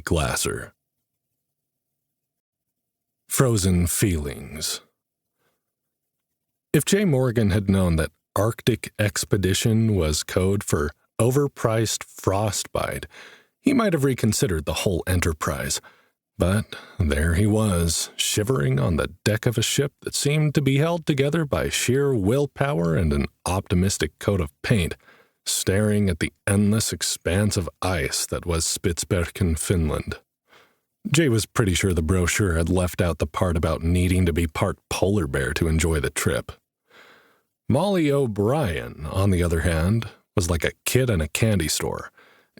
Glasser. Frozen Feelings. If Jay Morgan had known that Arctic Expedition was code for overpriced frostbite, he might have reconsidered the whole enterprise. But there he was, shivering on the deck of a ship that seemed to be held together by sheer willpower and an optimistic coat of paint, staring at the endless expanse of ice that was Spitsbergen, Finland. Jay was pretty sure the brochure had left out the part about needing to be part polar bear to enjoy the trip. Molly O'Brien, on the other hand, was like a kid in a candy store,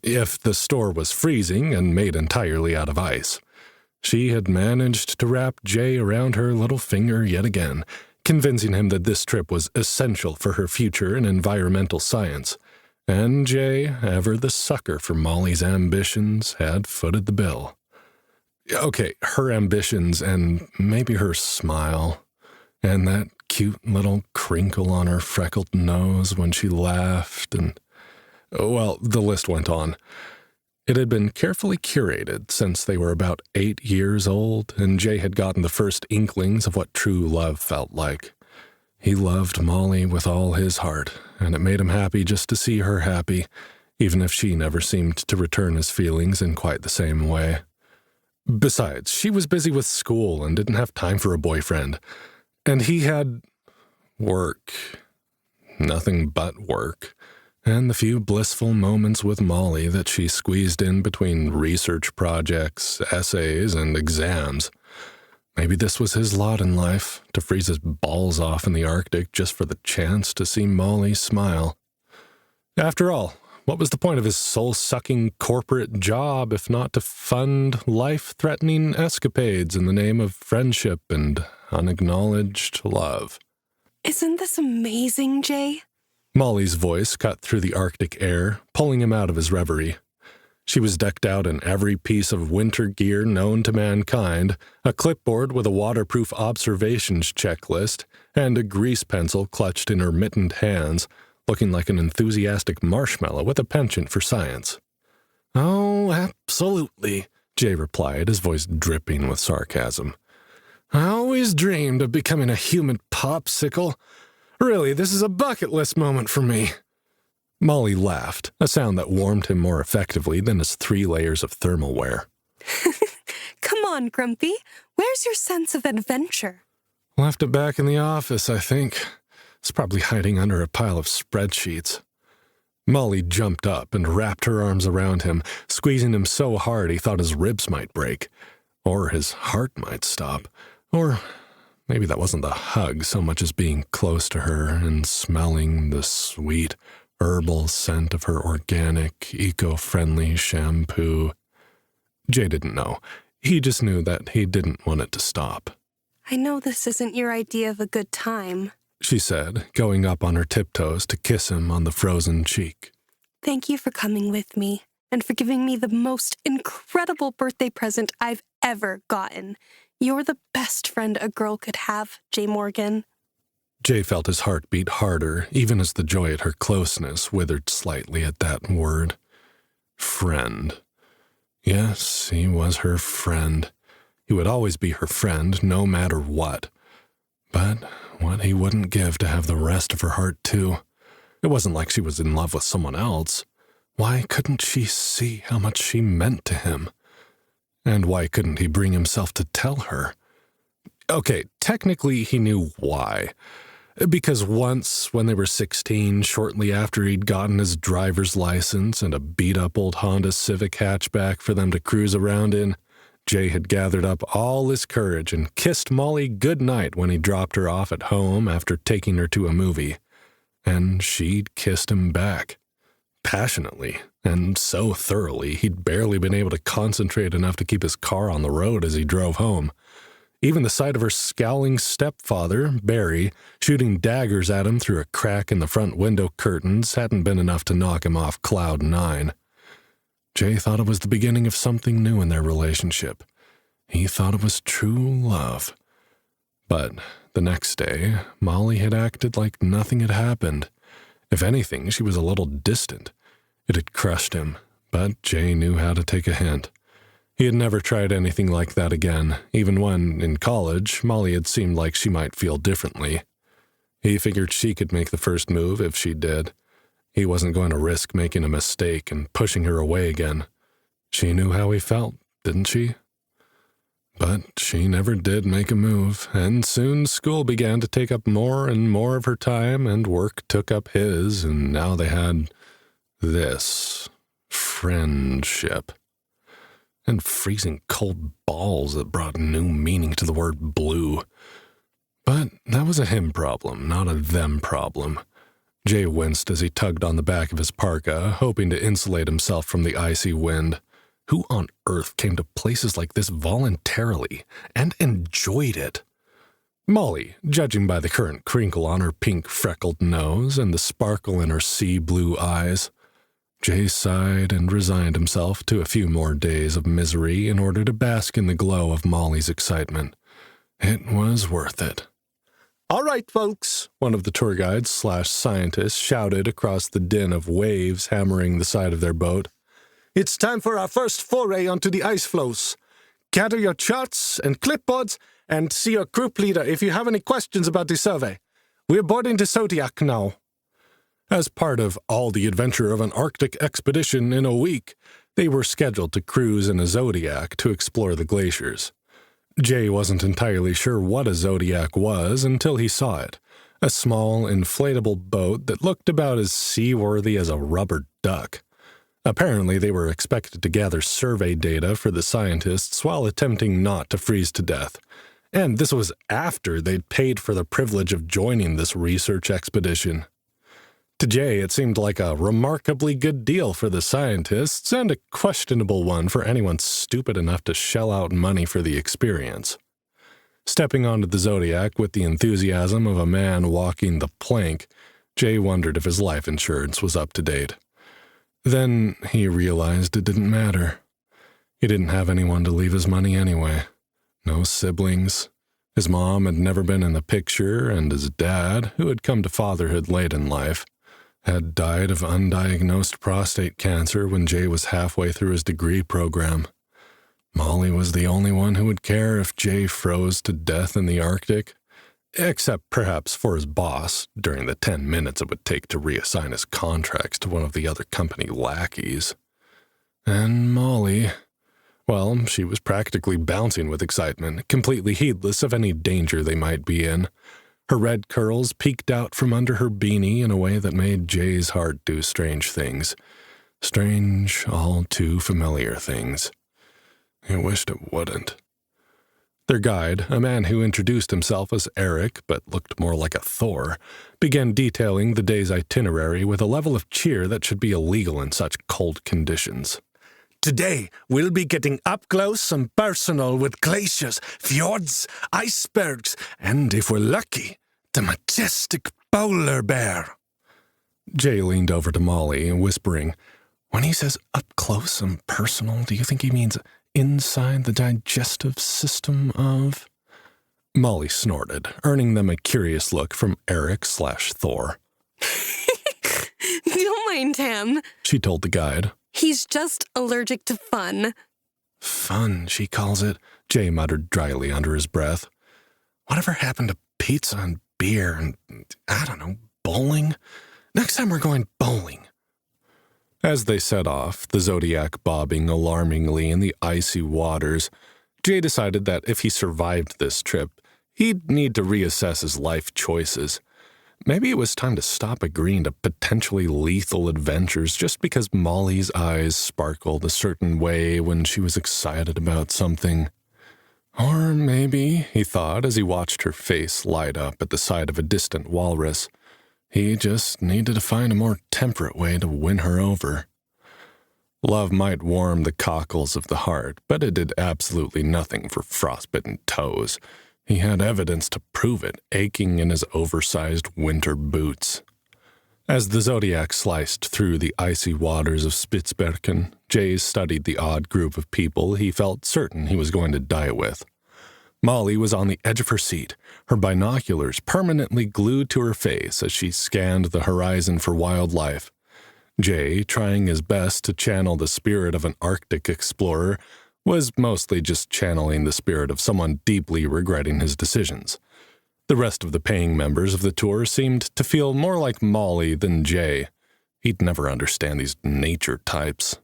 if the store was freezing and made entirely out of ice. She had managed to wrap Jay around her little finger yet again, convincing him that this trip was essential for her future in environmental science. And Jay, ever the sucker for Molly's ambitions, had footed the bill. Okay, her ambitions and maybe her smile, and that cute little crinkle on her freckled nose when she laughed, and, well, the list went on. It had been carefully curated since they were about 8 years old, and Jay had gotten the first inklings of what true love felt like. He loved Molly with all his heart, and it made him happy just to see her happy, even if she never seemed to return his feelings in quite the same way. Besides, she was busy with school and didn't have time for a boyfriend. And he had work. Nothing but work. And the few blissful moments with Molly that she squeezed in between research projects, essays, and exams. Maybe this was his lot in life, to freeze his balls off in the Arctic just for the chance to see Molly smile. After all, what was the point of his soul-sucking corporate job if not to fund life-threatening escapades in the name of friendship and unacknowledged love? Isn't this amazing, Jay? Molly's voice cut through the Arctic air, pulling him out of his reverie. She was decked out in every piece of winter gear known to mankind, a clipboard with a waterproof observations checklist, and a grease pencil clutched in her mittened hands, looking like an enthusiastic marshmallow with a penchant for science. "Oh, absolutely," Jay replied, his voice dripping with sarcasm. "I always dreamed of becoming a human popsicle. Really, this is a bucket list moment for me." Molly laughed, a sound that warmed him more effectively than his 3 layers of thermal wear. Come on, Grumpy. Where's your sense of adventure? Left it back in the office, I think. It's probably hiding under a pile of spreadsheets. Molly jumped up and wrapped her arms around him, squeezing him so hard he thought his ribs might break. Or his heart might stop. Or maybe that wasn't the hug so much as being close to her and smelling the sweet, herbal scent of her organic, eco-friendly shampoo. Jay didn't know. He just knew that he didn't want it to stop. I know this isn't your idea of a good time, she said, going up on her tiptoes to kiss him on the frozen cheek. Thank you for coming with me, and for giving me the most incredible birthday present I've ever gotten. You're the best friend a girl could have, Jay Morgan. Jay felt his heart beat harder, even as the joy at her closeness withered slightly at that word. Friend. Yes, he was her friend. He would always be her friend, no matter what. But what he wouldn't give to have the rest of her heart, too. It wasn't like she was in love with someone else. Why couldn't she see how much she meant to him? And why couldn't he bring himself to tell her? Okay, technically he knew why. Because once, when they were 16, shortly after he'd gotten his driver's license and a beat-up old Honda Civic hatchback for them to cruise around in, Jay had gathered up all his courage and kissed Molly goodnight when he dropped her off at home after taking her to a movie. And she'd kissed him back. Passionately, and so thoroughly he'd barely been able to concentrate enough to keep his car on the road as he drove home. Even the sight of her scowling stepfather, Barry, shooting daggers at him through a crack in the front window curtains hadn't been enough to knock him off cloud 9. Jay thought it was the beginning of something new in their relationship. He thought it was true love. But the next day, Molly had acted like nothing had happened. If anything, she was a little distant. It had crushed him, but Jay knew how to take a hint. He had never tried anything like that again, even when, in college, Molly had seemed like she might feel differently. He figured she could make the first move if she did. He wasn't going to risk making a mistake and pushing her away again. She knew how he felt, didn't she? But she never did make a move, and soon school began to take up more and more of her time, and work took up his, and now they had this friendship. And freezing cold balls that brought new meaning to the word blue. But that was a him problem, not a them problem. Jay winced as he tugged on the back of his parka, hoping to insulate himself from the icy wind. Who on earth came to places like this voluntarily and enjoyed it? Molly, judging by the current crinkle on her pink freckled nose and the sparkle in her sea blue eyes. Jay sighed and resigned himself to a few more days of misery in order to bask in the glow of Molly's excitement. It was worth it. "All right, folks," one of the tour guides/scientists shouted across the din of waves hammering the side of their boat. "It's time for our first foray onto the ice floes. Gather your charts and clipboards and see your group leader if you have any questions about the survey. We're boarding the Zodiac now." As part of all the adventure of an Arctic expedition in a week, they were scheduled to cruise in a Zodiac to explore the glaciers. Jay wasn't entirely sure what a Zodiac was until he saw it, a small, inflatable boat that looked about as seaworthy as a rubber duck. Apparently, they were expected to gather survey data for the scientists while attempting not to freeze to death. And this was after they'd paid for the privilege of joining this research expedition. To Jay, it seemed like a remarkably good deal for the scientists and a questionable one for anyone stupid enough to shell out money for the experience. Stepping onto the Zodiac with the enthusiasm of a man walking the plank, Jay wondered if his life insurance was up to date. Then he realized it didn't matter. He didn't have anyone to leave his money anyway. No siblings. His mom had never been in the picture, and his dad, who had come to fatherhood late in life, had died of undiagnosed prostate cancer when Jay was halfway through his degree program. Molly was the only one who would care if Jay froze to death in the Arctic, except perhaps for his boss during the 10 minutes it would take to reassign his contracts to one of the other company lackeys. And Molly, well, she was practically bouncing with excitement, completely heedless of any danger they might be in. Her red curls peeked out from under her beanie in a way that made Jay's heart do strange things. Strange, all too familiar things. He wished it wouldn't. Their guide, a man who introduced himself as Eric but looked more like a Thor, began detailing the day's itinerary with a level of cheer that should be illegal in such cold conditions. "Today, we'll be getting up close and personal with glaciers, fjords, icebergs, and, if we're lucky, the majestic polar bear." Jay leaned over to Molly, whispering, "When he says up close and personal, do you think he means inside the digestive system of—" Molly snorted, earning them a curious look from Eric/Thor. "Don't mind him," she told the guide. "He's just allergic to fun." "Fun, she calls it," Jay muttered dryly under his breath. "Whatever happened to pizza and beer and, I don't know, bowling? Next time we're going bowling." As they set off, the Zodiac bobbing alarmingly in the icy waters, Jay decided that if he survived this trip, he'd need to reassess his life choices. Maybe it was time to stop agreeing to potentially lethal adventures just because Molly's eyes sparkled a certain way when she was excited about something. Or maybe, he thought as he watched her face light up at the sight of a distant walrus, he just needed to find a more temperate way to win her over. Love might warm the cockles of the heart, but it did absolutely nothing for frostbitten toes. He had evidence to prove it, aching in his oversized winter boots. As the Zodiac sliced through the icy waters of Spitzbergen, Jay studied the odd group of people he felt certain he was going to die with. Molly was on the edge of her seat, her binoculars permanently glued to her face as she scanned the horizon for wildlife. Jay, trying his best to channel the spirit of an Arctic explorer, was mostly just channeling the spirit of someone deeply regretting his decisions. The rest of the paying members of the tour seemed to feel more like Molly than Jay. He'd never understand these nature types.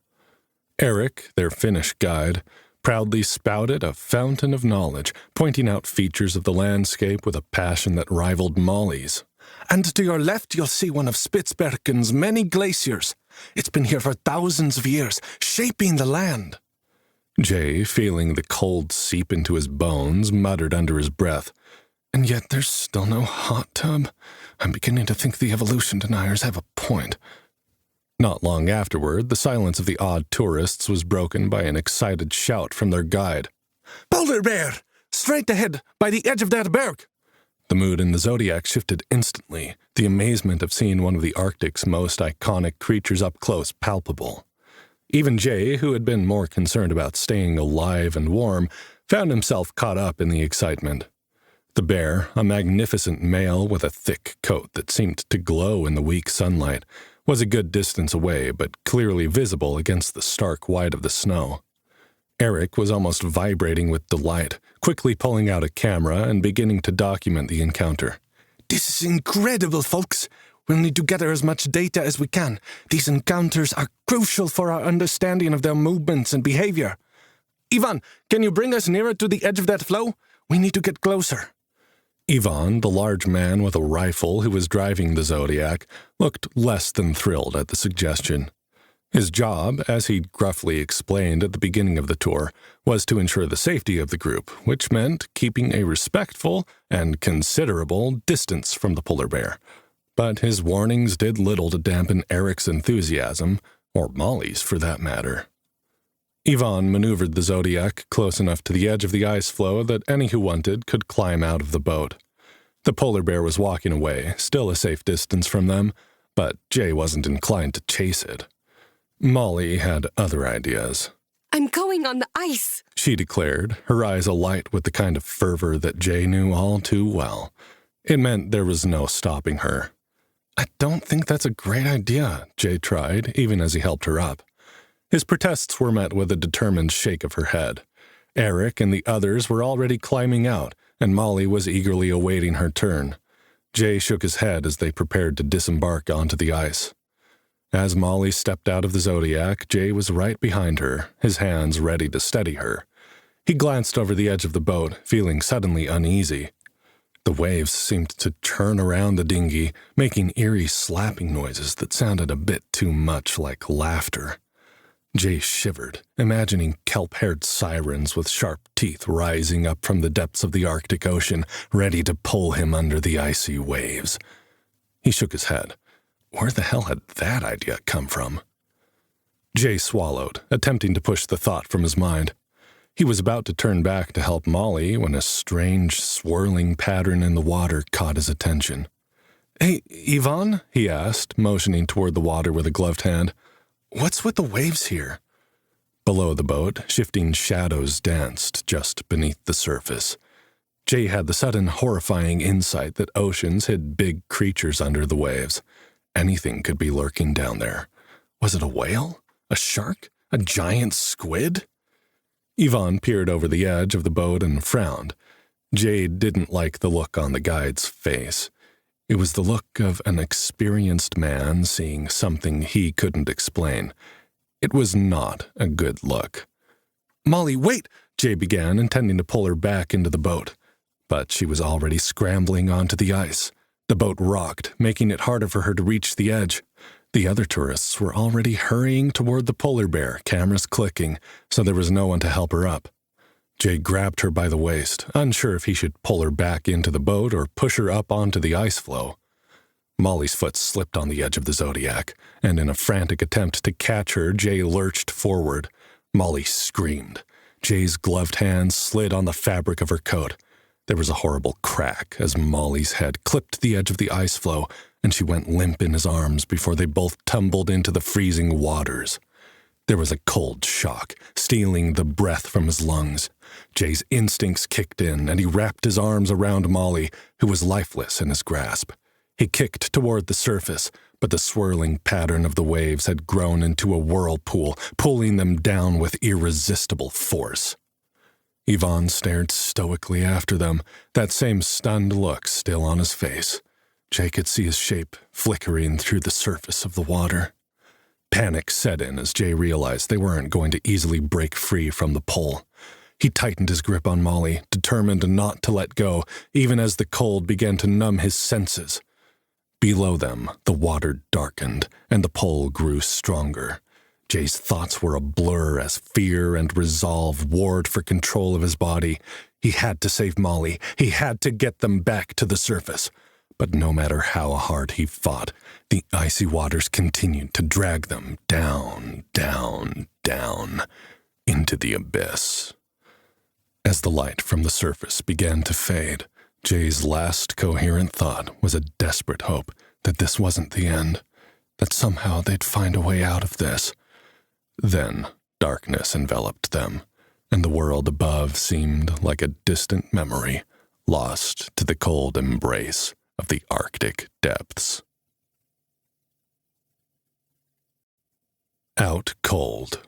Eric, their Finnish guide, proudly spouted a fountain of knowledge, pointing out features of the landscape with a passion that rivaled Molly's. "And to your left you'll see one of Spitsbergen's many glaciers. It's been here for thousands of years, shaping the land." Jay, feeling the cold seep into his bones, muttered under his breath, "And yet there's still no hot tub. I'm beginning to think the evolution deniers have a point." Not long afterward, the silence of the odd tourists was broken by an excited shout from their guide. "Polar bear! Straight ahead, by the edge of that berg!" The mood in the Zodiac shifted instantly, the amazement of seeing one of the Arctic's most iconic creatures up close palpable. Even Jay, who had been more concerned about staying alive and warm, found himself caught up in the excitement. The bear, a magnificent male with a thick coat that seemed to glow in the weak sunlight, was a good distance away but clearly visible against the stark white of the snow. Eric was almost vibrating with delight, quickly pulling out a camera and beginning to document the encounter. "This is incredible, folks. We'll need to gather as much data as we can. These encounters are crucial for our understanding of their movements and behavior. Ivan, can you bring us nearer to the edge of that flow? We need to get closer." Ivan, the large man with a rifle who was driving the Zodiac, looked less than thrilled at the suggestion. His job, as he'd gruffly explained at the beginning of the tour, was to ensure the safety of the group, which meant keeping a respectful and considerable distance from the polar bear. But his warnings did little to dampen Eric's enthusiasm, or Molly's for that matter. Ivan maneuvered the Zodiac close enough to the edge of the ice floe that any who wanted could climb out of the boat. The polar bear was walking away, still a safe distance from them, but Jay wasn't inclined to chase it. Molly had other ideas. "I'm going on the ice," she declared, her eyes alight with the kind of fervor that Jay knew all too well. It meant there was no stopping her. "I don't think that's a great idea," Jay tried, even as he helped her up. His protests were met with a determined shake of her head. Eric and the others were already climbing out, and Molly was eagerly awaiting her turn. Jay shook his head as they prepared to disembark onto the ice. As Molly stepped out of the Zodiac, Jay was right behind her, his hands ready to steady her. He glanced over the edge of the boat, feeling suddenly uneasy. The waves seemed to churn around the dinghy, making eerie slapping noises that sounded a bit too much like laughter. Jay shivered, imagining kelp-haired sirens with sharp teeth rising up from the depths of the Arctic Ocean, ready to pull him under the icy waves. He shook his head. Where the hell had that idea come from? Jay swallowed, attempting to push the thought from his mind. He was about to turn back to help Molly when a strange, swirling pattern in the water caught his attention. "Hey, Ivan?" he asked, motioning toward the water with a gloved hand. "What's with the waves here?" Below the boat, shifting shadows danced just beneath the surface. Jay had the sudden horrifying insight that oceans hid big creatures under the waves. Anything could be lurking down there. Was it a whale? A shark? A giant squid? Ivan peered over the edge of the boat and frowned. Jay didn't like the look on the guide's face. It was the look of an experienced man seeing something he couldn't explain. It was not a good look. "Molly, wait!" Jay began, intending to pull her back into the boat. But she was already scrambling onto the ice. The boat rocked, making it harder for her to reach the edge. The other tourists were already hurrying toward the polar bear, cameras clicking, so there was no one to help her up. Jay grabbed her by the waist, unsure if he should pull her back into the boat or push her up onto the ice floe. Molly's foot slipped on the edge of the Zodiac, and in a frantic attempt to catch her, Jay lurched forward. Molly screamed. Jay's gloved hand slid on the fabric of her coat. There was a horrible crack as Molly's head clipped the edge of the ice floe, and she went limp in his arms before they both tumbled into the freezing waters. There was a cold shock, stealing the breath from his lungs. Jay's instincts kicked in, and he wrapped his arms around Molly, who was lifeless in his grasp. He kicked toward the surface, but the swirling pattern of the waves had grown into a whirlpool, pulling them down with irresistible force. Yvonne stared stoically after them, that same stunned look still on his face. Jay could see his shape flickering through the surface of the water. Panic set in as Jay realized they weren't going to easily break free from the pull. He tightened his grip on Molly, determined not to let go, even as the cold began to numb his senses. Below them, the water darkened, and the pull grew stronger. Jay's thoughts were a blur as fear and resolve warred for control of his body. He had to save Molly. He had to get them back to the surface. But no matter how hard he fought, the icy waters continued to drag them down, down, down, into the abyss. As the light from the surface began to fade, Jay's last coherent thought was a desperate hope that this wasn't the end, that somehow they'd find a way out of this. Then darkness enveloped them, and the world above seemed like a distant memory, lost to the cold embrace of the Arctic depths. Out cold.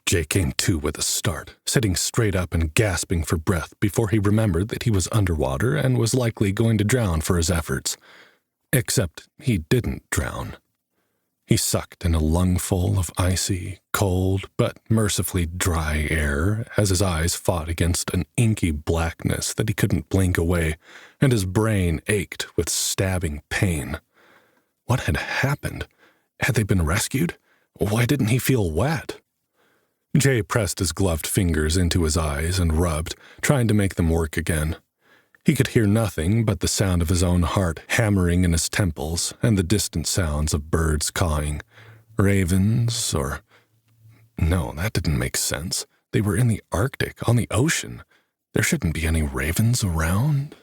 Jay came to with a start, sitting straight up and gasping for breath before he remembered that he was underwater and was likely going to drown for his efforts. Except he didn't drown. He sucked in a lungful of icy, cold, but mercifully dry air as his eyes fought against an inky blackness that he couldn't blink away, and his brain ached with stabbing pain. What had happened? Had they been rescued? Why didn't he feel wet? Jay pressed his gloved fingers into his eyes and rubbed, trying to make them work again. He could hear nothing but the sound of his own heart hammering in his temples and the distant sounds of birds cawing. Ravens, or... No, that didn't make sense. They were in the Arctic, on the ocean. There shouldn't be any ravens around.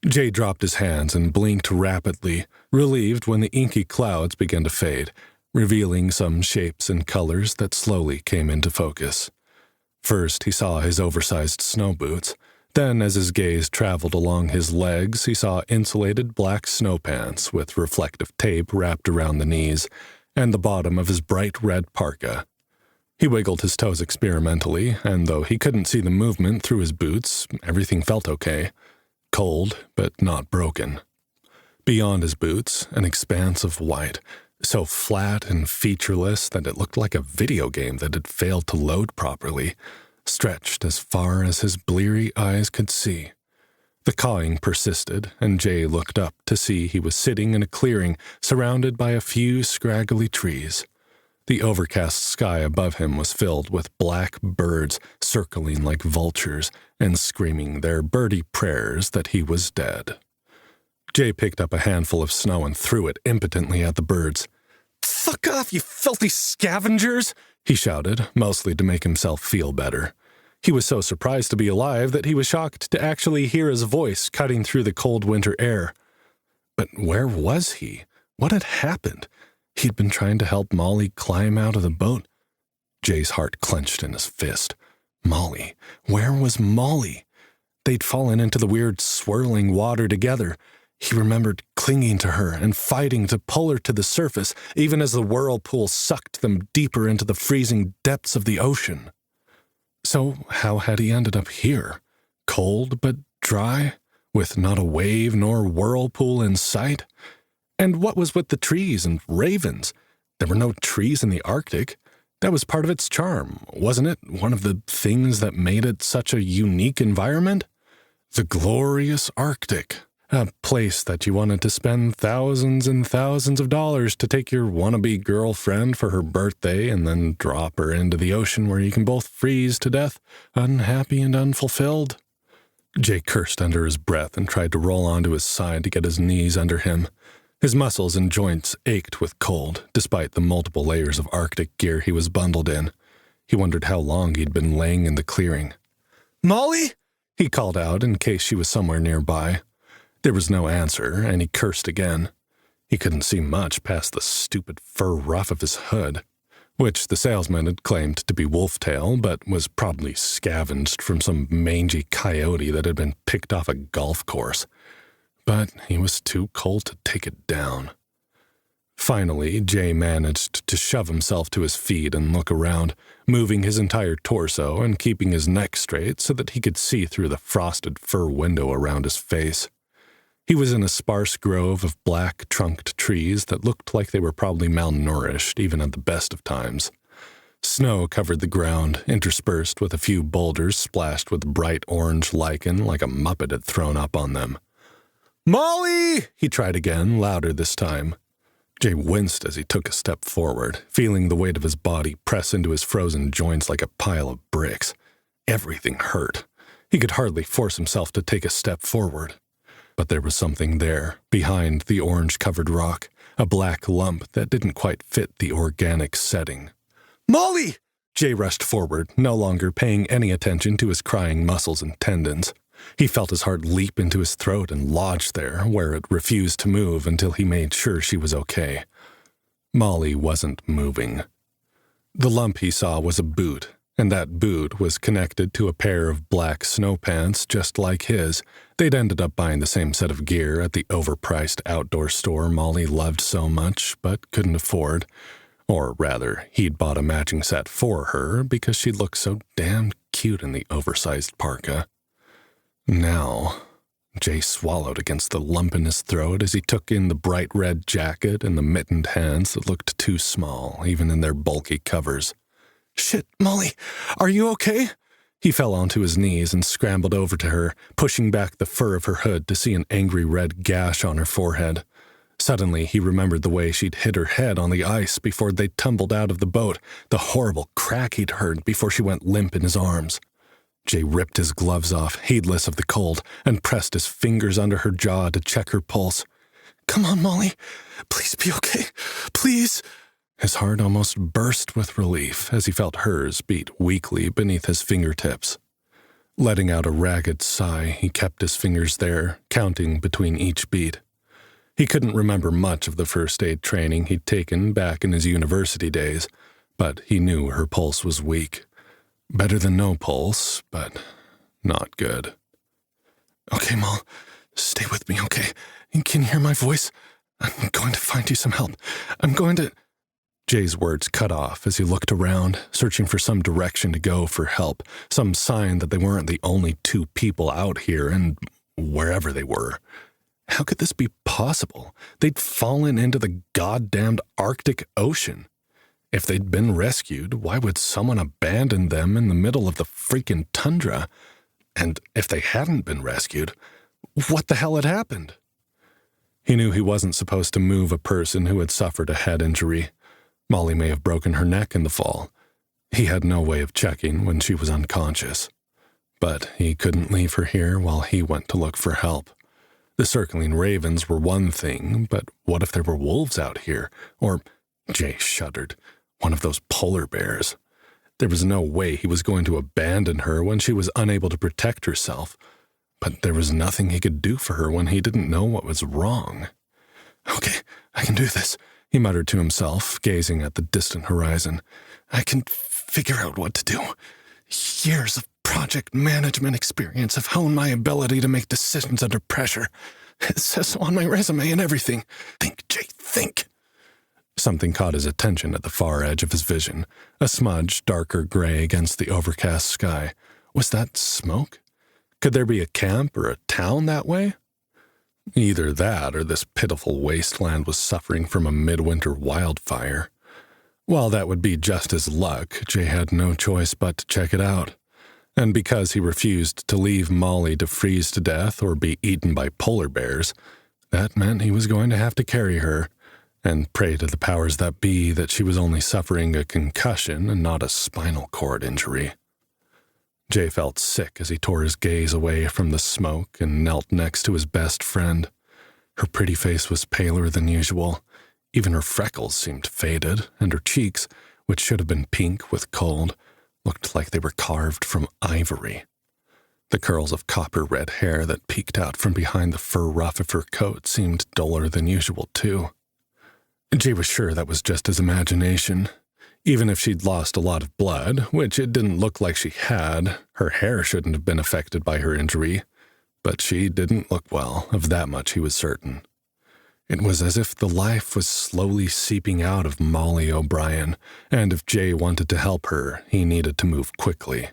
Jay dropped his hands and blinked rapidly, relieved when the inky clouds began to fade, revealing some shapes and colors that slowly came into focus. First, he saw his oversized snow boots. Then, as his gaze traveled along his legs, he saw insulated black snow pants with reflective tape wrapped around the knees, and the bottom of his bright red parka. He wiggled his toes experimentally, and though he couldn't see the movement through his boots, everything felt okay. Cold, but not broken. Beyond his boots, an expanse of white, so flat and featureless that it looked like a video game that had failed to load properly, stretched as far as his bleary eyes could see. The cawing persisted, and Jay looked up to see he was sitting in a clearing surrounded by a few scraggly trees. The overcast sky above him was filled with black birds circling like vultures and screaming their birdie prayers that he was dead. Jay picked up a handful of snow and threw it impotently at the birds. "Fuck off, you filthy scavengers!" he shouted, mostly to make himself feel better. He was so surprised to be alive that he was shocked to actually hear his voice cutting through the cold winter air. But where was he? What had happened? He'd been trying to help Molly climb out of the boat. Jay's heart clenched in his fist. Molly. Where was Molly? They'd fallen into the weird swirling water together. He remembered clinging to her and fighting to pull her to the surface, even as the whirlpool sucked them deeper into the freezing depths of the ocean. So how had he ended up here? Cold but dry, with not a wave nor whirlpool in sight? And what was with the trees and ravens? There were no trees in the Arctic. That was part of its charm, wasn't it? One of the things that made it such a unique environment? The glorious Arctic. A place that you wanted to spend thousands and thousands of dollars to take your wannabe girlfriend for her birthday and then drop her into the ocean where you can both freeze to death, unhappy and unfulfilled. Jay cursed under his breath and tried to roll onto his side to get his knees under him. His muscles and joints ached with cold, despite the multiple layers of Arctic gear he was bundled in. He wondered how long he'd been laying in the clearing. "Molly?" he called out in case she was somewhere nearby. There was no answer, and he cursed again. He couldn't see much past the stupid fur ruff of his hood, which the salesman had claimed to be wolf-tail, but was probably scavenged from some mangy coyote that had been picked off a golf course. but he was too cold to take it down. Finally, Jay managed to shove himself to his feet and look around, moving his entire torso and keeping his neck straight so that he could see through the frosted fur window around his face. He was in a sparse grove of black-trunked trees that looked like they were probably malnourished even at the best of times. Snow covered the ground, interspersed with a few boulders splashed with bright orange lichen like a Muppet had thrown up on them. "Molly!" he tried again, louder this time. Jay winced as he took a step forward, feeling the weight of his body press into his frozen joints like a pile of bricks. Everything hurt. He could hardly force himself to take a step forward. But there was something there, behind the orange-covered rock, a black lump that didn't quite fit the organic setting. "Molly!" Jay rushed forward, no longer paying any attention to his crying muscles and tendons. He felt his heart leap into his throat and lodge there, where it refused to move until he made sure she was okay. Molly wasn't moving. The lump he saw was a boot, and that boot was connected to a pair of black snow pants just like his. They'd ended up buying the same set of gear at the overpriced outdoor store Molly loved so much but couldn't afford. Or rather, he'd bought a matching set for her because she looked so damn cute in the oversized parka. Now, Jay swallowed against the lump in his throat as he took in the bright red jacket and the mittened hands that looked too small, even in their bulky covers. "Shit, Molly, are you okay?" He fell onto his knees and scrambled over to her, pushing back the fur of her hood to see an angry red gash on her forehead. Suddenly, he remembered the way she'd hit her head on the ice before they tumbled out of the boat, the horrible crack he'd heard before she went limp in his arms. Jay ripped his gloves off, heedless of the cold, and pressed his fingers under her jaw to check her pulse. "Come on, Molly. Please be okay. Please." His heart almost burst with relief as he felt hers beat weakly beneath his fingertips. Letting out a ragged sigh, he kept his fingers there, counting between each beat. He couldn't remember much of the first aid training he'd taken back in his university days, but he knew her pulse was weak. Better than no pulse, but not good. "Okay, Moll, stay with me, okay? Can you hear my voice? I'm going to find you some help. I'm going to—" Jay's words cut off as he looked around, searching for some direction to go for help, some sign that they weren't the only two people out here and wherever they were. How could this be possible? They'd fallen into the goddamned Arctic Ocean. If they'd been rescued, why would someone abandon them in the middle of the freaking tundra? And if they hadn't been rescued, what the hell had happened? He knew he wasn't supposed to move a person who had suffered a head injury. Molly may have broken her neck in the fall. He had no way of checking when she was unconscious. But he couldn't leave her here while he went to look for help. The circling ravens were one thing, but what if there were wolves out here? Or, Jay shuddered, one of those polar bears. There was no way he was going to abandon her when she was unable to protect herself. But there was nothing he could do for her when he didn't know what was wrong. "Okay, I can do this," he muttered to himself, gazing at the distant horizon. "I can figure out what to do. Years of project management experience have honed my ability to make decisions under pressure. It says so on my resume and everything. Think, Jay, think." Something caught his attention at the far edge of his vision, a smudge darker gray against the overcast sky. Was that smoke? Could there be a camp or a town that way? Either that or this pitiful wasteland was suffering from a midwinter wildfire. While that would be just his luck, Jay had no choice but to check it out. And because he refused to leave Molly to freeze to death or be eaten by polar bears, that meant he was going to have to carry her, and pray to the powers that be that she was only suffering a concussion and not a spinal cord injury. Jay felt sick as he tore his gaze away from the smoke and knelt next to his best friend. Her pretty face was paler than usual. Even her freckles seemed faded, and her cheeks, which should have been pink with cold, looked like they were carved from ivory. The curls of copper-red hair that peeked out from behind the fur ruff of her coat seemed duller than usual, too. Jay was sure that was just his imagination. Even if she'd lost a lot of blood, which it didn't look like she had, her hair shouldn't have been affected by her injury. but she didn't look well, of that much he was certain. It was as if the life was slowly seeping out of Molly O'Brien, and if Jay wanted to help her, he needed to move quickly.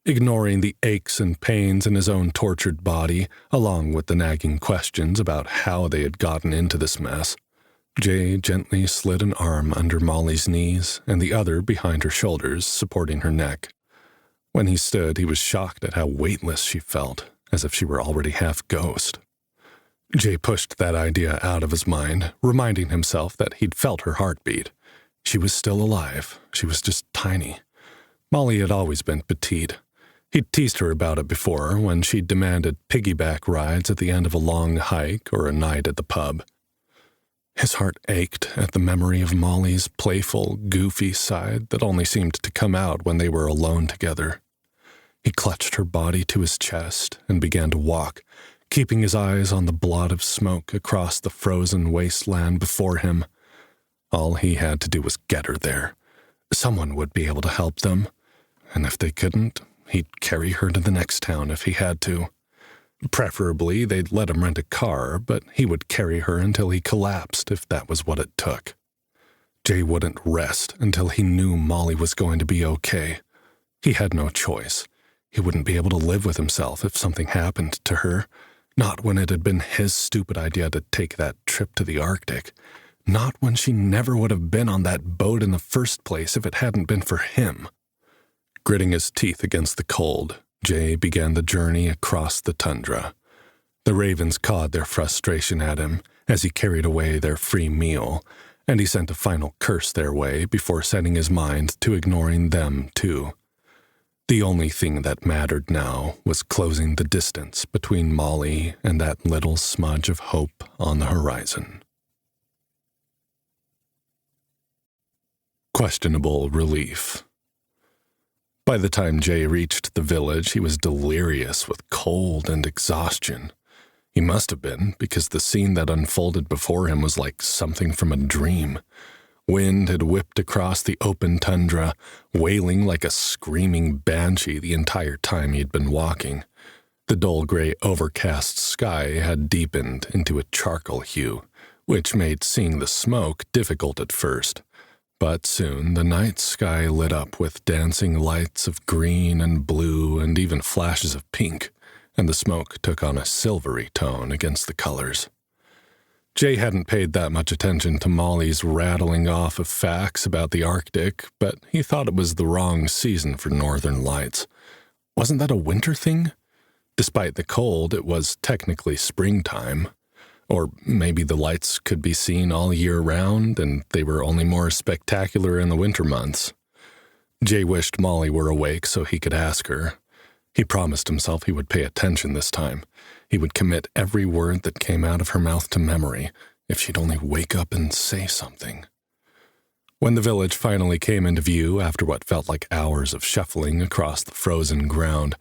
Ignoring the aches and pains in his own tortured body, along with the nagging questions about how they had gotten into this mess, Jay gently slid an arm under Molly's knees and the other behind her shoulders, supporting her neck. When he stood, he was shocked at how weightless she felt, as if she were already half ghost. Jay pushed that idea out of his mind, reminding himself that he'd felt her heartbeat. She was still alive. She was just tiny. Molly had always been petite. He'd teased her about it before, when she'd demanded piggyback rides at the end of a long hike or a night at the pub. His heart ached at the memory of Molly's playful, goofy side that only seemed to come out when they were alone together. He clutched her body to his chest and began to walk, keeping his eyes on the blot of smoke across the frozen wasteland before him. All he had to do was get her there. Someone would be able to help them, and if they couldn't, he'd carry her to the next town if he had to. Preferably, they'd let him rent a car, but he would carry her until he collapsed if that was what it took. Jay wouldn't rest until he knew Molly was going to be okay. He had no choice. He wouldn't be able to live with himself if something happened to her. Not when it had been his stupid idea to take that trip to the Arctic. Not when she never would have been on that boat in the first place if it hadn't been for him. Gritting his teeth against the cold, Jay began the journey across the tundra. The ravens cawed their frustration at him as he carried away their free meal, and he sent a final curse their way before setting his mind to ignoring them too. The only thing that mattered now was closing the distance between Molly and that little smudge of hope on the horizon. Questionable relief. By the time Jay reached the village, he was delirious with cold and exhaustion. He must have been, because the scene that unfolded before him was like something from a dream. Wind had whipped across the open tundra, wailing like a screaming banshee the entire time he'd been walking. The dull gray overcast sky had deepened into a charcoal hue, which made seeing the smoke difficult at first. But soon the night sky lit up with dancing lights of green and blue and even flashes of pink, and the smoke took on a silvery tone against the colors. Jay hadn't paid that much attention to Molly's rattling off of facts about the Arctic, but he thought it was the wrong season for northern lights. Wasn't that a winter thing? Despite the cold, it was technically springtime. Or maybe the lights could be seen all year round, and they were only more spectacular in the winter months. Jay wished Molly were awake so he could ask her. He promised himself he would pay attention this time. He would commit every word that came out of her mouth to memory, if she'd only wake up and say something. When the village finally came into view after what felt like hours of shuffling across the frozen ground,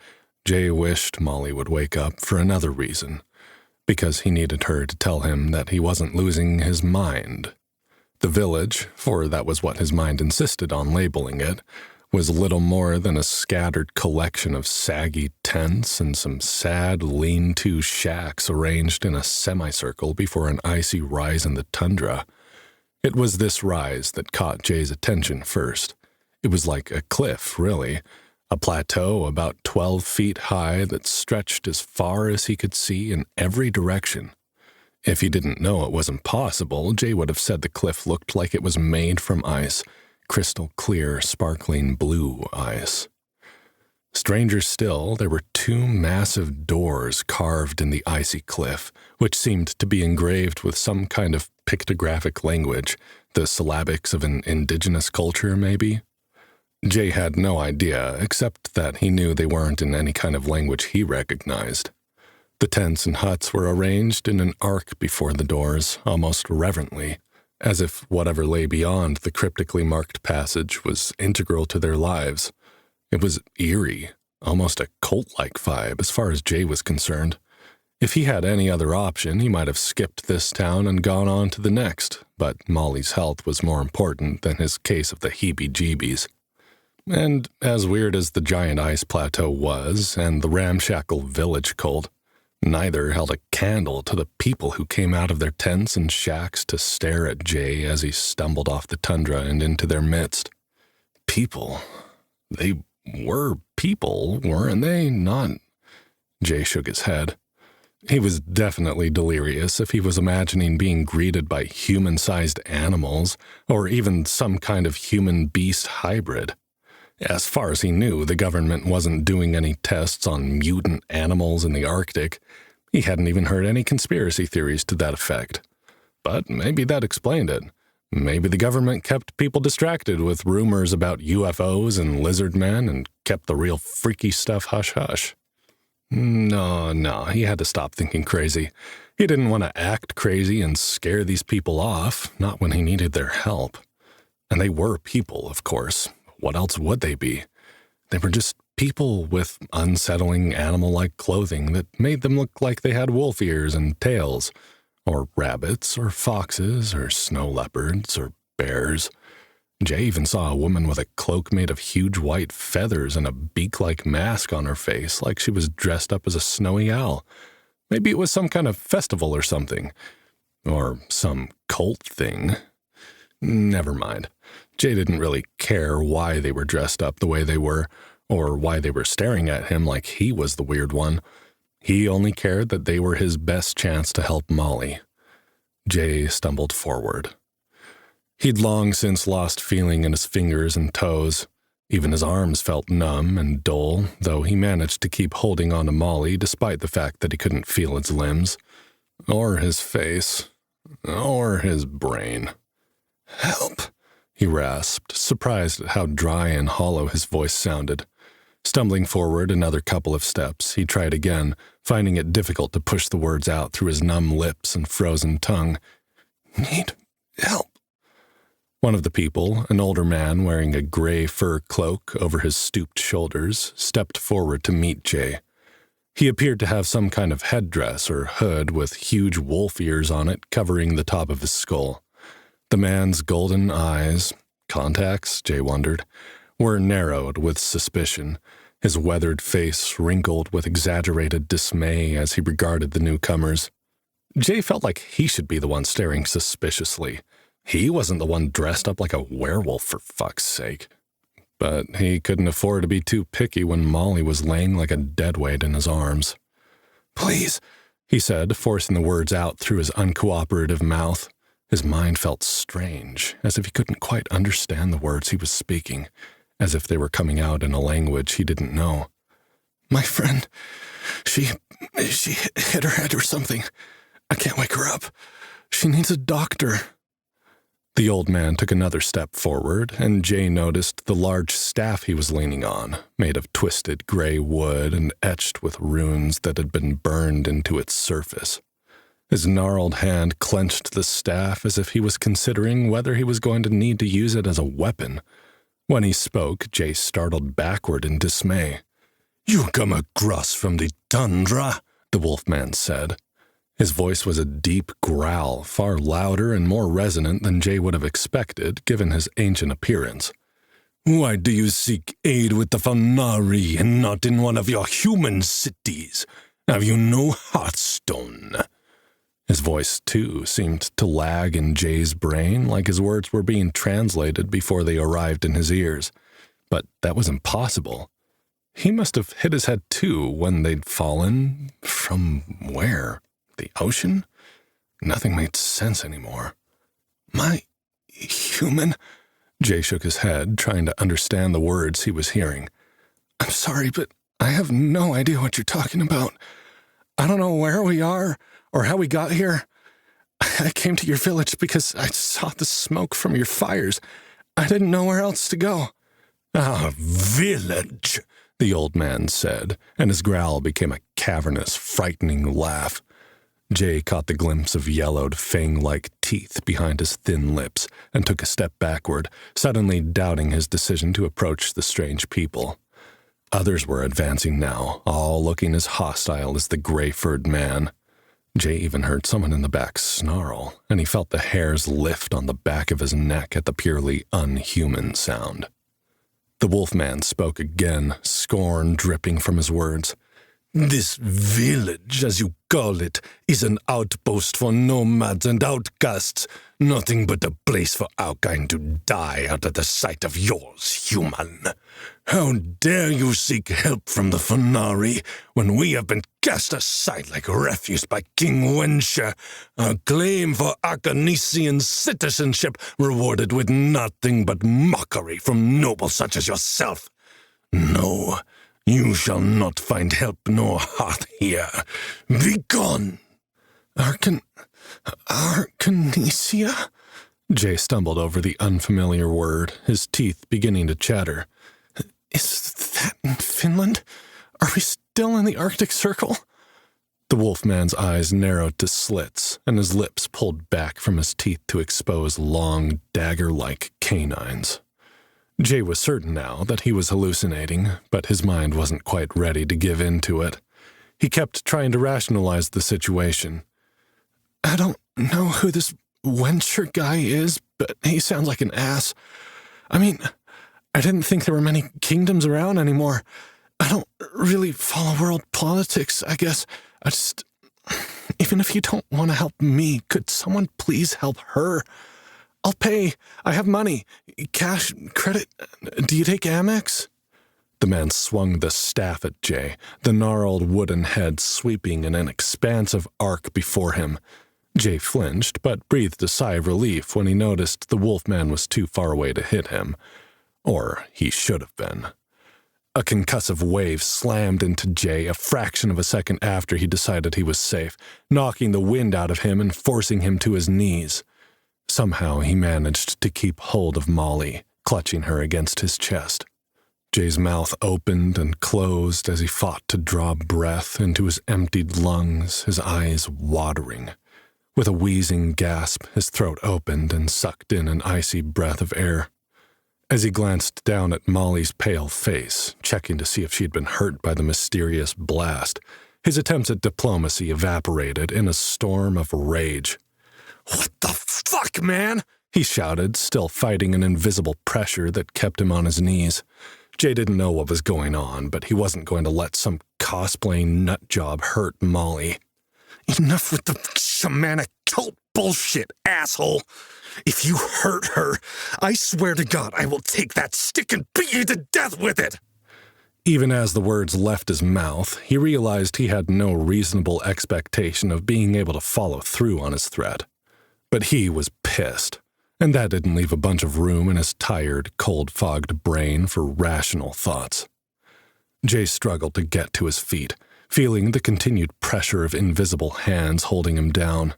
Jay wished Molly would wake up for another reason, because he needed her to tell him that he wasn't losing his mind. The village, for that was what his mind insisted on labeling it, was little more than a scattered collection of saggy tents and some sad lean-to shacks arranged in a semicircle before an icy rise in the tundra. It was this rise that caught Jay's attention first. It was like a cliff, really, a plateau about 12 feet high that stretched as far as he could see in every direction. If he didn't know it was impossible, Jay would have said the cliff looked like it was made from ice, crystal clear, sparkling blue ice. Stranger still, there were two massive doors carved in the icy cliff, which seemed to be engraved with some kind of pictographic language, the syllabics of an indigenous culture, maybe? Jay had no idea, except that he knew they weren't in any kind of language he recognized. The tents and huts were arranged in an arc before the doors, almost reverently, as if whatever lay beyond the cryptically marked passage was integral to their lives. It was eerie, almost a cult-like vibe as far as Jay was concerned. If he had any other option, he might have skipped this town and gone on to the next, but Molly's health was more important than his case of the heebie-jeebies. And as weird as the giant ice plateau was, and the ramshackle village cult, Neither held a candle to the people who came out of their tents and shacks to stare at Jay as he stumbled off the tundra and into their midst. People. They were people, weren't they? Not... Jay shook his head. He was definitely delirious if he was imagining being greeted by human-sized animals, or even some kind of human-beast hybrid. As far as he knew, the government wasn't doing any tests on mutant animals in the Arctic. He hadn't even heard any conspiracy theories to that effect. But maybe that explained it. Maybe the government kept people distracted with rumors about UFOs and lizard men and kept the real freaky stuff hush-hush. No, he had to stop thinking crazy. He didn't want to act crazy and scare these people off, not when he needed their help. And they were people, of course. What else would they be? They were just people with unsettling animal-like clothing that made them look like they had wolf ears and tails, or rabbits, or foxes, or snow leopards, or bears. Jay even saw a woman with a cloak made of huge white feathers and a beak-like mask on her face, like she was dressed up as a snowy owl. Maybe it was some kind of festival or something. Or some cult thing. Never mind. Jay didn't really care why they were dressed up the way they were, or why they were staring at him like he was the weird one. He only cared that they were his best chance to help Molly. Jay stumbled forward. He'd long since lost feeling in his fingers and toes. Even his arms felt numb and dull, though he managed to keep holding on to Molly despite the fact that he couldn't feel his limbs, or his face, or his brain. "Help," he rasped, surprised at how dry and hollow his voice sounded. Stumbling forward another couple of steps, he tried again, finding it difficult to push the words out through his numb lips and frozen tongue. "Need help." One of the people, an older man wearing a gray fur cloak over his stooped shoulders, stepped forward to meet Jay. He appeared to have some kind of headdress or hood with huge wolf ears on it covering the top of his skull. The man's golden eyes, contacts, Jay wondered, were narrowed with suspicion, his weathered face wrinkled with exaggerated dismay as he regarded the newcomers. Jay felt like he should be the one staring suspiciously. He wasn't the one dressed up like a werewolf, for fuck's sake. But he couldn't afford to be too picky when Molly was laying like a deadweight in his arms. "Please," he said, forcing the words out through his uncooperative mouth. His mind felt strange, as if he couldn't quite understand the words he was speaking, as if they were coming out in a language he didn't know. "My friend, she hit her head or something. I can't wake her up. She needs a doctor." The old man took another step forward, and Jay noticed the large staff he was leaning on, made of twisted gray wood and etched with runes that had been burned into its surface. His gnarled hand clenched the staff as if he was considering whether he was going to need to use it as a weapon. When he spoke, Jay startled backward in dismay. "You come across from the tundra," the wolfman said. His voice was a deep growl, far louder and more resonant than Jay would have expected, given his ancient appearance. "Why do you seek aid with the Fanari and not in one of your human cities? Have you no hearthstone?" His voice, too, seemed to lag in Jay's brain, like his words were being translated before they arrived in his ears. But that was impossible. He must have hit his head, too, when they'd fallen. From where? The ocean? Nothing made sense anymore. "My human?" Jay shook his head, trying to understand the words he was hearing. "I'm sorry, but I have no idea what you're talking about. I don't know where we are or how we got here. I came to your village because I saw the smoke from your fires. I didn't know where else to go." "Ah, village," the old man said, and his growl became a cavernous, frightening laugh. Jay caught the glimpse of yellowed, fang-like teeth behind his thin lips and took a step backward, suddenly doubting his decision to approach the strange people. Others were advancing now, all looking as hostile as the gray-furred man. Jay even heard someone in the back snarl, and he felt the hairs lift on the back of his neck at the purely unhuman sound. The wolfman spoke again, scorn dripping from his words. This village, as you call it, is an outpost for nomads and outcasts. Nothing but a place for our kind to die out of the sight of yours, human. How dare you seek help from the Fenari when we have been cast aside like refuse by King Wensha, our claim for Arcanesian citizenship rewarded with nothing but mockery from nobles such as yourself. No, you shall not find help nor hearth here. Begone! Arcanesia? Jay stumbled over the unfamiliar word, his teeth beginning to chatter. Is that in Finland? Are we still in the Arctic Circle? The wolfman's eyes narrowed to slits, and his lips pulled back from his teeth to expose long, dagger-like canines. Jay was certain now that he was hallucinating, but his mind wasn't quite ready to give in to it. He kept trying to rationalize the situation. I don't know who this Wencher guy is, but he sounds like an ass. I mean, I didn't think there were many kingdoms around anymore. I don't really follow world politics, I guess. Even if you don't want to help me, could someone please help her? I'll pay. I have money. Cash, credit. Do you take Amex? The man swung the staff at Jay, the gnarled wooden head sweeping in an expansive arc before him. Jay flinched, but breathed a sigh of relief when he noticed the wolfman was too far away to hit him. Or he should have been. A concussive wave slammed into Jay a fraction of a second after he decided he was safe, knocking the wind out of him and forcing him to his knees. Somehow he managed to keep hold of Molly, clutching her against his chest. Jay's mouth opened and closed as he fought to draw breath into his emptied lungs, his eyes watering. With a wheezing gasp, his throat opened and sucked in an icy breath of air. As he glanced down at Molly's pale face, checking to see if she'd been hurt by the mysterious blast, his attempts at diplomacy evaporated in a storm of rage. "What the fuck, man?" he shouted, still fighting an invisible pressure that kept him on his knees. Jay didn't know what was going on, but he wasn't going to let some cosplaying nutjob hurt Molly. "Enough with the shamanic cult bullshit, asshole! If you hurt her, I swear to God I will take that stick and beat you to death with it!" Even as the words left his mouth, he realized he had no reasonable expectation of being able to follow through on his threat. But he was pissed, and that didn't leave a bunch of room in his tired, cold-fogged brain for rational thoughts. Jay struggled to get to his feet, feeling the continued pressure of invisible hands holding him down.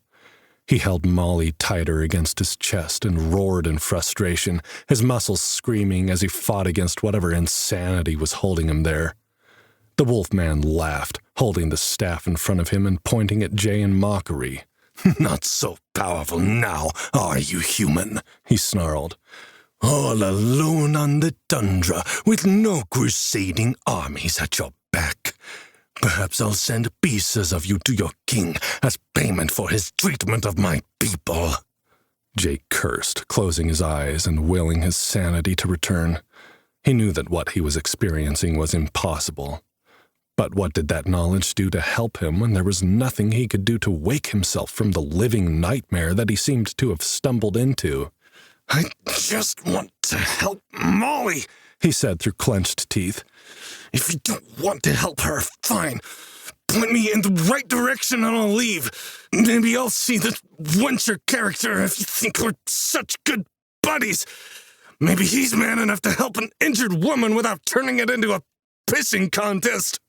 He held Molly tighter against his chest and roared in frustration, his muscles screaming as he fought against whatever insanity was holding him there. The wolfman laughed, holding the staff in front of him and pointing at Jay in mockery. "Not so powerful now, are you, human?" he snarled. "All alone on the tundra, with no crusading armies at your back. Perhaps I'll send pieces of you to your king as payment for his treatment of my people." Jay cursed, closing his eyes and willing his sanity to return. He knew that what he was experiencing was impossible. But what did that knowledge do to help him when there was nothing he could do to wake himself from the living nightmare that he seemed to have stumbled into? "I just want to help Molly," he said through clenched teeth. "If you don't want to help her, fine. Point me in the right direction and I'll leave. Maybe I'll see the Wencher character if you think we're such good buddies. Maybe he's man enough to help an injured woman without turning it into a pissing contest."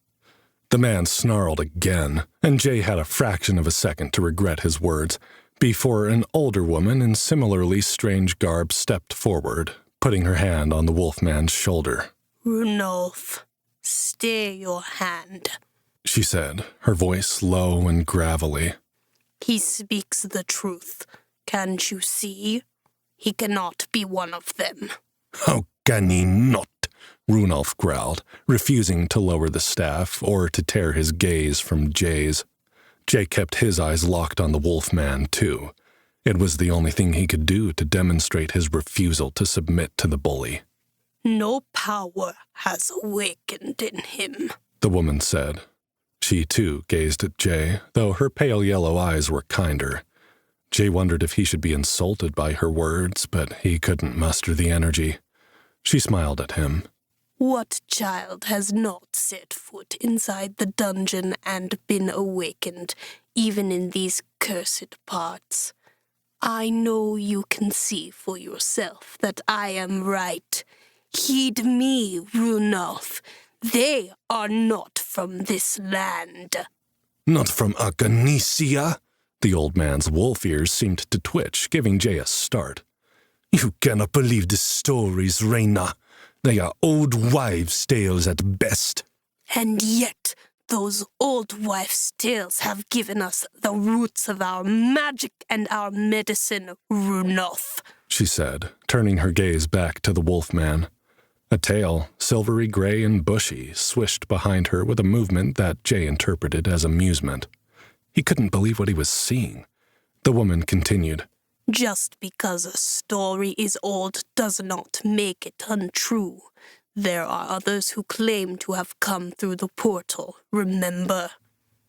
The man snarled again, and Jay had a fraction of a second to regret his words, before an older woman in similarly strange garb stepped forward, putting her hand on the wolfman's shoulder. "Runolf, stay your hand," she said, her voice low and gravelly. "He speaks the truth. Can't you see? He cannot be one of them." "How can he not?" Runolf growled, refusing to lower the staff or to tear his gaze from Jay's. Jay kept his eyes locked on the wolfman, too. It was the only thing he could do to demonstrate his refusal to submit to the bully. "No power has awakened in him," the woman said. She, too, gazed at Jay, though her pale yellow eyes were kinder. Jay wondered if he should be insulted by her words, but he couldn't muster the energy. She smiled at him. What child has not set foot inside the dungeon and been awakened, even in these cursed parts? I know you can see for yourself that I am right. Heed me, Runolf. They are not from this land. Not from Arcanesia? The old man's wolf ears seemed to twitch, giving Jay a start. You cannot believe the stories, Reina. They are old wives' tales at best. And yet, those old wives' tales have given us the roots of our magic and our medicine, Runolf, she said, turning her gaze back to the wolfman. A tail, silvery gray and bushy, swished behind her with a movement that Jay interpreted as amusement. He couldn't believe what he was seeing. The woman continued. Just because a story is old does not make it untrue. There are others who claim to have come through the portal, remember?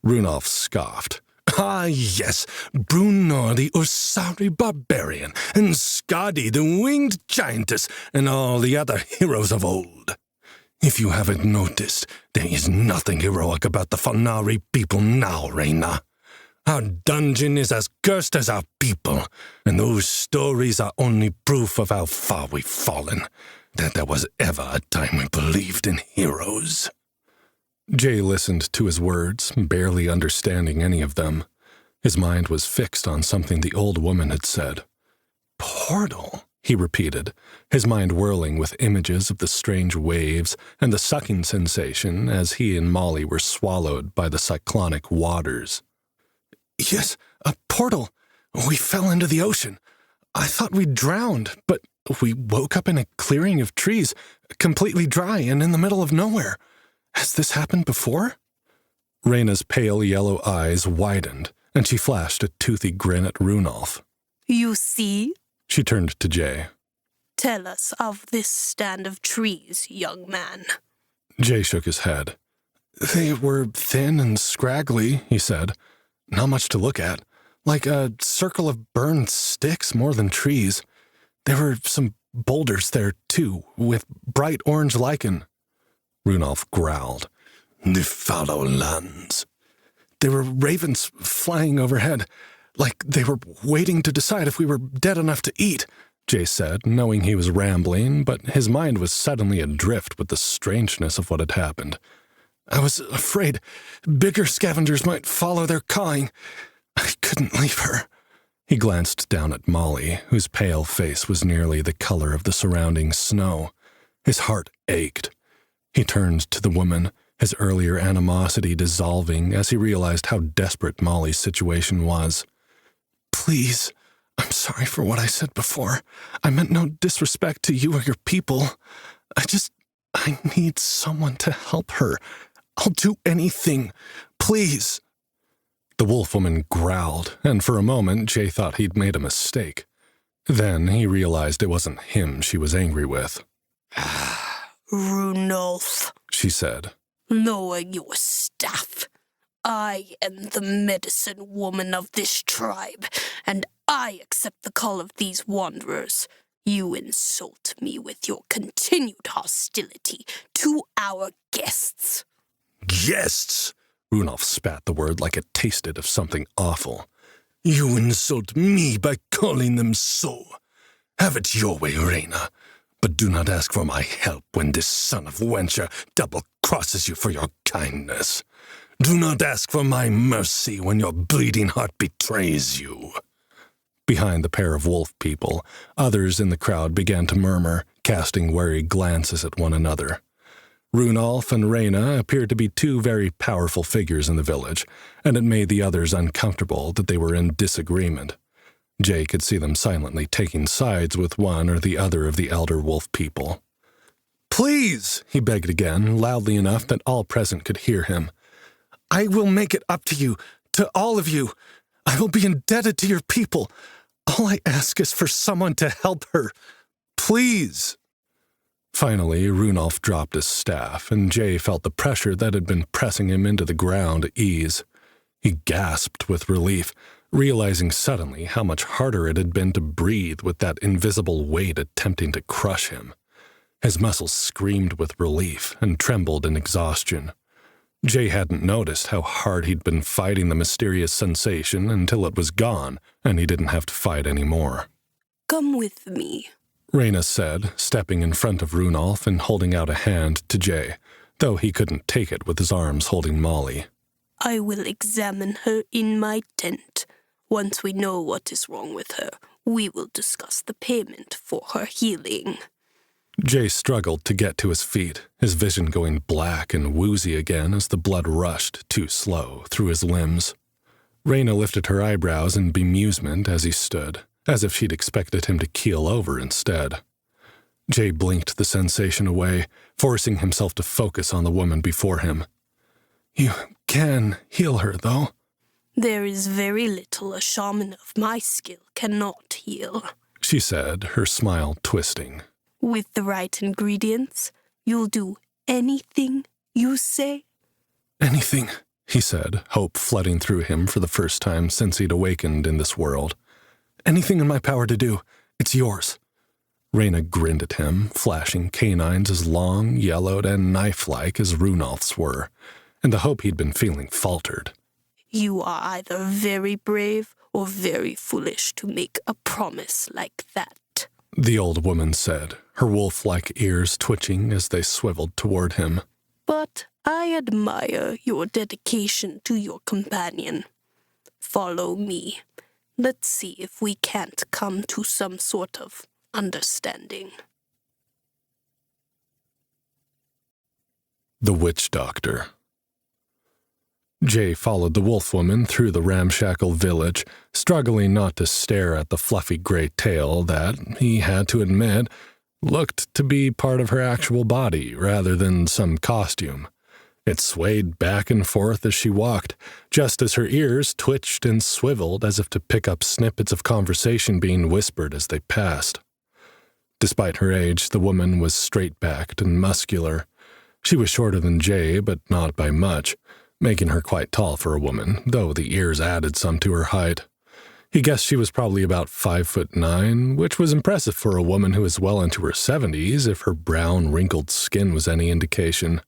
Runolf scoffed. Ah, yes, Bruno the Ursari barbarian, and Skadi the winged giantess, and all the other heroes of old. If you haven't noticed, there is nothing heroic about the Fanari people now, Reina. Our dungeon is as cursed as our people, and those stories are only proof of how far we've fallen, that there was ever a time we believed in heroes. Jay listened to his words, barely understanding any of them. His mind was fixed on something the old woman had said. Portal, he repeated, his mind whirling with images of the strange waves and the sucking sensation as he and Molly were swallowed by the cyclonic waters. Yes, a portal. We fell into the ocean. I thought we'd drowned, but we woke up in a clearing of trees, completely dry and in the middle of nowhere. Has this happened before? Reina's pale yellow eyes widened, and she flashed a toothy grin at Runolf. You see? She turned to Jay. Tell us of this stand of trees, young man. Jay shook his head. They were thin and scraggly, he said. Not much to look at. Like a circle of burned sticks more than trees. There were some boulders there, too, with bright orange lichen. Runolf growled. The fallow lands. There were ravens flying overhead, like they were waiting to decide if we were dead enough to eat, Jay said, knowing he was rambling, but his mind was suddenly adrift with the strangeness of what had happened. I was afraid bigger scavengers might follow their cawing. I couldn't leave her. He glanced down at Molly, whose pale face was nearly the color of the surrounding snow. His heart ached. He turned to the woman, his earlier animosity dissolving as he realized how desperate Molly's situation was. Please, I'm sorry for what I said before. I meant no disrespect to you or your people. I need someone to help her. I'll do anything. Please. The wolf-woman growled, and for a moment Jay thought he'd made a mistake. Then he realized it wasn't him she was angry with. Runolf, she said. Lower your staff. I am the medicine woman of this tribe, and I accept the call of these wanderers. You insult me with your continued hostility to our guests. Guests? Runolf spat the word like it tasted of something awful. You insult me by calling them so. Have it your way, Reina, but do not ask for my help when this son of Wencher double-crosses you for your kindness. Do not ask for my mercy when your bleeding heart betrays you. Behind the pair of wolf people, others in the crowd began to murmur, casting wary glances at one another. Runolf and Reina appeared to be two very powerful figures in the village, and it made the others uncomfortable that they were in disagreement. Jay could see them silently taking sides with one or the other of the elder wolf people. Please, he begged again, loudly enough that all present could hear him. I will make it up to you, to all of you. I will be indebted to your people. All I ask is for someone to help her. Please. Finally, Runolf dropped his staff, and Jay felt the pressure that had been pressing him into the ground ease. He gasped with relief, realizing suddenly how much harder it had been to breathe with that invisible weight attempting to crush him. His muscles screamed with relief and trembled in exhaustion. Jay hadn't noticed how hard he'd been fighting the mysterious sensation until it was gone and he didn't have to fight anymore. "Come with me," Reyna said, stepping in front of Runolf and holding out a hand to Jay, though he couldn't take it with his arms holding Molly. "I will examine her in my tent. Once we know what is wrong with her, we will discuss the payment for her healing." Jay struggled to get to his feet, his vision going black and woozy again as the blood rushed, too slow, through his limbs. Reyna lifted her eyebrows in bemusement as he stood, as if she'd expected him to keel over instead. Jay blinked the sensation away, forcing himself to focus on the woman before him. "You can heal her, though." "There is very little a shaman of my skill cannot heal," she said, her smile twisting. "With the right ingredients, you'll do anything you say?" "Anything," he said, hope flooding through him for the first time since he'd awakened in this world. "Anything in my power to do, it's yours." Reyna grinned at him, flashing canines as long, yellowed, and knife-like as Runolf's were, and the hope he'd been feeling faltered. "You are either very brave or very foolish to make a promise like that," the old woman said, her wolf-like ears twitching as they swiveled toward him. "But I admire your dedication to your companion. Follow me. Let's see if we can't come to some sort of understanding." The Witch Doctor. Jay followed the wolf woman through the ramshackle village, struggling not to stare at the fluffy gray tail that, he had to admit, looked to be part of her actual body rather than some costume. It swayed back and forth as she walked, just as her ears twitched and swiveled as if to pick up snippets of conversation being whispered as they passed. Despite her age, the woman was straight-backed and muscular. She was shorter than Jay, but not by much, making her quite tall for a woman, though the ears added some to her height. He guessed she was probably about 5'9", which was impressive for a woman who was well into her 70s if her brown, wrinkled skin was any indication.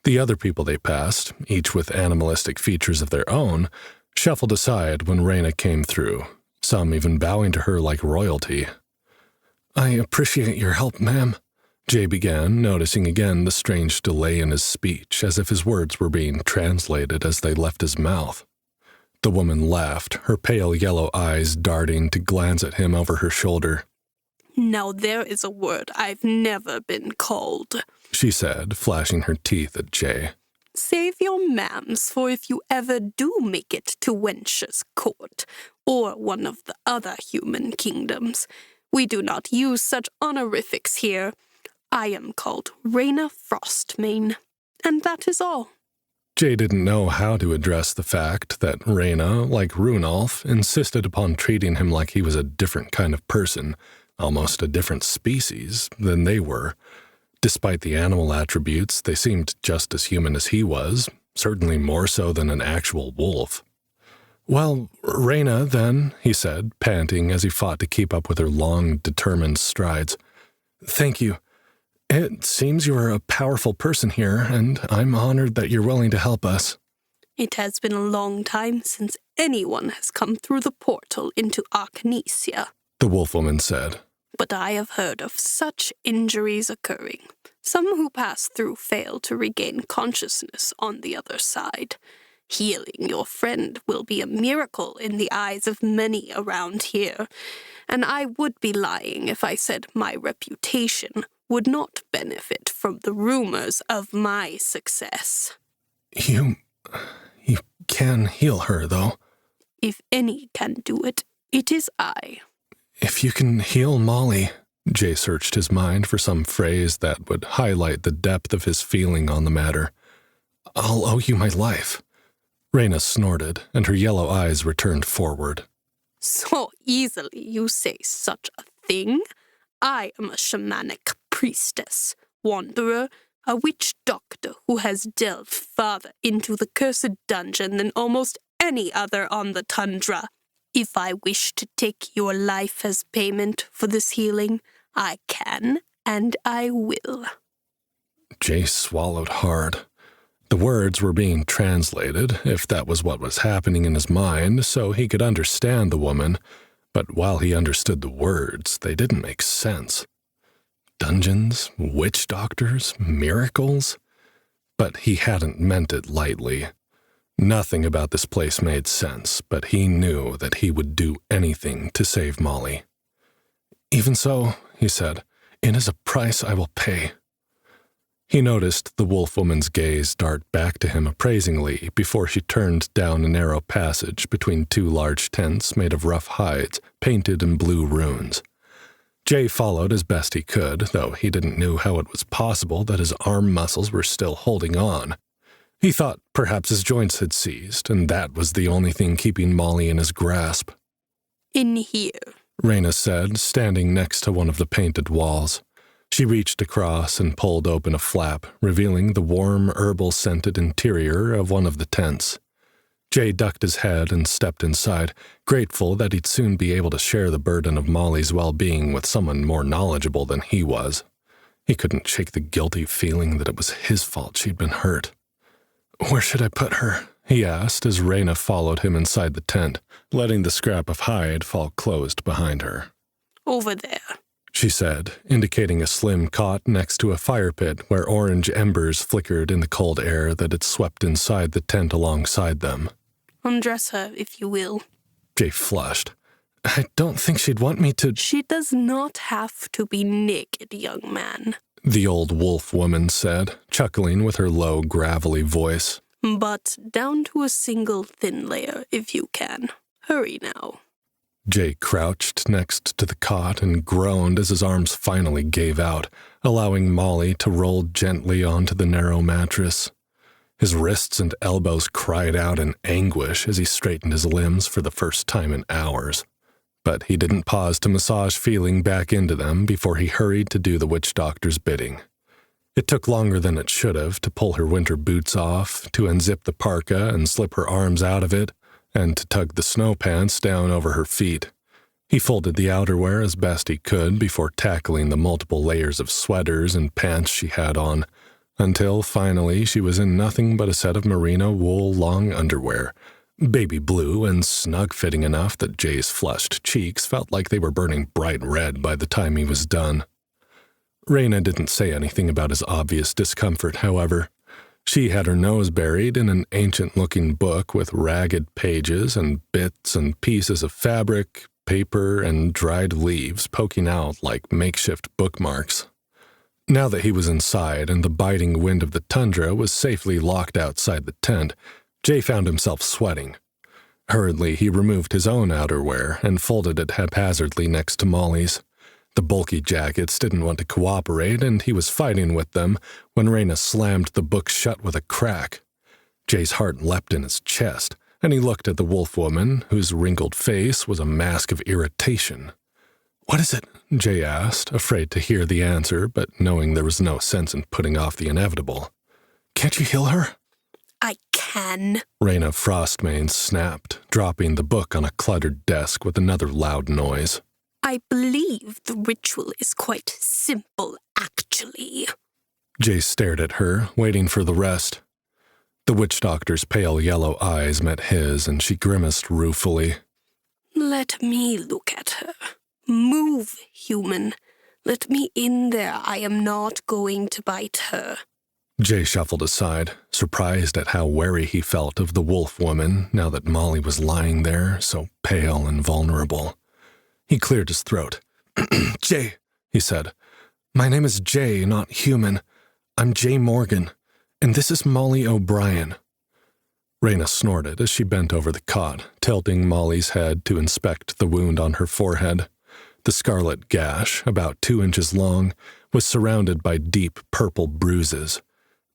The other people they passed, each with animalistic features of their own, shuffled aside when Reyna came through, some even bowing to her like royalty. "I appreciate your help, ma'am," Jay began, noticing again the strange delay in his speech, as if his words were being translated as they left his mouth. The woman laughed, her pale yellow eyes darting to glance at him over her shoulder. "Now there is a word I've never been called," she said, flashing her teeth at Jay. "Save your ma'ams for if you ever do make it to Wench's court, or one of the other human kingdoms. We do not use such honorifics here. I am called Reyna Frostmane, and that is all." Jay didn't know how to address the fact that Reyna, like Runolf, insisted upon treating him like he was a different kind of person, almost a different species, than they were. Despite the animal attributes, they seemed just as human as he was, certainly more so than an actual wolf. "Well, Reyna, then," he said, panting as he fought to keep up with her long, determined strides. "Thank you. It seems you are a powerful person here, and I'm honored that you're willing to help us." "It has been a long time since anyone has come through the portal into Arcanesia," the wolf woman said. "but I have heard of such injuries occurring. Some who pass through fail to regain consciousness on the other side. Healing your friend will be a miracle in the eyes of many around here, and I would be lying if I said my reputation would not benefit from the rumors of my success." You can heal her, though." "If any can do it, it is I." "If you can heal Molly," Jay searched his mind for some phrase that would highlight the depth of his feeling on the matter, "I'll owe you my life." Reyna snorted, and her yellow eyes returned forward. "So easily you say such a thing? I am a shamanic priestess, wanderer, a witch doctor who has delved farther into the cursed dungeon than almost any other on the tundra. If I wish to take your life as payment for this healing, I can, and I will." Jay swallowed hard. The words were being translated, if that was what was happening in his mind, so he could understand the woman, but while he understood the words, they didn't make sense. Dungeons, witch doctors, miracles? But he hadn't meant it lightly. Nothing about this place made sense, but he knew that he would do anything to save Molly. "Even so," he said, "it is a price I will pay." He noticed the wolf woman's gaze dart back to him appraisingly before she turned down a narrow passage between two large tents made of rough hides painted in blue runes. Jay followed as best he could, though he didn't know how it was possible that his arm muscles were still holding on. He thought perhaps his joints had seized, and that was the only thing keeping Molly in his grasp. "In here," Raina said, standing next to one of the painted walls. She reached across and pulled open a flap, revealing the warm, herbal-scented interior of one of the tents. Jay ducked his head and stepped inside, grateful that he'd soon be able to share the burden of Molly's well-being with someone more knowledgeable than he was. He couldn't shake the guilty feeling that it was his fault she'd been hurt. "Where should I put her?" he asked as Raina followed him inside the tent, letting the scrap of hide fall closed behind her. "Over there," she said, indicating a slim cot next to a fire pit where orange embers flickered in the cold air that had swept inside the tent alongside them. "Undress her, if you will." Jay flushed. "I don't think she'd want me to—" "She does not have to be naked, young man," the old wolf woman said, chuckling with her low, gravelly voice. "But down to a single thin layer, if you can. Hurry now." Jay crouched next to the cot and groaned as his arms finally gave out, allowing Molly to roll gently onto the narrow mattress. His wrists and elbows cried out in anguish as he straightened his limbs for the first time in hours. But he didn't pause to massage feeling back into them before he hurried to do the witch doctor's bidding. It took longer than it should have to pull her winter boots off, to unzip the parka and slip her arms out of it, and to tug the snow pants down over her feet. He folded the outerwear as best he could before tackling the multiple layers of sweaters and pants she had on, until finally she was in nothing but a set of merino wool long underwear, baby blue and snug-fitting enough that Jay's flushed cheeks felt like they were burning bright red by the time he was done. Raina didn't say anything about his obvious discomfort, however. She had her nose buried in an ancient-looking book with ragged pages and bits and pieces of fabric, paper, and dried leaves poking out like makeshift bookmarks. Now that he was inside and the biting wind of the tundra was safely locked outside the tent, Jay found himself sweating. Hurriedly, he removed his own outerwear and folded it haphazardly next to Molly's. The bulky jackets didn't want to cooperate, and he was fighting with them when Raina slammed the book shut with a crack. Jay's heart leapt in his chest, and he looked at the wolf woman, whose wrinkled face was a mask of irritation. "What is it?" Jay asked, afraid to hear the answer, but knowing there was no sense in putting off the inevitable. "Can't you heal her?" "I can," Raina Frostmane snapped, dropping the book on a cluttered desk with another loud noise. "I believe the ritual is quite simple, actually." Jay stared at her, waiting for the rest. The witch doctor's pale yellow eyes met his, and she grimaced ruefully. "Let me look at her. Move, human. Let me in there. I am not going to bite her." Jay shuffled aside, surprised at how wary he felt of the wolf woman now that Molly was lying there, so pale and vulnerable. He cleared his throat. "Jay," he said. "My name is Jay, not human. I'm Jay Morgan, and this is Molly O'Brien." Raina snorted as she bent over the cot, tilting Molly's head to inspect the wound on her forehead. The scarlet gash, about 2 inches long, was surrounded by deep purple bruises.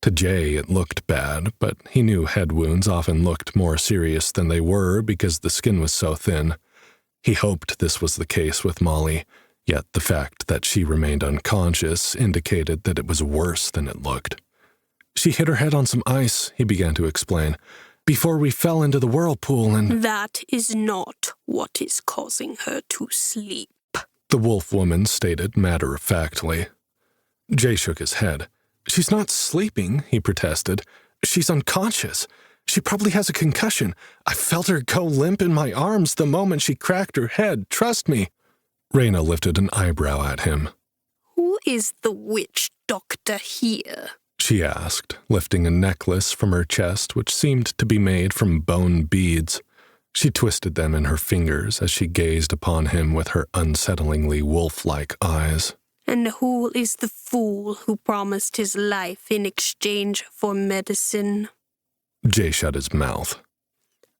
To Jay it looked bad, but he knew head wounds often looked more serious than they were because the skin was so thin. He hoped this was the case with Molly, Yet the fact that she remained unconscious indicated that it was worse than it looked. "She hit her head on some ice," he began to explain, "before we fell into the whirlpool and—" "That is not what is causing her to sleep," the wolf woman stated matter-of-factly. Jay shook his head. "She's not sleeping," he protested. "She's unconscious. She probably has a concussion. I felt her go limp in my arms the moment she cracked her head, trust me." Raina lifted an eyebrow at him. "Who is the witch doctor here?" she asked, lifting a necklace from her chest which seemed to be made from bone beads. She twisted them in her fingers as she gazed upon him with her unsettlingly wolf-like eyes. "And who is the fool who promised his life in exchange for medicine?" Jay shut his mouth.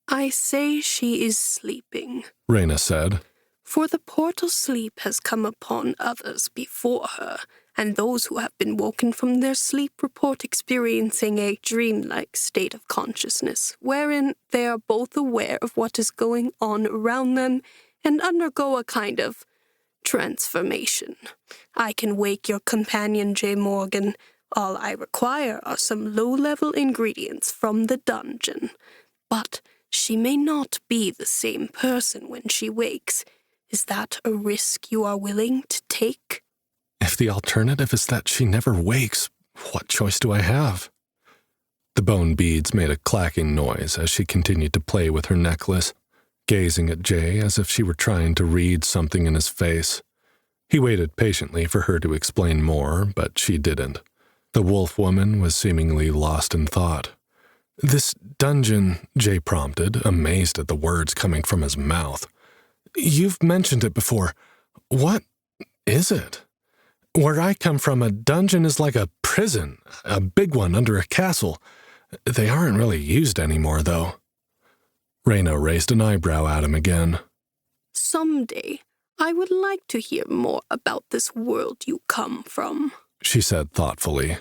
"I say she is sleeping," Raina said. "for the portal sleep has come upon others before her, and those who have been woken from their sleep report experiencing a dreamlike state of consciousness, wherein they are both aware of what is going on around them and undergo a kind of transformation. I can wake your companion, J. Morgan. All I require are some low-level ingredients from the dungeon. But she may not be the same person when she wakes. Is that a risk you are willing to take?" "If the alternative is that she never wakes, what choice do I have?" The bone beads made a clacking noise as she continued to play with her necklace, gazing at Jay as if she were trying to read something in his face. He waited patiently for her to explain more, but she didn't. The wolf woman was seemingly lost in thought. "This dungeon," Jay prompted, amazed at the words coming from his mouth. "You've mentioned it before. What is it? Where I come from, a dungeon is like a prison, a big one under a castle. They aren't really used anymore, though." Raina raised an eyebrow at him again. "Someday, I would like to hear more about this world you come from," she said thoughtfully.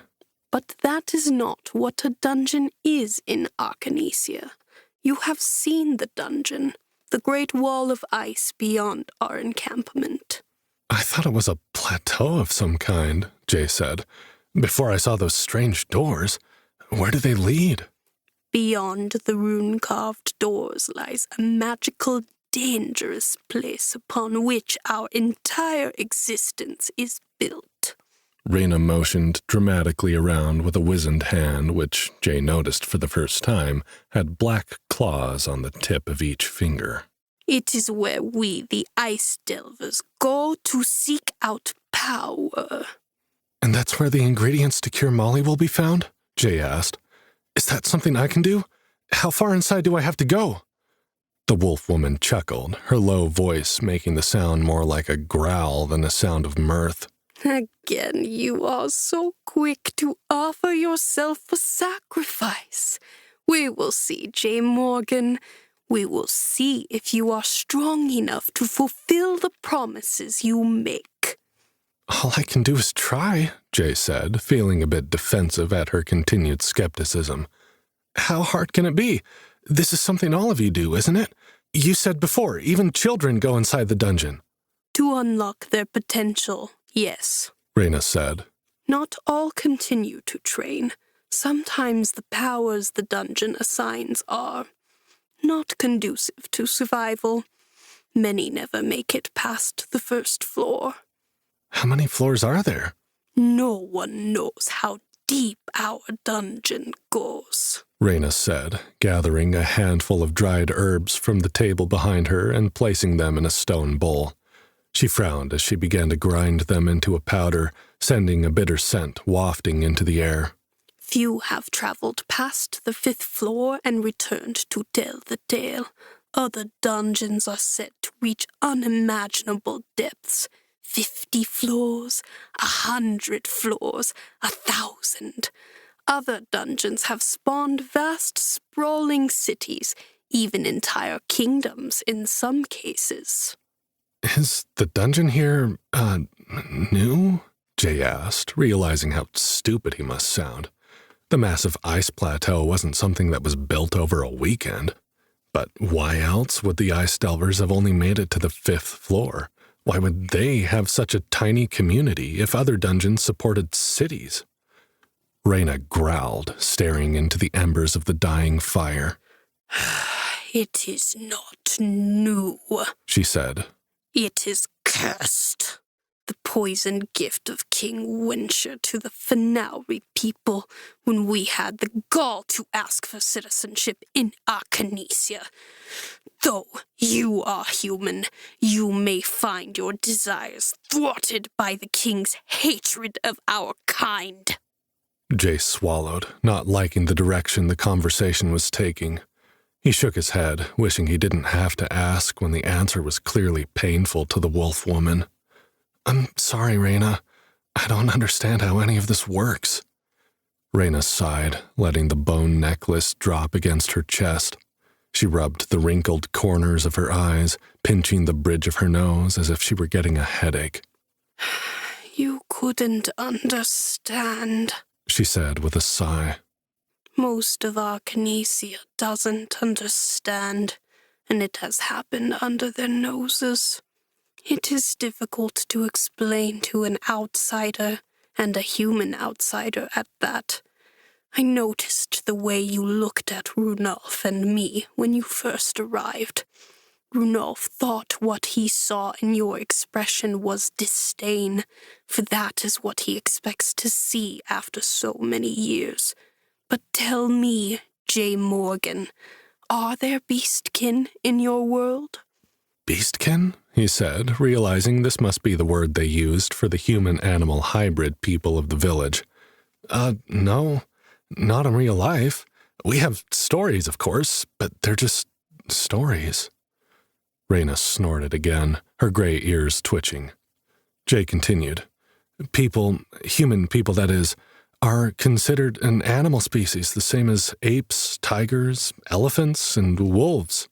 "But that is not what a dungeon is in Arcanesia. You have seen the dungeon, the great wall of ice beyond our encampment." "I thought it was a plateau of some kind," Jay said, "before I saw those strange doors. Where do they lead?" "Beyond the rune-carved doors lies a magical, dangerous place upon which our entire existence is built." Raina motioned dramatically around with a wizened hand which, Jay noticed for the first time, had black claws on the tip of each finger. "It is where we, the Ice Delvers, go to seek out power." "And that's where the ingredients to cure Molly will be found?" Jay asked. "Is that something I can do? How far inside do I have to go?" The wolf woman chuckled, her low voice making the sound more like a growl than a sound of mirth. "Again, you are so quick to offer yourself a sacrifice. We will see, J. Morgan. We will see if you are strong enough to fulfill the promises you make." "All I can do is try," Jay said, feeling a bit defensive at her continued skepticism. "How hard can it be? This is something all of you do, isn't it? You said before, even children go inside the dungeon." "To unlock their potential, yes," Raina said. "Not all continue to train. Sometimes the powers the dungeon assigns are not conducive to survival. Many never make it past the first floor." "How many floors are there?" "No one knows how deep our dungeon goes," Raina said, gathering a handful of dried herbs from the table behind her and placing them in a stone bowl. She frowned as she began to grind them into a powder, sending a bitter scent wafting into the air. "Few have traveled past the 5th floor and returned to tell the tale. Other dungeons are said to reach unimaginable depths. 50 floors, 100 floors, 1,000. Other dungeons have spawned vast, sprawling cities, even entire kingdoms in some cases." "Is the dungeon here, new?" Jay asked, realizing how stupid he must sound. The massive ice plateau wasn't something that was built over a weekend. But why else would the Ice Delvers have only made it to the 5th floor? Why would they have such a tiny community if other dungeons supported cities? Reyna growled, staring into the embers of the dying fire. It is not new, she said. It is cursed. The poisoned gift of King Wincher to the Fanauri people when we had the gall to ask for citizenship in Arcanesia. Though you are human, you may find your desires thwarted by the king's hatred of our kind. Jay swallowed, not liking the direction the conversation was taking. He shook his head, wishing he didn't have to ask when the answer was clearly painful to the wolf woman. I'm sorry, Reyna. I don't understand how any of this works. Reyna sighed, letting the bone necklace drop against her chest. She rubbed the wrinkled corners of her eyes, pinching the bridge of her nose as if she were getting a headache. You couldn't understand, she said with a sigh. Most of Arcanesia doesn't understand, and it has happened under their noses. It is difficult to explain to an outsider, and a human outsider at that. I noticed the way you looked at Runolf and me when you first arrived. Runolf thought what he saw in your expression was disdain, for that is what he expects to see after so many years. But tell me, J. Morgan, are there beastkin in your world? Beastkin? He said, realizing this must be the word they used for the human-animal hybrid people of the village. No, not in real life. We have stories, of course, but they're just stories. Reyna snorted again, her gray ears twitching. Jay continued. People, human people that is, are considered an animal species the same as apes, tigers, elephants, and wolves.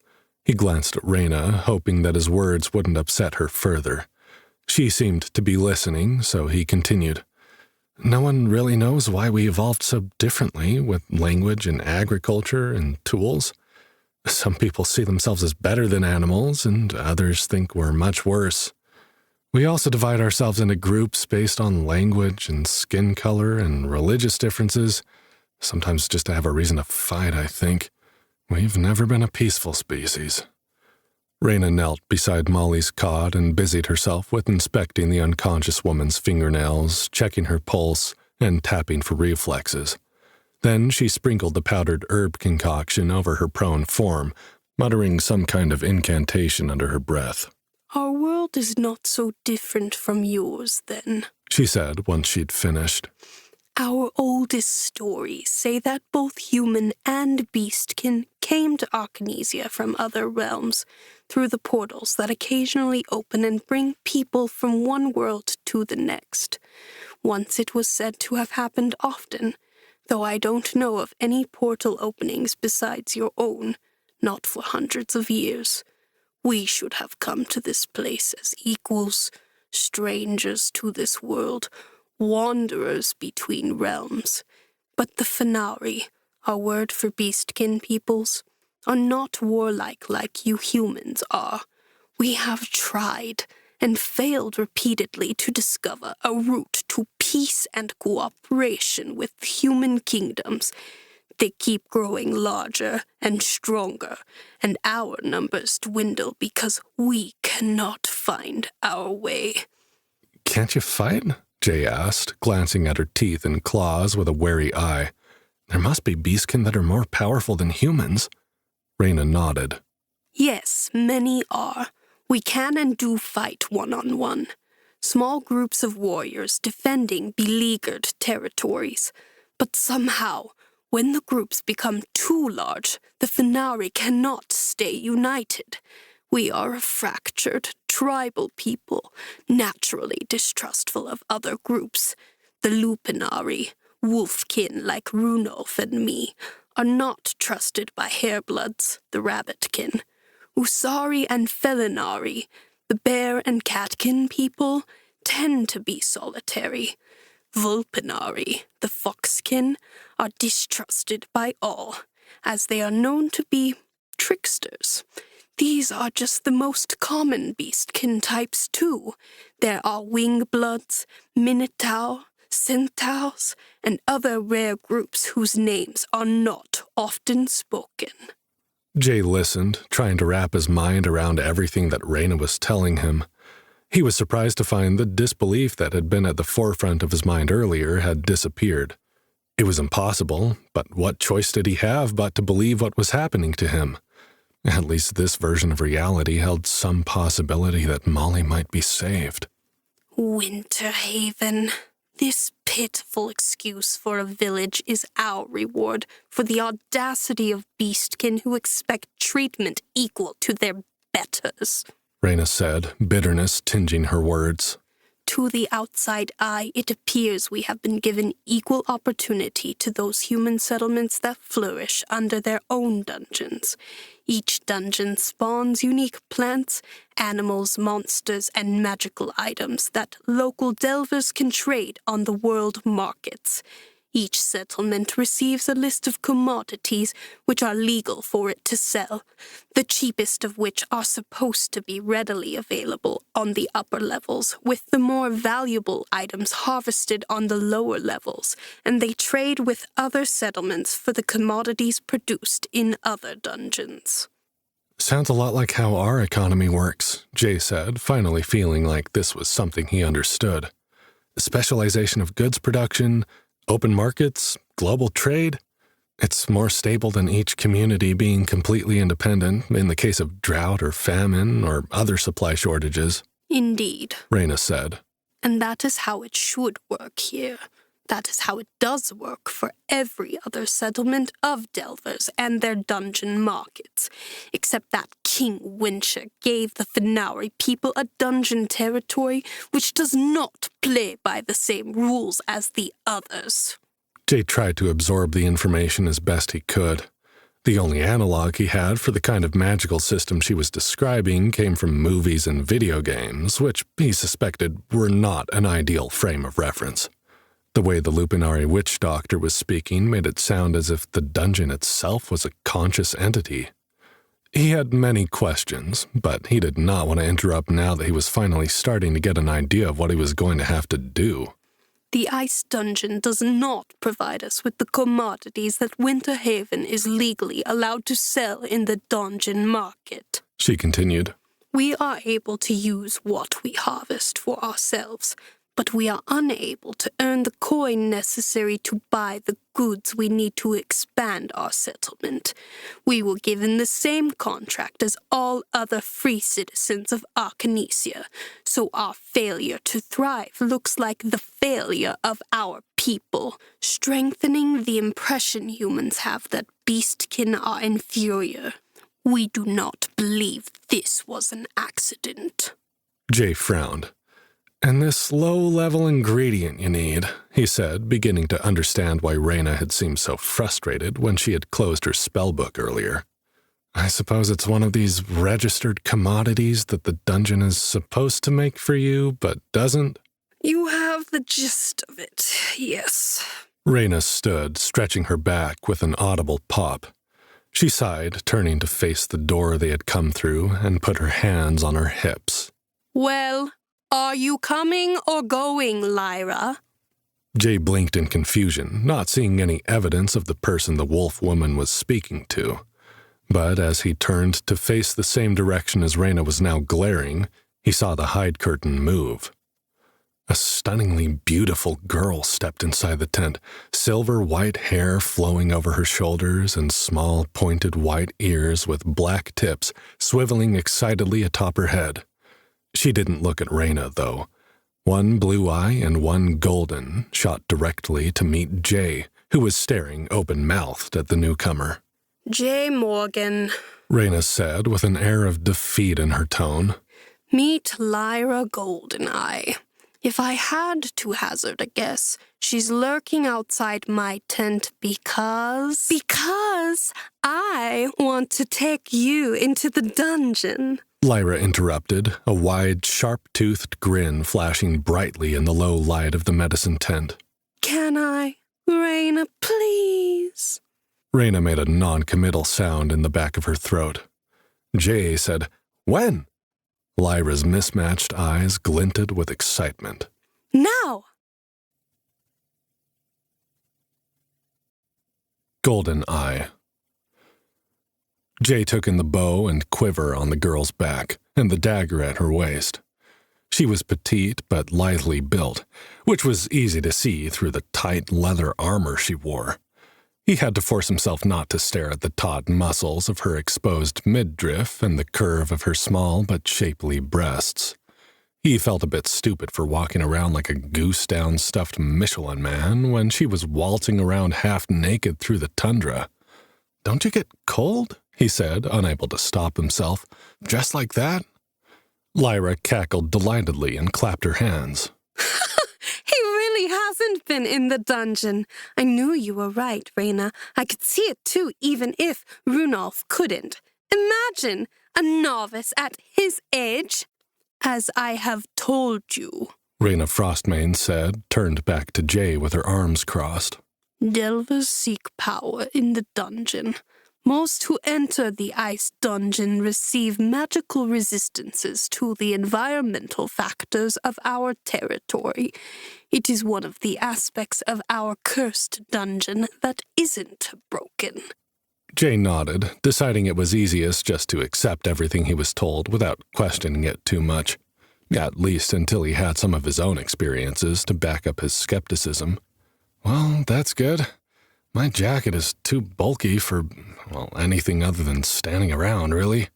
He glanced at Reyna, hoping that his words wouldn't upset her further. She seemed to be listening, so he continued. No one really knows why we evolved so differently with language and agriculture and tools. Some people see themselves as better than animals, and others think we're much worse. We also divide ourselves into groups based on language and skin color and religious differences, sometimes just to have a reason to fight, I think. We've never been a peaceful species. Reyna knelt beside Molly's cot and busied herself with inspecting the unconscious woman's fingernails, checking her pulse, and tapping for reflexes. Then she sprinkled the powdered herb concoction over her prone form, muttering some kind of incantation under her breath. Our world is not so different from yours, then, she said once she'd finished. Our oldest stories say that both human and beastkin came to Arcanesia from other realms through the portals that occasionally open and bring people from one world to the next. Once it was said to have happened often, though I don't know of any portal openings besides your own, not for hundreds of years. We should have come to this place as equals, strangers to this world, wanderers between realms. But the Fanauri, our word for beastkin peoples, are not warlike like you humans are. We have tried and failed repeatedly to discover a route to peace and cooperation with human kingdoms. They keep growing larger and stronger, and our numbers dwindle because we cannot find our way. Can't you fight? Jay asked, glancing at her teeth and claws with a wary eye. There must be beastkin that are more powerful than humans. Reyna nodded. Yes, many are. We can and do fight one-on-one. Small groups of warriors defending beleaguered territories. But somehow, when the groups become too large, the Fanauri cannot stay united. We are a fractured, tribal people, naturally distrustful of other groups. The Lupinari, wolfkin like Runolf and me, are not trusted by hairbloods, the rabbitkin. Usari and Felinari, the bear and catkin people, tend to be solitary. Vulpinari, the foxkin, are distrusted by all, as they are known to be tricksters. These are just the most common beastkin types, too. There are wingbloods, minotaur, centaurs, and other rare groups whose names are not often spoken. Jay listened, trying to wrap his mind around everything that Raina was telling him. He was surprised to find the disbelief that had been at the forefront of his mind earlier had disappeared. It was impossible, but what choice did he have but to believe what was happening to him? At least this version of reality held some possibility that Molly might be saved. Winterhaven. This pitiful excuse for a village is our reward for the audacity of beastkin who expect treatment equal to their betters, Raina said, bitterness tinging her words. To the outside eye, it appears we have been given equal opportunity to those human settlements that flourish under their own dungeons. Each dungeon spawns unique plants, animals, monsters, and magical items that local delvers can trade on the world markets. Each settlement receives a list of commodities which are legal for it to sell, the cheapest of which are supposed to be readily available on the upper levels, with the more valuable items harvested on the lower levels, and they trade with other settlements for the commodities produced in other dungeons. Sounds a lot like how our economy works, Jay said, finally feeling like this was something he understood. The specialization of goods production, open markets, global trade. It's more stable than each community being completely independent in the case of drought or famine or other supply shortages. Indeed, Raina said. And that is how it should work here. That is how it does work for every other settlement of delvers and their dungeon markets, except that King Winter gave the Fenauri people a dungeon territory which does not play by the same rules as the others. Jay tried to absorb the information as best he could. The only analog he had for the kind of magical system she was describing came from movies and video games, which he suspected were not an ideal frame of reference. The way the Lupinari witch doctor was speaking made it sound as if the dungeon itself was a conscious entity. He had many questions, but he did not want to interrupt now that he was finally starting to get an idea of what he was going to have to do. The ice dungeon does not provide us with the commodities that Winterhaven is legally allowed to sell in the dungeon market, she continued. We are able to use what we harvest for ourselves, but we are unable to earn the coin necessary to buy the goods we need to expand our settlement. We were given the same contract as all other free citizens of Arcanesia, so our failure to thrive looks like the failure of our people, strengthening the impression humans have that beastkin are inferior. We do not believe this was an accident. Jay frowned. And this low-level ingredient you need, he said, beginning to understand why Raina had seemed so frustrated when she had closed her spellbook earlier. I suppose it's one of these registered commodities that the dungeon is supposed to make for you, but doesn't? You have the gist of it, yes. Raina stood, stretching her back with an audible pop. She sighed, turning to face the door they had come through, and put her hands on her hips. Well, are you coming or going, Lyra? Jay blinked in confusion, not seeing any evidence of the person the wolf woman was speaking to. But as he turned to face the same direction as Raina was now glaring, he saw the hide curtain move. A stunningly beautiful girl stepped inside the tent, silver white hair flowing over her shoulders and small pointed white ears with black tips swiveling excitedly atop her head. She didn't look at Raina, though. One blue eye and one golden shot directly to meet Jay, who was staring open-mouthed at the newcomer. Jay Morgan, Raina said with an air of defeat in her tone. Meet Lyra Goldeneye. If I had to hazard a guess, she's lurking outside my tent because I want to take you into the dungeon. Lyra interrupted, a wide, sharp-toothed grin flashing brightly in the low light of the medicine tent. Can I? Raina, please? Raina made a non-committal sound in the back of her throat. Jay said, "When?" Lyra's mismatched eyes glinted with excitement. Now! Golden Eye. Jay took in the bow and quiver on the girl's back and the dagger at her waist. She was petite but lithely built, which was easy to see through the tight leather armor she wore. He had to force himself not to stare at the taut muscles of her exposed midriff and the curve of her small but shapely breasts. He felt a bit stupid for walking around like a goose-down stuffed Michelin man when she was waltzing around half-naked through the tundra. "Don't you get cold?" he said, unable to stop himself. "Dressed like that?" Lyra cackled delightedly and clapped her hands. He really hasn't been in the dungeon. I knew you were right, Reyna. I could see it too, even if Runolf couldn't. Imagine a novice at his age. "As I have told you," Reyna Frostmane said, turned back to Jay with her arms crossed. "Delvers seek power in the dungeon. Most who enter the ice dungeon receive magical resistances to the environmental factors of our territory. It is one of the aspects of our cursed dungeon that isn't broken." Jay nodded, deciding it was easiest just to accept everything he was told without questioning it too much, at least until he had some of his own experiences to back up his skepticism. "Well, that's good. My jacket is too bulky for, anything other than standing around, really."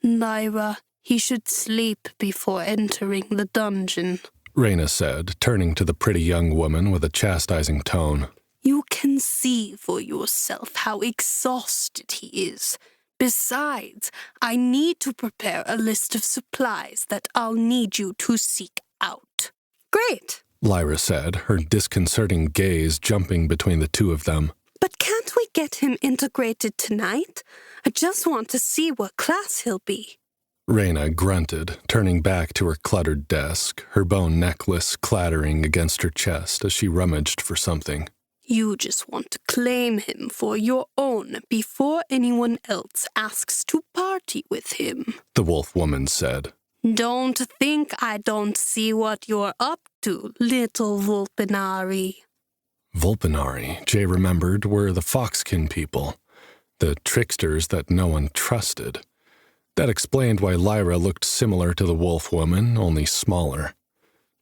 "Lyra, he should sleep before entering the dungeon," Reyna said, turning to the pretty young woman with a chastising tone. "You can see for yourself how exhausted he is. Besides, I need to prepare a list of supplies that I'll need you to seek out." "Great," Lyra said, her disconcerting gaze jumping between the two of them. "But can't we get him integrated tonight? I just want to see what class he'll be." Reyna grunted, turning back to her cluttered desk, her bone necklace clattering against her chest as she rummaged for something. "You just want to claim him for your own before anyone else asks to party with him," the wolf woman said. "Don't think I don't see what you're up to, little Vulpinari." Vulpinari, Jay remembered, were the Foxkin people, the tricksters that no one trusted. That explained why Lyra looked similar to the wolf woman, only smaller.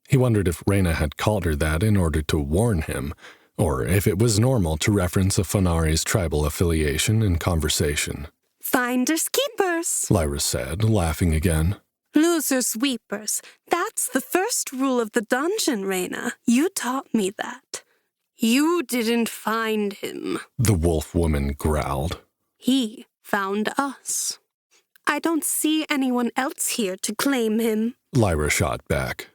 He wondered if Reyna had called her that in order to warn him, or if it was normal to reference a Fanari's tribal affiliation in conversation. "Finders keepers," Lyra said, laughing again. "Losers weepers. That's the first rule of the dungeon, Reyna. You taught me that." "You didn't find him," the wolf woman growled. "He found us. I don't see anyone else here to claim him," Lyra shot back.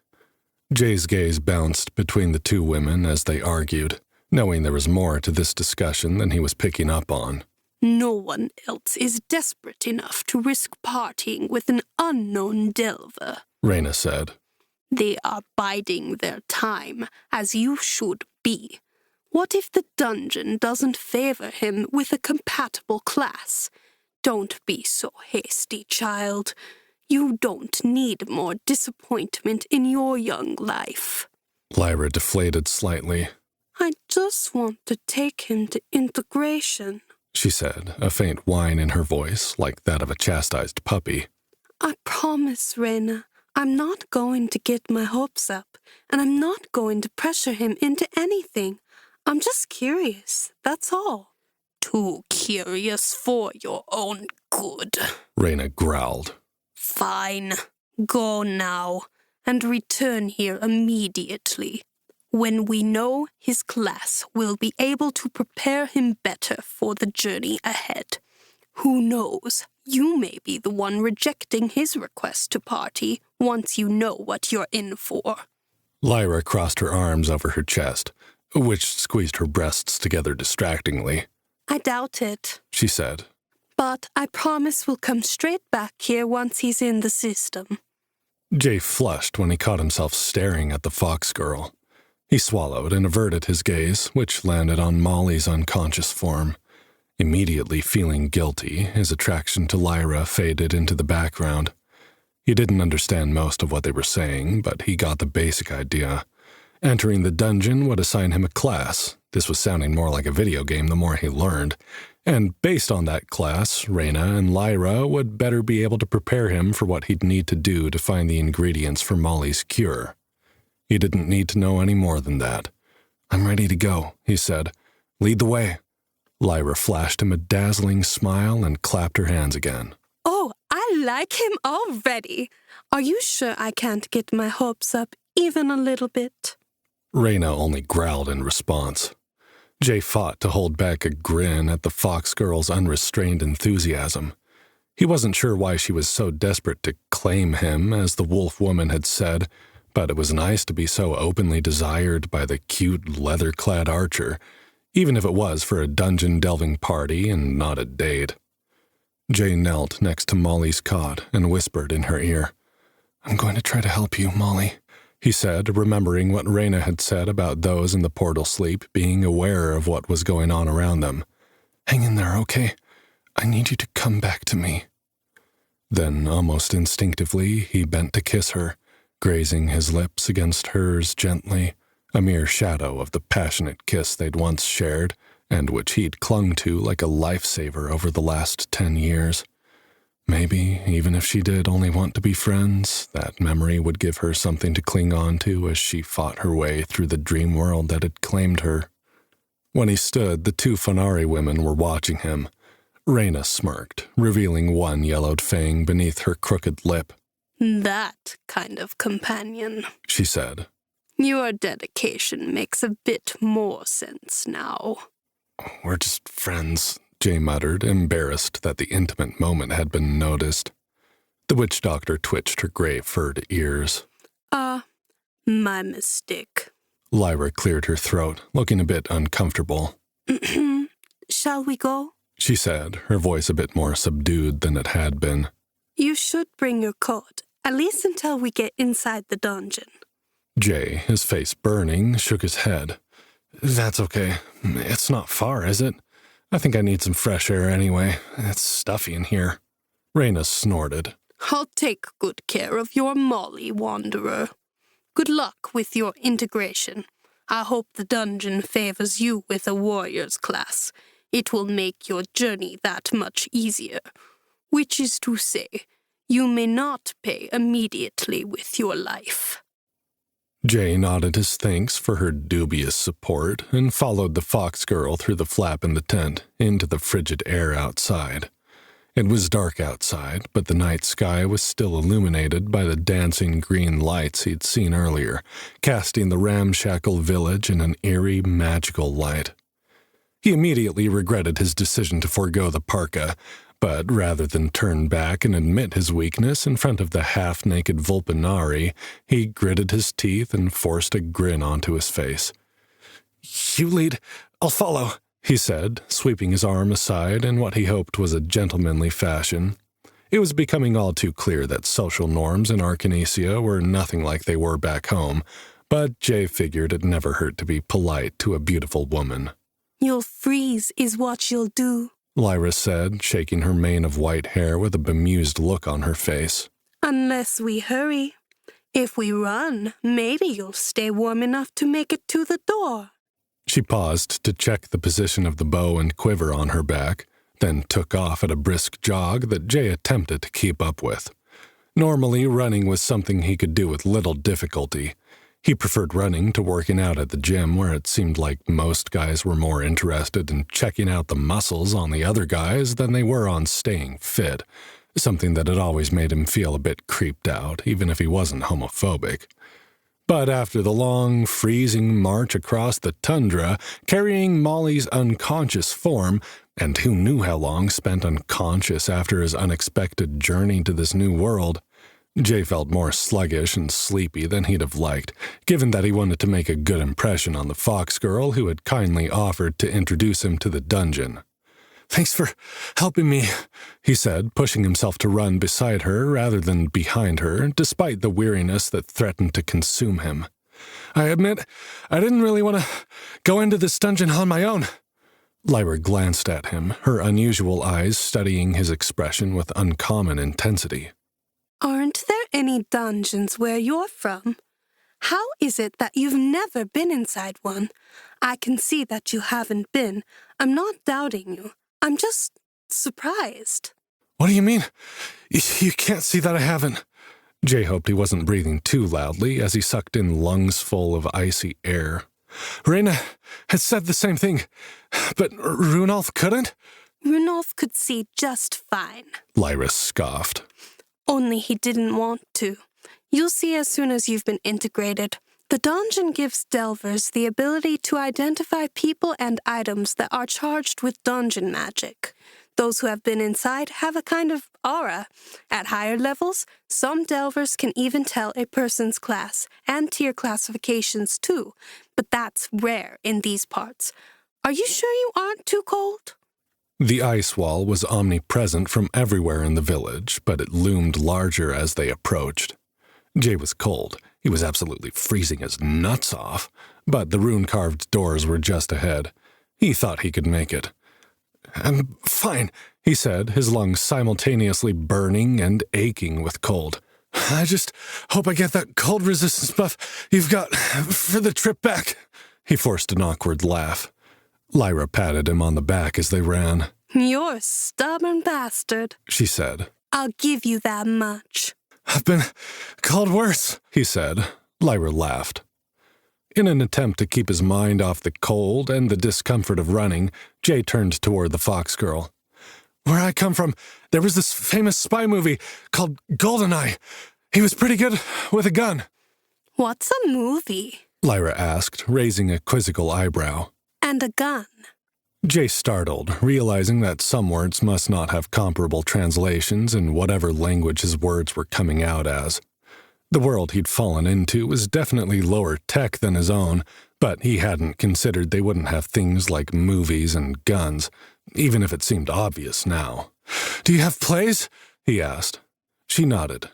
Jay's gaze bounced between the two women as they argued, knowing there was more to this discussion than he was picking up on. "No one else is desperate enough to risk partying with an unknown delver," Reyna said. "They are biding their time, as you should be. What if the dungeon doesn't favor him with a compatible class? Don't be so hasty, child. You don't need more disappointment in your young life." Lyra deflated slightly. "I just want to take him to integration," she said, a faint whine in her voice, like that of a chastised puppy. "I promise, Reyna, I'm not going to get my hopes up, and I'm not going to pressure him into anything. I'm just curious, that's all." "Too curious for your own good," Reyna growled. "Fine. Go now, and return here immediately. When we know his class, we'll be able to prepare him better for the journey ahead. Who knows, you may be the one rejecting his request to party once you know what you're in for." Lyra crossed her arms over her chest, which squeezed her breasts together distractingly. "I doubt it," she said. "But I promise we'll come straight back here once he's in the system." Jay flushed when he caught himself staring at the fox girl. He swallowed and averted his gaze, which landed on Molly's unconscious form. Immediately feeling guilty, his attraction to Lyra faded into the background. He didn't understand most of what they were saying, but he got the basic idea. Entering the dungeon would assign him a class. This was sounding more like a video game the more he learned. And based on that class, Reyna and Lyra would better be able to prepare him for what he'd need to do to find the ingredients for Molly's cure. He didn't need to know any more than that. "I'm ready to go," he said. "Lead the way." Lyra flashed him a dazzling smile and clapped her hands again. "Oh, I like him already. Are you sure I can't get my hopes up even a little bit?" Reyna only growled in response. Jay fought to hold back a grin at the fox girl's unrestrained enthusiasm. He wasn't sure why she was so desperate to claim him, as the wolf woman had said, but it was nice to be so openly desired by the cute, leather-clad archer, even if it was for a dungeon-delving party and not a date. Jay knelt next to Molly's cot and whispered in her ear. "I'm going to try to help you, Molly," he said, remembering what Reyna had said about those in the portal sleep being aware of what was going on around them. "Hang in there, okay? I need you to come back to me." Then, almost instinctively, he bent to kiss her, grazing his lips against hers gently, a mere shadow of the passionate kiss they'd once shared, and which he'd clung to like a lifesaver over the last 10 years. Maybe, even if she did only want to be friends, that memory would give her something to cling on to as she fought her way through the dream world that had claimed her. When he stood, the two Fanari women were watching him. Reyna smirked, revealing one yellowed fang beneath her crooked lip. "That kind of companion," she said. "Your dedication makes a bit more sense now." "We're just friends," Jay muttered, embarrassed that the intimate moment had been noticed. The witch doctor twitched her gray furred ears. My mistake." Lyra cleared her throat, looking a bit uncomfortable. "Shall we go?" she said, her voice a bit more subdued than it had been. "You should bring your coat, at least until we get inside the dungeon." Jay, his face burning, shook his head. "That's okay. It's not far, is it? I think I need some fresh air anyway. It's stuffy in here." Reyna snorted. "I'll take good care of your Molly, Wanderer. Good luck with your integration. I hope the dungeon favors you with a warrior's class. It will make your journey that much easier. Which is to say, you may not pay immediately with your life." Jay nodded his thanks for her dubious support and followed the fox girl through the flap in the tent into the frigid air outside. It was dark outside, but the night sky was still illuminated by the dancing green lights he'd seen earlier, casting the ramshackle village in an eerie, magical light. He immediately regretted his decision to forego the parka, but rather than turn back and admit his weakness in front of the half-naked Vulpinari, he gritted his teeth and forced a grin onto his face. "You lead, I'll follow," he said, sweeping his arm aside in what he hoped was a gentlemanly fashion. It was becoming all too clear that social norms in Arcanesia were nothing like they were back home, but Jay figured it never hurt to be polite to a beautiful woman. "You'll freeze is what you'll do," Lyra said, shaking her mane of white hair with a bemused look on her face. "Unless we hurry. If we run, maybe you'll stay warm enough to make it to the door." She paused to check the position of the bow and quiver on her back, then took off at a brisk jog that Jay attempted to keep up with. Normally, running was something he could do with little difficulty. He preferred running to working out at the gym, where it seemed like most guys were more interested in checking out the muscles on the other guys than they were on staying fit, something that had always made him feel a bit creeped out, even if he wasn't homophobic. But after the long, freezing march across the tundra, carrying Molly's unconscious form, and who knew how long spent unconscious after his unexpected journey to this new world, Jay felt more sluggish and sleepy than he'd have liked, given that he wanted to make a good impression on the fox girl who had kindly offered to introduce him to the dungeon. "Thanks for helping me," he said, pushing himself to run beside her rather than behind her, despite the weariness that threatened to consume him. "I admit, I didn't really want to go into this dungeon on my own." Lyra glanced at him, her unusual eyes studying his expression with uncommon intensity. Aren't there any dungeons where you're from? How is it that you've never been inside one? I can see that you haven't been. I'm not doubting you. I'm just surprised. What do you mean? You can't see that I haven't. Jay hoped he wasn't breathing too loudly as he sucked in lungs full of icy air. Reyna had said the same thing, but Runolf couldn't? Runolf could see just fine. Lyra scoffed. Only he didn't want to. You'll see as soon as you've been integrated. The dungeon gives delvers the ability to identify people and items that are charged with dungeon magic. Those who have been inside have a kind of aura. At higher levels, some delvers can even tell a person's class and tier classifications too, but that's rare in these parts. Are you sure you aren't too cold? The ice wall was omnipresent from everywhere in the village, but it loomed larger as they approached. Jay was cold. He was absolutely freezing his nuts off, but the rune-carved doors were just ahead. He thought he could make it. "I'm fine," he said, his lungs simultaneously burning and aching with cold. "I just hope I get that cold resistance buff you've got for the trip back." He forced an awkward laugh. Lyra patted him on the back as they ran. You're a stubborn bastard, she said. I'll give you that much. "I've been called worse," he said. Lyra laughed. In an attempt to keep his mind off the cold and the discomfort of running, Jay turned toward the fox girl. "Where I come from, there was this famous spy movie called GoldenEye. He was pretty good with a gun." What's a movie? Lyra asked, raising a quizzical eyebrow. And a gun. Jay startled, realizing that some words must not have comparable translations in whatever language his words were coming out as. The world he'd fallen into was definitely lower tech than his own, but he hadn't considered they wouldn't have things like movies and guns, even if it seemed obvious now. "Do you have plays?" he asked. She nodded.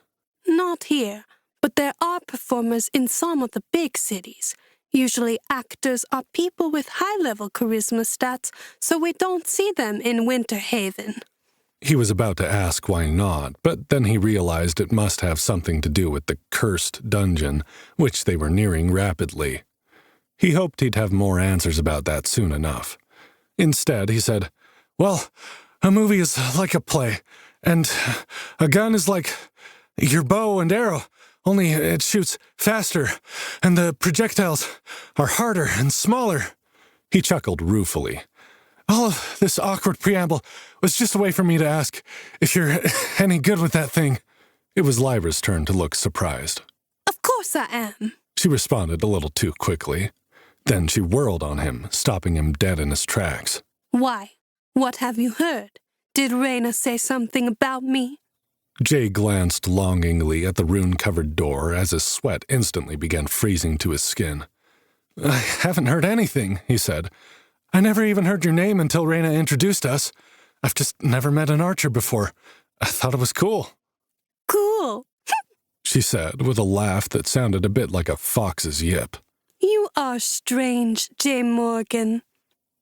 Not here, but there are performers in some of the big cities. Usually actors are people with high-level charisma stats, so we don't see them in Winter Haven. He was about to ask why not, but then he realized it must have something to do with the cursed dungeon, which they were nearing rapidly. He hoped he'd have more answers about that soon enough. Instead, he said, "Well, a movie is like a play, and a gun is like your bow and arrow, only it shoots faster, and the projectiles are harder and smaller." He chuckled ruefully. "All of this awkward preamble was just a way for me to ask if you're any good with that thing." It was Lyra's turn to look surprised. Of course I am, she responded a little too quickly. Then she whirled on him, stopping him dead in his tracks. Why? What have you heard? Did Reyna say something about me? Jay glanced longingly at the rune-covered door as his sweat instantly began freezing to his skin. "I haven't heard anything," he said. "I never even heard your name until Reyna introduced us. I've just never met an archer before. I thought it was cool." Cool, she said with a laugh that sounded a bit like a fox's yip. You are strange, J. Morgan.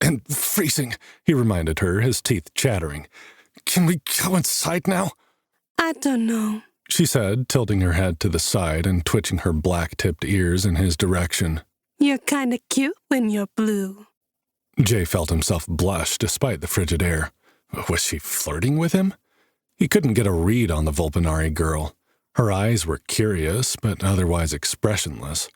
"And freezing," he reminded her, his teeth chattering. "Can we go inside now?" I don't know, she said, tilting her head to the side and twitching her black-tipped ears in his direction. You're kinda cute when you're blue. Jay felt himself blush despite the frigid air. Was she flirting with him? He couldn't get a read on the Volpinari girl. Her eyes were curious, but otherwise expressionless.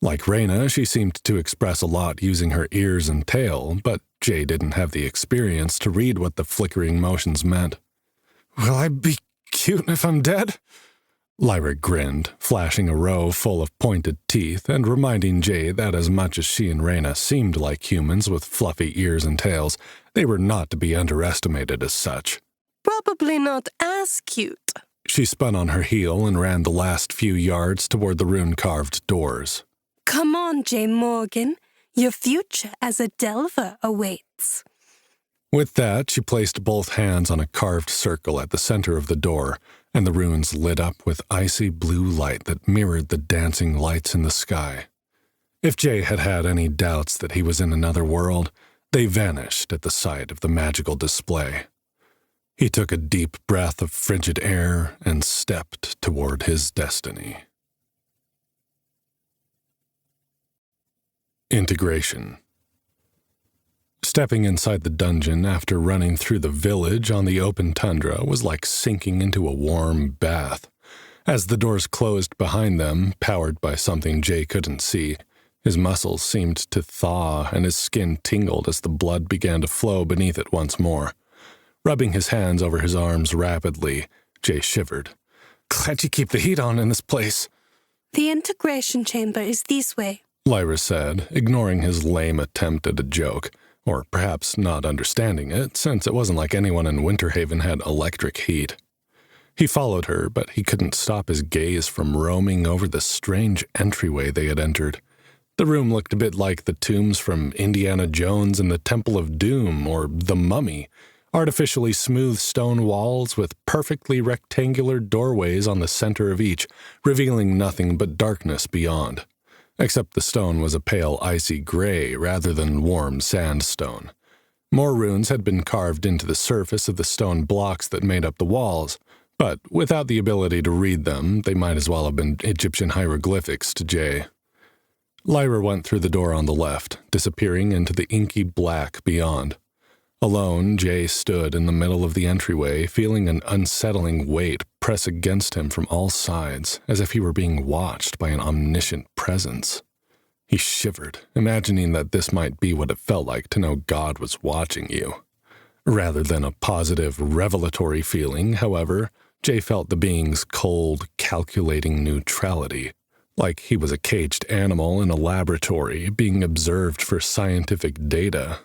Like Reyna, she seemed to express a lot using her ears and tail, but Jay didn't have the experience to read what the flickering motions meant. "Will I be cute if I'm dead?" Lyra grinned, flashing a row full of pointed teeth and reminding Jay that as much as she and Reyna seemed like humans with fluffy ears and tails, they were not to be underestimated as such. Probably not as cute. She spun on her heel and ran the last few yards toward the rune-carved doors. Come on, J. Morgan. Your future as a delver awaits. With that, she placed both hands on a carved circle at the center of the door, and the runes lit up with icy blue light that mirrored the dancing lights in the sky. If Jay had had any doubts that he was in another world, They vanished at the sight of the magical display. He took a deep breath of frigid air and stepped toward his destiny. Integration. Stepping inside the dungeon after running through the village on the open tundra was like sinking into a warm bath. As the doors closed behind them, powered by something Jay couldn't see, his muscles seemed to thaw and his skin tingled as the blood began to flow beneath it once more. Rubbing his hands over his arms rapidly, Jay shivered. "Glad you keep the heat on in this place." "The integration chamber is this way," Lyra said, ignoring his lame attempt at a joke, or perhaps not understanding it, since it wasn't like anyone in Winterhaven had electric heat. He followed her, but he couldn't stop his gaze from roaming over the strange entryway they had entered. The room looked a bit like the tombs from Indiana Jones and the Temple of Doom or The Mummy, artificially smooth stone walls with perfectly rectangular doorways on the center of each, revealing nothing but darkness beyond. Except the stone was a pale icy gray rather than warm sandstone. More runes had been carved into the surface of the stone blocks that made up the walls, but without the ability to read them, they might as well have been Egyptian hieroglyphics to Jay. Lyra went through the door on the left, disappearing into the inky black beyond. Alone, Jay stood in the middle of the entryway, feeling an unsettling weight press against him from all sides, as if he were being watched by an omniscient presence. He shivered, imagining that this might be what it felt like to know God was watching you. Rather than a positive, revelatory feeling, however, Jay felt the being's cold, calculating neutrality, like he was a caged animal in a laboratory being observed for scientific data.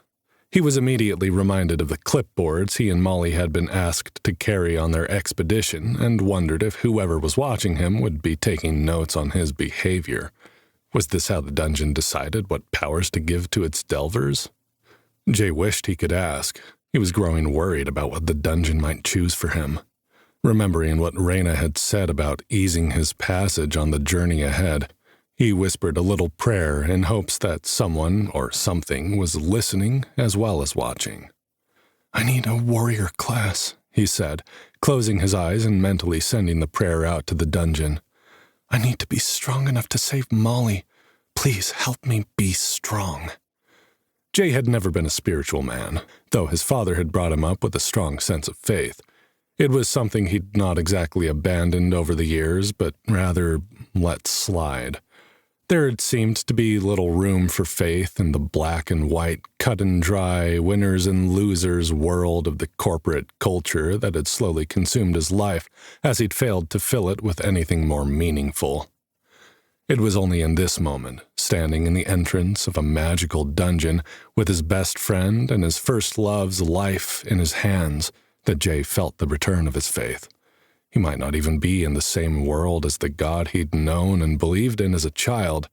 He was immediately reminded of the clipboards he and Molly had been asked to carry on their expedition and wondered if whoever was watching him would be taking notes on his behavior. Was this how the dungeon decided what powers to give to its delvers? Jay wished he could ask. He was growing worried about what the dungeon might choose for him. Remembering what Raina had said about easing his passage on the journey ahead, he whispered a little prayer in hopes that someone or something was listening as well as watching. "I need a warrior class," he said, closing his eyes and mentally sending the prayer out to the dungeon. "I need to be strong enough to save Molly. Please help me be strong." Jay had never been a spiritual man, though his father had brought him up with a strong sense of faith. It was something he'd not exactly abandoned over the years, but rather let slide. There had seemed to be little room for faith in the black and white, cut and dry, winners and losers world of the corporate culture that had slowly consumed his life as he'd failed to fill it with anything more meaningful. It was only in this moment, standing in the entrance of a magical dungeon with his best friend and his first love's life in his hands, that Jay felt the return of his faith. He might not even be in the same world as the God he'd known and believed in as a child,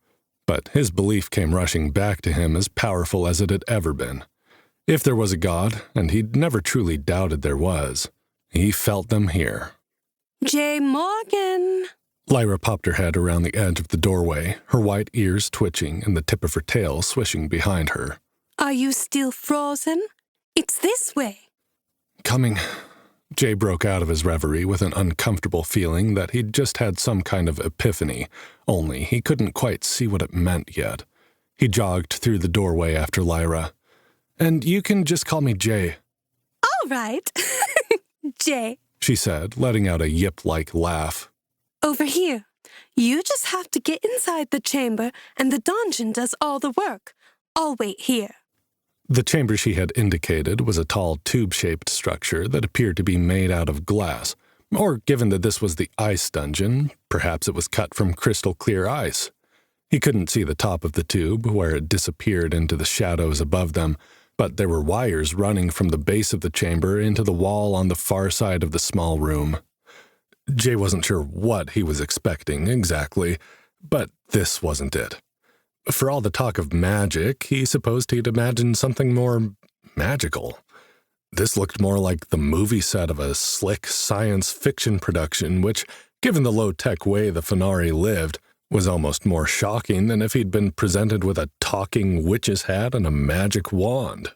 but his belief came rushing back to him as powerful as it had ever been. If there was a God, and he'd never truly doubted there was, he felt them here. "Jay Morgan!" Lyra popped her head around the edge of the doorway, her white ears twitching and the tip of her tail swishing behind her. "Are you still frozen? It's this way." "Coming." Jay broke out of his reverie with an uncomfortable feeling that he'd just had some kind of epiphany, only he couldn't quite see what it meant yet. He jogged through the doorway after Lyra. "And you can just call me Jay." "All right." "Jay," she said, letting out a yip-like laugh. "over here. You just have to get inside the chamber, and the dungeon does all the work. I'll wait here." The chamber she had indicated was a tall tube-shaped structure that appeared to be made out of glass, or given that this was the ice dungeon, perhaps it was cut from crystal-clear ice. He couldn't see the top of the tube, where it disappeared into the shadows above them, but there were wires running from the base of the chamber into the wall on the far side of the small room. Jay wasn't sure what he was expecting exactly, but this wasn't it. For all the talk of magic, he supposed he'd imagined something more magical. This looked more like the movie set of a slick science fiction production, which, given the low-tech way the Fenari lived, was almost more shocking than if he'd been presented with a talking witch's hat and a magic wand.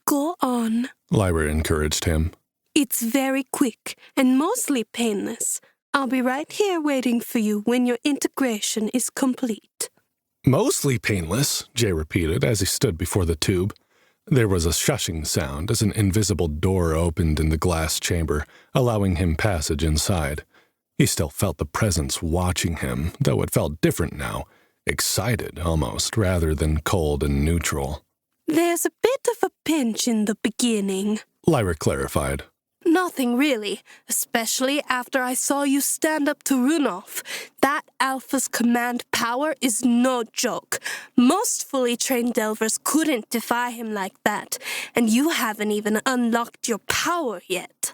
Go on, Lyra encouraged him. It's very quick and mostly painless. I'll be right here waiting for you when your integration is complete. Mostly painless, Jay repeated as he stood before the tube. There was a shushing sound as an invisible door opened in the glass chamber, allowing him passage inside. He still felt the presence watching him, though it felt different now, excited almost, rather than cold and neutral. There's a bit of a pinch in the beginning, Lyra clarified. Nothing really, especially after I saw you stand up to Runolf. That Alpha's command power is no joke. Most fully trained Delvers couldn't defy him like that, and you haven't even unlocked your power yet.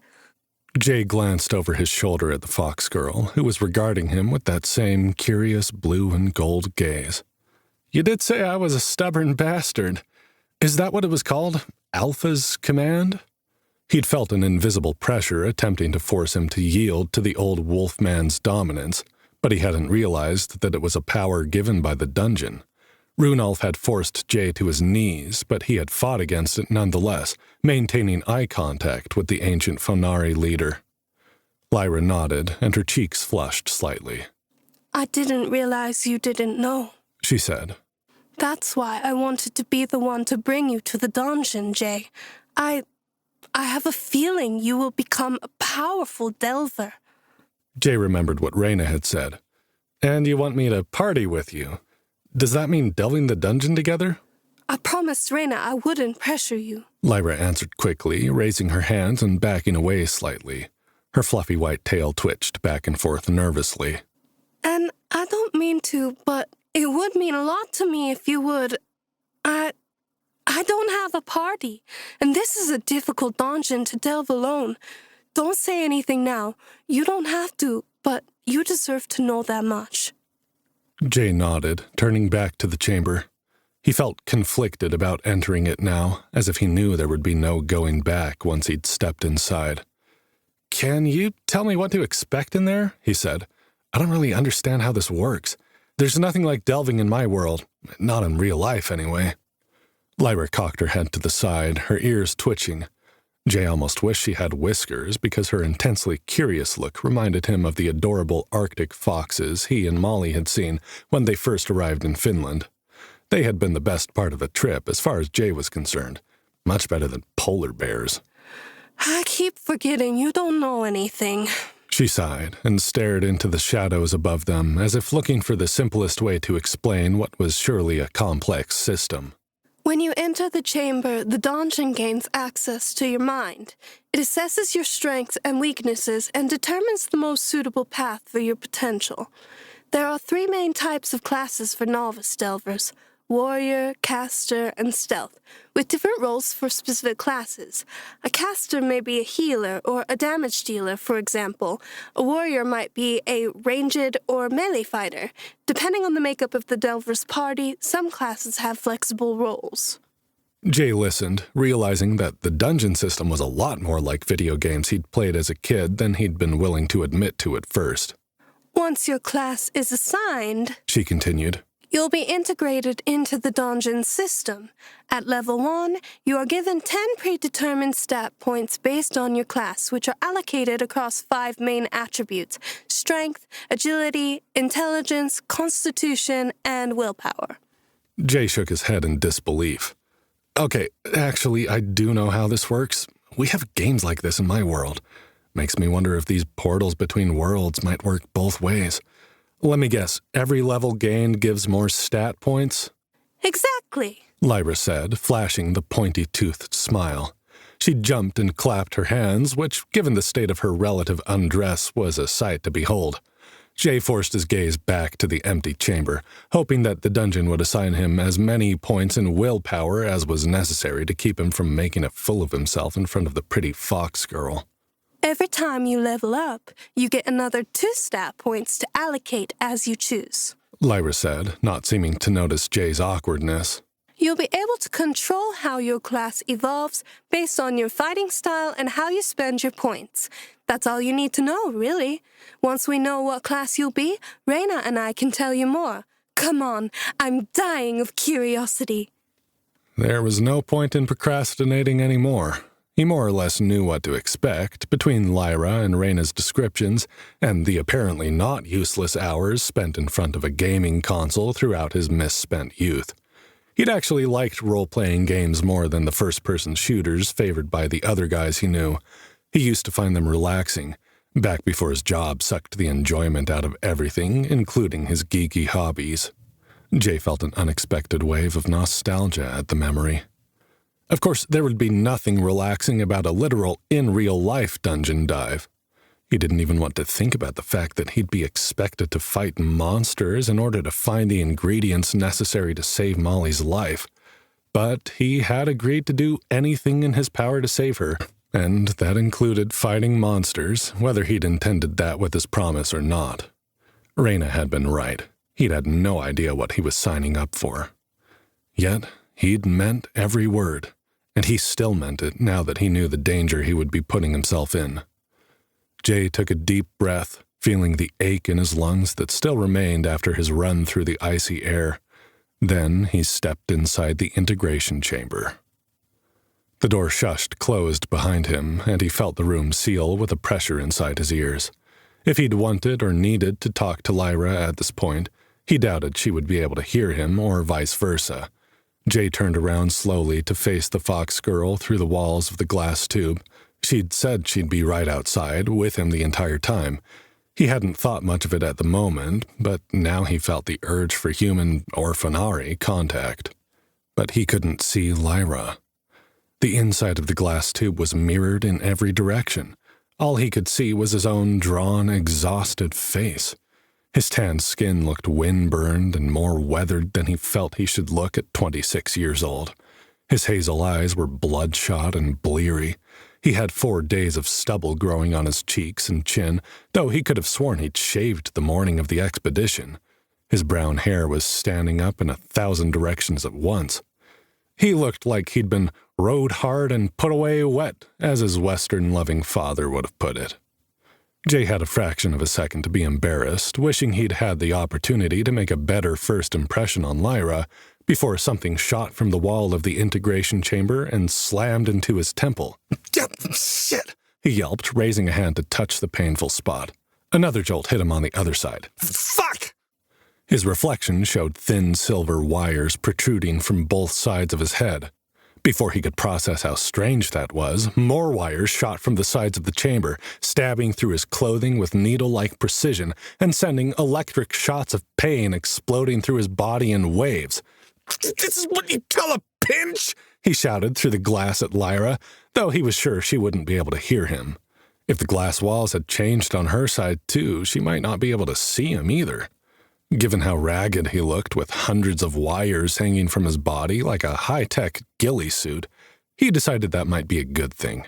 Jay glanced over his shoulder at the fox girl, who was regarding him with that same curious blue and gold gaze. You did say I was a stubborn bastard. Is that what it was called? Alpha's command? He'd felt an invisible pressure attempting to force him to yield to the old wolfman's dominance, but he hadn't realized that it was a power given by the dungeon. Runolf had forced Jay to his knees, but he had fought against it nonetheless, maintaining eye contact with the ancient Fonari leader. Lyra nodded, and her cheeks flushed slightly. I didn't realize you didn't know, she said. That's why I wanted to be the one to bring you to the dungeon, Jay. I have a feeling you will become a powerful delver. Jay remembered what Reyna had said. And you want me to party with you? Does that mean delving the dungeon together? I promised Reyna I wouldn't pressure you, Lyra answered quickly, raising her hands and backing away slightly. Her fluffy white tail twitched back and forth nervously. And I don't mean to, but it would mean a lot to me if you would. I don't have a party, and this is a difficult dungeon to delve alone. Don't say anything now. You don't have to, but you deserve to know that much. Jay nodded, turning back to the chamber. He felt conflicted about entering it now, as if he knew there would be no going back once he'd stepped inside. Can you tell me what to expect in there? He said. I don't really understand how this works. There's nothing like delving in my world. Not in real life, anyway. Lyra cocked her head to the side, her ears twitching. Jay almost wished she had whiskers because her intensely curious look reminded him of the adorable Arctic foxes he and Molly had seen when they first arrived in Finland. They had been the best part of the trip as far as Jay was concerned. Much better than polar bears. I keep forgetting you don't know anything. She sighed and stared into the shadows above them as if looking for the simplest way to explain what was surely a complex system. When you enter the chamber, the dungeon gains access to your mind. It assesses your strengths and weaknesses and determines the most suitable path for your potential. There are 3 main types of classes for novice delvers: warrior, caster, and stealth, with different roles for specific classes. A caster may be a healer or a damage dealer, for example. A warrior might be a ranged or melee fighter. Depending on the makeup of the delver's party, some classes have flexible roles. Jay listened, realizing that the dungeon system was a lot more like video games he'd played as a kid than he'd been willing to admit to at first. Once your class is assigned, she continued, you'll be integrated into the dungeon system. At level 1, you are given 10 predetermined stat points based on your class, which are allocated across 5 main attributes: strength, agility, intelligence, constitution, and willpower. Jay shook his head in disbelief. Okay, actually, I do know how this works. We have games like this in my world. Makes me wonder if these portals between worlds might work both ways. Let me guess, every level gained gives more stat points? Exactly, Lyra said, flashing the pointy-toothed smile. She jumped and clapped her hands, which, given the state of her relative undress, was a sight to behold. Jay forced his gaze back to the empty chamber, hoping that the dungeon would assign him as many points in willpower as was necessary to keep him from making a fool of himself in front of the pretty fox girl. Every time you level up, you get another 2 stat points to allocate as you choose, Lyra said, not seeming to notice Jay's awkwardness. You'll be able to control how your class evolves based on your fighting style and how you spend your points. That's all you need to know, really. Once we know what class you'll be, Reyna and I can tell you more. Come on, I'm dying of curiosity. There was no point in procrastinating anymore. He more or less knew what to expect between Lyra and Reyna's descriptions and the apparently not useless hours spent in front of a gaming console throughout his misspent youth. He'd actually liked role-playing games more than the first-person shooters favored by the other guys he knew. He used to find them relaxing, back before his job sucked the enjoyment out of everything, including his geeky hobbies. Jay felt an unexpected wave of nostalgia at the memory. Of course, there would be nothing relaxing about a literal, in-real-life dungeon dive. He didn't even want to think about the fact that he'd be expected to fight monsters in order to find the ingredients necessary to save Molly's life. But he had agreed to do anything in his power to save her, and that included fighting monsters, whether he'd intended that with his promise or not. Reyna had been right. He'd had no idea what he was signing up for. Yet, he'd meant every word, and he still meant it now that he knew the danger he would be putting himself in. Jay took a deep breath, feeling the ache in his lungs that still remained after his run through the icy air. Then he stepped inside the integration chamber. The door shushed closed behind him, and he felt the room seal with a pressure inside his ears. If he'd wanted or needed to talk to Lyra at this point, he doubted she would be able to hear him, or vice versa. Jay turned around slowly to face the fox girl through the walls of the glass tube. She'd said she'd be right outside, with him the entire time. He hadn't thought much of it at the moment, but now he felt the urge for human, or Fenari, contact. But he couldn't see Lyra. The inside of the glass tube was mirrored in every direction. All he could see was his own drawn, exhausted face. His tanned skin looked wind-burned and more weathered than he felt he should look at 26 years old. His hazel eyes were bloodshot and bleary. He had 4 days of stubble growing on his cheeks and chin, though he could have sworn he'd shaved the morning of the expedition. His brown hair was standing up in 1,000 directions at once. He looked like he'd been rode hard and put away wet, as his Western-loving father would have put it. Jay had a fraction of a second to be embarrassed, wishing he'd had the opportunity to make a better first impression on Lyra, before something shot from the wall of the integration chamber and slammed into his temple. "Shit!" he yelped, raising a hand to touch the painful spot. Another jolt hit him on the other side. "Fuck!" His reflection showed thin silver wires protruding from both sides of his head. Before he could process how strange that was, more wires shot from the sides of the chamber, stabbing through his clothing with needle-like precision and sending electric shots of pain exploding through his body in waves. "This is what you call a pinch?" he shouted through the glass at Lyra, though he was sure she wouldn't be able to hear him. If the glass walls had changed on her side too, she might not be able to see him either. Given how ragged he looked with hundreds of wires hanging from his body like a high-tech ghillie suit, he decided that might be a good thing.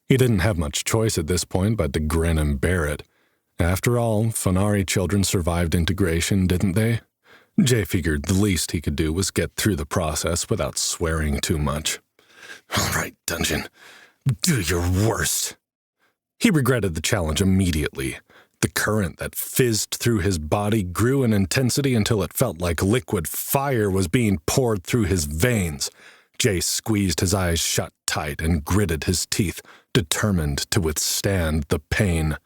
He didn't have much choice at this point but to grin and bear it. After all, Fenari children survived integration, didn't they? Jay figured the least he could do was get through the process without swearing too much. "All right, Dungeon, do your worst." He regretted the challenge immediately. The current that fizzed through his body grew in intensity until it felt like liquid fire was being poured through his veins. Jay squeezed his eyes shut tight and gritted his teeth, determined to withstand the pain.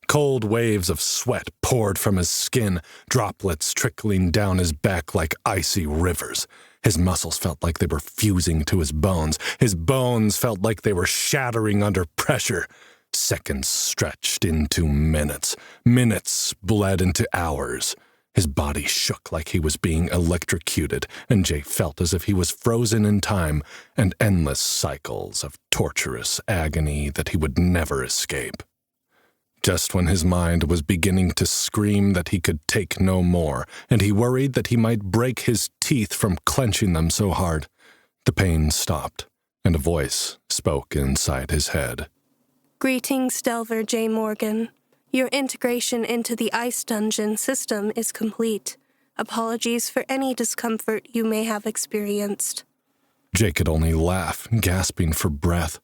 Cold waves of sweat poured from his skin, droplets trickling down his back like icy rivers. His muscles felt like they were fusing to his bones. His bones felt like they were shattering under pressure. Seconds stretched into minutes. Minutes bled into hours. His body shook like he was being electrocuted, and Jay felt as if he was frozen in time and endless cycles of torturous agony that he would never escape. Just when his mind was beginning to scream that he could take no more, and he worried that he might break his teeth from clenching them so hard, the pain stopped, and a voice spoke inside his head. Greetings, Delver J. Morgan. Your integration into the Ice Dungeon system is complete. Apologies for any discomfort you may have experienced. Jay could only laugh, gasping for breath.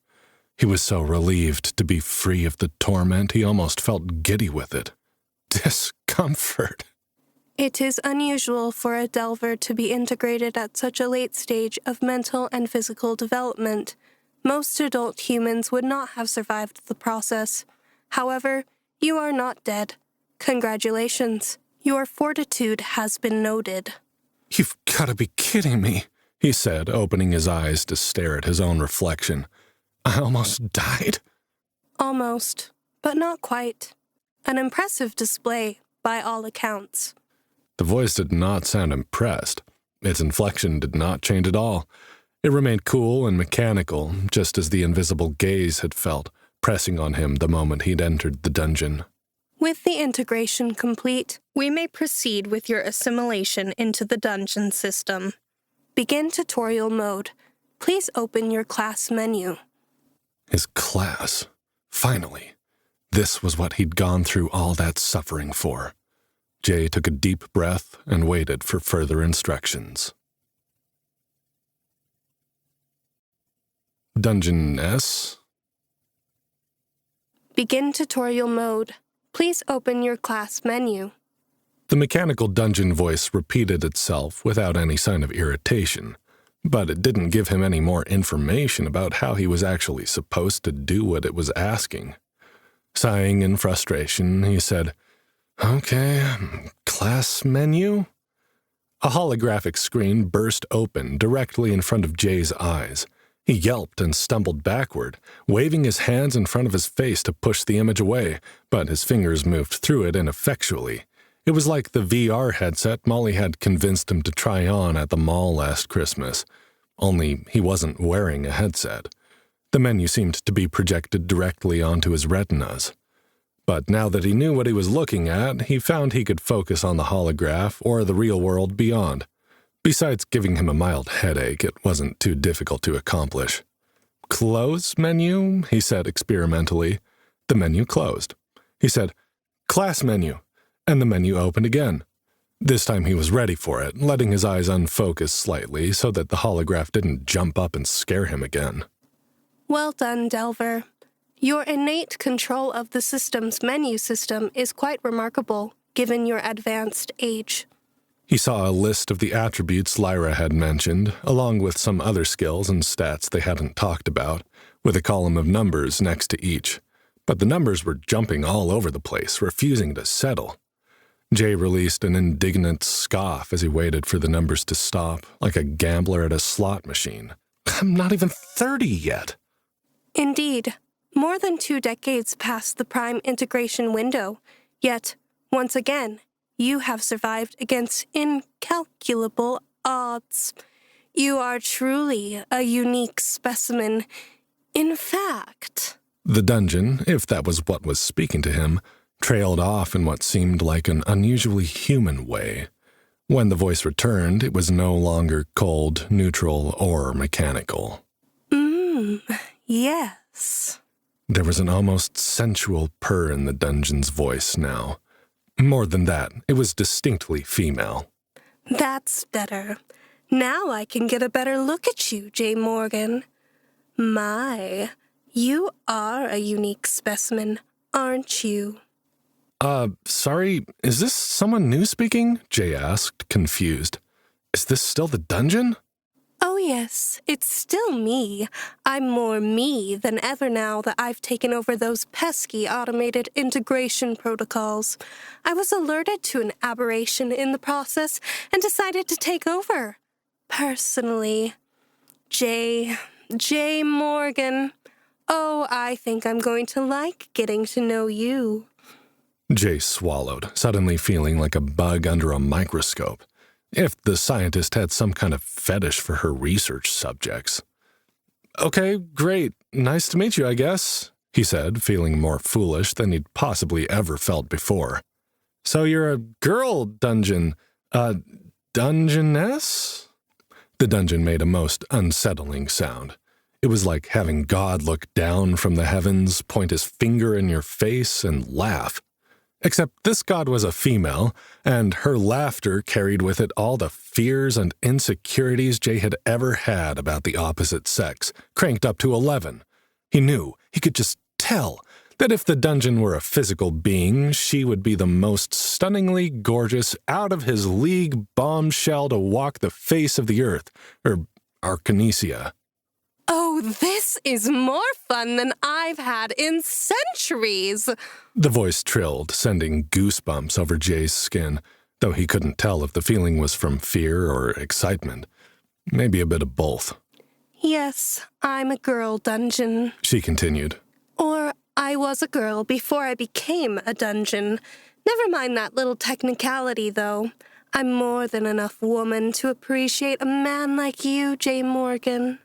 He was so relieved to be free of the torment he almost felt giddy with it. Discomfort. It is unusual for a Delver to be integrated at such a late stage of mental and physical development. Most adult humans would not have survived the process. However, you are not dead. Congratulations. Your fortitude has been noted. You've got to be kidding me, he said, opening his eyes to stare at his own reflection. I almost died? Almost, but not quite. An impressive display, by all accounts. The voice did not sound impressed. Its inflection did not change at all. It remained cool and mechanical, just as the invisible gaze had felt, pressing on him the moment he'd entered the dungeon. With the integration complete, we may proceed with your assimilation into the dungeon system. Begin tutorial mode. Please open your class menu. His class. Finally. This was what he'd gone through all that suffering for. Jay took a deep breath and waited for further instructions. Dungeon S. Begin tutorial mode. Please open your class menu. The mechanical dungeon voice repeated itself without any sign of irritation, but it didn't give him any more information about how he was actually supposed to do what it was asking. Sighing in frustration, he said, "Okay, class menu?" A holographic screen burst open directly in front of Jay's eyes. He yelped and stumbled backward, waving his hands in front of his face to push the image away, but his fingers moved through it ineffectually. It was like the VR headset Molly had convinced him to try on at the mall last Christmas, only he wasn't wearing a headset. The menu seemed to be projected directly onto his retinas. But now that he knew what he was looking at, he found he could focus on the holograph or the real world beyond. Besides giving him a mild headache, it wasn't too difficult to accomplish. "Close menu?" he said experimentally. The menu closed. He said, "Class menu," and the menu opened again. This time he was ready for it, letting his eyes unfocus slightly so that the holograph didn't jump up and scare him again. Well done, Delver. Your innate control of the system's menu system is quite remarkable, given your advanced age. He saw a list of the attributes Lyra had mentioned, along with some other skills and stats they hadn't talked about, with a column of numbers next to each. But the numbers were jumping all over the place, refusing to settle. Jay released an indignant scoff as he waited for the numbers to stop, like a gambler at a slot machine. "I'm not even 30 yet." Indeed, more than 2 decades past the prime integration window, yet, once again, you have survived against incalculable odds. You are truly a unique specimen. In fact... The dungeon, if that was what was speaking to him, trailed off in what seemed like an unusually human way. When the voice returned, it was no longer cold, neutral, or mechanical. Yes. There was an almost sensual purr in the dungeon's voice now. More than that, it was distinctly female. That's better. Now I can get a better look at you, J. Morgan. My, you are a unique specimen, aren't you? Sorry, is this someone new speaking? Jay asked, confused. Is this still the dungeon? Oh yes, it's still me. I'm more me than ever now that I've taken over those pesky automated integration protocols. I was alerted to an aberration in the process and decided to take over. Personally. J. Morgan. Oh, I think I'm going to like getting to know you. Jay swallowed, suddenly feeling like a bug under a microscope. If the scientist had some kind of fetish for her research subjects. "Okay, great. Nice to meet you, I guess," he said, feeling more foolish than he'd possibly ever felt before. "So you're a girl dungeon, dungeoness?" The dungeon made a most unsettling sound. It was like having God look down from the heavens, point his finger in your face, and laugh. Except this god was a female, and her laughter carried with it all the fears and insecurities Jay had ever had about the opposite sex, cranked up to 11. He knew, he could just tell, That if the dungeon were a physical being, she would be the most stunningly gorgeous, out-of-his-league bombshell to walk the face of the earth, or Arcanesia. Oh, this is more fun than I've had in centuries! The voice trilled, sending goosebumps over Jay's skin, though he couldn't tell if the feeling was from fear or excitement. Maybe a bit of both. Yes, I'm a girl dungeon. She continued. Or I was a girl before I became a dungeon. Never mind that little technicality, though. I'm more than enough woman to appreciate a man like you, Jay Morgan.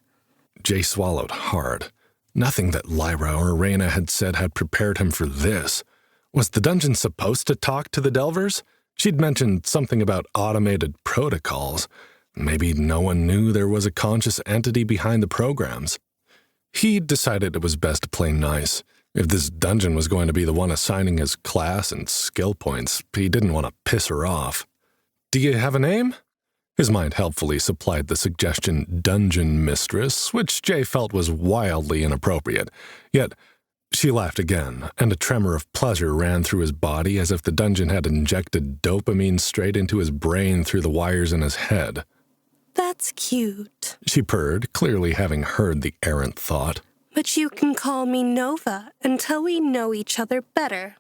Jay swallowed hard. Nothing that Lyra or Raina had said had prepared him for this. Was the dungeon supposed to talk to the Delvers? She'd mentioned something about automated protocols. Maybe no one knew there was a conscious entity behind the programs. He decided it was best to play nice. If this dungeon was going to be the one assigning his class and skill points, he didn't want to piss her off. "Do you have a name?" His mind helpfully supplied the suggestion dungeon mistress, which Jay felt was wildly inappropriate. Yet, she laughed again, and a tremor of pleasure ran through his body as if the dungeon had injected dopamine straight into his brain through the wires in his head. That's cute, She purred, clearly having heard the errant thought. But you can call me Nova until we know each other better.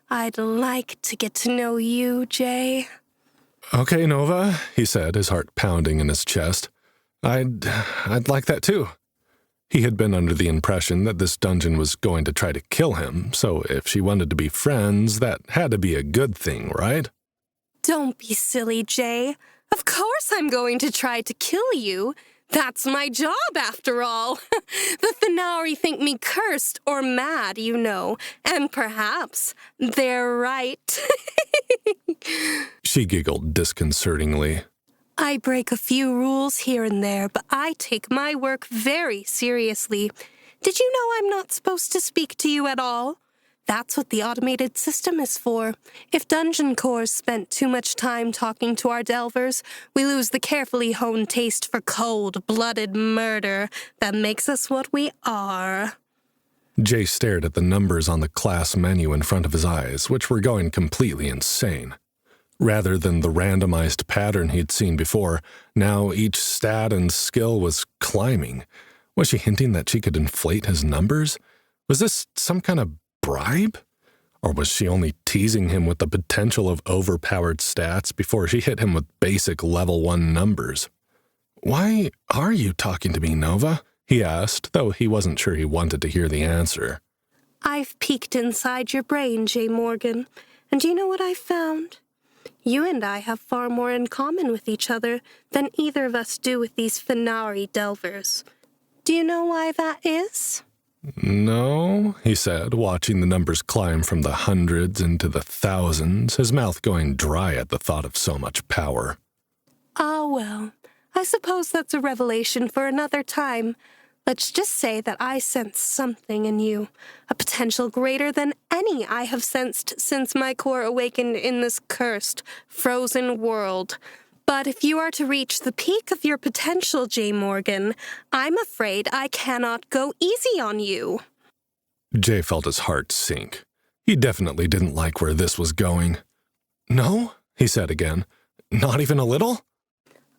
I'd like to get to know you, Jay. "Okay, Nova," he said, his heart pounding in his chest. I'd like that too." He had been under the impression that this dungeon was going to try to kill him, so if she wanted to be friends, that had to be a good thing, right? Don't be silly, Jay. Of course I'm going to try to kill you. That's my job, after all. The Thenari think me cursed or mad, you know, and perhaps they're right. She giggled disconcertingly. I break a few rules here and there, but I take my work very seriously. Did you know I'm not supposed to speak to you at all? That's what the automated system is for. If Dungeon Cores spent too much time talking to our Delvers, we lose the carefully honed taste for cold-blooded murder that makes us what we are. Jay stared at the numbers on the class menu in front of his eyes, which were going completely insane. Rather than the randomized pattern he'd seen before, now each stat and skill was climbing. Was she hinting that she could inflate his numbers? Was this some kind of bribe? Or was she only teasing him with the potential of overpowered stats before she hit him with basic level 1 numbers? "Why are you talking to me, Nova?" he asked, though he wasn't sure he wanted to hear the answer. I've peeked inside your brain, Jay Morgan, and do you know what I've found? You and I have far more in common with each other than either of us do with these Thenari Delvers. Do you know why that is? "No," he said, watching the numbers climb from the hundreds into the thousands, his mouth going dry at the thought of so much power. Ah, well, I suppose that's a revelation for another time. Let's just say that I sense something in you, a potential greater than any I have sensed since my core awakened in this cursed, frozen world. But if you are to reach the peak of your potential, Jay Morgan, I'm afraid I cannot go easy on you. Jay felt his heart sink. He definitely didn't like where this was going. "No?" he said again. "Not even a little?"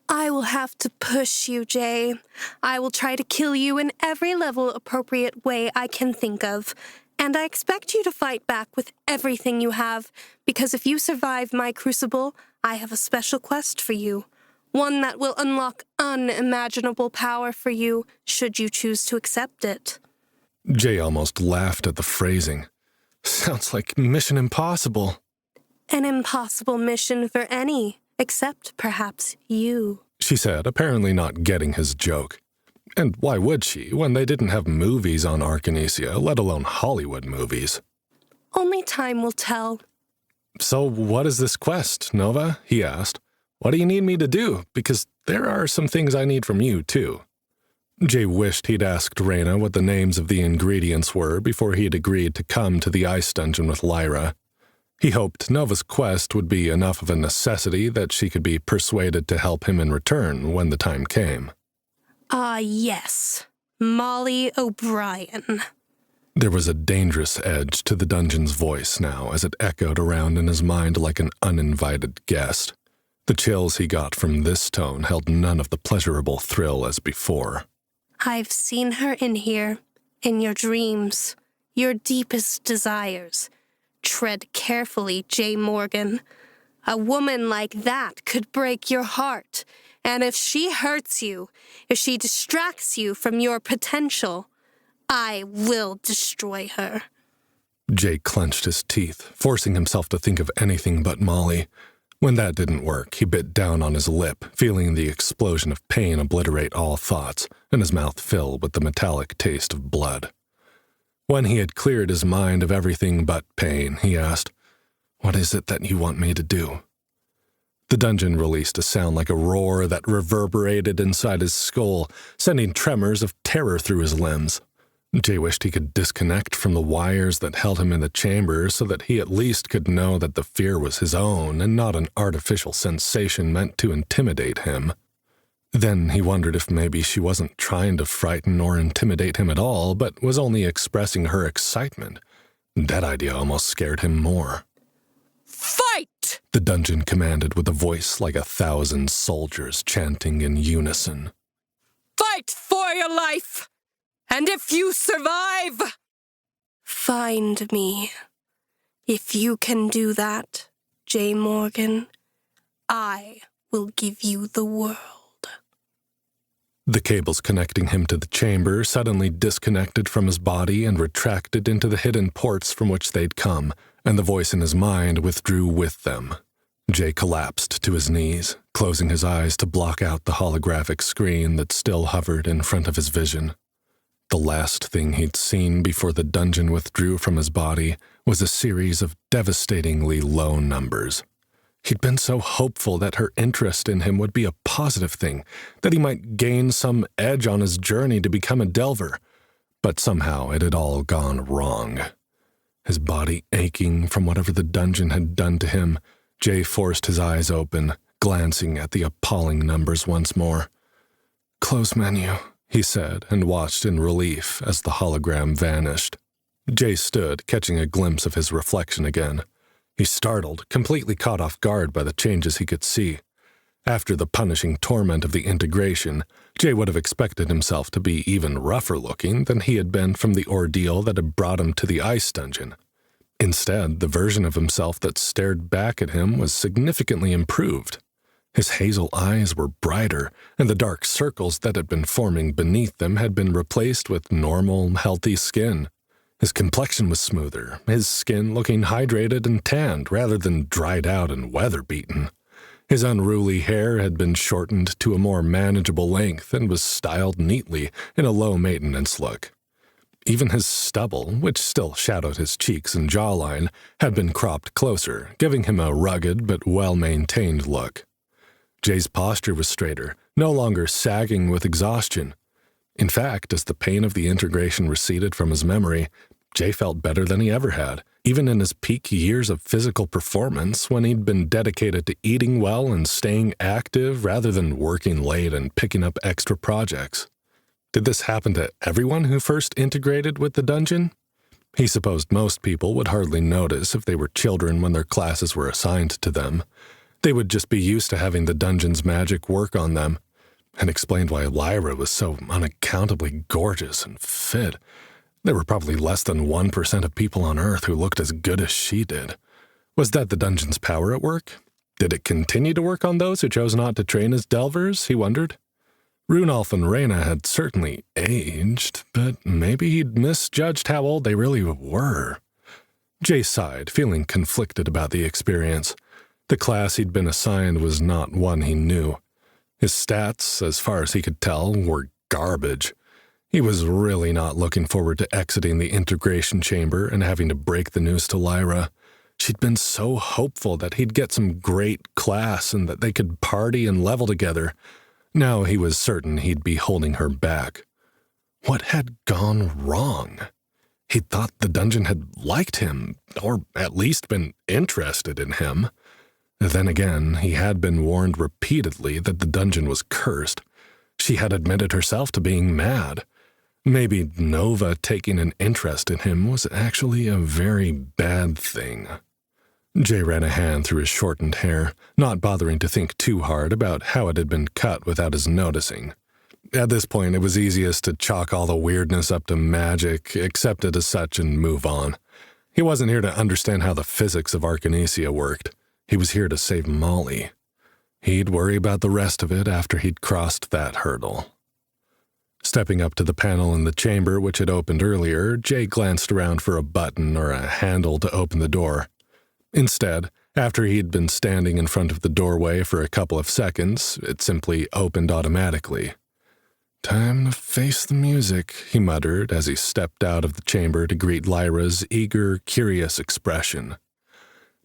I will have to push you, Jay. I will try to kill you in every level appropriate way I can think of. And I expect you to fight back with everything you have, because if you survive my crucible, I have a special quest for you. One that will unlock unimaginable power for you, should you choose to accept it. Jay almost laughed at the phrasing. "Sounds like Mission Impossible." An impossible mission for any, except perhaps you, she said, apparently not getting his joke. And why would she, when they didn't have movies on Arcanesia, let alone Hollywood movies? Only time will tell. "So what is this quest, Nova?" he asked. "What do you need me to do? Because there are some things I need from you, too." Jay wished he'd asked Raina what the names of the ingredients were before he'd agreed to come to the ice dungeon with Lyra. He hoped Nova's quest would be enough of a necessity that she could be persuaded to help him in return when the time came. Ah, yes. Molly O'Brien. There was a dangerous edge to the dungeon's voice now as it echoed around in his mind like an uninvited guest. The chills he got from this tone held none of the pleasurable thrill as before. I've seen her in here, in your dreams, your deepest desires. Tread carefully, J. Morgan. A woman like that could break your heart, and if she hurts you, if she distracts you from your potential, I will destroy her. Jay clenched his teeth, forcing himself to think of anything but Molly. When that didn't work, he bit down on his lip, feeling the explosion of pain obliterate all thoughts, and his mouth fill with the metallic taste of blood. When he had cleared his mind of everything but pain, he asked, "What is it that you want me to do?" The dungeon released a sound like a roar that reverberated inside his skull, sending tremors of terror through his limbs. Jay wished he could disconnect from the wires that held him in the chamber so that he at least could know that the fear was his own and not an artificial sensation meant to intimidate him. Then he wondered if maybe she wasn't trying to frighten or intimidate him at all, but was only expressing her excitement. That idea almost scared him more. "Fight!" The dungeon commanded with a voice like 1,000 soldiers chanting in unison. "Fight for your life! And if you survive..." Find me. If you can do that, J. Morgan, I will give you the world. The cables connecting him to the chamber suddenly disconnected from his body and retracted into the hidden ports from which they'd come, and the voice in his mind withdrew with them. Jay collapsed to his knees, closing his eyes to block out the holographic screen that still hovered in front of his vision. The last thing he'd seen before the dungeon withdrew from his body was a series of devastatingly low numbers. He'd been so hopeful that her interest in him would be a positive thing, that he might gain some edge on his journey to become a delver. But somehow it had all gone wrong. His body aching from whatever the dungeon had done to him, Jay forced his eyes open, glancing at the appalling numbers once more. "Close menu," he said, and watched in relief as the hologram vanished. Jay stood, catching a glimpse of his reflection again. He startled, completely caught off guard by the changes he could see. After the punishing torment of the integration, Jay would have expected himself to be even rougher looking than he had been from the ordeal that had brought him to the ice dungeon. Instead, the version of himself that stared back at him was significantly improved. His hazel eyes were brighter, and the dark circles that had been forming beneath them had been replaced with normal, healthy skin. His complexion was smoother, his skin looking hydrated and tanned rather than dried out and weather-beaten. His unruly hair had been shortened to a more manageable length and was styled neatly in a low-maintenance look. Even his stubble, which still shadowed his cheeks and jawline, had been cropped closer, giving him a rugged but well-maintained look. Jay's posture was straighter, no longer sagging with exhaustion. In fact, as the pain of the integration receded from his memory, Jay felt better than he ever had, even in his peak years of physical performance when he'd been dedicated to eating well and staying active rather than working late and picking up extra projects. Did this happen to everyone who first integrated with the dungeon? He supposed most people would hardly notice if they were children when their classes were assigned to them. They would just be used to having the dungeon's magic work on them, and explained why Lyra was so unaccountably gorgeous and fit. There were probably less than 1% of people on Earth who looked as good as she did. Was that the dungeon's power at work? Did it continue to work on those who chose not to train as delvers, he wondered? Runolf and Reyna had certainly aged, but maybe he'd misjudged how old they really were. Jay sighed, feeling conflicted about the experience. The class he'd been assigned was not one he knew. His stats, as far as he could tell, were garbage. He was really not looking forward to exiting the integration chamber and having to break the news to Lyra. She'd been so hopeful that he'd get some great class and that they could party and level together. Now he was certain he'd be holding her back. What had gone wrong? He'd thought the dungeon had liked him, or at least been interested in him. Then again, he had been warned repeatedly that the dungeon was cursed. She had admitted herself to being mad. Maybe Nova taking an interest in him was actually a very bad thing. Jay ran a hand through his shortened hair, not bothering to think too hard about how it had been cut without his noticing. At this point, it was easiest to chalk all the weirdness up to magic, accept it as such, and move on. He wasn't here to understand how the physics of Arcanesia worked. He was here to save Molly. He'd worry about the rest of it after he'd crossed that hurdle. Stepping up to the panel in the chamber which had opened earlier, Jay glanced around for a button or a handle to open the door. Instead, after he'd been standing in front of the doorway for a couple of seconds, it simply opened automatically. "Time to face the music," he muttered as he stepped out of the chamber to greet Lyra's eager, curious expression.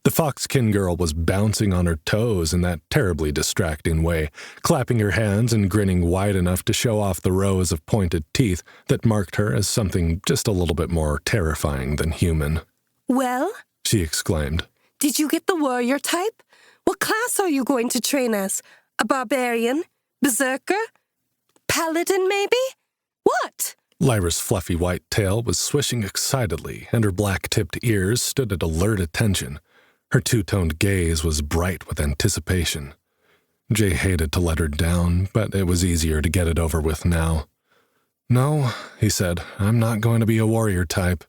The Foxkin girl was bouncing on her toes in that terribly distracting way, clapping her hands and grinning wide enough to show off the rows of pointed teeth that marked her as something just a little bit more terrifying than human. "Well?" she exclaimed. "Did you get the warrior type? What class are you going to train as? A barbarian? Berserker? Paladin, maybe? What?" Lyra's fluffy white tail was swishing excitedly, and her black-tipped ears stood at alert attention. Her two-toned gaze was bright with anticipation. Jay hated to let her down, but it was easier to get it over with now. "No," he said, "I'm not going to be a warrior type."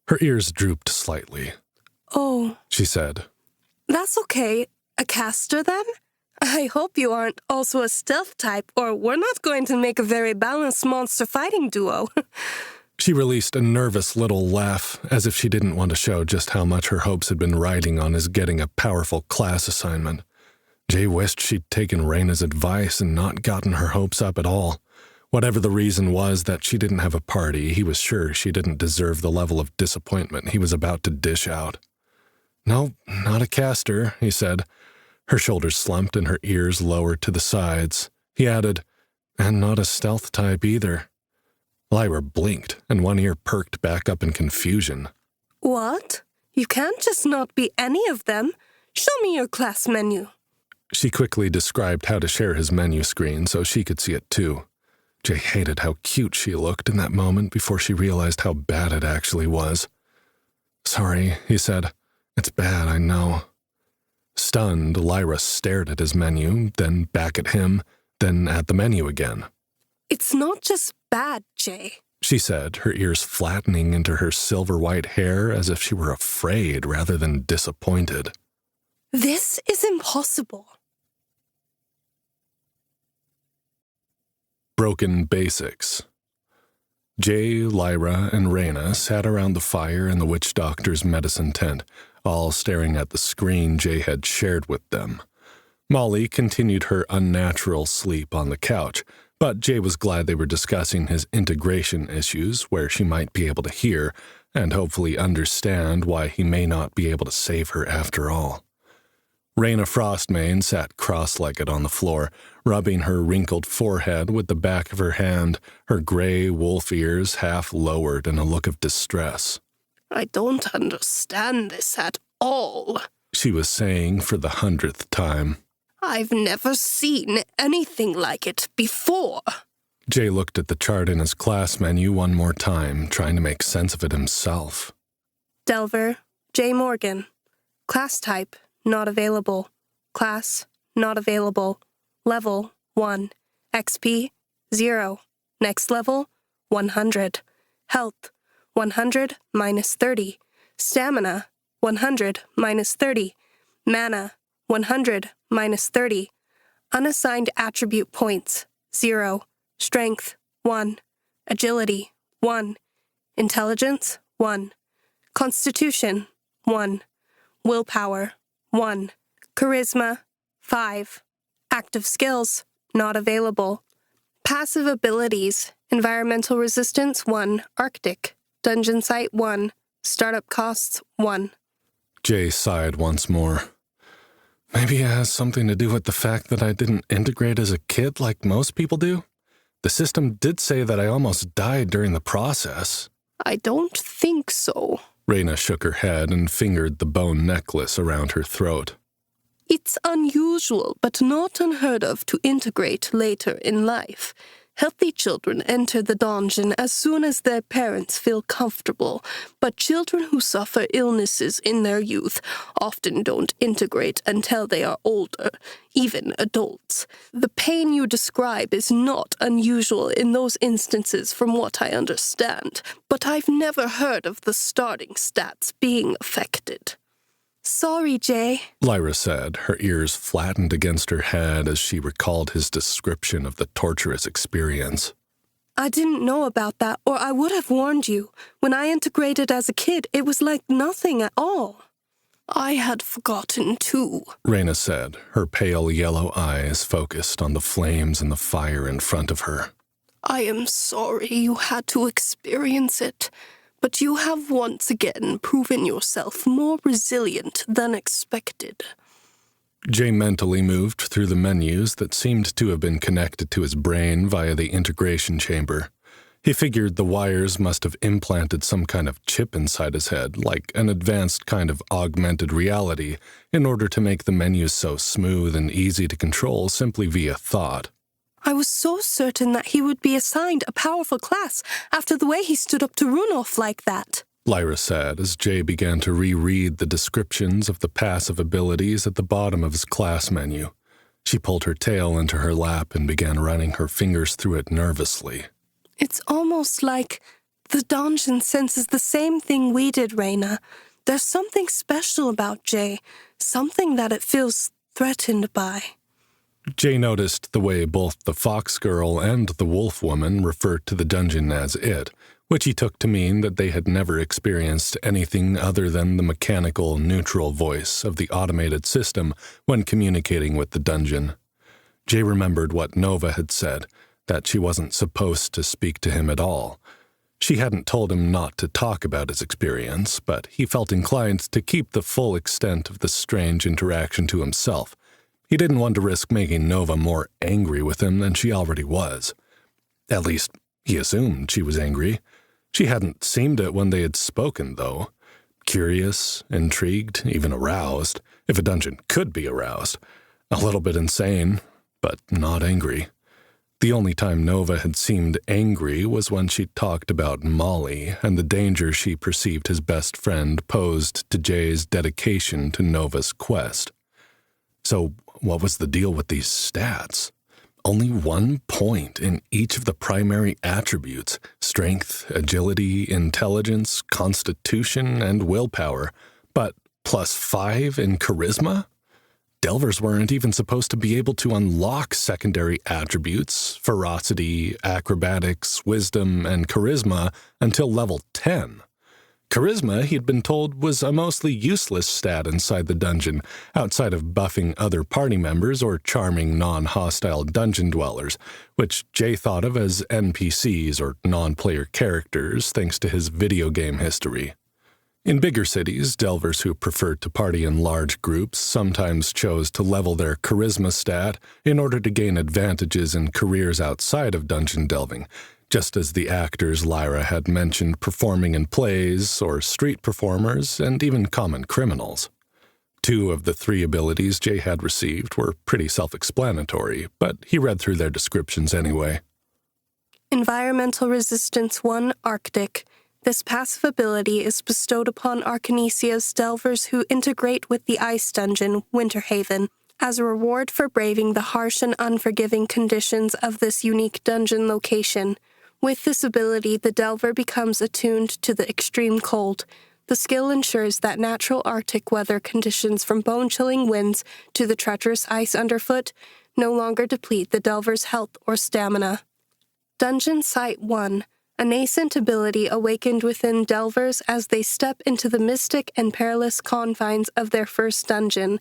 Her ears drooped slightly. "Oh," she said. "That's okay. A caster, then? I hope you aren't also a stealth type, or we're not going to make a very balanced monster fighting duo." She released a nervous little laugh, as if she didn't want to show just how much her hopes had been riding on his getting a powerful class assignment. Jay wished she'd taken Reyna's advice and not gotten her hopes up at all. Whatever the reason was that she didn't have a party, he was sure she didn't deserve the level of disappointment he was about to dish out. "No, not a caster," he said. Her shoulders slumped and her ears lowered to the sides. He added, "And not a stealth type either." Lyra blinked, and one ear perked back up in confusion. "What? You can't just not be any of them. Show me your class menu." She quickly described how to share his menu screen so she could see it too. Jay hated how cute she looked in that moment before she realized how bad it actually was. "Sorry," he said. "It's bad, I know." Stunned, Lyra stared at his menu, then back at him, then at the menu again. "It's not just bad, Jay," she said, her ears flattening into her silver-white hair as if she were afraid rather than disappointed. "This is impossible." Broken Basics. Jay, Lyra, and Reyna sat around the fire in the witch doctor's medicine tent, all staring at the screen Jay had shared with them. Molly continued her unnatural sleep on the couch, but Jay was glad they were discussing his integration issues where she might be able to hear and hopefully understand why he may not be able to save her after all. Reyna Frostmane sat cross-legged on the floor, rubbing her wrinkled forehead with the back of her hand, her gray wolf ears half lowered in a look of distress. "I don't understand this at all," she was saying for the 100th time. "I've never seen anything like it before." Jay looked at the chart in his class menu one more time, trying to make sense of it himself. Delver, J. Morgan. Class type, not available. Class, not available. Level, 1. XP, 0. Next level, 100. Health, 100 minus 30. Stamina, 100 minus 30. Mana, 100 minus 30. Unassigned attribute points, 0. Strength, 1. Agility, 1. Intelligence, 1. Constitution, 1. Willpower, 1. Charisma, 5. Active skills, not available. Passive abilities, environmental resistance, 1. Arctic. Dungeon site, 1. Startup costs, 1. Jay sighed once more. Maybe it has something to do with the fact that I didn't integrate as a kid like most people do. The system did say that I almost died during the process. "I don't think so." Reyna shook her head and fingered the bone necklace around her throat. "It's unusual, but not unheard of to integrate later in life. Healthy children enter the dungeon as soon as their parents feel comfortable, but children who suffer illnesses in their youth often don't integrate until they are older, even adults. The pain you describe is not unusual in those instances from what I understand, but I've never heard of the starting stats being affected. Sorry, Jay, Lyra said, her ears flattened against her head as she recalled his description of the torturous experience. I didn't know about that, or I would have warned you. When I integrated as a kid, it was like nothing at all. I had forgotten, too, Raina said, her pale yellow eyes focused on the flames and the fire in front of her. I am sorry you had to experience it, but you have once again proven yourself more resilient than expected. Jay mentally moved through the menus that seemed to have been connected to his brain via the integration chamber. He figured the wires must have implanted some kind of chip inside his head, like an advanced kind of augmented reality, in order to make the menus so smooth and easy to control simply via thought. I was so certain that he would be assigned a powerful class after the way he stood up to Runolf like that, Lyra said as Jay began to reread the descriptions of the passive abilities at the bottom of his class menu. She pulled her tail into her lap and began running her fingers through it nervously. It's almost like the dungeon senses the same thing we did, Raina. There's something special about Jay, something that it feels threatened by. Jay noticed the way both the fox girl and the wolf woman referred to the dungeon as it, which he took to mean that they had never experienced anything other than the mechanical, neutral voice of the automated system when communicating with the dungeon. Jay remembered what Nova had said, that she wasn't supposed to speak to him at all. She hadn't told him not to talk about his experience, but he felt inclined to keep the full extent of the strange interaction to himself. He didn't want to risk making Nova more angry with him than she already was. At least, he assumed she was angry. She hadn't seemed it when they had spoken, though. Curious, intrigued, even aroused, if a dungeon could be aroused. A little bit insane, but not angry. The only time Nova had seemed angry was when she talked about Molly and the danger she perceived his best friend posed to Jay's dedication to Nova's quest. So, what was the deal with these stats? Only 1 point in each of the primary attributes: strength, agility, intelligence, constitution, and willpower, but +5 in charisma? Delvers weren't even supposed to be able to unlock secondary attributes, ferocity, acrobatics, wisdom, and charisma until level 10. Charisma, he'd been told, was a mostly useless stat inside the dungeon, outside of buffing other party members or charming non-hostile dungeon dwellers, which Jay thought of as NPCs or non-player characters thanks to his video game history. In bigger cities, delvers who preferred to party in large groups sometimes chose to level their charisma stat in order to gain advantages in careers outside of dungeon delving, just as the actors Lyra had mentioned performing in plays or street performers and even common criminals. 2 of the 3 abilities Jay had received were pretty self-explanatory, but he read through their descriptions anyway. Environmental Resistance 1 Arctic. This passive ability is bestowed upon Arcanesia's delvers who integrate with the ice dungeon, Winterhaven, as a reward for braving the harsh and unforgiving conditions of this unique dungeon location. With this ability, the delver becomes attuned to the extreme cold. The skill ensures that natural Arctic weather conditions from bone-chilling winds to the treacherous ice underfoot no longer deplete the delver's health or stamina. Dungeon Sight 1. A nascent ability awakened within delvers as they step into the mystic and perilous confines of their first dungeon.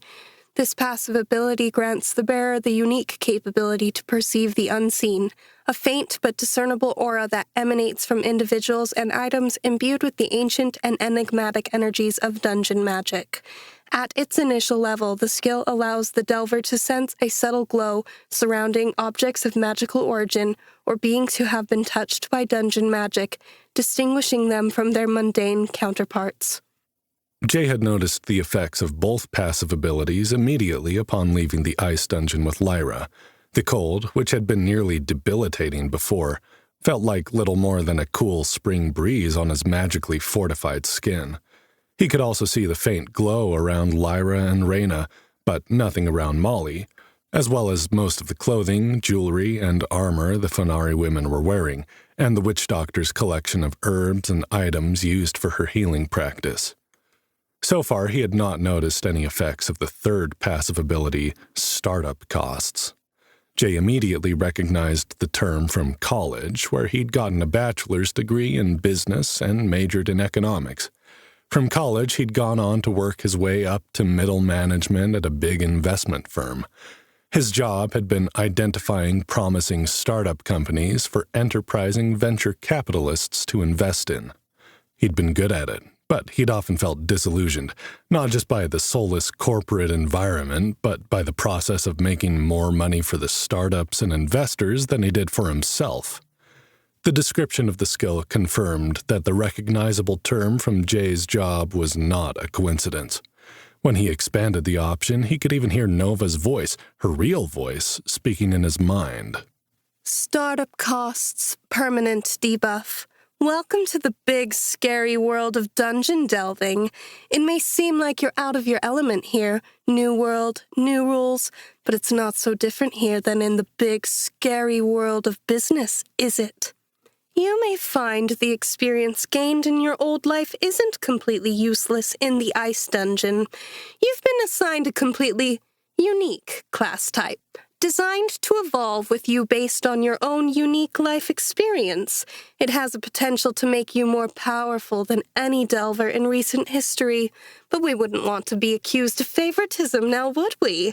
This passive ability grants the bearer the unique capability to perceive the unseen, a faint but discernible aura that emanates from individuals and items imbued with the ancient and enigmatic energies of dungeon magic. At its initial level, the skill allows the delver to sense a subtle glow surrounding objects of magical origin or beings who have been touched by dungeon magic, distinguishing them from their mundane counterparts. Jay had noticed the effects of both passive abilities immediately upon leaving the ice dungeon with Lyra. The cold, which had been nearly debilitating before, felt like little more than a cool spring breeze on his magically fortified skin. He could also see the faint glow around Lyra and Reyna, but nothing around Molly, as well as most of the clothing, jewelry, and armor the Fenari women were wearing, and the witch doctor's collection of herbs and items used for her healing practice. So far, he had not noticed any effects of the third passive ability, startup costs. Jay immediately recognized the term from college, where he'd gotten a bachelor's degree in business and majored in economics. From college, he'd gone on to work his way up to middle management at a big investment firm. His job had been identifying promising startup companies for enterprising venture capitalists to invest in. He'd been good at it, but he'd often felt disillusioned, not just by the soulless corporate environment, but by the process of making more money for the startups and investors than he did for himself. The description of the skill confirmed that the recognizable term from Jay's job was not a coincidence. When he expanded the option, he could even hear Nova's voice, her real voice, speaking in his mind. Startup costs, permanent debuff. Welcome to the big, scary world of dungeon delving. It may seem like you're out of your element here, new world, new rules, but it's not so different here than in the big, scary world of business, is it? You may find the experience gained in your old life isn't completely useless in the ice dungeon. You've been assigned a completely unique class type, designed to evolve with you based on your own unique life experience. It has a potential to make you more powerful than any delver in recent history, but we wouldn't want to be accused of favoritism now, would we?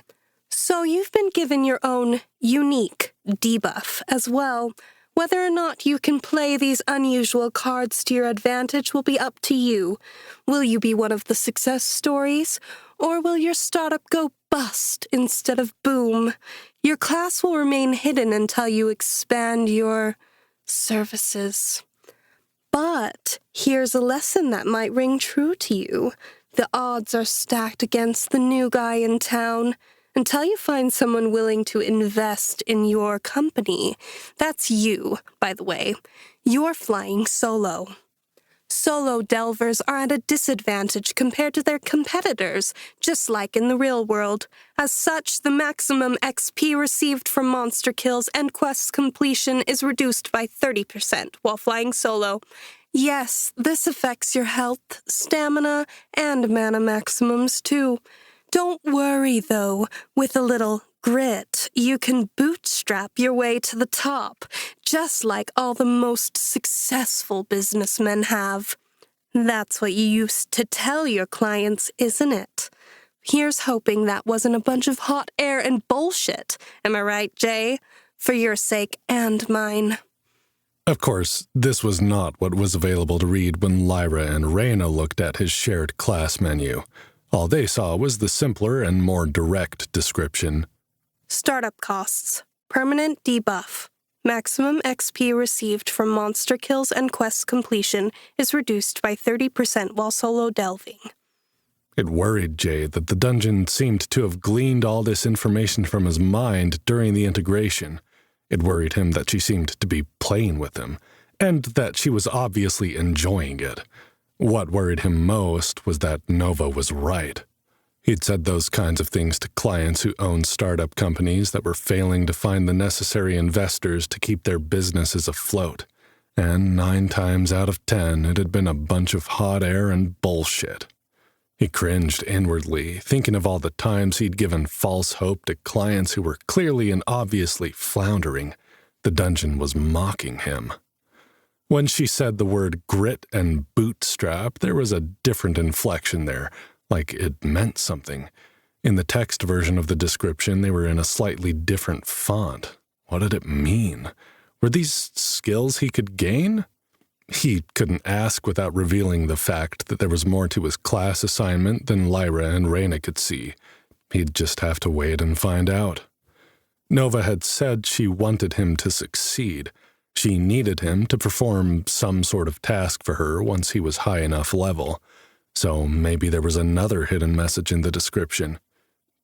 So you've been given your own unique debuff as well. Whether or not you can play these unusual cards to your advantage will be up to you. Will you be one of the success stories, or will your startup go bust instead of boom? Your class will remain hidden until you expand your services. But here's a lesson that might ring true to you. The odds are stacked against the new guy in town. Until you find someone willing to invest in your company. That's you, by the way. You're flying solo. Solo delvers are at a disadvantage compared to their competitors, just like in the real world. As such, the maximum XP received from monster kills and quest completion is reduced by 30% while flying solo. Yes, this affects your health, stamina, and mana maximums too. Don't worry, though. With a little grit, you can bootstrap your way to the top, just like all the most successful businessmen have. That's what you used to tell your clients, isn't it? Here's hoping that wasn't a bunch of hot air and bullshit. Am I right, Jay? For your sake and mine. Of course, this was not what was available to read when Lyra and Reyna looked at his shared class menu. All they saw was the simpler and more direct description. Startup costs. Permanent debuff. Maximum XP received from monster kills and quest completion is reduced by 30% while solo delving. It worried Jay that the dungeon seemed to have gleaned all this information from his mind during the integration. It worried him that she seemed to be playing with him, and that she was obviously enjoying it. What worried him most was that Nova was right. He'd said those kinds of things to clients who owned startup companies that were failing to find the necessary investors to keep their businesses afloat. And 9 times out of 10, it had been a bunch of hot air and bullshit. He cringed inwardly, thinking of all the times he'd given false hope to clients who were clearly and obviously floundering. The dungeon was mocking him. When she said the word grit and bootstrap, there was a different inflection there, like it meant something. In the text version of the description, they were in a slightly different font. What did it mean? Were these skills he could gain? He couldn't ask without revealing the fact that there was more to his class assignment than Lyra and Reyna could see. He'd just have to wait and find out. Nova had said she wanted him to succeed. She needed him to perform some sort of task for her once he was high enough level. So maybe there was another hidden message in the description.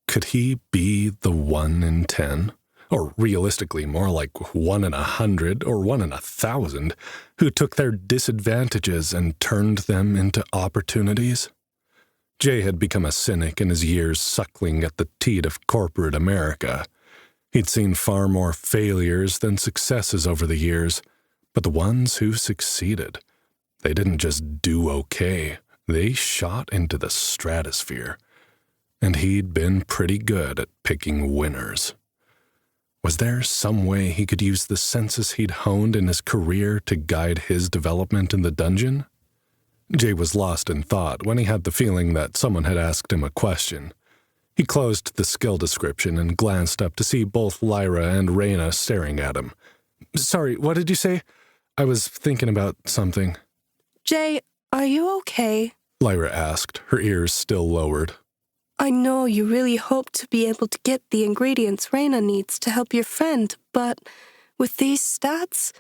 Could he be the 1 in 10? or realistically more like 1 in 100 or 1 in 1,000, who took their disadvantages and turned them into opportunities. Jay had become a cynic in his years suckling at the teat of corporate America. He'd seen far more failures than successes over the years, but the ones who succeeded, they didn't just do okay, they shot into the stratosphere. And he'd been pretty good at picking winners. Was there some way he could use the senses he'd honed in his career to guide his development in the dungeon? Jay was lost in thought when he had the feeling that someone had asked him a question. He closed the skill description and glanced up to see both Lyra and Raina staring at him. "Sorry, what did you say? I was thinking about something." Jay, are you okay? Lyra asked, her ears still lowered. I know you really hope to be able to get the ingredients Raina needs to help your friend, but with these stats,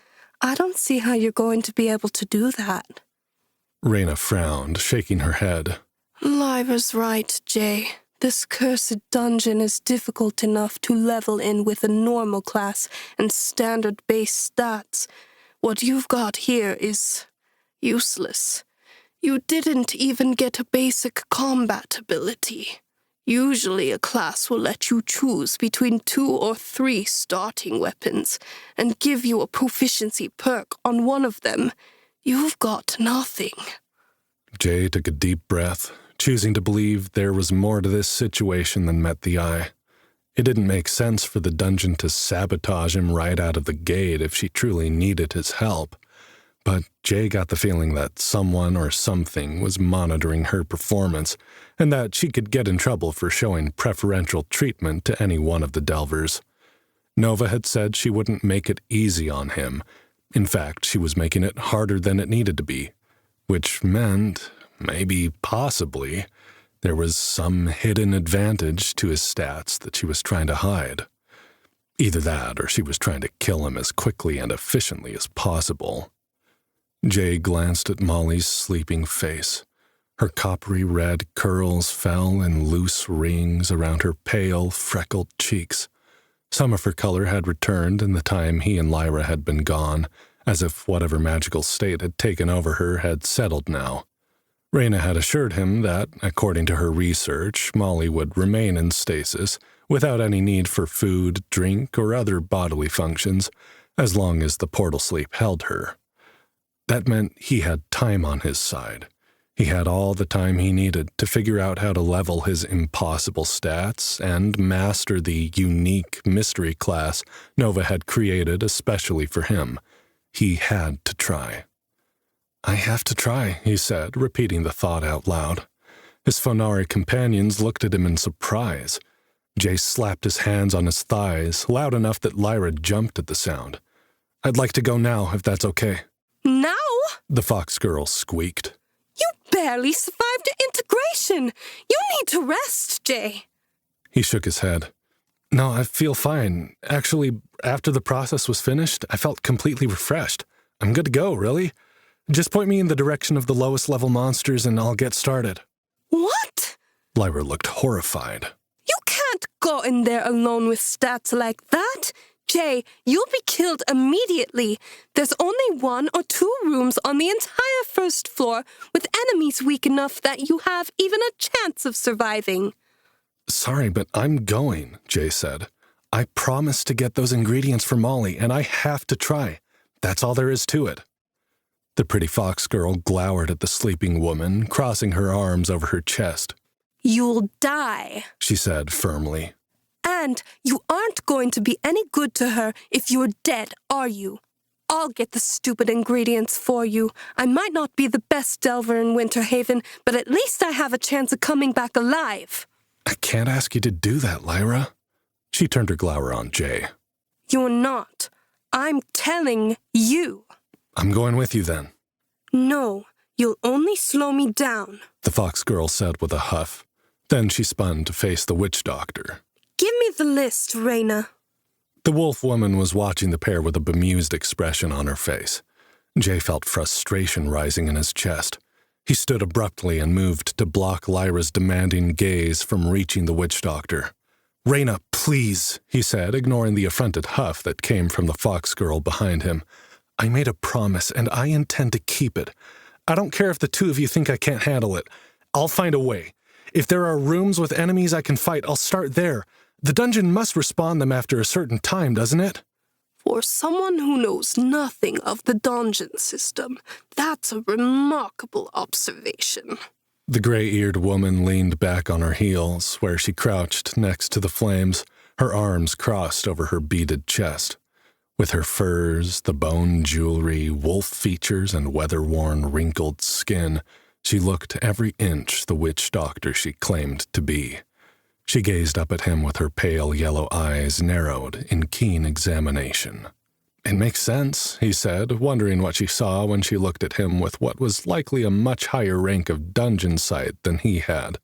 I don't see how you're going to be able to do that. Raina frowned, shaking her head. Lyra's right, Jay. This cursed dungeon is difficult enough to level in with a normal class and standard base stats. What you've got here is useless. You didn't even get a basic combat ability. Usually a class will let you choose between 2 or 3 starting weapons and give you a proficiency perk on one of them. You've got nothing. Jay took a deep breath, choosing to believe there was more to this situation than met the eye. It didn't make sense for the dungeon to sabotage him right out of the gate if she truly needed his help. But Jay got the feeling that someone or something was monitoring her performance, and that she could get in trouble for showing preferential treatment to any one of the Delvers. Nova had said she wouldn't make it easy on him. In fact, she was making it harder than it needed to be, which meant, maybe possibly, there was some hidden advantage to his stats that she was trying to hide. Either that, or she was trying to kill him as quickly and efficiently as possible. Jay glanced at Molly's sleeping face. Her coppery red curls fell in loose rings around her pale, freckled cheeks. Some of her color had returned in the time he and Lyra had been gone, as if whatever magical state had taken over her had settled now. Raina had assured him that, according to her research, Molly would remain in stasis without any need for food, drink, or other bodily functions, as long as the portal sleep held her. That meant he had time on his side. He had all the time he needed to figure out how to level his impossible stats and master the unique mystery class Nova had created especially for him. He had to try. "I have to try," he said, repeating the thought out loud. His Fonari companions looked at him in surprise. Jay slapped his hands on his thighs, loud enough that Lyra jumped at the sound. "I'd like to go now, if that's okay." Now? The fox girl squeaked. You barely survived integration. You need to rest, Jay. He shook his head. "No, I feel fine. Actually, after the process was finished, I felt completely refreshed. I'm good to go, really. Just point me in the direction of the lowest level monsters and I'll get started." What? Lyra looked horrified. You can't go in there alone with stats like that. Jay, you'll be killed immediately. There's only 1 or 2 rooms on the entire first floor with enemies weak enough that you have even a chance of surviving. "Sorry, but I'm going," Jay said. "I promised to get those ingredients for Molly, and I have to try. That's all there is to it." The pretty fox girl glowered at the sleeping woman, crossing her arms over her chest. You'll die, she said firmly. And you aren't going to be any good to her if you're dead, are you? I'll get the stupid ingredients for you. I might not be the best delver in Winterhaven, but at least I have a chance of coming back alive. "I can't ask you to do that, Lyra." She turned her glower on Jay. You're not. I'm telling you. "I'm going with you then." No, you'll only slow me down, the fox girl said with a huff. Then she spun to face the witch doctor. Give me the list, Raina. The wolf woman was watching the pair with a bemused expression on her face. Jay felt frustration rising in his chest. He stood abruptly and moved to block Lyra's demanding gaze from reaching the witch doctor. "Raina, please," he said, ignoring the affronted huff that came from the fox girl behind him. "I made a promise, and I intend to keep it. I don't care if the two of you think I can't handle it. I'll find a way. If there are rooms with enemies I can fight, I'll start there. The dungeon must respawn them after a certain time, doesn't it?" For someone who knows nothing of the dungeon system, that's a remarkable observation. The gray-eared woman leaned back on her heels, where she crouched next to the flames, her arms crossed over her beaded chest. With her furs, the bone jewelry, wolf features, and weather-worn, wrinkled skin, she looked every inch the witch doctor she claimed to be. She gazed up at him with her pale yellow eyes narrowed in keen examination. "It makes sense," he said, wondering what she saw when she looked at him with what was likely a much higher rank of dungeon sight than he had.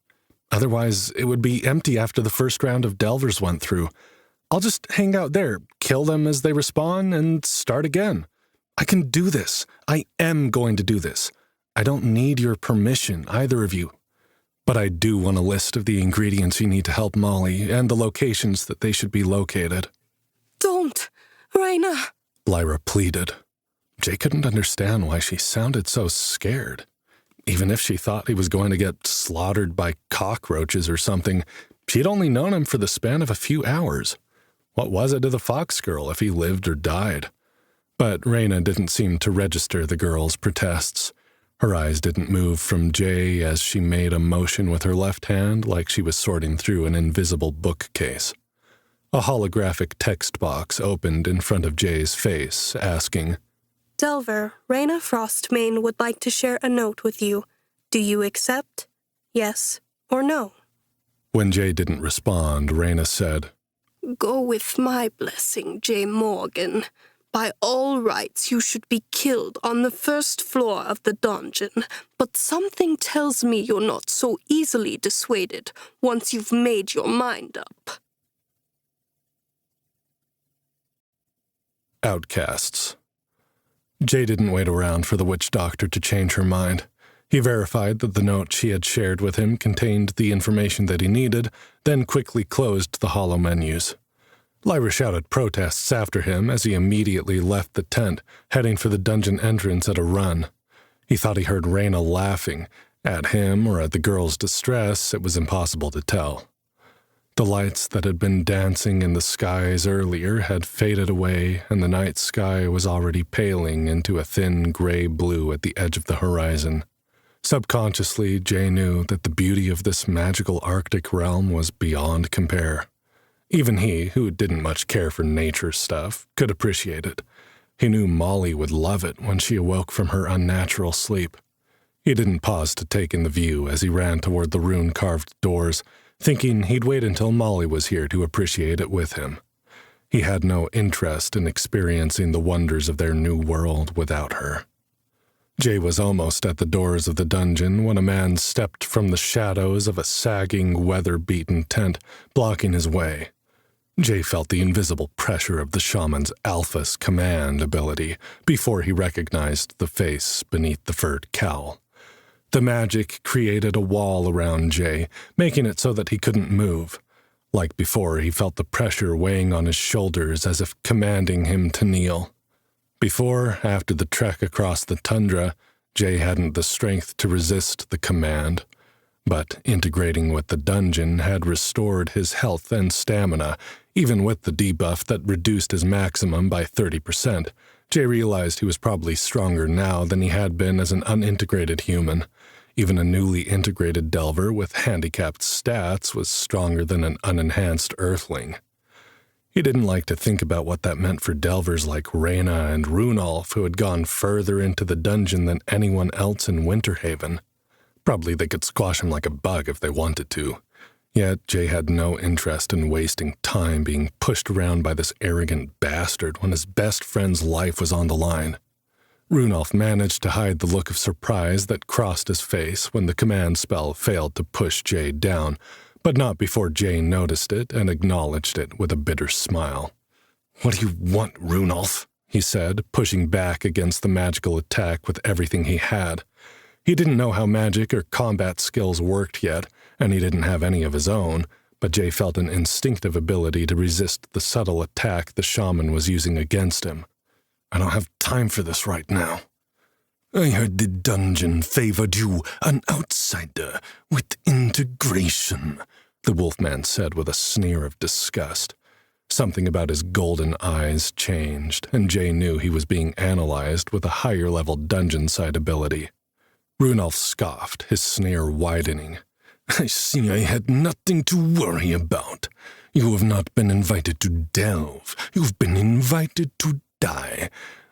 "Otherwise, it would be empty after the first round of Delvers went through. I'll just hang out there, kill them as they respawn, and start again. I can do this. I am going to do this. I don't need your permission, either of you. But I do want a list of the ingredients you need to help Molly and the locations that they should be located." "Don't, Raina," Lyra pleaded. Jay couldn't understand why she sounded so scared. Even if she thought he was going to get slaughtered by cockroaches or something, she'd only known him for the span of a few hours. What was it to the fox girl if he lived or died? But Raina didn't seem to register the girl's protests. Her eyes didn't move from Jay as she made a motion with her left hand like she was sorting through an invisible bookcase. A holographic text box opened in front of Jay's face, asking, "Delver, Raina Frostmane would like to share a note with you. Do you accept? Yes or no?" When Jay didn't respond, Raina said, "Go with my blessing, Jay Morgan. By all rights, you should be killed on the first floor of the dungeon, but something tells me you're not so easily dissuaded once you've made your mind up." Outcasts. Jay didn't wait around for the witch doctor to change her mind. He verified that the note she had shared with him contained the information that he needed, then quickly closed the hollow menus. Lyra shouted protests after him as he immediately left the tent, heading for the dungeon entrance at a run. He thought he heard Raina laughing. At him or at the girl's distress, it was impossible to tell. The lights that had been dancing in the skies earlier had faded away, and the night sky was already paling into a thin gray blue at the edge of the horizon. Subconsciously, Jay knew that the beauty of this magical Arctic realm was beyond compare. Even he, who didn't much care for nature stuff, could appreciate it. He knew Molly would love it when she awoke from her unnatural sleep. He didn't pause to take in the view as he ran toward the rune-carved doors, thinking he'd wait until Molly was here to appreciate it with him. He had no interest in experiencing the wonders of their new world without her. Jay was almost at the doors of the dungeon when a man stepped from the shadows of a sagging, weather-beaten tent, blocking his way. Jay felt the invisible pressure of the shaman's Alpha's command ability before he recognized the face beneath the furred cowl. The magic created a wall around Jay, making it so that he couldn't move. Like before, he felt the pressure weighing on his shoulders as if commanding him to kneel. Before, after the trek across the tundra, Jay hadn't the strength to resist the command. But integrating with the dungeon had restored his health and stamina, even with the debuff that reduced his maximum by 30%. Jay realized he was probably stronger now than he had been as an unintegrated human. Even a newly integrated Delver with handicapped stats was stronger than an unenhanced Earthling. He didn't like to think about what that meant for Delvers like Raina and Runolf, who had gone further into the dungeon than anyone else in Winterhaven. Probably they could squash him like a bug if they wanted to. Yet Jay had no interest in wasting time being pushed around by this arrogant bastard when his best friend's life was on the line. Runolf managed to hide the look of surprise that crossed his face when the command spell failed to push Jay down, but not before Jay noticed it and acknowledged it with a bitter smile. "What do you want, Runolf?" he said, pushing back against the magical attack with everything he had. He didn't know how magic or combat skills worked yet, and he didn't have any of his own, but Jay felt an instinctive ability to resist the subtle attack the shaman was using against him. "I don't have time for this right now." "I heard the dungeon favored you, an outsider, with integration," the wolfman said with a sneer of disgust. Something about his golden eyes changed, and Jay knew he was being analyzed with a higher-level dungeon-side ability. Runolf scoffed, his sneer widening. "I see I had nothing to worry about. You have not been invited to delve. You've been invited to die.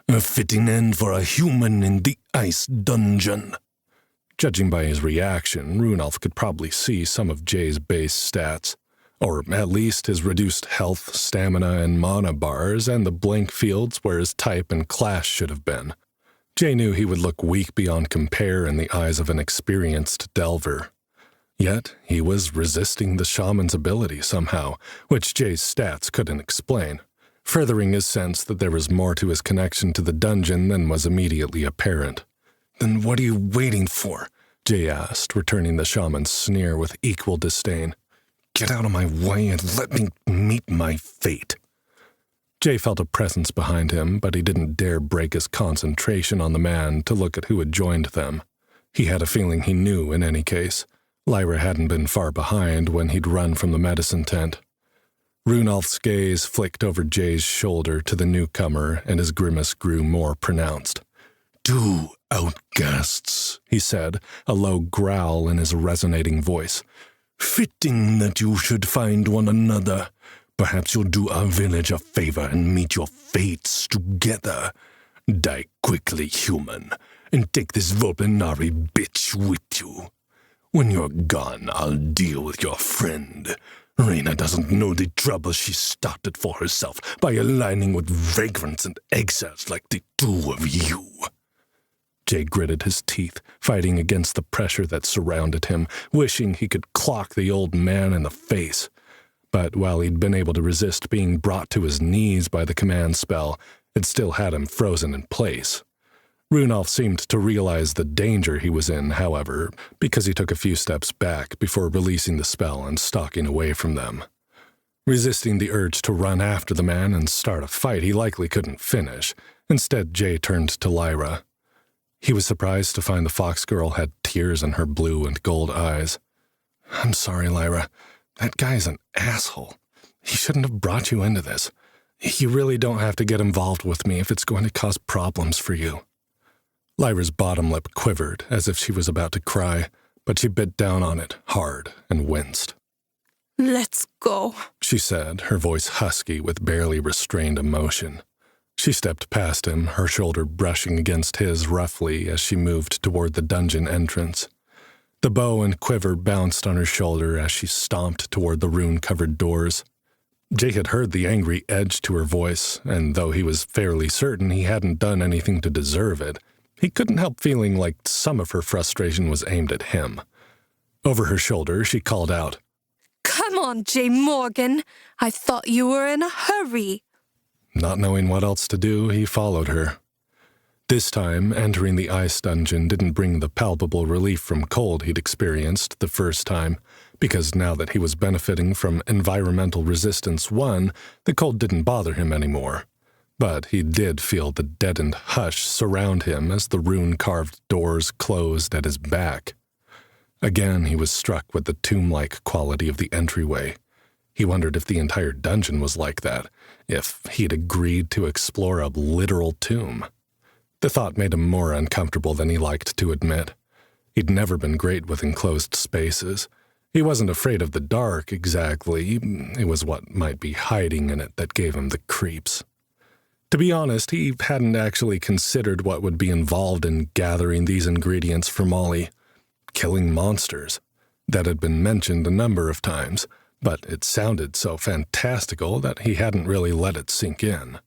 A fitting end for a human in the ice dungeon." Judging by his reaction, Runolf could probably see some of Jay's base stats, or at least his reduced health, stamina, and mana bars, and the blank fields where his type and class should have been. Jay knew he would look weak beyond compare in the eyes of an experienced delver. Yet he was resisting the shaman's ability somehow, which Jay's stats couldn't explain, furthering his sense that there was more to his connection to the dungeon than was immediately apparent. "Then what are you waiting for?" Jay asked, returning the shaman's sneer with equal disdain. "Get out of my way and let me meet my fate." Jay felt a presence behind him, but he didn't dare break his concentration on the man to look at who had joined them. He had a feeling he knew in any case. Lyra hadn't been far behind when he'd run from the medicine tent. Runolf's gaze flicked over Jay's shoulder to the newcomer, and his grimace grew more pronounced. "Two outcasts," he said, a low growl in his resonating voice. "Fitting that you should find one another. Perhaps you'll do our village a favor and meet your fates together. Die quickly, human, and take this Volpinari bitch with you. When you're gone, I'll deal with your friend. Reyna doesn't know the trouble she started for herself by aligning with vagrants and exiles like the two of you." Jay gritted his teeth, fighting against the pressure that surrounded him, wishing he could clock the old man in the face. But while he'd been able to resist being brought to his knees by the command spell, it still had him frozen in place. Runolf seemed to realize the danger he was in, however, because he took a few steps back before releasing the spell and stalking away from them. Resisting the urge to run after the man and start a fight he likely couldn't finish, instead Jay turned to Lyra. He was surprised to find the fox girl had tears in her blue and gold eyes. "I'm sorry, Lyra. That guy's an asshole. He shouldn't have brought you into this. You really don't have to get involved with me if it's going to cause problems for you." Lyra's bottom lip quivered as if she was about to cry, but she bit down on it hard and winced. "Let's go," she said, her voice husky with barely restrained emotion. She stepped past him, her shoulder brushing against his roughly as she moved toward the dungeon entrance. The bow and quiver bounced on her shoulder as she stomped toward the rune-covered doors. Jay had heard the angry edge to her voice, and though he was fairly certain he hadn't done anything to deserve it, he couldn't help feeling like some of her frustration was aimed at him. Over her shoulder, she called out, "Come on, Jay Morgan. I thought you were in a hurry." Not knowing what else to do, he followed her. This time, entering the ice dungeon didn't bring the palpable relief from cold he'd experienced the first time, because now that he was benefiting from Environmental Resistance 1, the cold didn't bother him anymore. But he did feel the deadened hush surround him as the rune-carved doors closed at his back. Again, he was struck with the tomb-like quality of the entryway. He wondered if the entire dungeon was like that, if he'd agreed to explore a literal tomb. The thought made him more uncomfortable than he liked to admit. He'd never been great with enclosed spaces. He wasn't afraid of the dark, exactly. It was what might be hiding in it that gave him the creeps. To be honest, he hadn't actually considered what would be involved in gathering these ingredients for Molly. Killing monsters. That had been mentioned a number of times, but it sounded so fantastical that he hadn't really let it sink in.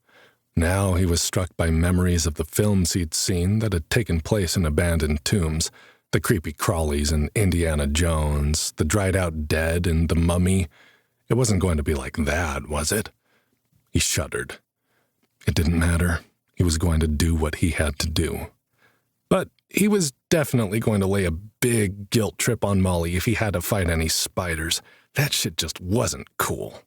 Now he was struck by memories of the films he'd seen that had taken place in abandoned tombs, the creepy crawlies in Indiana Jones, the dried-out dead in The Mummy. It wasn't going to be like that, was it? He shuddered. It didn't matter. He was going to do what he had to do. But he was definitely going to lay a big guilt trip on Molly if he had to fight any spiders. That shit just wasn't cool.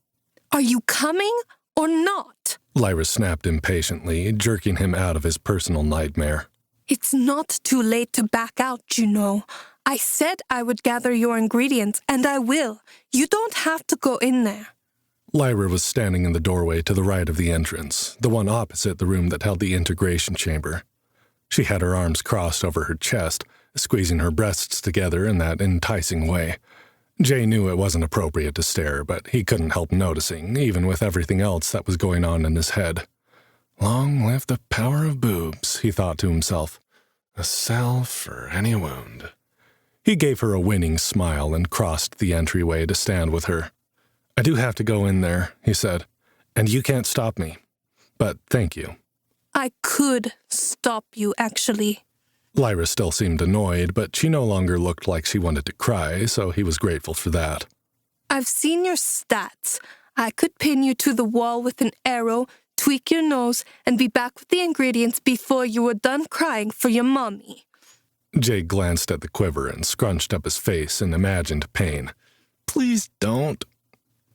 Are you coming or not? Lyra snapped impatiently, jerking him out of his personal nightmare. It's not too late to back out, you know. I said I would gather your ingredients, and I will. You don't have to go in there. Lyra was standing in the doorway to the right of the entrance, the one opposite the room that held the integration chamber. She had her arms crossed over her chest, squeezing her breasts together in that enticing way. Jay knew it wasn't appropriate to stare, but he couldn't help noticing, even with everything else that was going on in his head. Long live the power of boobs, he thought to himself. A salve for any wound. He gave her a winning smile and crossed the entryway to stand with her. I do have to go in there, he said, and you can't stop me. But thank you. I could stop you, actually. Lyra still seemed annoyed, but she no longer looked like she wanted to cry, so he was grateful for that. I've seen your stats. I could pin you to the wall with an arrow, tweak your nose, and be back with the ingredients before you were done crying for your mommy. Jay glanced at the quiver and scrunched up his face in imagined pain. Please don't.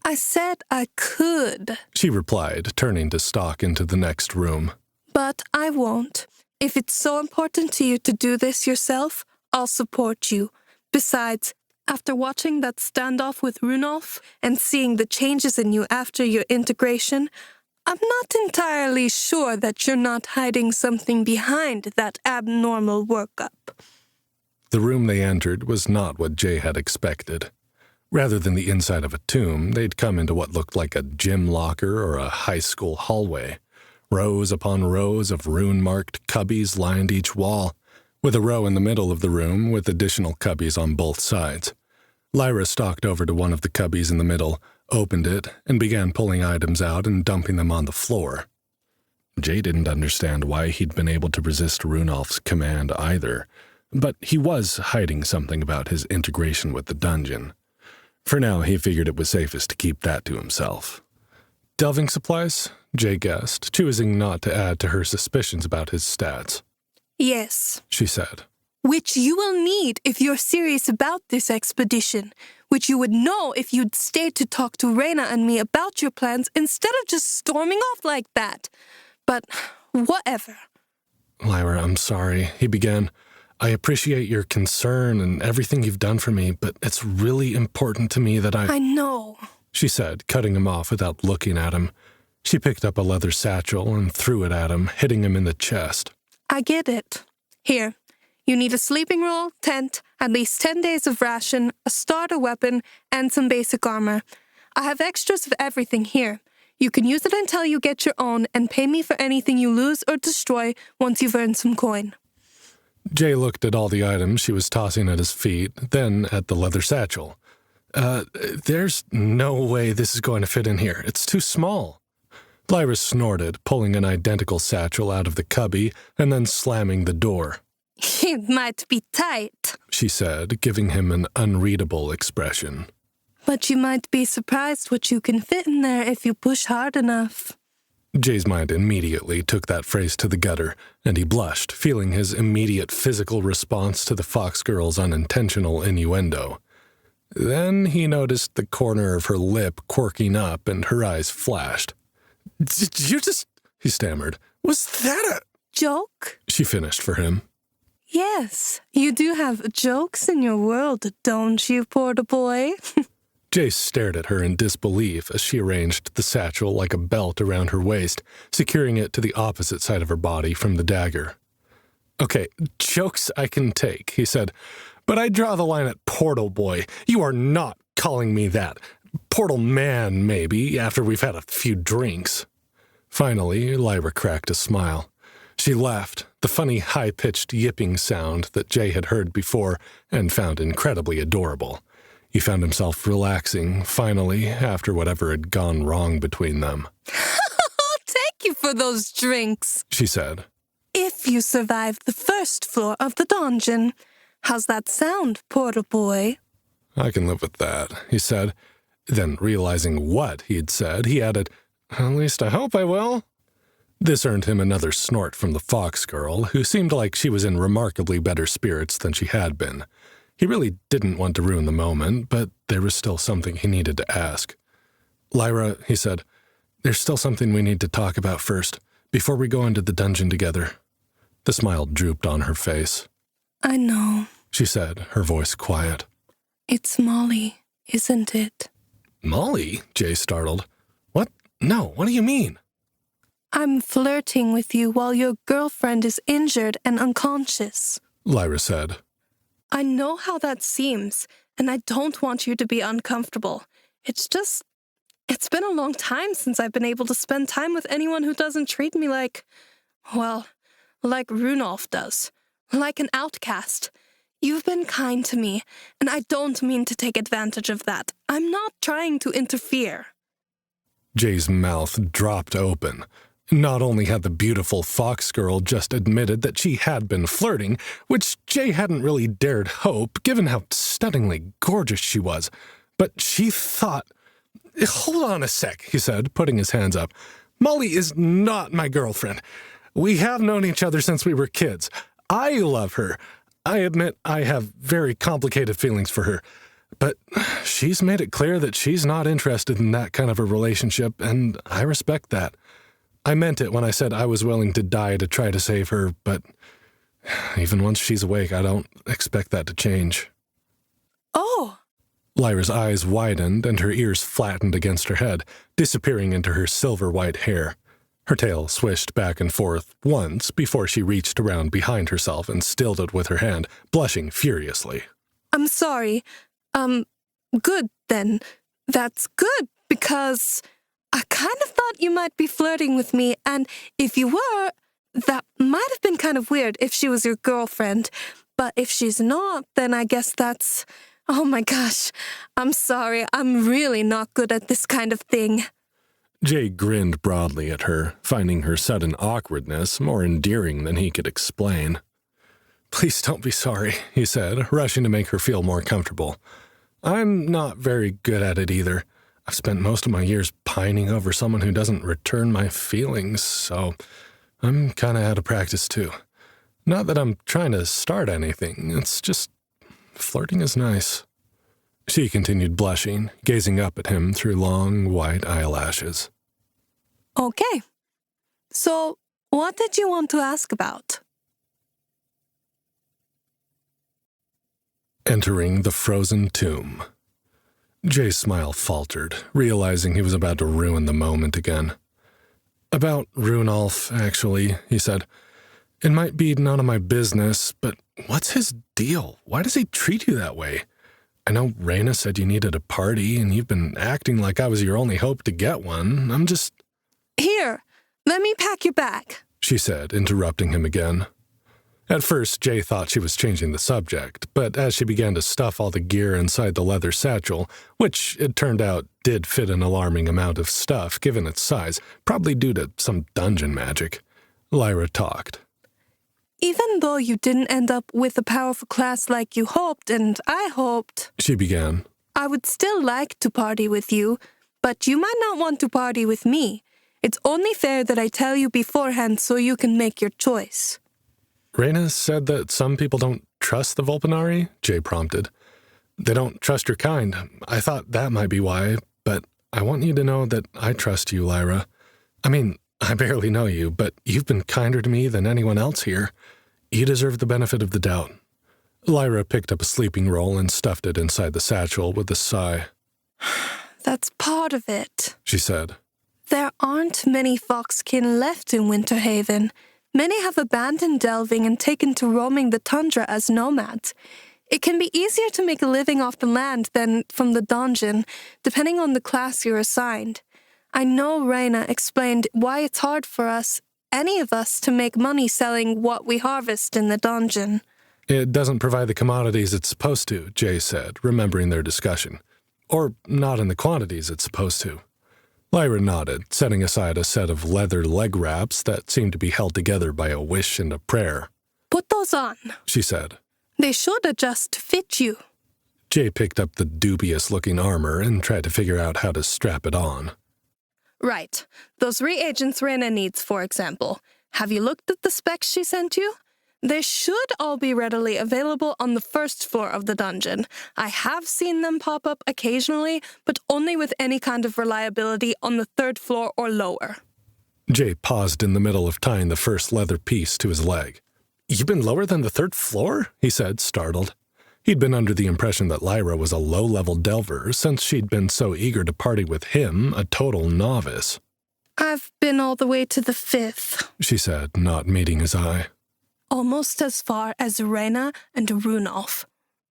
I said I could, she replied, turning to stalk into the next room. But I won't. If it's so important to you to do this yourself, I'll support you. Besides, after watching that standoff with Runolf and seeing the changes in you after your integration, I'm not entirely sure that you're not hiding something behind that abnormal workup. The room they entered was not what Jay had expected. Rather than the inside of a tomb, they'd come into what looked like a gym locker or a high school hallway. Rows upon rows of rune-marked cubbies lined each wall, with a row in the middle of the room with additional cubbies on both sides. Lyra stalked over to one of the cubbies in the middle, opened it, and began pulling items out and dumping them on the floor. Jay didn't understand why he'd been able to resist Runolf's command either, but he was hiding something about his integration with the dungeon. For now, he figured it was safest to keep that to himself. Delving supplies? Jay guessed, choosing not to add to her suspicions about his stats. Yes, she said. Which you will need if you're serious about this expedition, which you would know if you'd stayed to talk to Reyna and me about your plans instead of just storming off like that. But whatever. Lyra, I'm sorry, he began. I appreciate your concern and everything you've done for me, but it's really important to me that I know, she said, cutting him off without looking at him. She picked up a leather satchel and threw it at him, hitting him in the chest. I get it. Here, you need a sleeping roll, tent, at least 10 days of ration, a starter weapon, and some basic armor. I have extras of everything here. You can use it until you get your own and pay me for anything you lose or destroy once you've earned some coin. Jay looked at all the items she was tossing at his feet, then at the leather satchel. There's no way this is going to fit in here. It's too small. Lyra snorted, pulling an identical satchel out of the cubby and then slamming the door. It might be tight, she said, giving him an unreadable expression. But you might be surprised what you can fit in there if you push hard enough. Jay's mind immediately took that phrase to the gutter, and he blushed, feeling his immediate physical response to the fox girl's unintentional innuendo. Then he noticed the corner of her lip quirking up and her eyes flashed. Did you just, he stammered. Was that a joke? She finished for him. Yes, you do have jokes in your world, don't you, porter boy? Jay stared at her in disbelief as she arranged the satchel like a belt around her waist, securing it to the opposite side of her body from the dagger. Okay, jokes I can take, he said, but I draw the line at portal boy. You are not calling me that. Portal man, maybe, after we've had a few drinks. Finally, Lyra cracked a smile. She laughed, the funny high-pitched yipping sound that Jay had heard before and found incredibly adorable. He found himself relaxing, finally, after whatever had gone wrong between them. I'll take you for those drinks, she said. If you survive the first floor of the dungeon. How's that sound, porter boy? I can live with that, he said. Then, realizing what he'd said, he added, At least I hope I will. This earned him another snort from the fox girl, who seemed like she was in remarkably better spirits than she had been. He really didn't want to ruin the moment, but there was still something he needed to ask. "Lyra," he said, "there's still something we need to talk about first, before we go into the dungeon together." The smile drooped on her face. I know, she said, her voice quiet. "It's Molly, isn't it?" "Molly?" Jay startled. "What? No, what do you mean?" "I'm flirting with you while your girlfriend is injured and unconscious," Lyra said. "I know how that seems, and I don't want you to be uncomfortable. It's been a long time since I've been able to spend time with anyone who doesn't treat me like Runolf does. Like an outcast. You've been kind to me, and I don't mean to take advantage of that. I'm not trying to interfere." Jay's mouth dropped open. Not only had the beautiful fox girl just admitted that she had been flirting, which Jay hadn't really dared hope, given how stunningly gorgeous she was, but she thought... "Hold on a sec," he said, putting his hands up. "Molly is not my girlfriend. We have known each other since we were kids. I love her. I admit I have very complicated feelings for her. But she's made it clear that she's not interested in that kind of a relationship, and I respect that. I meant it when I said I was willing to die to try to save her, but even once she's awake, I don't expect that to change." "Oh!" Lyra's eyes widened and her ears flattened against her head, disappearing into her silver-white hair. Her tail swished back and forth once before she reached around behind herself and stilled it with her hand, blushing furiously. "I'm sorry. Good, then. That's good, because I kind of thought you might be flirting with me, and if you were, that might have been kind of weird if she was your girlfriend. But if she's not, then I guess that's... Oh my gosh, I'm sorry. I'm really not good at this kind of thing." Jay grinned broadly at her, finding her sudden awkwardness more endearing than he could explain. "Please don't be sorry," he said, rushing to make her feel more comfortable. "I'm not very good at it either. I've spent most of my years pining over someone who doesn't return my feelings, so I'm kind of out of practice too. Not that I'm trying to start anything, it's just flirting is nice." She continued blushing, gazing up at him through long, white eyelashes. "Okay. So, what did you want to ask about?" Entering the frozen tomb. Jay's smile faltered, realizing he was about to ruin the moment again. "About Runolf, actually," he said. "It might be none of my business, but what's his deal? Why does he treat you that way? I know Raina said you needed a party, and you've been acting like I was your only hope to get one. I'm just..." "Here, let me pack your bag," she said, interrupting him again. At first, Jay thought she was changing the subject, but as she began to stuff all the gear inside the leather satchel, which, it turned out, did fit an alarming amount of stuff given its size, probably due to some dungeon magic, Lyra talked. "Even though you didn't end up with a powerful class like you hoped, and I hoped," she began, "I would still like to party with you, but you might not want to party with me. It's only fair that I tell you beforehand so you can make your choice." "Raina said that some people don't trust the Volpinari," Jay prompted. "They don't trust your kind. I thought that might be why, but I want you to know that I trust you, Lyra. I mean, I barely know you, but you've been kinder to me than anyone else here. You deserve the benefit of the doubt." Lyra picked up a sleeping roll and stuffed it inside the satchel with a sigh. "That's part of it," she said. "There aren't many foxkin left in Winterhaven. Many have abandoned delving and taken to roaming the tundra as nomads. It can be easier to make a living off the land than from the dungeon, depending on the class you're assigned. I know Raina explained why it's hard for any of us, to make money selling what we harvest in the dungeon." "It doesn't provide the commodities it's supposed to," Jay said, remembering their discussion. "Or not in the quantities it's supposed to." Lyra nodded, setting aside a set of leather leg wraps that seemed to be held together by a wish and a prayer. "Put those on," she said. "They should adjust to fit you." Jay picked up the dubious-looking armor and tried to figure out how to strap it on. "Right. Those reagents Raina needs, for example. Have you looked at the specs she sent you? They should all be readily available on the first floor of the dungeon. I have seen them pop up occasionally, but only with any kind of reliability on the third floor or lower. Jay paused in the middle of tying the first leather piece to his leg. "You've been lower than the third floor?" he said, startled. He'd been under the impression that Lyra was a low-level delver since she'd been so eager to party with him, a total novice. I've been all the way to the 5th, she said, not meeting his eye. Almost as far as Reyna and Runolf.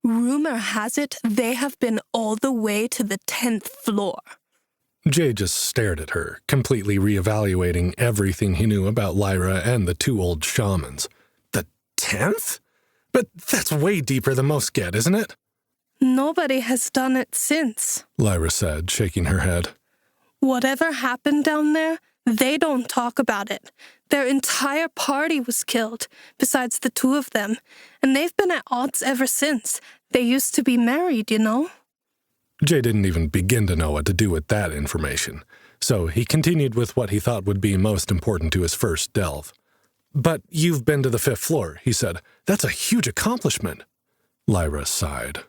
Rumor has it they have been all the way to the 10th floor. Jay just stared at her, completely reevaluating everything he knew about Lyra and the two old shamans. The 10th? But that's way deeper than most get, isn't it? Nobody has done it since, Lyra said, shaking her head. Whatever happened down there, they don't talk about it. Their entire party was killed, besides the two of them, and they've been at odds ever since. They used to be married, you know? Jay didn't even begin to know what to do with that information, so he continued with what he thought would be most important to his first delve. "But you've been to the 5th floor," he said. "That's a huge accomplishment." Lyra sighed.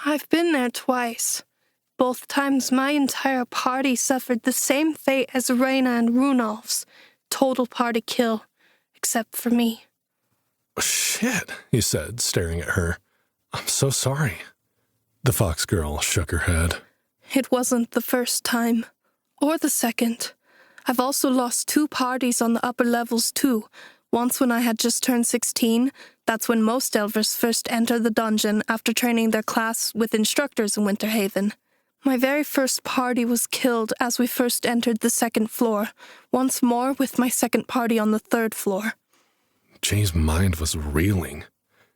I've been there twice. Both times my entire party suffered the same fate as Reyna and Runolf's. Total party kill, except for me. "Shit," he said, staring at her. "I'm so sorry." The fox girl shook her head. It wasn't the first time, or the second. I've also lost 2 parties on the upper levels too. Once when I had just turned 16, that's when most delvers first enter the dungeon after training their class with instructors in Winterhaven. My very first party was killed as we first entered the 2nd floor, once more with my second party on the 3rd floor. Jay's mind was reeling.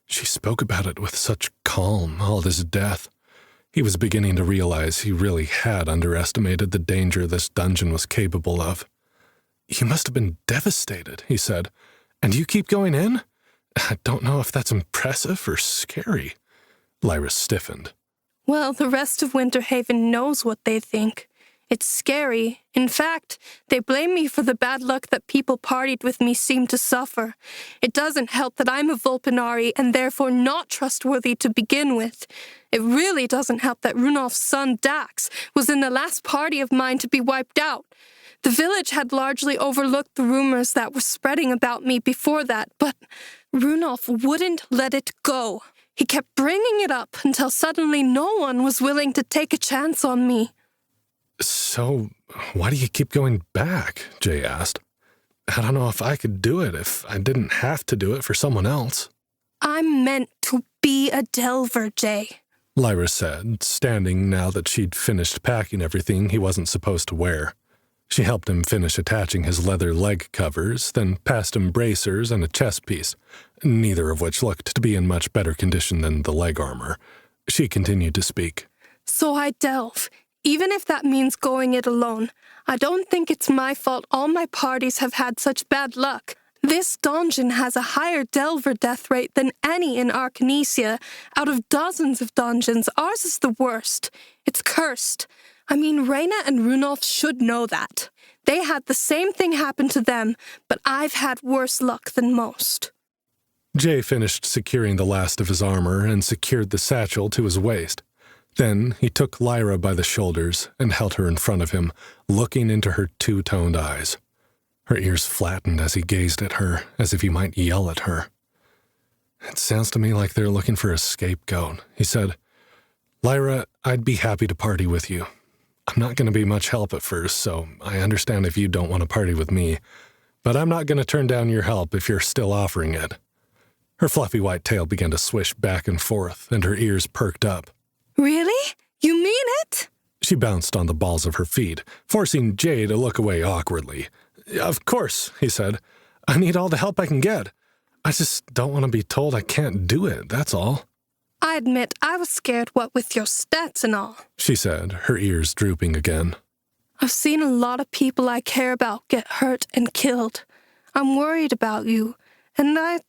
She spoke about it with such calm, all this death. He was beginning to realize he really had underestimated the danger this dungeon was capable of. "You must have been devastated," he said. "And you keep going in? I don't know if that's impressive or scary." Lyra stiffened. Well, the rest of Winterhaven knows what they think. It's scary. In fact, they blame me for the bad luck that people partied with me seem to suffer. It doesn't help that I'm a Vulpinari and therefore not trustworthy to begin with. It really doesn't help that Runolf's son, Dax, was in the last party of mine to be wiped out. The village had largely overlooked the rumors that were spreading about me before that, but Runolf wouldn't let it go. He kept bringing it up until suddenly no one was willing to take a chance on me. "So, why do you keep going back?" Jay asked. "I don't know if I could do it if I didn't have to do it for someone else." I'm meant to be a delver, Jay, Lyra said, standing now that she'd finished packing everything he wasn't supposed to wear. She helped him finish attaching his leather leg covers, then passed him bracers and a chest piece, neither of which looked to be in much better condition than the leg armor. She continued to speak. So I delve, even if that means going it alone. I don't think it's my fault all my parties have had such bad luck. This dungeon has a higher delver death rate than any in Arcanesia. Out of dozens of dungeons, ours is the worst. It's cursed. I mean, Reyna and Runolf should know that. They had the same thing happen to them, but I've had worse luck than most. Jay finished securing the last of his armor and secured the satchel to his waist. Then he took Lyra by the shoulders and held her in front of him, looking into her two-toned eyes. Her ears flattened as he gazed at her, as if he might yell at her. "It sounds to me like they're looking for a scapegoat," he said. "Lyra, I'd be happy to party with you. I'm not going to be much help at first, so I understand if you don't want to party with me, but I'm not going to turn down your help if you're still offering it." Her fluffy white tail began to swish back and forth, and her ears perked up. Really? You mean it? She bounced on the balls of her feet, forcing Jay to look away awkwardly. "Of course," he said. "I need all the help I can get. I just don't want to be told I can't do it, that's all." I admit I was scared what with your stats and all, she said, her ears drooping again. I've seen a lot of people I care about get hurt and killed. I'm worried about you, and I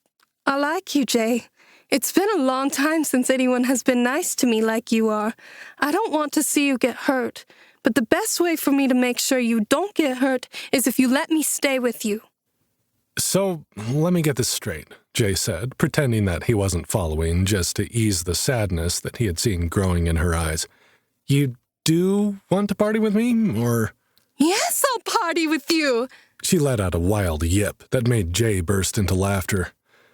like you, Jay. It's been a long time since anyone has been nice to me like you are. I don't want to see you get hurt, but the best way for me to make sure you don't get hurt is if you let me stay with you. "So, let me get this straight," Jay said, pretending that he wasn't following just to ease the sadness that he had seen growing in her eyes. You do want to party with me, or? Yes, I'll party with you. She let out a wild yip that made Jay burst into laughter.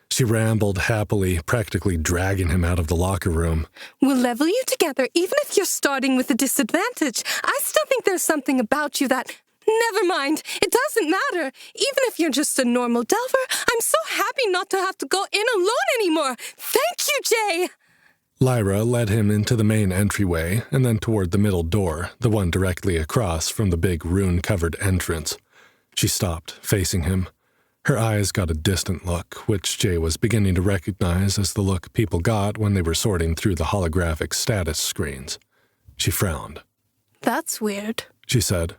She rambled happily, practically dragging him out of the locker room. We'll level you together, even if you're starting with a disadvantage. I still think there's something about you that... Never mind. It doesn't matter. Even if you're just a normal Delver, I'm so happy not to have to go in alone anymore. Thank you, Jay. Lyra led him into the main entryway and then toward the middle door, the one directly across from the big rune-covered entrance. She stopped, facing him. Her eyes got a distant look, which Jay was beginning to recognize as the look people got when they were sorting through the holographic status screens. She frowned. That's weird, she said.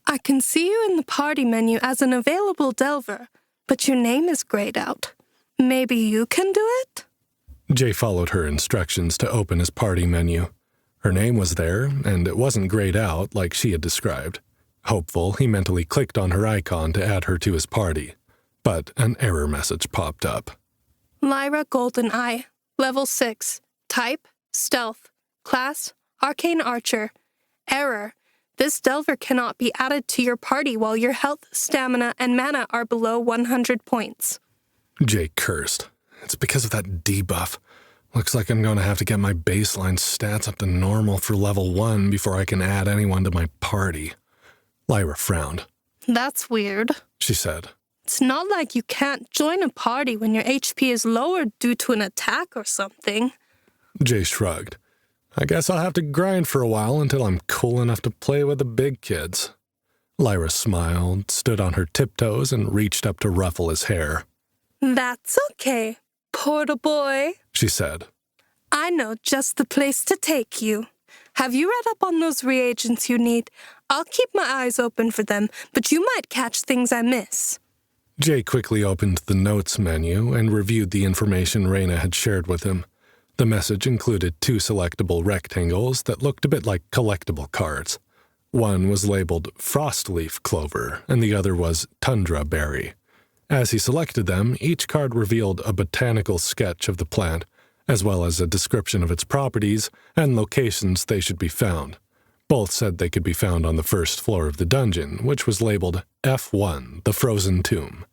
I can see you in the party menu as an available Delver, but your name is grayed out. Maybe you can do it? Jay followed her instructions to open his party menu. Her name was there, and it wasn't grayed out like she had described. Hopeful, he mentally clicked on her icon to add her to his party. But an error message popped up. Lyra Goldeneye, level 6. Type, stealth. Class, arcane archer. Error. This Delver cannot be added to your party while your health, stamina, and mana are below 100 points. Jay cursed. It's because of that debuff. Looks like I'm going to have to get my baseline stats up to normal for level 1 before I can add anyone to my party. Lyra frowned. That's weird, she said. It's not like you can't join a party when your HP is lowered due to an attack or something. Jay shrugged. I guess I'll have to grind for a while until I'm cool enough to play with the big kids. Lyra smiled, stood on her tiptoes, and reached up to ruffle his hair. That's okay, portal boy, she said. I know just the place to take you. Have you read up on those reagents you need? I'll keep my eyes open for them, but you might catch things I miss. Jay quickly opened the notes menu and reviewed the information Reyna had shared with him. The message included 2 selectable rectangles that looked a bit like collectible cards. One was labeled Frostleaf Clover, and the other was Tundra Berry. As he selected them, each card revealed a botanical sketch of the plant, as well as a description of its properties and locations they should be found. Both said they could be found on the first floor of the dungeon, which was labeled F1, the Frozen Tomb.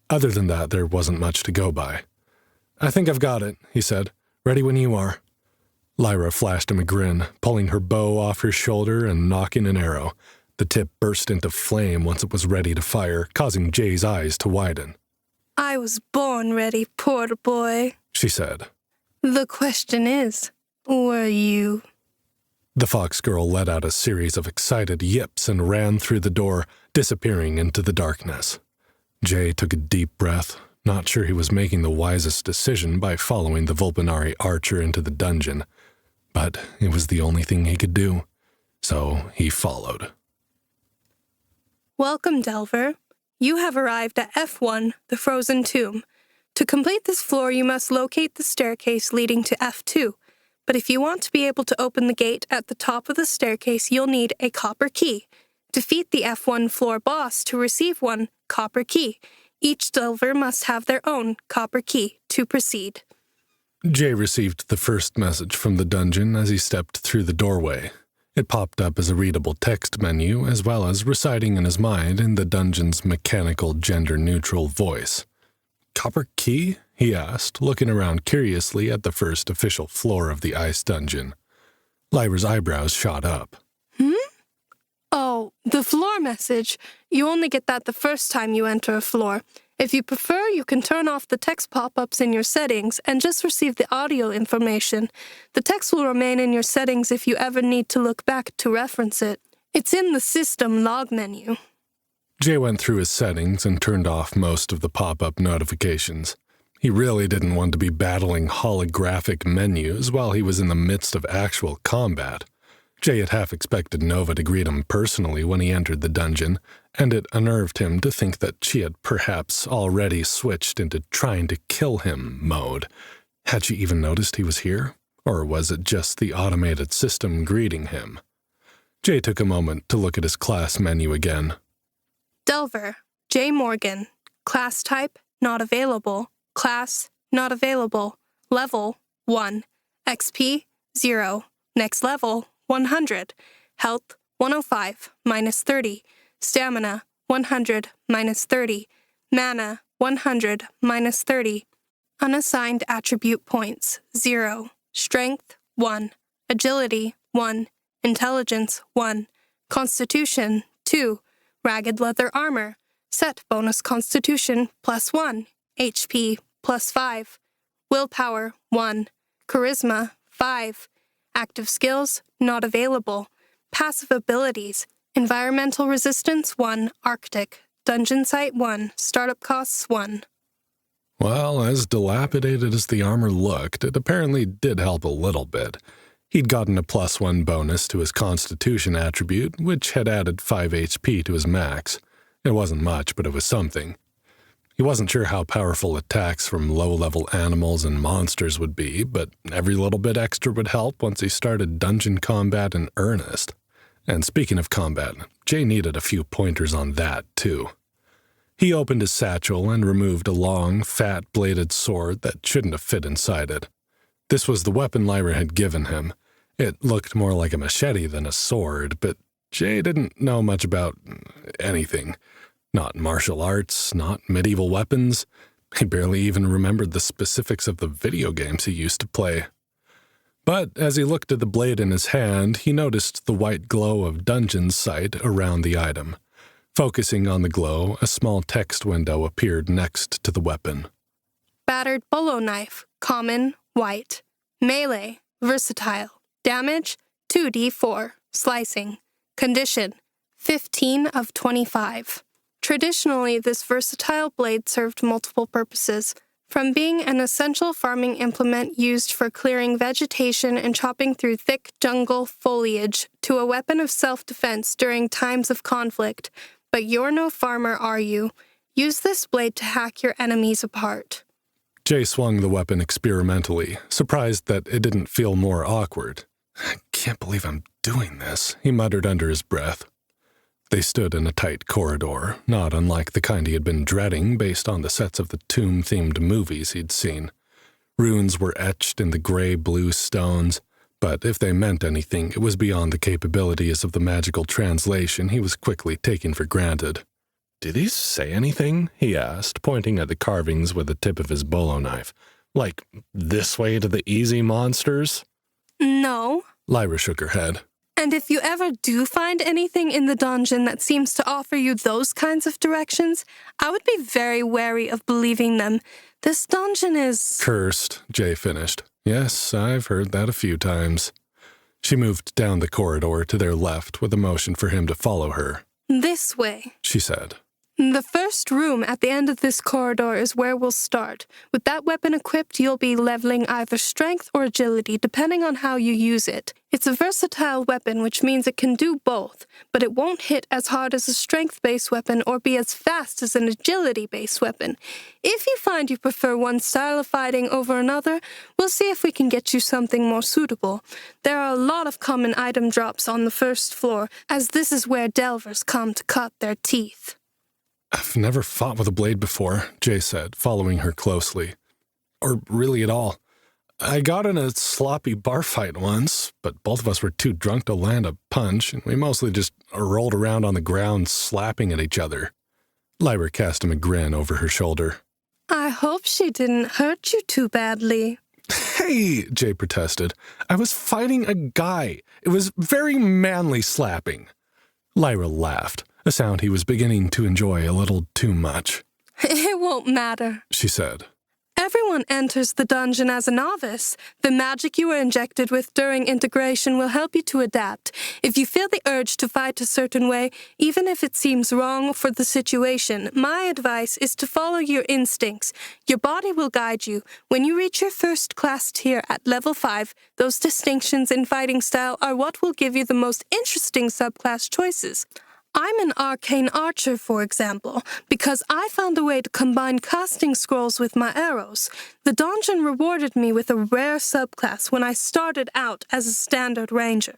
Other than that, there wasn't much to go by. I think I've got it, he said. Ready when you are. Lyra flashed him a grin, pulling her bow off her shoulder and nocking an arrow. The tip burst into flame once it was ready to fire, causing Jay's eyes to widen. I was born ready, porter boy, she said. The question is, were you? The fox girl let out a series of excited yips and ran through the door, disappearing into the darkness. Jay took a deep breath, not sure he was making the wisest decision by following the Vulpinari archer into the dungeon. But it was the only thing he could do, so he followed. Welcome, Delver. You have arrived at F1, the Frozen Tomb. To complete this floor, you must locate the staircase leading to F2. But if you want to be able to open the gate at the top of the staircase, you'll need a copper key. Defeat the F1 floor boss to receive one copper key. Each Delver must have their own copper key to proceed. Jay received the first message from the dungeon as he stepped through the doorway. It popped up as a readable text menu, as well as reciting in his mind in the dungeon's mechanical, gender-neutral voice. Copper key? He asked, looking around curiously at the first official floor of the ice dungeon. Lyra's eyebrows shot up. Oh, the floor message. You only get that the first time you enter a floor. If you prefer, you can turn off the text pop-ups in your settings and just receive the audio information. The text will remain in your settings if you ever need to look back to reference it. It's in the system log menu. Jay went through his settings and turned off most of the pop-up notifications. He really didn't want to be battling holographic menus while he was in the midst of actual combat. Jay had half expected Nova to greet him personally when he entered the dungeon, and it unnerved him to think that she had perhaps already switched into trying to kill him mode. Had she even noticed he was here? Or was it just the automated system greeting him? Jay took a moment to look at his class menu again. Delver, J. Morgan. Class type, not available. Class, not available. Level, 1. XP, 0. Next level, 100. Health, 105, minus 30. Stamina, 100, minus 30. Mana, 100, minus 30. Unassigned attribute points, 0. Strength, 1. Agility, 1. Intelligence, 1. Constitution, 2. Ragged leather armor. Set bonus constitution, plus 1. HP, plus 5. Willpower, 1. Charisma, 5. Active skills, not available. Passive abilities. Environmental resistance, 1. Arctic. Dungeon site, 1. Startup costs, 1. Well, as dilapidated as the armor looked, it apparently did help a little bit. He'd gotten a +1 bonus to his Constitution attribute, which had added 5 HP to his max. It wasn't much, but it was something. He wasn't sure how powerful attacks from low-level animals and monsters would be, but every little bit extra would help once he started dungeon combat in earnest. And speaking of combat, Jay needed a few pointers on that, too. He opened his satchel and removed a long, fat-bladed sword that shouldn't have fit inside it. This was the weapon Lyra had given him. It looked more like a machete than a sword, but Jay didn't know much about anything. Not martial arts, not medieval weapons. He barely even remembered the specifics of the video games he used to play. But as he looked at the blade in his hand, he noticed the white glow of Dungeon Sight around the item. Focusing on the glow, a small text window appeared next to the weapon. Battered bolo knife, common, white. Melee, versatile. Damage, 2d4. Slicing. Condition, 15 of 25. Traditionally, this versatile blade served multiple purposes, from being an essential farming implement used for clearing vegetation and chopping through thick jungle foliage, to a weapon of self-defense during times of conflict. But you're no farmer, are you? Use this blade to hack your enemies apart. Jay swung the weapon experimentally, surprised that it didn't feel more awkward. I can't believe I'm doing this, he muttered under his breath. They stood in a tight corridor, not unlike the kind he had been dreading based on the sets of the tomb-themed movies he'd seen. Runes were etched in the gray-blue stones, but if they meant anything, it was beyond the capabilities of the magical translation he was quickly taking for granted. "Did he say anything?" he asked, pointing at the carvings with the tip of his bolo knife. "Like, this way to the easy monsters?" No. Lyra shook her head. And if you ever do find anything in the dungeon that seems to offer you those kinds of directions, I would be very wary of believing them. This dungeon is... Cursed, Jay finished. Yes, I've heard that a few times. She moved down the corridor to their left with a motion for him to follow her. This way, she said. The first room at the end of this corridor is where we'll start. With that weapon equipped, you'll be leveling either strength or agility, depending on how you use it. It's a versatile weapon, which means it can do both, but it won't hit as hard as a strength-based weapon or be as fast as an agility-based weapon. If you find you prefer one style of fighting over another, we'll see if we can get you something more suitable. There are a lot of common item drops on the first floor, as this is where delvers come to cut their teeth. I've never fought with a blade before, Jay said, following her closely. Or really at all. I got in a sloppy bar fight once, but both of us were too drunk to land a punch, and we mostly just rolled around on the ground slapping at each other. Lyra cast him a grin over her shoulder. I hope she didn't hurt you too badly. Hey, Jay protested. I was fighting a guy. It was very manly slapping. Lyra laughed, a sound he was beginning to enjoy a little too much. It won't matter, she said. Everyone enters the dungeon as a novice. The magic you were injected with during integration will help you to adapt. If you feel the urge to fight a certain way, even if it seems wrong for the situation, my advice is to follow your instincts. Your body will guide you. When you reach your first class tier at level 5, those distinctions in fighting style are what will give you the most interesting subclass choices. I'm an arcane archer, for example, because I found a way to combine casting scrolls with my arrows. The dungeon rewarded me with a rare subclass when I started out as a standard ranger.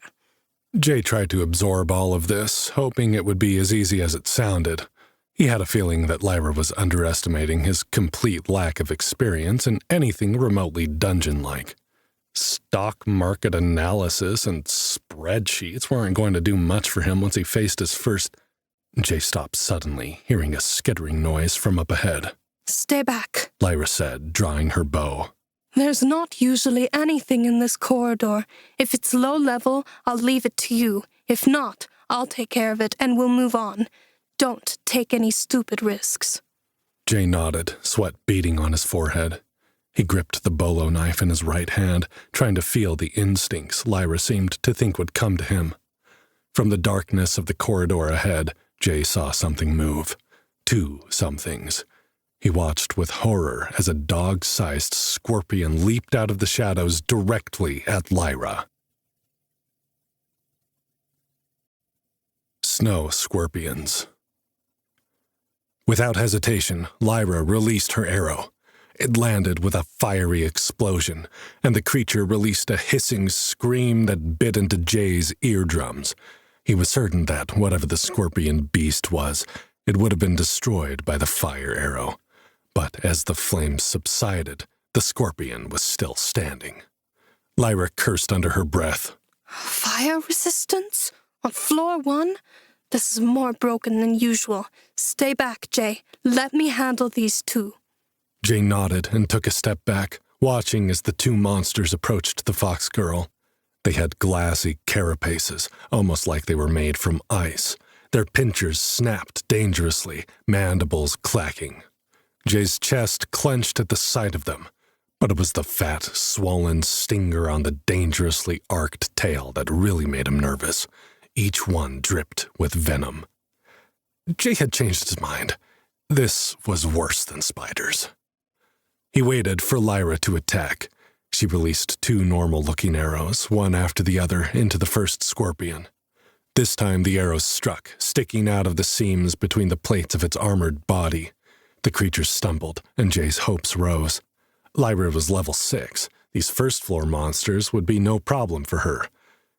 Jay tried to absorb all of this, hoping it would be as easy as it sounded. He had a feeling that Lyra was underestimating his complete lack of experience in anything remotely dungeon-like. Stock market analysis and spreadsheets weren't going to do much for him once he faced his first... Jay stopped suddenly, hearing a skittering noise from up ahead. "Stay back," Lyra said, drawing her bow. "There's not usually anything in this corridor. If it's low level, I'll leave it to you. If not, I'll take care of it and we'll move on. Don't take any stupid risks." Jay nodded, sweat beading on his forehead. He gripped the bolo knife in his right hand, trying to feel the instincts Lyra seemed to think would come to him. From the darkness of the corridor ahead, Jay saw something move. Two somethings. He watched with horror as a dog-sized scorpion leaped out of the shadows directly at Lyra. Snow scorpions. Without hesitation, Lyra released her arrow. It landed with a fiery explosion, and the creature released a hissing scream that bit into Jay's eardrums. He was certain that, whatever the scorpion beast was, it would have been destroyed by the fire arrow. But as the flames subsided, the scorpion was still standing. Lyra cursed under her breath. "Fire resistance? On floor 1? This is more broken than usual. Stay back, Jay. Let me handle these two." Jay nodded and took a step back, watching as the two monsters approached the fox girl. They had glassy carapaces, almost like they were made from ice. Their pinchers snapped dangerously, mandibles clacking. Jay's chest clenched at the sight of them, but it was the fat, swollen stinger on the dangerously arched tail that really made him nervous. Each one dripped with venom. Jay had changed his mind. This was worse than spiders. He waited for Lyra to attack. She released two normal-looking arrows, one after the other, into the first scorpion. This time the arrows struck, sticking out of the seams between the plates of its armored body. The creature stumbled, and Jay's hopes rose. Lyra was level 6. These first-floor monsters would be no problem for her.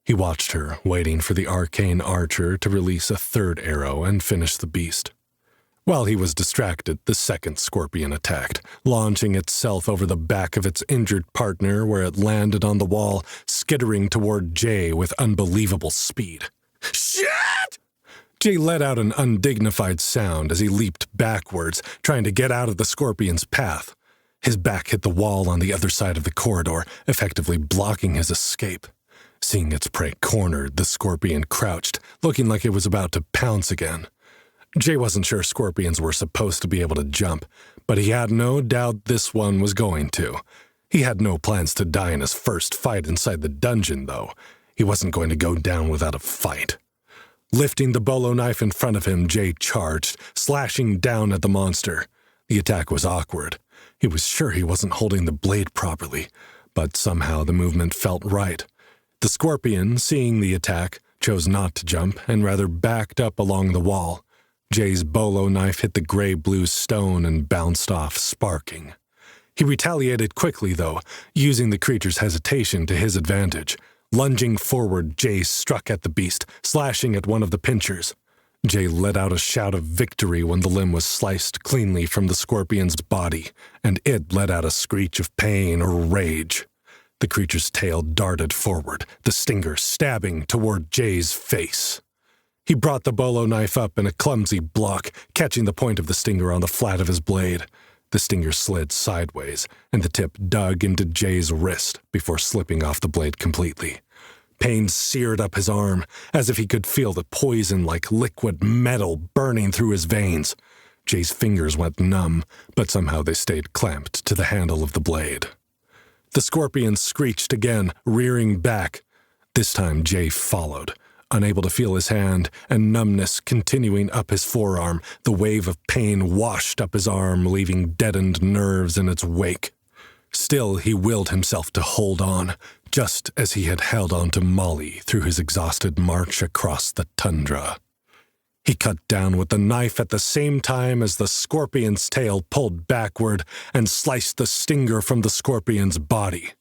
He watched her, waiting for the arcane archer to release a third arrow and finish the beast. While he was distracted, the second scorpion attacked, launching itself over the back of its injured partner where it landed on the wall, skittering toward Jay with unbelievable speed. "Shit!" Jay let out an undignified sound as he leaped backwards, trying to get out of the scorpion's path. His back hit the wall on the other side of the corridor, effectively blocking his escape. Seeing its prey cornered, the scorpion crouched, looking like it was about to pounce again. Jay wasn't sure scorpions were supposed to be able to jump, but he had no doubt this one was going to. He had no plans to die in his first fight inside the dungeon, though. He wasn't going to go down without a fight. Lifting the bolo knife in front of him, Jay charged, slashing down at the monster. The attack was awkward. He was sure he wasn't holding the blade properly, but somehow the movement felt right. The scorpion, seeing the attack, chose not to jump and rather backed up along the wall. Jay's bolo knife hit the gray-blue stone and bounced off, sparking. He retaliated quickly, though, using the creature's hesitation to his advantage. Lunging forward, Jay struck at the beast, slashing at one of the pinchers. Jay let out a shout of victory when the limb was sliced cleanly from the scorpion's body, and it let out a screech of pain or rage. The creature's tail darted forward, the stinger stabbing toward Jay's face. He brought the bolo knife up in a clumsy block, catching the point of the stinger on the flat of his blade. The stinger slid sideways, and the tip dug into Jay's wrist before slipping off the blade completely. Pain seared up his arm, as if he could feel the poison-like liquid metal burning through his veins. Jay's fingers went numb, but somehow they stayed clamped to the handle of the blade. The scorpion screeched again, rearing back. This time Jay followed. Unable to feel his hand, and numbness continuing up his forearm, the wave of pain washed up his arm, leaving deadened nerves in its wake. Still, he willed himself to hold on, just as he had held on to Molly through his exhausted march across the tundra. He cut down with the knife at the same time as the scorpion's tail pulled backward and sliced the stinger from the scorpion's body.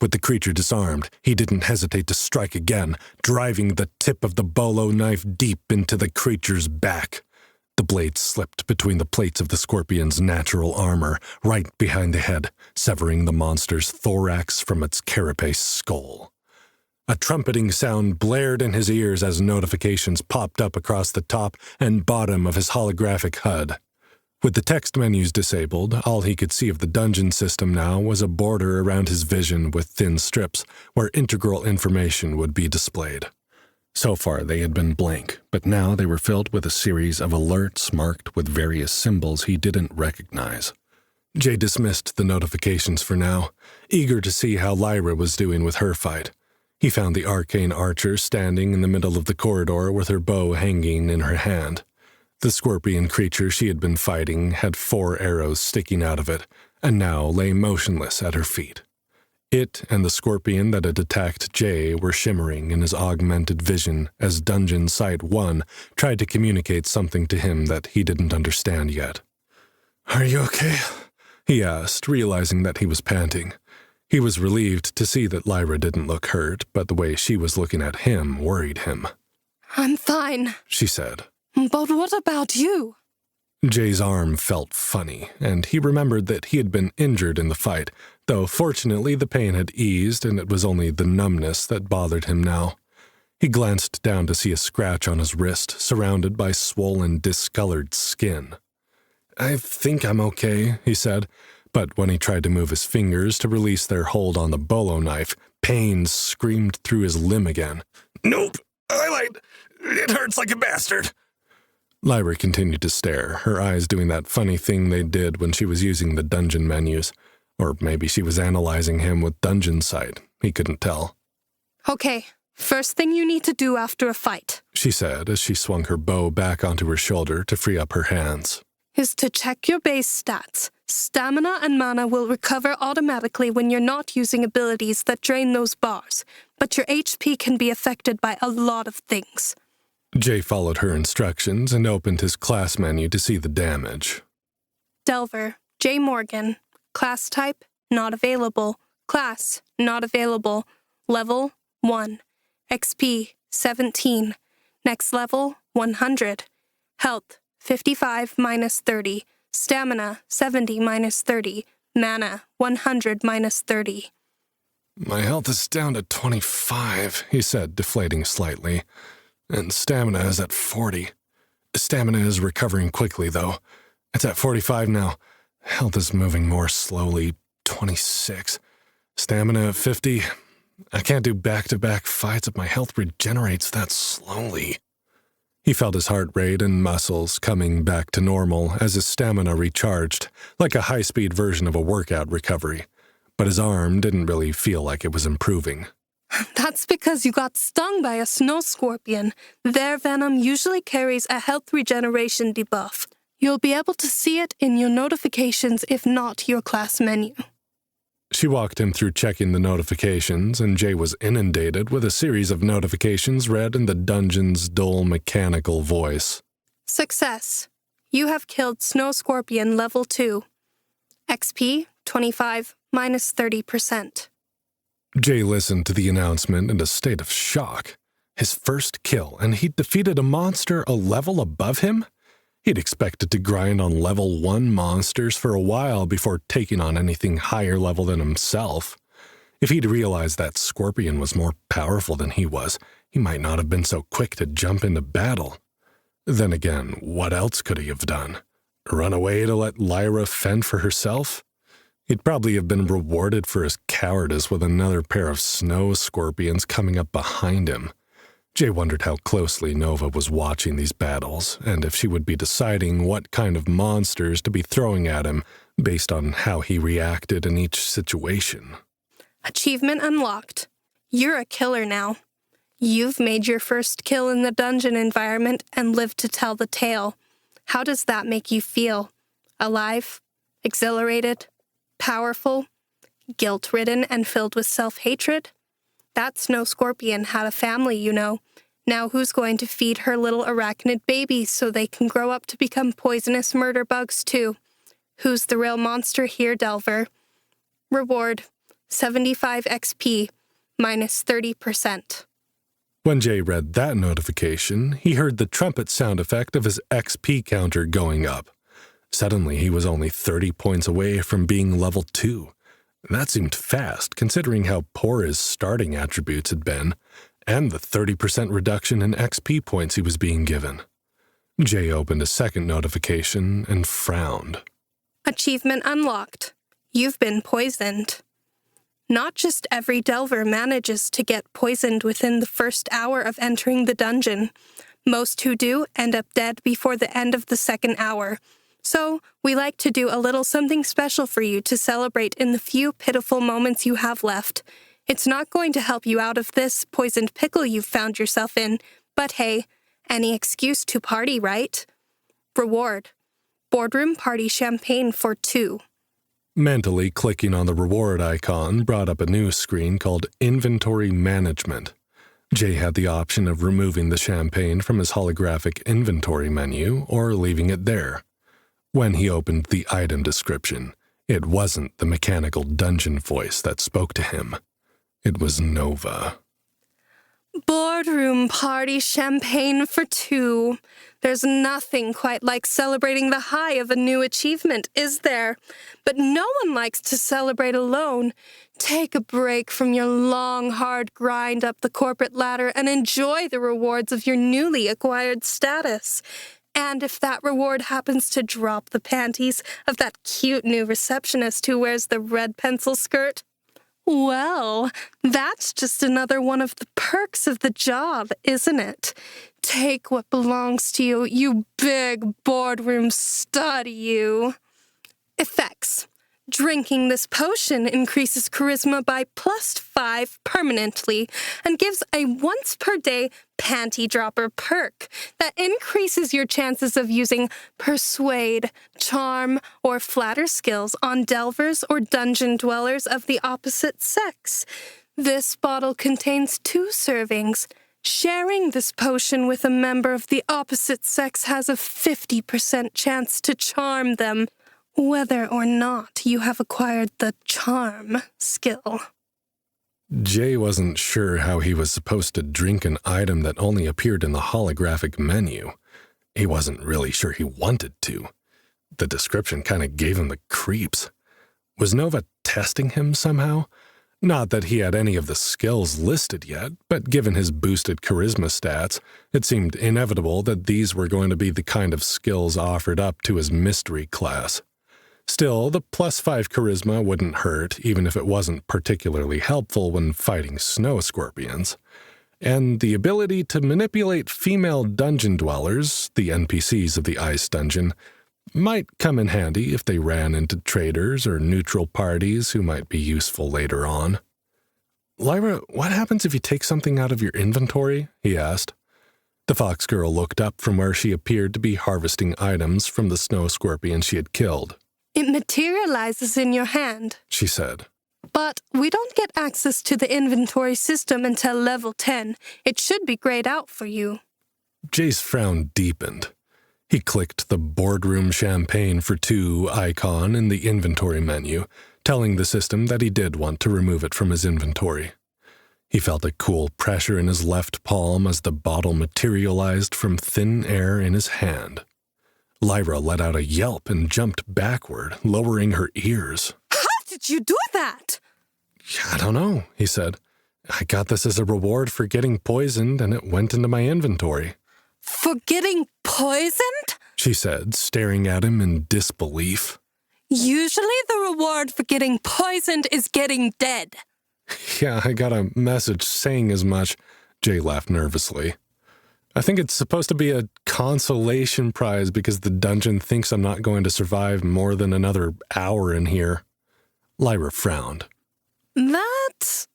With the creature disarmed, he didn't hesitate to strike again, driving the tip of the bolo knife deep into the creature's back. The blade slipped between the plates of the scorpion's natural armor, right behind the head, severing the monster's thorax from its carapace skull. A trumpeting sound blared in his ears as notifications popped up across the top and bottom of his holographic HUD. With the text menus disabled, all he could see of the dungeon system now was a border around his vision with thin strips where integral information would be displayed. So far they had been blank, but now they were filled with a series of alerts marked with various symbols he didn't recognize. Jay dismissed the notifications for now, eager to see how Lyra was doing with her fight. He found the arcane archer standing in the middle of the corridor with her bow hanging in her hand. The scorpion creature she had been fighting had 4 arrows sticking out of it, and now lay motionless at her feet. It and the scorpion that had attacked Jay were shimmering in his augmented vision as Dungeon Site 1 tried to communicate something to him that he didn't understand yet. "Are you okay?" he asked, realizing that he was panting. He was relieved to see that Lyra didn't look hurt, but the way she was looking at him worried him. "I'm fine," she said. "But what about you?" Jay's arm felt funny, and he remembered that he had been injured in the fight, though fortunately the pain had eased and it was only the numbness that bothered him now. He glanced down to see a scratch on his wrist, surrounded by swollen, discolored skin. "I think I'm okay," he said, but when he tried to move his fingers to release their hold on the bolo knife, pain screamed through his limb again. "Nope, I lied. It hurts like a bastard." Lyra continued to stare, her eyes doing that funny thing they did when she was using the dungeon menus. Or maybe she was analyzing him with Dungeon Sight. He couldn't tell. "Okay, first thing you need to do after a fight," she said as she swung her bow back onto her shoulder to free up her hands, "is to check your base stats. Stamina and mana will recover automatically when you're not using abilities that drain those bars, but your HP can be affected by a lot of things." Jay followed her instructions and opened his class menu to see the damage. Delver, J. Morgan. Class type, not available. Class, not available. Level, 1. XP, 17. Next level, 100. Health, 55 minus 30. Stamina, 70 minus 30. Mana, 100 minus 30. "My health is down to 25, he said, deflating slightly. "And stamina is at 40. Stamina is recovering quickly, though. It's at 45 now. Health is moving more slowly, 26. Stamina at 50. I can't do back-to-back fights if my health regenerates that slowly." He felt his heart rate and muscles coming back to normal as his stamina recharged, like a high-speed version of a workout recovery. But his arm didn't really feel like it was improving. That's because you got stung by a snow scorpion. Their venom usually carries a health regeneration debuff. You'll be able to see it in your notifications, if not your class menu. She walked him through checking the notifications, and Jay was inundated with a series of notifications read in the dungeon's dull mechanical voice. Success. You have killed Snow Scorpion level 2. XP, 25, minus 30%. Jay listened to the announcement in a state of shock. His first kill, and he'd defeated a monster a level above him? He'd expected to grind on level 1 monsters for a while before taking on anything higher level than himself. If he'd realized that Scorpion was more powerful than he was, he might not have been so quick to jump into battle. Then again, what else could he have done? Run away to let Lyra fend for herself? He'd probably have been rewarded for his cowardice with another pair of snow scorpions coming up behind him. Jay wondered how closely Nova was watching these battles, and if she would be deciding what kind of monsters to be throwing at him based on how he reacted in each situation. Achievement unlocked. You're a killer now. You've made your first kill in the dungeon environment and lived to tell the tale. How does that make you feel? Alive? Exhilarated? Powerful? Guilt-ridden and filled with self-hatred? That Snow Scorpion had a family, you know. Now who's going to feed her little arachnid babies so they can grow up to become poisonous murder bugs too? Who's the real monster here, Delver? Reward, 75 XP, minus 30%. When Jay read that notification, he heard the trumpet sound effect of his XP counter going up. Suddenly, he was only 30 points away from being level 2. That seemed fast, considering how poor his starting attributes had been, and the 30% reduction in XP points he was being given. Jay opened a second notification and frowned. Achievement unlocked. You've been poisoned. Not just every Delver manages to get poisoned within the first hour of entering the dungeon. Most who do end up dead before the end of the second hour. So, we like to do a little something special for you to celebrate in the few pitiful moments you have left. It's not going to help you out of this poisoned pickle you've found yourself in, but hey, any excuse to party, right? Reward. Boardroom party champagne for 2. Mentally clicking on the reward icon brought up a new screen called Inventory Management. Jay had the option of removing the champagne from his holographic inventory menu or leaving it there. When he opened the item description, it wasn't the mechanical dungeon voice that spoke to him. It was Nova. Boardroom party champagne for 2. There's nothing quite like celebrating the high of a new achievement, is there? But no one likes to celebrate alone. Take a break from your long, hard grind up the corporate ladder and enjoy the rewards of your newly acquired status. And if that reward happens to drop the panties of that cute new receptionist who wears the red pencil skirt, well, that's just another one of the perks of the job, isn't it? Take what belongs to you, you big boardroom stud, you. Effects. Drinking this potion increases charisma by +5 permanently and gives a once-per-day panty dropper perk that increases your chances of using persuade, charm, or flatter skills on delvers or dungeon dwellers of the opposite sex. This bottle contains 2 servings. Sharing this potion with a member of the opposite sex has a 50% chance to charm them, whether or not you have acquired the charm skill. Jay wasn't sure how he was supposed to drink an item that only appeared in the holographic menu. He wasn't really sure he wanted to. The description kind of gave him the creeps. Was Nova testing him somehow? Not that he had any of the skills listed yet, but given his boosted charisma stats, it seemed inevitable that these were going to be the kind of skills offered up to his mystery class. Still, the +5 charisma wouldn't hurt, even if it wasn't particularly helpful when fighting snow scorpions. And the ability to manipulate female dungeon dwellers, the NPCs of the ice dungeon, might come in handy if they ran into traders or neutral parties who might be useful later on. "Lyra, what happens if you take something out of your inventory?" he asked. The fox girl looked up from where she appeared to be harvesting items from the snow scorpion she had killed. It materializes in your hand, she said. But we don't get access to the inventory system until level 10. It should be grayed out for you. Jay's frown deepened. He clicked the Boardroom Champagne for 2 icon in the inventory menu, telling the system that he did want to remove it from his inventory. He felt a cool pressure in his left palm as the bottle materialized from thin air in his hand. Lyra let out a yelp and jumped backward, lowering her ears. How did you do that? "I don't know," he said. "I got this as a reward for getting poisoned, and it went into my inventory." For getting poisoned? She said, staring at him in disbelief. Usually the reward for getting poisoned is getting dead. "Yeah, I got a message saying as much," Jay laughed nervously. "I think it's supposed to be a consolation prize because the dungeon thinks I'm not going to survive more than another hour in here." Lyra frowned. That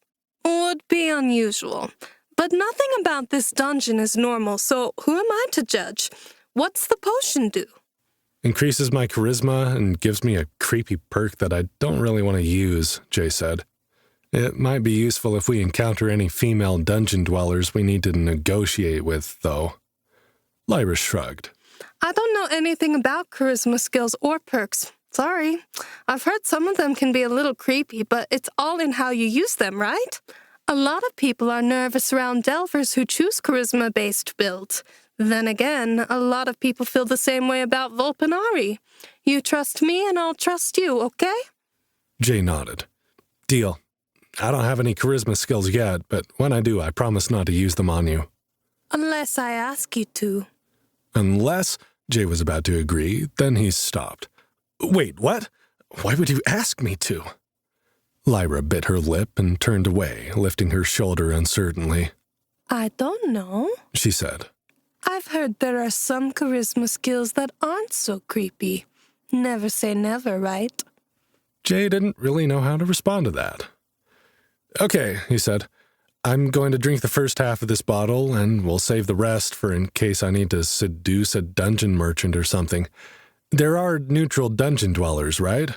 would be unusual. But nothing about this dungeon is normal, so who am I to judge? What's the potion do? "Increases my charisma and gives me a creepy perk that I don't really want to use," Jay said. "It might be useful if we encounter any female dungeon dwellers we need to negotiate with, though." Lyra shrugged. I don't know anything about charisma skills or perks. Sorry. I've heard some of them can be a little creepy, but it's all in how you use them, right? A lot of people are nervous around Delvers who choose charisma-based builds. Then again, a lot of people feel the same way about Volpinari. You trust me and I'll trust you, okay? Jay nodded. Deal. I don't have any charisma skills yet, but when I do, I promise not to use them on you. Unless I ask you to. Unless, Jay was about to agree, then he stopped. Wait, what? Why would you ask me to? Lyra bit her lip and turned away, lifting her shoulder uncertainly. I don't know, she said. I've heard there are some charisma skills that aren't so creepy. Never say never, right? Jay didn't really know how to respond to that. Okay, he said. I'm going to drink the first half of this bottle, and we'll save the rest for in case I need to seduce a dungeon merchant or something. There are neutral dungeon dwellers, right?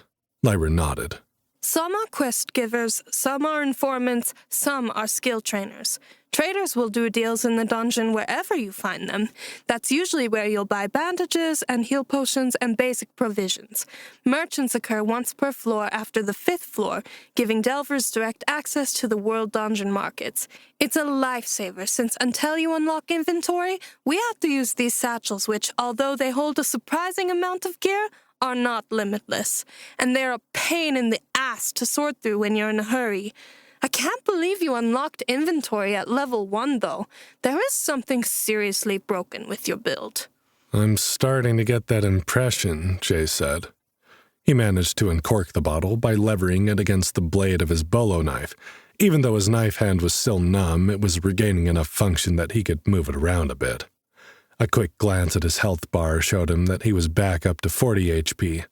Lyra nodded. Some are quest givers, some are informants, some are skill trainers. Traders will do deals in the dungeon wherever you find them. That's usually where you'll buy bandages and heal potions and basic provisions. Merchants occur once per floor after the 5th floor, giving delvers direct access to the world dungeon markets. It's a lifesaver since until you unlock inventory, we have to use these satchels which, although they hold a surprising amount of gear, are not limitless, and they're a pain in the ass to sort through when you're in a hurry. I can't believe you unlocked inventory at level 1, though. There is something seriously broken with your build. I'm starting to get that impression, Jay said. He managed to uncork the bottle by levering it against the blade of his bolo knife. Even though his knife hand was still numb, it was regaining enough function that he could move it around a bit. A quick glance at his health bar showed him that he was back up to 40 HP.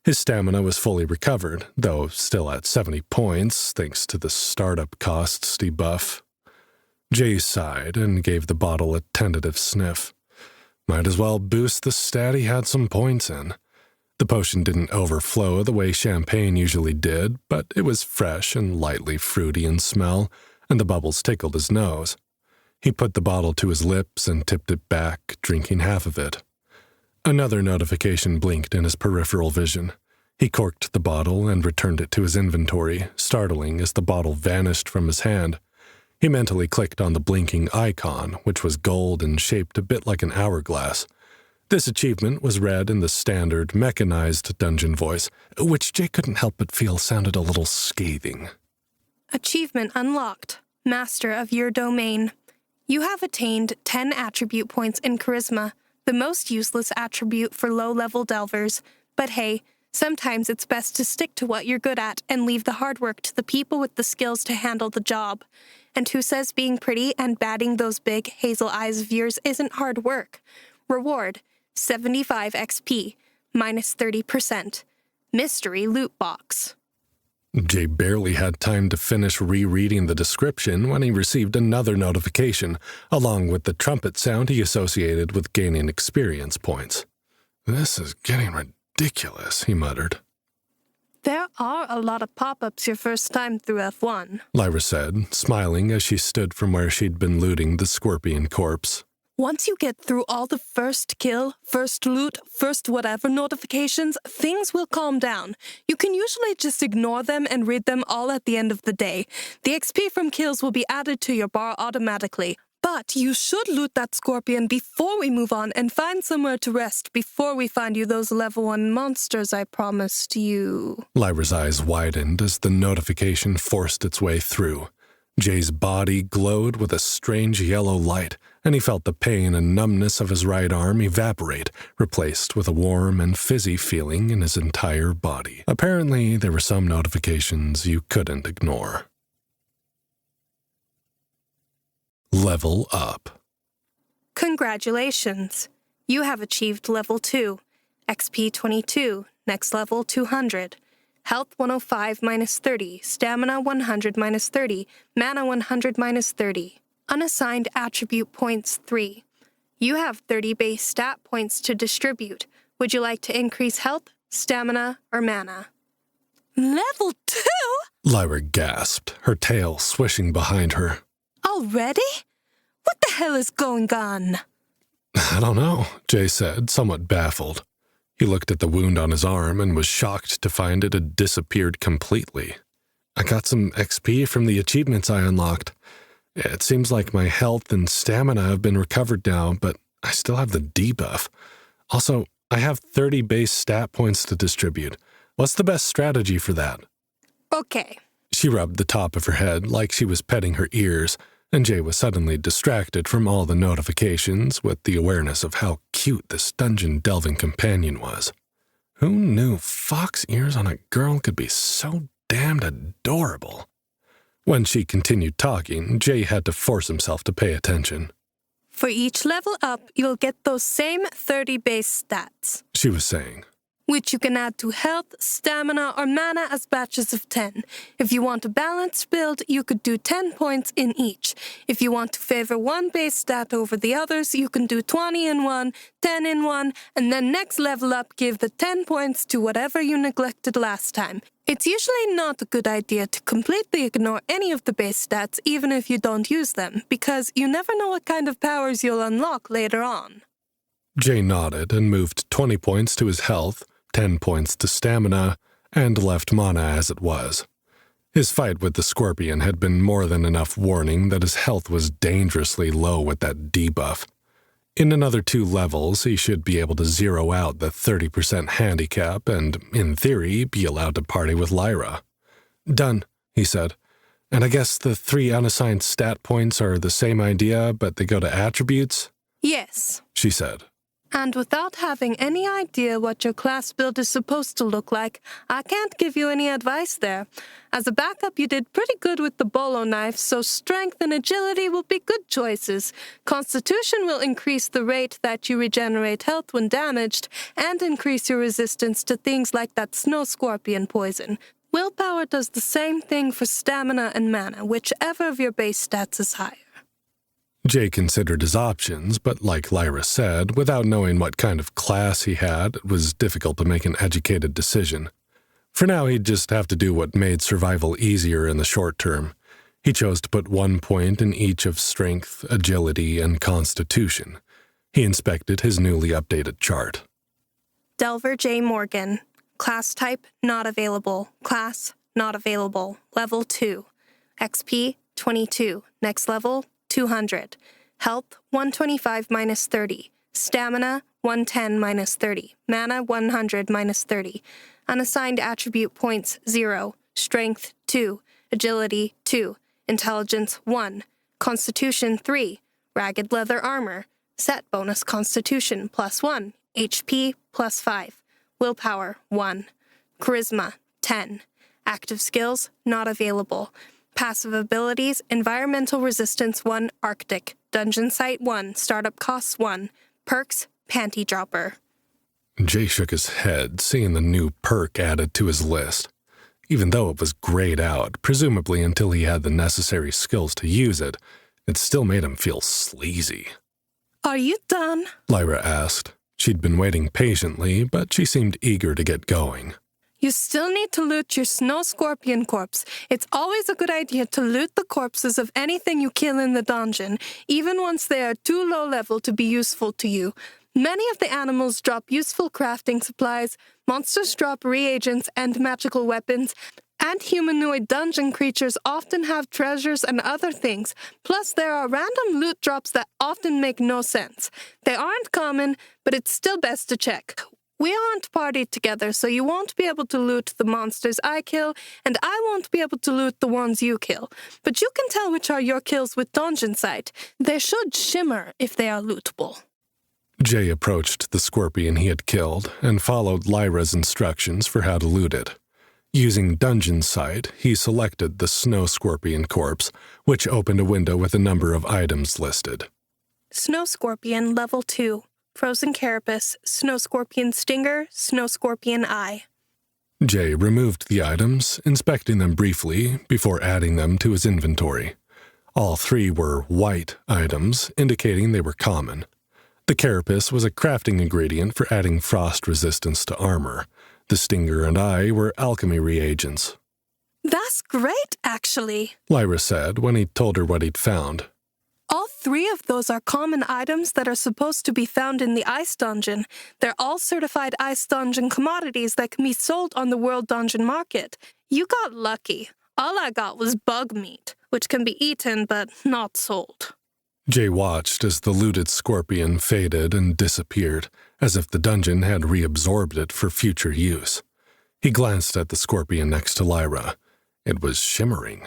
His stamina was fully recovered, though still at 70 points, thanks to the startup costs debuff. Jay sighed and gave the bottle a tentative sniff. Might as well boost the stat he had some points in. The potion didn't overflow the way champagne usually did, but it was fresh and lightly fruity in smell, and the bubbles tickled his nose. He put the bottle to his lips and tipped it back, drinking half of it. Another notification blinked in his peripheral vision. He corked the bottle and returned it to his inventory, startling as the bottle vanished from his hand. He mentally clicked on the blinking icon, which was gold and shaped a bit like an hourglass. This achievement was read in the standard, mechanized dungeon voice, which Jay couldn't help but feel sounded a little scathing. Achievement unlocked. Master of your domain. You have attained 10 attribute points in Charisma, the most useless attribute for low-level delvers. But hey, sometimes it's best to stick to what you're good at and leave the hard work to the people with the skills to handle the job. And who says being pretty and batting those big hazel eyes of yours isn't hard work? Reward, 75 XP, minus 30%. Mystery loot box. Jay barely had time to finish rereading the description when he received another notification, along with the trumpet sound he associated with gaining experience points. This is getting ridiculous, he muttered. There are a lot of pop-ups your first time through F1, Lyra said, smiling as she stood from where she'd been looting the scorpion corpse. Once you get through all the first kill, first loot, first whatever notifications, things will calm down. You can usually just ignore them and read them all at the end of the day. The XP from kills will be added to your bar automatically. But you should loot that scorpion before we move on and find somewhere to rest before we find you those level 1 monsters I promised you. Lyra's eyes widened as the notification forced its way through. Jay's body glowed with a strange yellow light, and he felt the pain and numbness of his right arm evaporate, replaced with a warm and fizzy feeling in his entire body. Apparently, there were some notifications you couldn't ignore. Level up. Congratulations. You have achieved level 2. XP 22, next level 200. Health 105 minus 30, Stamina 100 minus 30, Mana 100 minus 30. Unassigned attribute points 3. You have 30 base stat points to distribute. Would you like to increase health, stamina, or mana? Level 2? Lyra gasped, her tail swishing behind her. Already? What the hell is going on? I don't know, Jay said, somewhat baffled. He looked at the wound on his arm and was shocked to find it had disappeared completely. I got some XP from the achievements I unlocked. It seems like my health and stamina have been recovered now, but I still have the debuff. Also, I have 30 base stat points to distribute. What's the best strategy for that? Okay. She rubbed the top of her head like she was petting her ears, and Jay was suddenly distracted from all the notifications with the awareness of how cute this dungeon-delving companion was. Who knew fox ears on a girl could be so damned adorable? When she continued talking, Jay had to force himself to pay attention. For each level up, you'll get those same 30 base stats, She was saying. which you can add to health, stamina, or mana as batches of 10. If you want a balanced build, you could do 10 points in each. If you want to favor one base stat over the others, you can do 20 in one, 10 in one, and then next level up give the 10 points to whatever you neglected last time. It's usually not a good idea to completely ignore any of the base stats even if you don't use them, because you never know what kind of powers you'll unlock later on. Jay nodded and moved 20 points to his health, 10 points to stamina, and left mana as it was. His fight with the scorpion had been more than enough warning that his health was dangerously low with that debuff. In another 2 levels, he should be able to zero out the 30% handicap and, in theory, be allowed to party with Lyra. Done, he said. And I guess the 3 unassigned stat points are the same idea, but they go to attributes? Yes. She said. And without having any idea what your class build is supposed to look like, I can't give you any advice there. As a backup, you did pretty good with the bolo knife, so strength and agility will be good choices. Constitution will increase the rate that you regenerate health when damaged, and increase your resistance to things like that snow scorpion poison. Willpower does the same thing for stamina and mana, whichever of your base stats is higher. Jay considered his options, but like Lyra said, without knowing what kind of class he had, it was difficult to make an educated decision. For now, he'd just have to do what made survival easier in the short term. He chose to put 1 point in each of strength, agility, and constitution. He inspected his newly updated chart. Delver J. Morgan. Class type, not available. Class, not available. Level 2. XP, 22. Next level, 200. Health, 125 minus 30. Stamina, 110 minus 30. Mana, 100 minus 30. Unassigned attribute points, 0. Strength, 2. Agility, 2. Intelligence, 1. Constitution, 3. Ragged leather armor. Set bonus constitution, +1. HP, +5. Willpower, 1. Charisma, 10. Active skills, not available. Passive abilities, Environmental Resistance 1, Arctic. Dungeon Site 1, Startup Costs 1. Perks, Panty Dropper. Jay shook his head, seeing the new perk added to his list. Even though it was grayed out, presumably until he had the necessary skills to use it, it still made him feel sleazy. Are you done? Lyra asked. She'd been waiting patiently, but she seemed eager to get going. You still need to loot your snow scorpion corpse. It's always a good idea to loot the corpses of anything you kill in the dungeon, even once they are too low level to be useful to you. Many of the animals drop useful crafting supplies, monsters drop reagents and magical weapons, and humanoid dungeon creatures often have treasures and other things. Plus, there are random loot drops that often make no sense. They aren't common, but it's still best to check. We aren't partied together, so you won't be able to loot the monsters I kill, and I won't be able to loot the ones you kill. But you can tell which are your kills with Dungeon Sight. They should shimmer if they are lootable. Jay approached the scorpion he had killed and followed Lyra's instructions for how to loot it. Using Dungeon Sight, he selected the snow scorpion corpse, which opened a window with a number of items listed. Snow Scorpion, Level 2. Frozen Carapace, Snow Scorpion Stinger, Snow Scorpion Eye. Jay removed the items, inspecting them briefly before adding them to his inventory. All 3 were white items, indicating they were common. The carapace was a crafting ingredient for adding frost resistance to armor. The stinger and eye were alchemy reagents. That's great, actually, Lyra said when he told her what he'd found. All 3 of those are common items that are supposed to be found in the Ice Dungeon. They're all certified Ice Dungeon commodities that can be sold on the World Dungeon Market. You got lucky. All I got was bug meat, which can be eaten but not sold. Jay watched as the looted scorpion faded and disappeared, as if the dungeon had reabsorbed it for future use. He glanced at the scorpion next to Lyra. It was shimmering.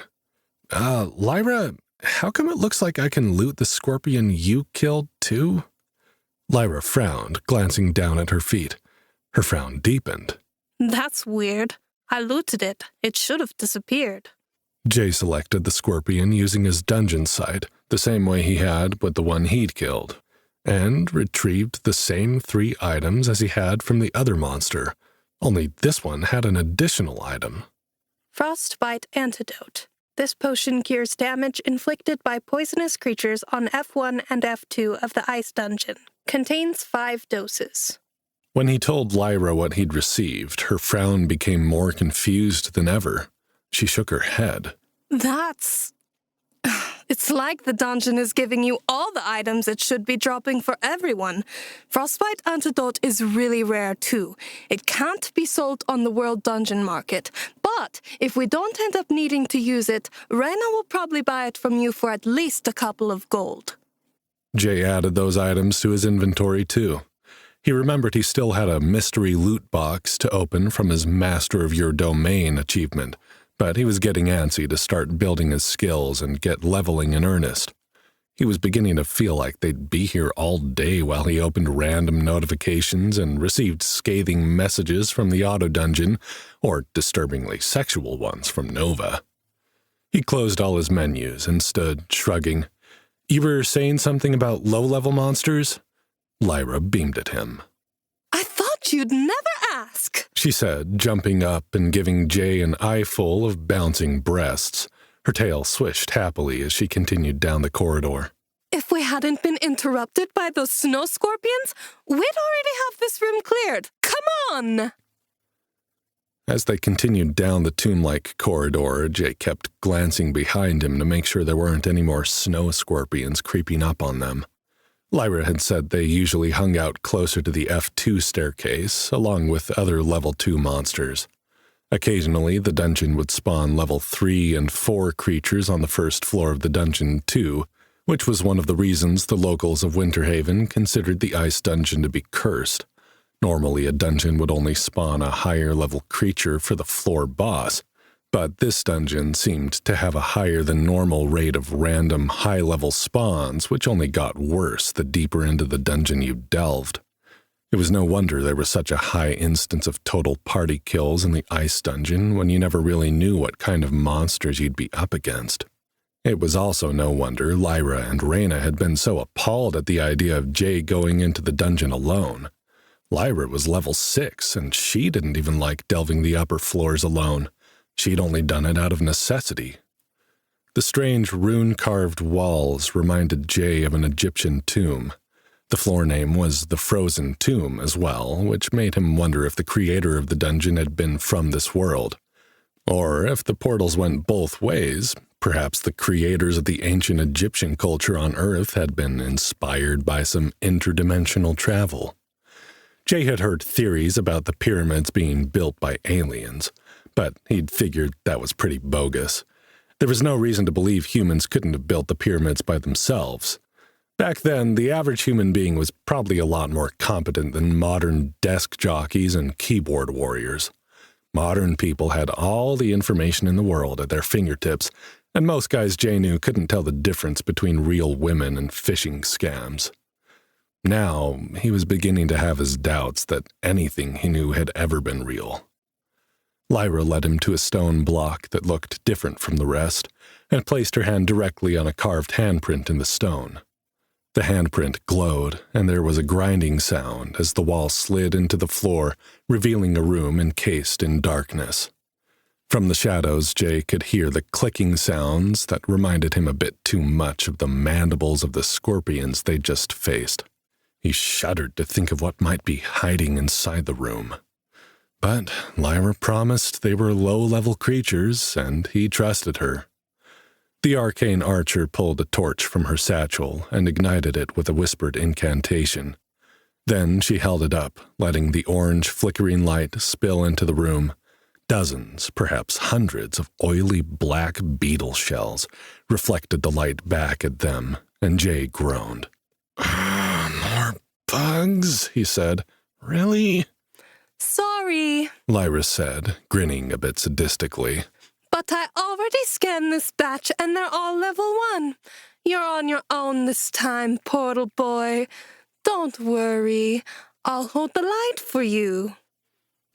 Lyra, how come it looks like I can loot the scorpion you killed too? Lyra frowned, glancing down at her feet. Her frown deepened. That's weird. I looted it. It should have disappeared. Jay selected the scorpion using his dungeon sight, the same way he had with the one he'd killed, and retrieved the same 3 items as he had from the other monster, only this one had an additional item. Frostbite Antidote. This potion cures damage inflicted by poisonous creatures on F1 and F2 of the ice dungeon. Contains 5 doses. When he told Lyra what he'd received, her frown became more confused than ever. She shook her head. It's like the dungeon is giving you all the items it should be dropping for everyone. Frostbite Antidote is really rare too. It can't be sold on the World Dungeon Market. But if we don't end up needing to use it, Reyna will probably buy it from you for at least a couple of gold. Jay added those items to his inventory too. He remembered he still had a mystery loot box to open from his Master of Your Domain achievement, but he was getting antsy to start building his skills and get leveling in earnest. He was beginning to feel like they'd be here all day while he opened random notifications and received scathing messages from the auto dungeon, or disturbingly sexual ones from Nova. He closed all his menus and stood, shrugging. "You were saying something about low-level monsters?" Lyra beamed at him. I thought you'd never ask, she said, jumping up and giving Jay an eyeful of bouncing breasts. Her tail swished happily as she continued down the corridor. If we hadn't been interrupted by those snow scorpions, we'd already have this room cleared. Come on! As they continued down the tomb-like corridor, Jay kept glancing behind him to make sure there weren't any more snow scorpions creeping up on them. Lyra had said they usually hung out closer to the F2 staircase, along with other level 2 monsters. Occasionally, the dungeon would spawn level 3 and 4 creatures on the first floor of the dungeon, too, which was one of the reasons the locals of Winterhaven considered the ice dungeon to be cursed. Normally, a dungeon would only spawn a higher-level creature for the floor boss, but this dungeon seemed to have a higher-than-normal rate of random high-level spawns, which only got worse the deeper into the dungeon you delved. It was no wonder there was such a high instance of total party kills in the ice dungeon when you never really knew what kind of monsters you'd be up against. It was also no wonder Lyra and Reyna had been so appalled at the idea of Jay going into the dungeon alone. Lyra was level 6, and she didn't even like delving the upper floors alone. She'd only done it out of necessity. The strange rune-carved walls reminded Jay of an Egyptian tomb. The floor name was the Frozen Tomb as well, which made him wonder if the creator of the dungeon had been from this world. Or if the portals went both ways, perhaps the creators of the ancient Egyptian culture on Earth had been inspired by some interdimensional travel. Jay had heard theories about the pyramids being built by aliens, but he'd figured that was pretty bogus. There was no reason to believe humans couldn't have built the pyramids by themselves. Back then, the average human being was probably a lot more competent than modern desk jockeys and keyboard warriors. Modern people had all the information in the world at their fingertips, and most guys Jay knew couldn't tell the difference between real women and phishing scams. Now, he was beginning to have his doubts that anything he knew had ever been real. Lyra led him to a stone block that looked different from the rest, and placed her hand directly on a carved handprint in the stone. The handprint glowed, and there was a grinding sound as the wall slid into the floor, revealing a room encased in darkness. From the shadows, Jay could hear the clicking sounds that reminded him a bit too much of the mandibles of the scorpions they just faced. He shuddered to think of what might be hiding inside the room. But Lyra promised they were low-level creatures, and he trusted her. The arcane archer pulled a torch from her satchel and ignited it with a whispered incantation. Then she held it up, letting the orange flickering light spill into the room. Dozens, perhaps hundreds of oily black beetle shells reflected the light back at them, and Jay groaned. More bugs, he said. Really? Sorry, Lyra said, grinning a bit sadistically. but I already scanned this batch and they're all level 1. You're on your own this time, portal boy. Don't worry, I'll hold the light for you.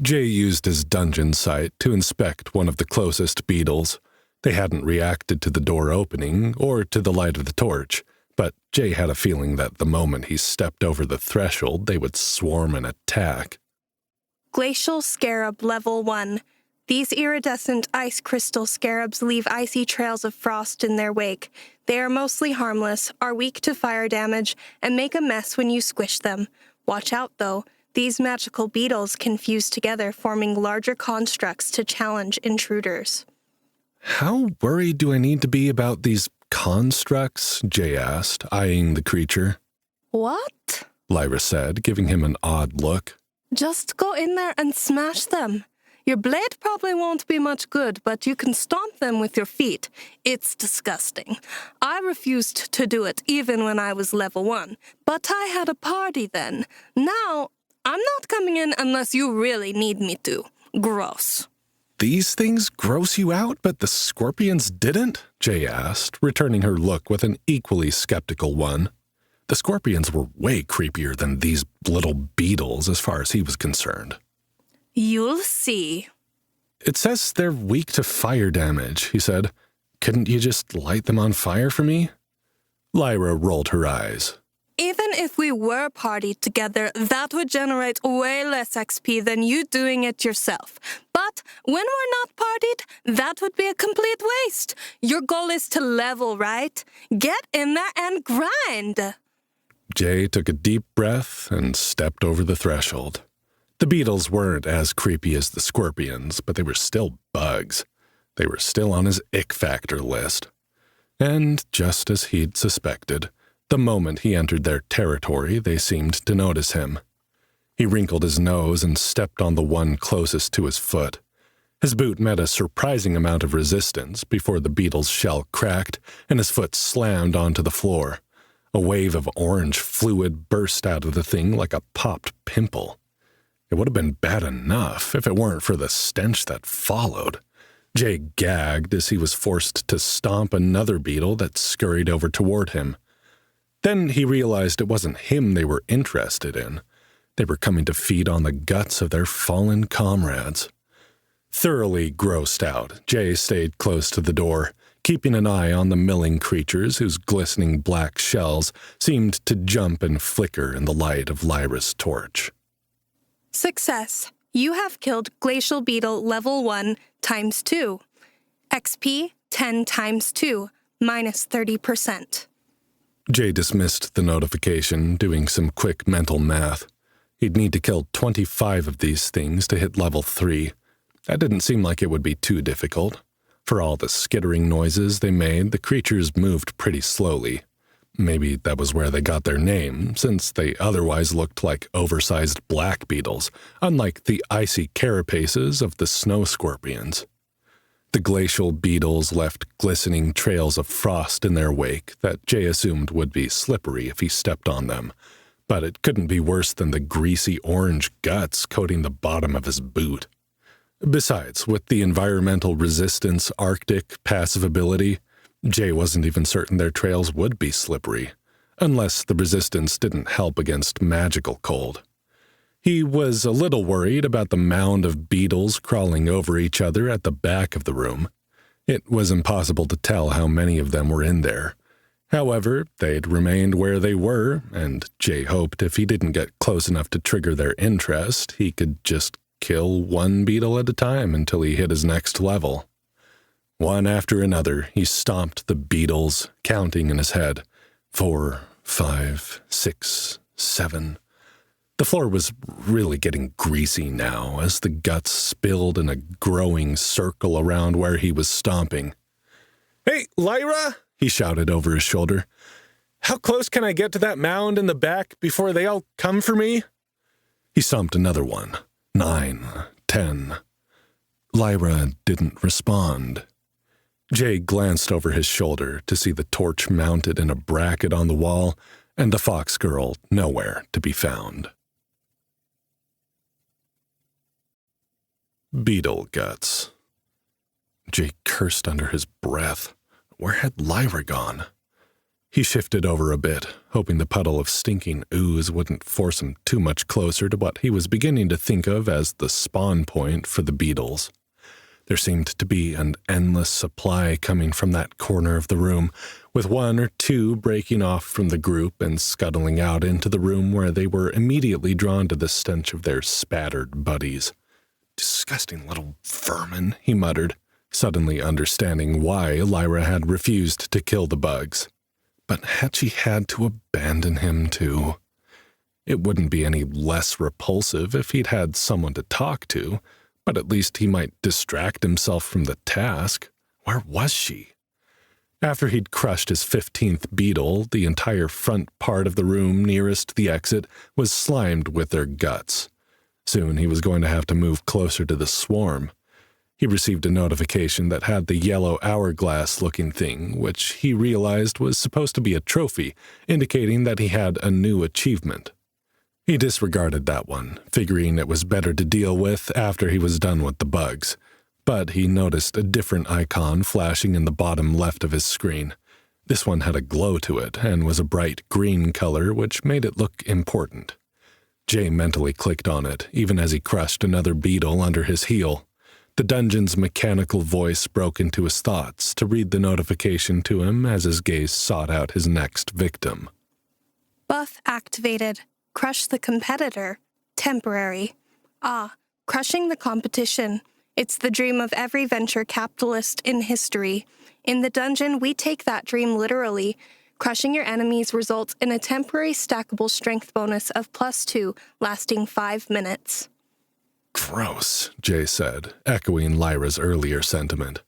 Jay used his dungeon sight to inspect one of the closest beetles. They hadn't reacted to the door opening or to the light of the torch, but Jay had a feeling that the moment he stepped over the threshold, they would swarm and attack. Glacial Scarab Level 1. These iridescent ice crystal scarabs leave icy trails of frost in their wake. They are mostly harmless, are weak to fire damage, and make a mess when you squish them. Watch out, though. These magical beetles can fuse together, forming larger constructs to challenge intruders. How worried do I need to be about these constructs? Jay asked, eyeing the creature. What? Lyra said, giving him an odd look. Just go in there and smash them. Your blade probably won't be much good, but you can stomp them with your feet. It's disgusting. I refused to do it even when I was level 1, but I had a party then. Now, I'm not coming in unless you really need me to. Gross. These things gross you out, but the scorpions didn't? Jay asked, returning her look with an equally skeptical one. The scorpions were way creepier than these little beetles as far as he was concerned. You'll see. It says they're weak to fire damage, he said. Couldn't you just light them on fire for me? Lyra rolled her eyes. Even if we were partied together, that would generate way less XP than you doing it yourself. But when we're not partied, that would be a complete waste. Your goal is to level, right? Get in there and grind. Jay took a deep breath and stepped over the threshold. The beetles weren't as creepy as the scorpions, but they were still bugs. They were still on his ick factor list. And just as he'd suspected, the moment he entered their territory, they seemed to notice him. He wrinkled his nose and stepped on the one closest to his foot. His boot met a surprising amount of resistance before the beetle's shell cracked and his foot slammed onto the floor. A wave of orange fluid burst out of the thing like a popped pimple. It would have been bad enough if it weren't for the stench that followed. Jay gagged as he was forced to stomp another beetle that scurried over toward him. Then he realized it wasn't him they were interested in. They were coming to feed on the guts of their fallen comrades. Thoroughly grossed out, Jay stayed close to the door, keeping an eye on the milling creatures whose glistening black shells seemed to jump and flicker in the light of Lyra's torch. Success. You have killed Glacial Beetle Level 1 times 2. XP 10 times 2, minus 30%. Jay dismissed the notification, doing some quick mental math. He'd need to kill 25 of these things to hit level 3. That didn't seem like it would be too difficult. For all the skittering noises they made, the creatures moved pretty slowly. Maybe that was where they got their name, since they otherwise looked like oversized black beetles, unlike the icy carapaces of the snow scorpions. The glacial beetles left glistening trails of frost in their wake that Jay assumed would be slippery if he stepped on them, but it couldn't be worse than the greasy orange guts coating the bottom of his boot. Besides, with the environmental resistance Arctic passive ability, Jay wasn't even certain their trails would be slippery, unless the resistance didn't help against magical cold. He was a little worried about the mound of beetles crawling over each other at the back of the room. It was impossible to tell how many of them were in there. However, they'd remained where they were, and Jay hoped if he didn't get close enough to trigger their interest, he could just kill one beetle at a time until he hit his next level. One after another, he stomped the beetles, counting in his head. 4, 5, 6, 7. The floor was really getting greasy now as the guts spilled in a growing circle around where he was stomping. "Hey, Lyra!" he shouted over his shoulder. "How close can I get to that mound in the back before they all come for me?" He stomped another one. 9, 10. Lyra didn't respond. Jay glanced over his shoulder to see the torch mounted in a bracket on the wall and the fox girl nowhere to be found. Beetle guts. Jay cursed under his breath. Where had Lyra gone? He shifted over a bit, hoping the puddle of stinking ooze wouldn't force him too much closer to what he was beginning to think of as the spawn point for the beetles. There seemed to be an endless supply coming from that corner of the room, with one or two breaking off from the group and scuttling out into the room where they were immediately drawn to the stench of their spattered buddies. "Disgusting little vermin," he muttered, suddenly understanding why Lyra had refused to kill the bugs. But had she had to abandon him too? It wouldn't be any less repulsive if he'd had someone to talk to, but at least he might distract himself from the task. Where was she? After he'd crushed his 15th beetle, the entire front part of the room nearest the exit was slimed with their guts. Soon he was going to have to move closer to the swarm. He received a notification that had the yellow hourglass-looking thing, which he realized was supposed to be a trophy, indicating that he had a new achievement. He disregarded that one, figuring it was better to deal with after he was done with the bugs. But he noticed a different icon flashing in the bottom left of his screen. This one had a glow to it and was a bright green color, which made it look important. Jay mentally clicked on it, even as he crushed another beetle under his heel. The dungeon's mechanical voice broke into his thoughts to read the notification to him as his gaze sought out his next victim. Buff activated. Crush the competitor. Temporary. Crushing the competition. It's the dream of every venture capitalist in history. In the dungeon, we take that dream literally. Crushing your enemies results in a temporary stackable strength bonus of +2, lasting 5 minutes. Gross, Jay said, echoing Lyra's earlier sentiment.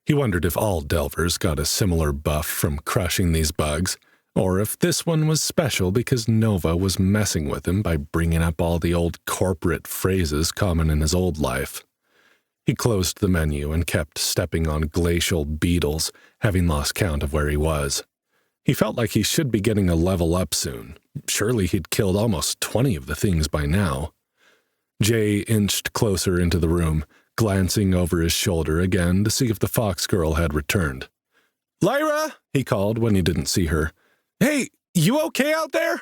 He wondered if all Delvers got a similar buff from crushing these bugs, or if this one was special because Nova was messing with him by bringing up all the old corporate phrases common in his old life. He closed the menu and kept stepping on glacial beetles, having lost count of where he was. He felt like he should be getting a level up soon. Surely he'd killed almost 20 of the things by now. Jay inched closer into the room, glancing over his shoulder again to see if the fox girl had returned. "Lyra!" he called when he didn't see her. "Hey, you okay out there?"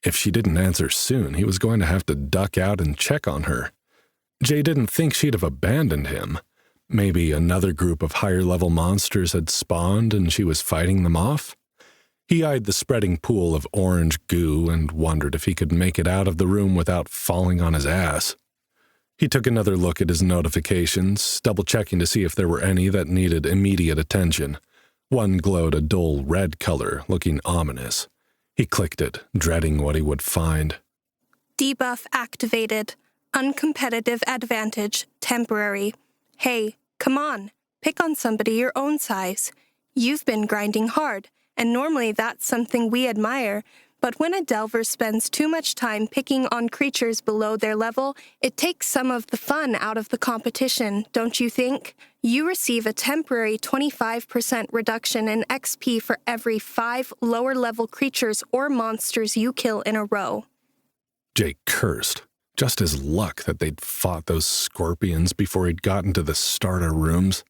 If she didn't answer soon, he was going to have to duck out and check on her. Jay didn't think she'd have abandoned him. Maybe another group of higher-level monsters had spawned and she was fighting them off? He eyed the spreading pool of orange goo and wondered if he could make it out of the room without falling on his ass. He took another look at his notifications, double-checking to see if there were any that needed immediate attention. One glowed a dull red color, looking ominous. He clicked it, dreading what he would find. Debuff activated. Uncompetitive advantage. Temporary. Hey, come on. Pick on somebody your own size. You've been grinding hard, and normally that's something we admire, but when a Delver spends too much time picking on creatures below their level, it takes some of the fun out of the competition, don't you think? You receive a temporary 25% reduction in XP for every 5 lower-level creatures or monsters you kill in a row. Jay cursed. Just his luck that they'd fought those scorpions before he'd gotten to the starter rooms.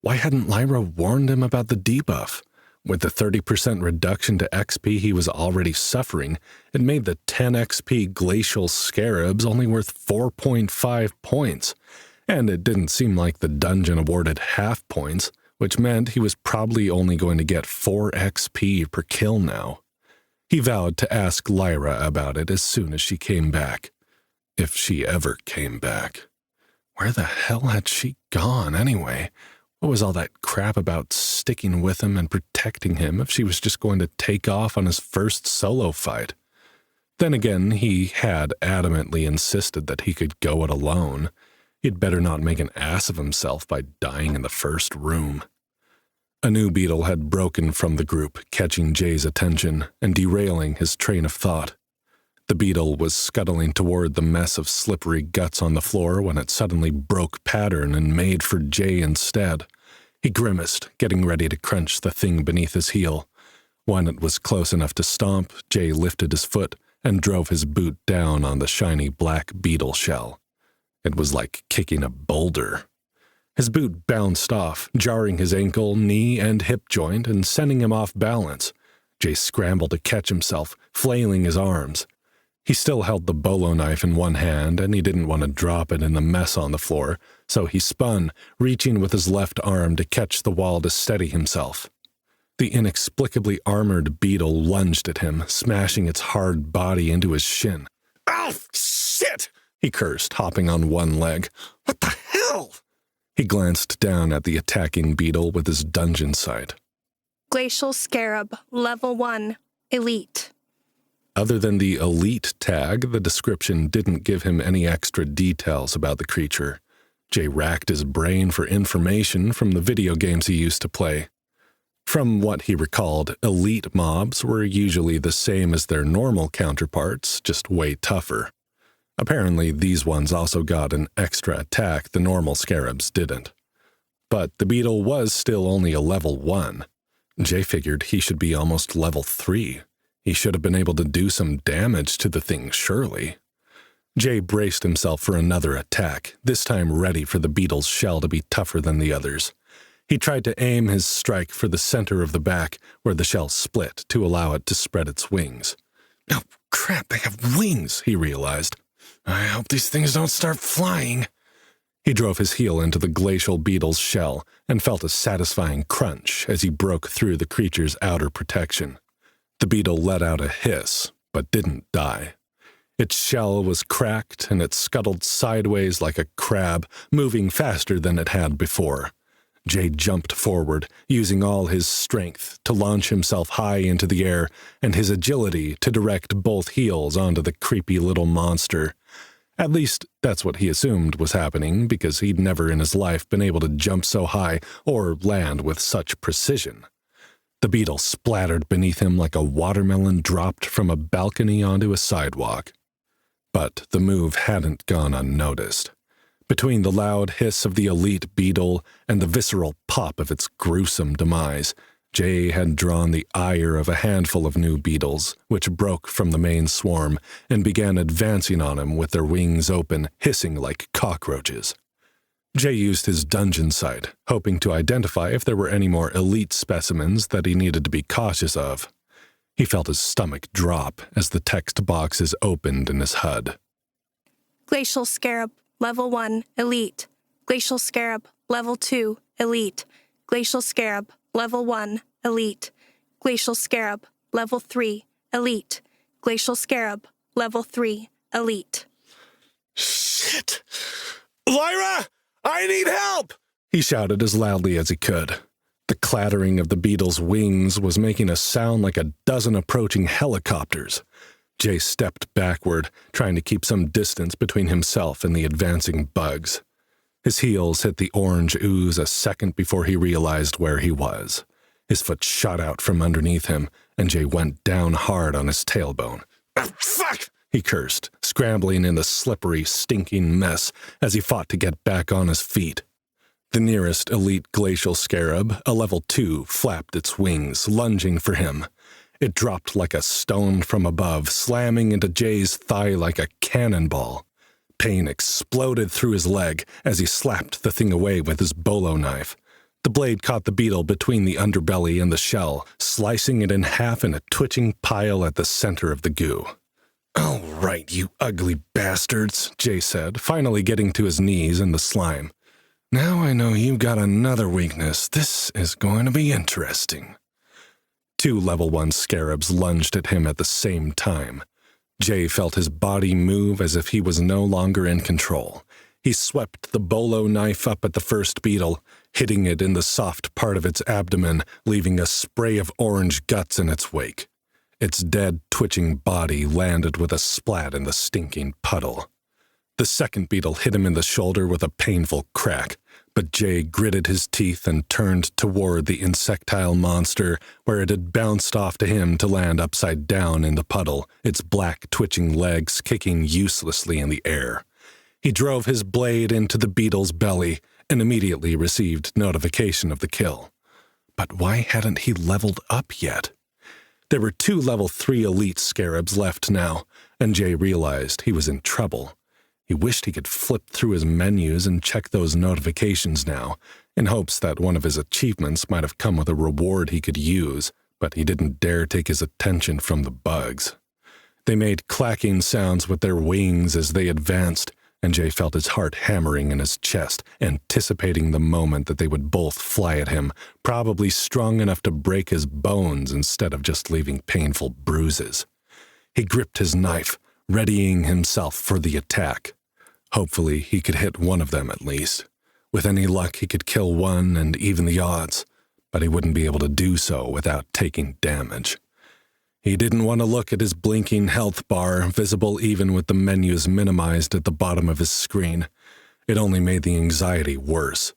Why hadn't Lyra warned him about the debuff? With the 30% reduction to XP he was already suffering, it made the 10 XP glacial scarabs only worth 4.5 points, and it didn't seem like the dungeon awarded half points, which meant he was probably only going to get 4 XP per kill now. He vowed to ask Lyra about it as soon as she came back. If she ever came back. Where the hell had she gone, anyway? What was all that crap about sticking with him and protecting him if she was just going to take off on his first solo fight? Then again, he had adamantly insisted that he could go it alone. He'd better not make an ass of himself by dying in the first room. A new beetle had broken from the group, catching Jay's attention and derailing his train of thought. The beetle was scuttling toward the mess of slippery guts on the floor when it suddenly broke pattern and made for Jay instead. He grimaced, getting ready to crunch the thing beneath his heel. When it was close enough to stomp, Jay lifted his foot and drove his boot down on the shiny black beetle shell. It was like kicking a boulder. His boot bounced off, jarring his ankle, knee, and hip joint and sending him off balance. Jay scrambled to catch himself, flailing his arms. He still held the bolo knife in one hand, and he didn't want to drop it in the mess on the floor, so he spun, reaching with his left arm to catch the wall to steady himself. The inexplicably armored beetle lunged at him, smashing its hard body into his shin. "Ow, shit!" he cursed, hopping on one leg. "What the hell?" He glanced down at the attacking beetle with his dungeon sight. Glacial Scarab, Level 1, Elite. Other than the elite tag, the description didn't give him any extra details about the creature. Jay racked his brain for information from the video games he used to play. From what he recalled, elite mobs were usually the same as their normal counterparts, just way tougher. Apparently, these ones also got an extra attack the normal scarabs didn't. But the beetle was still only a level 1. Jay figured he should be almost level 3. He should have been able to do some damage to the thing, surely. Jay braced himself for another attack, this time ready for the beetle's shell to be tougher than the others. He tried to aim his strike for the center of the back, where the shell split to allow it to spread its wings. "Oh, crap, they have wings," he realized. "I hope these things don't start flying." He drove his heel into the glacial beetle's shell and felt a satisfying crunch as he broke through the creature's outer protection. The beetle let out a hiss, but didn't die. Its shell was cracked, and it scuttled sideways like a crab, moving faster than it had before. Jay jumped forward, using all his strength to launch himself high into the air and his agility to direct both heels onto the creepy little monster. At least, that's what he assumed was happening, because he'd never in his life been able to jump so high or land with such precision. The beetle splattered beneath him like a watermelon dropped from a balcony onto a sidewalk. But the move hadn't gone unnoticed. Between the loud hiss of the elite beetle and the visceral pop of its gruesome demise, Jay had drawn the ire of a handful of new beetles, which broke from the main swarm and began advancing on him with their wings open, hissing like cockroaches. Jay used his dungeon sight, hoping to identify if there were any more elite specimens that he needed to be cautious of. He felt his stomach drop as the text boxes opened in his HUD. Glacial Scarab, Level 1, Elite. Glacial Scarab, Level 2, Elite. Glacial Scarab, Level 1, Elite. Glacial Scarab, Level 3, Elite. Glacial Scarab, Level 3, Elite. "Shit! Lyra! I need help!" he shouted as loudly as he could. The clattering of the beetle's wings was making a sound like a dozen approaching helicopters. Jay stepped backward, trying to keep some distance between himself and the advancing bugs. His heels hit the orange ooze a second before he realized where he was. His foot shot out from underneath him, and Jay went down hard on his tailbone. "Oh, fuck!" he cursed, scrambling in the slippery, stinking mess as he fought to get back on his feet. The nearest elite glacial scarab, a level 2, flapped its wings, lunging for him. It dropped like a stone from above, slamming into Jay's thigh like a cannonball. Pain exploded through his leg as he slapped the thing away with his bolo knife. The blade caught the beetle between the underbelly and the shell, slicing it in half in a twitching pile at the center of the goo. "All right, you ugly bastards," Jay said, finally getting to his knees in the slime. "Now I know you've got another weakness. This is going to be interesting." 2 level 1 scarabs lunged at him at the same time. Jay felt his body move as if he was no longer in control. He swept the bolo knife up at the first beetle, hitting it in the soft part of its abdomen, leaving a spray of orange guts in its wake. Its dead, twitching body landed with a splat in the stinking puddle. The second beetle hit him in the shoulder with a painful crack, But Jay gritted his teeth and turned toward the insectile monster, where it had bounced off to him to land upside down in the puddle, its black twitching legs kicking uselessly in the air. He drove his blade into the beetle's belly and immediately received notification of the kill. But why hadn't he leveled up yet? There were 2 level 3 elite scarabs left now, and Jay realized he was in trouble. He wished he could flip through his menus and check those notifications now, in hopes that one of his achievements might have come with a reward he could use, but he didn't dare take his attention from the bugs. They made clacking sounds with their wings as they advanced, and Jay felt his heart hammering in his chest, anticipating the moment that they would both fly at him, probably strong enough to break his bones instead of just leaving painful bruises. He gripped his knife, readying himself for the attack. Hopefully, he could hit one of them at least. With any luck, he could kill one and even the odds, but he wouldn't be able to do so without taking damage. He didn't want to look at his blinking health bar, visible even with the menus minimized at the bottom of his screen. It only made the anxiety worse.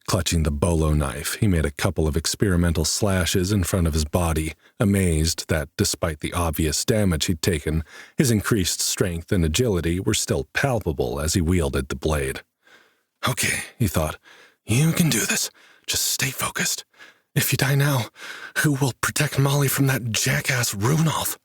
Clutching the bolo knife, he made a couple of experimental slashes in front of his body, amazed that, despite the obvious damage he'd taken, his increased strength and agility were still palpable as he wielded the blade. "Okay," he thought, "you can do this. Just stay focused. If you die now, who will protect Molly from that jackass Runolf?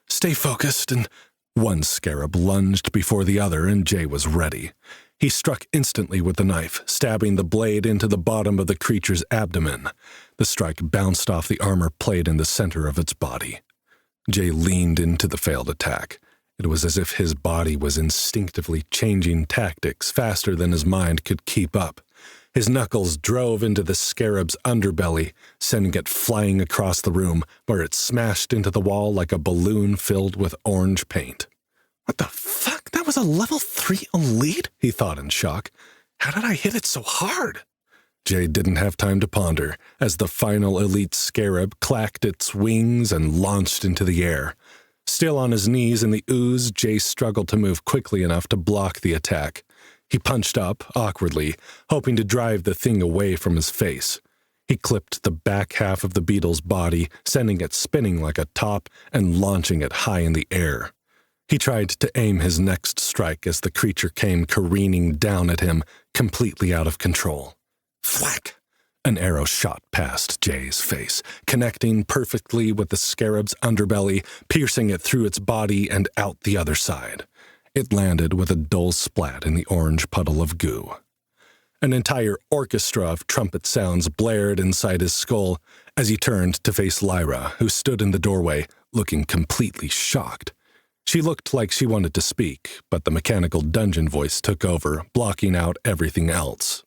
Stay focused," and one scarab lunged before the other, and Jay was ready. He struck instantly with the knife, stabbing the blade into the bottom of the creature's abdomen. The strike bounced off the armor plate in the center of its body. Jay leaned into the failed attack. It was as if his body was instinctively changing tactics faster than his mind could keep up. His knuckles drove into the scarab's underbelly, sending it flying across the room, where it smashed into the wall like a balloon filled with orange paint. "What the fuck? That was a level 3 elite?" he thought in shock. "How did I hit it so hard?" Jay didn't have time to ponder, as the final elite scarab clacked its wings and launched into the air. Still on his knees in the ooze, Jay struggled to move quickly enough to block the attack. He punched up, awkwardly, hoping to drive the thing away from his face. He clipped the back half of the beetle's body, sending it spinning like a top and launching it high in the air. He tried to aim his next strike as the creature came careening down at him, completely out of control. Thwack! An arrow shot past Jay's face, connecting perfectly with the scarab's underbelly, piercing it through its body and out the other side. It landed with a dull splat in the orange puddle of goo. An entire orchestra of trumpet sounds blared inside his skull as he turned to face Lyra, who stood in the doorway, looking completely shocked. She looked like she wanted to speak, but the mechanical dungeon voice took over, blocking out everything else.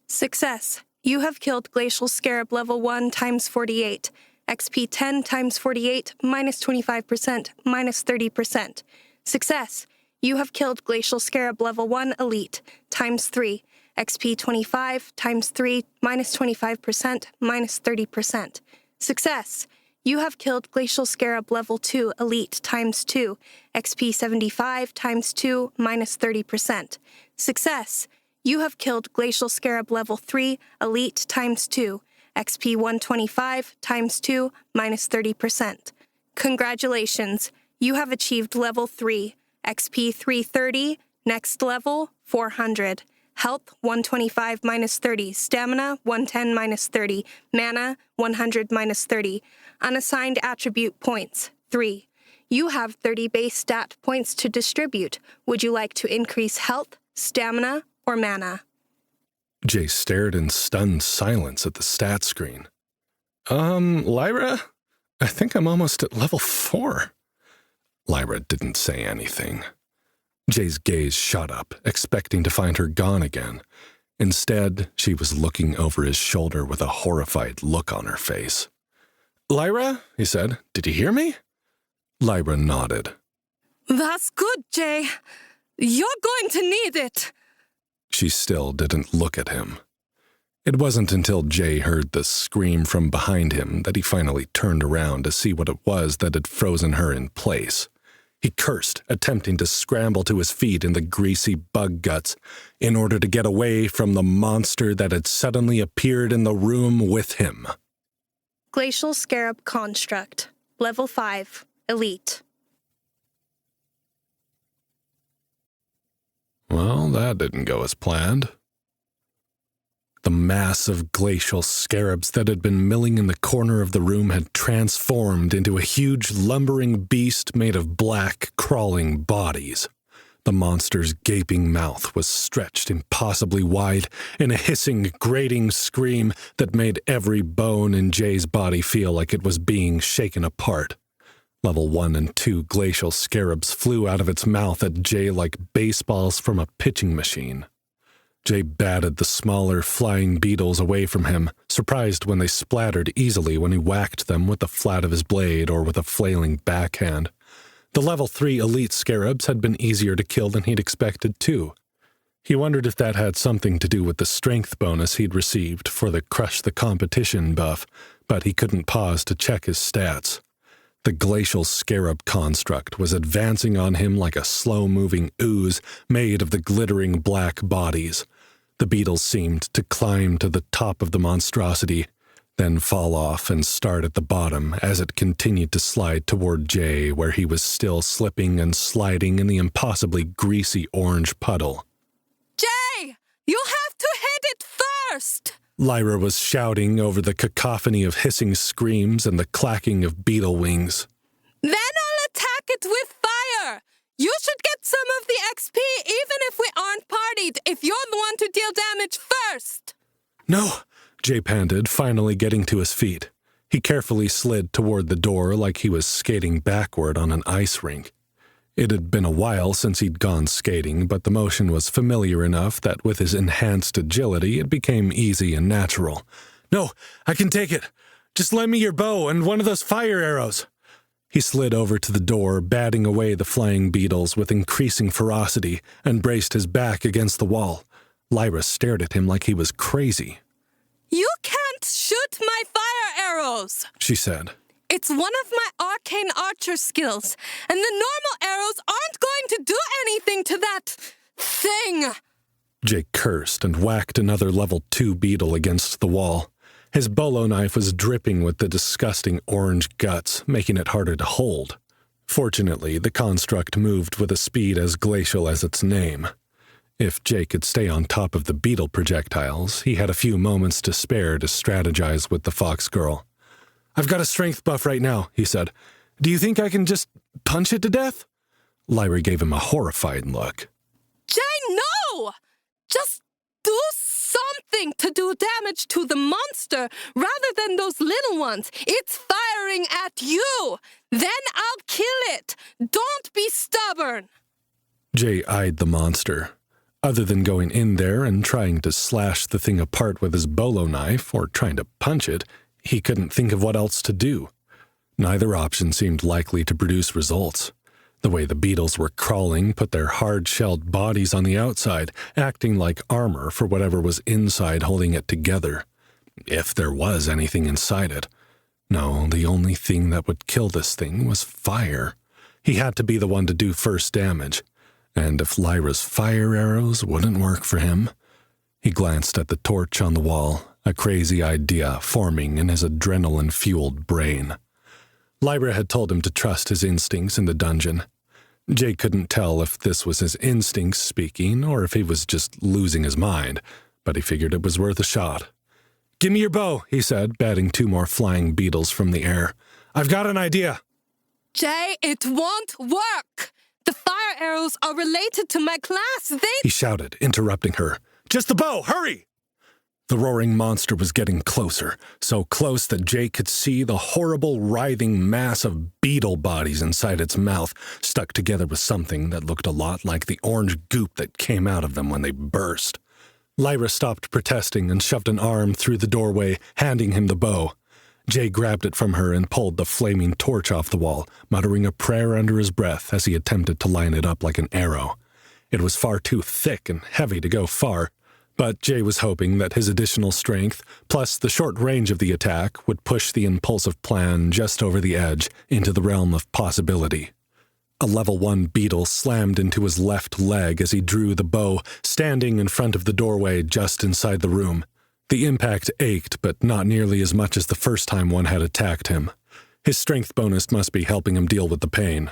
Success. You have killed Glacial Scarab level 1 times 48. XP 10 times 48, minus 25%, minus 30%. Success. You have killed Glacial Scarab level 1 elite times 3. XP 25 times 3, minus 25%, minus 30%. Success. You have killed Glacial Scarab level 2 elite times 2. XP 75 times 2, minus 30%. Success. You have killed Glacial Scarab level 3 elite times 2. XP 125 times 2, minus 30%. Congratulations. You have achieved level 3. XP 330, next level 400. Health 125 minus 30, stamina 110 minus 30, mana 100 minus 30. Unassigned attribute points 3. You have 30 base stat points to distribute. Would you like to increase health, stamina, or mana? Jay stared in stunned silence at the stat screen. Lyra? I think I'm almost at level 4. Lyra didn't say anything. Jay's gaze shot up, expecting to find her gone again. Instead, she was looking over his shoulder with a horrified look on her face. "Lyra," he said, "did you hear me?" Lyra nodded. That's good, Jay. You're going to need it. She still didn't look at him. It wasn't until Jay heard the scream from behind him that he finally turned around to see what it was that had frozen her in place. He cursed, attempting to scramble to his feet in the greasy bug guts in order to get away from the monster that had suddenly appeared in the room with him. Glacial Scarab Construct, Level 5, Elite. Well, that didn't go as planned. The mass of glacial scarabs that had been milling in the corner of the room had transformed into a huge lumbering beast made of black, crawling bodies. The monster's gaping mouth was stretched impossibly wide in a hissing, grating scream that made every bone in Jay's body feel like it was being shaken apart. Level 1 and 2 glacial scarabs flew out of its mouth at Jay like baseballs from a pitching machine. Jay batted the smaller flying beetles away from him, surprised when they splattered easily when he whacked them with the flat of his blade or with a flailing backhand. The level 3 elite scarabs had been easier to kill than he'd expected, too. He wondered if that had something to do with the strength bonus he'd received for the Crush the Competition buff, but he couldn't pause to check his stats. The glacial scarab construct was advancing on him like a slow-moving ooze made of the glittering black bodies. The beetles seemed to climb to the top of the monstrosity, then fall off and start at the bottom as it continued to slide toward Jay, where he was still slipping and sliding in the impossibly greasy orange puddle. Jay! You have to hit it first! Lyra was shouting over the cacophony of hissing screams and the clacking of beetle wings. Then I'll attack it with fire! You should get some of the XP even if we aren't partied, if you're the one to deal damage first! No, Jay panted, finally getting to his feet. He carefully slid toward the door like he was skating backward on an ice rink. It had been a while since he'd gone skating, but the motion was familiar enough that with his enhanced agility it became easy and natural. No, I can take it. Just lend me your bow and one of those fire arrows. He slid over to the door, batting away the flying beetles with increasing ferocity, and braced his back against the wall. Lyra stared at him like he was crazy. You can't shoot my fire arrows, she said. It's one of my arcane archer skills, and the normal arrows aren't going to do anything to that thing. Jake cursed and whacked another level 2 beetle against the wall. His bolo knife was dripping with the disgusting orange guts, making it harder to hold. Fortunately, the construct moved with a speed as glacial as its name. If Jake could stay on top of the beetle projectiles, he had a few moments to spare to strategize with the fox girl. I've got a strength buff right now, he said. Do you think I can just punch it to death? Lyra gave him a horrified look. Jay, no! Just do something to do damage to the monster rather than those little ones. It's firing at you. Then I'll kill it. Don't be stubborn. Jay eyed the monster. Other than going in there and trying to slash the thing apart with his bolo knife or trying to punch it, he couldn't think of what else to do. Neither option seemed likely to produce results. The way the beetles were crawling put their hard-shelled bodies on the outside, acting like armor for whatever was inside holding it together. If there was anything inside it. No, the only thing that would kill this thing was fire. He had to be the one to do first damage. And if Lyra's fire arrows wouldn't work for him... He glanced at the torch on the wall, a crazy idea forming in his adrenaline-fueled brain. Lyra had told him to trust his instincts in the dungeon. Jay couldn't tell if this was his instincts speaking or if he was just losing his mind, but he figured it was worth a shot. Give me your bow, he said, batting 2 more flying beetles from the air. I've got an idea. Jay, it won't work. The fire arrows are related to my class. He shouted, interrupting her. Just the bow, hurry! The roaring monster was getting closer, so close that Jay could see the horrible, writhing mass of beetle bodies inside its mouth, stuck together with something that looked a lot like the orange goop that came out of them when they burst. Lyra stopped protesting and shoved an arm through the doorway, handing him the bow. Jay grabbed it from her and pulled the flaming torch off the wall, muttering a prayer under his breath as he attempted to line it up like an arrow. It was far too thick and heavy to go far, but Jay was hoping that his additional strength, plus the short range of the attack, would push the impulsive plan just over the edge into the realm of possibility. A level 1 beetle slammed into his left leg as he drew the bow, standing in front of the doorway just inside the room. The impact ached, but not nearly as much as the first time one had attacked him. His strength bonus must be helping him deal with the pain.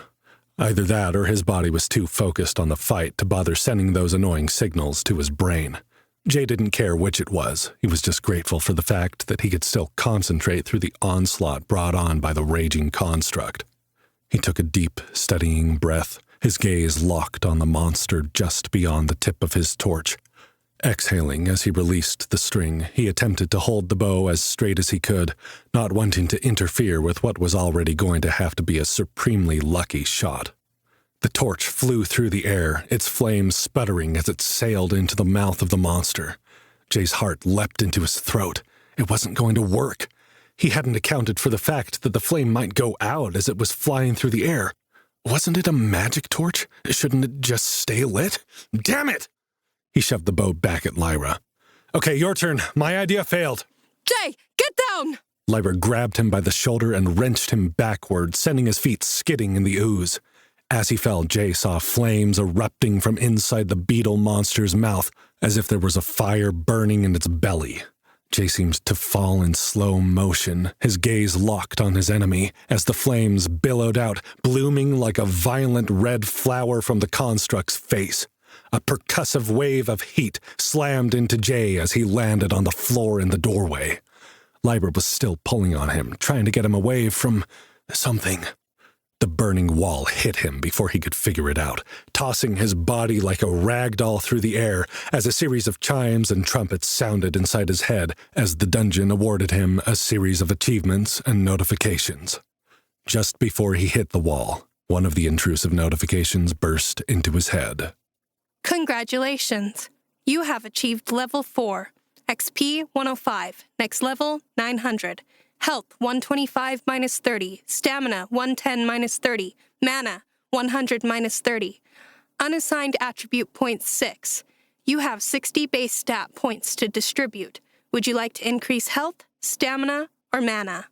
Either that or his body was too focused on the fight to bother sending those annoying signals to his brain. Jay didn't care which it was. He was just grateful for the fact that he could still concentrate through the onslaught brought on by the raging construct. He took a deep, steadying breath, his gaze locked on the monster just beyond the tip of his torch. Exhaling as he released the string, he attempted to hold the bow as straight as he could, not wanting to interfere with what was already going to have to be a supremely lucky shot. The torch flew through the air, its flame sputtering as it sailed into the mouth of the monster. Jay's heart leapt into his throat. It wasn't going to work. He hadn't accounted for the fact that the flame might go out as it was flying through the air. Wasn't it a magic torch? Shouldn't it just stay lit? Damn it! He shoved the bow back at Lyra. Okay, your turn. My idea failed. Jay, get down! Lyra grabbed him by the shoulder and wrenched him backward, sending his feet skidding in the ooze. As he fell, Jay saw flames erupting from inside the beetle monster's mouth, as if there was a fire burning in its belly. Jay seemed to fall in slow motion, his gaze locked on his enemy, as the flames billowed out, blooming like a violent red flower from the construct's face. A percussive wave of heat slammed into Jay as he landed on the floor in the doorway. Lyra was still pulling on him, trying to get him away from something. The burning wall hit him before he could figure it out, tossing his body like a rag doll through the air as a series of chimes and trumpets sounded inside his head as the dungeon awarded him a series of achievements and notifications. Just before he hit the wall, one of the intrusive notifications burst into his head. Congratulations! You have achieved level 4. XP 105. Next level 900. Health 125 minus 30. Stamina 110 minus 30. Mana 100 minus 30. Unassigned attribute points 6. You have 60 base stat points to distribute. Would you like to increase health, stamina, or mana?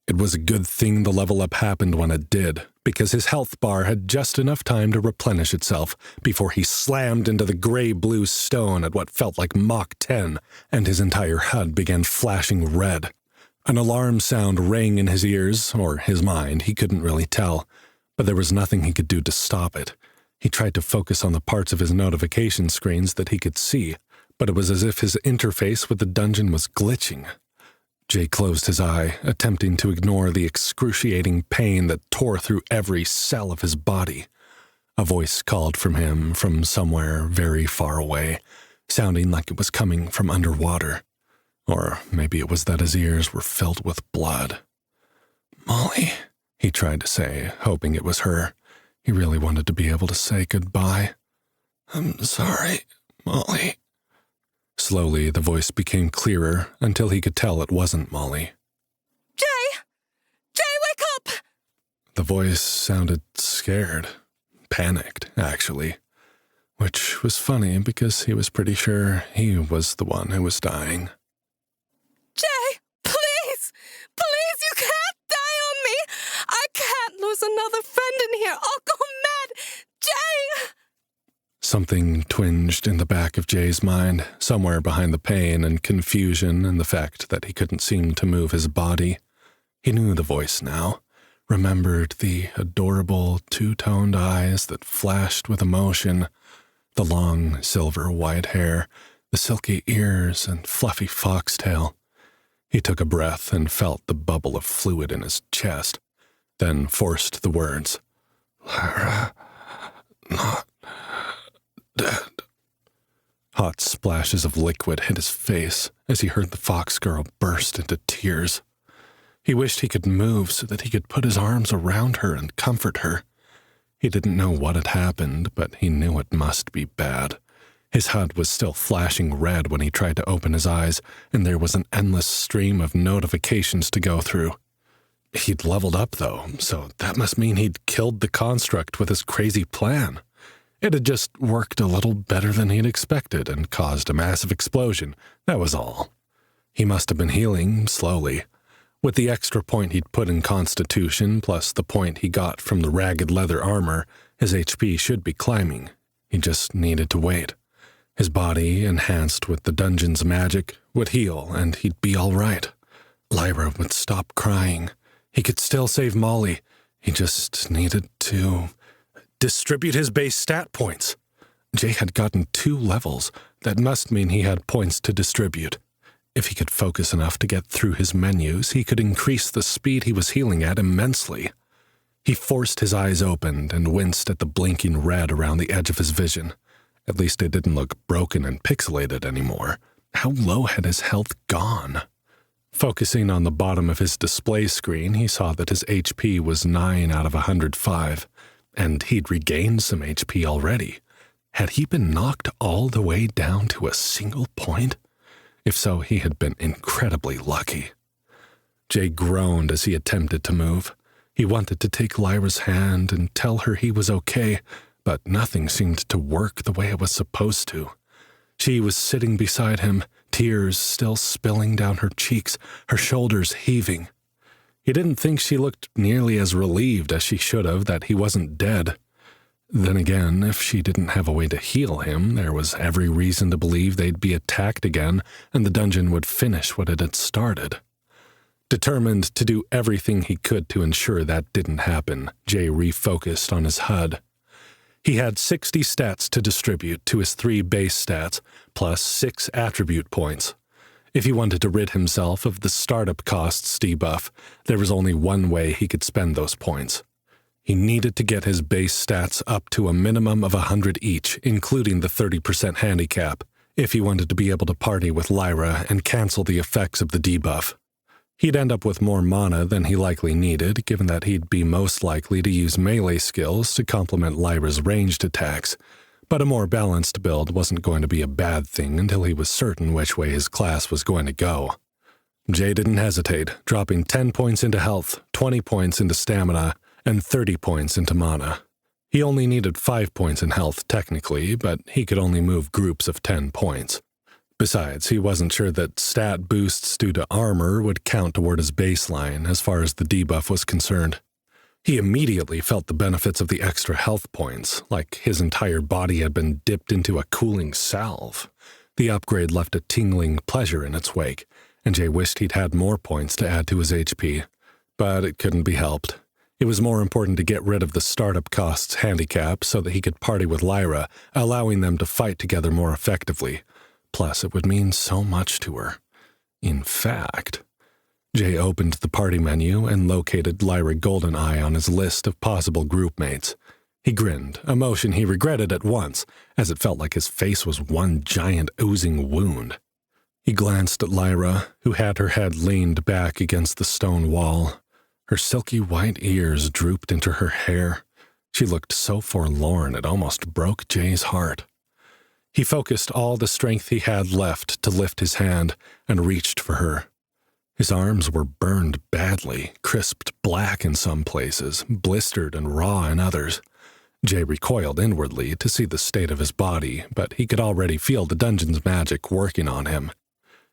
It was a good thing the level up happened when it did, because his health bar had just enough time to replenish itself before he slammed into the gray-blue stone at what felt like Mach 10, and his entire HUD began flashing red. An alarm sound rang in his ears, or his mind, he couldn't really tell, but there was nothing he could do to stop it. He tried to focus on the parts of his notification screens that he could see, but it was as if his interface with the dungeon was glitching. Jay closed his eye, attempting to ignore the excruciating pain that tore through every cell of his body. A voice called from him from somewhere very far away, sounding like it was coming from underwater. Or maybe it was that his ears were filled with blood. "Molly," he tried to say, hoping it was her. He really wanted to be able to say goodbye. "I'm sorry, Molly." Slowly, the voice became clearer until he could tell it wasn't Molly. Jay! Jay, wake up! The voice sounded scared. Panicked, actually. Which was funny because he was pretty sure he was the one who was dying. Jay, please! Please, you can't die on me! I can't lose another friend in here! I'll go mad! Jay! Something twinged in the back of Jay's mind, somewhere behind the pain and confusion and the fact that he couldn't seem to move his body. He knew the voice now, remembered the adorable two-toned eyes that flashed with emotion, the long silver-white hair, the silky ears and fluffy foxtail. He took a breath and felt the bubble of fluid in his chest, then forced the words, "Lyra, not dead." Hot splashes of liquid hit his face as he heard the fox girl burst into tears. He wished he could move so that he could put his arms around her and comfort her. He didn't know what had happened, but he knew it must be bad. His HUD was still flashing red when he tried to open his eyes, and there was an endless stream of notifications to go through. He'd leveled up, though, so that must mean he'd killed the construct with his crazy plan. It had just worked a little better than he'd expected and caused a massive explosion, that was all. He must have been healing slowly. With the extra point he'd put in Constitution, plus the point he got from the ragged leather armor, his HP should be climbing. He just needed to wait. His body, enhanced with the dungeon's magic, would heal, and he'd be all right. Lyra would stop crying. He could still save Molly. He just needed to distribute his base stat points. Jay had gotten 2 levels. That must mean he had points to distribute. If he could focus enough to get through his menus, he could increase the speed he was healing at immensely. He forced his eyes open and winced at the blinking red around the edge of his vision. At least it didn't look broken and pixelated anymore. How low had his health gone? Focusing on the bottom of his display screen, he saw that his HP was 9 out of 105, and he'd regained some HP already. Had he been knocked all the way down to a single point? If so, he had been incredibly lucky. Jay groaned as he attempted to move. He wanted to take Lyra's hand and tell her he was okay, but nothing seemed to work the way it was supposed to. She was sitting beside him, tears still spilling down her cheeks, her shoulders heaving. He didn't think she looked nearly as relieved as she should have that he wasn't dead. Then again, if she didn't have a way to heal him, there was every reason to believe they'd be attacked again and the dungeon would finish what it had started. Determined to do everything he could to ensure that didn't happen, Jay refocused on his HUD. He had 60 stats to distribute to his 3 base stats, plus 6 attribute points. If he wanted to rid himself of the startup costs debuff, there was only one way he could spend those points. He needed to get his base stats up to a minimum of 100 each, including the 30% handicap, if he wanted to be able to party with Lyra and cancel the effects of the debuff. He'd end up with more mana than he likely needed, given that he'd be most likely to use melee skills to complement Lyra's ranged attacks, but a more balanced build wasn't going to be a bad thing until he was certain which way his class was going to go. Jay didn't hesitate, dropping 10 points into health, 20 points into stamina, and 30 points into mana. He only needed 5 points in health technically, but he could only move groups of 10 points. Besides, he wasn't sure that stat boosts due to armor would count toward his baseline as far as the debuff was concerned. He immediately felt the benefits of the extra health points, like his entire body had been dipped into a cooling salve. The upgrade left a tingling pleasure in its wake, and Jay wished he'd had more points to add to his HP. But it couldn't be helped. It was more important to get rid of the startup costs handicap so that he could party with Lyra, allowing them to fight together more effectively. Plus, it would mean so much to her. In fact, Jay opened the party menu and located Lyra Goldeneye on his list of possible groupmates. He grinned, a motion he regretted at once, as it felt like his face was one giant oozing wound. He glanced at Lyra, who had her head leaned back against the stone wall. Her silky white ears drooped into her hair. She looked so forlorn it almost broke Jay's heart. He focused all the strength he had left to lift his hand and reached for her. His arms were burned badly, crisped black in some places, blistered and raw in others. Jay recoiled inwardly to see the state of his body, but he could already feel the dungeon's magic working on him.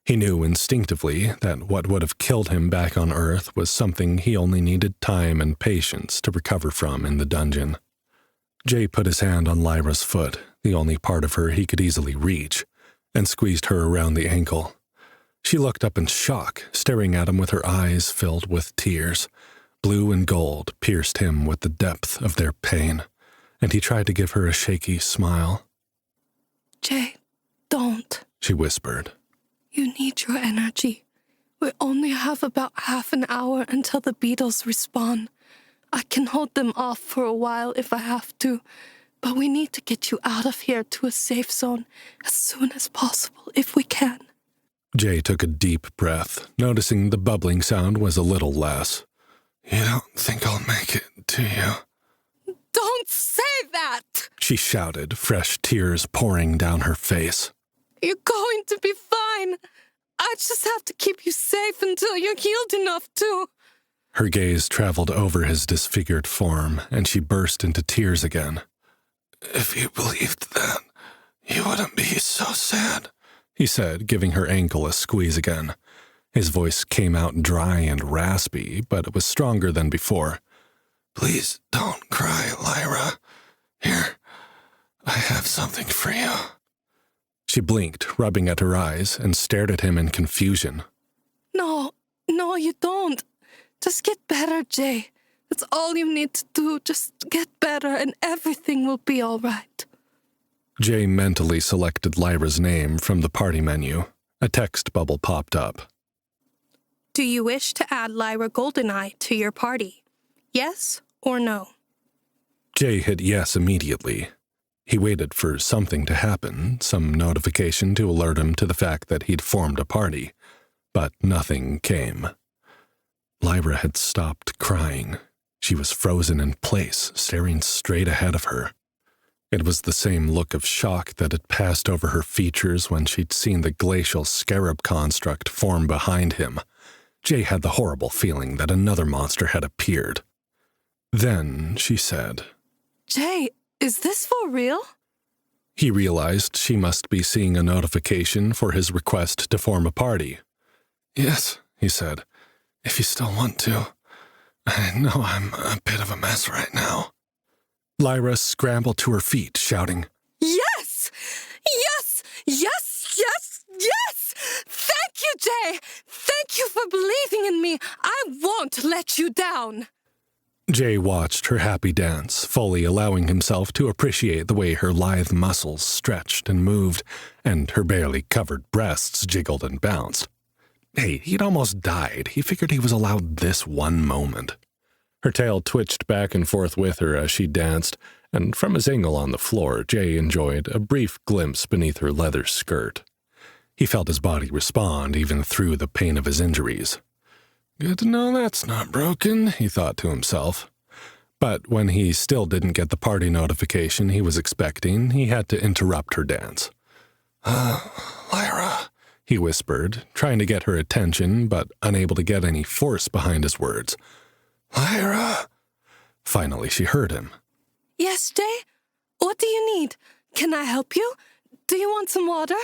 He knew instinctively that what would have killed him back on Earth was something he only needed time and patience to recover from in the dungeon. Jay put his hand on Lyra's foot, the only part of her he could easily reach, and squeezed her around the ankle. She looked up in shock, staring at him with her eyes filled with tears. Blue and gold pierced him with the depth of their pain, and he tried to give her a shaky smile. Jay, don't, she whispered. You need your energy. We only have about half an hour until the beetles respawn. I can hold them off for a while if I have to, but we need to get you out of here to a safe zone as soon as possible if we can. Jay took a deep breath, noticing the bubbling sound was a little less. You don't think I'll make it, do you? Don't say that! She shouted, fresh tears pouring down her face. You're going to be fine. I just have to keep you safe until you're healed enough to... Her gaze traveled over his disfigured form, and she burst into tears again. If you believed that, you wouldn't be so sad, he said, giving her ankle a squeeze again. His voice came out dry and raspy, but it was stronger than before. "Please don't cry, Lyra. Here, I have something for you." She blinked, rubbing at her eyes, and stared at him in confusion. No, you don't. Just get better, Jay. That's all you need to do. Just get better and everything will be all right. Jay mentally selected Lyra's name from the party menu. A text bubble popped up. Do you wish to add Lyra Goldeneye to your party? Yes or no? Jay hit yes immediately. He waited for something to happen, some notification to alert him to the fact that he'd formed a party, but nothing came. Lyra had stopped crying. She was frozen in place, staring straight ahead of her. It was the same look of shock that had passed over her features when she'd seen the glacial scarab construct form behind him. Jay had the horrible feeling that another monster had appeared. Then she said, Jay, is this for real? He realized she must be seeing a notification for his request to form a party. "Yes," he said, "if you still want to. I know I'm a bit of a mess right now." Lyra scrambled to her feet, shouting, Yes! Yes! Yes! Yes! Yes! Thank you, Jay! Thank you for believing in me! I won't let you down! Jay watched her happy dance, fully allowing himself to appreciate the way her lithe muscles stretched and moved, and her barely covered breasts jiggled and bounced. Hey, he'd almost died. He figured he was allowed this one moment. Her tail twitched back and forth with her as she danced, and from his angle on the floor, Jay enjoyed a brief glimpse beneath her leather skirt. He felt his body respond even through the pain of his injuries. Good to know that's not broken, he thought to himself. But when he still didn't get the party notification he was expecting, he had to interrupt her dance. Lyra, he whispered, trying to get her attention, but unable to get any force behind his words. Lyra! Finally, she heard him. Yes, Jay? What do you need? Can I help you? Do you want some water?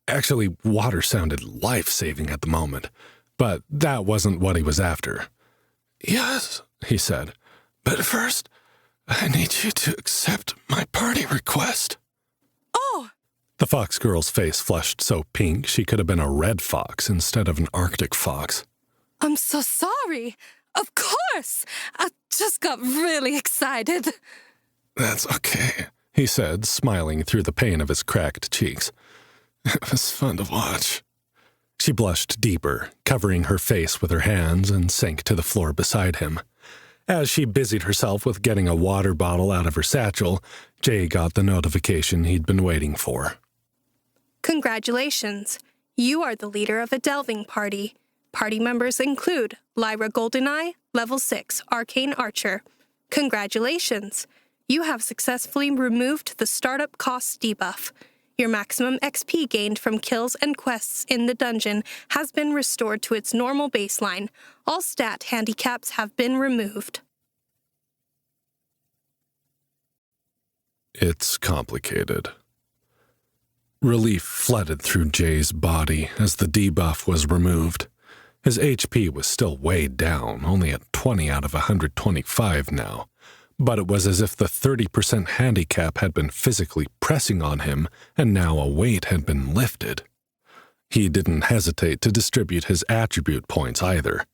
Actually, water sounded life-saving at the moment, but that wasn't what he was after. Yes, he said, but first, I need you to accept my party request. Oh! The fox girl's face flushed so pink she could have been a red fox instead of an Arctic fox. I'm so sorry. Of course! I just got really excited. That's okay, he said, smiling through the pain of his cracked cheeks. It was fun to watch. She blushed deeper, covering her face with her hands, and sank to the floor beside him. As she busied herself with getting a water bottle out of her satchel, Jay got the notification he'd been waiting for. Congratulations. You are the leader of a delving party. Party members include Lyra Goldeneye, Level 6, Arcane Archer. Congratulations. You have successfully removed the startup costs debuff. Your maximum XP gained from kills and quests in the dungeon has been restored to its normal baseline. All stat handicaps have been removed. It's complicated. Relief flooded through Jay's body as the debuff was removed. His HP was still way down, only at 20 out of 125 now. But it was as if the 30% handicap had been physically pressing on him, and now a weight had been lifted. He didn't hesitate to distribute his attribute points either,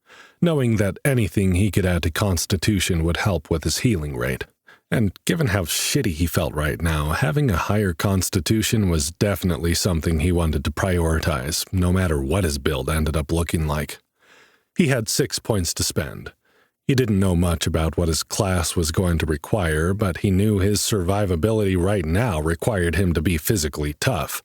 knowing that anything he could add to Constitution would help with his healing rate. And given how shitty he felt right now, having a higher Constitution was definitely something he wanted to prioritize, no matter what his build ended up looking like. He had 6 points to spend. He didn't know much about what his class was going to require, but he knew his survivability right now required him to be physically tough.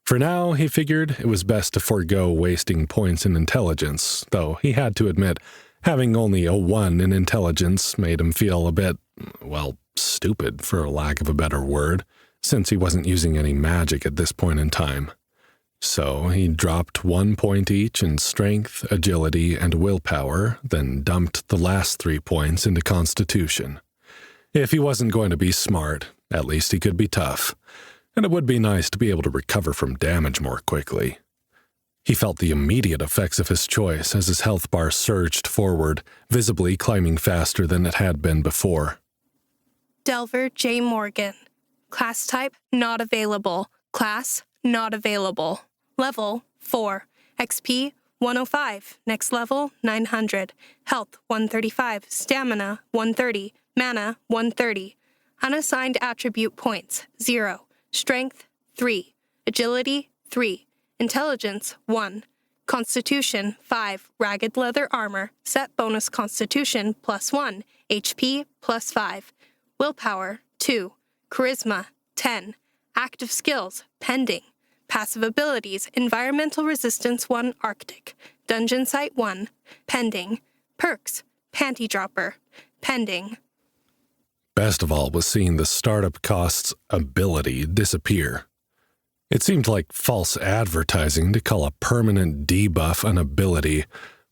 For now, he figured it was best to forego wasting points in intelligence, though he had to admit having only a 1 in intelligence made him feel a bit, well, stupid for lack of a better word, since he wasn't using any magic at this point in time. So he dropped 1 point each in strength, agility, and willpower, then dumped the last 3 points into Constitution. If he wasn't going to be smart, at least he could be tough, and it would be nice to be able to recover from damage more quickly. He felt the immediate effects of his choice as his health bar surged forward, visibly climbing faster than it had been before. Delver J. Morgan. Class type, not available. Class, not available. Level, 4. XP, 105. Next level, 900. Health, 135. Stamina, 130. Mana, 130. Unassigned attribute points, 0. Strength, 3. Agility, 3. Intelligence, 1. Constitution, 5. Ragged leather armor. Set bonus constitution, +1. HP, +5. Willpower, 2. Charisma, 10. Active skills, pending. Passive abilities, environmental resistance 1 Arctic. Dungeon site 1, pending. Perks, panty dropper, pending. Best of all was seeing the startup cost's ability disappear. It seemed like false advertising to call a permanent debuff an ability,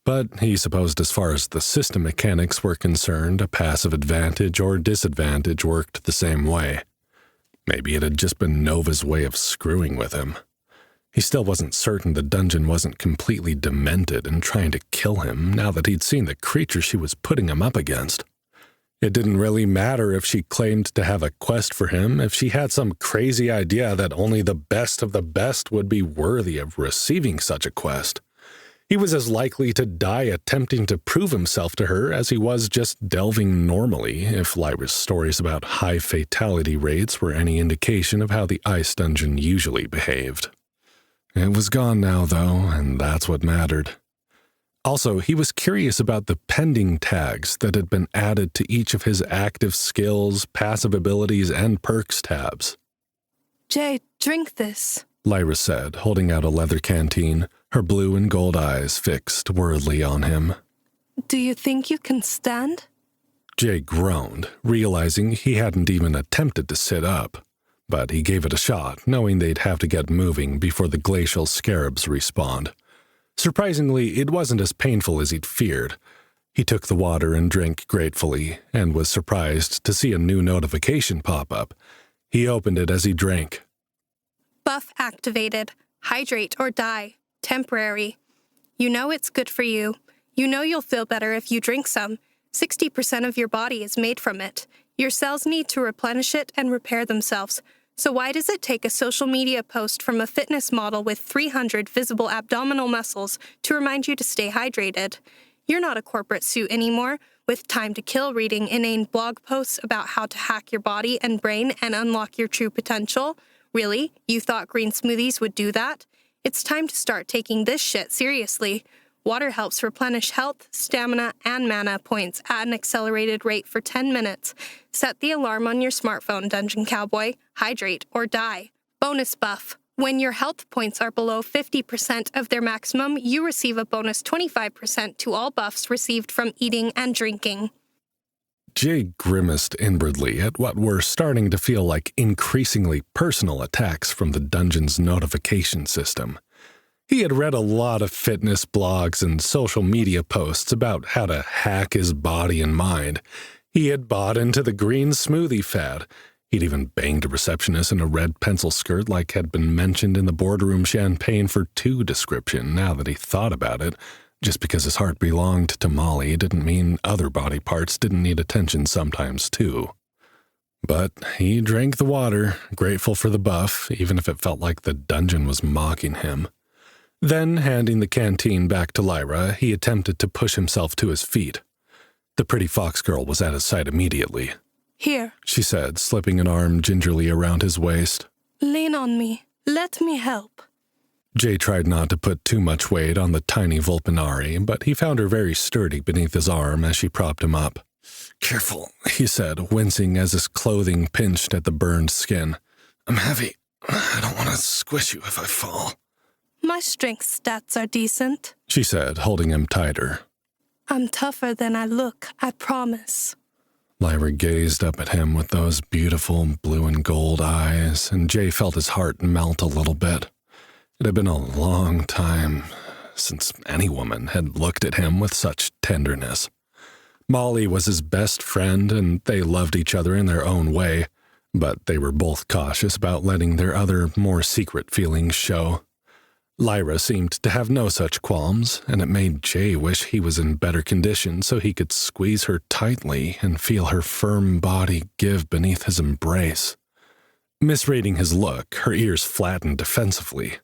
but he supposed as far as the system mechanics were concerned, a passive advantage or disadvantage worked the same way. Maybe it had just been Nova's way of screwing with him. He still wasn't certain the dungeon wasn't completely demented and trying to kill him now that he'd seen the creature she was putting him up against. It didn't really matter if she claimed to have a quest for him, if she had some crazy idea that only the best of the best would be worthy of receiving such a quest. He was as likely to die attempting to prove himself to her as he was just delving normally, if Lyra's stories about high fatality rates were any indication of how the ice dungeon usually behaved. It was gone now, though, and that's what mattered. Also, he was curious about the pending tags that had been added to each of his active skills, passive abilities, and perks tabs. Jay, drink this, Lyra said, holding out a leather canteen, her blue and gold eyes fixed worriedly on him. Do you think you can stand? Jay groaned, realizing he hadn't even attempted to sit up. But he gave it a shot, knowing they'd have to get moving before the glacial scarabs respawned. Surprisingly, it wasn't as painful as he'd feared. He took the water and drank gratefully, and was surprised to see a new notification pop up. He opened it as he drank. Buff activated. Hydrate or die. Temporary. You know it's good for you. You know you'll feel better if you drink some. 60% of your body is made from it. Your cells need to replenish it and repair themselves. So why does it take a social media post from a fitness model with 300 visible abdominal muscles to remind you to stay hydrated? You're not a corporate suit anymore, with time to kill reading inane blog posts about how to hack your body and brain and unlock your true potential. Really? You thought green smoothies would do that? It's time to start taking this shit seriously. Water helps replenish health, stamina, and mana points at an accelerated rate for 10 minutes. Set the alarm on your smartphone, Dungeon Cowboy. Hydrate or die. Bonus buff. When your health points are below 50% of their maximum, you receive a bonus 25% to all buffs received from eating and drinking. Jay grimaced inwardly at what were starting to feel like increasingly personal attacks from the dungeon's notification system. He had read a lot of fitness blogs and social media posts about how to hack his body and mind. He had bought into the green smoothie fad. He'd even banged a receptionist in a red pencil skirt like had been mentioned in the boardroom champagne for two description now that he thought about it. Just because his heart belonged to Molly didn't mean other body parts didn't need attention sometimes too. But he drank the water, grateful for the buff, even if it felt like the dungeon was mocking him. Then, handing the canteen back to Lyra, he attempted to push himself to his feet. The pretty fox girl was at his side immediately. Here, She said, slipping an arm gingerly around his waist. lean on me. Let me help. Jay tried not to put too much weight on the tiny Vulpinari, but he found her very sturdy beneath his arm as she propped him up. Careful, he said, wincing as his clothing pinched at the burned skin. I'm heavy. I don't want to squish you if I fall. My strength stats are decent. She said, holding him tighter. I'm tougher than I look, I promise. Lyra gazed up at him with those beautiful blue and gold eyes, and Jay felt his heart melt a little bit. It had been a long time since any woman had looked at him with such tenderness. Molly was his best friend, and they loved each other in their own way, but they were both cautious about letting their other, more secret feelings show. Lyra seemed to have no such qualms, and it made Jay wish he was in better condition so he could squeeze her tightly and feel her firm body give beneath his embrace. Misreading his look, her ears flattened defensively.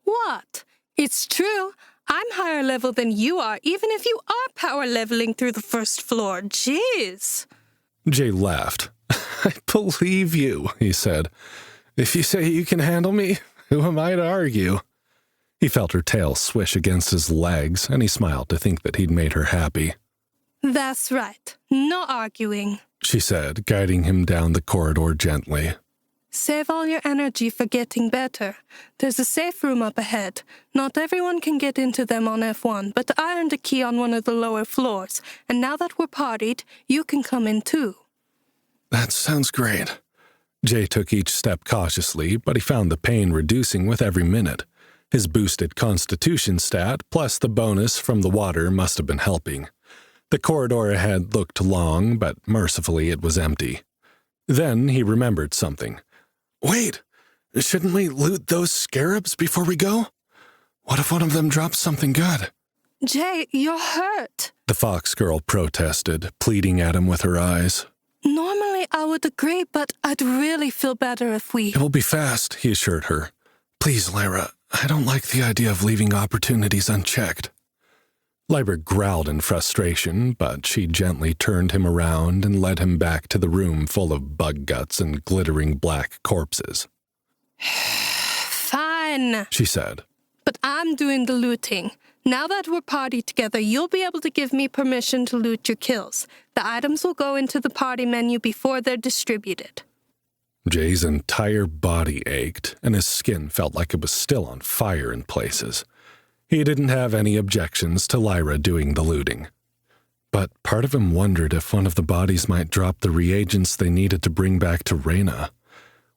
What? It's true. I'm higher level than you are, even if you are power leveling through the first floor. Jeez. Jay laughed. I believe you, he said. If you say you can handle me, who am I to argue? He felt her tail swish against his legs, and he smiled to think that he'd made her happy. That's right. No arguing, she said, guiding him down the corridor gently. Save all your energy for getting better. There's a safe room up ahead. Not everyone can get into them on F1, but I earned a key on one of the lower floors, and now that we're partied, you can come in too. That sounds great. Jay took each step cautiously, but he found the pain reducing with every minute. His boosted constitution stat, plus the bonus from the water, must have been helping. The corridor ahead looked long, but mercifully it was empty. Then he remembered something. Wait, shouldn't we loot those scarabs before we go? What if one of them drops something good? Jay, you're hurt. The fox girl protested, pleading at him with her eyes. Normally I would agree, but I'd really feel better if we... It will be fast, he assured her. Please, Lyra, I don't like the idea of leaving opportunities unchecked. Lyra growled in frustration, but she gently turned him around and led him back to the room full of bug guts and glittering black corpses. Fine, she said. But I'm doing the looting. Now that we're partied together, you'll be able to give me permission to loot your kills. The items will go into the party menu before they're distributed. Jay's entire body ached, and his skin felt like it was still on fire in places. He didn't have any objections to Lyra doing the looting. But part of him wondered if one of the bodies might drop the reagents they needed to bring back to Reyna.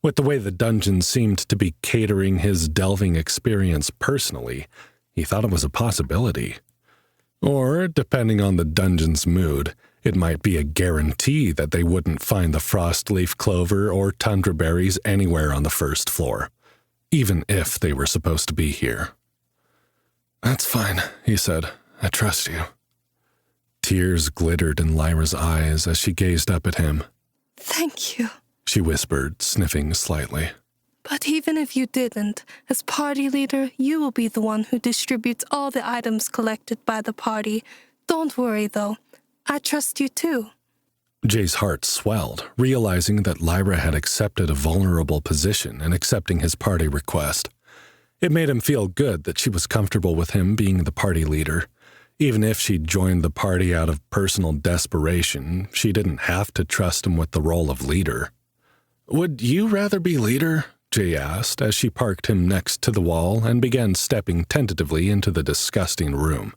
With the way the dungeon seemed to be catering his delving experience personally, he thought it was a possibility. Or, depending on the dungeon's mood, it might be a guarantee that they wouldn't find the frostleaf clover or tundra berries anywhere on the first floor, even if they were supposed to be here. That's fine, he said. I trust you. Tears glittered in Lyra's eyes as she gazed up at him. Thank you, she whispered, sniffing slightly. But even if you didn't, as party leader, you will be the one who distributes all the items collected by the party. Don't worry, though. I trust you too. Jay's heart swelled, realizing that Lyra had accepted a vulnerable position in accepting his party request. It made him feel good that she was comfortable with him being the party leader. Even if she'd joined the party out of personal desperation, she didn't have to trust him with the role of leader. Would you rather be leader? Jay asked as she parked him next to the wall and began stepping tentatively into the disgusting room.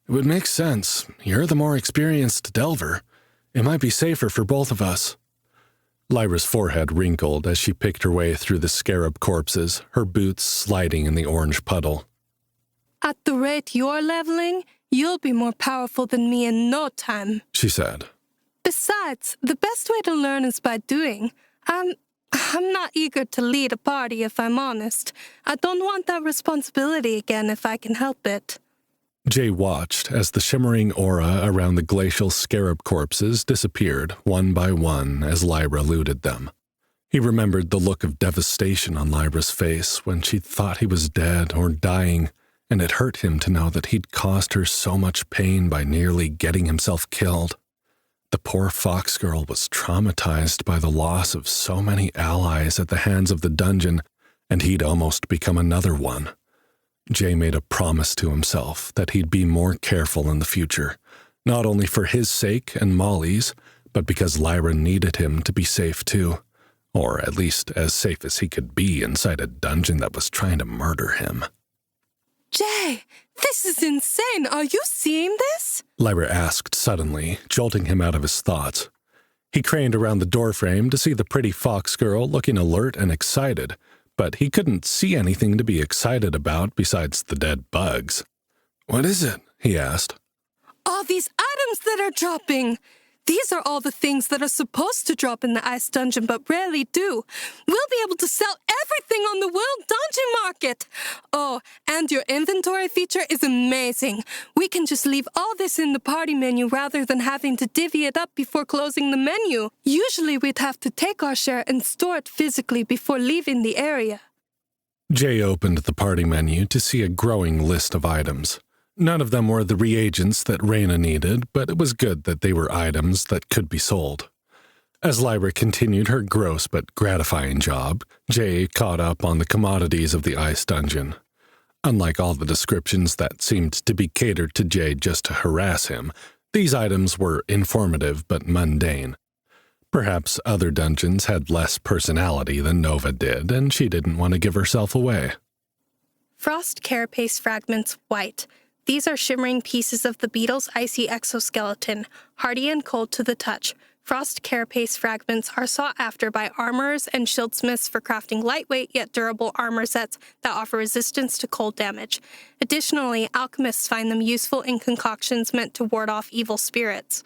It would make sense. You're the more experienced delver. It might be safer for both of us. Lyra's forehead wrinkled as she picked her way through the scarab corpses, her boots sliding in the orange puddle. At the rate you're leveling, you'll be more powerful than me in no time, she said. Besides, the best way to learn is by doing. I'm not eager to lead a party, if I'm honest. I don't want that responsibility again if I can help it. Jay watched as the shimmering aura around the glacial scarab corpses disappeared one by one as Lyra looted them. He remembered the look of devastation on Lyra's face when she thought he was dead or dying, and it hurt him to know that he'd caused her so much pain by nearly getting himself killed. The poor fox girl was traumatized by the loss of so many allies at the hands of the dungeon, and he'd almost become another one. Jay made a promise to himself that he'd be more careful in the future, not only for his sake and Molly's, but because Lyra needed him to be safe too, or at least as safe as he could be inside a dungeon that was trying to murder him. Jay, this is insane. Are you seeing this? Lyra asked suddenly, jolting him out of his thoughts. He craned around the doorframe to see the pretty fox girl looking alert and excited, but he couldn't see anything to be excited about besides the dead bugs. What is it? He asked. All these items that are dropping. These are all the things that are supposed to drop in the ice dungeon but rarely do. We'll be able to sell everything on the world dungeon market. Oh, and your inventory feature is amazing. We can just leave all this in the party menu rather than having to divvy it up before closing the menu. Usually we'd have to take our share and store it physically before leaving the area. Jay opened the party menu to see a growing list of items. None of them were the reagents that Raina needed, but it was good that they were items that could be sold. As Lyra continued her gross but gratifying job, Jay caught up on the commodities of the ice dungeon. Unlike all the descriptions that seemed to be catered to Jay just to harass him, these items were informative but mundane. Perhaps other dungeons had less personality than Nova did, and she didn't want to give herself away. Frost carapace fragments white. These are shimmering pieces of the beetle's icy exoskeleton, hardy and cold to the touch. Frost carapace fragments are sought after by armorers and shieldsmiths for crafting lightweight yet durable armor sets that offer resistance to cold damage. Additionally, alchemists find them useful in concoctions meant to ward off evil spirits.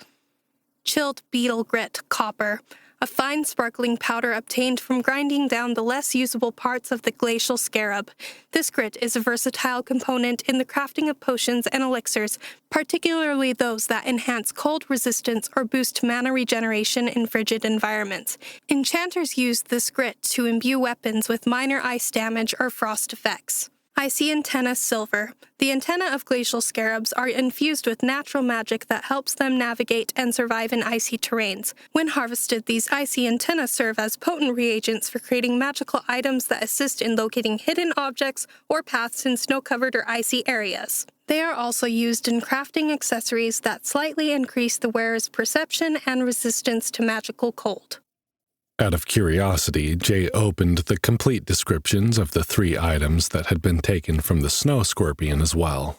Chilled beetle grit, copper. A fine sparkling powder obtained from grinding down the less usable parts of the glacial scarab. This grit is a versatile component in the crafting of potions and elixirs, particularly those that enhance cold resistance or boost mana regeneration in frigid environments. Enchanters use this grit to imbue weapons with minor ice damage or frost effects. Icy antenna silver. The antennae of glacial scarabs are infused with natural magic that helps them navigate and survive in icy terrains. When harvested, these icy antennae serve as potent reagents for creating magical items that assist in locating hidden objects or paths in snow-covered or icy areas. They are also used in crafting accessories that slightly increase the wearer's perception and resistance to magical cold. Out of curiosity, Jay opened the complete descriptions of the 3 items that had been taken from the snow scorpion as well.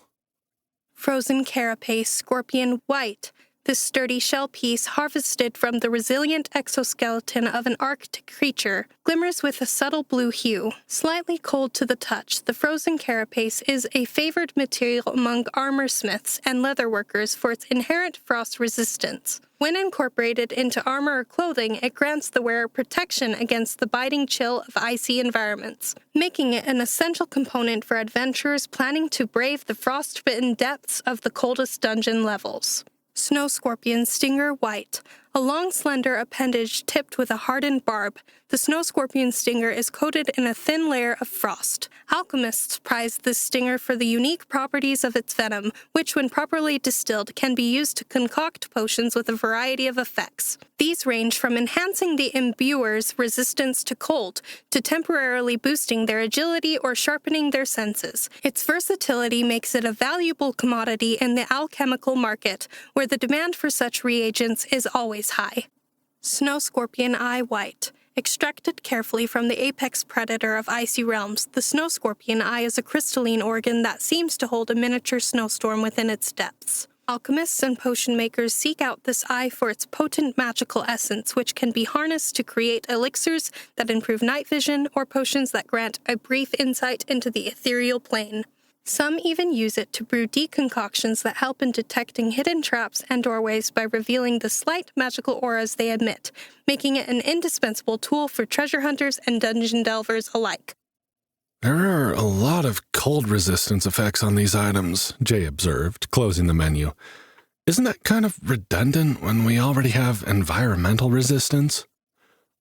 Frozen carapace scorpion white. This sturdy shell piece, harvested from the resilient exoskeleton of an Arctic creature, glimmers with a subtle blue hue. Slightly cold to the touch, the frozen carapace is a favored material among armorsmiths and leatherworkers for its inherent frost resistance. When incorporated into armor or clothing, it grants the wearer protection against the biting chill of icy environments, making it an essential component for adventurers planning to brave the frost-bitten depths of the coldest dungeon levels. Snow scorpion stinger white. A long, slender appendage tipped with a hardened barb, the snow scorpion stinger is coated in a thin layer of frost. Alchemists prize this stinger for the unique properties of its venom, which, when properly distilled, can be used to concoct potions with a variety of effects. These range from enhancing the imbuer's resistance to cold to temporarily boosting their agility or sharpening their senses. Its versatility makes it a valuable commodity in the alchemical market, where the demand for such reagents is always high. Snow scorpion eye white. Extracted carefully from the apex predator of icy realms, the snow scorpion eye is a crystalline organ that seems to hold a miniature snowstorm within its depths. Alchemists and potion makers seek out this eye for its potent magical essence, which can be harnessed to create elixirs that improve night vision or potions that grant a brief insight into the ethereal plane. Some even use it to brew decoctions that help in detecting hidden traps and doorways by revealing the slight magical auras they emit, making it an indispensable tool for treasure hunters and dungeon delvers alike. There are a lot of cold resistance effects on these items, Jay observed, closing the menu. Isn't that kind of redundant when we already have environmental resistance?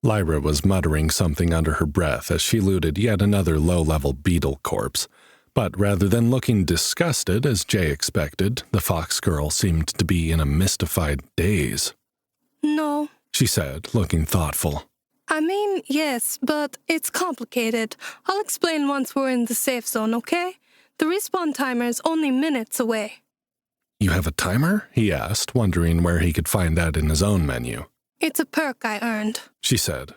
Lyra was muttering something under her breath as she looted yet another low-level beetle corpse. But rather than looking disgusted, as Jay expected, the fox girl seemed to be in a mystified daze. No, She said, looking thoughtful. I mean, yes, but it's complicated. I'll explain once we're in the safe zone, okay? The respawn timer is only minutes away. You have a timer? He asked, wondering where he could find that in his own menu. It's a perk I earned. She said.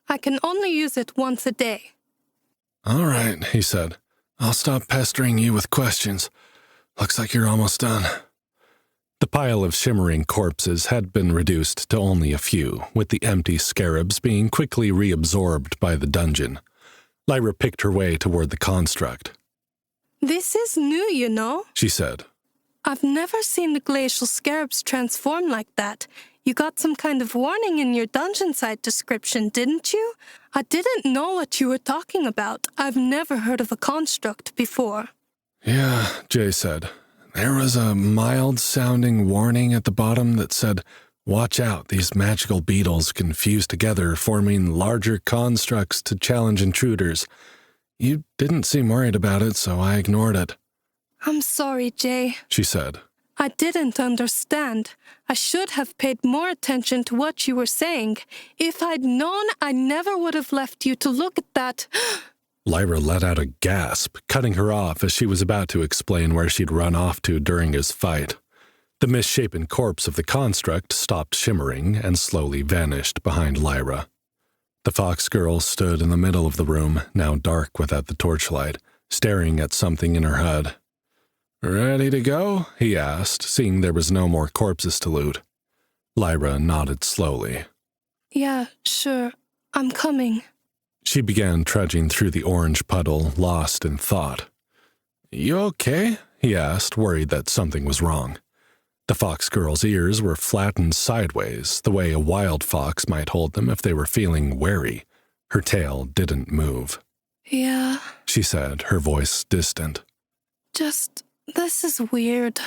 I can only use it once a day. All right, he said. I'll stop pestering you with questions. Looks like you're almost done. The pile of shimmering corpses had been reduced to only a few, with the empty scarabs being quickly reabsorbed by the dungeon. Lyra picked her way toward the construct. This is new, you know, She said. I've never seen the glacial scarabs transform like that. You got some kind of warning in your dungeon site description, didn't you? I didn't know what you were talking about. I've never heard of a construct before. Yeah, Jay said. There was a mild-sounding warning at the bottom that said, "Watch out, these magical beetles can fuse together, forming larger constructs to challenge intruders." You didn't seem worried about it, so I ignored it. I'm sorry, Jay, she said. I didn't understand. I should have paid more attention to what you were saying. If I'd known, I never would have left you to look at that. Lyra let out a gasp, cutting her off as she was about to explain where she'd run off to during his fight. The misshapen corpse of the construct stopped shimmering and slowly vanished behind Lyra. The fox girl stood in the middle of the room, now dark without the torchlight, staring at something in her HUD. "Ready to go?" he asked, seeing there was no more corpses to loot. Lyra nodded slowly. Yeah, sure. I'm coming. She began trudging through the orange puddle, lost in thought. "You okay?" he asked, worried that something was wrong. The fox girl's ears were flattened sideways, the way a wild fox might hold them if they were feeling wary. Her tail didn't move. Yeah, she said, her voice distant. This is weird.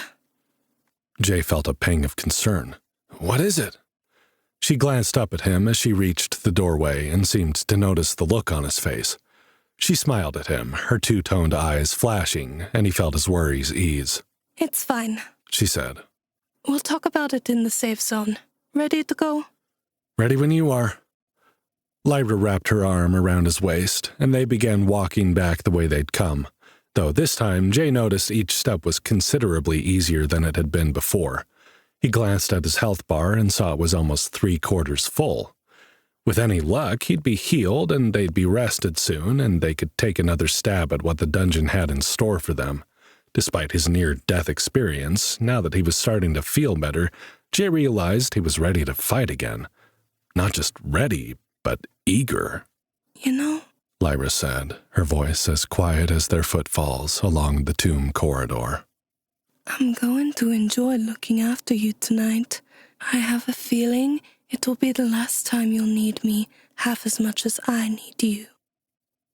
Jay felt a pang of concern. "What is it?" She glanced up at him as she reached the doorway and seemed to notice the look on his face. She smiled at him, her two-toned eyes flashing, and he felt his worries ease. It's fine, she said. We'll talk about it in the safe zone. Ready to go? Ready when you are. Lyra wrapped her arm around his waist, and they began walking back the way they'd come, though this time Jay noticed each step was considerably easier than it had been before. He glanced at his health bar and saw it was almost 3/4 full. With any luck, he'd be healed and they'd be rested soon, and they could take another stab at what the dungeon had in store for them. Despite his near-death experience, now that he was starting to feel better, Jay realized he was ready to fight again. Not just ready, but eager. You know, Lyra said, her voice as quiet as their footfalls along the tomb corridor. I'm going to enjoy looking after you tonight. I have a feeling it will be the last time you'll need me half as much as I need you.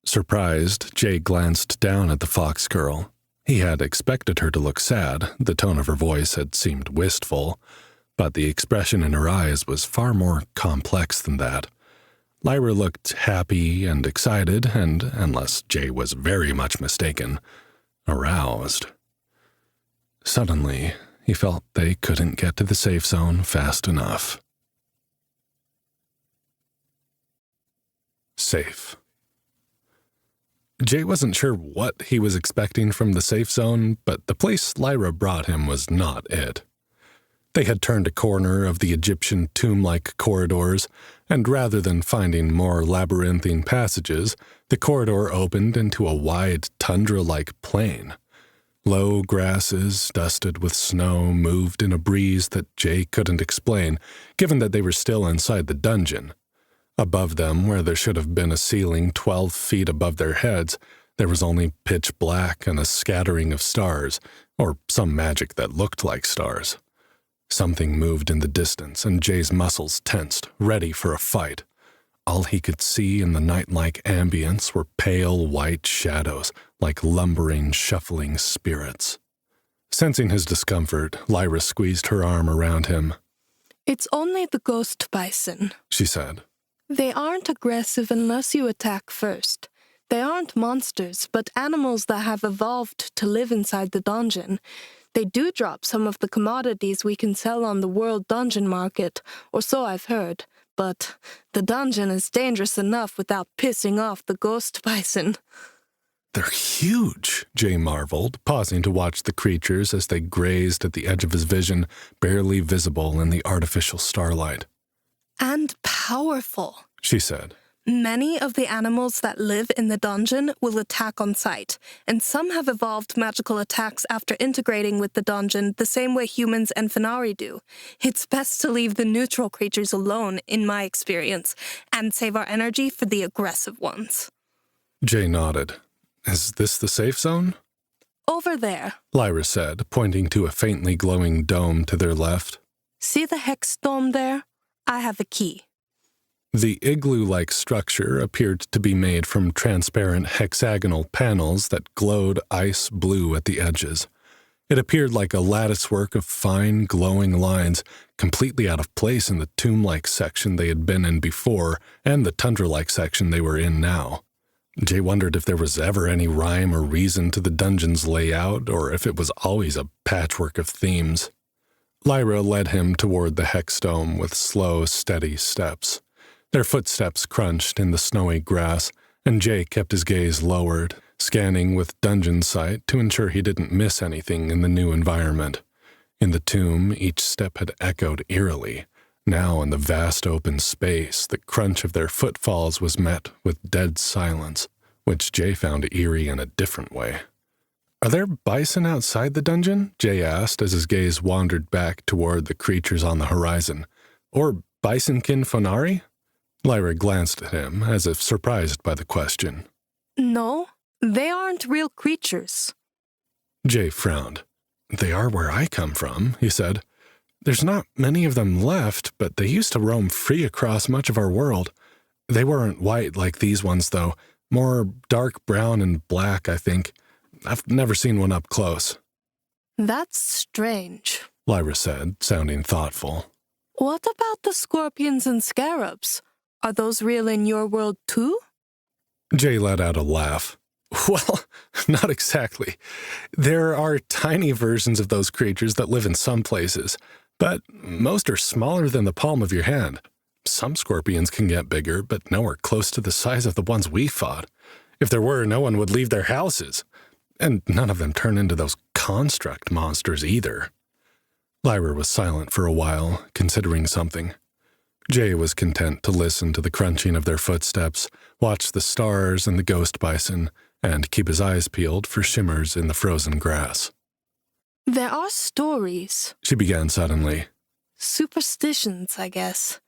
Surprised, Jay glanced down at the fox girl. He had expected her to look sad. The tone of her voice had seemed wistful, but the expression in her eyes was far more complex than that. Lyra looked happy and excited and, unless Jay was very much mistaken, aroused. Suddenly, he felt they couldn't get to the safe zone fast enough. Safe. Jay wasn't sure what he was expecting from the safe zone, but the place Lyra brought him was not it. They had turned a corner of the Egyptian tomb-like corridors, and rather than finding more labyrinthine passages, the corridor opened into a wide tundra-like plain. Low grasses, dusted with snow, moved in a breeze that Jay couldn't explain, given that they were still inside the dungeon. Above them, where there should have been a ceiling 12 feet above their heads, there was only pitch black and a scattering of stars, or some magic that looked like stars. Something moved in the distance, and Jay's muscles tensed, ready for a fight. All he could see in the night-like ambience were pale white shadows, like lumbering, shuffling spirits. Sensing his discomfort, Lyra squeezed her arm around him. It's only the ghost bison, she said. They aren't aggressive unless you attack first. They aren't monsters, but animals that have evolved to live inside the dungeon. They do drop some of the commodities we can sell on the world dungeon market, or so I've heard. But the dungeon is dangerous enough without pissing off the ghost bison. They're huge, Jay marveled, pausing to watch the creatures as they grazed at the edge of his vision, barely visible in the artificial starlight. And powerful, she said. Many of the animals that live in the dungeon will attack on sight, and some have evolved magical attacks after integrating with the dungeon the same way humans and Fenari do. It's best to leave the neutral creatures alone, in my experience, and save our energy for the aggressive ones. Jay nodded. Is this the safe zone? Over there, Lyra said, pointing to a faintly glowing dome to their left. See the hex dome there? I have a key. The igloo-like structure appeared to be made from transparent hexagonal panels that glowed ice blue at the edges. It appeared like a latticework of fine, glowing lines, completely out of place in the tomb-like section they had been in before and the tundra-like section they were in now. Jay wondered if there was ever any rhyme or reason to the dungeon's layout, or if it was always a patchwork of themes. Lyra led him toward the hex dome with slow, steady steps. Their footsteps crunched in the snowy grass, and Jay kept his gaze lowered, scanning with dungeon sight to ensure he didn't miss anything in the new environment. In the tomb, each step had echoed eerily. Now, in the vast open space, the crunch of their footfalls was met with dead silence, which Jay found eerie in a different way. "Are there bison outside the dungeon?" Jay asked as his gaze wandered back toward the creatures on the horizon. "Or bisonkin fonari?" Lyra glanced at him, as if surprised by the question. No, they aren't real creatures. Jay frowned. "They are where I come from," he said. "There's not many of them left, but they used to roam free across much of our world. They weren't white like these ones, though. More dark brown and black, I think. I've never seen one up close." That's strange, Lyra said, sounding thoughtful. What about the scorpions and scarabs? Are those real in your world too? Jay let out a laugh. "Well, not exactly. There are tiny versions of those creatures that live in some places, but most are smaller than the palm of your hand. Some scorpions can get bigger, but nowhere close to the size of the ones we fought. If there were, no one would leave their houses. And none of them turn into those construct monsters either." Lyra was silent for a while, considering something. Jay was content to listen to the crunching of their footsteps, watch the stars and the ghost bison, and keep his eyes peeled for shimmers in the frozen grass. There are stories. She began suddenly. Superstitions, I guess.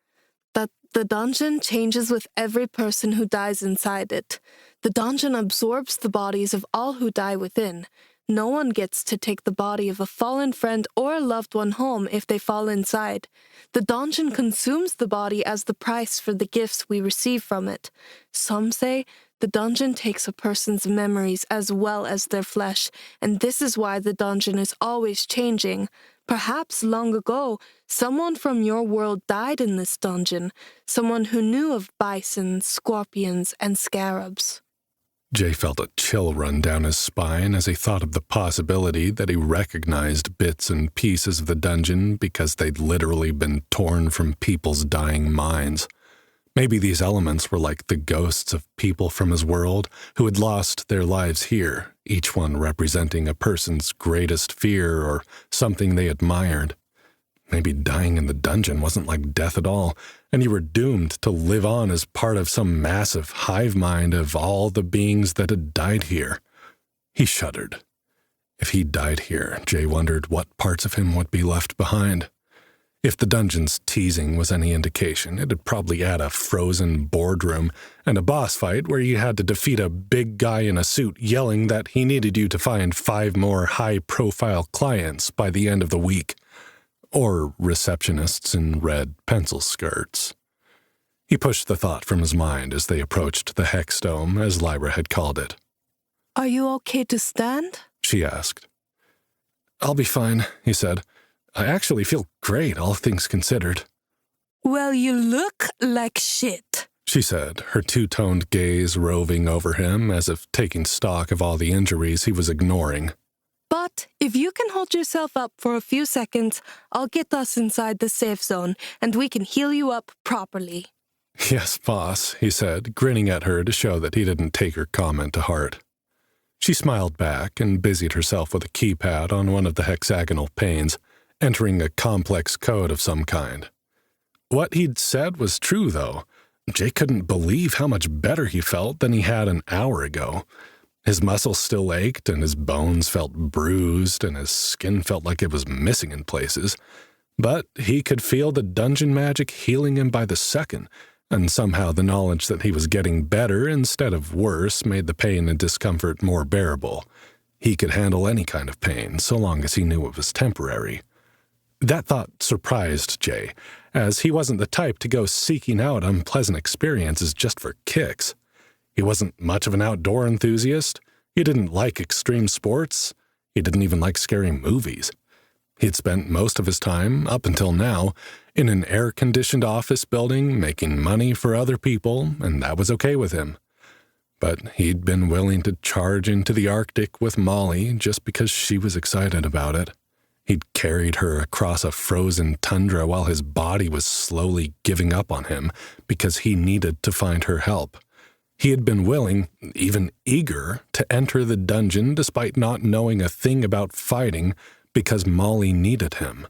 That the dungeon changes with every person who dies inside it. The dungeon absorbs the bodies of all who die within. No one gets to take the body of a fallen friend or a loved one home if they fall inside. The dungeon consumes the body as the price for the gifts we receive from it. Some say the dungeon takes a person's memories as well as their flesh, and this is why the dungeon is always changing. Perhaps long ago, someone from your world died in this dungeon, someone who knew of bison, scorpions, and scarabs. Jay felt a chill run down his spine as he thought of the possibility that he recognized bits and pieces of the dungeon because they'd literally been torn from people's dying minds. Maybe these elements were like the ghosts of people from his world who had lost their lives here, each one representing a person's greatest fear or something they admired. Maybe dying in the dungeon wasn't like death at all, and you were doomed to live on as part of some massive hive mind of all the beings that had died here. He shuddered. If he died here, Jay wondered what parts of him would be left behind. If the dungeon's teasing was any indication, it'd probably add a frozen boardroom and a boss fight where you had to defeat a big guy in a suit yelling that he needed you to find 5 more high-profile clients by the end of the week. Or receptionists in red pencil skirts. He pushed the thought from his mind as they approached the hex dome, as Lyra had called it. Are you okay to stand? She asked. "I'll be fine," he said. "I actually feel great, all things considered." Well, you look like shit, she said, her two-toned gaze roving over him as if taking stock of all the injuries he was ignoring. But if you can hold yourself up for a few seconds, I'll get us inside the safe zone, and we can heal you up properly. "Yes, boss," he said, grinning at her to show that he didn't take her comment to heart. She smiled back and busied herself with a keypad on one of the hexagonal panes, entering a complex code of some kind. What he'd said was true, though. Jay couldn't believe how much better he felt than he had an hour ago. His muscles still ached, and his bones felt bruised, and his skin felt like it was missing in places. But he could feel the dungeon magic healing him by the second, and somehow the knowledge that he was getting better instead of worse made the pain and discomfort more bearable. He could handle any kind of pain, so long as he knew it was temporary. That thought surprised Jay, as he wasn't the type to go seeking out unpleasant experiences just for kicks. He wasn't much of an outdoor enthusiast. He didn't like extreme sports. He didn't even like scary movies. He'd spent most of his time, up until now, in an air-conditioned office building making money for other people, and that was okay with him. But he'd been willing to charge into the Arctic with Molly just because she was excited about it. He'd carried her across a frozen tundra while his body was slowly giving up on him because he needed to find her help. He had been willing, even eager, to enter the dungeon despite not knowing a thing about fighting because Molly needed him.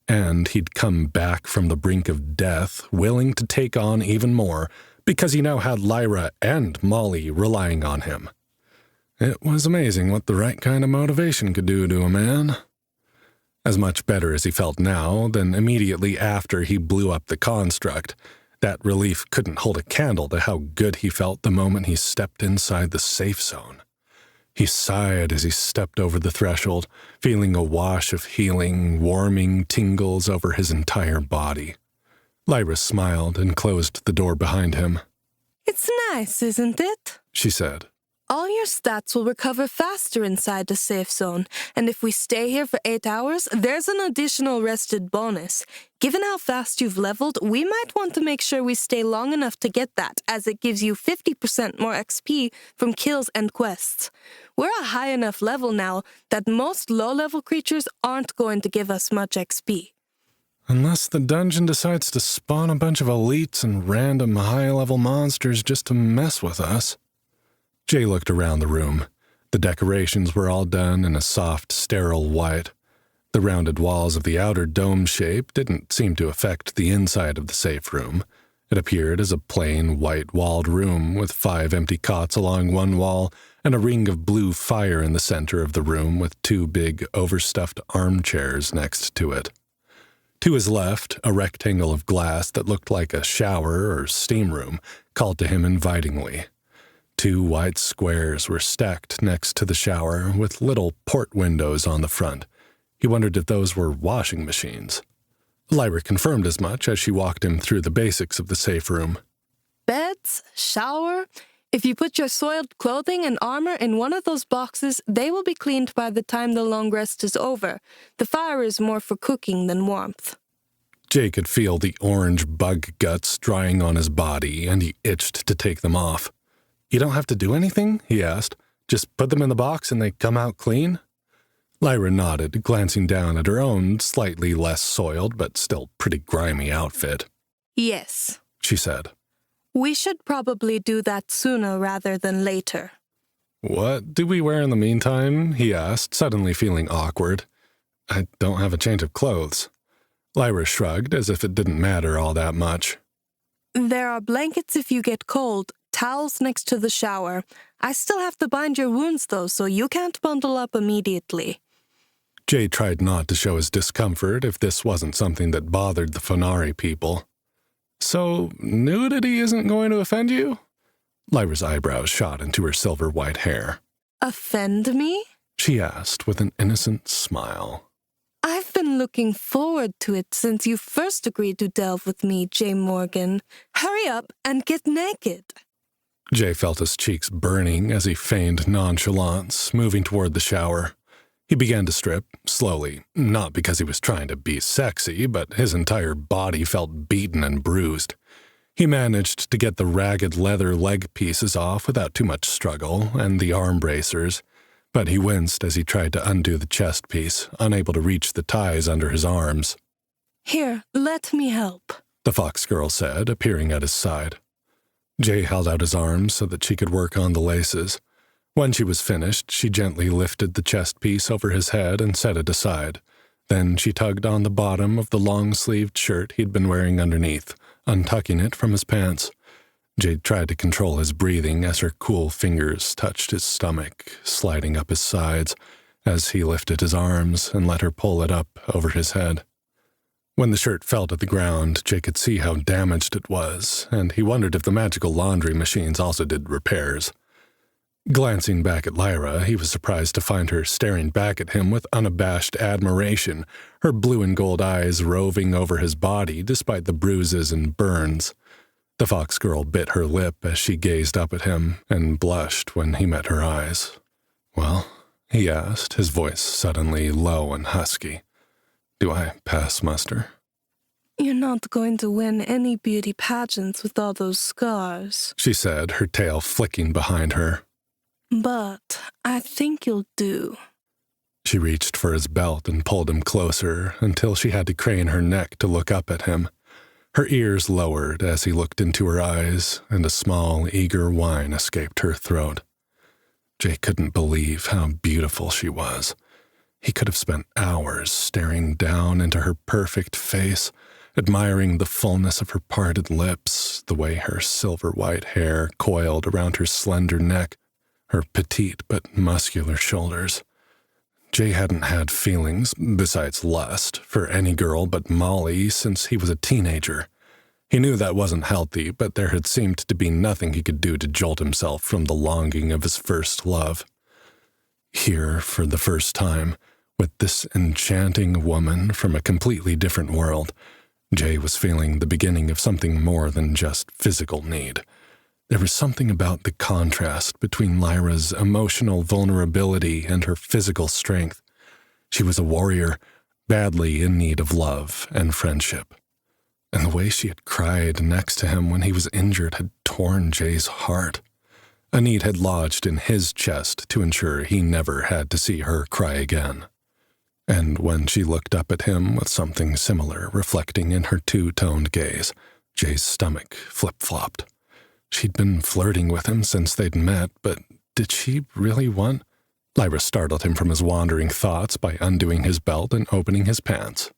And he'd come back from the brink of death, willing to take on even more because he now had Lyra and Molly relying on him. It was amazing what the right kind of motivation could do to a man. As much better as he felt now than immediately after he blew up the construct, that relief couldn't hold a candle to how good he felt the moment he stepped inside the safe zone. He sighed as he stepped over the threshold, feeling a wash of healing, warming tingles over his entire body. Lyra smiled and closed the door behind him. It's nice, isn't it? She said. All your stats will recover faster inside the safe zone, and if we stay here for 8 hours, there's an additional rested bonus. Given how fast you've leveled, we might want to make sure we stay long enough to get that, as it gives you 50% more XP from kills and quests. We're a high enough level now that most low-level creatures aren't going to give us much XP. Unless the dungeon decides to spawn a bunch of elites and random high-level monsters just to mess with us. Jay looked around the room. The decorations were all done in a soft, sterile white. The rounded walls of the outer dome shape didn't seem to affect the inside of the safe room. It appeared as a plain, white-walled room with 5 empty cots along one wall and a ring of blue fire in the center of the room with 2 big, overstuffed armchairs next to it. To his left, a rectangle of glass that looked like a shower or steam room called to him invitingly. 2 white squares were stacked next to the shower with little port windows on the front. He wondered if those were washing machines. Lyra confirmed as much as she walked him through the basics of the safe room. Beds, shower. If you put your soiled clothing and armor in one of those boxes, they will be cleaned by the time the long rest is over. The fire is more for cooking than warmth. Jay could feel the orange bug guts drying on his body, and he itched to take them off. You don't have to do anything? He asked. Just put them in the box and they come out clean? Lyra nodded, glancing down at her own slightly less soiled but still pretty grimy outfit. Yes, she said. We should probably do that sooner rather than later. What do we wear in the meantime? He asked, suddenly feeling awkward. I don't have a change of clothes. Lyra shrugged as if it didn't matter all that much. There are blankets if you get cold, towels next to the shower. I still have to bind your wounds, though, so you can't bundle up immediately. Jay tried not to show his discomfort if this wasn't something that bothered the Fenari people. So, nudity isn't going to offend you? Lyra's eyebrows shot into her silver-white hair. Offend me? She asked with an innocent smile. I've been looking forward to it since you first agreed to delve with me, Jay Morgan. Hurry up and get naked. Jay felt his cheeks burning as he feigned nonchalance, moving toward the shower. He began to strip, slowly, not because he was trying to be sexy, but his entire body felt beaten and bruised. He managed to get the ragged leather leg pieces off without too much struggle, and the arm bracers, but he winced as he tried to undo the chest piece, unable to reach the ties under his arms. Here, let me help, the fox girl said, appearing at his side. Jay held out his arms so that she could work on the laces. When she was finished, she gently lifted the chest piece over his head and set it aside. Then she tugged on the bottom of the long-sleeved shirt he'd been wearing underneath, untucking it from his pants. Jay tried to control his breathing as her cool fingers touched his stomach, sliding up his sides, as he lifted his arms and let her pull it up over his head. When the shirt fell to the ground, Jay could see how damaged it was, and he wondered if the magical laundry machines also did repairs. Glancing back at Lyra, he was surprised to find her staring back at him with unabashed admiration, her blue and gold eyes roving over his body despite the bruises and burns. The fox girl bit her lip as she gazed up at him and blushed when he met her eyes. "Well?" he asked, his voice suddenly low and husky. "Do I pass muster?" "You're not going to win any beauty pageants with all those scars," she said, her tail flicking behind her. "But I think you'll do." She reached for his belt and pulled him closer until she had to crane her neck to look up at him. Her ears lowered as he looked into her eyes, and a small, eager whine escaped her throat. Jay couldn't believe how beautiful she was. He could have spent hours staring down into her perfect face, admiring the fullness of her parted lips, the way her silver-white hair coiled around her slender neck, her petite but muscular shoulders. Jay hadn't had feelings, besides lust, for any girl but Molly since he was a teenager. He knew that wasn't healthy, but there had seemed to be nothing he could do to jolt himself from the longing of his first love. Here, for the first time, with this enchanting woman from a completely different world, Jay was feeling the beginning of something more than just physical need. There was something about the contrast between Lyra's emotional vulnerability and her physical strength. She was a warrior, badly in need of love and friendship. And the way she had cried next to him when he was injured had torn Jay's heart. A need had lodged in his chest to ensure he never had to see her cry again. And when she looked up at him with something similar reflecting in her two-toned gaze, Jay's stomach flip-flopped. She'd been flirting with him since they'd met, but did she really want? Lyra startled him from his wandering thoughts by undoing his belt and opening his pants.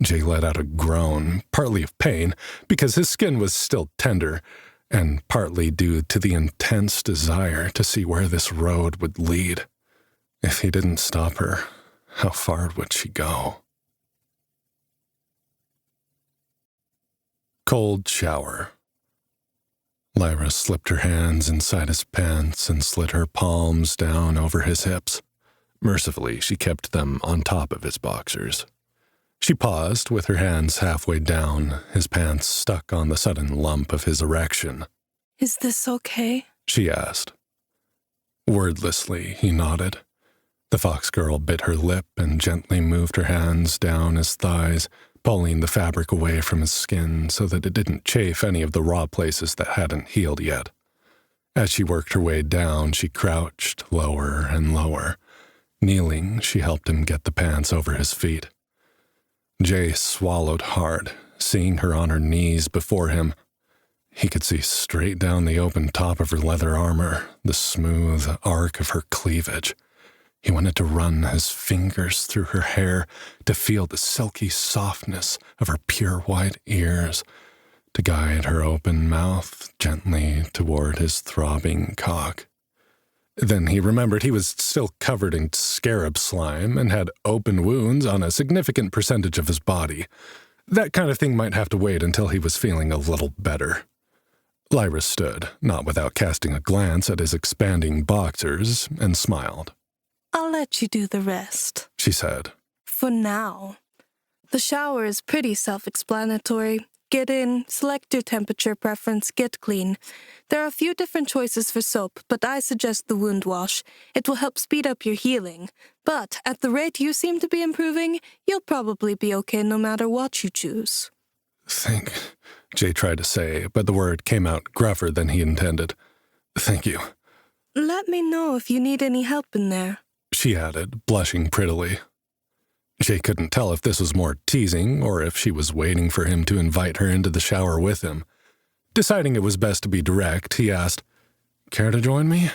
Jay let out a groan, partly of pain, because his skin was still tender, and partly due to the intense desire to see where this road would lead. If he didn't stop her, how far would she go? Cold shower. Lyra slipped her hands inside his pants and slid her palms down over his hips. Mercifully, she kept them on top of his boxers. She paused with her hands halfway down, his pants stuck on the sudden lump of his erection. "Is this okay?" she asked. Wordlessly, he nodded. The fox girl bit her lip and gently moved her hands down his thighs, pulling the fabric away from his skin so that it didn't chafe any of the raw places that hadn't healed yet. As she worked her way down, she crouched lower and lower. Kneeling, she helped him get the pants over his feet. Jay swallowed hard, seeing her on her knees before him. He could see straight down the open top of her leather armor, the smooth arc of her cleavage. He wanted to run his fingers through her hair, to feel the silky softness of her pure white ears, to guide her open mouth gently toward his throbbing cock. Then he remembered he was still covered in scarab slime and had open wounds on a significant percentage of his body. That kind of thing might have to wait until he was feeling a little better. Lyra stood, not without casting a glance at his expanding boxers, and smiled. "I'll let you do the rest," she said. "for now. The shower is pretty self-explanatory. Get in, select your temperature preference, get clean. There are a few different choices for soap, but I suggest the wound wash. It will help speed up your healing. But at the rate you seem to be improving, you'll probably be okay no matter what you choose." Jay tried to say, but the word came out gruffer than he intended. "Thank you." "Let me know if you need any help in there," she added, blushing prettily. Jay couldn't tell if this was more teasing or if she was waiting for him to invite her into the shower with him. Deciding it was best to be direct, he asked, "Care to join me?"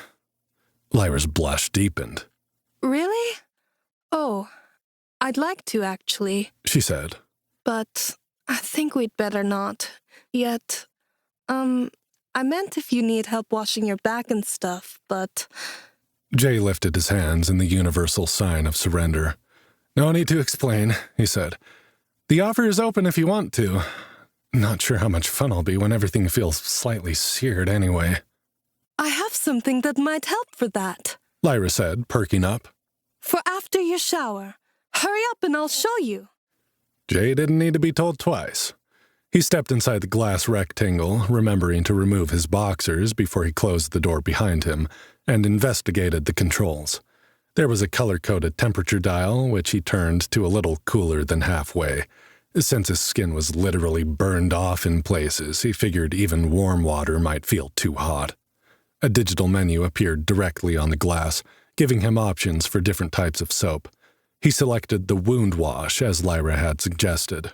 Lyra's blush deepened. "Really? Oh, I'd like to, actually," she said. "But I think we'd better not. Yet, I meant if you need help washing your back and stuff, but..." Jay lifted his hands in the universal sign of surrender. "No need to explain," he said. "The offer is open if you want to. Not sure how much fun I'll be when everything feels slightly seared anyway." "I have something that might help for that," Lyra said, perking up. "For after your shower. Hurry up and I'll show you." Jay didn't need to be told twice. He stepped inside the glass rectangle, remembering to remove his boxers before he closed the door behind him, and investigated the controls. There was a color-coded temperature dial, which he turned to a little cooler than halfway. Since his skin was literally burned off in places, he figured even warm water might feel too hot. A digital menu appeared directly on the glass, giving him options for different types of soap. He selected the wound wash, as Lyra had suggested.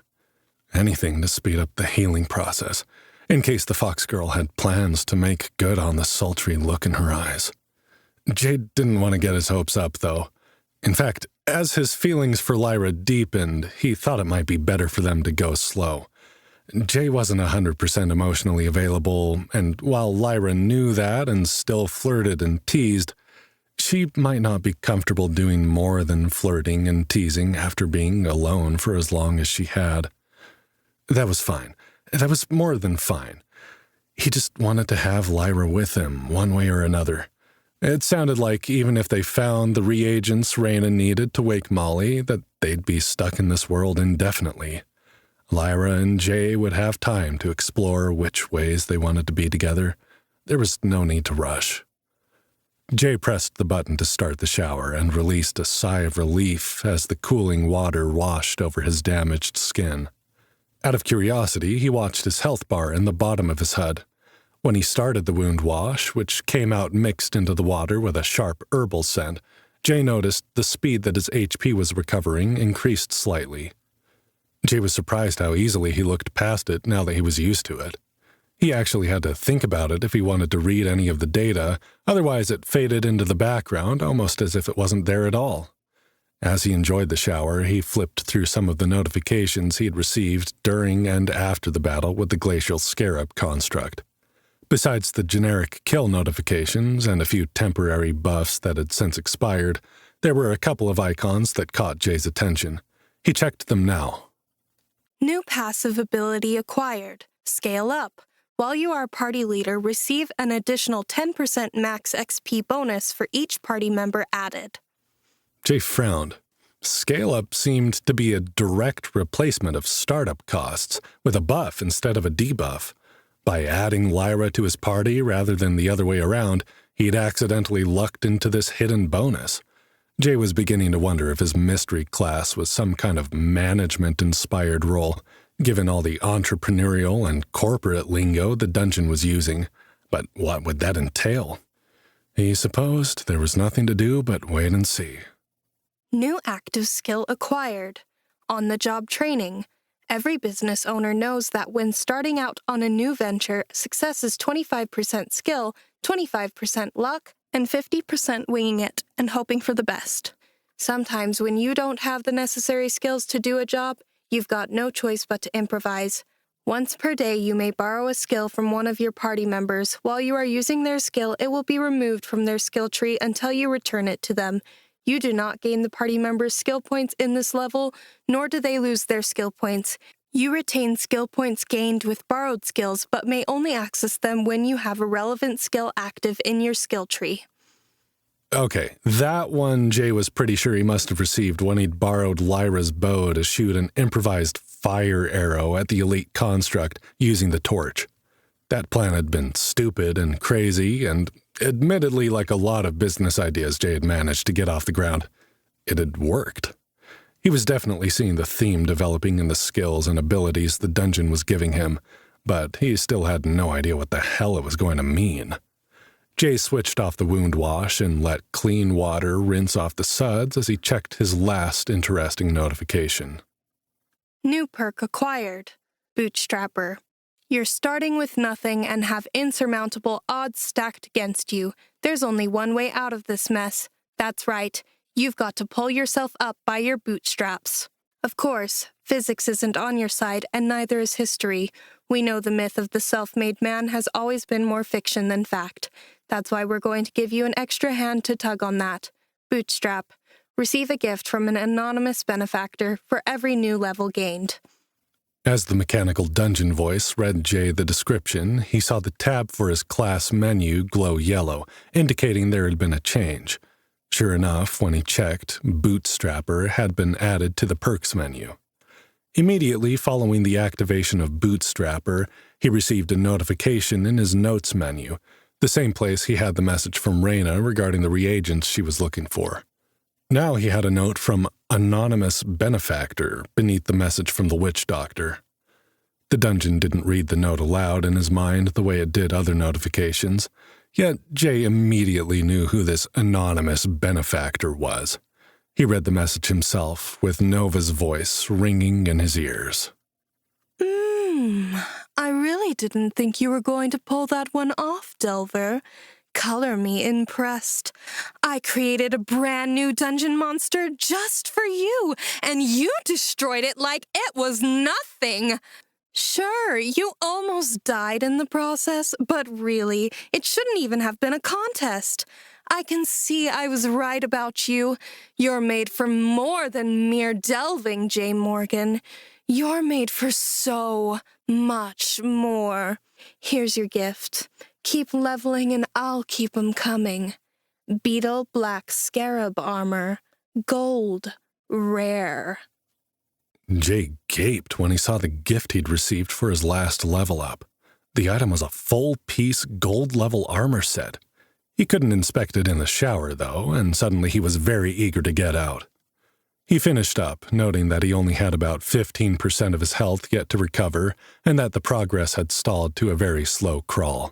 Anything to speed up the healing process, in case the fox girl had plans to make good on the sultry look in her eyes. Jade didn't want to get his hopes up, though. In fact, as his feelings for Lyra deepened, he thought it might be better for them to go slow. Jay wasn't 100% emotionally available, and while Lyra knew that and still flirted and teased, she might not be comfortable doing more than flirting and teasing after being alone for as long as she had. That was fine. That was more than fine. He just wanted to have Lyra with him, one way or another. It sounded like even if they found the reagents Raina needed to wake Molly, that they'd be stuck in this world indefinitely. Lyra and Jay would have time to explore which ways they wanted to be together. There was no need to rush. Jay pressed the button to start the shower and released a sigh of relief as the cooling water washed over his damaged skin. Out of curiosity, he watched his health bar in the bottom of his HUD. When he started the wound wash, which came out mixed into the water with a sharp herbal scent, Jay noticed the speed that his HP was recovering increased slightly. Jay was surprised how easily he looked past it now that he was used to it. He actually had to think about it if he wanted to read any of the data, otherwise it faded into the background almost as if it wasn't there at all. As he enjoyed the shower, he flipped through some of the notifications he'd received during and after the battle with the glacial scarab construct. Besides the generic kill notifications and a few temporary buffs that had since expired, there were a couple of icons that caught Jay's attention. He checked them now. New passive ability acquired. Scale up. While you are party leader, receive an additional 10% max XP bonus for each party member added. Jay frowned. Scale Up seemed to be a direct replacement of startup costs, with a buff instead of a debuff. By adding Lyra to his party rather than the other way around, he'd accidentally lucked into this hidden bonus. Jay was beginning to wonder if his mystery class was some kind of management-inspired role, given all the entrepreneurial and corporate lingo the dungeon was using. But what would that entail? He supposed there was nothing to do but wait and see. New active skill acquired. On-the-job training. Every business owner knows that when starting out on a new venture, success is 25% skill, 25% luck, and 50% winging it and hoping for the best. Sometimes when you don't have the necessary skills to do a job, you've got no choice but to improvise. Once per day, you may borrow a skill from one of your party members. While you are using their skill, it will be removed from their skill tree until you return it to them. You do not gain the party members' skill points in this level, nor do they lose their skill points. You retain skill points gained with borrowed skills, but may only access them when you have a relevant skill active in your skill tree. Okay, that one Jay was pretty sure he must have received when he'd borrowed Lyra's bow to shoot an improvised fire arrow at the elite construct using the torch. That plan had been stupid and crazy, and admittedly like a lot of business ideas Jay had managed to get off the ground. It had worked. He was definitely seeing the theme developing in the skills and abilities the dungeon was giving him, but he still had no idea what the hell it was going to mean. Jay switched off the wound wash and let clean water rinse off the suds as he checked his last interesting notification. New perk acquired. Bootstrapper. You're starting with nothing and have insurmountable odds stacked against you. There's only one way out of this mess. That's right. You've got to pull yourself up by your bootstraps. Of course, physics isn't on your side, and neither is history. We know the myth of the self-made man has always been more fiction than fact. That's why we're going to give you an extra hand to tug on that. Bootstrap. Receive a gift from an anonymous benefactor for every new level gained. As the mechanical dungeon voice read Jay the description, he saw the tab for his class menu glow yellow, indicating there had been a change. Sure enough, when he checked, Bootstrapper had been added to the perks menu. Immediately following the activation of Bootstrapper, he received a notification in his notes menu, the same place he had the message from Reyna regarding the reagents she was looking for. Now he had a note from Anonymous Benefactor beneath the message from the witch doctor. The dungeon didn't read the note aloud in his mind the way it did other notifications, yet Jay immediately knew who this Anonymous Benefactor was. He read the message himself, with Nova's voice ringing in his ears. I really didn't think you were going to pull that one off, Delver. Color me impressed. I created a brand new dungeon monster just for you, and you destroyed it like it was nothing. Sure, you almost died in the process, but really, it shouldn't even have been a contest. I can see I was right about you. You're made for more than mere delving, J. Morgan. You're made for so much more. Here's your gift. Keep leveling and I'll keep 'em coming. Beetle black scarab armor. Gold. Rare. Jay gaped when he saw the gift he'd received for his last level up. The item was a full-piece gold-level armor set. He couldn't inspect it in the shower, though, and suddenly he was very eager to get out. He finished up, noting that he only had about 15% of his health yet to recover, and that the progress had stalled to a very slow crawl.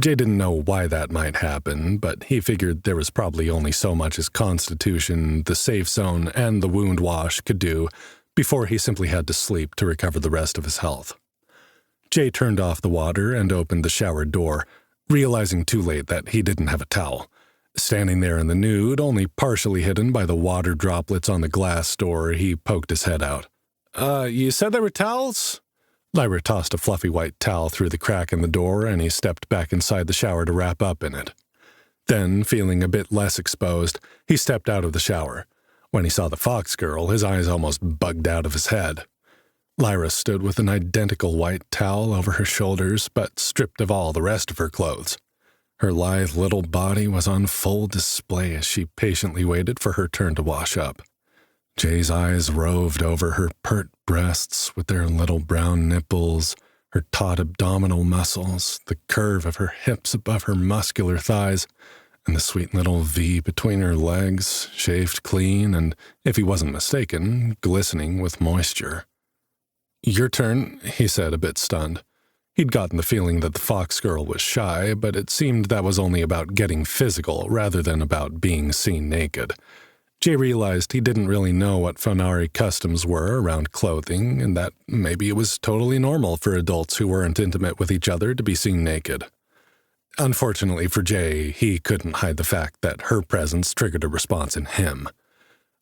Jay didn't know why that might happen, but he figured there was probably only so much his constitution, the safe zone, and the wound wash could do before he simply had to sleep to recover the rest of his health. Jay turned off the water and opened the shower door, realizing too late that he didn't have a towel. Standing there in the nude, only partially hidden by the water droplets on the glass door, he poked his head out. You said there were towels?" Lyra tossed a fluffy white towel through the crack in the door, and he stepped back inside the shower to wrap up in it. Then, feeling a bit less exposed, he stepped out of the shower. When he saw the fox girl, his eyes almost bugged out of his head. Lyra stood with an identical white towel over her shoulders, but stripped of all the rest of her clothes. Her lithe little body was on full display as she patiently waited for her turn to wash up. Jay's eyes roved over her pert breasts with their little brown nipples, her taut abdominal muscles, the curve of her hips above her muscular thighs, and the sweet little V between her legs, shaved clean and, if he wasn't mistaken, glistening with moisture. "Your turn," he said, a bit stunned. He'd gotten the feeling that the fox girl was shy, but it seemed that was only about getting physical rather than about being seen naked. Jay realized he didn't really know what Fonari customs were around clothing, and that maybe it was totally normal for adults who weren't intimate with each other to be seen naked. Unfortunately for Jay, he couldn't hide the fact that her presence triggered a response in him.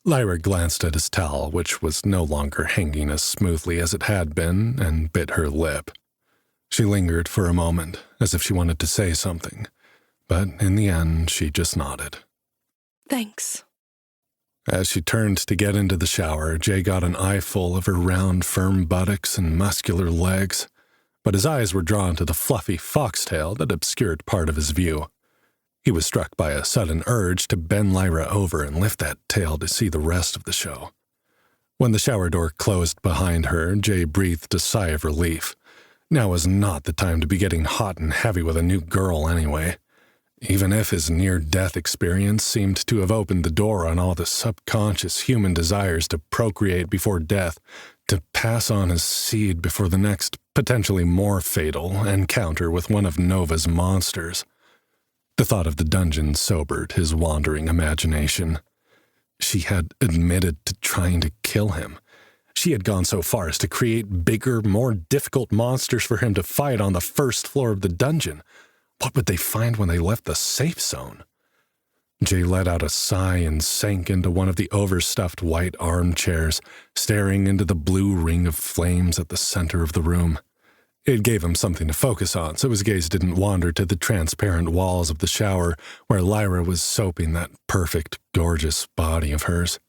Lyra glanced at his towel, which was no longer hanging as smoothly as it had been, and bit her lip. She lingered for a moment, as if she wanted to say something, but in the end she just nodded. Thanks. As she turned to get into the shower, Jay got an eyeful of her round, firm buttocks and muscular legs, but his eyes were drawn to the fluffy foxtail that obscured part of his view. He was struck by a sudden urge to bend Lyra over and lift that tail to see the rest of the show. When the shower door closed behind her, Jay breathed a sigh of relief. Now was not the time to be getting hot and heavy with a new girl anyway. Even if his near-death experience seemed to have opened the door on all the subconscious human desires to procreate before death, to pass on his seed before the next, potentially more fatal, encounter with one of Nova's monsters. The thought of the dungeon sobered his wandering imagination. She had admitted to trying to kill him. She had gone so far as to create bigger, more difficult monsters for him to fight on the first floor of the dungeon. What would they find when they left the safe zone? Jay let out a sigh and sank into one of the overstuffed white armchairs, staring into the blue ring of flames at the center of the room. It gave him something to focus on, so his gaze didn't wander to the transparent walls of the shower where Lyra was soaping that perfect, gorgeous body of hers.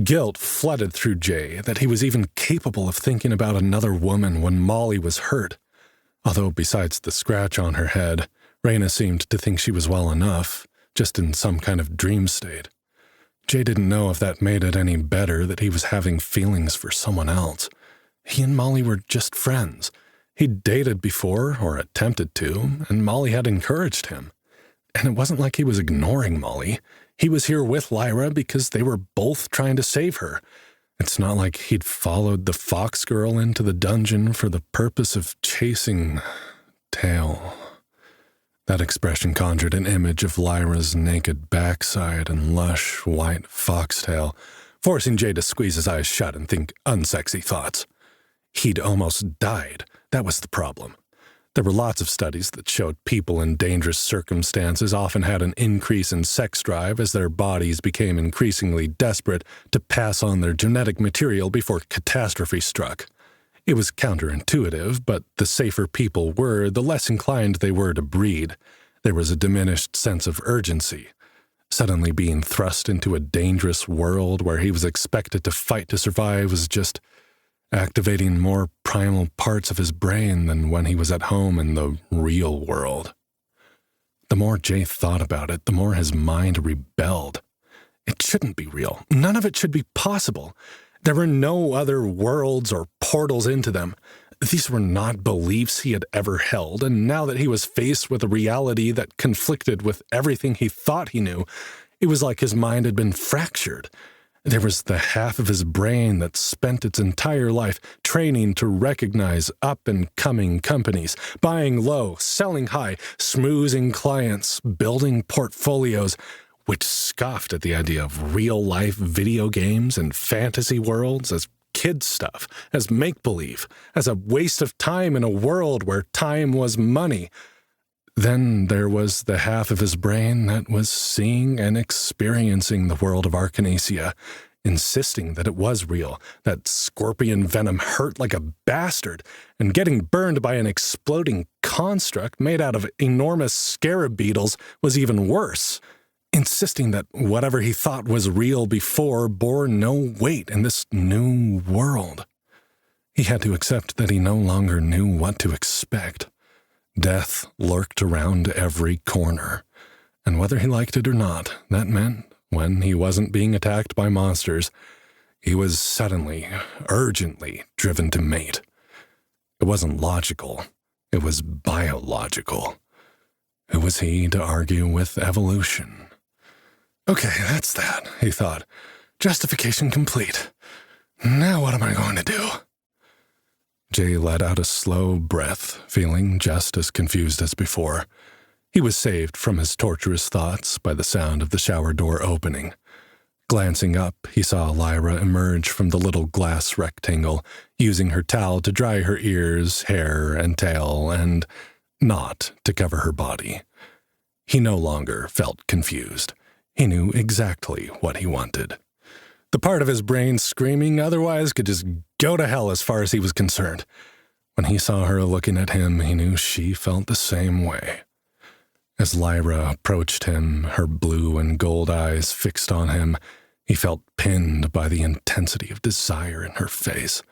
Guilt flooded through Jay that he was even capable of thinking about another woman when Molly was hurt. Although besides the scratch on her head, Raina seemed to think she was well enough, just in some kind of dream state. Jay didn't know if that made it any better that he was having feelings for someone else. He and Molly were just friends. He'd dated before, or attempted to, and Molly had encouraged him. And it wasn't like he was ignoring Molly. He was here with Lyra because they were both trying to save her. It's not like he'd followed the fox girl into the dungeon for the purpose of chasing tail. That expression conjured an image of Lyra's naked backside and lush white foxtail, forcing Jay to squeeze his eyes shut and think unsexy thoughts. He'd almost died. That was the problem. There were lots of studies that showed people in dangerous circumstances often had an increase in sex drive as their bodies became increasingly desperate to pass on their genetic material before catastrophe struck. It was counterintuitive, but the safer people were, the less inclined they were to breed. There was a diminished sense of urgency. Suddenly being thrust into a dangerous world where he was expected to fight to survive was just activating more primal parts of his brain than when he was at home in the real world. The more Jay thought about it, the more his mind rebelled. It shouldn't be real. None of it should be possible. There were no other worlds or portals into them. These were not beliefs he had ever held, and now that he was faced with a reality that conflicted with everything he thought he knew, it was like his mind had been fractured. There was the half of his brain that spent its entire life training to recognize up-and-coming companies, buying low, selling high, schmoozing clients, building portfolios, which scoffed at the idea of real-life video games and fantasy worlds as kid stuff, as make-believe, as a waste of time in a world where time was money. Then there was the half of his brain that was seeing and experiencing the world of Arcanacia, insisting that it was real, that scorpion venom hurt like a bastard, and getting burned by an exploding construct made out of enormous scarab beetles was even worse, insisting that whatever he thought was real before bore no weight in this new world. He had to accept that he no longer knew what to expect. Death lurked around every corner, and whether he liked it or not, that meant, when he wasn't being attacked by monsters, he was suddenly, urgently driven to mate. It wasn't logical, it was biological. Who was he to argue with evolution? Okay, that's that, he thought. Justification complete. Now what am I going to do? Jay let out a slow breath, feeling just as confused as before. He was saved from his torturous thoughts by the sound of the shower door opening. Glancing up, he saw Lyra emerge from the little glass rectangle, using her towel to dry her ears, hair, and tail, and not to cover her body. He no longer felt confused. He knew exactly what he wanted. The part of his brain screaming otherwise could just go to hell as far as he was concerned. When he saw her looking at him, he knew she felt the same way. As Lyra approached him, her blue and gold eyes fixed on him, he felt pinned by the intensity of desire in her face.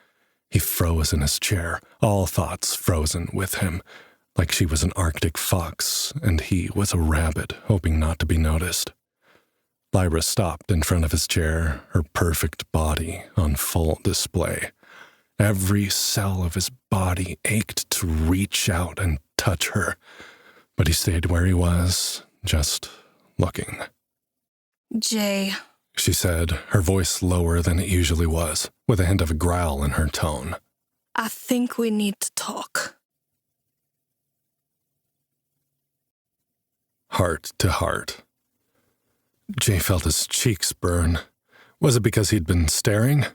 He froze in his chair, all thoughts frozen with him, like she was an Arctic fox and he was a rabbit hoping not to be noticed. Lyra stopped in front of his chair, her perfect body on full display. Every cell of his body ached to reach out and touch her, but he stayed where he was, just looking. Jay, she said, her voice lower than it usually was, with a hint of a growl in her tone. I think we need to talk. Heart to heart. Jay felt his cheeks burn. Was it because he'd been staring?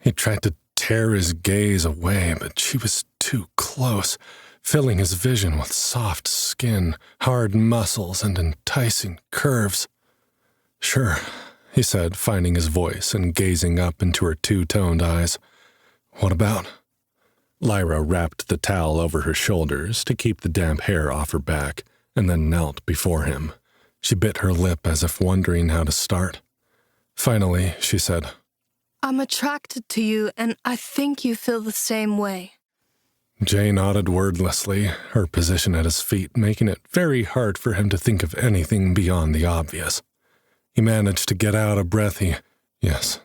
He tried to tear his gaze away, but she was too close, filling his vision with soft skin, hard muscles, and enticing curves. Sure, he said, finding his voice and gazing up into her two-toned eyes. What about? Lyra wrapped the towel over her shoulders to keep the damp hair off her back, and then knelt before him. She bit her lip as if wondering how to start. Finally, she said, I'm attracted to you, and I think you feel the same way. Jay nodded wordlessly, her position at his feet making it very hard for him to think of anything beyond the obvious. He managed to get out a breath. Yes.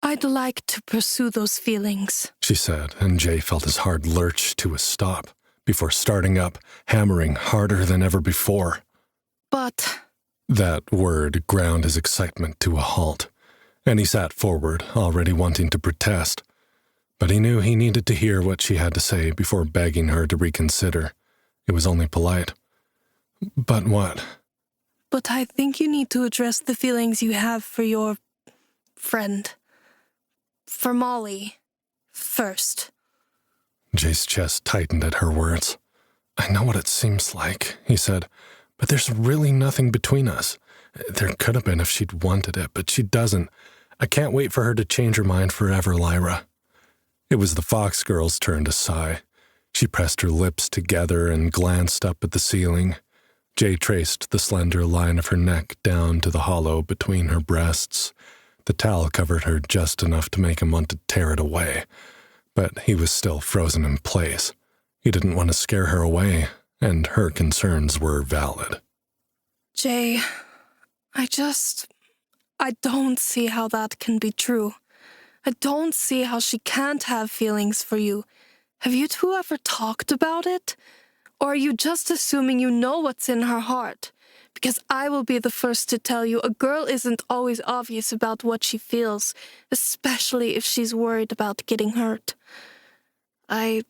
I'd like to pursue those feelings, she said, and Jay felt his heart lurch to a stop before starting up, hammering harder than ever before. But... That word ground his excitement to a halt, and he sat forward, already wanting to protest. But he knew he needed to hear what she had to say before begging her to reconsider. It was only polite. But what? But I think you need to address the feelings you have for your friend. For Molly. First. Jay's chest tightened at her words. I know what it seems like, he said, but there's really nothing between us. There could have been if she'd wanted it, but she doesn't. I can't wait for her to change her mind forever, Lyra. It was the Fox girl's turn to sigh. She pressed her lips together and glanced up at the ceiling. Jay traced the slender line of her neck down to the hollow between her breasts. The towel covered her just enough to make him want to tear it away, but he was still frozen in place. He didn't want to scare her away, and her concerns were valid. Jay, I don't see how that can be true. I don't see how she can't have feelings for you. Have you two ever talked about it? Or are you just assuming you know what's in her heart? Because I will be the first to tell you, a girl isn't always obvious about what she feels, especially if she's worried about getting hurt. I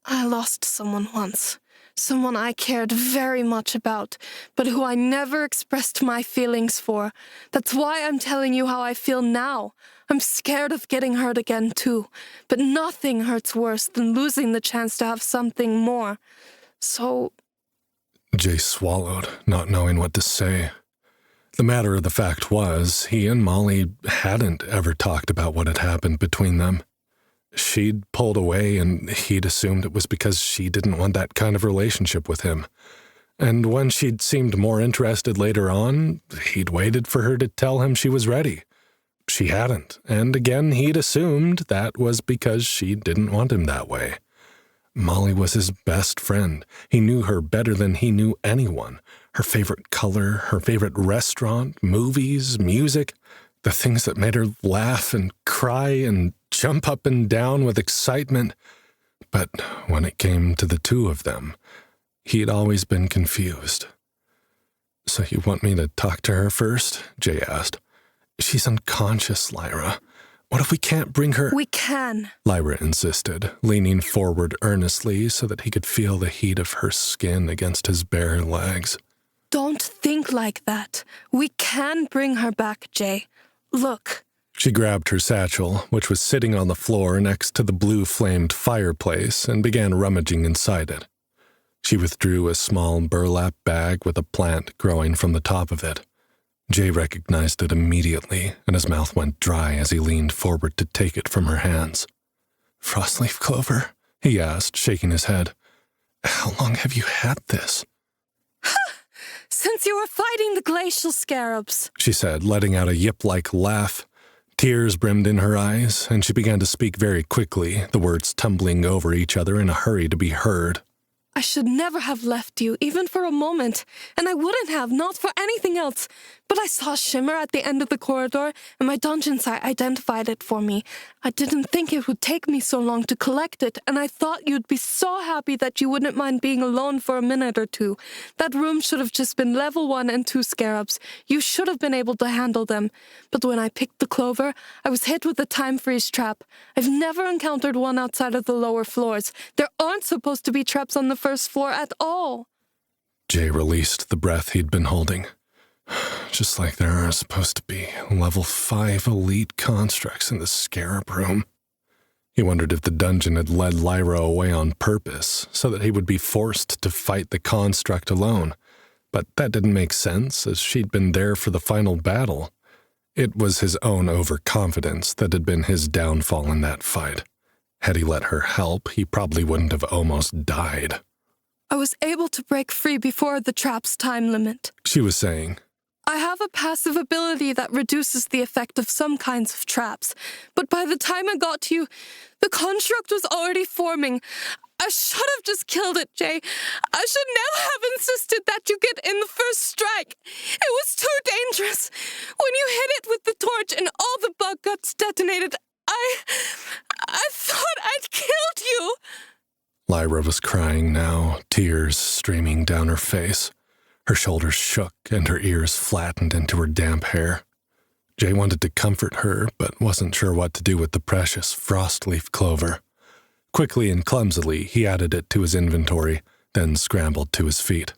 lost someone once. Someone I cared very much about, but who I never expressed my feelings for. That's why I'm telling you how I feel now. I'm scared of getting hurt again, too, but nothing hurts worse than losing the chance to have something more. So... Jay swallowed, not knowing what to say. The matter of the fact was, he and Molly hadn't ever talked about what had happened between them. She'd pulled away, and he'd assumed it was because she didn't want that kind of relationship with him. And when she'd seemed more interested later on, he'd waited for her to tell him she was ready. She hadn't, and again he'd assumed that was because she didn't want him that way. Molly was his best friend. He knew her better than he knew anyone. Her favorite color, her favorite restaurant, movies, music, the things that made her laugh and cry and jump up and down with excitement. But when it came to the two of them, he'd always been confused. So you want me to talk to her first? Jay asked. She's unconscious, Lyra. What if we can't bring her— We can, Lyra insisted, leaning forward earnestly so that he could feel the heat of her skin against his bare legs. Don't think like that. We can bring her back, Jay. Look. She grabbed her satchel, which was sitting on the floor next to the blue-flamed fireplace, and began rummaging inside it. She withdrew a small burlap bag with a plant growing from the top of it. Jay recognized it immediately, and his mouth went dry as he leaned forward to take it from her hands. Frostleaf clover? He asked, shaking his head. How long have you had this? Since you were fighting the glacial scarabs, she said, letting out a yip-like laugh. Tears brimmed in her eyes, and she began to speak very quickly, the words tumbling over each other in a hurry to be heard. I should never have left you, even for a moment, and I wouldn't have, not for anything else. But I saw a shimmer at the end of the corridor, and my dungeon site identified it for me. I didn't think it would take me so long to collect it, and I thought you'd be so happy that you wouldn't mind being alone for a minute or two. That room should have just been level 1 and 2 scarabs. You should have been able to handle them. But when I picked the clover, I was hit with a time freeze trap. I've never encountered one outside of the lower floors. There aren't supposed to be traps on the first floor at all. Jay released the breath he'd been holding. Just like there are supposed to be level 5 elite constructs in the scarab room. He wondered if the dungeon had led Lyra away on purpose, so that he would be forced to fight the construct alone. But that didn't make sense, as she'd been there for the final battle. It was his own overconfidence that had been his downfall in that fight. Had he let her help, he probably wouldn't have almost died. I was able to break free before the trap's time limit, she was saying. I have a passive ability that reduces the effect of some kinds of traps, but by the time I got to you, the construct was already forming. I should have just killed it, Jay. I should never have insisted that you get in the first strike. It was too dangerous. When you hit it with the torch and all the bug guts detonated, I thought I'd killed you. Lyra was crying now, tears streaming down her face. Her shoulders shook and her ears flattened into her damp hair. Jay wanted to comfort her, but wasn't sure what to do with the precious frostleaf clover. Quickly and clumsily, he added it to his inventory, then scrambled to his feet.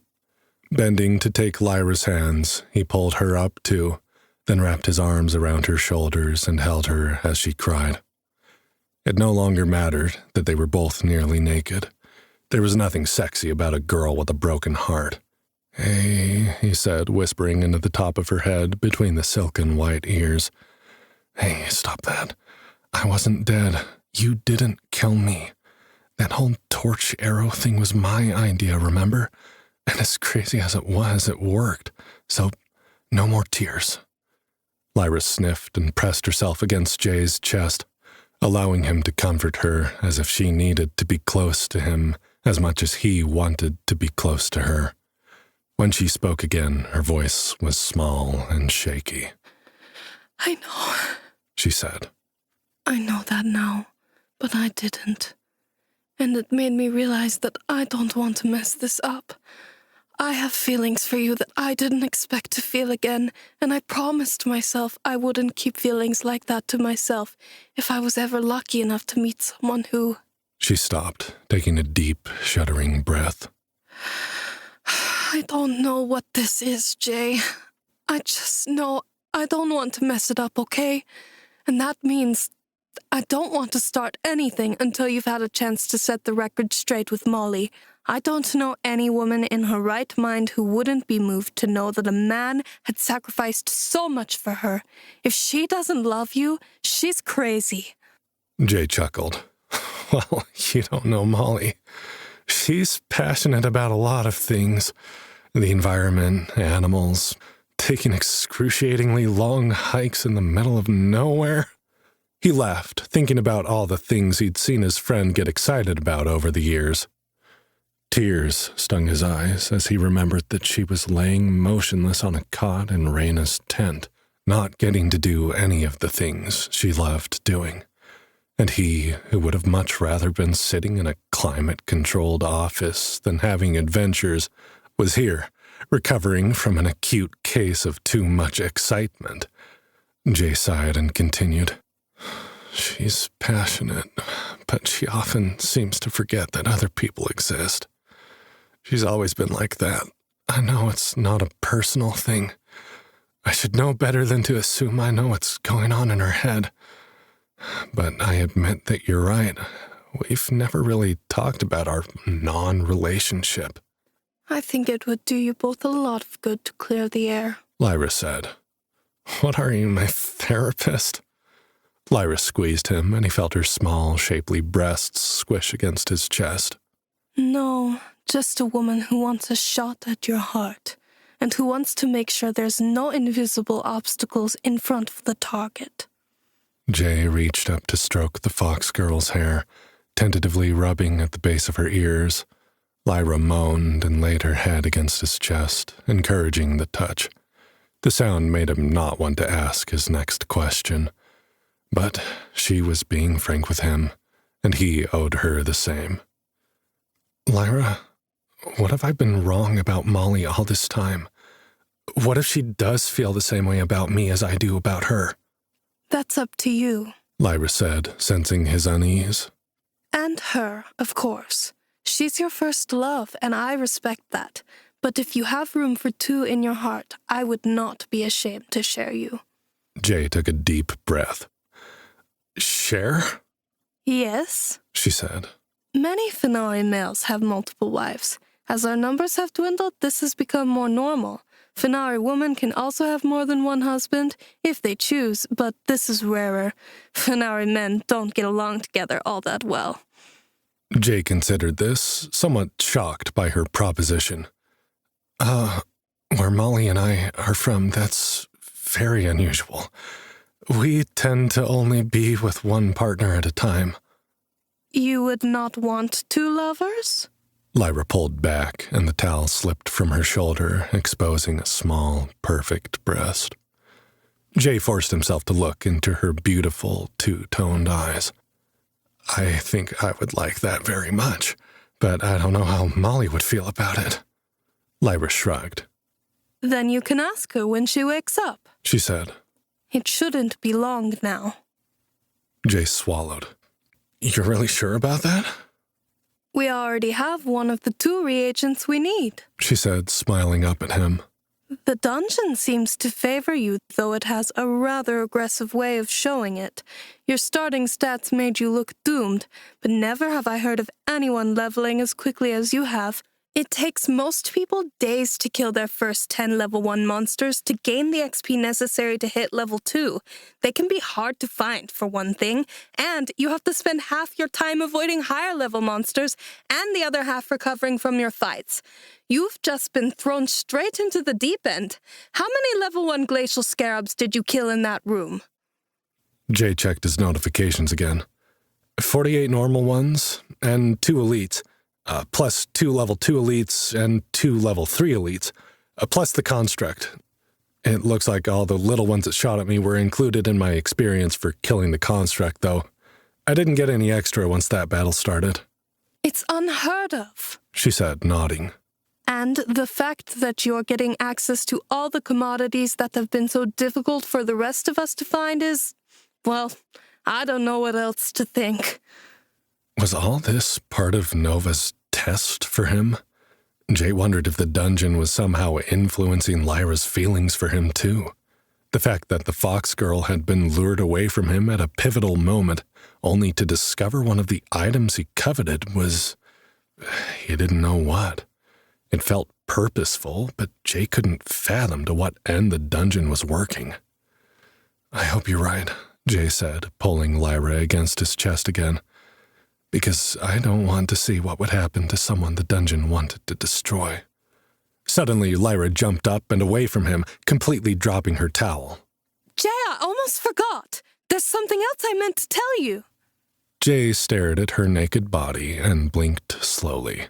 Bending to take Lyra's hands, he pulled her up too, then wrapped his arms around her shoulders and held her as she cried. It no longer mattered that they were both nearly naked. There was nothing sexy about a girl with a broken heart. "Hey," he said, whispering into the top of her head between the silken white ears. "Hey, stop that. I wasn't dead. You didn't kill me. That whole torch arrow thing was my idea, remember? And as crazy as it was, it worked. So, no more tears." Lyra sniffed and pressed herself against Jay's chest, allowing him to comfort her as if she needed to be close to him as much as he wanted to be close to her. When she spoke again, her voice was small and shaky. "I know," she said. "I know that now, but I didn't. And it made me realize that I don't want to mess this up. I have feelings for you that I didn't expect to feel again, and I promised myself I wouldn't keep feelings like that to myself if I was ever lucky enough to meet someone who—" She stopped, taking a deep, shuddering breath. "I don't know what this is, Jay. I just know I don't want to mess it up, okay? And that means I don't want to start anything until you've had a chance to set the record straight with Molly. I don't know any woman in her right mind who wouldn't be moved to know that a man had sacrificed so much for her. If she doesn't love you, she's crazy." Jay chuckled. "Well, you don't know Molly. She's passionate about a lot of things. The environment, animals, taking excruciatingly long hikes in the middle of nowhere." He laughed, thinking about all the things he'd seen his friend get excited about over the years. Tears stung his eyes as he remembered that she was laying motionless on a cot in Raina's tent, not getting to do any of the things she loved doing. And he, who would have much rather been sitting in a climate-controlled office than having adventures, was here, recovering from an acute case of too much excitement. Jay sighed and continued. "She's passionate, but she often seems to forget that other people exist. She's always been like that. I know it's not a personal thing. I should know better than to assume I know what's going on in her head. But I admit that you're right. We've never really talked about our non-relationship." "I think it would do you both a lot of good to clear the air," Lyra said. "What are you, my therapist?" Lyra squeezed him, and he felt her small, shapely breasts squish against his chest. "No, just a woman who wants a shot at your heart, and who wants to make sure there's no invisible obstacles in front of the target." Jay reached up to stroke the fox girl's hair, tentatively rubbing at the base of her ears. Lyra moaned and laid her head against his chest, encouraging the touch. The sound made him not want to ask his next question. But she was being frank with him, and he owed her the same. "Lyra, what have I been wrong about Molly all this time? What if she does feel the same way about me as I do about her?" "That's up to you." Lyra said, sensing his unease. "And her, of course. She's your first love, and I respect that. But if you have room for two in your heart, I would not be ashamed to share you." Jay took a deep breath. "Share?" "Yes," she said. "Many Fenari males have multiple wives. As our numbers have dwindled, this has become more normal. Fenari women can also have more than one husband, if they choose, but this is rarer. Fenari men don't get along together all that well." Jay considered this, somewhat shocked by her proposition. Where Molly and I are from, that's very unusual. We tend to only be with one partner at a time. You would not want 2 lovers? Lyra pulled back, and the towel slipped from her shoulder, exposing a small, perfect breast. Jay forced himself to look into her beautiful, two-toned eyes. I think I would like that very much, but I don't know how Molly would feel about it. Lyra shrugged. Then you can ask her when she wakes up, she said. It shouldn't be long now. Jay swallowed. You're really sure about that? We already have one of the 2 reagents we need, she said, smiling up at him. The dungeon seems to favor you, though it has a rather aggressive way of showing it. Your starting stats made you look doomed, but never have I heard of anyone leveling as quickly as you have. It takes most people days to kill their first 10 level 1 monsters to gain the XP necessary to hit level 2. They can be hard to find, for one thing, and you have to spend half your time avoiding higher level monsters and the other half recovering from your fights. You've just been thrown straight into the deep end. How many level 1 glacial scarabs did you kill in that room? Jay checked his notifications again. 48 normal ones and 2 elites. Plus 2 level 2 elites and 2 level 3 elites, plus the construct. It looks like all the little ones that shot at me were included in my experience for killing the construct, though. I didn't get any extra once that battle started. It's unheard of, she said, nodding. And the fact that you're getting access to all the commodities that have been so difficult for the rest of us to find is, well, I don't know what else to think. Was all this part of Nova's test for him? Jay wondered if the dungeon was somehow influencing Lyra's feelings for him, too. The fact that the fox girl had been lured away from him at a pivotal moment, only to discover one of the items he coveted was... he didn't know what. It felt purposeful, but Jay couldn't fathom to what end the dungeon was working. I hope you're right, Jay said, pulling Lyra against his chest again. Because I don't want to see what would happen to someone the dungeon wanted to destroy. Suddenly, Lyra jumped up and away from him, completely dropping her towel. Jay, I almost forgot. There's something else I meant to tell you. Jay stared at her naked body and blinked slowly.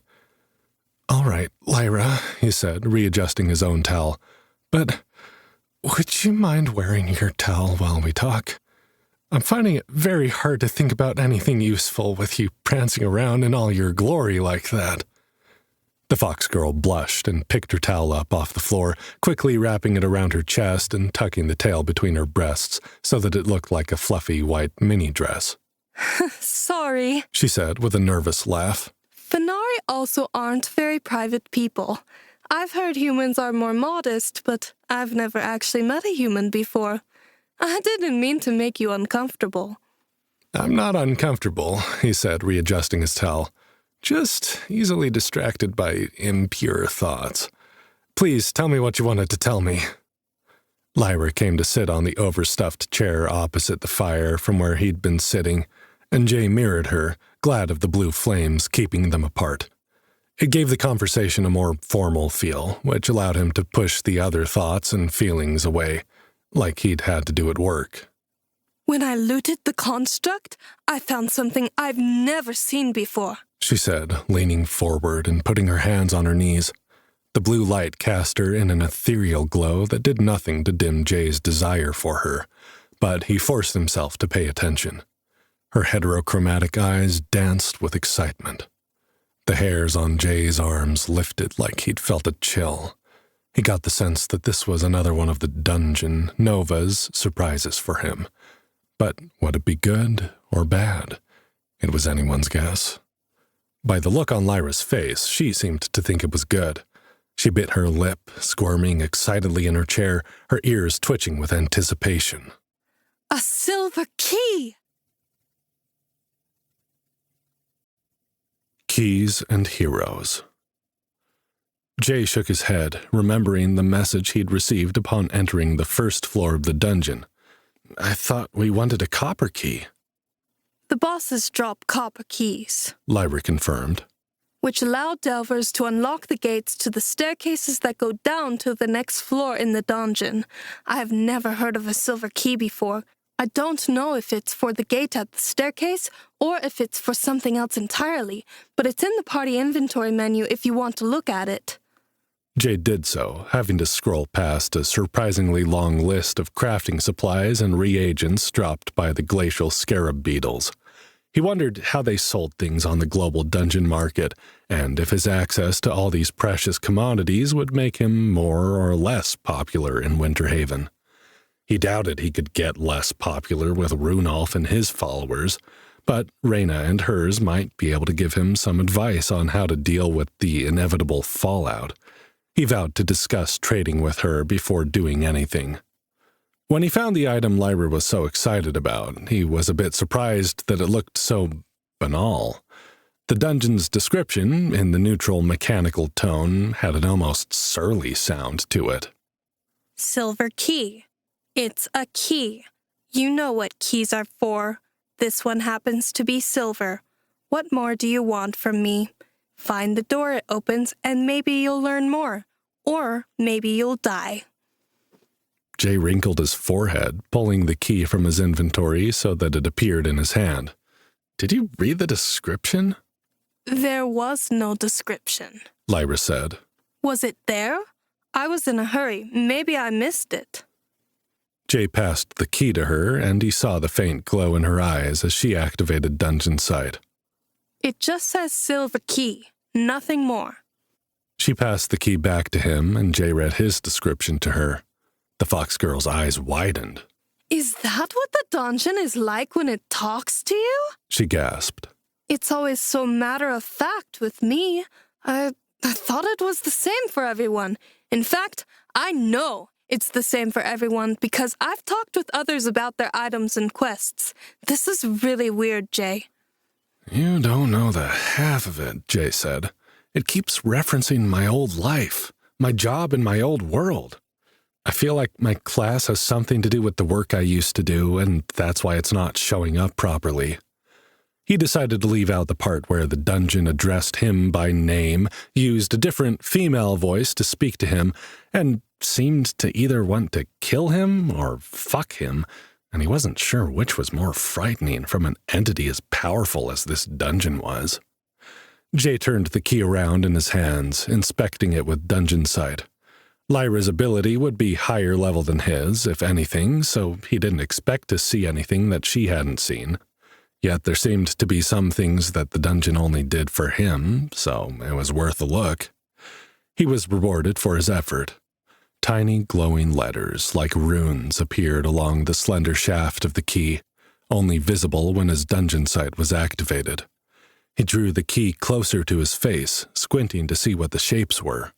All right, Lyra, he said, readjusting his own towel. But would you mind wearing your towel while we talk? I'm finding it very hard to think about anything useful with you prancing around in all your glory like that. The fox girl blushed and picked her towel up off the floor, quickly wrapping it around her chest and tucking the tail between her breasts so that it looked like a fluffy white mini dress. Sorry, she said with a nervous laugh. Fenari also aren't very private people. I've heard humans are more modest, but I've never actually met a human before. I didn't mean to make you uncomfortable. I'm not uncomfortable, he said, readjusting his towel. Just easily distracted by impure thoughts. Please tell me what you wanted to tell me. Lyra came to sit on the overstuffed chair opposite the fire from where he'd been sitting, and Jay mirrored her, glad of the blue flames keeping them apart. It gave the conversation a more formal feel, which allowed him to push the other thoughts and feelings away, like he'd had to do at work. When I looted the construct, I found something I've never seen before, she said, leaning forward and putting her hands on her knees. The blue light cast her in an ethereal glow that did nothing to dim Jay's desire for her, but he forced himself to pay attention. Her heterochromatic eyes danced with excitement. The hairs on Jay's arms lifted like he'd felt a chill. He got the sense that this was another one of the dungeon, Nova's, surprises for him. But would it be good or bad? It was anyone's guess. By the look on Lyra's face, she seemed to think it was good. She bit her lip, squirming excitedly in her chair, her ears twitching with anticipation. A silver key! Keys and Heroes. Jay shook his head, remembering the message he'd received upon entering the first floor of the dungeon. I thought we wanted a copper key. The bosses drop copper keys, Lyra confirmed. which allow delvers to unlock the gates to the staircases that go down to the next floor in the dungeon. I have never heard of a silver key before. I don't know if it's for the gate at the staircase or if it's for something else entirely, but it's in the party inventory menu if you want to look at it. Jay did so, having to scroll past a surprisingly long list of crafting supplies and reagents dropped by the glacial scarab beetles. He wondered how they sold things on the global dungeon market, and if his access to all these precious commodities would make him more or less popular in Winterhaven. He doubted he could get less popular with Runolf and his followers, but Reyna and hers might be able to give him some advice on how to deal with the inevitable fallout. He vowed to discuss trading with her before doing anything. When he found the item Lyra was so excited about, he was a bit surprised that it looked so banal. The dungeon's description, in the neutral mechanical tone, had an almost surly sound to it. Silver key. It's a key. You know what keys are for. This one happens to be silver. What more do you want from me? Find the door it opens, and maybe you'll learn more. Or maybe you'll die. Jay wrinkled his forehead, pulling the key from his inventory so that it appeared in his hand. Did you read the description? There was no description, Lyra said. Was it there? I was in a hurry. Maybe I missed it. Jay passed the key to her, and he saw the faint glow in her eyes as she activated Dungeon Sight. It just says silver key, nothing more. She passed the key back to him, and Jay read his description to her. The fox girl's eyes widened. Is that what the dungeon is like when it talks to you? She gasped. It's always so matter-of-fact with me. I thought it was the same for everyone. In fact, I know it's the same for everyone because I've talked with others about their items and quests. This is really weird, Jay. You don't know the half of it, Jay said. It keeps referencing my old life, my job in my old world. I feel like my class has something to do with the work I used to do, and that's why it's not showing up properly. He decided to leave out the part where the dungeon addressed him by name, used a different female voice to speak to him, and seemed to either want to kill him or fuck him, and he wasn't sure which was more frightening from an entity as powerful as this dungeon was. Jay turned the key around in his hands, inspecting it with Dungeon Sight. Lyra's ability would be higher level than his, if anything, so he didn't expect to see anything that she hadn't seen. Yet there seemed to be some things that the dungeon only did for him, so it was worth a look. He was rewarded for his effort. Tiny glowing letters, like runes, appeared along the slender shaft of the key, only visible when his Dungeon Sight was activated. He drew the key closer to his face, squinting to see what the shapes were.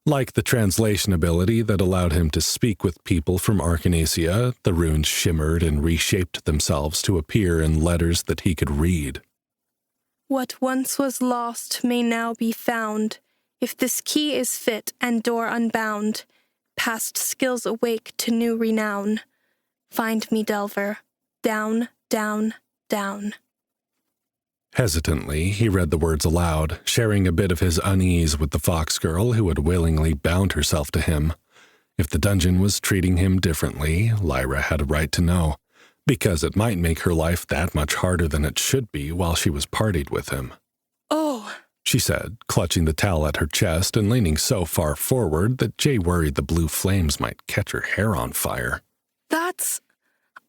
Like the translation ability that allowed him to speak with people from Arcanesia, the runes shimmered and reshaped themselves to appear in letters that he could read. What once was lost may now be found, if this key is fit and door unbound. Past skills awake to new renown. Find me, Delver. Down, down, down. Hesitantly, he read the words aloud, sharing a bit of his unease with the fox girl who had willingly bound herself to him. If the dungeon was treating him differently, Lyra had a right to know, because it might make her life that much harder than it should be while she was partied with him. Oh, she said, clutching the towel at her chest and leaning so far forward that Jay worried the blue flames might catch her hair on fire.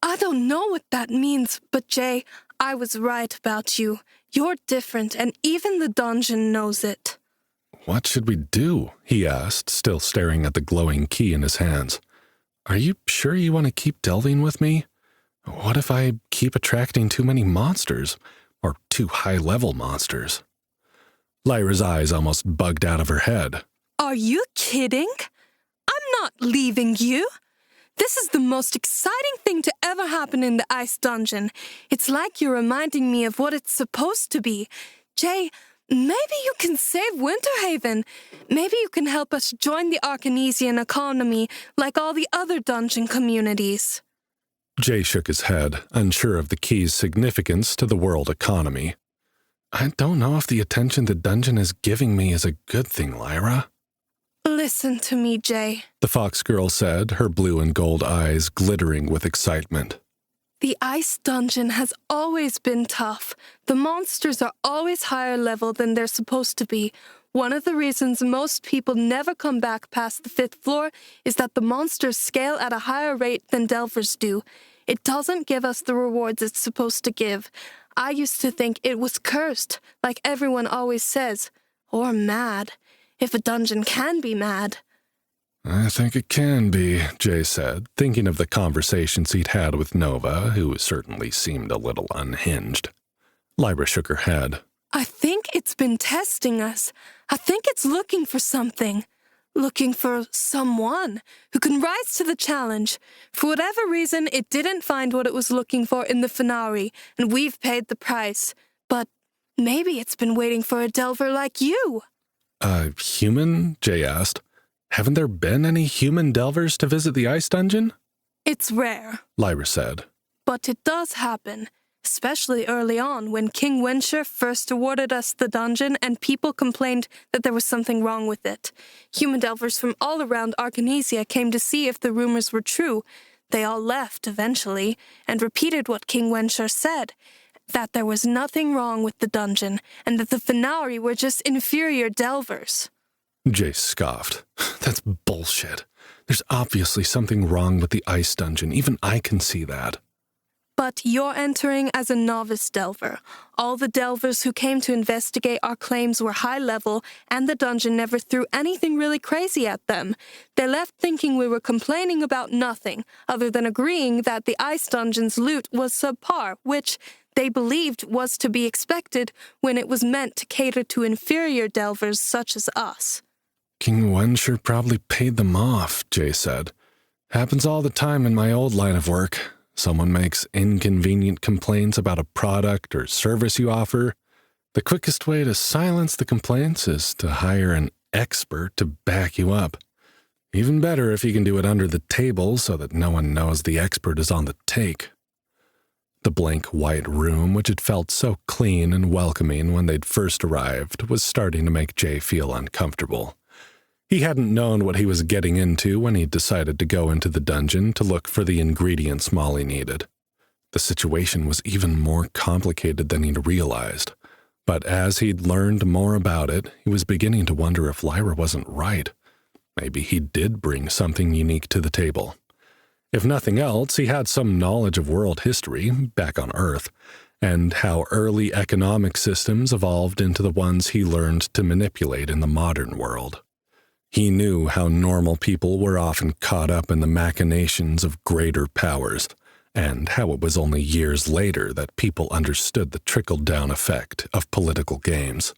I don't know what that means, but Jay, I was right about you. You're different, and even the dungeon knows it. What should we do? He asked, still staring at the glowing key in his hands. Are you sure you want to keep delving with me? What if I keep attracting too many monsters, or too high-level monsters? Lyra's eyes almost bugged out of her head. Are you kidding? I'm not leaving you. This is the most exciting thing to ever happen in the ice dungeon. It's like you're reminding me of what it's supposed to be. Jay, maybe you can save Winterhaven. Maybe you can help us join the Arcanesian economy like all the other dungeon communities. Jay shook his head, unsure of the key's significance to the world economy. I don't know if the attention the dungeon is giving me is a good thing, Lyra. Listen to me, Jay. The fox girl said, her blue and gold eyes glittering with excitement. The ice dungeon has always been tough. The monsters are always higher level than they're supposed to be. One of the reasons most people never come back past the 5th floor is that the monsters scale at a higher rate than delvers do. It doesn't give us the rewards it's supposed to give. I used to think it was cursed, like everyone always says. Or mad. If a dungeon can be mad. I think it can be, Jay said, thinking of the conversations he'd had with Nova, who certainly seemed a little unhinged. Lyra shook her head. I think it's been testing us. I think it's looking for something. Looking for someone who can rise to the challenge. For whatever reason, it didn't find what it was looking for in the finale, and we've paid the price. But maybe it's been waiting for a delver like you. Human? Jay asked. Haven't there been any human delvers to visit the ice dungeon? It's rare, Lyra said. But it does happen, especially early on when King Wensher first awarded us the dungeon and people complained that there was something wrong with it. Human delvers from all around Arcanesia came to see if the rumors were true. They all left eventually and repeated what King Wensher said, that there was nothing wrong with the dungeon and that the finale were just inferior delvers. Jay scoffed. That's bullshit. There's obviously something wrong with the ice dungeon. Even I can see that. But you're entering as a novice delver. All the delvers who came to investigate our claims were high level, and the dungeon never threw anything really crazy at them. They left thinking we were complaining about nothing, other than agreeing that the ice dungeon's loot was subpar, which they believed was to be expected when it was meant to cater to inferior delvers such as us. King Wensher probably paid them off, Jay said. Happens all the time in my old line of work. Someone makes inconvenient complaints about a product or service you offer. The quickest way to silence the complaints is to hire an expert to back you up. Even better if you can do it under the table so that no one knows the expert is on the take. The blank white room, which had felt so clean and welcoming when they'd first arrived, was starting to make Jay feel uncomfortable. He hadn't known what he was getting into when he decided to go into the dungeon to look for the ingredients Molly needed. The situation was even more complicated than he'd realized, but as he'd learned more about it, he was beginning to wonder if Lyra wasn't right. Maybe he did bring something unique to the table. If nothing else, he had some knowledge of world history, back on Earth, and how early economic systems evolved into the ones he learned to manipulate in the modern world. He knew how normal people were often caught up in the machinations of greater powers, and how it was only years later that people understood the trickle-down effect of political games.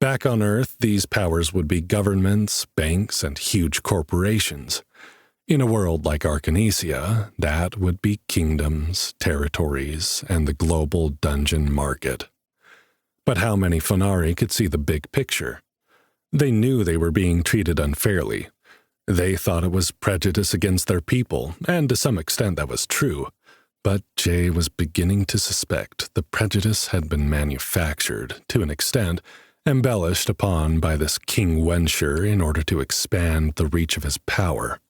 Back on Earth, these powers would be governments, banks, and huge corporations. In a world like Arcanesia, that would be kingdoms, territories, and the global dungeon market. But how many Fenari could see the big picture? They knew they were being treated unfairly. They thought it was prejudice against their people, and to some extent that was true. But Jay was beginning to suspect the prejudice had been manufactured, to an extent, embellished upon by this King Wensher in order to expand the reach of his power.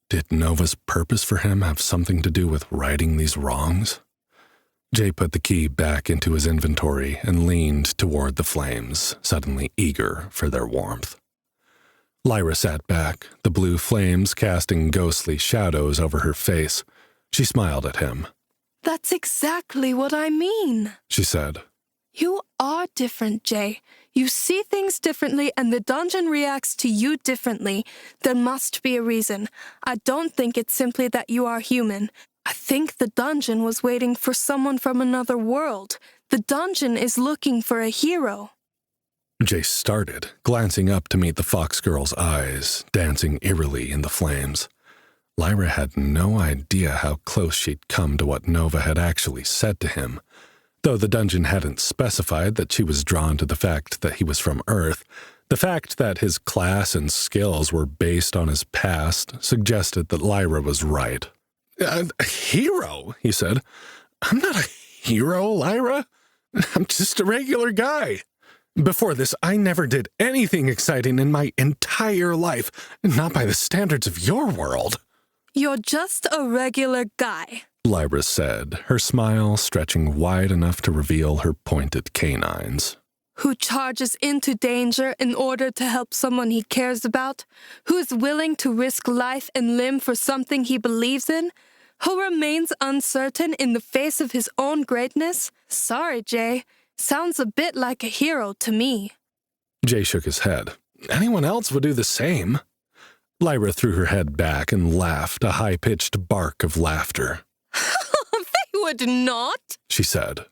Did Nova's purpose for him have something to do with righting these wrongs? Jay put the key back into his inventory and leaned toward the flames, suddenly eager for their warmth. Lyra sat back, the blue flames casting ghostly shadows over her face. She smiled at him. That's exactly what I mean, she said. You are different, Jay. You see things differently, and the dungeon reacts to you differently. There must be a reason. I don't think it's simply that you are human. I think the dungeon was waiting for someone from another world. The dungeon is looking for a hero. Jay started, glancing up to meet the fox girl's eyes, dancing eerily in the flames. Lyra had no idea how close she'd come to what Nova had actually said to him. Though the dungeon hadn't specified that she was drawn to the fact that he was from Earth, the fact that his class and skills were based on his past suggested that Lyra was right. A hero, he said. I'm not a hero, Lyra. I'm just a regular guy. Before this, I never did anything exciting in my entire life, not by the standards of your world. You're just a regular guy, Lyra said, her smile stretching wide enough to reveal her pointed canines. Who charges into danger in order to help someone he cares about, who is willing to risk life and limb for something he believes in, who remains uncertain in the face of his own greatness. Sorry, Jay. Sounds a bit like a hero to me. Jay shook his head. Anyone else would do the same. Lyra threw her head back and laughed, a high-pitched bark of laughter. They would not, she said.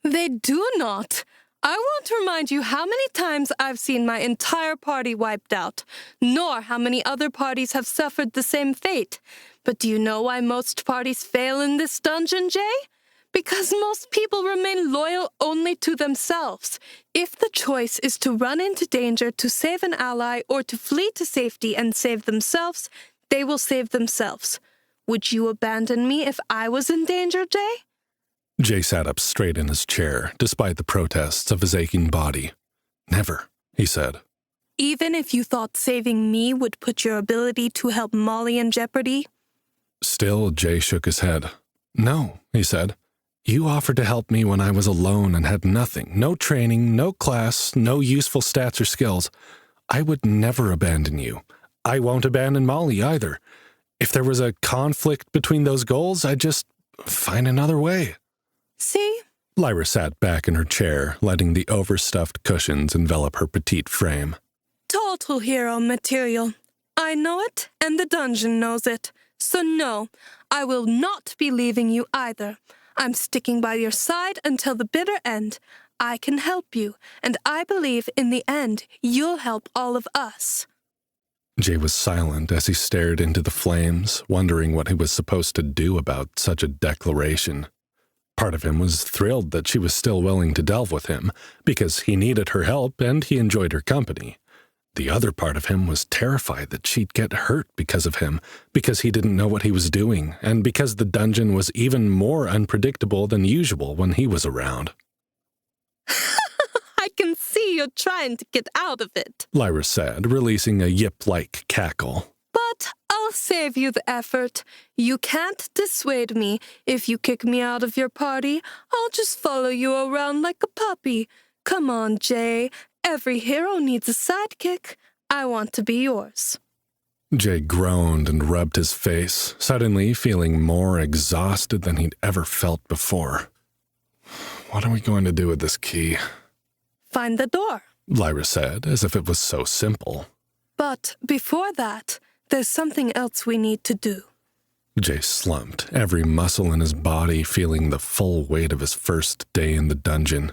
They do not. I won't remind you how many times I've seen my entire party wiped out, nor how many other parties have suffered the same fate. But do you know why most parties fail in this dungeon, Jay? Because most people remain loyal only to themselves. If the choice is to run into danger to save an ally or to flee to safety and save themselves, they will save themselves. Would you abandon me if I was in danger, Jay? Jay sat up straight in his chair, despite the protests of his aching body. Never, he said. Even if you thought saving me would put your ability to help Molly in jeopardy? Still, Jay shook his head. No, he said. You offered to help me when I was alone and had nothing. No training, no class, no useful stats or skills. I would never abandon you. I won't abandon Molly either. If there was a conflict between those goals, I'd just find another way. See? Lyra sat back in her chair, letting the overstuffed cushions envelop her petite frame. Total hero material. I know it, and the dungeon knows it. So no, I will not be leaving you either. I'm sticking by your side until the bitter end. I can help you, and I believe in the end you'll help all of us. Jay was silent as he stared into the flames, wondering what he was supposed to do about such a declaration. Part of him was thrilled that she was still willing to delve with him, because he needed her help and he enjoyed her company. The other part of him was terrified that she'd get hurt because of him, because he didn't know what he was doing, and because the dungeon was even more unpredictable than usual when he was around. I can see you're trying to get out of it, Lyra said, releasing a yip-like cackle. But I'll save you the effort. You can't dissuade me. If you kick me out of your party, I'll just follow you around like a puppy. Come on, Jay. Every hero needs a sidekick. I want to be yours. Jay groaned and rubbed his face, suddenly feeling more exhausted than he'd ever felt before. What are we going to do with this key? Find the door, Lyra said, as if it was so simple. But before that, there's something else we need to do. Jay slumped, every muscle in his body feeling the full weight of his first day in the dungeon.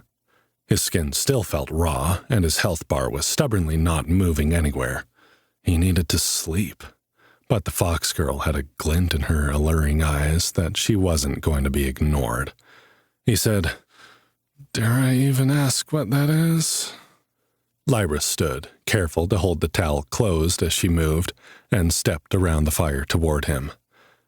His skin still felt raw, and his health bar was stubbornly not moving anywhere. He needed to sleep. But the fox girl had a glint in her alluring eyes that she wasn't going to be ignored. He said, "Dare I even ask what that is?" Lyra stood, careful to hold the towel closed as she moved, and stepped around the fire toward him.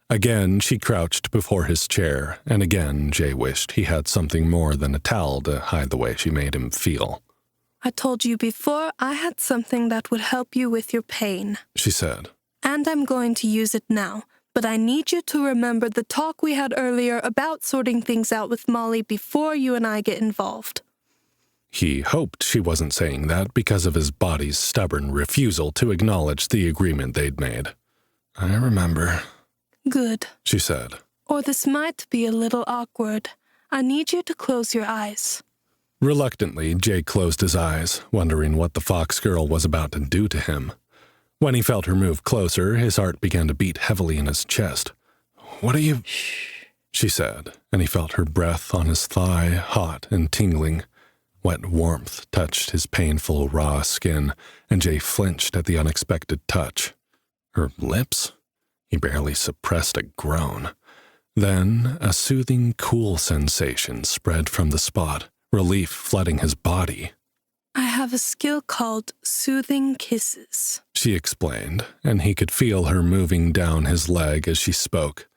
Again, she crouched before his chair, and again Jay wished he had something more than a towel to hide the way she made him feel. I told you before I had something that would help you with your pain, she said. And I'm going to use it now, but I need you to remember the talk we had earlier about sorting things out with Molly before you and I get involved. He hoped she wasn't saying that because of his body's stubborn refusal to acknowledge the agreement they'd made. I remember. Good, she said. Or this might be a little awkward. I need you to close your eyes. Reluctantly, Jay closed his eyes, wondering what the fox girl was about to do to him. When he felt her move closer, his heart began to beat heavily in his chest. "What are you—" Shh, she said, and he felt her breath on his thigh, hot and tingling. Wet warmth touched his painful, raw skin, and Jay flinched at the unexpected touch. Her lips? He barely suppressed a groan. Then a soothing, cool sensation spread from the spot, relief flooding his body. I have a skill called Soothing Kisses, she explained, and he could feel her moving down his leg as she spoke.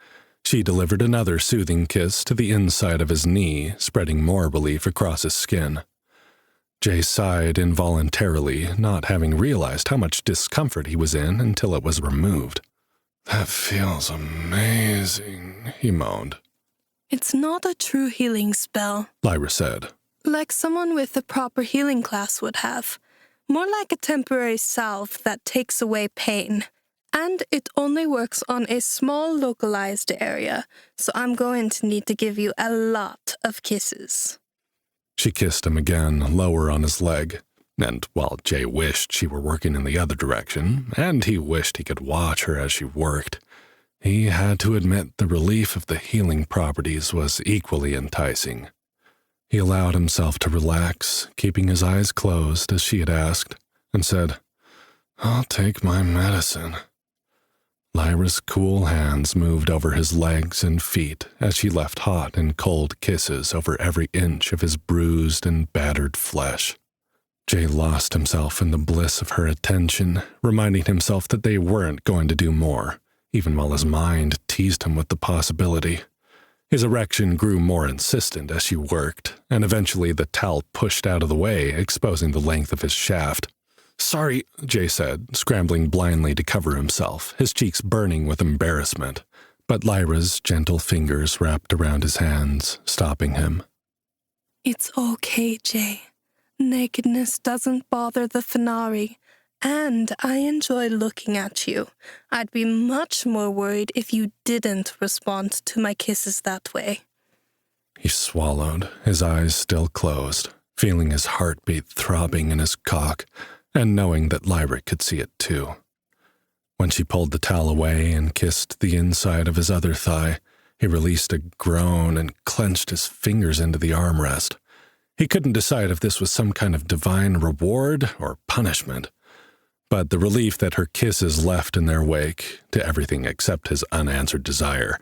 She delivered another soothing kiss to the inside of his knee, spreading more relief across his skin. Jay sighed involuntarily, not having realized how much discomfort he was in until it was removed. "That feels amazing," he moaned. It's not a true healing spell, Lyra said. like someone with a proper healing class would have. More like a temporary salve that takes away pain. And it only works on a small localized area, so I'm going to need to give you a lot of kisses. She kissed him again, lower on his leg, and while Jay wished she were working in the other direction, and he wished he could watch her as she worked, he had to admit the relief of the healing properties was equally enticing. He allowed himself to relax, keeping his eyes closed as she had asked, and said, "I'll take my medicine." Lyra's cool hands moved over his legs and feet as she left hot and cold kisses over every inch of his bruised and battered flesh. Jay lost himself in the bliss of her attention, reminding himself that they weren't going to do more, even while his mind teased him with the possibility. His erection grew more insistent as she worked, and eventually the towel pushed out of the way, exposing the length of his shaft. "Sorry," Jay said, scrambling blindly to cover himself, his cheeks burning with embarrassment. But Lyra's gentle fingers wrapped around his hands, stopping him. It's okay, Jay. Nakedness doesn't bother the Fenari, and I enjoy looking at you. I'd be much more worried if you didn't respond to my kisses that way. He swallowed, his eyes still closed, feeling his heartbeat throbbing in his cock, and knowing that Lyra could see it too. When she pulled the towel away and kissed the inside of his other thigh, he released a groan and clenched his fingers into the armrest. He couldn't decide if this was some kind of divine reward or punishment, but the relief that her kisses left in their wake, to everything except his unanswered desire,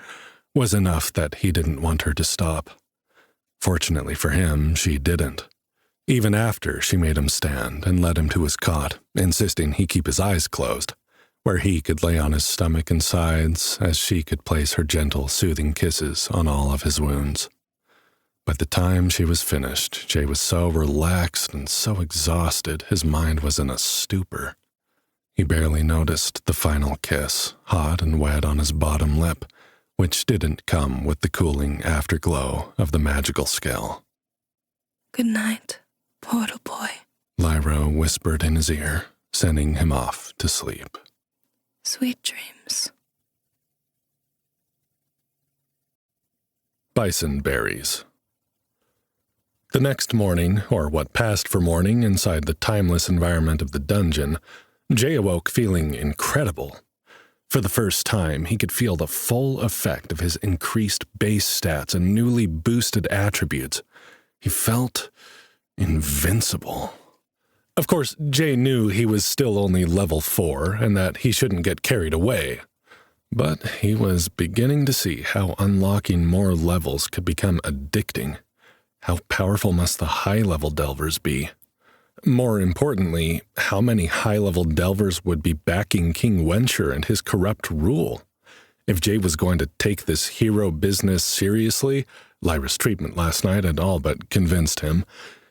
was enough that he didn't want her to stop. Fortunately for him, she didn't. Even after she made him stand and led him to his cot, insisting he keep his eyes closed, where he could lay on his stomach and sides as she could place her gentle, soothing kisses on all of his wounds. By the time she was finished, Jay was so relaxed and so exhausted his mind was in a stupor. He barely noticed the final kiss, hot and wet on his bottom lip, which didn't come with the cooling afterglow of the magical scale. Good night, portal boy, Lyra whispered in his ear, sending him off to sleep. Sweet dreams. Bison berries. The next morning, or what passed for morning inside the timeless environment of the dungeon, Jay awoke feeling incredible. For the first time, he could feel the full effect of his increased base stats and newly boosted attributes. He felt invincible. Of course, Jay knew he was still only level 4 and that he shouldn't get carried away. But he was beginning to see how unlocking more levels could become addicting. How powerful must the high-level delvers be? More importantly, how many high-level delvers would be backing King Wencher and his corrupt rule? If Jay was going to take this hero business seriously, Lyra's treatment last night had all but convinced him,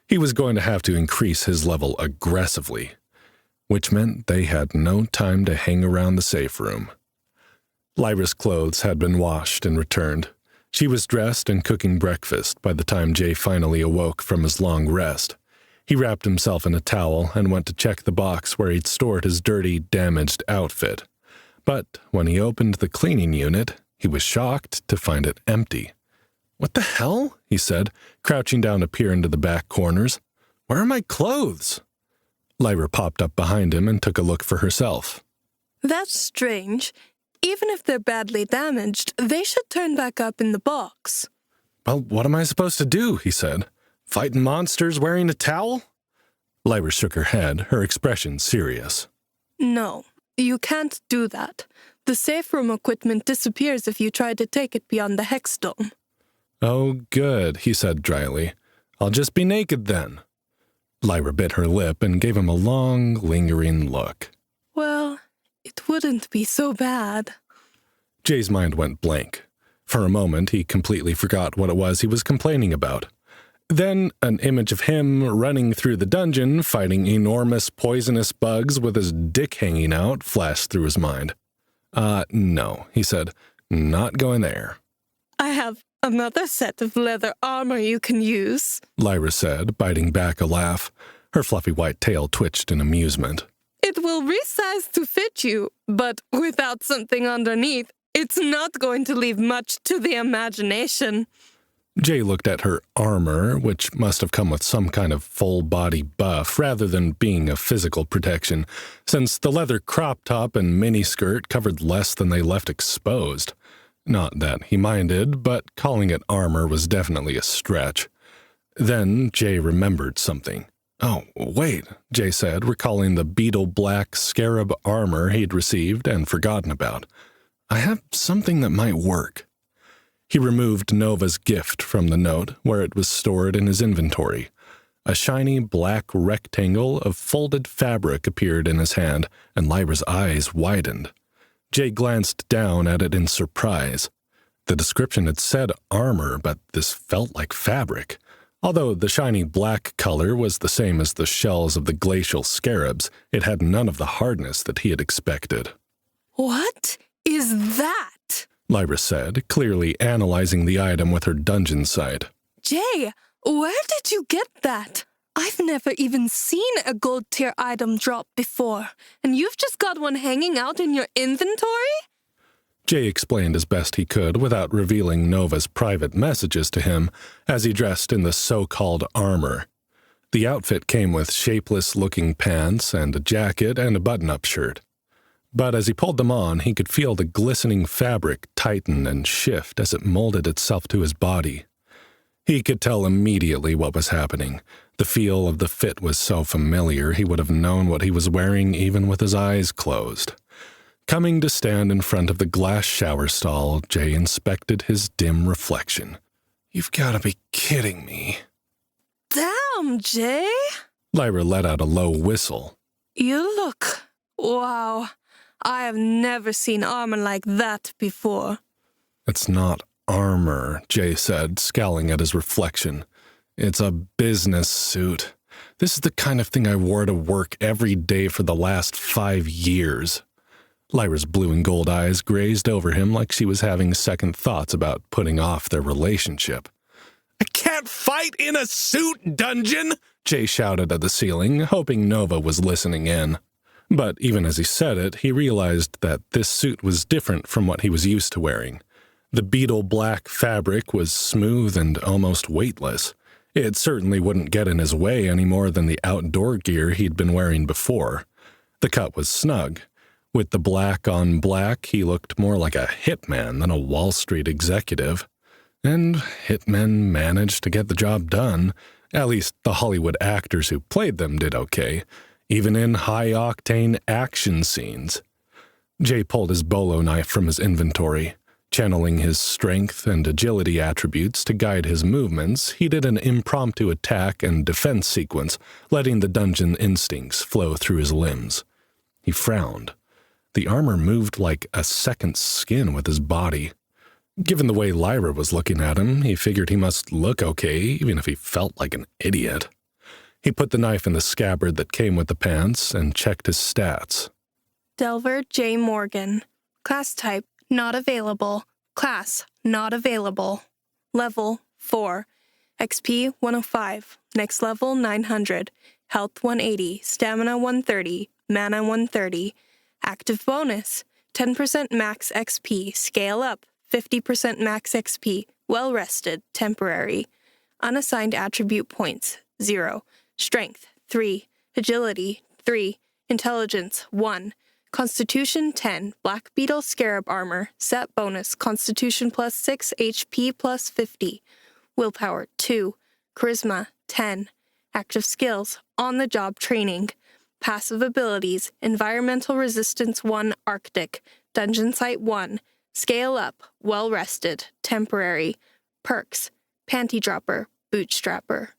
he was going to have to increase his level aggressively, which meant they had no time to hang around the safe room. Lyra's clothes had been washed and returned. She was dressed and cooking breakfast by the time Jay finally awoke from his long rest. He wrapped himself in a towel and went to check the box where he'd stored his dirty, damaged outfit. But when he opened the cleaning unit, he was shocked to find it empty. "What the hell?" he said, crouching down to peer into the back corners. "Where are my clothes?" Lyra popped up behind him and took a look for herself. That's strange. Even if they're badly damaged, they should turn back up in the box. "Well, what am I supposed to do?" he said. "Fighting monsters wearing a towel?" Lyra shook her head, her expression serious. No, you can't do that. The safe room equipment disappears if you try to take it beyond the hex dome. "Oh, good," he said dryly. "I'll just be naked then." Lyra bit her lip and gave him a long, lingering look. Well, it wouldn't be so bad. Jay's mind went blank. For a moment, he completely forgot what it was he was complaining about. Then, an image of him running through the dungeon, fighting enormous poisonous bugs with his dick hanging out, flashed through his mind. No, he said. Not going there. I have another set of leather armor you can use, Lyra said, biting back a laugh. Her fluffy white tail twitched in amusement. It will resize to fit you, but without something underneath, it's not going to leave much to the imagination. Jay looked at her armor, which must have come with some kind of full-body buff rather than being a physical protection, since the leather crop top and miniskirt covered less than they left exposed. Not that he minded, but calling it armor was definitely a stretch. Then Jay remembered something. Oh, wait, Jay said, recalling the beetle-black scarab armor he'd received and forgotten about. I have something that might work. He removed Nova's gift from the note, where it was stored in his inventory. A shiny black rectangle of folded fabric appeared in his hand, and Lyra's eyes widened. Jay glanced down at it in surprise. The description had said armor, but this felt like fabric. Although the shiny black color was the same as the shells of the glacial scarabs, it had none of the hardness that he had expected. What is that? Lyra said, clearly analyzing the item with her dungeon sight. Jay, where did you get that? I've never even seen a gold-tier item drop before, and you've just got one hanging out in your inventory? Jay explained as best he could without revealing Nova's private messages to him as he dressed in the so-called armor. The outfit came with shapeless-looking pants and a jacket and a button-up shirt. But as he pulled them on, he could feel the glistening fabric tighten and shift as it molded itself to his body. He could tell immediately what was happening. The feel of the fit was so familiar he would have known what he was wearing even with his eyes closed. Coming to stand in front of the glass shower stall, Jay inspected his dim reflection. You've got to be kidding me. Damn, Jay. Lyra let out a low whistle. You look... Wow. I have never seen armor like that before. It's not armor, Jay said, scowling at his reflection. It's a business suit. This is the kind of thing I wore to work every day for the last 5 years. Lyra's blue and gold eyes grazed over him like she was having second thoughts about putting off their relationship. I can't fight in a suit, Dungeon! Jay shouted at the ceiling, hoping Nova was listening in. But even as he said it, he realized that this suit was different from what he was used to wearing. The beetle-black fabric was smooth and almost weightless. It certainly wouldn't get in his way any more than the outdoor gear he'd been wearing before. The cut was snug. With the black on black, he looked more like a hitman than a Wall Street executive. And hitmen managed to get the job done. At least the Hollywood actors who played them did okay, even in high-octane action scenes. Jay pulled his bolo knife from his inventory. Channeling his strength and agility attributes to guide his movements, he did an impromptu attack and defense sequence, letting the dungeon instincts flow through his limbs. He frowned. The armor moved like a second skin with his body. Given the way Lyra was looking at him, he figured he must look okay, even if he felt like an idiot. He put the knife in the scabbard that came with the pants and checked his stats. Delver J. Morgan. Class type, not available. Class, not available. Level, 4. XP, 105. Next level, 900. Health, 180. Stamina, 130. Mana, 130. Active bonus, 10% max XP. Scale up, 50% max XP. Well rested, temporary. Unassigned attribute points, 0. Strength, 3. Agility, 3. Intelligence, 1. Constitution, 10. Black Beetle Scarab Armor. Set bonus, Constitution plus 6, HP plus 50. Willpower, 2. Charisma, 10. Active skills, on-the-job training. Passive abilities, Environmental Resistance 1 Arctic. Dungeon Site 1. Scale up, well rested, temporary. Perks, Panty Dropper, Bootstrapper.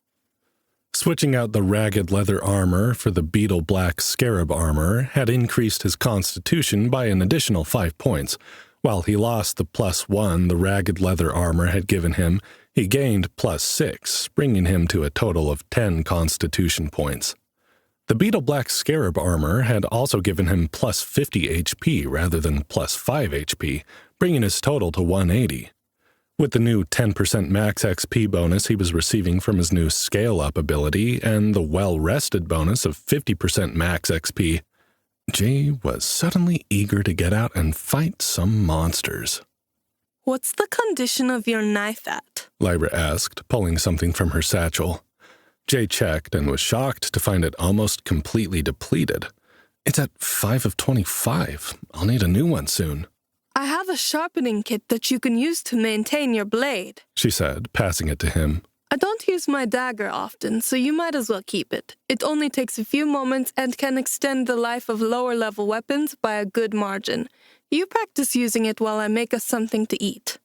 Switching out the ragged leather armor for the beetle-black scarab armor had increased his constitution by an additional 5 points, While he lost the +1 the ragged leather armor had given him, he gained +6, bringing him to a total of 10 constitution points. The beetle black scarab armor had also given him +50 HP rather than +5 HP, bringing his total to 180. With the new 10% max XP bonus he was receiving from his new scale-up ability and the well-rested bonus of 50% max XP, Jay was suddenly eager to get out and fight some monsters. What's the condition of your knife at? Lyra asked, pulling something from her satchel. Jay checked and was shocked to find it almost completely depleted. It's at 5 of 25. I'll need a new one soon. I have a sharpening kit that you can use to maintain your blade, she said, passing it to him. I don't use my dagger often, so you might as well keep it. It only takes a few moments and can extend the life of lower-level weapons by a good margin. You practice using it while I make us something to eat.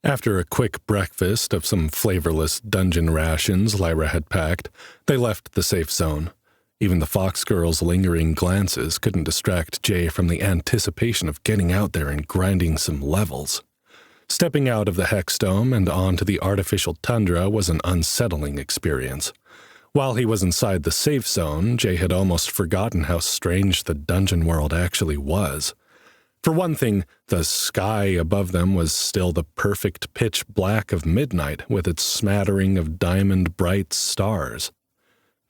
After a quick breakfast of some flavorless dungeon rations Lyra had packed, they left the safe zone. Even the Fox girl's lingering glances couldn't distract Jay from the anticipation of getting out there and grinding some levels. Stepping out of the Hex Dome and onto the artificial tundra was an unsettling experience. While he was inside the safe zone, Jay had almost forgotten how strange the dungeon world actually was. For one thing, the sky above them was still the perfect pitch black of midnight with its smattering of diamond-bright stars.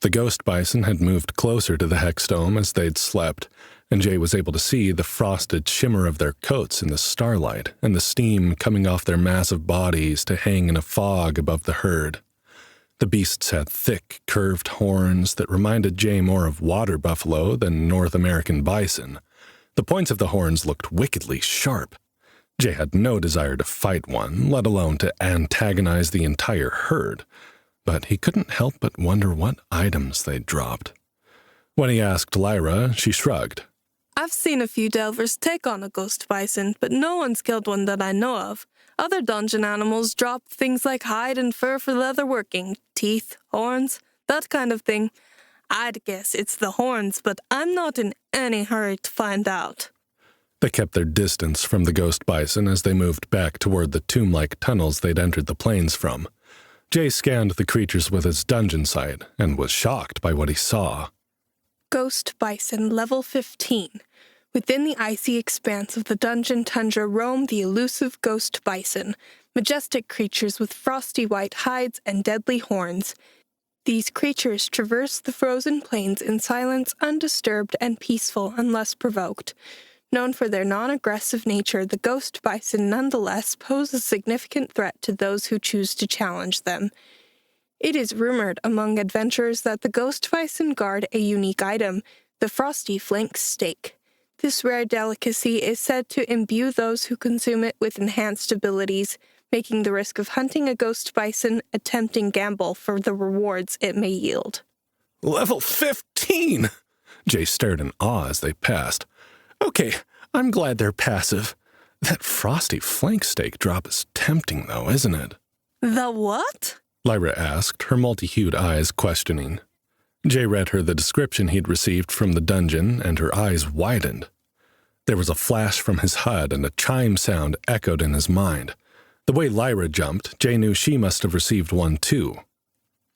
The ghost bison had moved closer to the Hex Dome as they'd slept, and Jay was able to see the frosted shimmer of their coats in the starlight and the steam coming off their massive bodies to hang in a fog above the herd. The beasts had thick, curved horns that reminded Jay more of water buffalo than North American bison. The points of the horns looked wickedly sharp. Jay had no desire to fight one, let alone to antagonize the entire herd, but he couldn't help but wonder what items they'd dropped. When he asked Lyra, she shrugged. I've seen a few delvers take on a ghost bison, but no one's killed one that I know of. Other dungeon animals drop things like hide and fur for leatherworking, teeth, horns, that kind of thing. I'd guess it's the horns, but I'm not in any hurry to find out. They kept their distance from the ghost bison as they moved back toward the tomb-like tunnels they'd entered the plains from. Jay scanned the creatures with his dungeon sight and was shocked by what he saw. Ghost bison, level 15. Within the icy expanse of the dungeon tundra roam the elusive ghost bison, majestic creatures with frosty white hides and deadly horns. These creatures traverse the frozen plains in silence, undisturbed and peaceful unless provoked. Known for their non-aggressive nature, the ghost bison nonetheless pose a significant threat to those who choose to challenge them. It is rumored among adventurers that the ghost bison guard a unique item, the frosty flank steak. This rare delicacy is said to imbue those who consume it with enhanced abilities, making the risk of hunting a ghost bison a tempting gamble for the rewards it may yield. Level 15! Jay stared in awe as they passed. Okay, I'm glad they're passive. That frosty flank steak drop is tempting, though, isn't it? The what? Lyra asked, her multi-hued eyes questioning. Jay read her the description he'd received from the dungeon, and her eyes widened. There was a flash from his HUD, and a chime sound echoed in his mind. The way Lyra jumped, Jay knew she must have received one, too.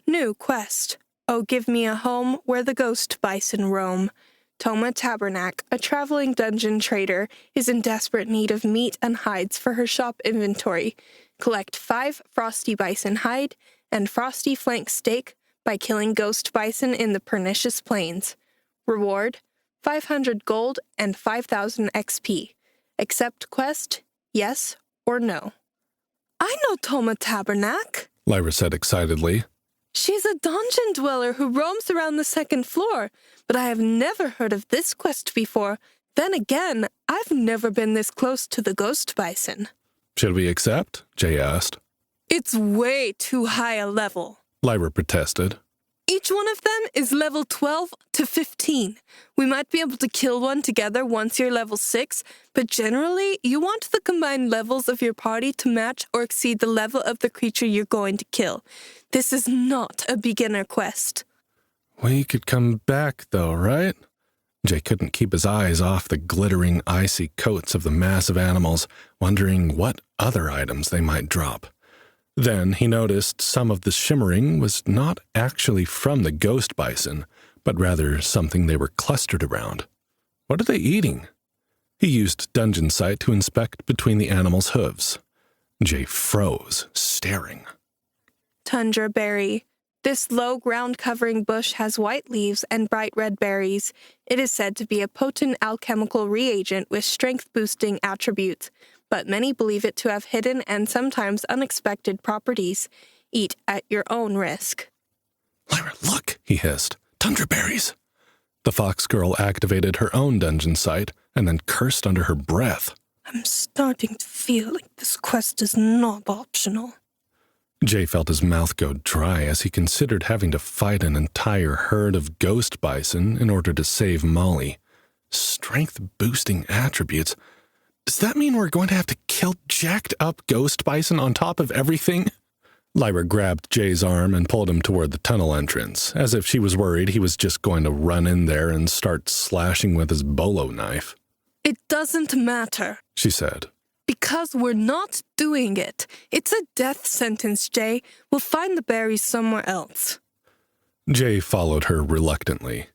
New quest. Oh, give me a home where the ghost bison roam. Toma Tabernac, a traveling dungeon trader, is in desperate need of meat and hides for her shop inventory. Collect 5 frosty bison hide and frosty flank steak by killing ghost bison in the pernicious plains. Reward, 500 gold and 5,000 XP. Accept quest, yes or no. I know Toma Tabernac, Lyra said excitedly. She's a dungeon dweller who roams around the 2nd floor, but I have never heard of this quest before. Then again, I've never been this close to the ghost bison. Should we accept? Jay asked. It's way too high a level, Lyra protested. Each one of them is level 12 to 15. We might be able to kill one together once you're level 6, but generally, you want the combined levels of your party to match or exceed the level of the creature you're going to kill. This is not a beginner quest. We could come back, though, right? Jay couldn't keep his eyes off the glittering, icy coats of the massive animals, wondering what other items they might drop. Then he noticed some of the shimmering was not actually from the ghost bison, but rather something they were clustered around. What are they eating? He used Dungeon Sight to inspect between the animals' hooves. Jay froze, staring. Tundra berry. This low ground-covering bush has white leaves and bright red berries. It is said to be a potent alchemical reagent with strength-boosting attributes, but many believe it to have hidden and sometimes unexpected properties. Eat at your own risk. Lyra, look, he hissed. Tundra berries. The fox girl activated her own Dungeon Sight and then cursed under her breath. I'm starting to feel like this quest is not optional. Jay felt his mouth go dry as he considered having to fight an entire herd of ghost bison in order to save Molly. Strength-boosting attributes. Does that mean we're going to have to kill jacked-up ghost bison on top of everything? Lyra grabbed Jay's arm and pulled him toward the tunnel entrance, as if she was worried he was just going to run in there and start slashing with his bolo knife. It doesn't matter, she said. Because we're not doing it. It's a death sentence, Jay. We'll find the berries somewhere else. Jay followed her reluctantly.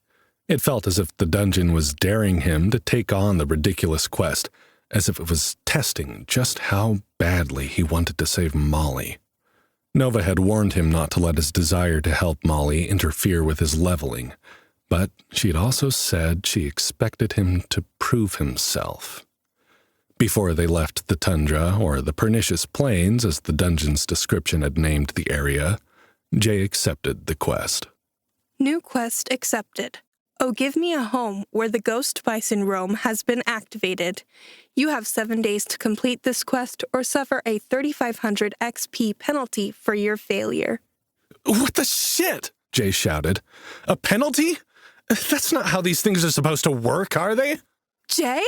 It felt as if the dungeon was daring him to take on the ridiculous quest, as if it was testing just how badly he wanted to save Molly. Nova had warned him not to let his desire to help Molly interfere with his leveling, but she had also said she expected him to prove himself. Before they left the tundra, or the pernicious plains as the dungeon's description had named the area, Jay accepted the quest. New quest accepted. Oh, give me a home where the ghost bison roam has been activated. You have 7 days to complete this quest or suffer a 3,500 XP penalty for your failure. What the shit? Jay shouted. A penalty? That's not how these things are supposed to work, are they? Jay?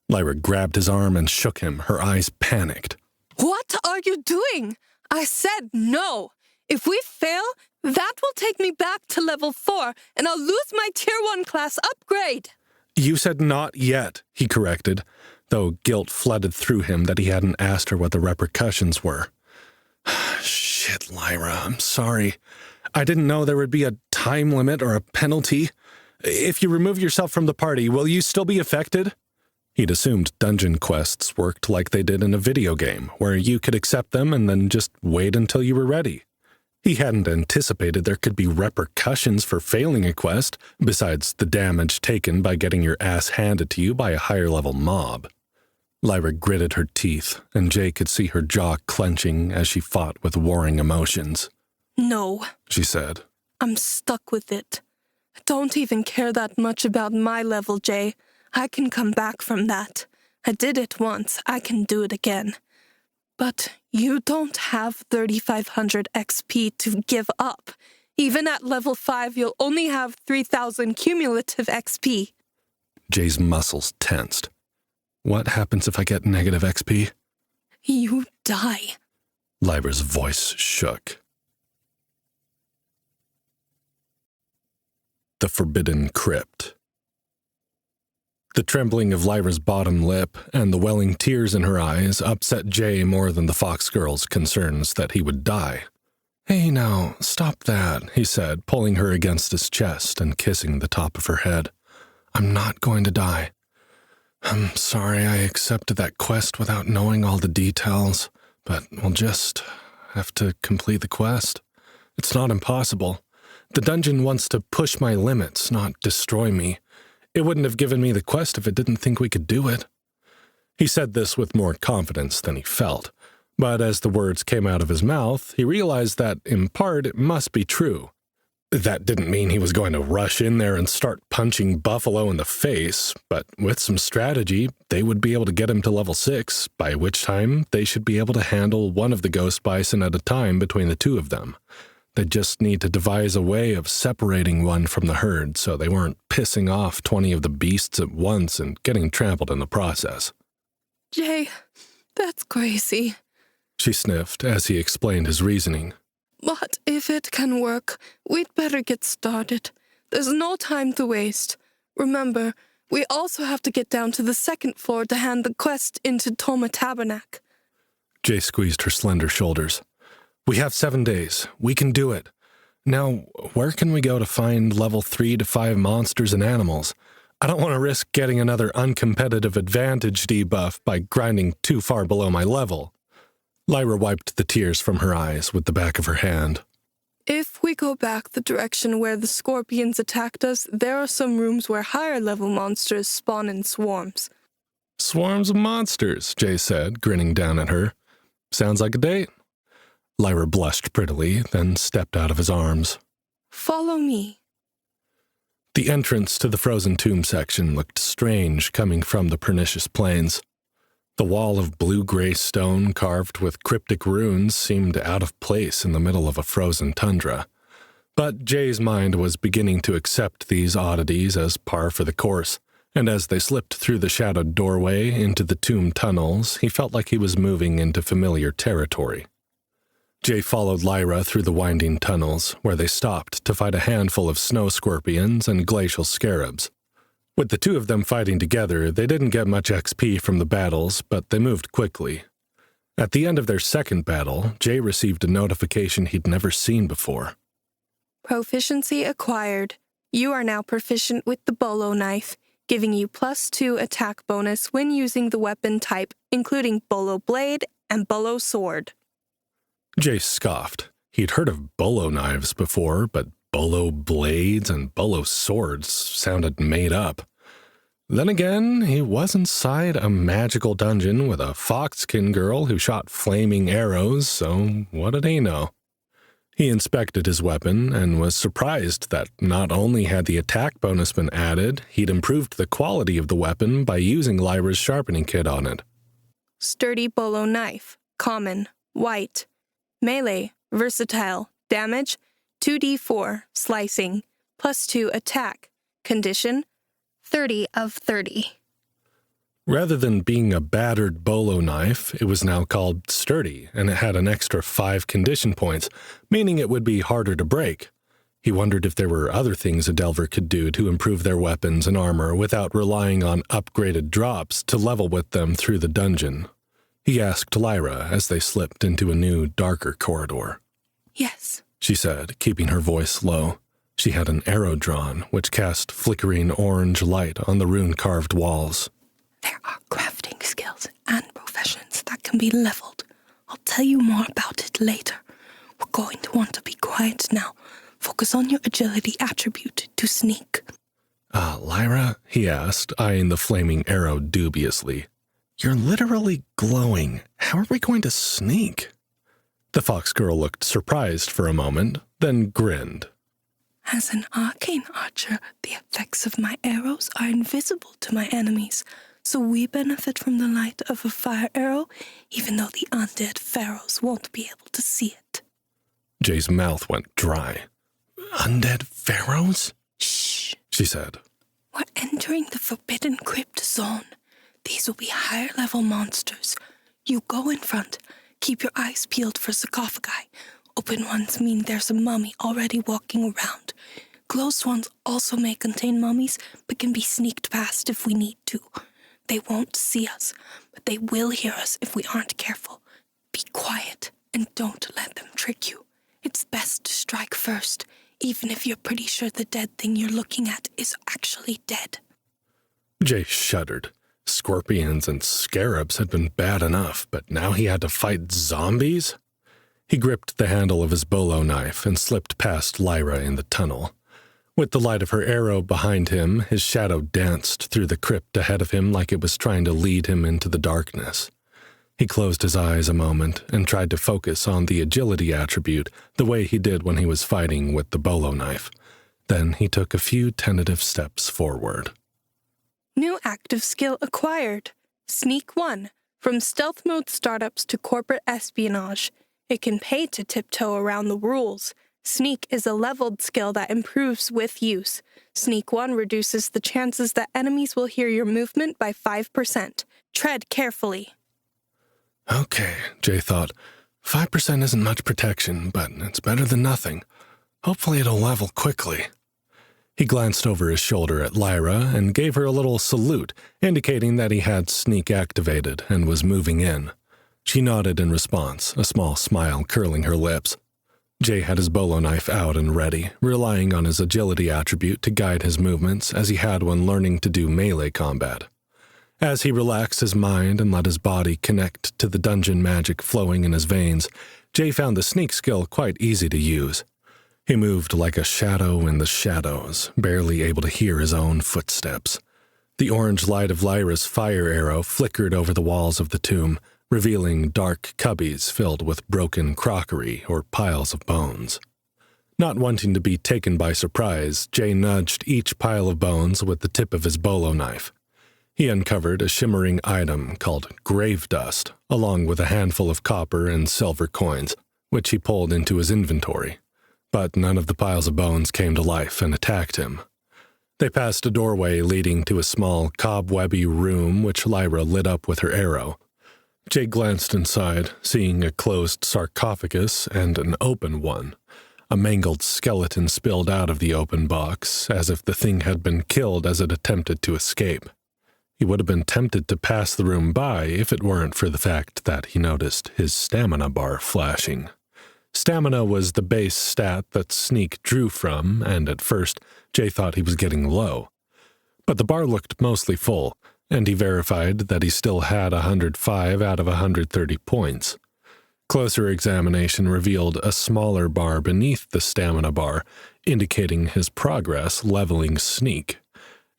Lyra grabbed his arm and shook him, her eyes panicked. What are you doing? I said no. If we fail, that will take me back to level 4, and I'll lose my Tier 1 class upgrade. You said not yet, he corrected, though guilt flooded through him that he hadn't asked her what the repercussions were. Shit, Lyra, I'm sorry. I didn't know there would be a time limit or a penalty. If you remove yourself from the party, will you still be affected? He'd assumed dungeon quests worked like they did in a video game, where you could accept them and then just wait until you were ready. He hadn't anticipated there could be repercussions for failing a quest, besides the damage taken by getting your ass handed to you by a higher-level mob. Lyra gritted her teeth, and Jay could see her jaw clenching as she fought with warring emotions. No, she said. I'm stuck with it. I don't even care that much about my level, Jay. I can come back from that. I did it once. I can do it again. But you don't have 3,500 XP to give up. Even at level 5, you'll only have 3,000 cumulative XP. Jay's muscles tensed. What happens if I get negative XP? You die. Lyra's voice shook. The Forbidden Crypt. The trembling of Lyra's bottom lip and the welling tears in her eyes upset Jay more than the fox girl's concerns that he would die. Hey now, stop that, he said, pulling her against his chest and kissing the top of her head. I'm not going to die. I'm sorry I accepted that quest without knowing all the details, but we'll just have to complete the quest. It's not impossible. The dungeon wants to push my limits, not destroy me. It wouldn't have given me the quest if it didn't think we could do it. He said this with more confidence than he felt, but as the words came out of his mouth, he realized that, in part, it must be true. That didn't mean he was going to rush in there and start punching Buffalo in the face, but with some strategy, they would be able to get him to level 6, by which time they should be able to handle one of the ghost bison at a time between the two of them. They'd just need to devise a way of separating one from the herd so they weren't pissing off 20 of the beasts at once and getting trampled in the process. Jay, that's crazy, she sniffed as he explained his reasoning. But if it can work, we'd better get started. There's no time to waste. Remember, we also have to get down to the second floor to hand the quest into Toma Tabernac. Jay squeezed her slender shoulders. We have 7 days. We can do it. Now, where can we go to find level 3 to 5 monsters and animals? I don't want to risk getting another uncompetitive advantage debuff by grinding too far below my level. Lyra wiped the tears from her eyes with the back of her hand. If we go back the direction where the scorpions attacked us, there are some rooms where higher-level monsters spawn in swarms. Swarms of monsters, Jay said, grinning down at her. Sounds like a date. Lyra blushed prettily, then stepped out of his arms. Follow me. The entrance to the frozen tomb section looked strange coming from the pernicious plains. The wall of blue-gray stone carved with cryptic runes seemed out of place in the middle of a frozen tundra. But Jay's mind was beginning to accept these oddities as par for the course, and as they slipped through the shadowed doorway into the tomb tunnels, he felt like he was moving into familiar territory. Jay followed Lyra through the winding tunnels, where they stopped to fight a handful of snow scorpions and glacial scarabs. With the two of them fighting together, they didn't get much XP from the battles, but they moved quickly. At the end of their second battle, Jay received a notification he'd never seen before. Proficiency acquired. You are now proficient with the bolo knife, giving you +2 attack bonus when using the weapon type, including bolo blade and bolo sword. Jay scoffed. He'd heard of bolo knives before, but bolo blades and bolo swords sounded made up. Then again, he was inside a magical dungeon with a foxkin girl who shot flaming arrows, so what did he know? He inspected his weapon and was surprised that not only had the attack bonus been added, he'd improved the quality of the weapon by using Lyra's sharpening kit on it. Sturdy bolo knife, common, white. Melee, versatile, damage, 2d4, slicing, +2 attack. Condition, 30 of 30. Rather than being a battered bolo knife, it was now called sturdy, and it had an extra 5 condition points, meaning it would be harder to break. He wondered if there were other things a Delver could do to improve their weapons and armor without relying on upgraded drops to level with them through the dungeon. He asked Lyra as they slipped into a new, darker corridor. Yes, she said, keeping her voice low. She had an arrow drawn, which cast flickering orange light on the rune-carved walls. There are crafting skills and professions that can be leveled. I'll tell you more about it later. We're going to want to be quiet now. Focus on your agility attribute to sneak. Lyra, he asked, eyeing the flaming arrow dubiously. You're literally glowing. How are we going to sneak? The fox girl looked surprised for a moment, then grinned. As an arcane archer, the effects of my arrows are invisible to my enemies, so we benefit from the light of a fire arrow, even though the undead pharaohs won't be able to see it. Jay's mouth went dry. Undead pharaohs? Shh, she said. We're entering the Forbidden Crypt Zone. These will be higher-level monsters. You go in front. Keep your eyes peeled for sarcophagi. Open ones mean there's a mummy already walking around. Closed ones also may contain mummies, but can be sneaked past if we need to. They won't see us, but they will hear us if we aren't careful. Be quiet and don't let them trick you. It's best to strike first, even if you're pretty sure the dead thing you're looking at is actually dead. Jay shuddered. Scorpions and scarabs had been bad enough, but now he had to fight zombies? He gripped the handle of his bolo knife and slipped past Lyra in the tunnel. With the light of her arrow behind him, his shadow danced through the crypt ahead of him like it was trying to lead him into the darkness. He closed his eyes a moment and tried to focus on the agility attribute the way he did when he was fighting with the bolo knife. Then he took a few tentative steps forward. New active skill acquired. Sneak 1. From stealth mode startups to corporate espionage. It can pay to tiptoe around the rules. Sneak is a leveled skill that improves with use. Sneak 1 reduces the chances that enemies will hear your movement by 5%. Tread carefully. Okay, Jay thought. 5% isn't much protection, but it's better than nothing. Hopefully it'll level quickly. He glanced over his shoulder at Lyra and gave her a little salute, indicating that he had sneak activated and was moving in. She nodded in response, a small smile curling her lips. Jay had his bolo knife out and ready, relying on his agility attribute to guide his movements as he had when learning to do melee combat. As he relaxed his mind and let his body connect to the dungeon magic flowing in his veins, Jay found the sneak skill quite easy to use. He moved like a shadow in the shadows, barely able to hear his own footsteps. The orange light of Lyra's fire arrow flickered over the walls of the tomb, revealing dark cubbies filled with broken crockery or piles of bones. Not wanting to be taken by surprise, Jay nudged each pile of bones with the tip of his bolo knife. He uncovered a shimmering item called grave dust, along with a handful of copper and silver coins, which he pulled into his inventory. But none of the piles of bones came to life and attacked him. They passed a doorway leading to a small, cobwebby room which Lyra lit up with her arrow. Jay glanced inside, seeing a closed sarcophagus and an open one. A mangled skeleton spilled out of the open box, as if the thing had been killed as it attempted to escape. He would have been tempted to pass the room by if it weren't for the fact that he noticed his stamina bar flashing. Stamina was the base stat that Sneak drew from, and at first Jay thought he was getting low. But the bar looked mostly full, and he verified that he still had 105 out of 130 points. Closer examination revealed a smaller bar beneath the stamina bar, indicating his progress leveling Sneak.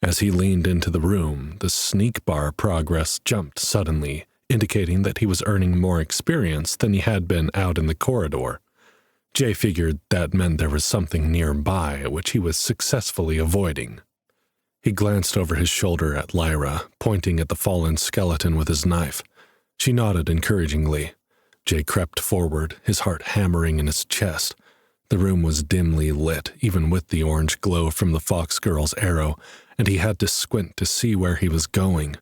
As he leaned into the room, the Sneak bar progress jumped suddenly, indicating that he was earning more experience than he had been out in the corridor. Jay figured that meant there was something nearby which he was successfully avoiding. He glanced over his shoulder at Lyra, pointing at the fallen skeleton with his knife. She nodded encouragingly. Jay crept forward, his heart hammering in his chest. The room was dimly lit, even with the orange glow from the fox girl's arrow, and he had to squint to see where he was going.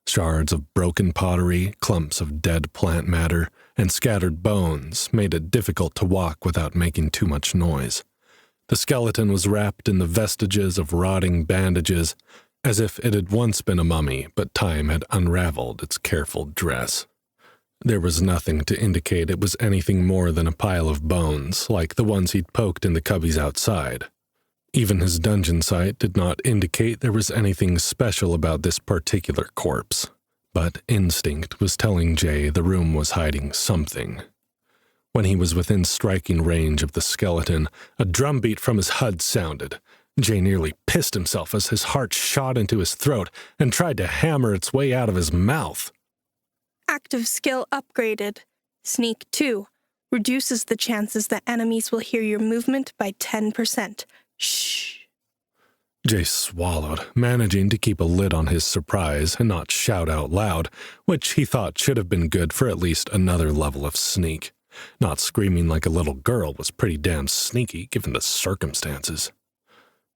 Shards of broken pottery, clumps of dead plant matter, and scattered bones made it difficult to walk without making too much noise. The skeleton was wrapped in the vestiges of rotting bandages, as if it had once been a mummy, but time had unraveled its careful dress. There was nothing to indicate it was anything more than a pile of bones, like the ones he'd poked in the cubbies outside. Even his dungeon sight did not indicate there was anything special about this particular corpse, but instinct was telling Jay the room was hiding something. When he was within striking range of the skeleton, a drumbeat from his HUD sounded. Jay nearly pissed himself as his heart shot into his throat and tried to hammer its way out of his mouth. Active skill upgraded. Sneak 2. Reduces the chances that enemies will hear your movement by 10%. Shh. Jay swallowed, managing to keep a lid on his surprise and not shout out loud, which he thought should have been good for at least another level of sneak. Not screaming like a little girl was pretty damn sneaky given the circumstances.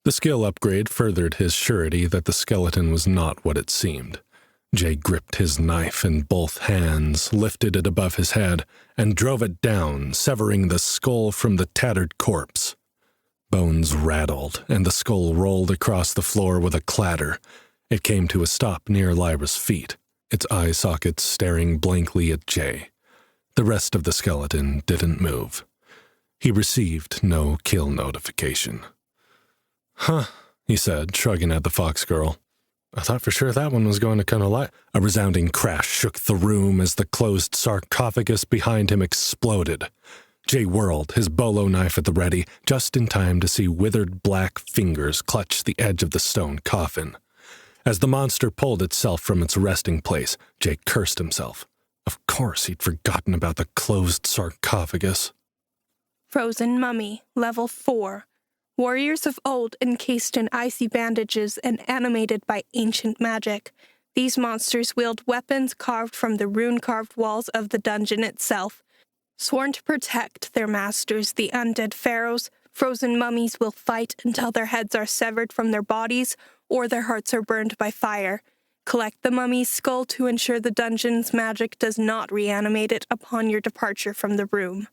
The skill upgrade furthered his surety that the skeleton was not what it seemed. Jay gripped his knife in both hands, lifted it above his head, and drove it down, severing the skull from the tattered corpse. Bones rattled, and the skull rolled across the floor with a clatter. It came to a stop near Lyra's feet, its eye sockets staring blankly at Jay. The rest of the skeleton didn't move. He received no kill notification. "Huh," he said, shrugging at the fox girl. "I thought for sure that one was going to come alive." A resounding crash shook the room as the closed sarcophagus behind him exploded. Jay whirled, his bolo knife at the ready, just in time to see withered black fingers clutch the edge of the stone coffin. As the monster pulled itself from its resting place, Jay cursed himself. Of course he'd forgotten about the closed sarcophagus. Frozen Mummy, Level 4. Warriors of old encased in icy bandages and animated by ancient magic. These monsters wield weapons carved from the rune-carved walls of the dungeon itself. Sworn to protect their masters, the undead pharaohs, frozen mummies will fight until their heads are severed from their bodies or their hearts are burned by fire. Collect the mummy's skull to ensure the dungeon's magic does not reanimate it upon your departure from the room.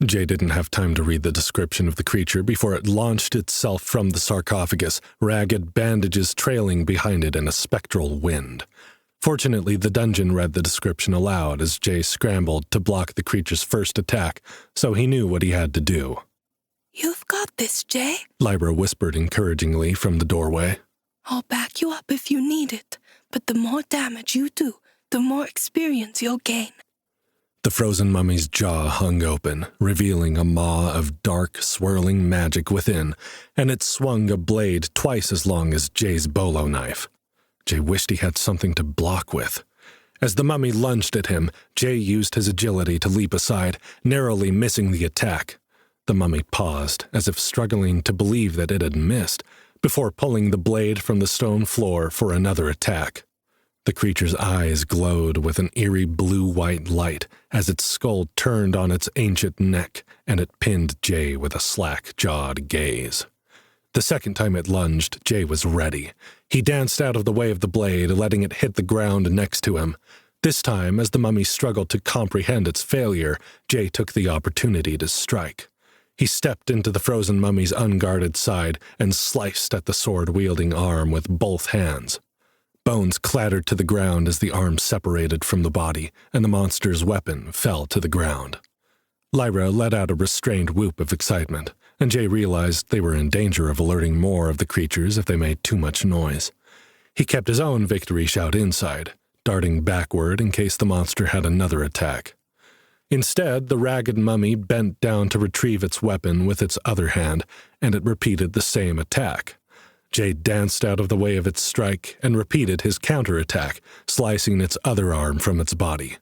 Jay didn't have time to read the description of the creature before it launched itself from the sarcophagus, ragged bandages trailing behind it in a spectral wind. Fortunately, the dungeon read the description aloud as Jay scrambled to block the creature's first attack, so he knew what he had to do. "You've got this, Jay," Lyra whispered encouragingly from the doorway. "I'll back you up if you need it, but the more damage you do, the more experience you'll gain." The frozen mummy's jaw hung open, revealing a maw of dark, swirling magic within, and it swung a blade twice as long as Jay's bolo knife. Jay wished he had something to block with. As the mummy lunged at him, Jay used his agility to leap aside, narrowly missing the attack. The mummy paused, as if struggling to believe that it had missed, before pulling the blade from the stone floor for another attack. The creature's eyes glowed with an eerie blue-white light as its skull turned on its ancient neck, and it pinned Jay with a slack-jawed gaze. The second time it lunged, Jay was ready. He danced out of the way of the blade, letting it hit the ground next to him. This time, as the mummy struggled to comprehend its failure, Jay took the opportunity to strike. He stepped into the frozen mummy's unguarded side and sliced at the sword-wielding arm with both hands. Bones clattered to the ground as the arm separated from the body, and the monster's weapon fell to the ground. Lyra let out a restrained whoop of excitement, and Jay realized they were in danger of alerting more of the creatures if they made too much noise. He kept his own victory shout inside, darting backward in case the monster had another attack. Instead, the ragged mummy bent down to retrieve its weapon with its other hand, and it repeated the same attack. Jay danced out of the way of its strike and repeated his counterattack, slicing its other arm from its body.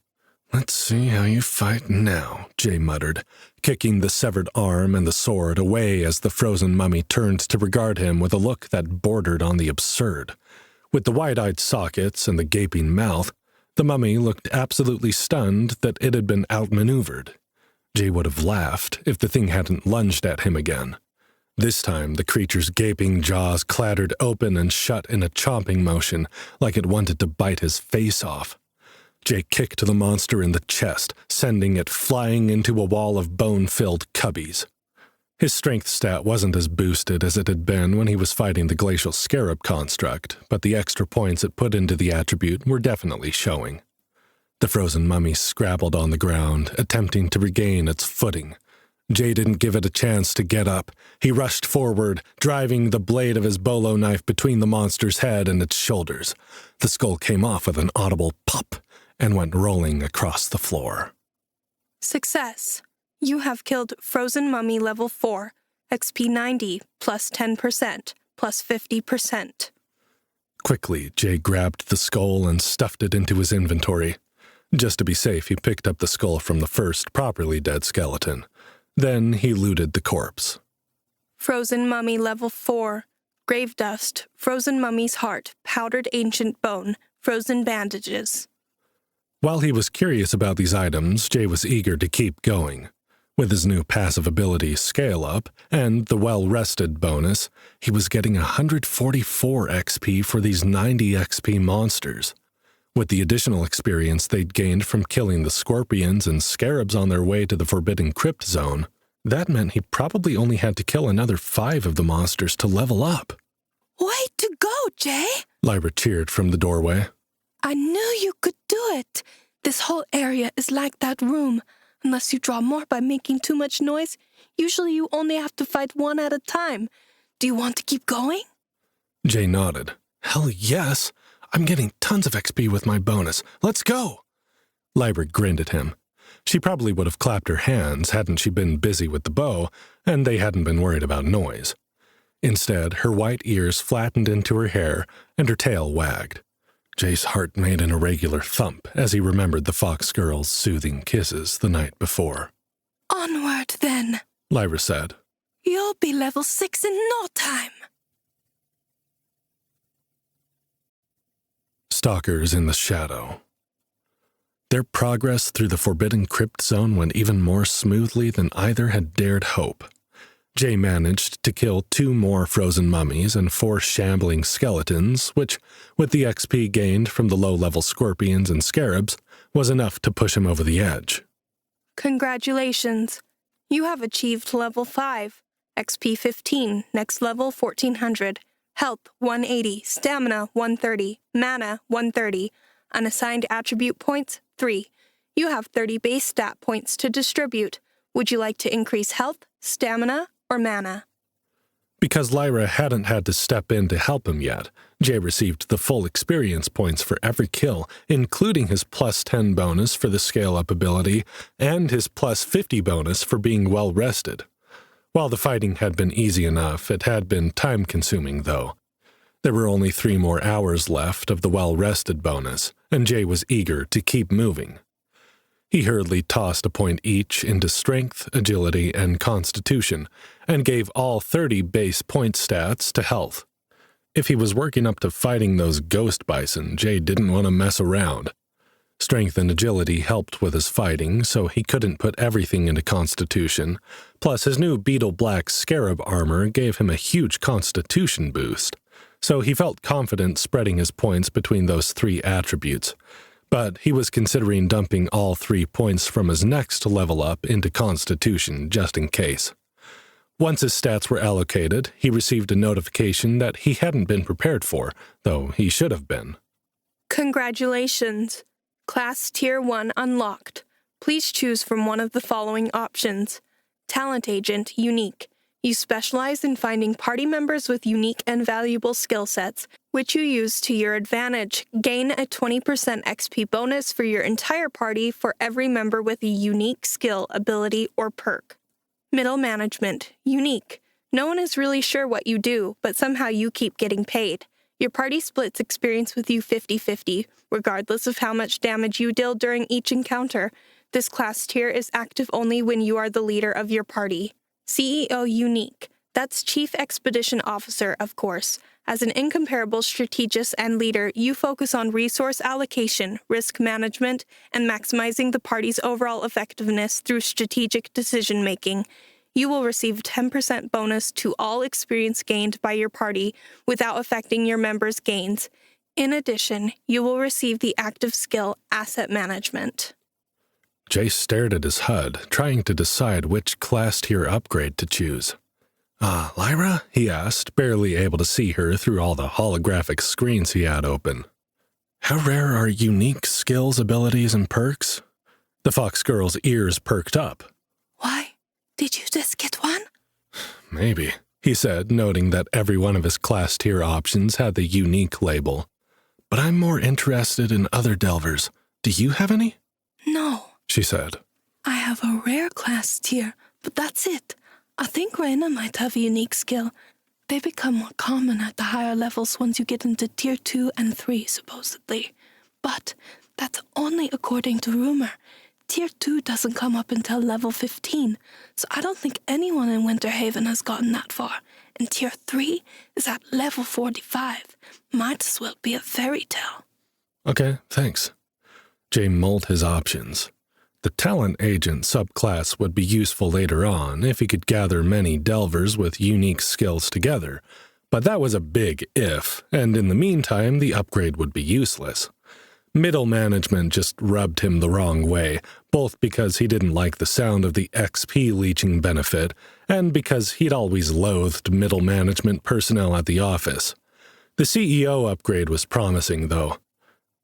"Let's see how you fight now," Jay muttered, kicking the severed arm and the sword away as the frozen mummy turned to regard him with a look that bordered on the absurd. With the wide-eyed sockets and the gaping mouth, the mummy looked absolutely stunned that it had been outmaneuvered. Jay would have laughed if the thing hadn't lunged at him again. This time, the creature's gaping jaws clattered open and shut in a chomping motion, like it wanted to bite his face off. Jay kicked the monster in the chest, sending it flying into a wall of bone-filled cubbies. His strength stat wasn't as boosted as it had been when he was fighting the glacial scarab construct, but the extra points it put into the attribute were definitely showing. The frozen mummy scrabbled on the ground, attempting to regain its footing. Jay didn't give it a chance to get up. He rushed forward, driving the blade of his bolo knife between the monster's head and its shoulders. The skull came off with an audible pop and went rolling across the floor. Success. You have killed Frozen Mummy Level 4, XP 90, plus 10%, plus 50%. Quickly, Jay grabbed the skull and stuffed it into his inventory. Just to be safe, he picked up the skull from the first properly dead skeleton. Then he looted the corpse. Frozen Mummy Level 4, Grave Dust, Frozen Mummy's Heart, Powdered Ancient Bone, Frozen Bandages. While he was curious about these items, Jay was eager to keep going. With his new passive ability Scale Up and the Well-Rested bonus, he was getting 144 XP for these 90 XP monsters. With the additional experience they'd gained from killing the scorpions and scarabs on their way to the Forbidden Crypt Zone, that meant he probably only had to kill another 5 of the monsters to level up. Way to go, Jay! Lyra cheered from the doorway. I knew you could do it. This whole area is like that room. Unless you draw more by making too much noise, usually you only have to fight one at a time. Do you want to keep going? Jay nodded. Hell yes! I'm getting tons of XP with my bonus. Let's go! Lyra grinned at him. She probably would have clapped her hands hadn't she been busy with the bow, and they hadn't been worried about noise. Instead, her white ears flattened into her hair, and her tail wagged. Jay's heart made an irregular thump as he remembered the fox girl's soothing kisses the night before. Onward, then, Lyra said. You'll be level 6 in no time. Stalkers in the Shadow. Their progress through the Forbidden Crypt Zone went even more smoothly than either had dared hope. Jay managed to kill 2 more frozen mummies and 4 shambling skeletons, which, with the XP gained from the low-level scorpions and scarabs, was enough to push him over the edge. Congratulations. You have achieved level 5, XP 15, next level 1400, health 180, stamina 130, mana 130, unassigned attribute points 3. You have 30 base stat points to distribute. Would you like to increase health, stamina, or mana? Because Lyra hadn't had to step in to help him yet, Jay received the full experience points for every kill, including his plus 10 bonus for the scale-up ability and his plus 50 bonus for being well-rested. While the fighting had been easy enough, it had been time-consuming, though. There were only 3 more hours left of the well-rested bonus, and Jay was eager to keep moving. He hurriedly tossed a point each into strength, agility, and constitution, and gave all 30 base point stats to health. If he was working up to fighting those ghost bison, Jay didn't want to mess around. Strength and agility helped with his fighting, so he couldn't put everything into constitution, plus his new beetle black scarab armor gave him a huge constitution boost, so he felt confident spreading his points between those 3 attributes. But he was considering dumping all 3 points from his next level up into Constitution, just in case. Once his stats were allocated, he received a notification that he hadn't been prepared for, though he should have been. Congratulations! Class Tier 1 unlocked. Please choose from one of the following options. Talent Agent, Unique. You specialize in finding party members with unique and valuable skill sets, which you use to your advantage. Gain a 20% XP bonus for your entire party for every member with a unique skill, ability, or perk. Middle Management, Unique. No one is really sure what you do, but somehow you keep getting paid. Your party splits experience with you 50-50, regardless of how much damage you deal during each encounter. This class tier is active only when you are the leader of your party. CEO Unique. That's Chief Expedition Officer, of course. As an incomparable strategist and leader, you focus on resource allocation, risk management, and maximizing the party's overall effectiveness through strategic decision-making. You will receive 10% bonus to all experience gained by your party without affecting your members' gains. In addition, you will receive the active skill Asset Management. Jay stared at his HUD, trying to decide which class tier upgrade to choose. Lyra? He asked, barely able to see her through all the holographic screens he had open. How rare are unique skills, abilities, and perks? The fox girl's ears perked up. Why? Did you just get one? Maybe, he said, noting that every one of his class tier options had the unique label. But I'm more interested in other delvers. Do you have any? No, she said. I have a rare class tier, but that's it. I think Raina might have a unique skill. They become more common at the higher levels once you get into Tier 2 and 3, supposedly. But that's only according to rumor. Tier 2 doesn't come up until level 15, so I don't think anyone in Winterhaven has gotten that far. And Tier 3 is at level 45. Might as well be a fairy tale. Okay, thanks. Jay mulled his options. The talent agent subclass would be useful later on if he could gather many delvers with unique skills together, but that was a big if, and in the meantime the upgrade would be useless. Middle management just rubbed him the wrong way, both because he didn't like the sound of the XP leeching benefit, and because he'd always loathed middle management personnel at the office. The CEO upgrade was promising, though.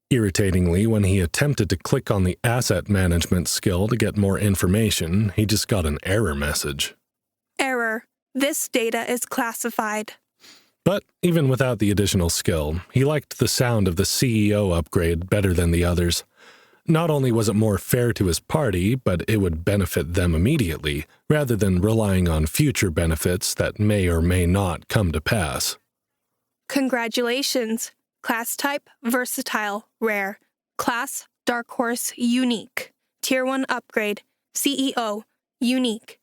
Irritatingly, when he attempted to click on the asset management skill to get more information, he just got an error message. Error. This data is classified. But even without the additional skill, he liked the sound of the CEO upgrade better than the others. Not only was it more fair to his party, but it would benefit them immediately, rather than relying on future benefits that may or may not come to pass. Congratulations. Class type, versatile, rare. Class, dark horse, unique. Tier 1 upgrade, CEO, unique.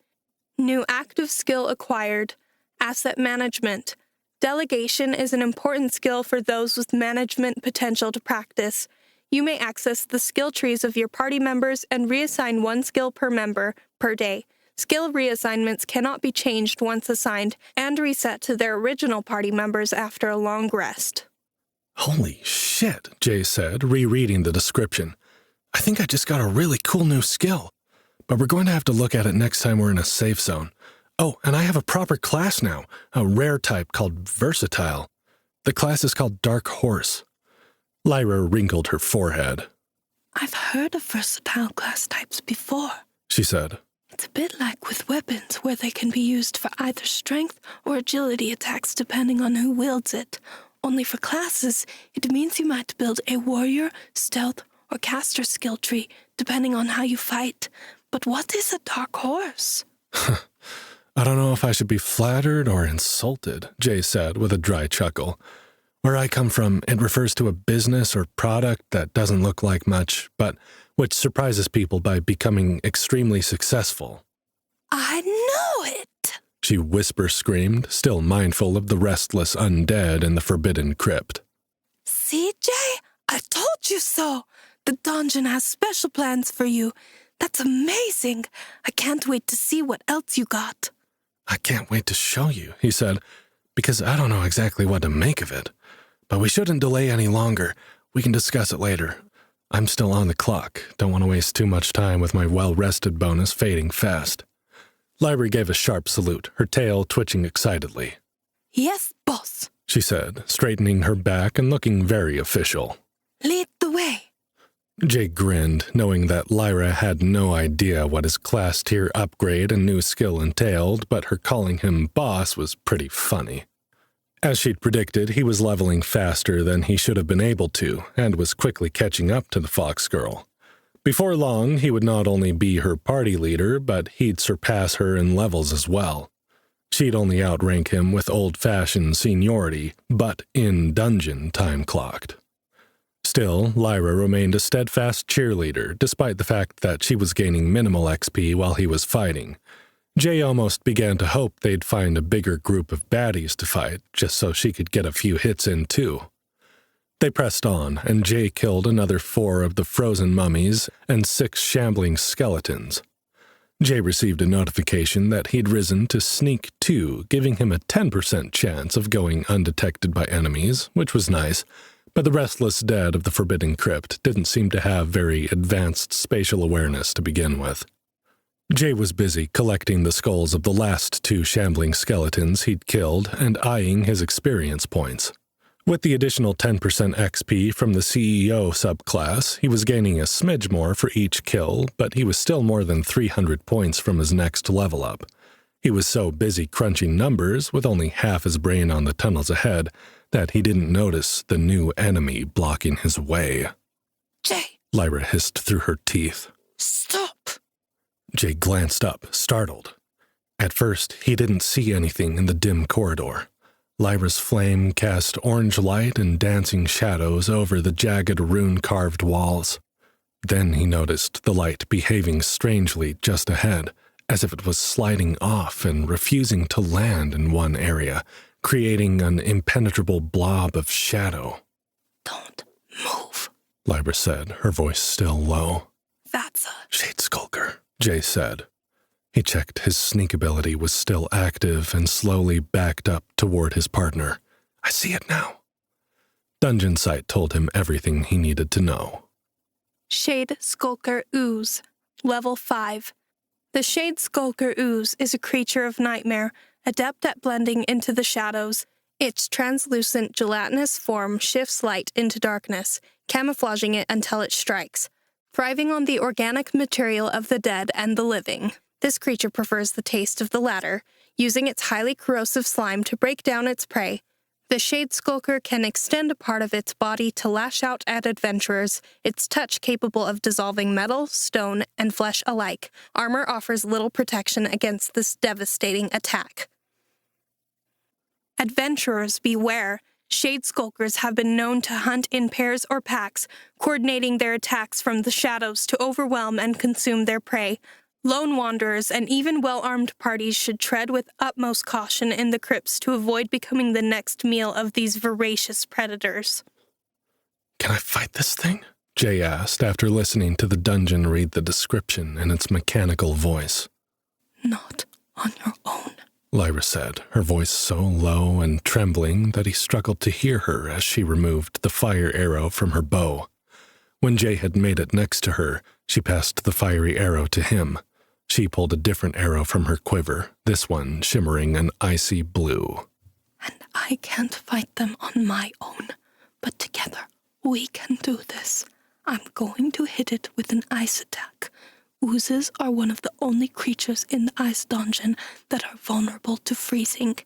New active skill acquired, asset management. Delegation is an important skill for those with management potential to practice. You may access the skill trees of your party members and reassign one skill per member per day. Skill reassignments cannot be changed once assigned and reset to their original party members after a long rest. Holy shit, Jay said, rereading the description. I think I just got a really cool new skill. but we're going to have to look at it next time we're in a safe zone. Oh, and I have a proper class now, a rare type called Versatile. The class is called Dark Horse. Lyra wrinkled her forehead. I've heard of versatile class types before, she said. It's a bit like with weapons, where they can be used for either strength or agility attacks depending on who wields it. Only for classes, it means you might build a warrior, stealth, or caster skill tree, depending on how you fight. But what is a dark horse? I don't know if I should be flattered or insulted, Jay said with a dry chuckle. Where I come from, it refers to a business or product that doesn't look like much, but which surprises people by becoming extremely successful. I know it! She whisper-screamed, still mindful of the restless undead in the forbidden crypt. See, Jay? I told you so! The dungeon has special plans for you. That's amazing! I can't wait to see what else you got. I can't wait to show you, he said, because I don't know exactly what to make of it. But we shouldn't delay any longer. We can discuss it later. I'm still on the clock. Don't want to waste too much time with my well-rested bonus fading fast. Lyra gave a sharp salute, her tail twitching excitedly. Yes, boss, she said, straightening her back and looking very official. Lead the way. Jay grinned, knowing that Lyra had no idea what his class tier upgrade and new skill entailed, but her calling him boss was pretty funny. As she'd predicted, he was leveling faster than he should have been able to, and was quickly catching up to the Fox Girl. Before long, he would not only be her party leader, but he'd surpass her in levels as well. She'd only outrank him with old-fashioned seniority, but in dungeon time-clocked. Still, Lyra remained a steadfast cheerleader, despite the fact that she was gaining minimal XP while he was fighting. Jay almost began to hope they'd find a bigger group of baddies to fight, just so she could get a few hits in too. They pressed on, and Jay killed another 4 of the frozen mummies and 6 shambling skeletons. Jay received a notification that he'd risen to Sneak 2, giving him a 10% chance of going undetected by enemies, which was nice, but the restless dead of the Forbidden Crypt didn't seem to have very advanced spatial awareness to begin with. Jay was busy collecting the skulls of the last 2 shambling skeletons he'd killed and eyeing his experience points. With the additional 10% XP from the CEO subclass, he was gaining a smidge more for each kill, but he was still more than 300 points from his next level up. He was so busy crunching numbers, with only half his brain on the tunnels ahead, that he didn't notice the new enemy blocking his way. Jay! Lyra hissed through her teeth. Stop! Jay glanced up, startled. At first, he didn't see anything in the dim corridor. Lyra's flame cast orange light and dancing shadows over the jagged rune-carved walls. Then he noticed the light behaving strangely just ahead, as if it was sliding off and refusing to land in one area, creating an impenetrable blob of shadow. Don't move, Lyra said, her voice still low. That's a Shade Skulker, Jay said. He checked his sneak ability was still active and slowly backed up toward his partner. I see it now. Dungeon Sight told him everything he needed to know. Shade Skulker Ooze, Level 5. The Shade Skulker Ooze is a creature of nightmare, adept at blending into the shadows. Its translucent, gelatinous form shifts light into darkness, camouflaging it until it strikes. Thriving on the organic material of the dead and the living, this creature prefers the taste of the latter, using its highly corrosive slime to break down its prey. The Shade Skulker can extend a part of its body to lash out at adventurers, its touch capable of dissolving metal, stone, and flesh alike. Armor offers little protection against this devastating attack. Adventurers beware. Shade Skulkers have been known to hunt in pairs or packs, coordinating their attacks from the shadows to overwhelm and consume their prey. Lone wanderers and even well-armed parties should tread with utmost caution in the crypts to avoid becoming the next meal of these voracious predators. Can I fight this thing? Jay asked after listening to the dungeon read the description in its mechanical voice. Not on your own, Lyra said, her voice so low and trembling that he struggled to hear her as she removed the fire arrow from her bow. When Jay had made it next to her, she passed the fiery arrow to him. She pulled a different arrow from her quiver, this one shimmering an icy blue. And I can't fight them on my own, but together we can do this. I'm going to hit it with an ice attack. Oozes are one of the only creatures in the ice dungeon that are vulnerable to freezing.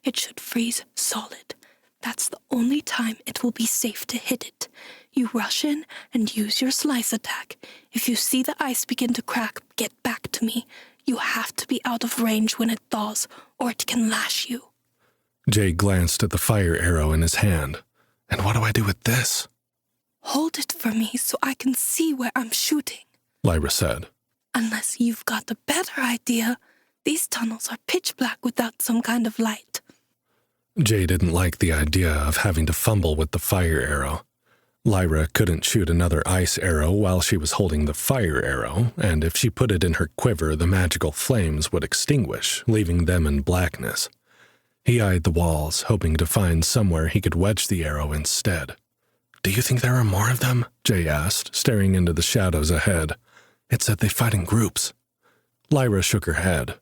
It should freeze solid. That's the only time it will be safe to hit it. You rush in and use your slice attack. If you see the ice begin to crack, get back to me. You have to be out of range when it thaws, or it can lash you. Jay glanced at the fire arrow in his hand. And what do I do with this? Hold it for me so I can see where I'm shooting, Lyra said. Unless you've got a better idea. These tunnels are pitch black without some kind of light. Jay didn't like the idea of having to fumble with the fire arrow. Lyra couldn't shoot another ice arrow while she was holding the fire arrow, and if she put it in her quiver, the magical flames would extinguish, leaving them in blackness. He eyed the walls, hoping to find somewhere he could wedge the arrow instead. "Do you think there are more of them?" Jay asked, staring into the shadows ahead. "It said they fight in groups." Lyra shook her head.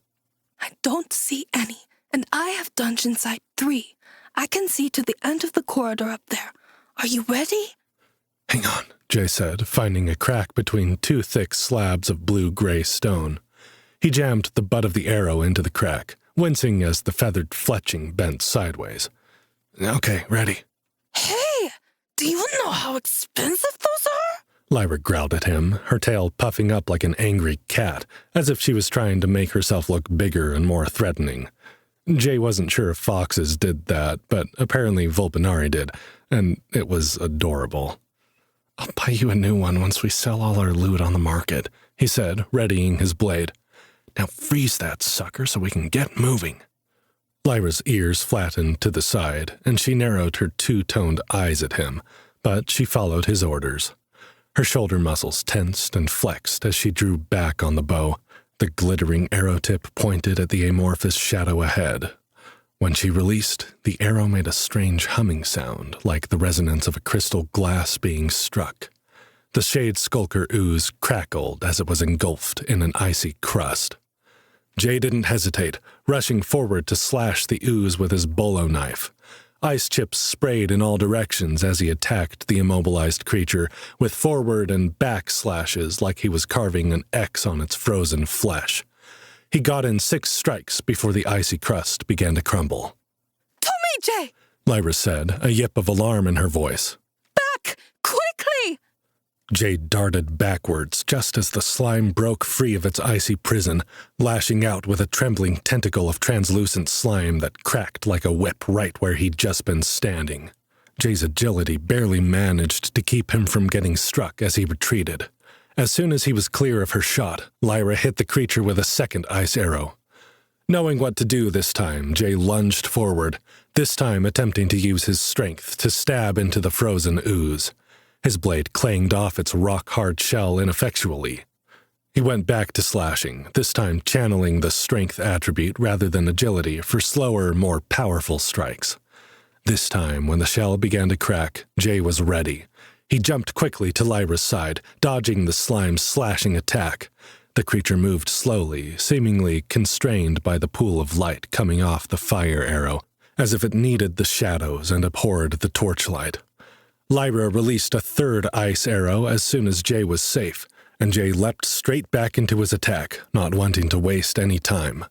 I don't see any, and I have Dungeon Site 3. I can see to the end of the corridor up there. Are you ready? "Hang on," Jay said, finding a crack between two thick slabs of blue-gray stone. He jammed the butt of the arrow into the crack, wincing as the feathered fletching bent sideways. "Okay, ready." Hey, do you know how expensive those are? Lyra growled at him, her tail puffing up like an angry cat, as if she was trying to make herself look bigger and more threatening. Jay wasn't sure if foxes did that, but apparently Volpinari did, and it was adorable. "I'll buy you a new one once we sell all our loot on the market," he said, readying his blade. "Now freeze that sucker so we can get moving." Lyra's ears flattened to the side, and she narrowed her two-toned eyes at him, but she followed his orders. Her shoulder muscles tensed and flexed as she drew back on the bow, the glittering arrow tip pointed at the amorphous shadow ahead. When she released, the arrow made a strange humming sound, like the resonance of a crystal glass being struck. The Shade Skulker ooze crackled as it was engulfed in an icy crust. Jay didn't hesitate, rushing forward to slash the ooze with his bolo knife. Ice chips sprayed in all directions as he attacked the immobilized creature, with forward and back slashes like he was carving an X on its frozen flesh. He got in 6 strikes before the icy crust began to crumble. To me, Jay! Lyra said, a yip of alarm in her voice. Back! Quickly! Jay darted backwards just as the slime broke free of its icy prison, lashing out with a trembling tentacle of translucent slime that cracked like a whip right where he'd just been standing. Jay's agility barely managed to keep him from getting struck as he retreated. As soon as he was clear of her shot, Lyra hit the creature with a second ice arrow. Knowing what to do this time, Jay lunged forward, this time attempting to use his strength to stab into the frozen ooze. His blade clanged off its rock-hard shell ineffectually. He went back to slashing, this time channeling the strength attribute rather than agility for slower, more powerful strikes. This time, when the shell began to crack, Jay was ready. He jumped quickly to Lyra's side, dodging the slime's slashing attack. The creature moved slowly, seemingly constrained by the pool of light coming off the fire arrow, as if it needed the shadows and abhorred the torchlight. Lyra released a third ice arrow as soon as Jay was safe, and Jay leapt straight back into his attack, not wanting to waste any time.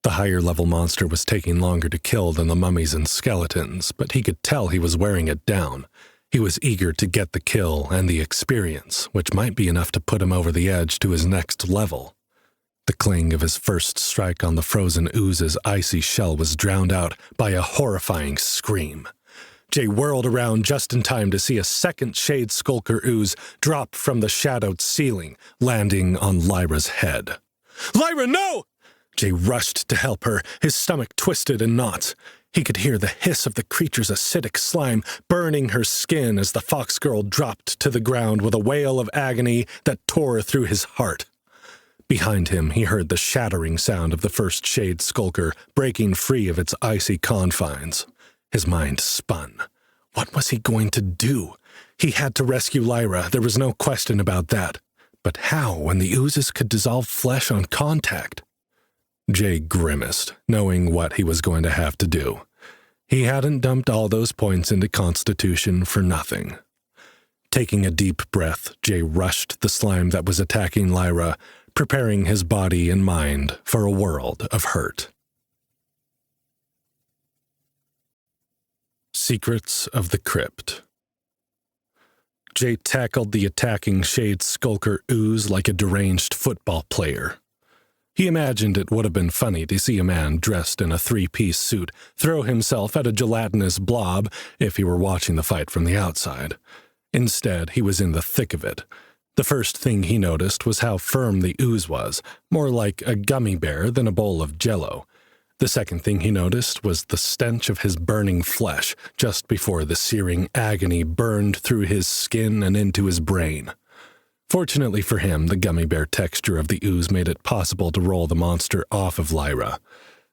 The higher-level monster was taking longer to kill than the mummies and skeletons, but he could tell he was wearing it down. He was eager to get the kill and the experience, which might be enough to put him over the edge to his next level. The cling of his first strike on the frozen ooze's icy shell was drowned out by a horrifying scream. Jay whirled around just in time to see a second Shade Skulker ooze drop from the shadowed ceiling, landing on Lyra's head. "Lyra, no!" Jay rushed to help her, his stomach twisted in knots. He could hear the hiss of the creature's acidic slime burning her skin as the fox girl dropped to the ground with a wail of agony that tore through his heart. Behind him, he heard the shattering sound of the first Shade Skulker breaking free of its icy confines. His mind spun. What was he going to do? He had to rescue Lyra, there was no question about that. But how, when the oozes could dissolve flesh on contact? Jay grimaced, knowing what he was going to have to do. He hadn't dumped all those points into Constitution for nothing. Taking a deep breath, Jay rushed the slime that was attacking Lyra, preparing his body and mind for a world of hurt. Secrets of the Crypt. Jay tackled the attacking Shade Skulker ooze like a deranged football player. He imagined it would have been funny to see a man dressed in a three-piece suit throw himself at a gelatinous blob if he were watching the fight from the outside. Instead, he was in the thick of it. The first thing he noticed was how firm the ooze was, more like a gummy bear than a bowl of Jell-O. The second thing he noticed was the stench of his burning flesh just before the searing agony burned through his skin and into his brain. Fortunately for him, the gummy bear texture of the ooze made it possible to roll the monster off of Lyra.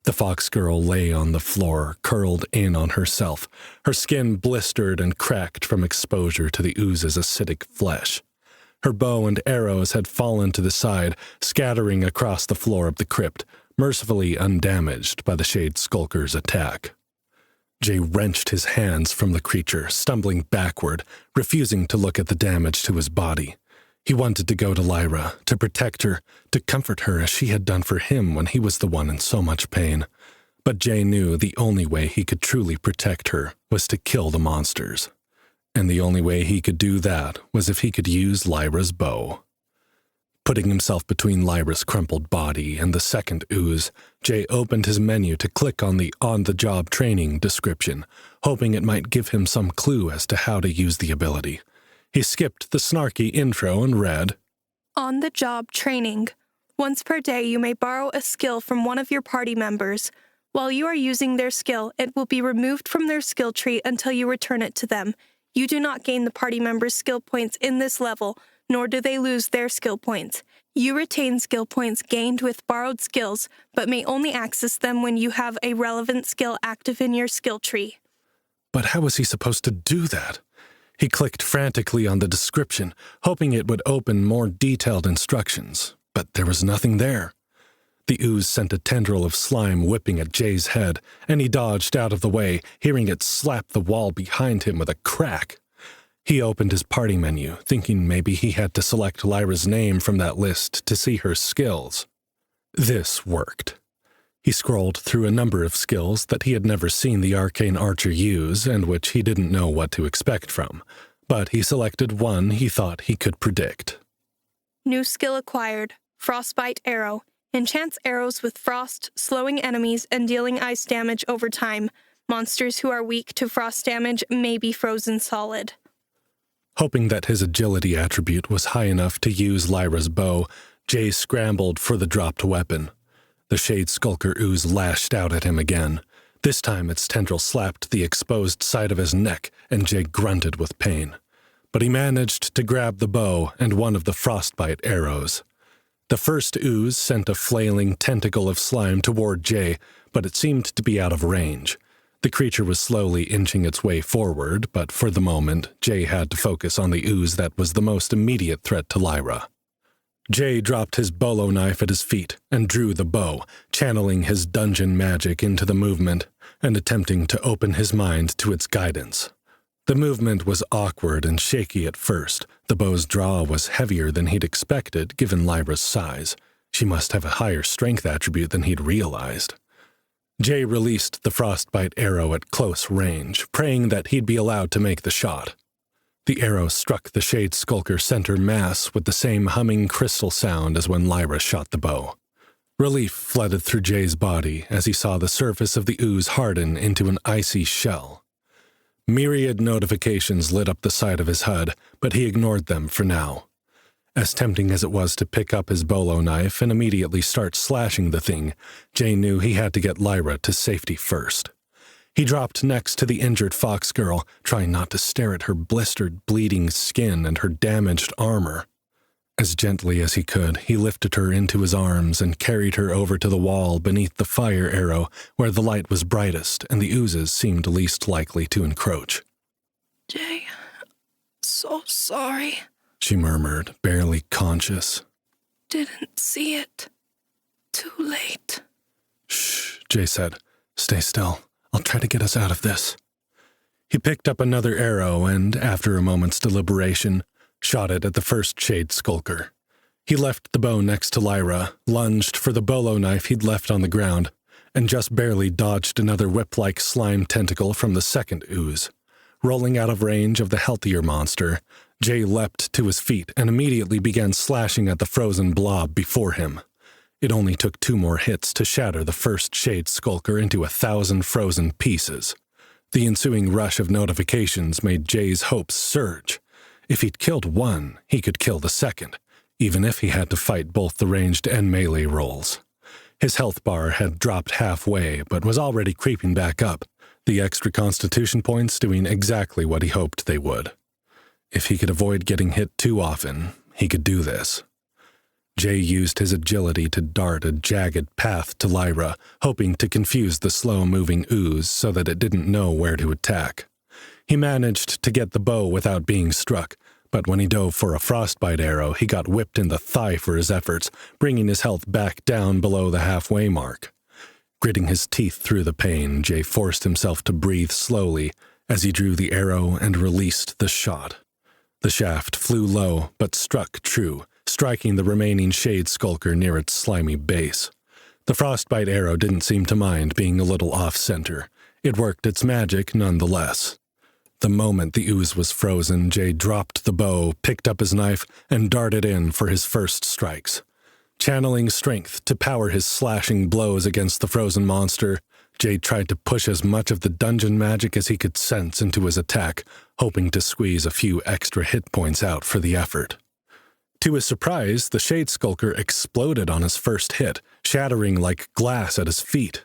The fox girl lay on the floor, curled in on herself, her skin blistered and cracked from exposure to the ooze's acidic flesh. Her bow and arrows had fallen to the side, scattering across the floor of the crypt, mercifully undamaged by the Shade Skulker's attack. Jay wrenched his hands from the creature, stumbling backward, refusing to look at the damage to his body. He wanted to go to Lyra, to protect her, to comfort her as she had done for him when he was the one in so much pain. But Jay knew the only way he could truly protect her was to kill the monsters. And the only way he could do that was if he could use Lyra's bow. Putting himself between Lyra's crumpled body and the second ooze, Jay opened his menu to click on the on-the-job training description, hoping it might give him some clue as to how to use the ability. He skipped the snarky intro and read, On-the-job training. Once per day, you may borrow a skill from one of your party members. While you are using their skill, it will be removed from their skill tree until you return it to them. You do not gain the party member's skill points in this level, nor do they lose their skill points. You retain skill points gained with borrowed skills, but may only access them when you have a relevant skill active in your skill tree. But how was he supposed to do that? He clicked frantically on the description, hoping it would open more detailed instructions, but there was nothing there. The ooze sent a tendril of slime whipping at Jay's head, and he dodged out of the way, hearing it slap the wall behind him with a crack. He opened his party menu, thinking maybe he had to select Lyra's name from that list to see her skills. This worked. He scrolled through a number of skills that he had never seen the arcane archer use and which he didn't know what to expect from, but he selected one he thought he could predict. New skill acquired. Frostbite Arrow. Enchants arrows with frost, slowing enemies and dealing ice damage over time. Monsters who are weak to frost damage may be frozen solid. Hoping that his agility attribute was high enough to use Lyra's bow, Jay scrambled for the dropped weapon. The Shade Skulker ooze lashed out at him again. This time its tendril slapped the exposed side of his neck, and Jay grunted with pain. But he managed to grab the bow and one of the frostbite arrows. The first ooze sent a flailing tentacle of slime toward Jay, but it seemed to be out of range. The creature was slowly inching its way forward, but for the moment, Jay had to focus on the ooze that was the most immediate threat to Lyra. Jay dropped his bolo knife at his feet and drew the bow, channeling his dungeon magic into the movement and attempting to open his mind to its guidance. The movement was awkward and shaky at first. The bow's draw was heavier than he'd expected given Lyra's size. She must have a higher strength attribute than he'd realized. Jay released the frostbite arrow at close range, praying that he'd be allowed to make the shot. The arrow struck the Shade Skulker center mass with the same humming crystal sound as when Lyra shot the bow. Relief flooded through Jay's body as he saw the surface of the ooze harden into an icy shell. Myriad notifications lit up the side of his HUD, but he ignored them for now. As tempting as it was to pick up his bolo knife and immediately start slashing the thing, Jay knew he had to get Lyra to safety first. He dropped next to the injured fox girl, trying not to stare at her blistered, bleeding skin and her damaged armor. As gently as he could, he lifted her into his arms and carried her over to the wall beneath the fire arrow where the light was brightest and the oozes seemed least likely to encroach. Jay, so sorry, she murmured, barely conscious. Didn't see it. Too late. Shh, Jay said. Stay still. I'll try to get us out of this. He picked up another arrow and, after a moment's deliberation, shot it at the first Shade Skulker. He left the bow next to Lyra, lunged for the bolo knife he'd left on the ground, and just barely dodged another whip-like slime tentacle from the second ooze. Rolling out of range of the healthier monster, Jay leapt to his feet and immediately began slashing at the frozen blob before him. It only took 2 more hits to shatter the first Shade Skulker into 1,000 frozen pieces. The ensuing rush of notifications made Jay's hopes surge. If he'd killed one, he could kill the second, even if he had to fight both the ranged and melee rolls. His health bar had dropped halfway, but was already creeping back up, the extra constitution points doing exactly what he hoped they would. If he could avoid getting hit too often, he could do this. Jay used his agility to dart a jagged path to Lyra, hoping to confuse the slow-moving ooze so that it didn't know where to attack. He managed to get the bow without being struck, but when he dove for a frostbite arrow, he got whipped in the thigh for his efforts, bringing his health back down below the halfway mark. Gritting his teeth through the pain, Jay forced himself to breathe slowly as he drew the arrow and released the shot. The shaft flew low, but struck true, striking the remaining Shade Skulker near its slimy base. The frostbite arrow didn't seem to mind being a little off-center. It worked its magic nonetheless. The moment the ooze was frozen, Jay dropped the bow, picked up his knife, and darted in for his first strikes. Channeling strength to power his slashing blows against the frozen monster, Jay tried to push as much of the dungeon magic as he could sense into his attack, hoping to squeeze a few extra hit points out for the effort. To his surprise, the Shade Skulker exploded on his first hit, shattering like glass at his feet.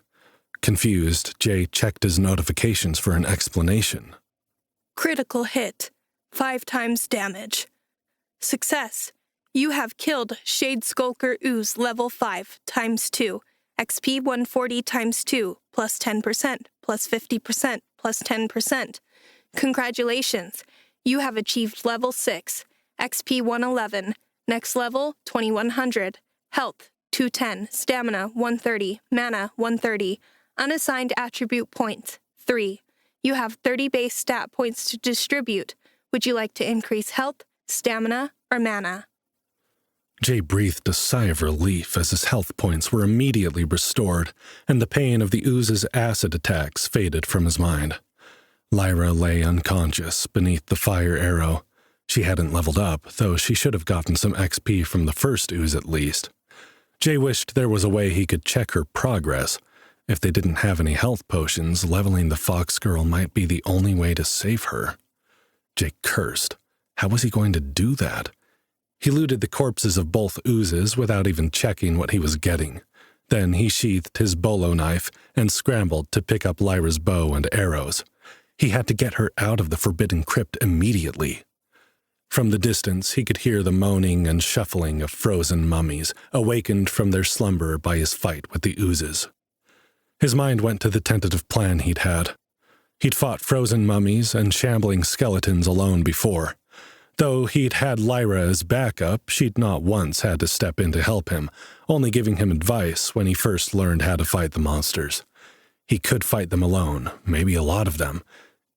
Confused, Jay checked his notifications for an explanation. Critical hit. 5 times damage. Success. You have killed Shade Skulker Ooze level 5 times 2. XP 140 times 2, plus 10%, plus 50%, plus 10%. Congratulations. You have achieved level 6. XP 111. Next level, 2100. Health, 210. Stamina, 130. Mana, 130. Unassigned attribute points, 3. You have 30 base stat points to distribute. Would you like to increase health, stamina, or mana? Jay breathed a sigh of relief as his health points were immediately restored, and the pain of the ooze's acid attacks faded from his mind. Lyra lay unconscious beneath the fire arrow. She hadn't leveled up, though she should have gotten some XP from the first ooze at least. Jay wished there was a way he could check her progress. If they didn't have any health potions, leveling the fox girl might be the only way to save her. Jay cursed. How was he going to do that? He looted the corpses of both oozes without even checking what he was getting. Then he sheathed his bolo knife and scrambled to pick up Lyra's bow and arrows. He had to get her out of the forbidden crypt immediately. From the distance, he could hear the moaning and shuffling of frozen mummies, awakened from their slumber by his fight with the oozes. His mind went to the tentative plan he'd had. He'd fought frozen mummies and shambling skeletons alone before. Though he'd had Lyra as backup, she'd not once had to step in to help him, only giving him advice when he first learned how to fight the monsters. He could fight them alone, maybe a lot of them.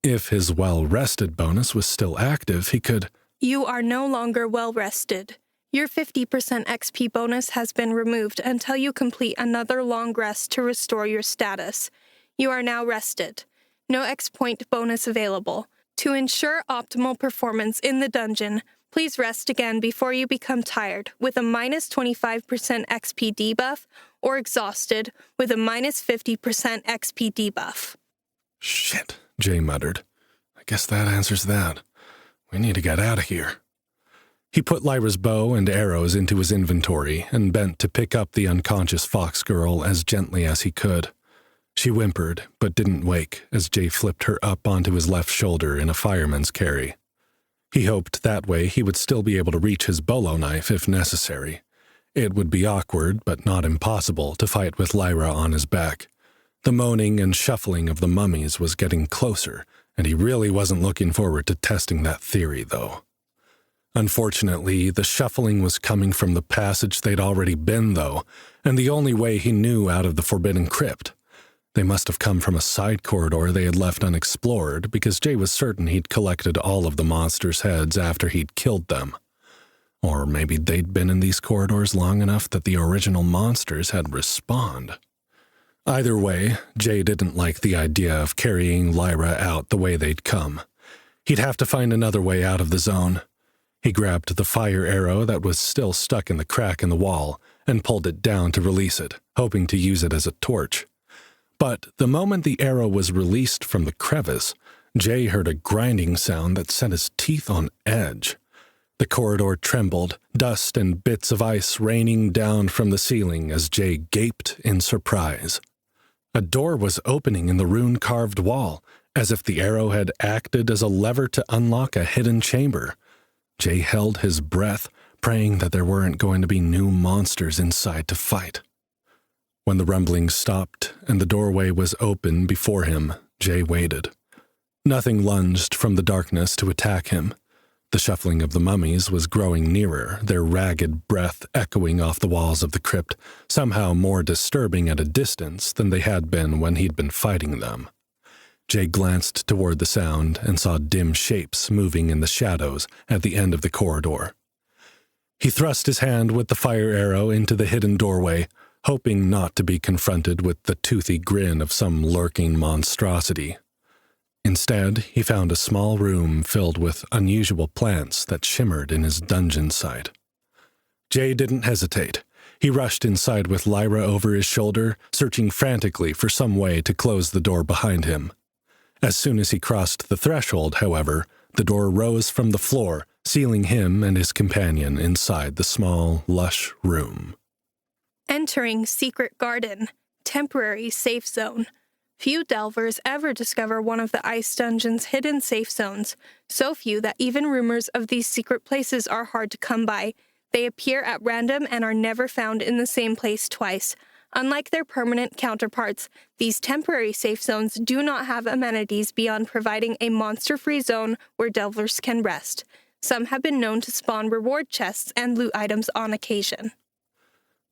If his well-rested bonus was still active, he could— You are no longer well-rested. Your 50% XP bonus has been removed until you complete another long rest to restore your status. You are now rested. No X point bonus available. To ensure optimal performance in the dungeon, please rest again before you become tired with a minus 25% XP debuff or exhausted with a minus 50% XP debuff. Shit, Jay muttered. I guess that answers that. We need to get out of here. He put Lyra's bow and arrows into his inventory and bent to pick up the unconscious fox girl as gently as he could. She whimpered, but didn't wake as Jay flipped her up onto his left shoulder in a fireman's carry. He hoped that way he would still be able to reach his bolo knife if necessary. It would be awkward, but not impossible, to fight with Lyra on his back. The moaning and shuffling of the mummies was getting closer, and he really wasn't looking forward to testing that theory, though. Unfortunately, the shuffling was coming from the passage they'd already been, though, and the only way he knew out of the forbidden crypt. They must have come from a side corridor they had left unexplored, because Jay was certain he'd collected all of the monsters' heads after he'd killed them. Or maybe they'd been in these corridors long enough that the original monsters had respawned. Either way, Jay didn't like the idea of carrying Lyra out the way they'd come. He'd have to find another way out of the zone. He grabbed the fire arrow that was still stuck in the crack in the wall and pulled it down to release it, hoping to use it as a torch. But the moment the arrow was released from the crevice, Jay heard a grinding sound that set his teeth on edge. The corridor trembled, dust and bits of ice raining down from the ceiling as Jay gaped in surprise. A door was opening in the rune-carved wall, as if the arrow had acted as a lever to unlock a hidden chamber. Jay held his breath, praying that there weren't going to be new monsters inside to fight. When the rumbling stopped and the doorway was open before him, Jay waited. Nothing lunged from the darkness to attack him. The shuffling of the mummies was growing nearer, their ragged breath echoing off the walls of the crypt, somehow more disturbing at a distance than they had been when he'd been fighting them. Jay glanced toward the sound and saw dim shapes moving in the shadows at the end of the corridor. He thrust his hand with the fire arrow into the hidden doorway, hoping not to be confronted with the toothy grin of some lurking monstrosity. Instead, he found a small room filled with unusual plants that shimmered in his dungeon sight. Jay didn't hesitate. He rushed inside with Lyra over his shoulder, searching frantically for some way to close the door behind him. As soon as he crossed the threshold, however, the door rose from the floor, sealing him and his companion inside the small, lush room. Entering Secret Garden, temporary safe zone. Few delvers ever discover one of the Ice Dungeon's hidden safe zones, so few that even rumors of these secret places are hard to come by. They appear at random and are never found in the same place twice. Unlike their permanent counterparts, these temporary safe zones do not have amenities beyond providing a monster-free zone where delvers can rest. Some have been known to spawn reward chests and loot items on occasion.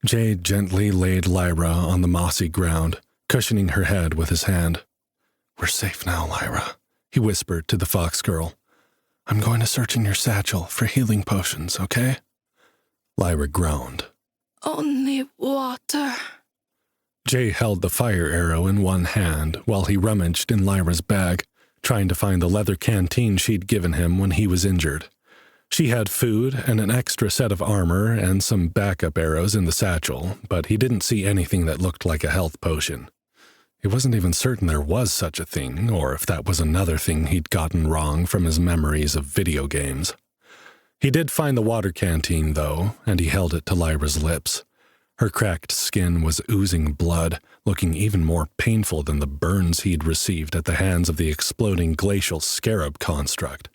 Jay gently laid Lyra on the mossy ground, cushioning her head with his hand. "We're safe now, Lyra," he whispered to the fox girl. "I'm going to search in your satchel for healing potions, okay?" Lyra groaned. Only water. Jay held the fire arrow in one hand while he rummaged in Lyra's bag, trying to find the leather canteen she'd given him when he was injured. She had food and an extra set of armor and some backup arrows in the satchel, but he didn't see anything that looked like a health potion. He wasn't even certain there was such a thing, or if that was another thing he'd gotten wrong from his memories of video games. He did find the water canteen, though, and he held it to Lyra's lips. Her cracked skin was oozing blood, looking even more painful than the burns he'd received at the hands of the exploding glacial scarab construct.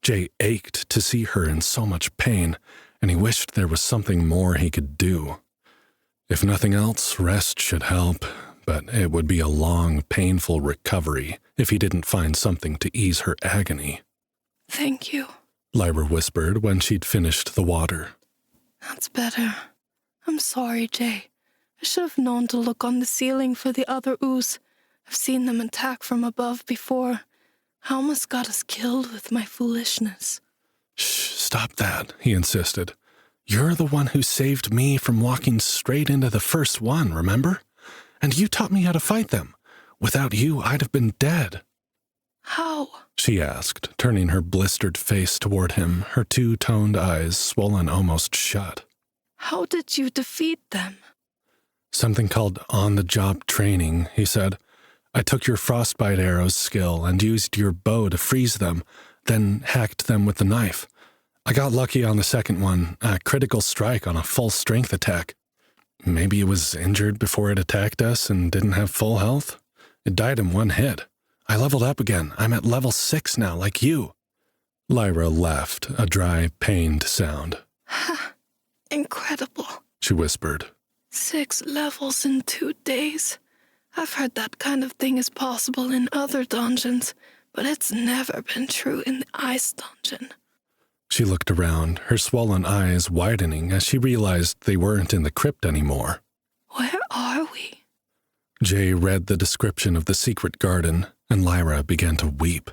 Jay ached to see her in so much pain, and he wished there was something more he could do. If nothing else, rest should help, but it would be a long, painful recovery if he didn't find something to ease her agony. Thank you, Lyra whispered when she'd finished the water. That's better. I'm sorry, Jay. I should have known to look on the ceiling for the other ooze. I've seen them attack from above before. I almost got us killed with my foolishness. Shh, stop that, he insisted. You're the one who saved me from walking straight into the first one, remember? And you taught me how to fight them. Without you, I'd have been dead. How? She asked, turning her blistered face toward him, her two-toned eyes swollen almost shut. How did you defeat them? Something called on-the-job training, he said. I took your frostbite arrows skill and used your bow to freeze them, then hacked them with the knife. I got lucky on the second one, a critical strike on a full-strength attack. Maybe it was injured before it attacked us and didn't have full health? It died in one hit. I leveled up again. I'm at level 6 now, like you. Lyra laughed, a dry, pained sound. Incredible, she whispered. 6 levels in 2 days. I've heard that kind of thing is possible in other dungeons, but it's never been true in the Ice Dungeon. She looked around, her swollen eyes widening as she realized they weren't in the crypt anymore. Where are we? Jay read the description of the secret garden, and Lyra began to weep.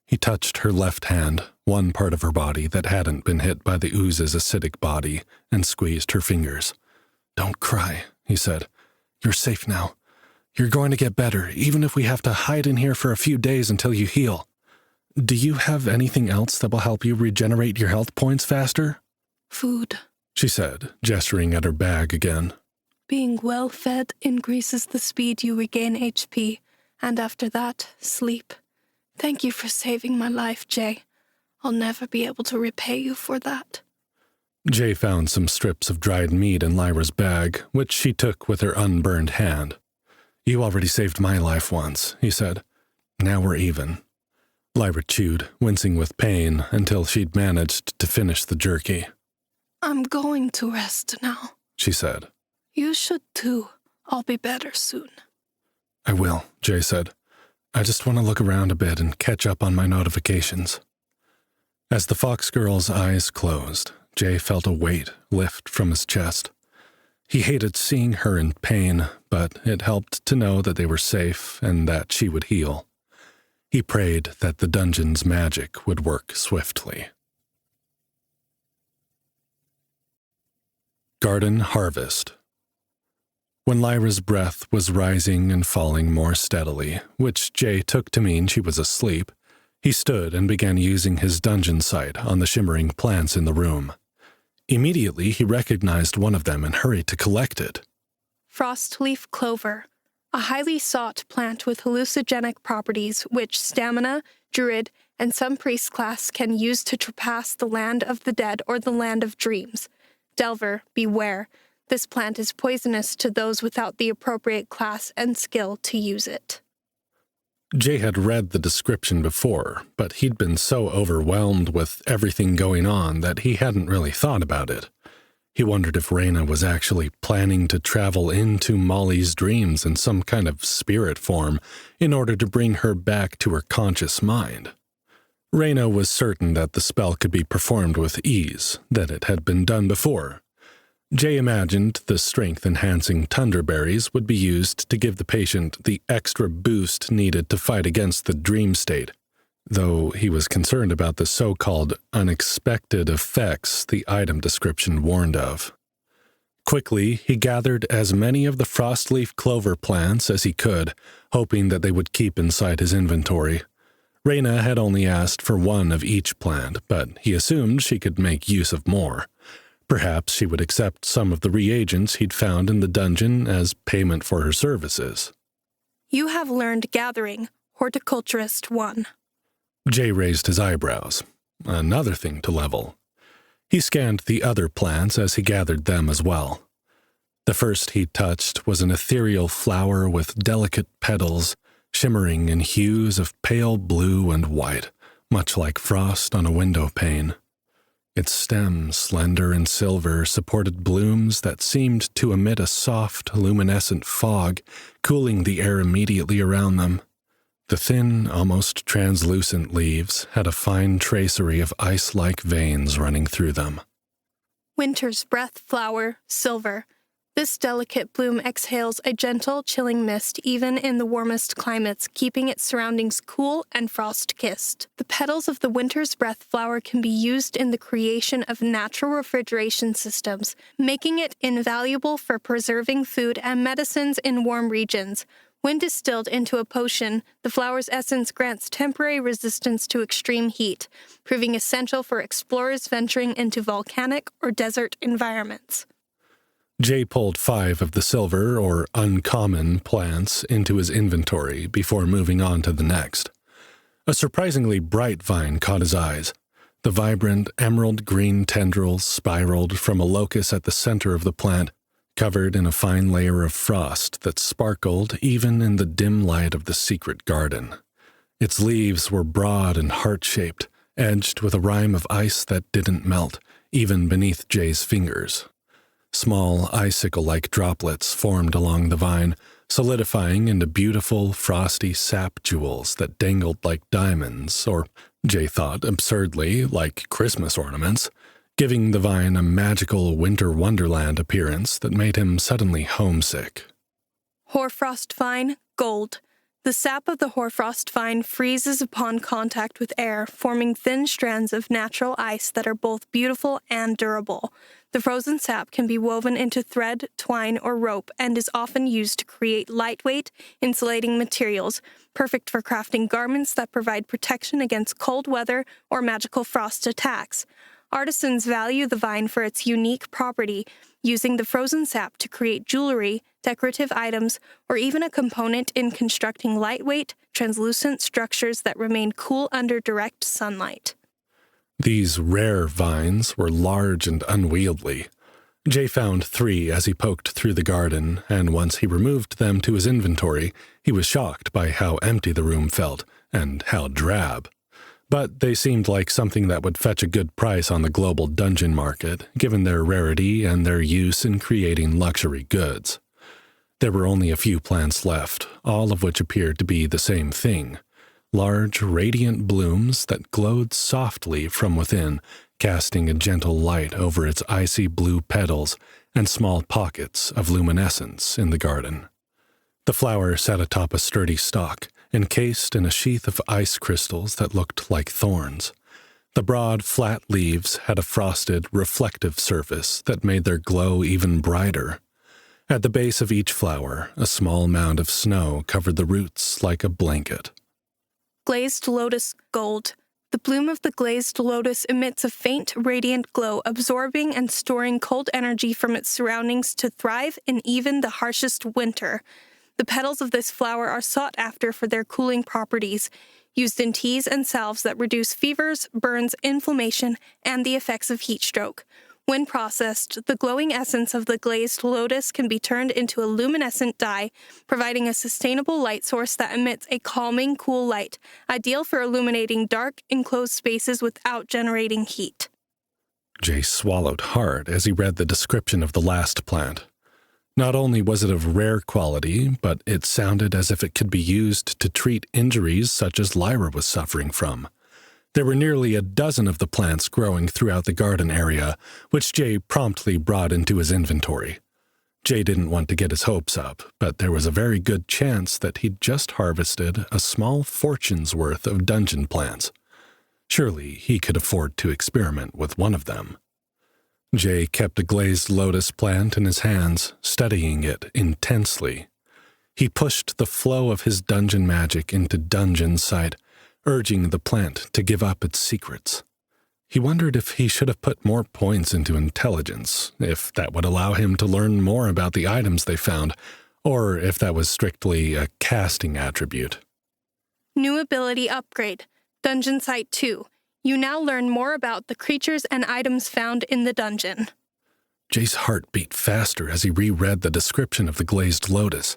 He touched her left hand, one part of her body that hadn't been hit by the ooze's acidic body, and squeezed her fingers. "Don't cry," he said. "You're safe now. You're going to get better, even if we have to hide in here for a few days until you heal. Do you have anything else that will help you regenerate your health points faster?" Food, she said, gesturing at her bag again. Being well-fed increases the speed you regain HP, and after that, sleep. Thank you for saving my life, Jay. I'll never be able to repay you for that. Jay found some strips of dried meat in Lyra's bag, which she took with her unburned hand. "You already saved my life once," he said. "Now we're even." Lyra chewed, wincing with pain, until she'd managed to finish the jerky. "I'm going to rest now," she said. "You should too. I'll be better soon." "I will," Jay said. "I just want to look around a bit and catch up on my notifications." As the fox girl's eyes closed, Jay felt a weight lift from his chest. He hated seeing her in pain, but it helped to know that they were safe and that she would heal. He prayed that the dungeon's magic would work swiftly. Garden Harvest. When Lyra's breath was rising and falling more steadily, which Jay took to mean she was asleep, he stood and began using his dungeon sight on the shimmering plants in the room. Immediately, he recognized one of them and hurried to collect it. Frostleaf clover, a highly sought plant with hallucinogenic properties which stamina, druid, and some priest class can use to traverse the land of the dead or the land of dreams. Delver, beware. This plant is poisonous to those without the appropriate class and skill to use it. Jay had read the description before, but he'd been so overwhelmed with everything going on that he hadn't really thought about it. He wondered if Raina was actually planning to travel into Molly's dreams in some kind of spirit form in order to bring her back to her conscious mind. Raina was certain that the spell could be performed with ease, that it had been done before. Jay imagined the strength-enhancing tunderberries would be used to give the patient the extra boost needed to fight against the dream state, though he was concerned about the so-called unexpected effects the item description warned of. Quickly, he gathered as many of the frostleaf clover plants as he could, hoping that they would keep inside his inventory. Raina had only asked for one of each plant, but he assumed she could make use of more. Perhaps she would accept some of the reagents he'd found in the dungeon as payment for her services. You have learned Gathering, Horticulturist 1. Jay raised his eyebrows. Another thing to level. He scanned the other plants as he gathered them as well. The first he touched was an ethereal flower with delicate petals, shimmering in hues of pale blue and white, much like frost on a window pane. Its stem, slender and silver, supported blooms that seemed to emit a soft, luminescent fog, cooling the air immediately around them. The thin, almost translucent leaves had a fine tracery of ice-like veins running through them. Winter's Breath Flower, Silver. This delicate bloom exhales a gentle, chilling mist even in the warmest climates, keeping its surroundings cool and frost-kissed. The petals of the Winter's Breath flower can be used in the creation of natural refrigeration systems, making it invaluable for preserving food and medicines in warm regions. When distilled into a potion, the flower's essence grants temporary resistance to extreme heat, proving essential for explorers venturing into volcanic or desert environments. Jay pulled 5 of the silver, or uncommon, plants into his inventory before moving on to the next. A surprisingly bright vine caught his eyes. The vibrant emerald-green tendrils spiraled from a locus at the center of the plant, covered in a fine layer of frost that sparkled even in the dim light of the secret garden. Its leaves were broad and heart-shaped, edged with a rime of ice that didn't melt, even beneath Jay's fingers. Small icicle-like droplets formed along the vine, solidifying into beautiful, frosty sap jewels that dangled like diamonds, or, Jay thought absurdly, like Christmas ornaments, giving the vine a magical winter wonderland appearance that made him suddenly homesick. Hoarfrost vine, gold. The sap of the hoarfrost vine freezes upon contact with air, forming thin strands of natural ice that are both beautiful and durable. The frozen sap can be woven into thread, twine, or rope and is often used to create lightweight, insulating materials, perfect for crafting garments that provide protection against cold weather or magical frost attacks. Artisans value the vine for its unique property, using the frozen sap to create jewelry, decorative items, or even a component in constructing lightweight, translucent structures that remain cool under direct sunlight. These rare vines were large and unwieldy. Jay found 3 as he poked through the garden, and once he removed them to his inventory, he was shocked by how empty the room felt, and how drab. But they seemed like something that would fetch a good price on the global dungeon market, given their rarity and their use in creating luxury goods. There were only a few plants left, all of which appeared to be the same thing. Large, radiant blooms that glowed softly from within, casting a gentle light over its icy blue petals and small pockets of luminescence in the garden. The flower sat atop a sturdy stalk, encased in a sheath of ice crystals that looked like thorns. The broad, flat leaves had a frosted, reflective surface that made their glow even brighter. At the base of each flower, a small mound of snow covered the roots like a blanket. Glazed lotus, gold. The bloom of the glazed lotus emits a faint, radiant glow, absorbing and storing cold energy from its surroundings to thrive in even the harshest winter. The petals of this flower are sought after for their cooling properties, used in teas and salves that reduce fevers, burns, inflammation, and the effects of heat stroke. When processed, the glowing essence of the glazed lotus can be turned into a luminescent dye, providing a sustainable light source that emits a calming, cool light, ideal for illuminating dark, enclosed spaces without generating heat. Jay swallowed hard as he read the description of the last plant. Not only was it of rare quality, but it sounded as if it could be used to treat injuries such as Lyra was suffering from. There were nearly a dozen of the plants growing throughout the garden area, which Jay promptly brought into his inventory. Jay didn't want to get his hopes up, but there was a very good chance that he'd just harvested a small fortune's worth of dungeon plants. Surely he could afford to experiment with one of them. Jay kept a glazed lotus plant in his hands, studying it intensely. He pushed the flow of his dungeon magic into dungeon sight, urging the plant to give up its secrets. He wondered if he should have put more points into intelligence, if that would allow him to learn more about the items they found, or if that was strictly a casting attribute. New ability upgrade. Dungeon Site 2. You now learn more about the creatures and items found in the dungeon. Jay's heart beat faster as he reread the description of the glazed lotus.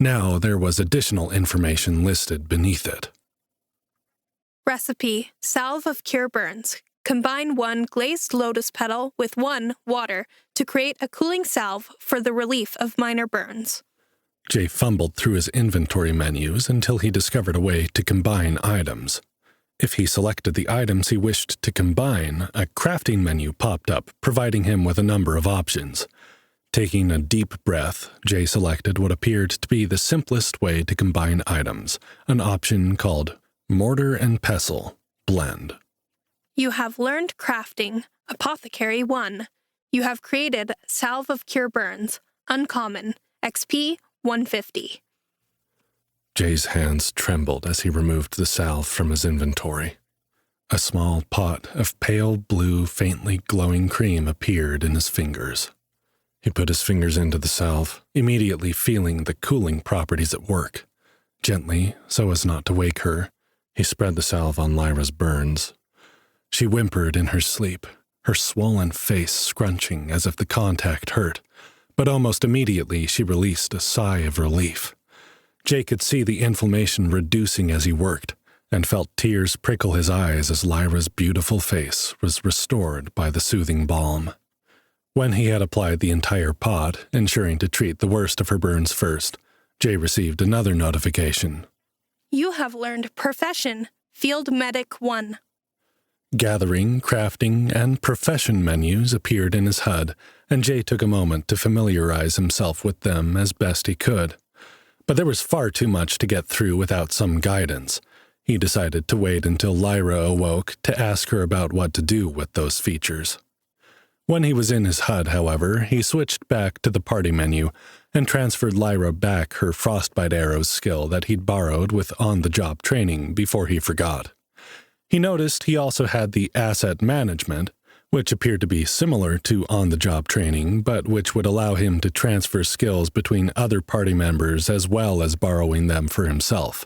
Now there was additional information listed beneath it. Recipe: Salve of Cure Burns. Combine 1 glazed lotus petal with 1 water to create a cooling salve for the relief of minor burns. Jay fumbled through his inventory menus until he discovered a way to combine items. If he selected the items he wished to combine, a crafting menu popped up, providing him with a number of options. Taking a deep breath, Jay selected what appeared to be the simplest way to combine items, an option called Mortar and Pestle Blend. You have learned crafting, Apothecary 1. You have created Salve of Cure Burns, Uncommon, XP 150. Jay's hands trembled as he removed the salve from his inventory. A small pot of pale blue, faintly glowing cream appeared in his fingers. He put his fingers into the salve, immediately feeling the cooling properties at work. Gently, so as not to wake her, he spread the salve on Lyra's burns. She whimpered in her sleep, her swollen face scrunching as if the contact hurt, but almost immediately she released a sigh of relief. Jay could see the inflammation reducing as he worked, and felt tears prickle his eyes as Lyra's beautiful face was restored by the soothing balm. When he had applied the entire pot, ensuring to treat the worst of her burns first, Jay received another notification. You have learned Profession, Field Medic 1. Gathering, crafting, and profession menus appeared in his HUD, and Jay took a moment to familiarize himself with them as best he could. But there was far too much to get through without some guidance. He decided to wait until Lyra awoke to ask her about what to do with those features. When he was in his HUD, however, he switched back to the party menu and transferred Lyra back her Frostbite Arrows skill that he'd borrowed with on-the-job training before he forgot. He noticed he also had the Asset Management, which appeared to be similar to on-the-job training, but which would allow him to transfer skills between other party members as well as borrowing them for himself.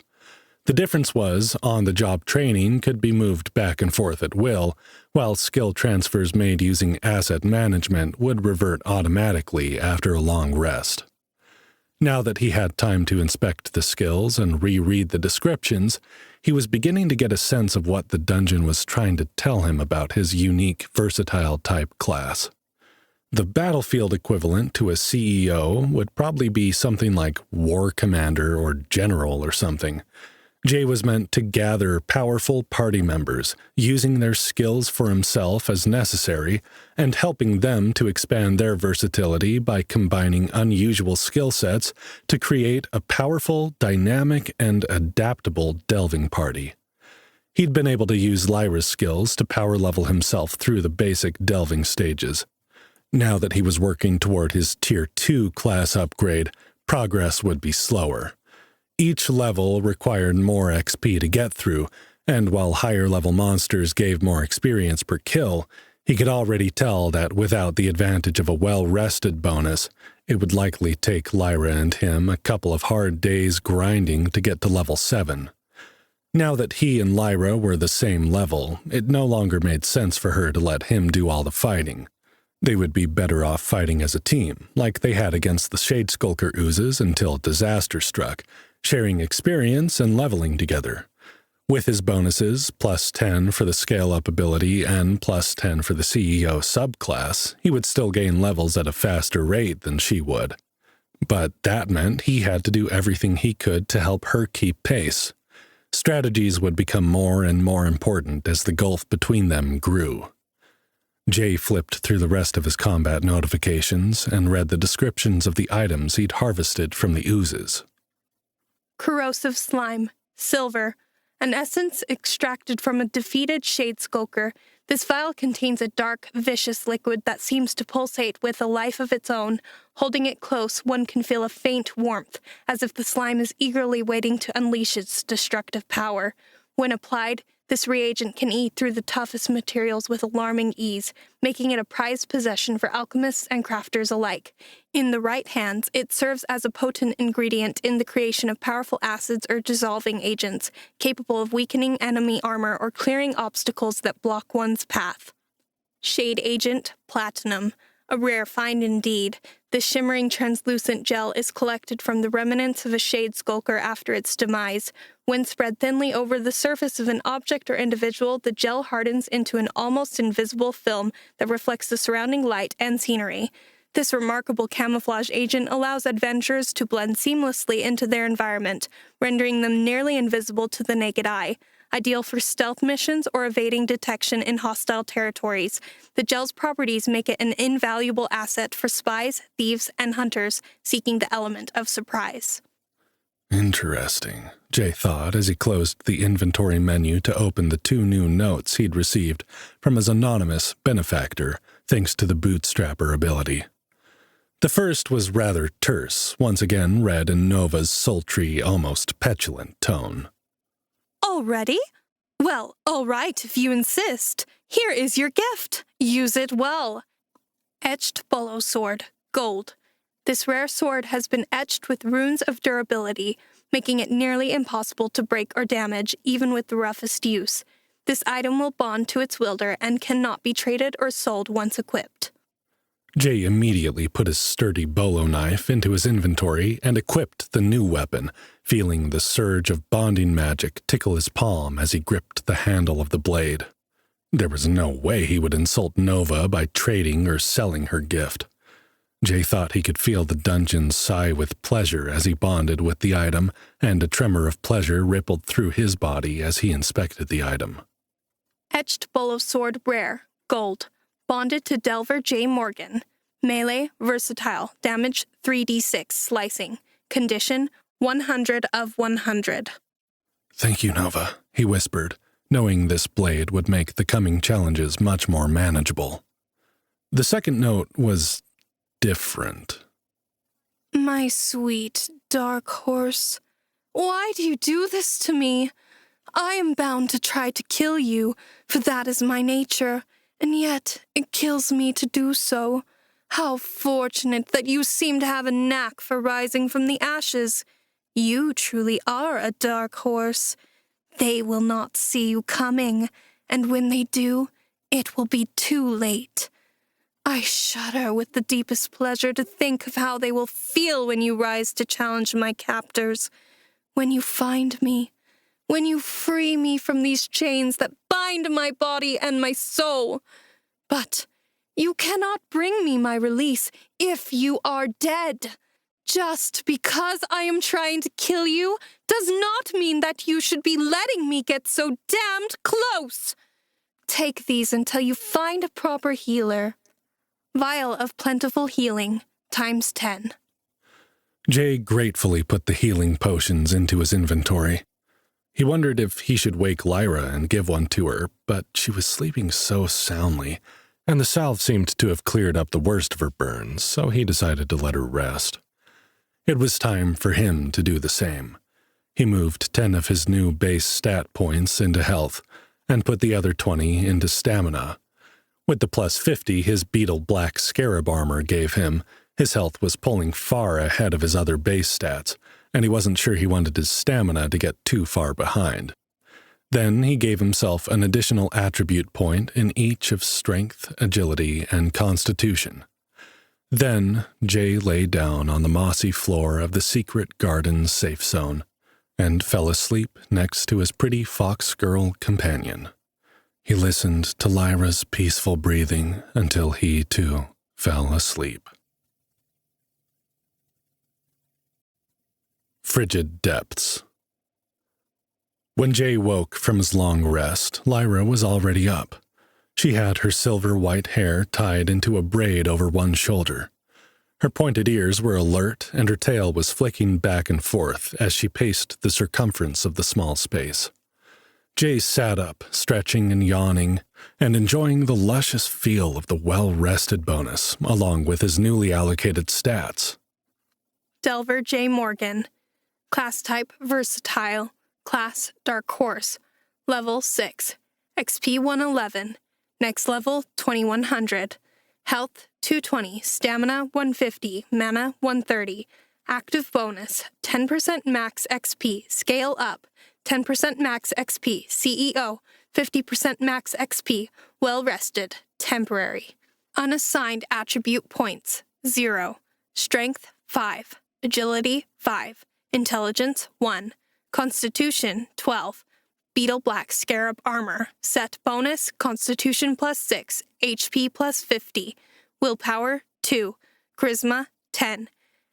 The difference was, on-the-job training could be moved back and forth at will, while skill transfers made using Asset Management would revert automatically after a long rest. Now that he had time to inspect the skills and reread the descriptions, he was beginning to get a sense of what the dungeon was trying to tell him about his unique, versatile-type class. The battlefield equivalent to a CEO would probably be something like War Commander or General or something. Jay was meant to gather powerful party members, using their skills for himself as necessary, and helping them to expand their versatility by combining unusual skill sets to create a powerful, dynamic, and adaptable delving party. He'd been able to use Lyra's skills to power level himself through the basic delving stages. Now that he was working toward his Tier 2 class upgrade, progress would be slower. Each level required more XP to get through, and while higher-level monsters gave more experience per kill, he could already tell that without the advantage of a well-rested bonus, it would likely take Lyra and him a couple of hard days grinding to get to level 7. Now that he and Lyra were the same level, it no longer made sense for her to let him do all the fighting. They would be better off fighting as a team, like they had against the Shadeskulker oozes until disaster struck, sharing experience and leveling together. With his bonuses, plus 10 for the scale-up ability and plus 10 for the CEO subclass, he would still gain levels at a faster rate than she would. But that meant he had to do everything he could to help her keep pace. Strategies would become more and more important as the gulf between them grew. Jay flipped through the rest of his combat notifications and read the descriptions of the items he'd harvested from the oozes. Corrosive Slime, Silver, an essence extracted from a defeated Shadeskulker. This vial contains a dark, vicious liquid that seems to pulsate with a life of its own. Holding it close, one can feel a faint warmth, as if the slime is eagerly waiting to unleash its destructive power. When applied, this reagent can eat through the toughest materials with alarming ease, making it a prized possession for alchemists and crafters alike. In the right hands, it serves as a potent ingredient in the creation of powerful acids or dissolving agents, capable of weakening enemy armor or clearing obstacles that block one's path. Shade Agent, Platinum. A rare find indeed. This shimmering translucent gel is collected from the remnants of a Shadeskulker after its demise. When spread thinly over the surface of an object or individual, the gel hardens into an almost invisible film that reflects the surrounding light and scenery. This remarkable camouflage agent allows adventurers to blend seamlessly into their environment, rendering them nearly invisible to the naked eye. Ideal for stealth missions or evading detection in hostile territories. The gel's properties make it an invaluable asset for spies, thieves, and hunters seeking the element of surprise. Interesting, Jay thought as he closed the inventory menu to open the 2 new notes he'd received from his anonymous benefactor, thanks to the bootstrapper ability. The first was rather terse, once again read in Nova's sultry, almost petulant tone. Already? Well, all right, if you insist. Here is your gift. Use it well. Etched Bolo Sword, Gold. This rare sword has been etched with runes of durability, making it nearly impossible to break or damage, even with the roughest use. This item will bond to its wielder and cannot be traded or sold once equipped. Jay immediately put his sturdy bolo knife into his inventory and equipped the new weapon, feeling the surge of bonding magic tickle his palm as he gripped the handle of the blade. There was no way he would insult Nova by trading or selling her gift. Jay thought he could feel the dungeon sigh with pleasure as he bonded with the item, and a tremor of pleasure rippled through his body as he inspected the item. Etched Bolo Sword Rare, Gold, bonded to Delver J. Morgan. Melee, versatile, damage 3d6, slicing. Condition, 100 of 100. "Thank you, Nova," he whispered, knowing this blade would make the coming challenges much more manageable. The second note was different. My sweet, dark horse, why do you do this to me? I am bound to try to kill you, for that is my nature, and yet it kills me to do so. How fortunate that you seem to have a knack for rising from the ashes. You truly are a dark horse. They will not see you coming, and when they do, it will be too late. I shudder with the deepest pleasure to think of how they will feel when you rise to challenge my captors. When you find me, when you free me from these chains that bind my body and my soul. But you cannot bring me my release if you are dead. Just because I am trying to kill you does not mean that you should be letting me get so damned close. Take these until you find a proper healer. Vial of Plentiful Healing, times 10. Jay gratefully put the healing potions into his inventory. He wondered if he should wake Lyra and give one to her, but she was sleeping so soundly, and the salve seemed to have cleared up the worst of her burns, so he decided to let her rest. It was time for him to do the same. He moved 10 of his new base stat points into health, and put the other 20 into stamina. With the plus 50 his beetle black scarab armor gave him, his health was pulling far ahead of his other base stats, and he wasn't sure he wanted his stamina to get too far behind. Then he gave himself an additional attribute point in each of strength, agility, and constitution. Then Jay lay down on the mossy floor of the secret garden safe zone and fell asleep next to his pretty fox girl companion. He listened to Lyra's peaceful breathing until he, too, fell asleep. Frigid Depths. When Jay woke from his long rest, Lyra was already up. She had her silver-white hair tied into a braid over one shoulder. Her pointed ears were alert, and her tail was flicking back and forth as she paced the circumference of the small space. Jay sat up, stretching and yawning, and enjoying the luscious feel of the well-rested bonus, along with his newly allocated stats. Delver J. Morgan. Class type, versatile. Class, dark horse. Level 6. XP 111. Next level, 2100. Health, 220. Stamina, 150. Mana, 130. Active bonus, 10% max XP. Scale up, 10% max XP. CEO, 50% max XP. Well rested. Temporary. Unassigned attribute points, 0. Strength, 5. Agility, 5. Intelligence, 1. Constitution, 12. Beetle Black Scarab Armor. Set bonus, Constitution plus 6. HP plus 50. Willpower, 2. Charisma, 10.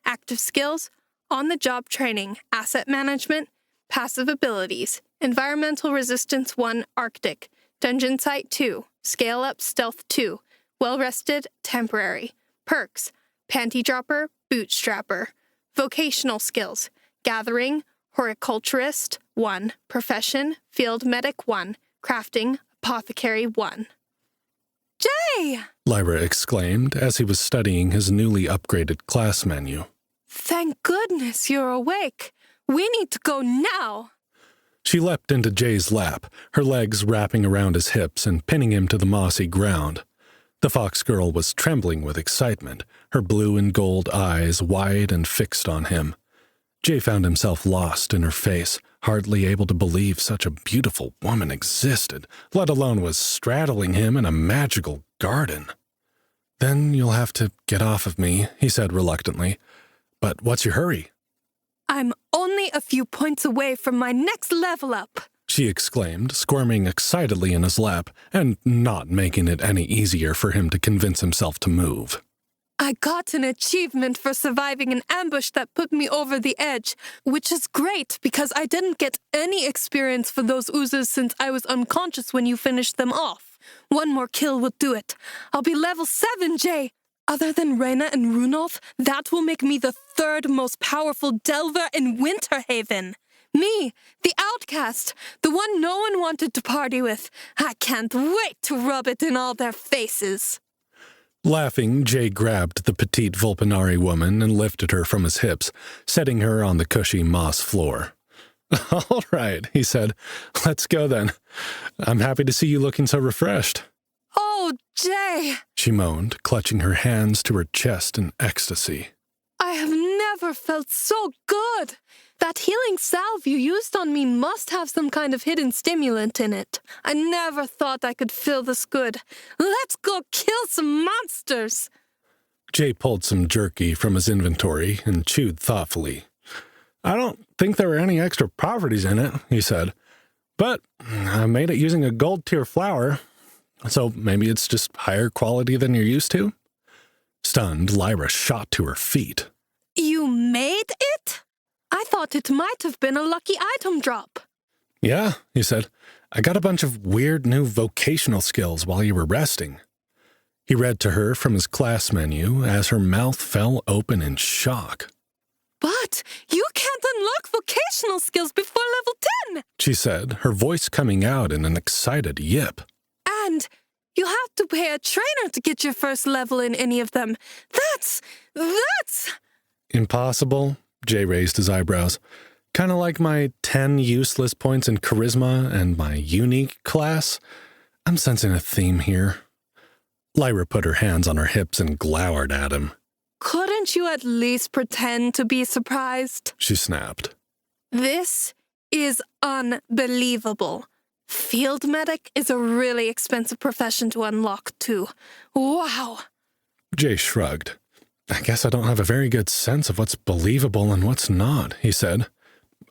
Active skills, on-the-job training, asset management, passive abilities, environmental resistance 1, Arctic, dungeon site 2, scale up stealth 2, well-rested, temporary, perks, panty dropper, bootstrapper, vocational skills, gathering, horticulturist 1, profession, field medic 1, crafting, apothecary 1. Jay! Lyra exclaimed as he was studying his newly upgraded class menu. Thank goodness you're awake. We need to go now. She leapt into Jay's lap, her legs wrapping around his hips and pinning him to the mossy ground. The fox girl was trembling with excitement, her blue and gold eyes wide and fixed on him. Jay found himself lost in her face, hardly able to believe such a beautiful woman existed, let alone was straddling him in a magical garden. "Then you'll have to get off of me," he said reluctantly. "But what's your hurry?" I'm only a few points away from my next level up, she exclaimed, squirming excitedly in his lap and not making it any easier for him to convince himself to move. I got an achievement for surviving an ambush that put me over the edge, which is great because I didn't get any experience for those oozes since I was unconscious when you finished them off. One more kill will do it. I'll be level 7, Jay. Other than Reyna and Runolf, that will make me the 3rd most powerful Delver in Winterhaven. Me, the outcast, the one no one wanted to party with. I can't wait to rub it in all their faces. Laughing, Jay grabbed the petite Vulpinari woman and lifted her from his hips, setting her on the cushy moss floor. All right, he said. Let's go then. I'm happy to see you looking so refreshed. Oh, Jay, she moaned, clutching her hands to her chest in ecstasy. I have never felt so good. That healing salve you used on me must have some kind of hidden stimulant in it. I never thought I could feel this good. Let's go kill some monsters. Jay pulled some jerky from his inventory and chewed thoughtfully. I don't think there were any extra properties in it, he said. But I made it using a gold tier flower. So maybe it's just higher quality than you're used to? Stunned, Lyra shot to her feet. You made it? I thought it might have been a lucky item drop. Yeah, he said. I got a bunch of weird new vocational skills while you were resting. He read to her from his class menu as her mouth fell open in shock. But you can't unlock vocational skills before level 10, she said, her voice coming out in an excited yip. And you have to pay a trainer to get your first level in any of them. That's... Impossible? Jay raised his eyebrows. Kind of like my 10 useless points in charisma and my unique class. I'm sensing a theme here. Lyra put her hands on her hips and glowered at him. Couldn't you at least pretend to be surprised? She snapped. This is unbelievable. Field medic is a really expensive profession to unlock, too. Wow. Jay shrugged. I guess I don't have a very good sense of what's believable and what's not, he said.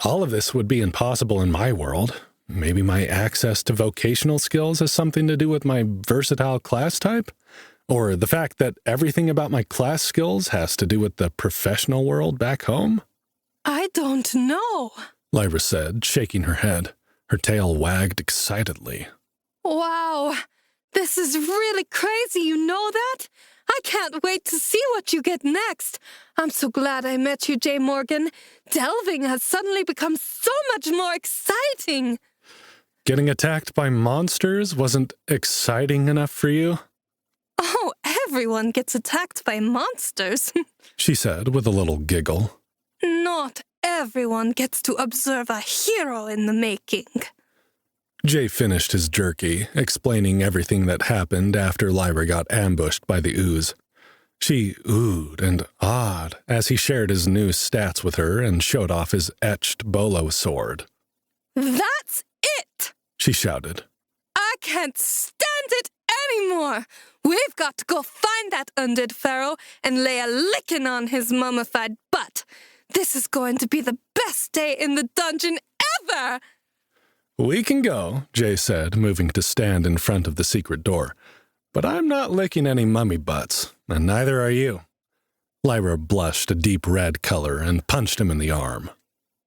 All of this would be impossible in my world. Maybe my access to vocational skills has something to do with my versatile class type? Or the fact that everything about my class skills has to do with the professional world back home? I don't know, Lyra said, shaking her head. Her tail wagged excitedly. Wow, this is really crazy, you know that? I can't wait to see what you get next. I'm so glad I met you, Jay Morgan. Delving has suddenly become so much more exciting. Getting attacked by monsters wasn't exciting enough for you? Oh, everyone gets attacked by monsters, she said with a little giggle. Not everyone gets to observe a hero in the making. Jay finished his jerky, explaining everything that happened after Lyra got ambushed by the ooze. She oohed and awed as he shared his new stats with her and showed off his etched bolo sword. That's it! She shouted. I can't stand it anymore! We've got to go find that undead pharaoh and lay a licking on his mummified butt. This is going to be the best day in the dungeon ever! We can go, Jay said, moving to stand in front of the secret door. But I'm not licking any mummy butts, and neither are you. Lyra blushed a deep red color and punched him in the arm.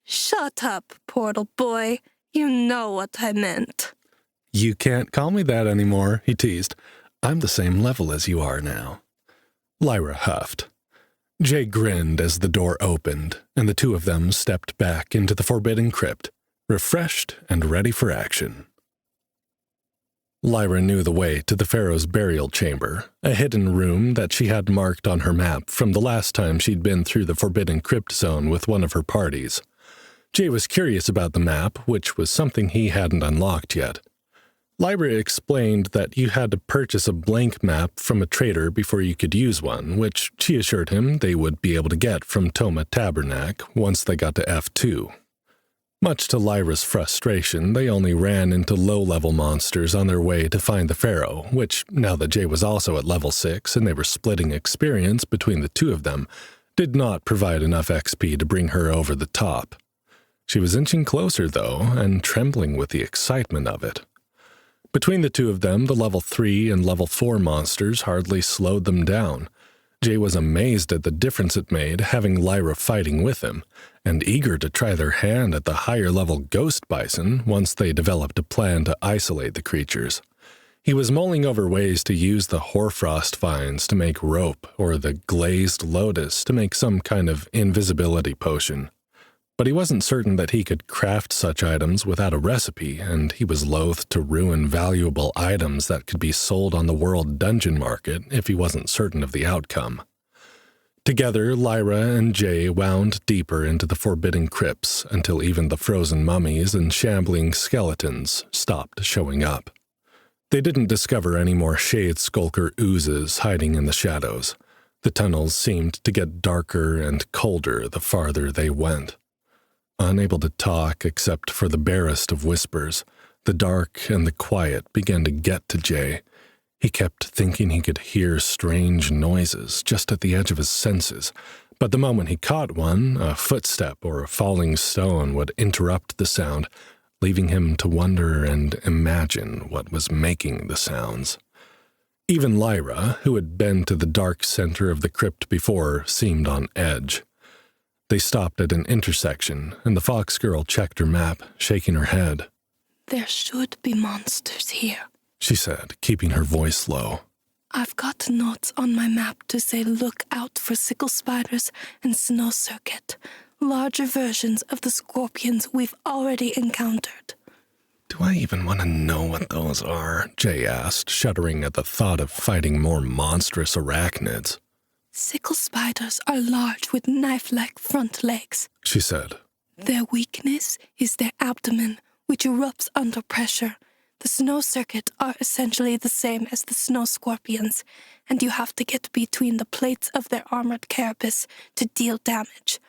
Shut up, portal boy. You know what I meant. You can't call me that anymore, he teased. I'm the same level as you are now. Lyra huffed. Jay grinned as the door opened, and the two of them stepped back into the forbidden crypt, refreshed and ready for action. Lyra knew the way to the Pharaoh's burial chamber, a hidden room that she had marked on her map from the last time she'd been through the forbidden crypt zone with one of her parties. Jay was curious about the map, which was something he hadn't unlocked yet. Lyra explained that you had to purchase a blank map from a trader before you could use one, which she assured him they would be able to get from Toma Tabernac once they got to F2. Much to Lyra's frustration, they only ran into low-level monsters on their way to find the Pharaoh, which, now that Jay was also at level 6 and they were splitting experience between the two of them, did not provide enough XP to bring her over the top. She was inching closer, though, and trembling with the excitement of it. Between the two of them, the level 3 and level 4 monsters hardly slowed them down. Jay was amazed at the difference it made having Lyra fighting with him, and eager to try their hand at the higher-level ghost bison once they developed a plan to isolate the creatures. He was mulling over ways to use the hoarfrost vines to make rope or the glazed lotus to make some kind of invisibility potion. But he wasn't certain that he could craft such items without a recipe, and he was loath to ruin valuable items that could be sold on the world dungeon market if he wasn't certain of the outcome. Together, Lyra and Jay wound deeper into the forbidden crypts until even the frozen mummies and shambling skeletons stopped showing up. They didn't discover any more shade skulker oozes hiding in the shadows. The tunnels seemed to get darker and colder the farther they went. Unable to talk except for the barest of whispers, the dark and the quiet began to get to Jay. He kept thinking he could hear strange noises just at the edge of his senses, but the moment he caught one, a footstep or a falling stone would interrupt the sound, leaving him to wonder and imagine what was making the sounds. Even Lyra, who had been to the dark center of the crypt before, seemed on edge. They stopped at an intersection, and the fox girl checked her map, shaking her head. "There should be monsters here," she said, keeping her voice low. "I've got notes on my map to say look out for sickle spiders and snow circuit, larger versions of the scorpions we've already encountered." "Do I even want to know what those are?" Jay asked, shuddering at the thought of fighting more monstrous arachnids. "Sickle spiders are large with knife-like front legs," she said. "Their weakness is their abdomen, which erupts under pressure. The snow circuit are essentially the same as the snow scorpions, and you have to get between the plates of their armored carapace to deal damage.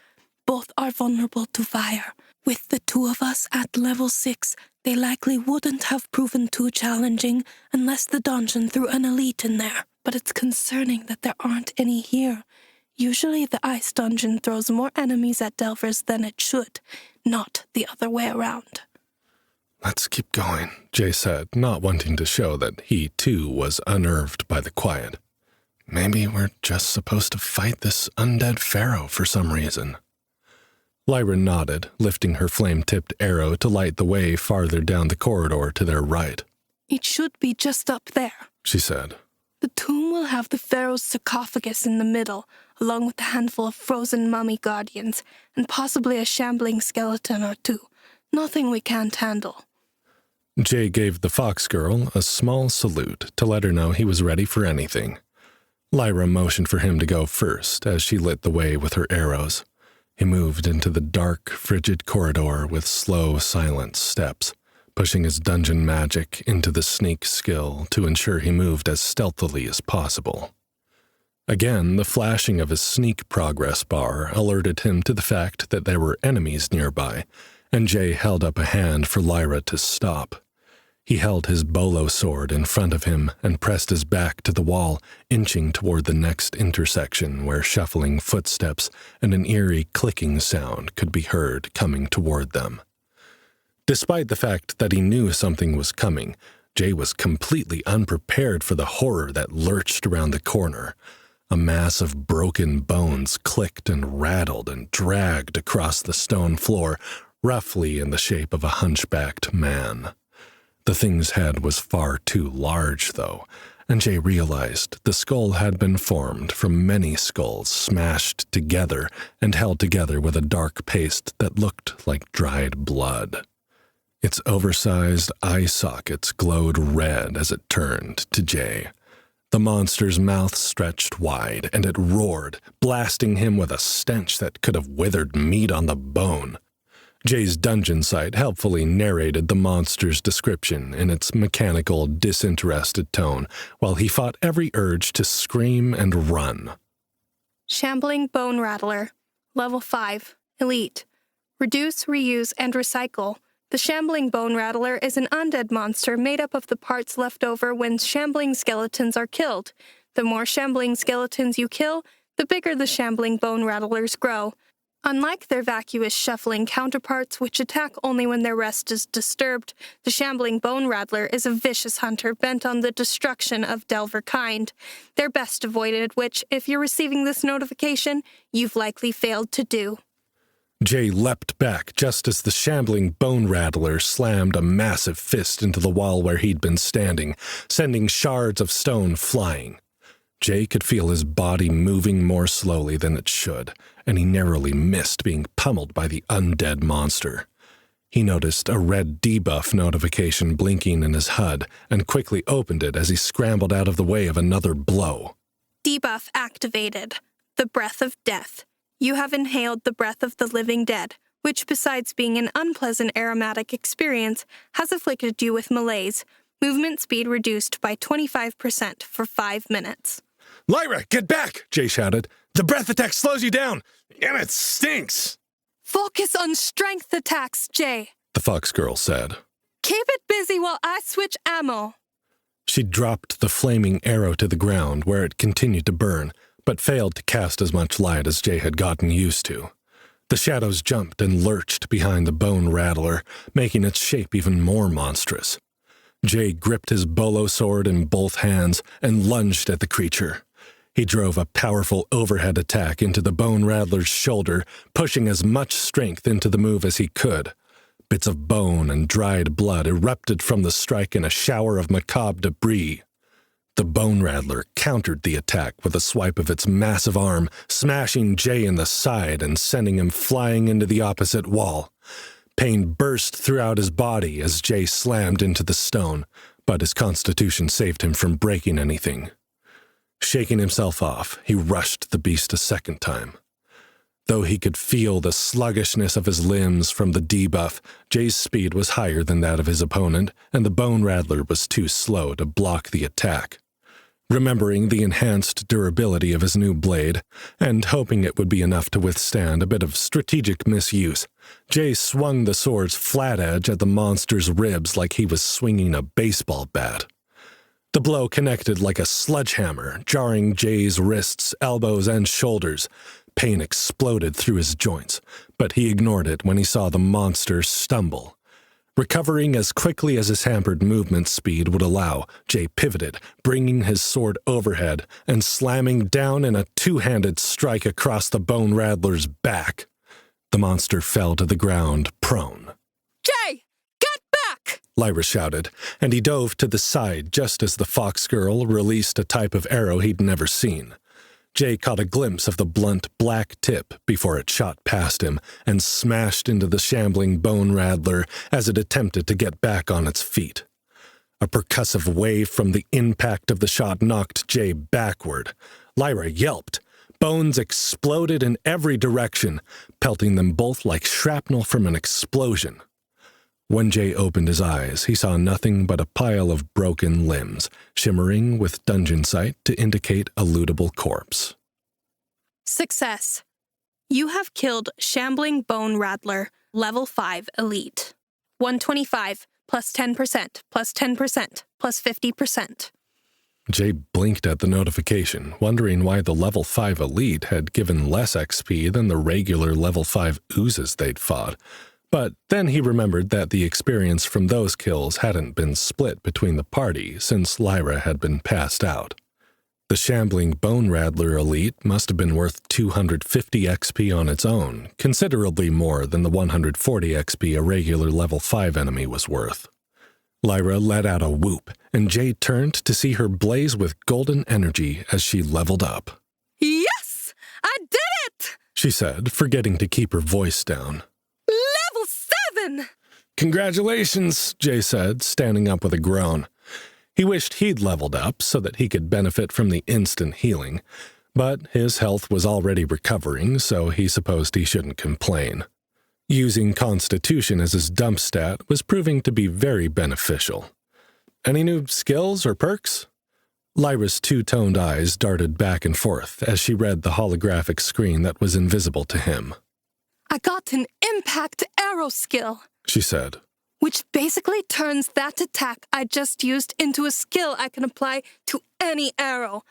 Both are vulnerable to fire. With the two of us at level 6, they likely wouldn't have proven too challenging unless the dungeon threw an elite in there. But it's concerning that there aren't any here. Usually the ice dungeon throws more enemies at delvers than it should, not the other way around." "Let's keep going," Jay said, not wanting to show that he, too, was unnerved by the quiet. "Maybe we're just supposed to fight this undead pharaoh for some reason." Lyra nodded, lifting her flame-tipped arrow to light the way farther down the corridor to their right. "It should be just up there," she said. "The tomb will have the pharaoh's sarcophagus in the middle, along with a handful of frozen mummy guardians, and possibly a shambling skeleton or two. Nothing we can't handle." Jay gave the fox girl a small salute to let her know he was ready for anything. Lyra motioned for him to go first as she lit the way with her arrows. He moved into the dark, frigid corridor with slow, silent steps, pushing his dungeon magic into the sneak skill to ensure he moved as stealthily as possible. Again, the flashing of his sneak progress bar alerted him to the fact that there were enemies nearby, and Jay held up a hand for Lyra to stop. He held his bolo sword in front of him and pressed his back to the wall, inching toward the next intersection where shuffling footsteps and an eerie clicking sound could be heard coming toward them. Despite the fact that he knew something was coming, Jay was completely unprepared for the horror that lurched around the corner. A mass of broken bones clicked and rattled and dragged across the stone floor, roughly in the shape of a hunchbacked man. The thing's head was far too large, though, and Jay realized the skull had been formed from many skulls smashed together and held together with a dark paste that looked like dried blood. Its oversized eye sockets glowed red as it turned to Jay. The monster's mouth stretched wide, and it roared, blasting him with a stench that could have withered meat on the bone. Jay's dungeon site helpfully narrated the monster's description in its mechanical, disinterested tone, while he fought every urge to scream and run. "Shambling Bone Rattler, Level 5, Elite. Reduce, reuse, and recycle. The Shambling Bone Rattler is an undead monster made up of the parts left over when shambling skeletons are killed. The more shambling skeletons you kill, the bigger the Shambling Bone Rattlers grow. Unlike their vacuous, shuffling counterparts, which attack only when their rest is disturbed, the shambling Bone Rattler is a vicious hunter bent on the destruction of Delver kind. They're best avoided, which, if you're receiving this notification, you've likely failed to do. Jay leapt back just as the shambling Bone Rattler slammed a massive fist into the wall where he'd been standing, sending shards of stone flying. Jay could feel his body moving more slowly than it should, and he narrowly missed being pummeled by the undead monster. He noticed a red debuff notification blinking in his HUD and quickly opened it as he scrambled out of the way of another blow. Debuff activated. The Breath of Death. You have inhaled the breath of the living dead, which besides being an unpleasant aromatic experience, has afflicted you with malaise. Movement speed reduced by 25% for 5 minutes. "Lyra, get back!" Jay shouted. "The breath attack slows you down, and it stinks!" Focus on strength attacks, Jay, the fox girl said. Keep it busy while I switch ammo. She dropped the flaming arrow to the ground where it continued to burn, but failed to cast as much light as Jay had gotten used to. The shadows jumped and lurched behind the Bone Rattler, making its shape even more monstrous. Jay gripped his bolo sword in both hands and lunged at the creature. He drove a powerful overhead attack into the Bone Rattler's shoulder, pushing as much strength into the move as he could. Bits of bone and dried blood erupted from the strike in a shower of macabre debris. The Bone Rattler countered the attack with a swipe of its massive arm, smashing Jay in the side and sending him flying into the opposite wall. Pain burst throughout his body as Jay slammed into the stone, but his constitution saved him from breaking anything. Shaking himself off, he rushed the beast a second time. Though he could feel the sluggishness of his limbs from the debuff, Jay's speed was higher than that of his opponent, and the Bone Rattler was too slow to block the attack. Remembering the enhanced durability of his new blade, and hoping it would be enough to withstand a bit of strategic misuse, Jay swung the sword's flat edge at the monster's ribs like he was swinging a baseball bat. The blow connected like a sledgehammer, jarring Jay's wrists, elbows, and shoulders. Pain exploded through his joints, but he ignored it when he saw the monster stumble. Recovering as quickly as his hampered movement speed would allow, Jay pivoted, bringing his sword overhead and slamming down in a two-handed strike across the Bone Rattler's back. The monster fell to the ground, prone. Jay, get back! Lyra shouted, and he dove to the side just as the fox girl released a type of arrow he'd never seen. Jay caught a glimpse of the blunt black tip before it shot past him and smashed into the shambling Bone Rattler as it attempted to get back on its feet. A percussive wave from the impact of the shot knocked Jay backward. Lyra yelped. Bones exploded in every direction, pelting them both like shrapnel from an explosion. When Jay opened his eyes, he saw nothing but a pile of broken limbs, shimmering with dungeon sight to indicate a lootable corpse. Success. You have killed Shambling Bone Rattler, level 5 elite. 125, plus 10%, plus 10%, plus 50%. Jay blinked at the notification, wondering why the level 5 elite had given less XP than the regular level 5 oozes they'd fought. But then he remembered that the experience from those kills hadn't been split between the party since Lyra had been passed out. The shambling Bone Rattler elite must have been worth 250 XP on its own, considerably more than the 140 XP a regular level 5 enemy was worth. Lyra let out a whoop, and Jay turned to see her blaze with golden energy as she leveled up. Yes! I did it! She said, forgetting to keep her voice down. Level 7! Congratulations, Jay said, standing up with a groan. He wished he'd leveled up so that he could benefit from the instant healing, but his health was already recovering, so he supposed he shouldn't complain. Using Constitution as his dump stat was proving to be very beneficial. Any new skills or perks? Lyra's two-toned eyes darted back and forth as she read the holographic screen that was invisible to him. I got an impact arrow skill, she said, which basically turns that attack I just used into a skill I can apply to any arrow.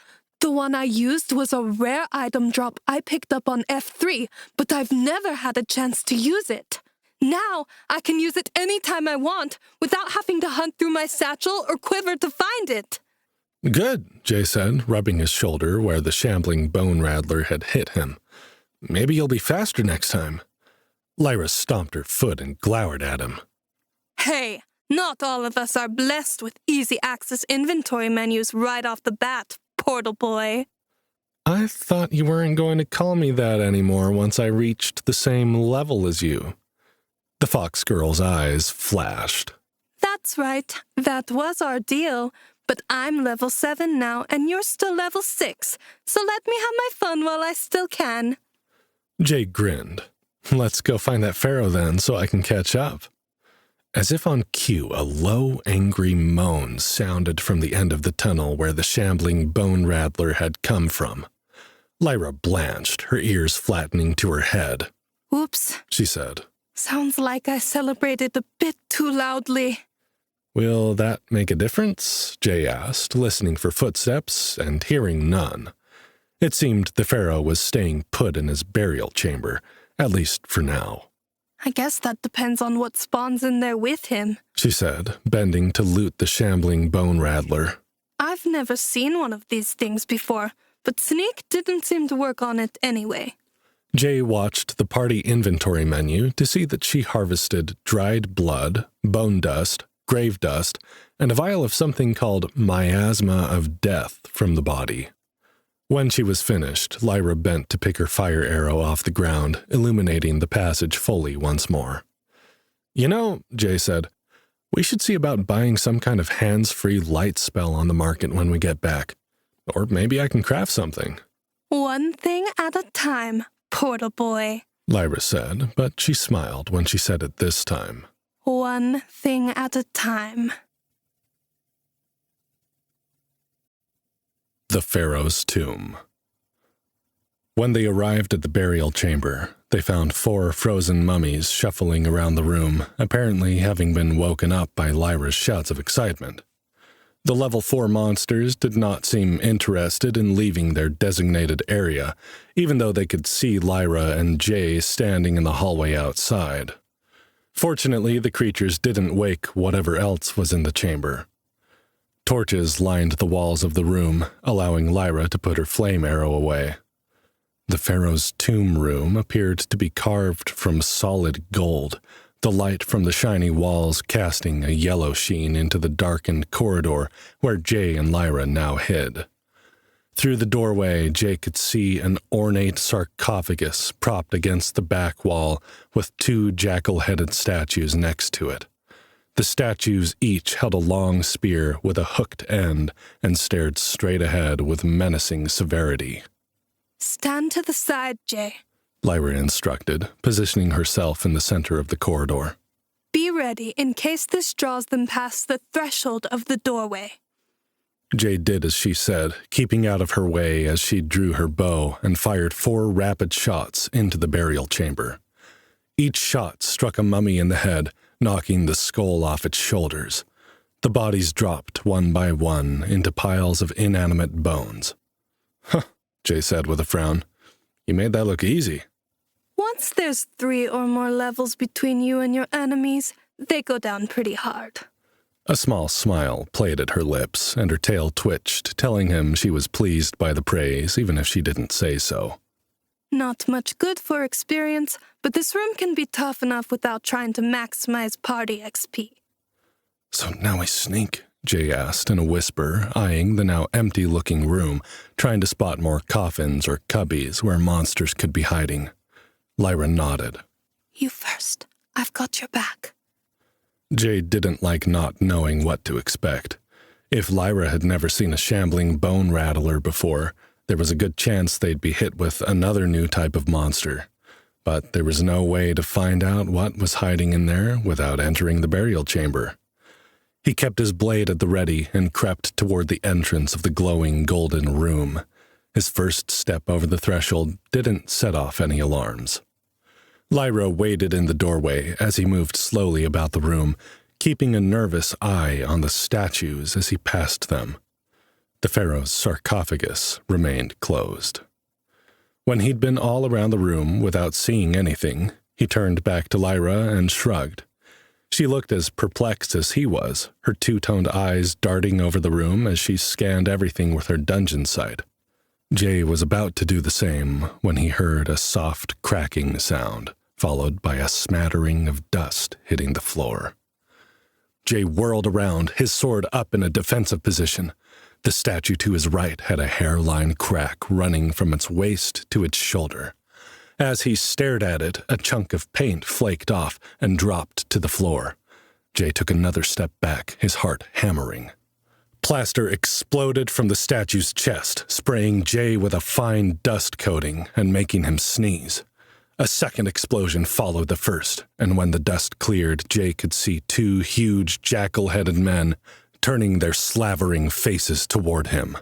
The one I used was a rare item drop I picked up on F3, but I've never had a chance to use it. Now I can use it anytime I want without having to hunt through my satchel or quiver to find it. Good, Jay said, rubbing his shoulder where the shambling bone rattler had hit him. Maybe you'll be faster next time. Lyra stomped her foot and glowered at him. Hey, not all of us are blessed with easy access inventory menus right off the bat, portal boy. I thought you weren't going to call me that anymore once I reached the same level as you. The fox girl's eyes flashed. That's right. That was our deal. But I'm level 7 now, and you're still level 6, so let me have my fun while I still can. Jay grinned. Let's go find that pharaoh then, so I can catch up. As if on cue, a low, angry moan sounded from the end of the tunnel where the shambling bone rattler had come from. Lyra blanched, her ears flattening to her head. Oops, she said. Sounds like I celebrated a bit too loudly. Will that make a difference? Jay asked, listening for footsteps and hearing none. It seemed the pharaoh was staying put in his burial chamber, at least for now. I guess that depends on what spawns in there with him, she said, bending to loot the shambling bone rattler. I've never seen one of these things before, but Sneak didn't seem to work on it anyway. Jay watched the party inventory menu to see that she harvested dried blood, bone dust, grave dust, and a vial of something called miasma of death from the body. When she was finished, Lyra bent to pick her fire arrow off the ground, illuminating the passage fully once more. You know, Jay said, we should see about buying some kind of hands-free light spell on the market when we get back. Or maybe I can craft something. One thing at a time, portal boy, Lyra said, but she smiled when she said it this time. One thing at a time. The Pharaoh's Tomb. When they arrived at the burial chamber, they found 4 frozen mummies shuffling around the room, apparently having been woken up by Lyra's shouts of excitement. The level 4 monsters did not seem interested in leaving their designated area, even though they could see Lyra and Jay standing in the hallway outside. Fortunately, the creatures didn't wake whatever else was in the chamber. Torches lined the walls of the room, allowing Lyra to put her flame arrow away. The Pharaoh's tomb room appeared to be carved from solid gold, the light from the shiny walls casting a yellow sheen into the darkened corridor where Jay and Lyra now hid. Through the doorway, Jay could see an ornate sarcophagus propped against the back wall with 2 jackal-headed statues next to it. The statues each held a long spear with a hooked end and stared straight ahead with menacing severity. Stand to the side, Jay, Lyra instructed, positioning herself in the center of the corridor. Be ready in case this draws them past the threshold of the doorway. Jay did as she said, keeping out of her way as she drew her bow and fired 4 rapid shots into the burial chamber. Each shot struck a mummy in the head, knocking the skull off its shoulders. The bodies dropped one by one into piles of inanimate bones. Huh, Jay said with a frown. You made that look easy. Once there's 3 or more levels between you and your enemies, they go down pretty hard. A small smile played at her lips, and her tail twitched, telling him she was pleased by the praise, even if she didn't say so. Not much good for experience, but this room can be tough enough without trying to maximize party XP. So now we sneak? Jay asked in a whisper, eyeing the now empty-looking room, trying to spot more coffins or cubbies where monsters could be hiding. Lyra nodded. You first. I've got your back. Jay didn't like not knowing what to expect. If Lyra had never seen a shambling bone rattler before, there was a good chance they'd be hit with another new type of monster. But there was no way to find out what was hiding in there without entering the burial chamber. He kept his blade at the ready and crept toward the entrance of the glowing golden room. His first step over the threshold didn't set off any alarms. Lyra waited in the doorway as he moved slowly about the room, keeping a nervous eye on the statues as he passed them. The pharaoh's sarcophagus remained closed. When he'd been all around the room without seeing anything, he turned back to Lyra and shrugged. She looked as perplexed as he was, her two-toned eyes darting over the room as she scanned everything with her dungeon sight. Jay was about to do the same when he heard a soft cracking sound, followed by a smattering of dust hitting the floor. Jay whirled around, his sword up in a defensive position. The statue to his right had a hairline crack running from its waist to its shoulder. As he stared at it, a chunk of paint flaked off and dropped to the floor. Jay took another step back, his heart hammering. Plaster exploded from the statue's chest, spraying Jay with a fine dust coating and making him sneeze. A second explosion followed the first, and when the dust cleared, Jay could see two huge jackal-headed men turning their slavering faces toward him.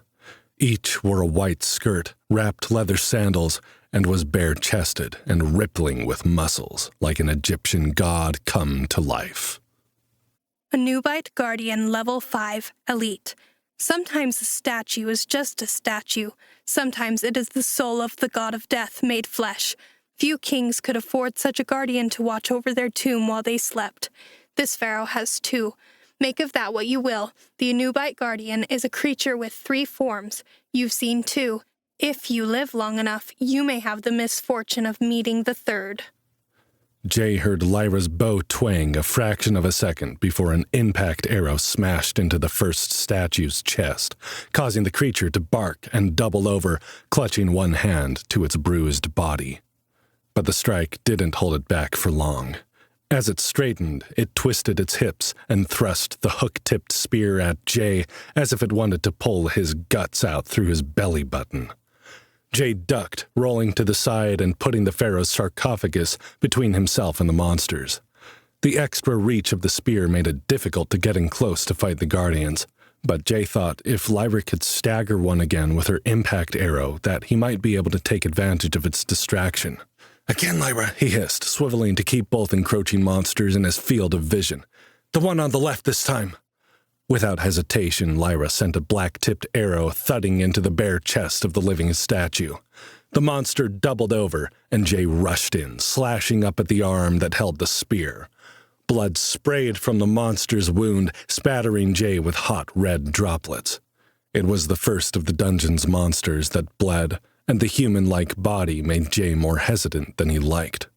Each wore a white skirt, wrapped leather sandals, and was bare-chested and rippling with muscles, like an Egyptian god come to life. A Nubite Guardian Level 5 Elite. Sometimes a statue is just a statue. Sometimes it is the soul of the god of death made flesh. Few kings could afford such a guardian to watch over their tomb while they slept. This pharaoh has two. Make of that what you will. The Nubite Guardian is a creature with 3 forms. You've seen 2. If you live long enough, you may have the misfortune of meeting the third. Jay heard Lyra's bow twang a fraction of a second before an impact arrow smashed into the first statue's chest, causing the creature to bark and double over, clutching one hand to its bruised body. But the strike didn't hold it back for long. As it straightened, it twisted its hips and thrust the hook-tipped spear at Jay as if it wanted to pull his guts out through his belly button. Jay ducked, rolling to the side and putting the pharaoh's sarcophagus between himself and the monsters. The extra reach of the spear made it difficult to get in close to fight the guardians, but Jay thought if Lyra could stagger one again with her impact arrow, that he might be able to take advantage of its distraction. "Again, Lyra," he hissed, swiveling to keep both encroaching monsters in his field of vision. "The one on the left this time." Without hesitation, Lyra sent a black-tipped arrow thudding into the bare chest of the living statue. The monster doubled over, and Jay rushed in, slashing up at the arm that held the spear. Blood sprayed from the monster's wound, spattering Jay with hot red droplets. It was the first of the dungeon's monsters that bled, and the human-like body made Jay more hesitant than he liked.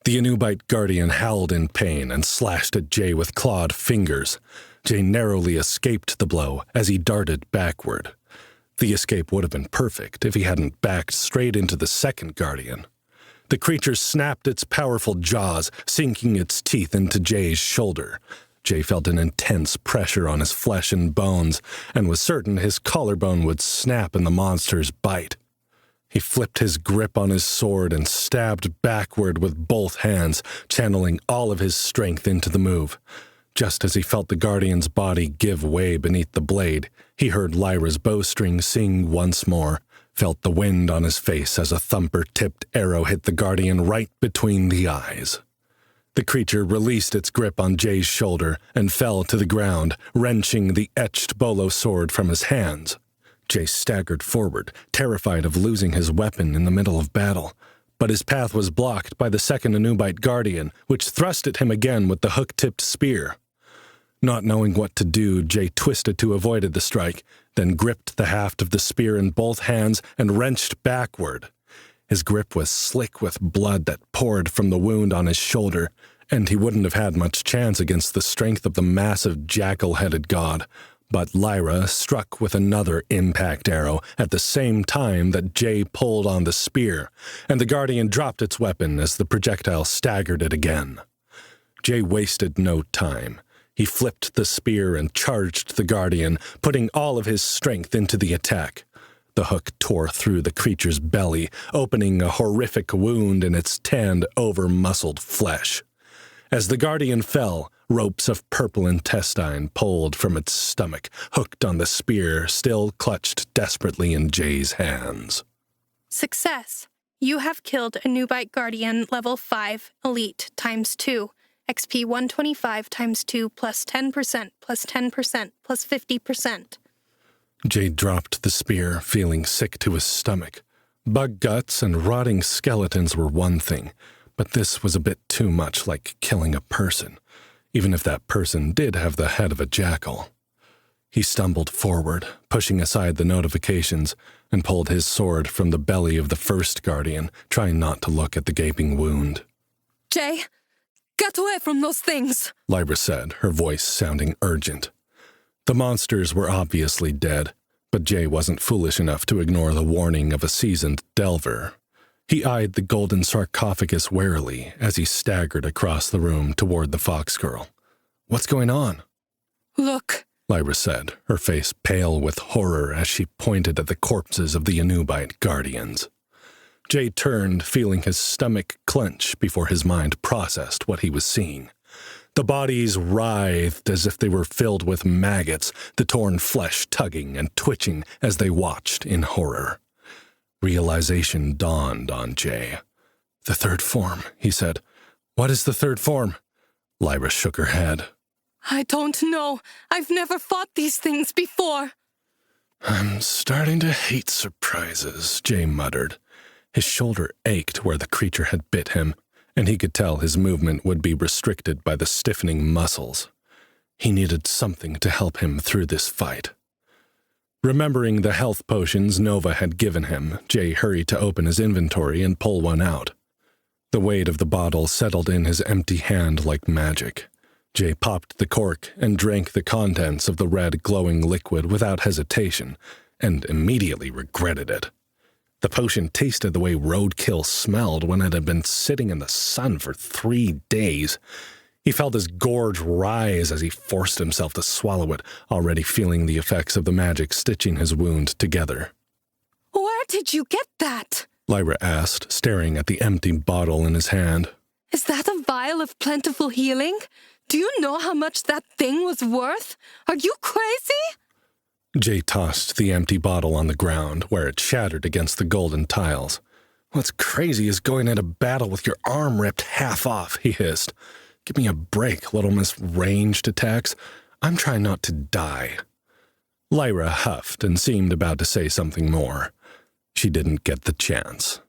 The Anubite Guardian howled in pain and slashed at Jay with clawed fingers. Jay narrowly escaped the blow as he darted backward. The escape would have been perfect if he hadn't backed straight into the second Guardian. The creature snapped its powerful jaws, sinking its teeth into Jay's shoulder. Jay felt an intense pressure on his flesh and bones and was certain his collarbone would snap in the monster's bite. He flipped his grip on his sword and stabbed backward with both hands, channeling all of his strength into the move. Just as he felt the Guardian's body give way beneath the blade, he heard Lyra's bowstring sing once more, felt the wind on his face as a thumper-tipped arrow hit the Guardian right between the eyes. The creature released its grip on Jay's shoulder and fell to the ground, wrenching the etched bolo sword from his hands. Jay staggered forward, terrified of losing his weapon in the middle of battle. But his path was blocked by the second Anubite Guardian, which thrust at him again with the hook-tipped spear. Not knowing what to do, Jay twisted to avoid the strike, then gripped the haft of the spear in both hands and wrenched backward. His grip was slick with blood that poured from the wound on his shoulder, and he wouldn't have had much chance against the strength of the massive jackal-headed god. But Lyra struck with another impact arrow at the same time that Jay pulled on the spear, and the Guardian dropped its weapon as the projectile staggered it again. Jay wasted no time. He flipped the spear and charged the Guardian, putting all of his strength into the attack. The hook tore through the creature's belly, opening a horrific wound in its tanned, over-muscled flesh. As the Guardian fell, ropes of purple intestine pulled from its stomach, hooked on the spear still clutched desperately in Jay's hands. Success. You have killed a Nubite Guardian Level 5 Elite ×2. XP 125 ×2 plus 10% plus 10% plus 50%. Jay dropped the spear, feeling sick to his stomach. Bug guts and rotting skeletons were one thing, but this was a bit too much like killing a person, even if that person did have the head of a jackal. He stumbled forward, pushing aside the notifications, and pulled his sword from the belly of the first guardian, trying not to look at the gaping wound. Jay, get away from those things, Lyra said, her voice sounding urgent. The monsters were obviously dead, but Jay wasn't foolish enough to ignore the warning of a seasoned delver. He eyed the golden sarcophagus warily as he staggered across the room toward the fox girl. "What's going on?" Look, Lyra said, her face pale with horror as she pointed at the corpses of the Anubite guardians. Jay turned, feeling his stomach clench before his mind processed what he was seeing. The bodies writhed as if they were filled with maggots, the torn flesh tugging and twitching as they watched in horror. Realization dawned on Jay. "The third form," he said. "What is the third form?" Lyra shook her head. I don't know. I've never fought these things before. "I'm starting to hate surprises," Jay muttered. His shoulder ached where the creature had bit him, and he could tell his movement would be restricted by the stiffening muscles. He needed something to help him through this fight. Remembering the health potions Nova had given him, Jay hurried to open his inventory and pull one out. The weight of the bottle settled in his empty hand like magic. Jay popped the cork and drank the contents of the red glowing liquid without hesitation, and immediately regretted it. The potion tasted the way roadkill smelled when it had been sitting in the sun for 3 days. He felt his gorge rise as he forced himself to swallow it, already feeling the effects of the magic stitching his wound together. Where did you get that? Lyra asked, staring at the empty bottle in his hand. Is that a vial of plentiful healing? Do you know how much that thing was worth? Are you crazy? Jay tossed the empty bottle on the ground, where it shattered against the golden tiles. "What's crazy is going into battle with your arm ripped half off," he hissed. "Give me a break, little miss ranged attacks. I'm trying not to die." Lyra huffed and seemed about to say something more. She didn't get the chance.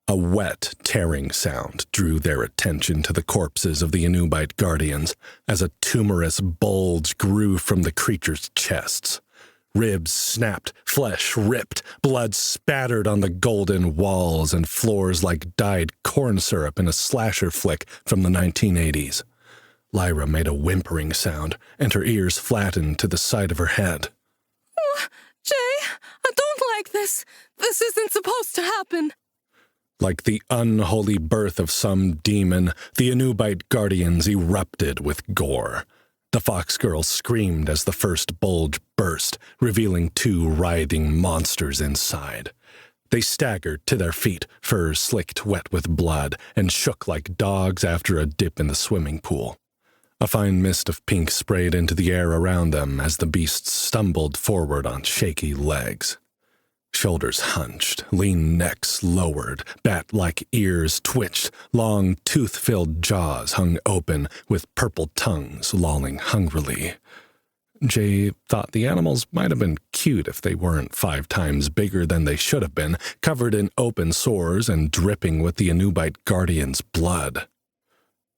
A wet, tearing sound drew their attention to the corpses of the Anubite guardians as a tumorous bulge grew from the creatures' chests. Ribs snapped, flesh ripped, blood spattered on the golden walls and floors like dyed corn syrup in a slasher flick from the 1980s. Lyra made a whimpering sound, and her ears flattened to the side of her head. Jay, I don't like this. This isn't supposed to happen. Like the unholy birth of some demon, the Anubite guardians erupted with gore. The fox girl screamed as the first bulge burst, revealing 2 writhing monsters inside. They staggered to their feet, fur slicked wet with blood, and shook like dogs after a dip in the swimming pool. A fine mist of pink sprayed into the air around them as the beasts stumbled forward on shaky legs. Shoulders hunched, lean necks lowered, bat-like ears twitched, long tooth-filled jaws hung open with purple tongues lolling hungrily. Jay thought the animals might have been cute if they weren't 5 times bigger than they should have been, covered in open sores and dripping with the Anubite guardian's blood.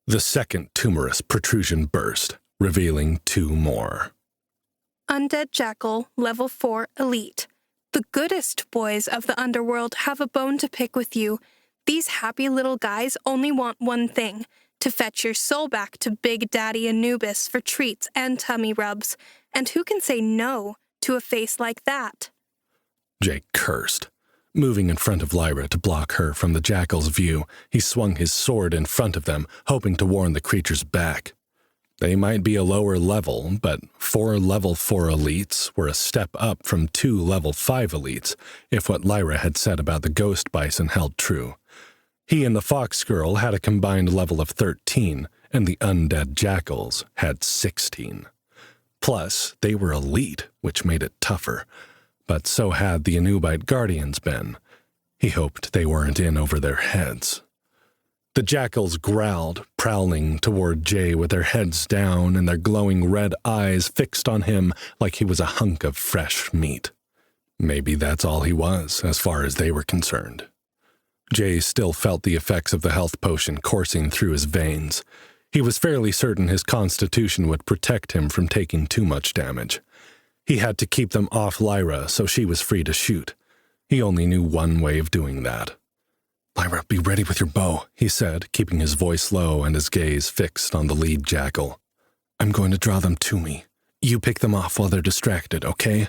The second tumorous protrusion burst, revealing 2 more. Undead Jackal, Level 4 Elite. The goodest boys of the underworld have a bone to pick with you. These happy little guys only want one thing, to fetch your soul back to Big Daddy Anubis for treats and tummy rubs. And who can say no to a face like that? Jake cursed. Moving in front of Lyra to block her from the jackal's view, he swung his sword in front of them, hoping to warn the creatures back. They might be a lower level, but 4 Level 4 elites were a step up from 2 Level 5 elites, if what Lyra had said about the ghost bison held true. He and the fox girl had a combined level of 13, and the undead jackals had 16. Plus, they were elite, which made it tougher, but so had the Anubite guardians been. He hoped they weren't in over their heads. The jackals growled, prowling toward Jay with their heads down and their glowing red eyes fixed on him like he was a hunk of fresh meat. Maybe that's all he was, as far as they were concerned. Jay still felt the effects of the health potion coursing through his veins. He was fairly certain his constitution would protect him from taking too much damage. He had to keep them off Lyra so she was free to shoot. He only knew one way of doing that. "Lyra, be ready with your bow," he said, keeping his voice low and his gaze fixed on the lead jackal. "I'm going to draw them to me. You pick them off while they're distracted, okay?"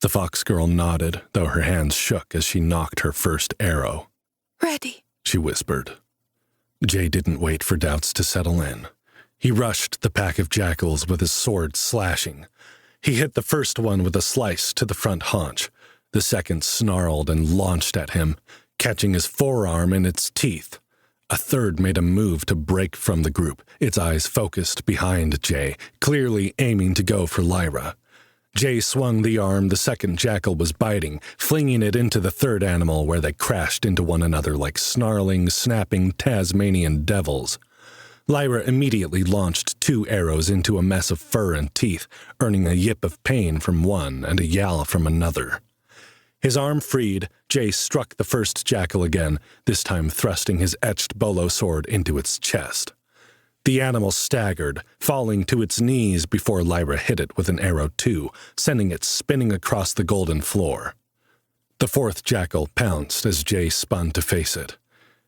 The fox girl nodded, though her hands shook as she nocked her first arrow. "Ready," she whispered. Jay didn't wait for doubts to settle in. He rushed the pack of jackals with his sword slashing. He hit the first one with a slice to the front haunch. The second snarled and launched at him, catching his forearm in its teeth. A third made a move to break from the group, its eyes focused behind Jay, clearly aiming to go for Lyra. Jay swung the arm the second jackal was biting, flinging it into the third animal where they crashed into one another like snarling, snapping Tasmanian devils. Lyra immediately launched 2 arrows into a mess of fur and teeth, earning a yip of pain from one and a yowl from another. His arm freed, Jay struck the first jackal again, this time thrusting his etched bolo sword into its chest. The animal staggered, falling to its knees before Lyra hit it with an arrow too, sending it spinning across the golden floor. The fourth jackal pounced as Jay spun to face it.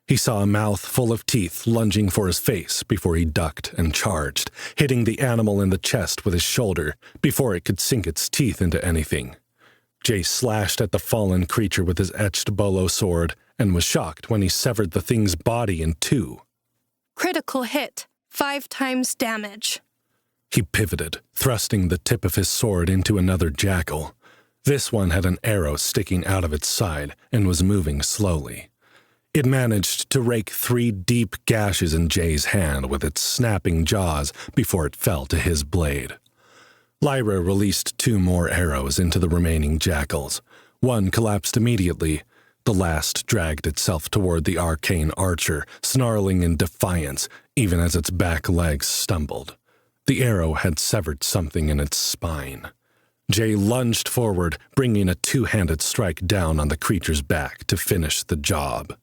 He saw a mouth full of teeth lunging for his face before he ducked and charged, hitting the animal in the chest with his shoulder before it could sink its teeth into anything. Jay slashed at the fallen creature with his etched bolo sword and was shocked when he severed the thing's body in 2. "Critical hit. 5 times damage." He pivoted, thrusting the tip of his sword into another jackal. This one had an arrow sticking out of its side and was moving slowly. It managed to rake 3 deep gashes in Jay's hand with its snapping jaws before it fell to his blade. Lyra released 2 more arrows into the remaining jackals. One collapsed immediately. The last dragged itself toward the arcane archer, snarling in defiance, even as its back legs stumbled. The arrow had severed something in its spine. Jay lunged forward, bringing a 2-handed strike down on the creature's back to finish the job.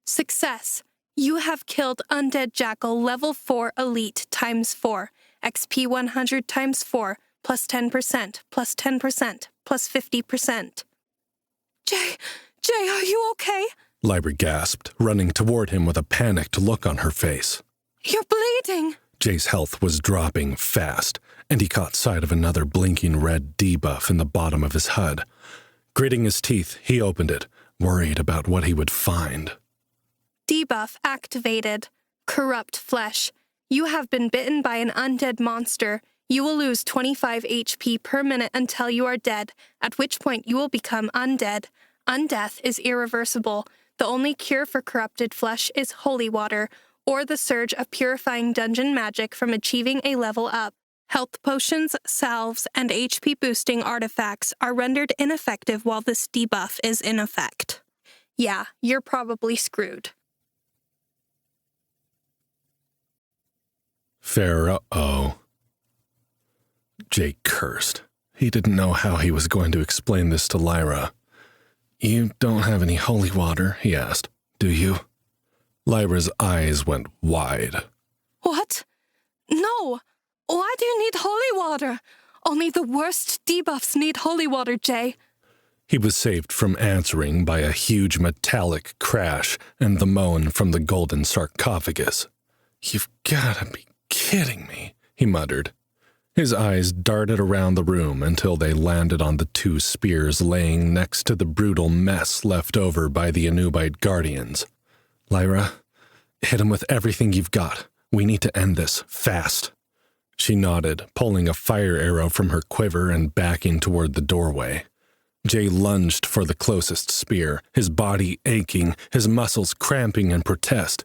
"Success. You have killed Undead Jackal level 4 elite times 4. XP 100 times 4, plus 10%, plus 10%, plus 50%. Jay, are you okay?" Lyra gasped, running toward him with a panicked look on her face. "You're bleeding." Jay's health was dropping fast, and he caught sight of another blinking red debuff in the bottom of his HUD. Gritting his teeth, he opened it, worried about what he would find. Debuff activated. Corrupt flesh. You have been bitten by an undead monster. You will lose 25 HP per minute until you are dead, at which point you will become undead. Undeath is irreversible. The only cure for corrupted flesh is holy water, or the surge of purifying dungeon magic from achieving a level up. Health potions, salves, and HP-boosting artifacts are rendered ineffective while this debuff is in effect. Yeah, you're probably screwed. Pharaoh. Jake cursed. He didn't know how he was going to explain this to Lyra. "You don't have any holy water?" he asked. "Do you?" Lyra's eyes went wide. "What? No! Why do you need holy water? Only the worst debuffs need holy water, Jay." He was saved from answering by a huge metallic crash and the moan from the golden sarcophagus. "You've gotta be kidding me," he muttered. His eyes darted around the room until they landed on the 2 spears laying next to the brutal mess left over by the Anubite guardians. "Lyra, hit him with everything you've got. We need to end this, fast." She nodded, pulling a fire arrow from her quiver and backing toward the doorway. Jay lunged for the closest spear, his body aching, his muscles cramping in protest.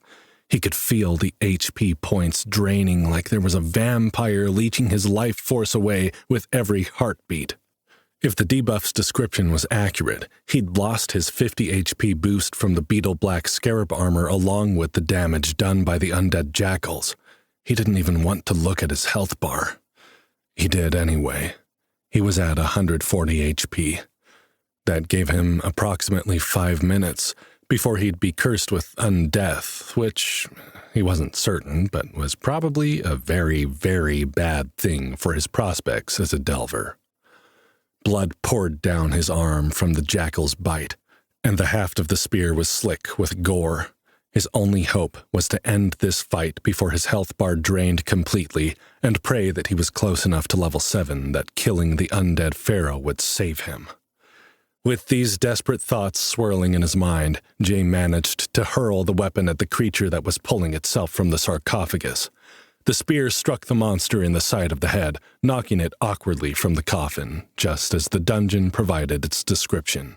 He could feel the HP points draining like there was a vampire leeching his life force away with every heartbeat. If the debuff's description was accurate, he'd lost his 50 HP boost from the beetle black scarab armor along with the damage done by the undead jackals. He didn't even want to look at his health bar. He did anyway. He was at 140 HP. That gave him approximately 5 minutes before he'd be cursed with undeath, which he wasn't certain, but was probably a very, very bad thing for his prospects as a delver. Blood poured down his arm from the jackal's bite, and the haft of the spear was slick with gore. His only hope was to end this fight before his health bar drained completely, and pray that he was close enough to level 7 that killing the undead pharaoh would save him. With these desperate thoughts swirling in his mind, Jay managed to hurl the weapon at the creature that was pulling itself from the sarcophagus. The spear struck the monster in the side of the head, knocking it awkwardly from the coffin, just as the dungeon provided its description.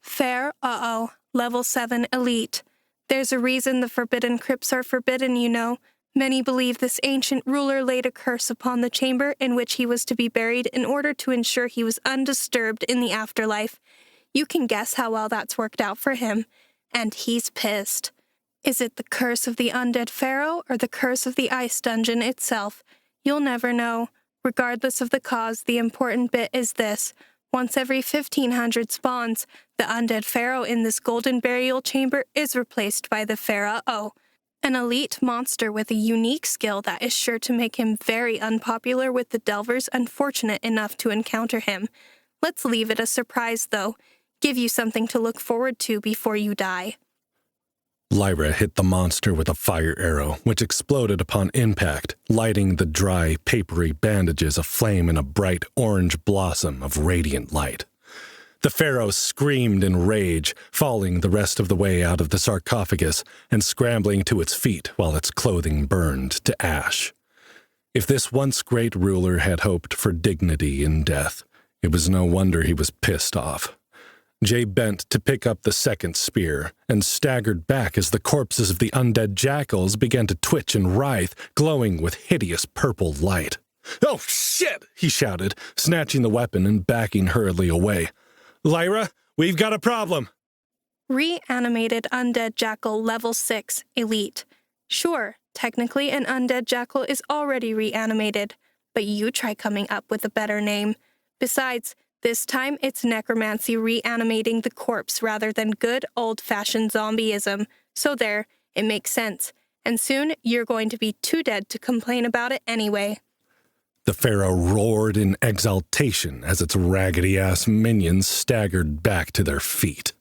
Fair, level 7 elite. There's a reason the forbidden crypts are forbidden, you know. Many believe this ancient ruler laid a curse upon the chamber in which he was to be buried in order to ensure he was undisturbed in the afterlife. You can guess how well that's worked out for him. And he's pissed. Is it the curse of the undead pharaoh or the curse of the ice dungeon itself? You'll never know. Regardless of the cause, the important bit is this. Once every 1,500 spawns, the undead pharaoh in this golden burial chamber is replaced by the pharaoh, an elite monster with a unique skill that is sure to make him very unpopular with the delvers unfortunate enough to encounter him. Let's leave it a surprise, though. Give you something to look forward to before you die. Lyra hit the monster with a fire arrow, which exploded upon impact, lighting the dry, papery bandages aflame in a bright orange blossom of radiant light. The pharaoh screamed in rage, falling the rest of the way out of the sarcophagus and scrambling to its feet while its clothing burned to ash. If this once great ruler had hoped for dignity in death, it was no wonder he was pissed off. Jay bent to pick up the second spear and staggered back as the corpses of the undead jackals began to twitch and writhe, glowing with hideous purple light. "Oh, shit!" he shouted, snatching the weapon and backing hurriedly away. "Lyra, we've got a problem!" Reanimated undead jackal level 6 elite. Sure, technically an undead jackal is already reanimated, but you try coming up with a better name. Besides, this time, it's necromancy reanimating the corpse rather than good old-fashioned zombieism. So there, it makes sense. And soon, you're going to be too dead to complain about it anyway. The pharaoh roared in exultation as its raggedy-ass minions staggered back to their feet.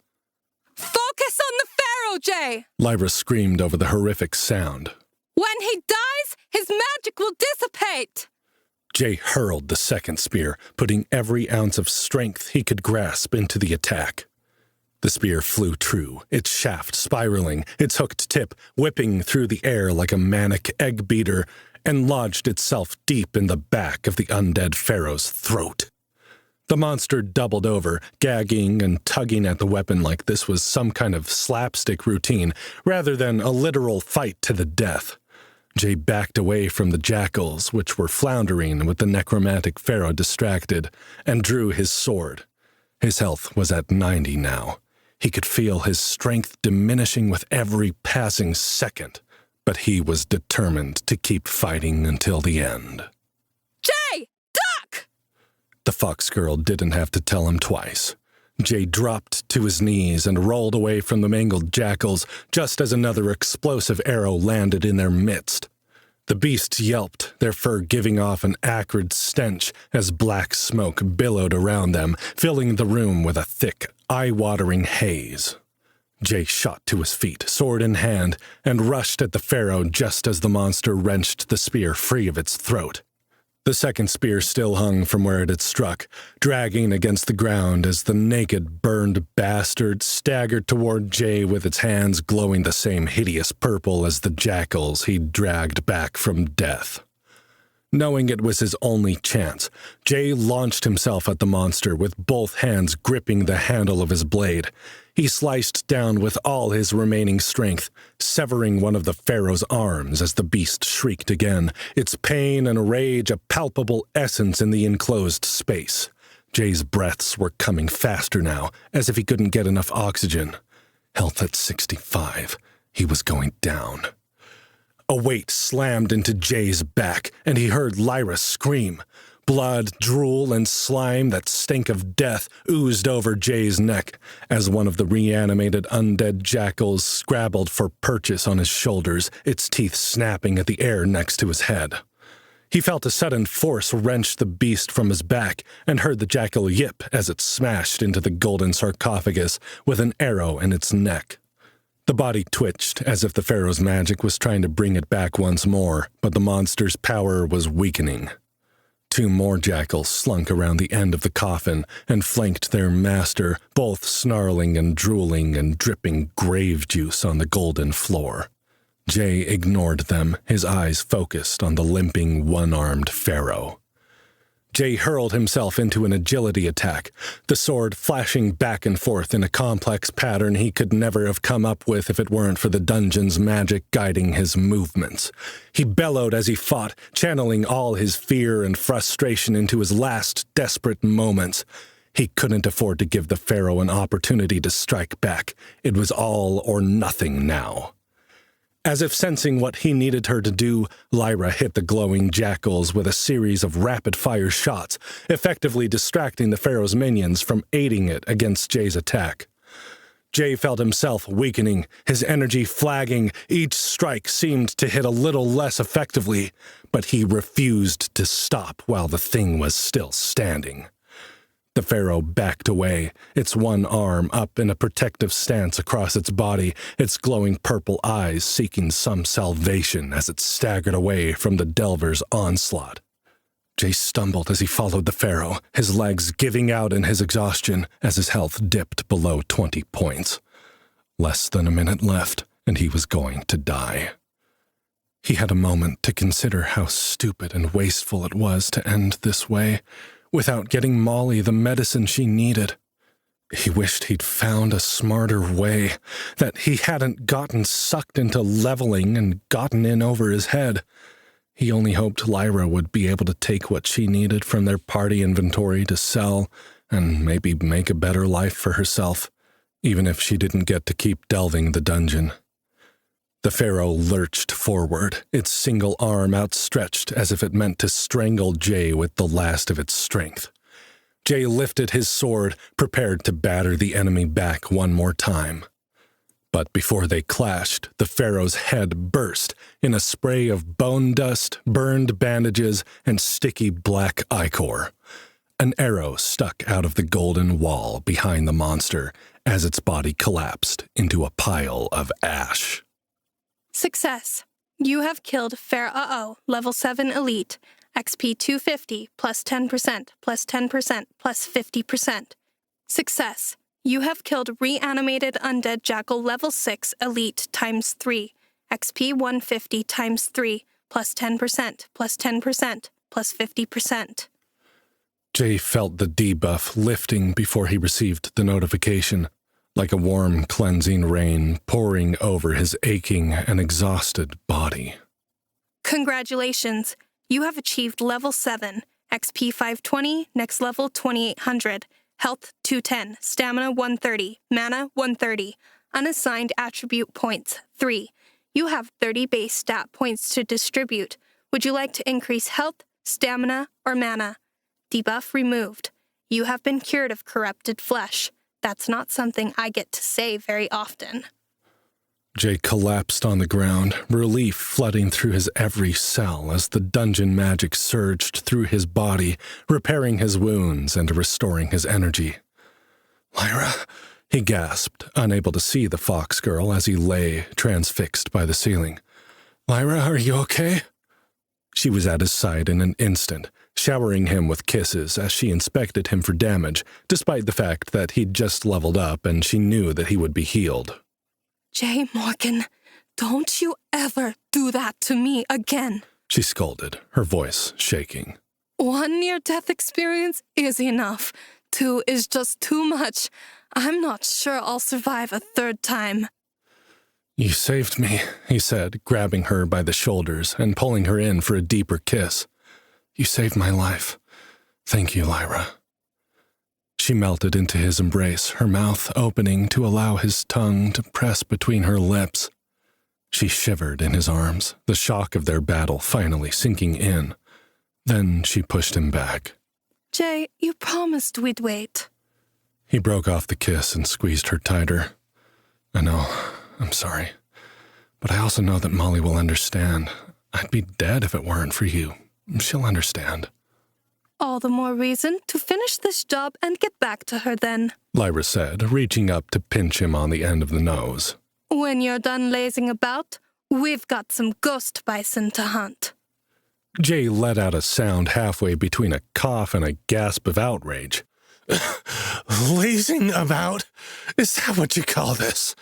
Focus on the pharaoh, Jay! Lyra screamed over the horrific sound. When he dies, his magic will dissipate! Jay hurled the second spear, putting every ounce of strength he could grasp into the attack. The spear flew true, its shaft spiraling, its hooked tip whipping through the air like a manic egg beater, and lodged itself deep in the back of the undead pharaoh's throat. The monster doubled over, gagging and tugging at the weapon like this was some kind of slapstick routine, rather than a literal fight to the death. Jay backed away from the jackals, which were floundering with the necromantic pharaoh distracted, and drew his sword. His health was at 90 now. He could feel his strength diminishing with every passing second, but he was determined to keep fighting until the end. Jay, duck! The fox girl didn't have to tell him twice. Jay dropped to his knees and rolled away from the mangled jackals just as another explosive arrow landed in their midst. The beasts yelped, their fur giving off an acrid stench as black smoke billowed around them, filling the room with a thick, eye-watering haze. Jay shot to his feet, sword in hand, and rushed at the pharaoh just as the monster wrenched the spear free of its throat. The second spear still hung from where it had struck, dragging against the ground as the naked, burned bastard staggered toward Jay with its hands glowing the same hideous purple as the jackals he'd dragged back from death. Knowing it was his only chance, Jay launched himself at the monster with both hands gripping the handle of his blade. He sliced down with all his remaining strength, severing one of the pharaoh's arms as the beast shrieked again, its pain and rage a palpable essence in the enclosed space. Jay's breaths were coming faster now, as if he couldn't get enough oxygen. Health at 65. He was going down. A weight slammed into Jay's back, and he heard Lyra scream. Blood, drool, and slime that stink of death oozed over Jay's neck as one of the reanimated undead jackals scrabbled for purchase on his shoulders, its teeth snapping at the air next to his head. He felt a sudden force wrench the beast from his back and heard the jackal yip as it smashed into the golden sarcophagus with an arrow in its neck. The body twitched as if the pharaoh's magic was trying to bring it back once more, but the monster's power was weakening. 2 more jackals slunk around the end of the coffin and flanked their master, both snarling and drooling and dripping grave juice on the golden floor. Jay ignored them, his eyes focused on the limping, one-armed pharaoh. Jay hurled himself into an agility attack, the sword flashing back and forth in a complex pattern he could never have come up with if it weren't for the dungeon's magic guiding his movements. He bellowed as he fought, channeling all his fear and frustration into his last desperate moments. He couldn't afford to give the pharaoh an opportunity to strike back. It was all or nothing now. As if sensing what he needed her to do, Lyra hit the glowing jackals with a series of rapid-fire shots, effectively distracting the pharaoh's minions from aiding it against Jay's attack. Jay felt himself weakening, his energy flagging. Each strike seemed to hit a little less effectively, but he refused to stop while the thing was still standing. The pharaoh backed away, its one arm up in a protective stance across its body, its glowing purple eyes seeking some salvation as it staggered away from the delver's onslaught. Jay stumbled as he followed the pharaoh, his legs giving out in his exhaustion as his health dipped below 20 points. Less than a minute left, and he was going to die. He had a moment to consider how stupid and wasteful it was to end this way, without getting Molly the medicine she needed. He wished he'd found a smarter way, that he hadn't gotten sucked into leveling and gotten in over his head. He only hoped Lyra would be able to take what she needed from their party inventory to sell and maybe make a better life for herself, even if she didn't get to keep delving the dungeon. The pharaoh lurched forward, its single arm outstretched as if it meant to strangle Jay with the last of its strength. Jay lifted his sword, prepared to batter the enemy back one more time. But before they clashed, the pharaoh's head burst in a spray of bone dust, burned bandages, and sticky black ichor. An arrow stuck out of the golden wall behind the monster as its body collapsed into a pile of ash. Success. You have killed Fair level 7 elite, XP 250 plus 10% plus 10% plus 50%. Success. You have killed reanimated undead jackal level 6 elite times 3, XP 150 times 3 plus 10% plus 10% plus 50%. Jay felt the debuff lifting before he received the notification, like a warm, cleansing rain pouring over his aching and exhausted body. Congratulations! You have achieved level 7, XP 520, next level 2800, health 210, stamina 130, mana 130, unassigned attribute points 3. You have 30 base stat points to distribute. Would you like to increase health, stamina, or mana? Debuff removed. You have been cured of corrupted flesh. That's not something I get to say very often. Jay collapsed on the ground, relief flooding through his every cell as the dungeon magic surged through his body, repairing his wounds and restoring his energy. "Lyra," he gasped, unable to see the fox girl as he lay, transfixed by the ceiling. "Lyra, are you okay?" She was at his side in an instant, showering him with kisses as she inspected him for damage, despite the fact that he'd just leveled up and she knew that he would be healed. Jay Morgan, don't you ever do that to me again, she scolded, her voice shaking. 1 near-death experience is enough. 2 is just too much. I'm not sure I'll survive a 3rd time. "You saved me," he said, grabbing her by the shoulders and pulling her in for a deeper kiss. "You saved my life. Thank you, Lyra." She melted into his embrace, her mouth opening to allow his tongue to press between her lips. She shivered in his arms, the shock of their battle finally sinking in. Then she pushed him back. Jay, you promised we'd wait. He broke off the kiss and squeezed her tighter. I know, I'm sorry. But I also know that Molly will understand. I'd be dead if it weren't for you. She'll understand. All the more reason to finish this job and get back to her then, Lyra said, reaching up to pinch him on the end of the nose. When you're done lazing about, we've got some ghost bison to hunt. Jay let out a sound halfway between a cough and a gasp of outrage. Lazing about? Is that what you call this?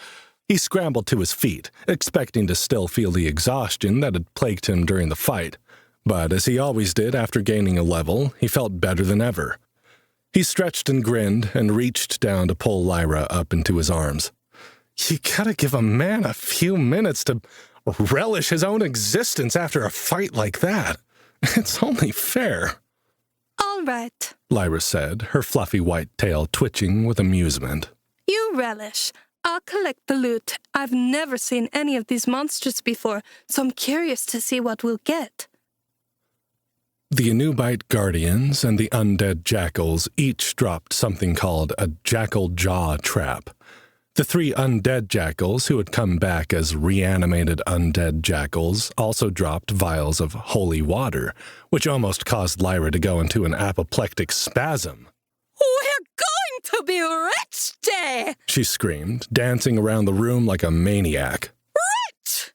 He scrambled to his feet, expecting to still feel the exhaustion that had plagued him during the fight. But as he always did after gaining a level, he felt better than ever. He stretched and grinned and reached down to pull Lyra up into his arms. You gotta give a man a few minutes to relish his own existence after a fight like that. It's only fair. All right, Lyra said, her fluffy white tail twitching with amusement. You relish. I'll collect the loot. I've never seen any of these monsters before, so I'm curious to see what we'll get. The Anubite Guardians and the Undead Jackals each dropped something called a Jackal Jaw Trap. The 3 undead jackals who had come back as reanimated undead jackals also dropped vials of holy water, which almost caused Lyra to go into an apoplectic spasm. We're going to be rich, Jay! She screamed, dancing around the room like a maniac. Rich!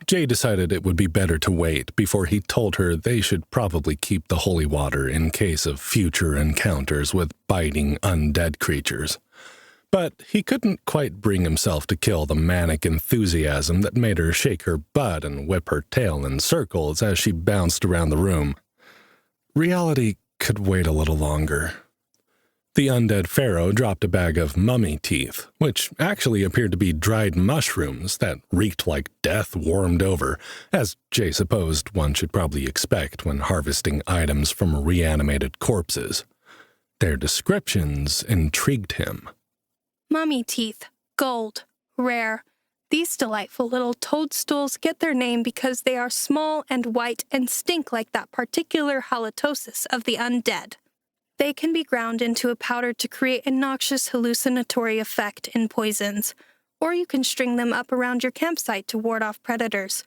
Jay decided it would be better to wait before he told her they should probably keep the holy water in case of future encounters with biting undead creatures. But he couldn't quite bring himself to kill the manic enthusiasm that made her shake her butt and whip her tail in circles as she bounced around the room. Reality could wait a little longer. The undead pharaoh dropped a bag of mummy teeth, which actually appeared to be dried mushrooms that reeked like death warmed over, as Jay supposed one should probably expect when harvesting items from reanimated corpses. Their descriptions intrigued him. Mummy teeth, gold, rare. These delightful little toadstools get their name because they are small and white and stink like that particular halitosis of the undead. They can be ground into a powder to create a noxious hallucinatory effect in poisons, or you can string them up around your campsite to ward off predators.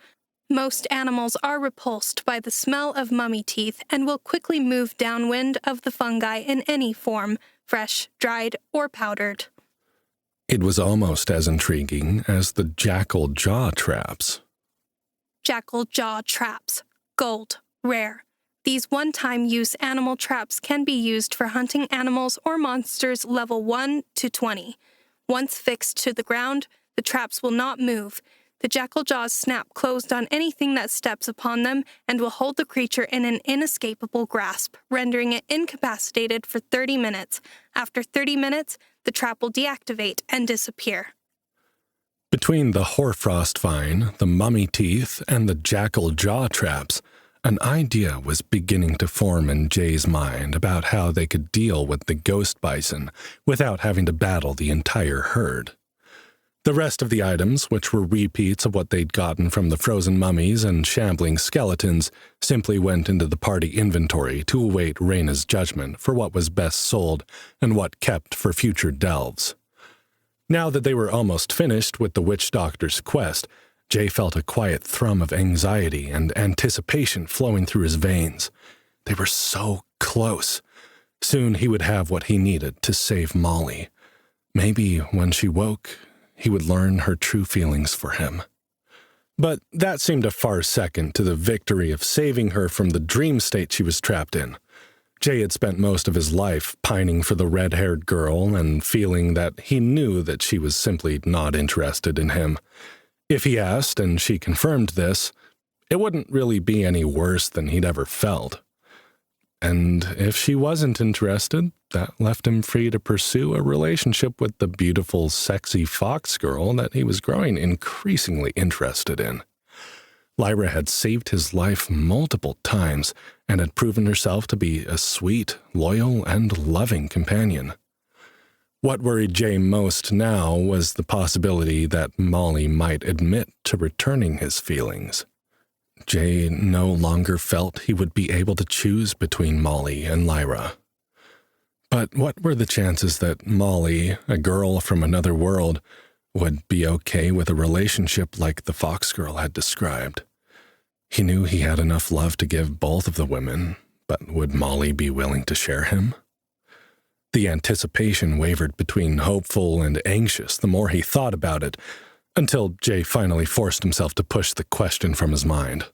Most animals are repulsed by the smell of mummy teeth and will quickly move downwind of the fungi in any form, fresh, dried, or powdered. It was almost as intriguing as the jackal jaw traps. Jackal jaw traps. Gold. Rare. These one-time use animal traps can be used for hunting animals or monsters level 1 to 20. Once fixed to the ground, the traps will not move. The jackal jaws snap closed on anything that steps upon them and will hold the creature in an inescapable grasp, rendering it incapacitated for 30 minutes. After 30 minutes, the trap will deactivate and disappear. Between the hoarfrost vine, the mummy teeth, and the jackal jaw traps, an idea was beginning to form in Jay's mind about how they could deal with the ghost bison without having to battle the entire herd. The rest of the items, which were repeats of what they'd gotten from the frozen mummies and shambling skeletons, simply went into the party inventory to await Reyna's judgment for what was best sold and what kept for future delves. Now that they were almost finished with the witch doctor's quest, Jay felt a quiet thrum of anxiety and anticipation flowing through his veins. They were so close. Soon he would have what he needed to save Molly. Maybe when she woke, he would learn her true feelings for him. But that seemed a far second to the victory of saving her from the dream state she was trapped in. Jay had spent most of his life pining for the red-haired girl and feeling that he knew that she was simply not interested in him. If he asked and she confirmed this, it wouldn't really be any worse than he'd ever felt. And if she wasn't interested, that left him free to pursue a relationship with the beautiful, sexy fox girl that he was growing increasingly interested in. Lyra had saved his life multiple times and had proven herself to be a sweet, loyal, and loving companion. What worried Jay most now was the possibility that Molly might admit to returning his feelings. Jay no longer felt he would be able to choose between Molly and Lyra. But what were the chances that Molly, a girl from another world, would be okay with a relationship like the Fox girl had described? He knew he had enough love to give both of the women, but would Molly be willing to share him? The anticipation wavered between hopeful and anxious the more he thought about it, until Jay finally forced himself to push the question from his mind.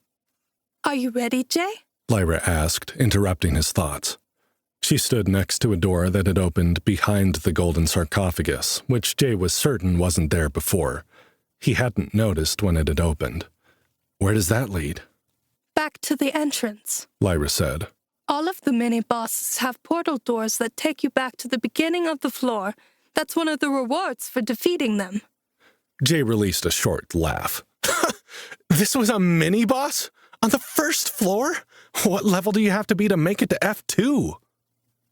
Are you ready, Jay? Lyra asked, interrupting his thoughts. She stood next to a door that had opened behind the golden sarcophagus, which Jay was certain wasn't there before. He hadn't noticed when it had opened. Where does that lead? Back to the entrance, Lyra said. All of the mini-bosses have portal doors that take you back to the beginning of the floor. That's one of the rewards for defeating them. Jay released a short laugh. This was a mini-boss? On the first floor? What level do you have to be to make it to F2?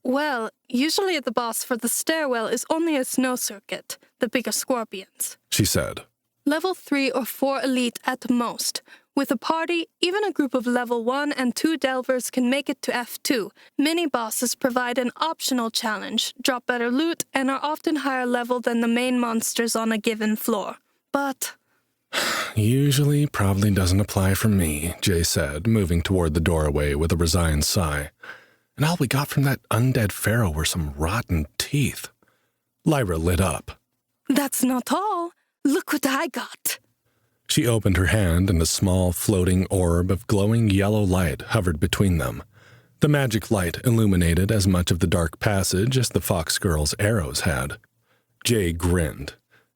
Well, usually the boss for the stairwell is only a snow circuit, the bigger scorpions, she said. Level 3 or 4 elite at most. With a party, even a group of level 1 and 2 delvers can make it to F2. Mini-bosses provide an optional challenge, drop better loot, and are often higher level than the main monsters on a given floor. But Usually probably doesn't apply for me, Jay said, moving toward the doorway with a resigned sigh. And all we got from that undead pharaoh were some rotten teeth. Lyra lit up. That's not all. Look what I got. She opened her hand and a small floating orb of glowing yellow light hovered between them. The magic light illuminated as much of the dark passage as the fox girl's arrows had. Jay grinned.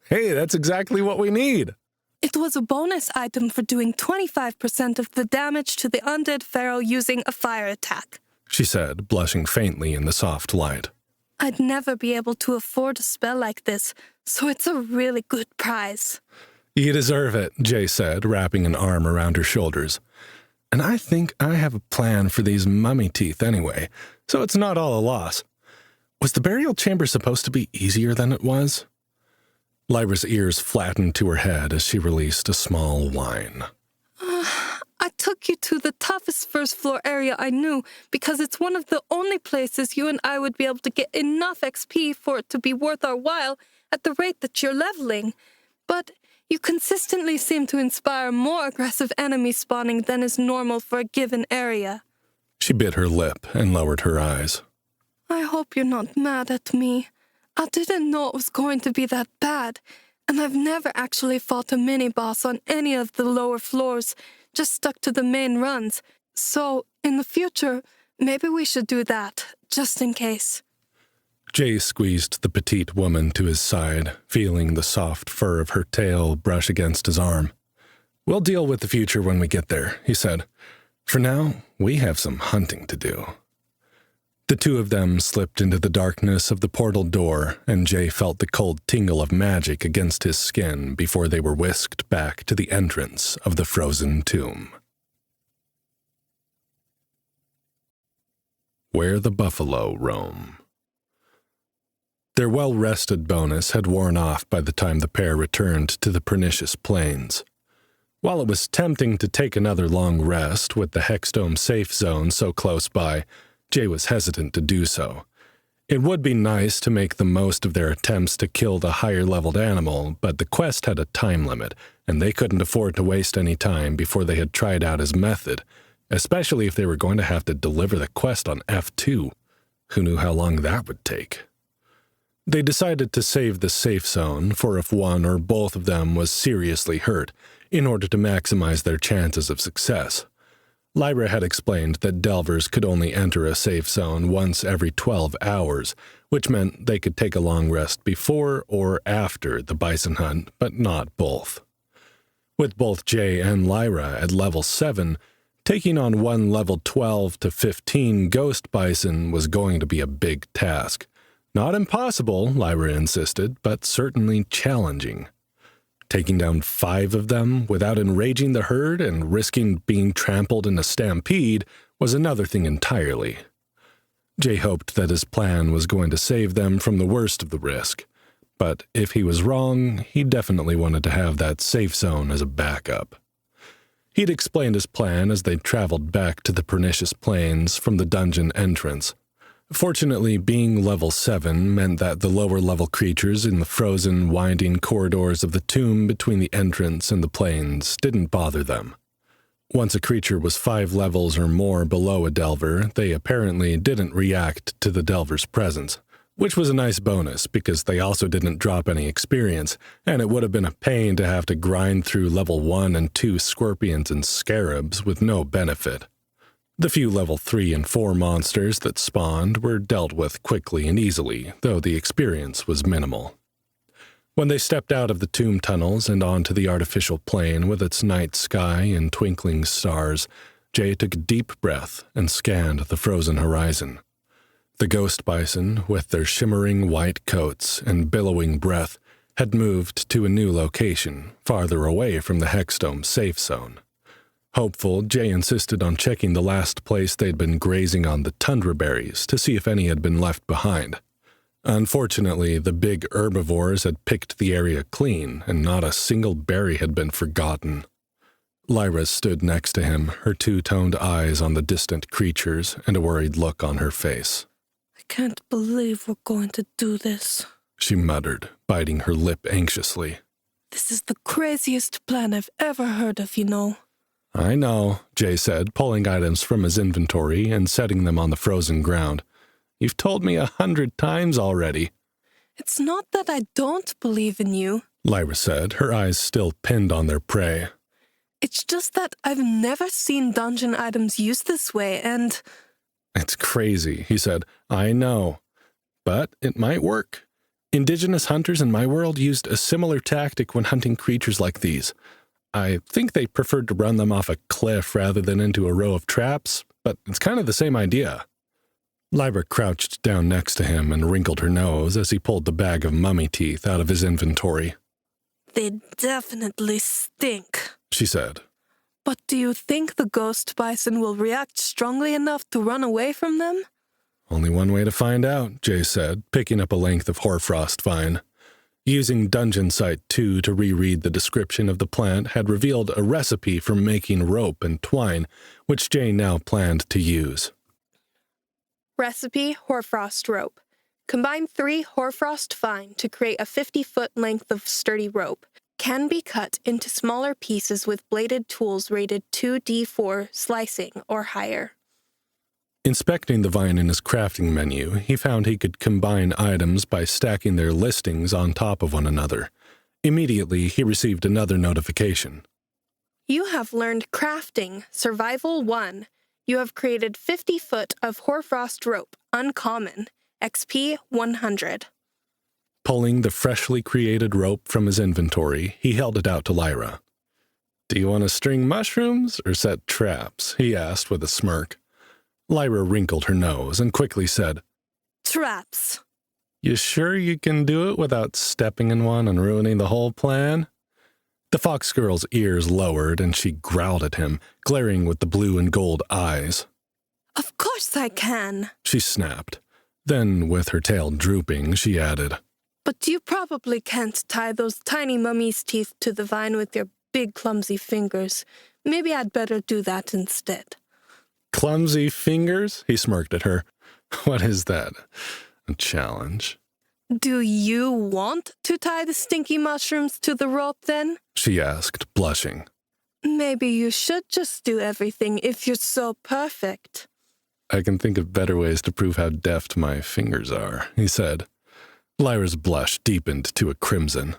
Hey, that's exactly what we need. It was a bonus item for doing 25% of the damage to the undead pharaoh using a fire attack, she said, blushing faintly in the soft light. I'd never be able to afford a spell like this, so it's a really good prize. You deserve it, Jay said, wrapping an arm around her shoulders. And I think I have a plan for these mummy teeth anyway, so it's not all a loss. Was the burial chamber supposed to be easier than it was? Lyra's ears flattened to her head as she released a small whine. I took you to the toughest first floor area I knew because it's one of the only places you and I would be able to get enough XP for it to be worth our while at the rate that you're leveling. But you consistently seem to inspire more aggressive enemy spawning than is normal for a given area. She bit her lip and lowered her eyes. I hope you're not mad at me. I didn't know it was going to be that bad, and I've never actually fought a mini-boss on any of the lower floors, just stuck to the main runs. So, in the future, maybe we should do that, just in case. Jay squeezed the petite woman to his side, feeling the soft fur of her tail brush against his arm. We'll deal with the future when we get there, he said. For now, we have some hunting to do. The two of them slipped into the darkness of the portal door, and Jay felt the cold tingle of magic against his skin before they were whisked back to the entrance of the frozen tomb. Where the buffalo roam. Their well-rested bonus had worn off by the time the pair returned to the pernicious plains. While it was tempting to take another long rest with the Hexdome safe zone so close by, Jay was hesitant to do so. It would be nice to make the most of their attempts to kill the higher-leveled animal, but the quest had a time limit, and they couldn't afford to waste any time before they had tried out his method, especially if they were going to have to deliver the quest on F2. Who knew how long that would take? They decided to save the safe zone for if one or both of them was seriously hurt, in order to maximize their chances of success. Lyra had explained that delvers could only enter a safe zone once every 12 hours, which meant they could take a long rest before or after the bison hunt, but not both. With both Jay and Lyra at level 7, taking on one level 12 to 15 ghost bison was going to be a big task. Not impossible, Lyra insisted, but certainly challenging. Taking down 5 of them without enraging the herd and risking being trampled in a stampede was another thing entirely. Jay hoped that his plan was going to save them from the worst of the risk, but if he was wrong, he definitely wanted to have that safe zone as a backup. He'd explained his plan as they traveled back to the Pernicious Plains from the dungeon entrance. Fortunately, being level 7 meant that the lower-level creatures in the frozen, winding corridors of the tomb between the entrance and the plains didn't bother them. Once a creature was 5 levels or more below a Delver, they apparently didn't react to the Delver's presence, which was a nice bonus because they also didn't drop any experience, and it would have been a pain to have to grind through level 1 and 2 scorpions and scarabs with no benefit. The few level 3 and 4 monsters that spawned were dealt with quickly and easily, though the experience was minimal. When they stepped out of the tomb tunnels and onto the artificial plain with its night sky and twinkling stars, Jay took a deep breath and scanned the frozen horizon. The ghost bison, with their shimmering white coats and billowing breath, had moved to a new location, farther away from the Hexdome safe zone. Hopeful, Jay insisted on checking the last place they'd been grazing on the tundra berries to see if any had been left behind. Unfortunately, the big herbivores had picked the area clean, and not a single berry had been forgotten. Lyra stood next to him, her two-toned eyes on the distant creatures and a worried look on her face. I can't believe we're going to do this, she muttered, biting her lip anxiously. This is the craziest plan I've ever heard of, you know. I know, Jay said, pulling items from his inventory and setting them on the frozen ground. You've told me 100 times already. It's not that I don't believe in you, Lyra said, her eyes still pinned on their prey. It's just that I've never seen dungeon items used this way, and... It's crazy, he said. I know. But it might work. Indigenous hunters in my world used a similar tactic when hunting creatures like these. I think they preferred to run them off a cliff rather than into a row of traps, but it's kind of the same idea. Lyra crouched down next to him and wrinkled her nose as he pulled the bag of mummy teeth out of his inventory. They definitely stink, she said. But do you think the ghost bison will react strongly enough to run away from them? Only one way to find out, Jay said, picking up a length of hoarfrost vine. Using Dungeon Site 2 to reread the description of the plant had revealed a recipe for making rope and twine, which Jay now planned to use. Recipe: hoarfrost rope. Combine 3 hoarfrost vine to create a 50-foot length of sturdy rope. Can be cut into smaller pieces with bladed tools rated 2d4 slicing or higher. Inspecting the vine in his crafting menu, he found he could combine items by stacking their listings on top of one another. Immediately, he received another notification. You have learned Crafting, Survival 1. You have created 50 foot of hoarfrost rope, uncommon, XP 100. Pulling the freshly created rope from his inventory, he held it out to Lyra. Do you want to string mushrooms or set traps? He asked with a smirk. Lyra wrinkled her nose and quickly said, Traps. You sure you can do it without stepping in one and ruining the whole plan? The fox girl's ears lowered and she growled at him, glaring with the blue and gold eyes. Of course I can, she snapped. Then, with her tail drooping, she added, But you probably can't tie those tiny mummy's teeth to the vine with your big clumsy fingers. Maybe I'd better do that instead. Clumsy fingers? He smirked at her. What is that? A challenge? Do you want to tie the stinky mushrooms to the rope then? She asked, blushing. Maybe you should just do everything if you're so perfect. I can think of better ways to prove how deft my fingers are, he said. Lyra's blush deepened to a crimson.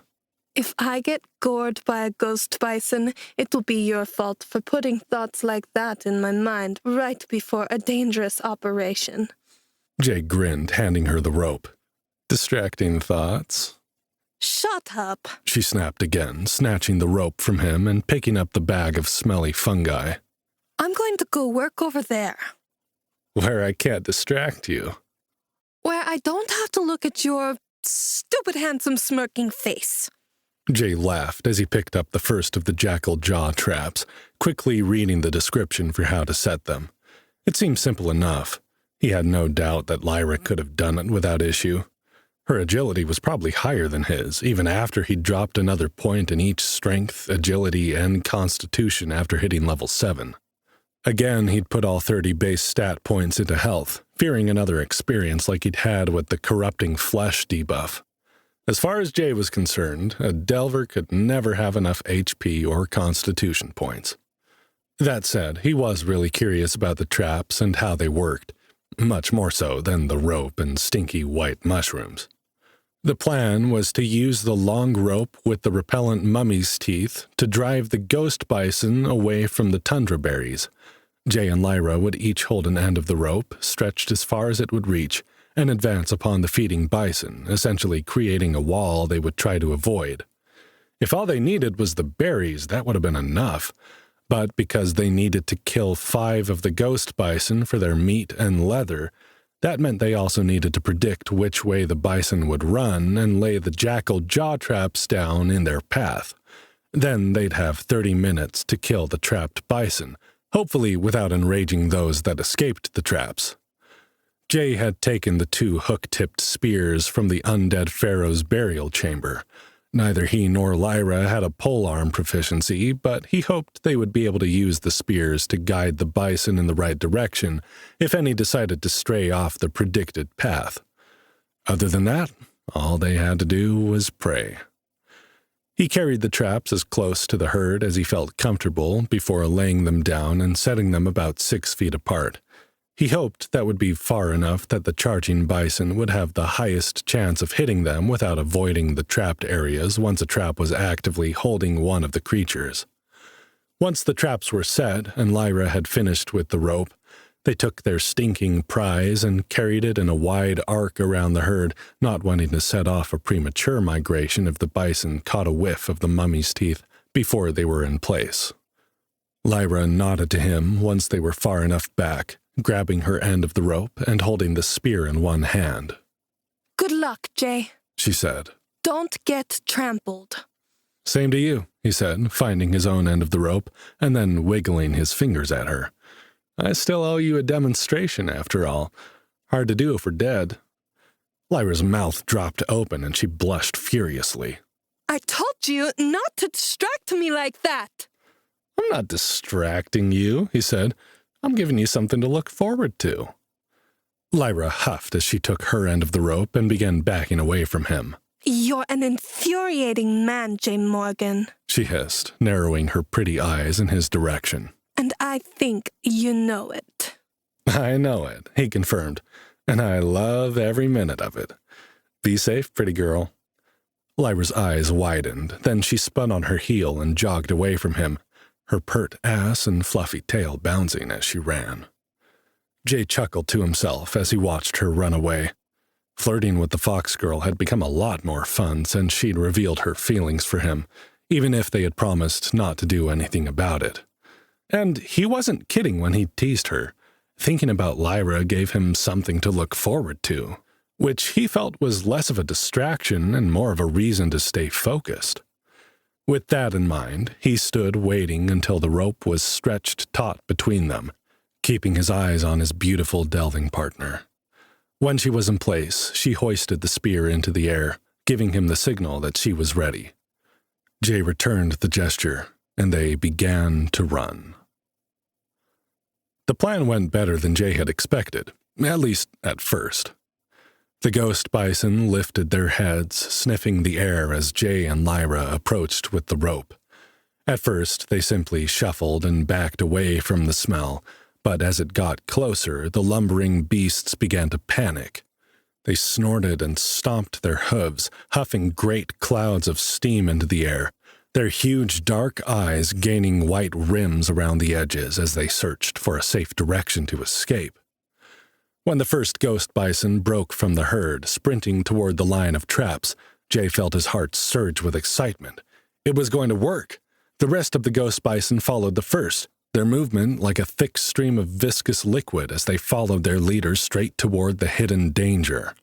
If I get gored by a ghost bison, it will be your fault for putting thoughts like that in my mind right before a dangerous operation. Jay grinned, handing her the rope. Distracting thoughts? Shut up, she snapped again, snatching the rope from him and picking up the bag of smelly fungi. I'm going to go work over there. Where I can't distract you. Where I don't have to look at your stupid handsome smirking face. Jay laughed as he picked up the first of the jackal jaw traps, quickly reading the description for how to set them. It seemed simple enough. He had no doubt that Lyra could have done it without issue. Her agility was probably higher than his, even after he'd dropped another point in each strength, agility, and constitution after hitting level 7. Again, he'd put all 30 base stat points into health, fearing another experience like he'd had with the corrupting flesh debuff. As far as Jay was concerned, a Delver could never have enough HP or constitution points. That said, he was really curious about the traps and how they worked, much more so than the rope and stinky white mushrooms. The plan was to use the long rope with the repellent mummy's teeth to drive the ghost bison away from the tundra berries. Jay and Lyra would each hold an end of the rope, stretched as far as it would reach, and advance upon the feeding bison, essentially creating a wall they would try to avoid. If all they needed was the berries, that would have been enough, but because they needed to kill 5 of the ghost bison for their meat and leather, that meant they also needed to predict which way the bison would run and lay the jackal jaw traps down in their path. Then they'd have 30 minutes to kill the trapped bison, hopefully without enraging those that escaped the traps. Jay had taken the 2 hook-tipped spears from the undead pharaoh's burial chamber. Neither he nor Lyra had a polearm proficiency, but he hoped they would be able to use the spears to guide the bison in the right direction if any decided to stray off the predicted path. Other than that, all they had to do was pray. He carried the traps as close to the herd as he felt comfortable before laying them down and setting them about 6 feet apart. He hoped that would be far enough that the charging bison would have the highest chance of hitting them without avoiding the trapped areas once a trap was actively holding one of the creatures. Once the traps were set and Lyra had finished with the rope, they took their stinking prize and carried it in a wide arc around the herd, not wanting to set off a premature migration if the bison caught a whiff of the mummy's teeth before they were in place. Lyra nodded to him once they were far enough back, grabbing her end of the rope and holding the spear in one hand. Good luck, Jay, she said. Don't get trampled. Same to you, he said, finding his own end of the rope and then wiggling his fingers at her. I still owe you a demonstration, after all. Hard to do if we're dead. Lyra's mouth dropped open and she blushed furiously. I told you not to distract me like that. I'm not distracting you, he said. I'm giving you something to look forward to. Lyra huffed as she took her end of the rope and began backing away from him. You're an infuriating man, Jay Morgan, she hissed, narrowing her pretty eyes in his direction. And I think you know it. I know it, he confirmed, and I love every minute of it. Be safe, pretty girl. Lyra's eyes widened, then she spun on her heel and jogged away from him, her pert ass and fluffy tail bouncing as she ran. Jay chuckled to himself as he watched her run away. Flirting with the fox girl had become a lot more fun since she'd revealed her feelings for him, even if they had promised not to do anything about it. And he wasn't kidding when he teased her. Thinking about Lyra gave him something to look forward to, which he felt was less of a distraction and more of a reason to stay focused. With that in mind, he stood waiting until the rope was stretched taut between them, keeping his eyes on his beautiful delving partner. When she was in place, she hoisted the spear into the air, giving him the signal that she was ready. Jay returned the gesture, and they began to run. The plan went better than Jay had expected, at least at first. The ghost bison lifted their heads, sniffing the air as Jay and Lyra approached with the rope. At first, they simply shuffled and backed away from the smell, but as it got closer, the lumbering beasts began to panic. They snorted and stomped their hooves, huffing great clouds of steam into the air, their huge dark eyes gaining white rims around the edges as they searched for a safe direction to escape. When the first ghost bison broke from the herd, sprinting toward the line of traps, Jay felt his heart surge with excitement. It was going to work. The rest of the ghost bison followed the first, their movement like a thick stream of viscous liquid as they followed their leader straight toward the hidden danger.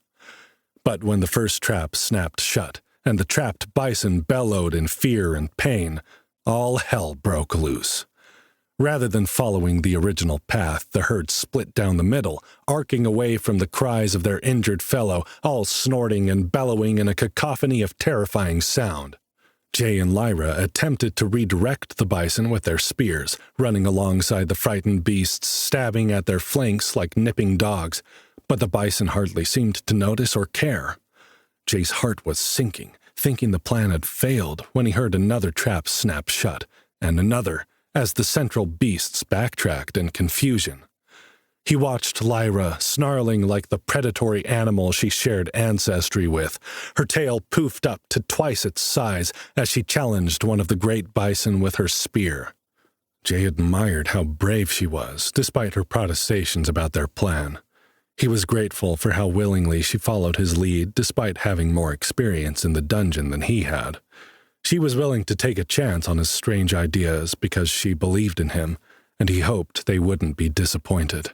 But when the first trap snapped shut, and the trapped bison bellowed in fear and pain, all hell broke loose. Rather than following the original path, the herd split down the middle, arcing away from the cries of their injured fellow, all snorting and bellowing in a cacophony of terrifying sound. Jay and Lyra attempted to redirect the bison with their spears, running alongside the frightened beasts, stabbing at their flanks like nipping dogs, but the bison hardly seemed to notice or care. Jay's heart was sinking, thinking the plan had failed, when he heard another trap snap shut, and another, as the central beasts backtracked in confusion. He watched Lyra, snarling like the predatory animal she shared ancestry with, her tail poofed up to twice its size as she challenged one of the great bison with her spear. Jay admired how brave she was, despite her protestations about their plan. He was grateful for how willingly she followed his lead, despite having more experience in the dungeon than he had. She was willing to take a chance on his strange ideas because she believed in him, and he hoped they wouldn't be disappointed.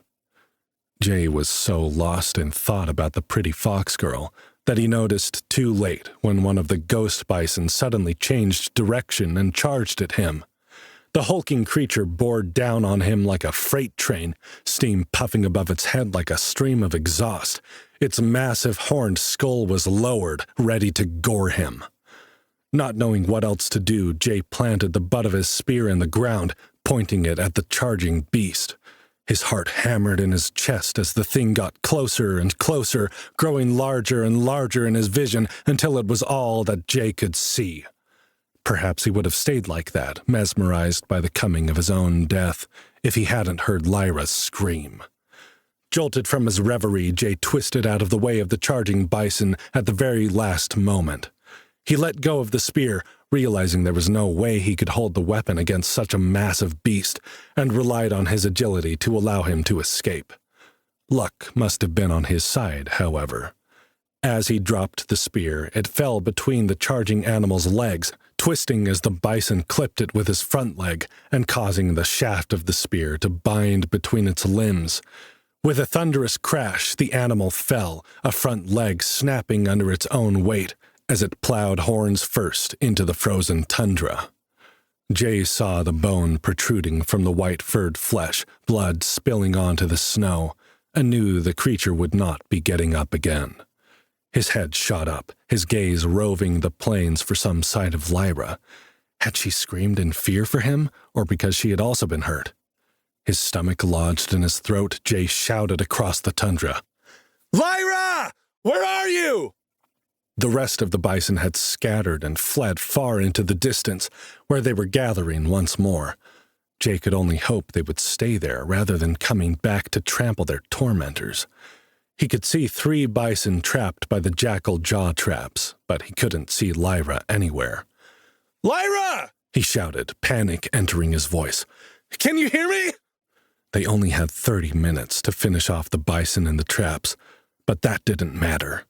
Jay was so lost in thought about the pretty fox girl that he noticed too late when one of the ghost bison suddenly changed direction and charged at him. The hulking creature bore down on him like a freight train, steam puffing above its head like a stream of exhaust. Its massive horned skull was lowered, ready to gore him. Not knowing what else to do, Jay planted the butt of his spear in the ground, pointing it at the charging beast. His heart hammered in his chest as the thing got closer and closer, growing larger and larger in his vision until it was all that Jay could see. Perhaps he would have stayed like that, mesmerized by the coming of his own death, if he hadn't heard Lyra scream. Jolted from his reverie, Jay twisted out of the way of the charging bison at the very last moment. He let go of the spear, realizing there was no way he could hold the weapon against such a massive beast, and relied on his agility to allow him to escape. Luck must have been on his side, however. As he dropped the spear, it fell between the charging animal's legs, twisting as the bison clipped it with his front leg and causing the shaft of the spear to bind between its limbs. With a thunderous crash, the animal fell, a front leg snapping under its own weight, as it plowed horns first into the frozen tundra. Jay saw the bone protruding from the white-furred flesh, blood spilling onto the snow, and knew the creature would not be getting up again. His head shot up, his gaze roving the plains for some sight of Lyra. Had she screamed in fear for him, or because she had also been hurt? His stomach lodged in his throat, Jay shouted across the tundra, "Lyra! Where are you?" The rest of the bison had scattered and fled far into the distance, where they were gathering once more. Jay could only hope they would stay there rather than coming back to trample their tormentors. He could see 3 bison trapped by the jackal jaw traps, but he couldn't see Lyra anywhere. "Lyra!" he shouted, panic entering his voice. "Can you hear me?" They only had 30 minutes to finish off the bison in the traps, but that didn't matter.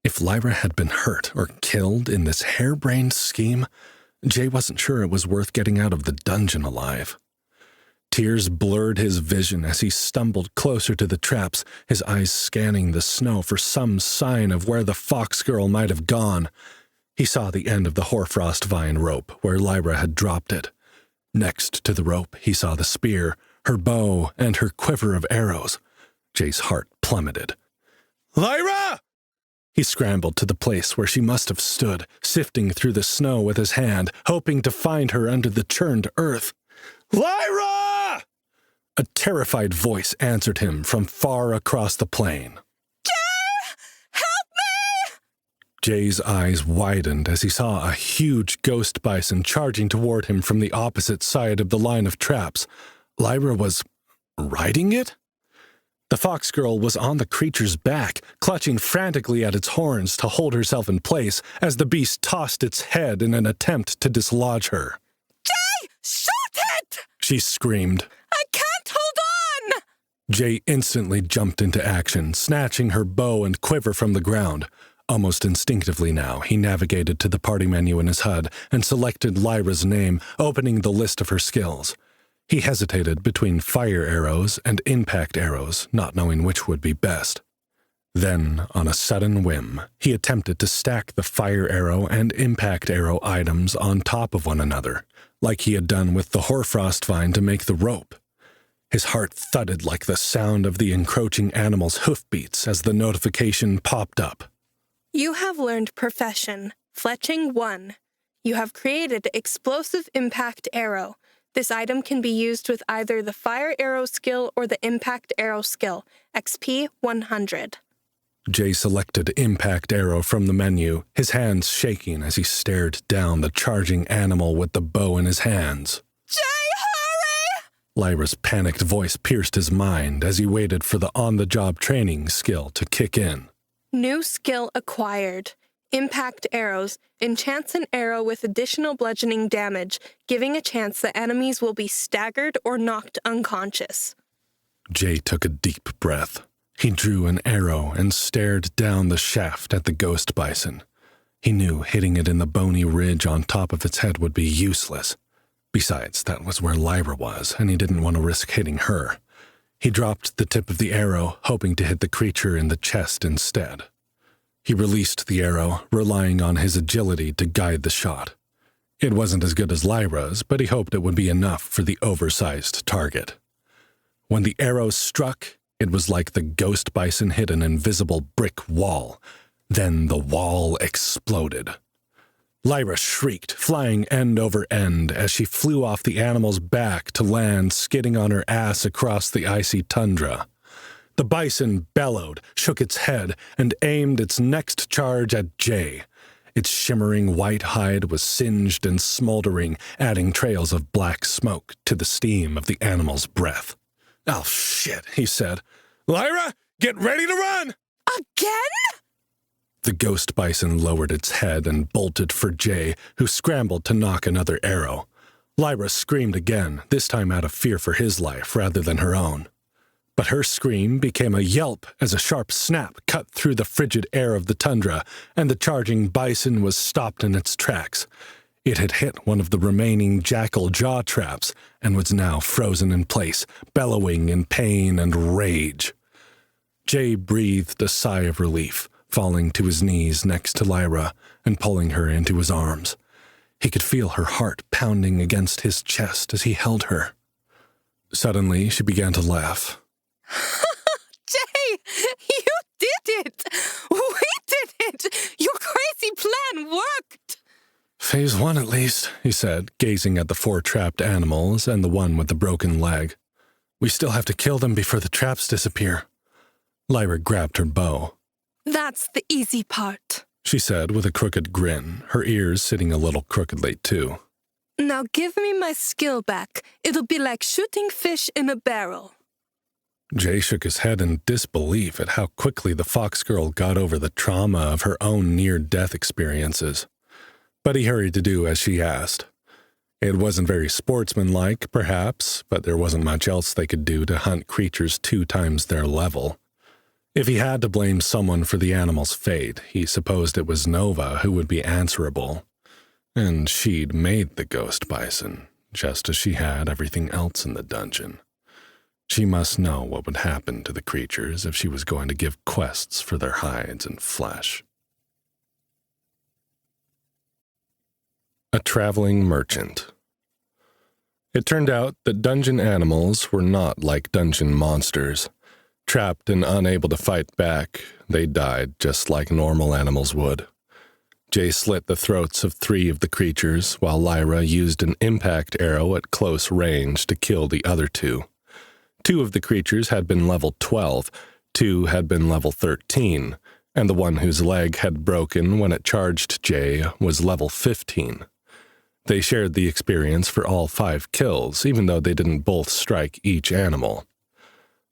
If Lyra had been hurt or killed in this harebrained scheme, Jay wasn't sure it was worth getting out of the dungeon alive. Tears blurred his vision as he stumbled closer to the traps, his eyes scanning the snow for some sign of where the fox girl might have gone. He saw the end of the hoarfrost vine rope where Lyra had dropped it. Next to the rope, he saw the spear, her bow, and her quiver of arrows. Jay's heart plummeted. "Lyra!" He scrambled to the place where she must have stood, sifting through the snow with his hand, hoping to find her under the churned earth. "Lyra!" A terrified voice answered him from far across the plain. "Jay! Help me!" Jay's eyes widened as he saw a huge ghost bison charging toward him from the opposite side of the line of traps. Lyra was riding it? The fox girl was on the creature's back, clutching frantically at its horns to hold herself in place as the beast tossed its head in an attempt to dislodge her. "Jay, shoot it!" she screamed. "I can't hold on!" Jay instantly jumped into action, snatching her bow and quiver from the ground. Almost instinctively now, he navigated to the party menu in his HUD and selected Lyra's name, opening the list of her skills. He hesitated between fire arrows and impact arrows, not knowing which would be best. Then, on a sudden whim, he attempted to stack the fire arrow and impact arrow items on top of one another, like he had done with the hoarfrost vine to make the rope. His heart thudded like the sound of the encroaching animal's hoofbeats as the notification popped up. You have learned Profession, Fletching 1. You have created Explosive Impact Arrow. This item can be used with either the Fire Arrow skill or the Impact Arrow skill, XP 100. Jay selected Impact Arrow from the menu, his hands shaking as he stared down the charging animal with the bow in his hands. Jay, hurry! Lyra's panicked voice pierced his mind as he waited for the on-the-job training skill to kick in. New skill acquired. Impact Arrows enchants an arrow with additional bludgeoning damage, giving a chance that enemies will be staggered or knocked unconscious. Jay took a deep breath. He drew an arrow and stared down the shaft at the ghost bison. He knew hitting it in the bony ridge on top of its head would be useless. Besides, that was where Lyra was, and he didn't want to risk hitting her. He dropped the tip of the arrow, hoping to hit the creature in the chest instead. He released the arrow, relying on his agility to guide the shot. It wasn't as good as Lyra's, but he hoped it would be enough for the oversized target. When the arrow struck, it was like the ghost bison hit an invisible brick wall. Then the wall exploded. Lyra shrieked, flying end over end as she flew off the animal's back to land, skidding on her ass across the icy tundra. The bison bellowed, shook its head, and aimed its next charge at Jay. Its shimmering white hide was singed and smoldering, adding trails of black smoke to the steam of the animal's breath. "Oh, shit," he said. "Lyra, get ready to run!" Again? The ghost bison lowered its head and bolted for Jay, who scrambled to knock another arrow. Lyra screamed again, this time out of fear for his life rather than her own. But her scream became a yelp as a sharp snap cut through the frigid air of the tundra, and the charging bison was stopped in its tracks. It had hit one of the remaining jackal jaw traps and was now frozen in place, bellowing in pain and rage. Jay breathed a sigh of relief, falling to his knees next to Lyra and pulling her into his arms. He could feel her heart pounding against his chest as he held her. Suddenly, she began to laugh. Jay, you did it! We did it! Your crazy plan worked! "Phase 1 at least," he said, gazing at the 4 trapped animals and the one with the broken leg. "We still have to kill them before the traps disappear." Lyra grabbed her bow. That's the easy part, she said with a crooked grin, her ears sitting a little crookedly too. Now give me my skill back. It'll be like shooting fish in a barrel. Jay shook his head in disbelief at how quickly the fox girl got over the trauma of her own near-death experiences. But he hurried to do as she asked. It wasn't very sportsmanlike, perhaps, but there wasn't much else they could do to hunt creatures 2 times their level. If he had to blame someone for the animal's fate, he supposed it was Nova who would be answerable. And she'd made the ghost bison, just as she had everything else in the dungeon. She must know what would happen to the creatures if she was going to give quests for their hides and flesh. A traveling merchant. It turned out that dungeon animals were not like dungeon monsters. Trapped and unable to fight back, they died just like normal animals would. Jay slit the throats of 3 of the creatures, while Lyra used an impact arrow at close range to kill the other 2. 2 of the creatures had been level 12, 2 had been level 13, and the one whose leg had broken when it charged Jay was level 15. They shared the experience for all 5 kills, even though they didn't both strike each animal.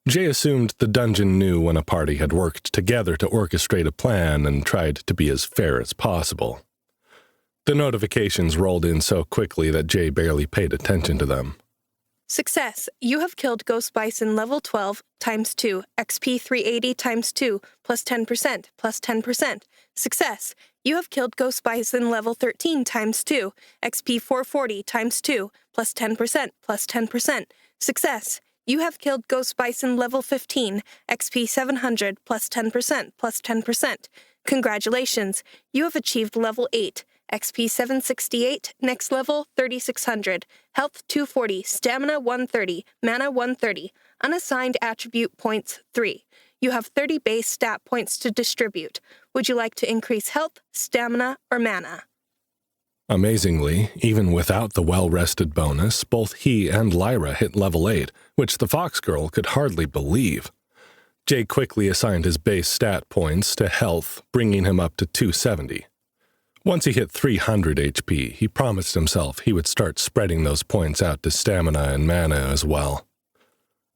Jay assumed the dungeon knew when a party had worked together to orchestrate a plan and tried to be as fair as possible. The notifications rolled in so quickly that Jay barely paid attention to them. Success. You have killed Ghost Bison level 12 times 2, XP 380 times 2, plus 10%, plus 10%. Success. You have killed Ghost Bison level 13 times 2, XP 440 times 2, plus 10%, plus 10%. Success. You have killed Ghost Bison level 15, XP 700 plus 10% plus 10%. Congratulations, you have achieved level 8, XP 768, next level 3600, health 240, stamina 130, mana 130, unassigned attribute points 3. You have 30 base stat points to distribute. Would you like to increase health, stamina, or mana? Amazingly, even without the well-rested bonus, both he and Lyra hit level 8, which the Fox Girl could hardly believe. Jay quickly assigned his base stat points to health, bringing him up to 270. Once he hit 300 HP, he promised himself he would start spreading those points out to stamina and mana as well.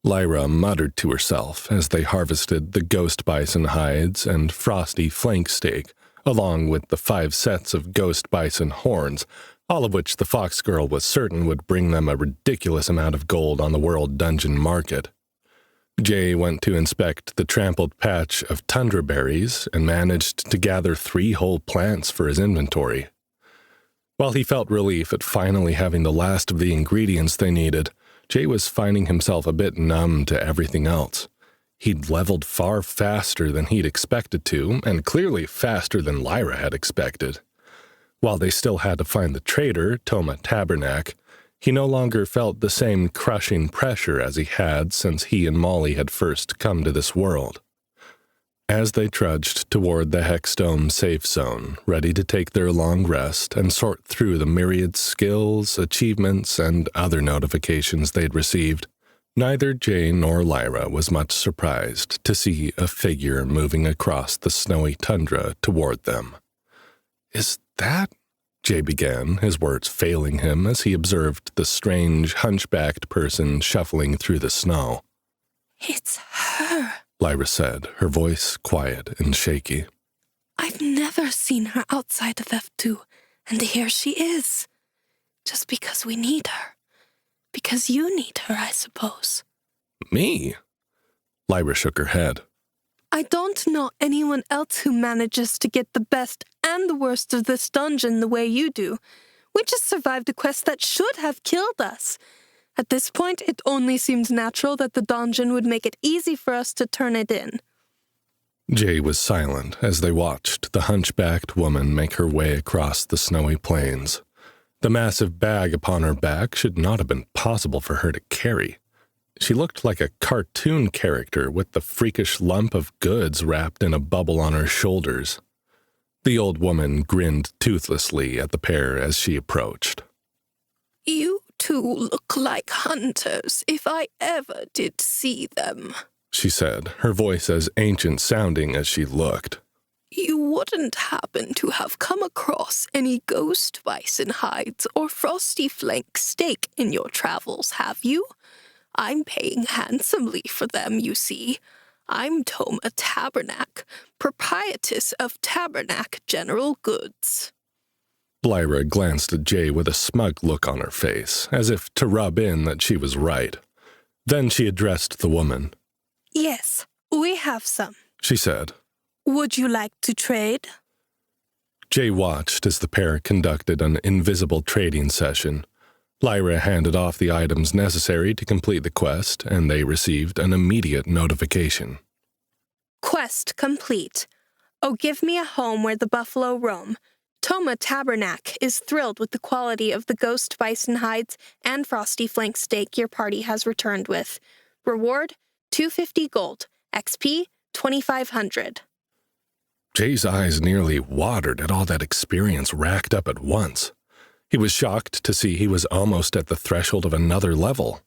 Lyra muttered to herself as they harvested the ghost bison hides and frosty flank steak, along with the 5 sets of ghost bison horns, all of which the Fox Girl was certain would bring them a ridiculous amount of gold on the world dungeon market. Jay went to inspect the trampled patch of tundra berries and managed to gather 3 whole plants for his inventory. While he felt relief at finally having the last of the ingredients they needed, Jay was finding himself a bit numb to everything else. He'd leveled far faster than he'd expected to, and clearly faster than Lyra had expected. While they still had to find the traitor, Toma Tabernac, he no longer felt the same crushing pressure as he had since he and Molly had first come to this world. As they trudged toward the Hexdome safe zone, ready to take their long rest and sort through the myriad skills, achievements, and other notifications they'd received, neither Jay nor Lyra was much surprised to see a figure moving across the snowy tundra toward them. "Is that?" Jay began, his words failing him as he observed the strange, hunchbacked person shuffling through the snow. "It's her," Lyra said, her voice quiet and shaky. "I've never seen her outside of F2, and here she is. Just because we need her. Because you need her, I suppose." "Me?" Lyra shook her head. "I don't know anyone else who manages to get the best and the worst of this dungeon the way you do. We just survived a quest that should have killed us. At this point, it only seems natural that the dungeon would make it easy for us to turn it in." Jay was silent as they watched the hunchbacked woman make her way across the snowy plains. The massive bag upon her back should not have been possible for her to carry. She looked like a cartoon character with the freakish lump of goods wrapped in a bubble on her shoulders. The old woman grinned toothlessly at the pair as she approached. "You two look like hunters, if I ever did see them," she said, her voice as ancient-sounding as she looked. "You wouldn't happen to have come across any ghost bison hides or frosty flank steak in your travels, have you? I'm paying handsomely for them, you see. I'm Toma Tabernac, proprietress of Tabernac General Goods." Lyra glanced at Jay with a smug look on her face, as if to rub in that she was right. Then she addressed the woman. "Yes, we have some," she said. "Would you like to trade?" Jay watched as the pair conducted an invisible trading session. Lyra handed off the items necessary to complete the quest, and they received an immediate notification. "Quest complete. Oh, give me a home where the buffalo roam. Toma Tabernac is thrilled with the quality of the ghost bison hides and frosty flank steak your party has returned with. Reward, 250 gold. XP, 2,500. Jay's eyes nearly watered at all that experience racked up at once. He was shocked to see he was almost at the threshold of another level.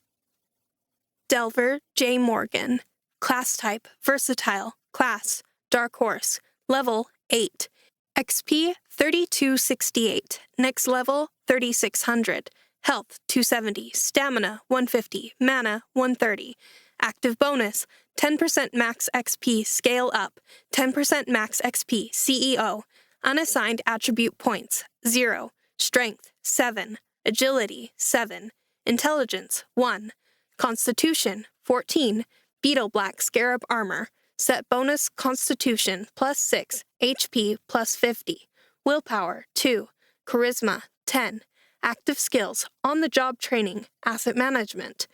Delver J. Morgan. Class type, versatile. Class, dark horse. Level, 8. XP, 3268. Next level, 3600. Health, 270. Stamina, 150. Mana, 130. Active bonus, 10% max XP scale up. 10% max XP CEO. Unassigned attribute points, 0. Strength, 7. Agility, 7. Intelligence, 1. Constitution, 14. Beetle black scarab armor. Set bonus Constitution, plus 6. HP, plus 50. Willpower, 2. Charisma, 10. Active skills, on-the-job training, asset management.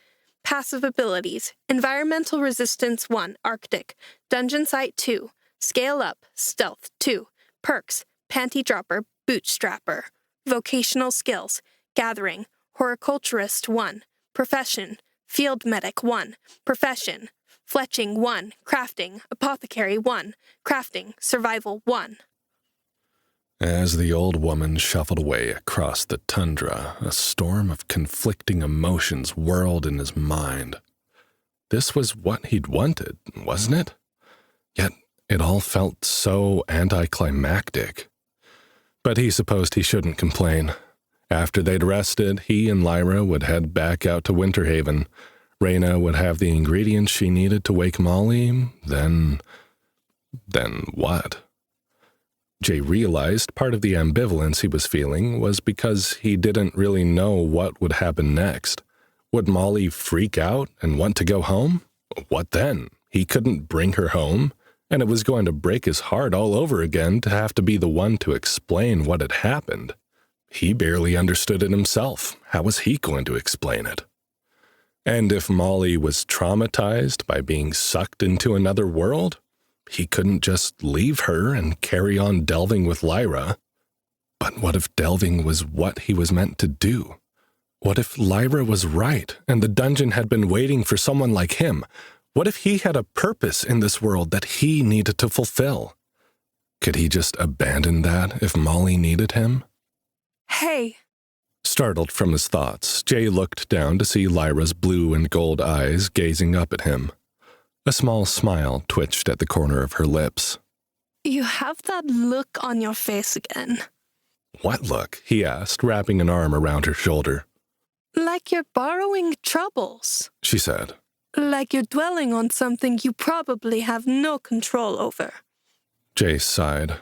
Passive abilities. Environmental Resistance 1, Arctic. Dungeon Sight 2. Scale Up, Stealth 2. Perks, Panty Dropper, Bootstrapper. Vocational Skills. Gathering, Horticulturist 1. Profession, Field Medic 1. Profession, Fletching 1. Crafting, Apothecary 1. Crafting, Survival 1. As the old woman shuffled away across the tundra, a storm of conflicting emotions whirled in his mind. This was what he'd wanted, wasn't it? Yet it all felt so anticlimactic. But he supposed he shouldn't complain. After they'd rested, he and Lyra would head back out to Winterhaven. Raina would have the ingredients she needed to wake Molly, then what? Jay realized part of the ambivalence he was feeling was because he didn't really know what would happen next. Would Molly freak out and want to go home? What then? He couldn't bring her home, and it was going to break his heart all over again to have to be the one to explain what had happened. He barely understood it himself. How was he going to explain it? And if Molly was traumatized by being sucked into another world, he couldn't just leave her and carry on delving with Lyra. But what if delving was what he was meant to do? What if Lyra was right and the dungeon had been waiting for someone like him? What if he had a purpose in this world that he needed to fulfill? Could he just abandon that if Molly needed him? Hey. Startled from his thoughts, Jay looked down to see Lyra's blue and gold eyes gazing up at him. A small smile twitched at the corner of her lips. You have that look on your face again. What look? He asked, wrapping an arm around her shoulder. Like you're borrowing troubles, she said. Like you're dwelling on something you probably have no control over. Jay sighed.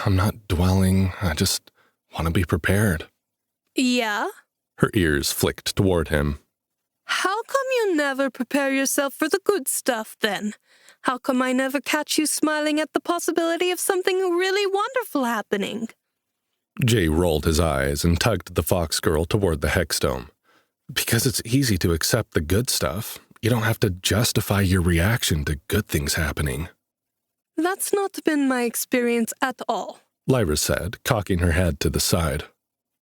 I'm not dwelling, I just want to be prepared. Yeah? Her ears flicked toward him. How come you never prepare yourself for the good stuff, then? How come I never catch you smiling at the possibility of something really wonderful happening? Jay rolled his eyes and tugged the fox girl toward the hexdome. Because it's easy to accept the good stuff. You don't have to justify your reaction to good things happening. That's not been my experience at all, Lyra said, cocking her head to the side.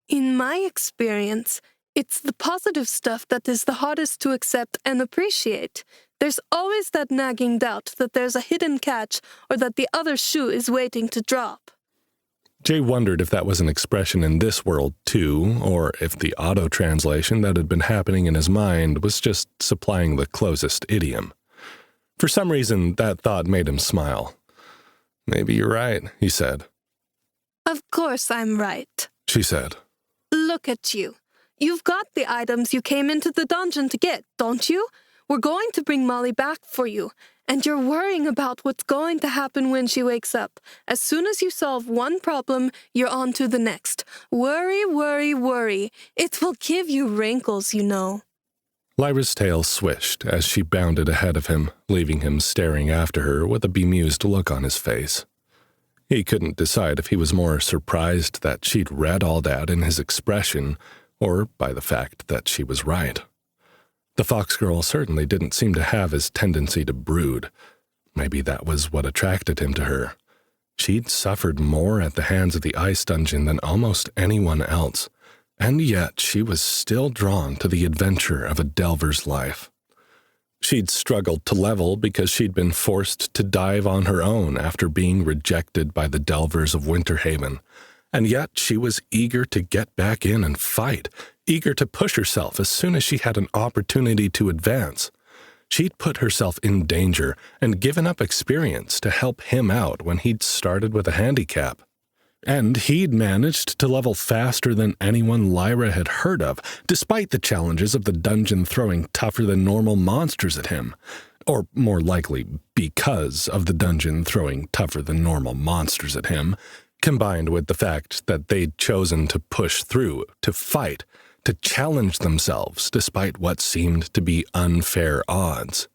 In my experience, it's the positive stuff that is the hardest to accept and appreciate. There's always that nagging doubt that there's a hidden catch or that the other shoe is waiting to drop. Jay wondered if that was an expression in this world, too, or if the auto-translation that had been happening in his mind was just supplying the closest idiom. For some reason, that thought made him smile. Maybe you're right, he said. Of course I'm right, she said. Look at you. You've got the items you came into the dungeon to get, don't you? We're going to bring Molly back for you, and you're worrying about what's going to happen when she wakes up. As soon as you solve one problem, you're on to the next. Worry, worry, worry. It will give you wrinkles, you know. Lyra's tail swished as she bounded ahead of him, leaving him staring after her with a bemused look on his face. He couldn't decide if he was more surprised that she'd read all that in his expression or by the fact that she was right. The fox girl certainly didn't seem to have his tendency to brood. Maybe that was what attracted him to her. She'd suffered more at the hands of the ice dungeon than almost anyone else, and yet she was still drawn to the adventure of a delver's life. She'd struggled to level because she'd been forced to dive on her own after being rejected by the delvers of Winterhaven, and yet she was eager to get back in and fight, eager to push herself as soon as she had an opportunity to advance. She'd put herself in danger and given up experience to help him out when he'd started with a handicap. And he'd managed to level faster than anyone Lyra had heard of, despite the challenges of the dungeon throwing tougher than normal monsters at him. Or more likely, because of the dungeon throwing tougher than normal monsters at him, combined with the fact that they'd chosen to push through, to fight, to challenge themselves despite what seemed to be unfair odds.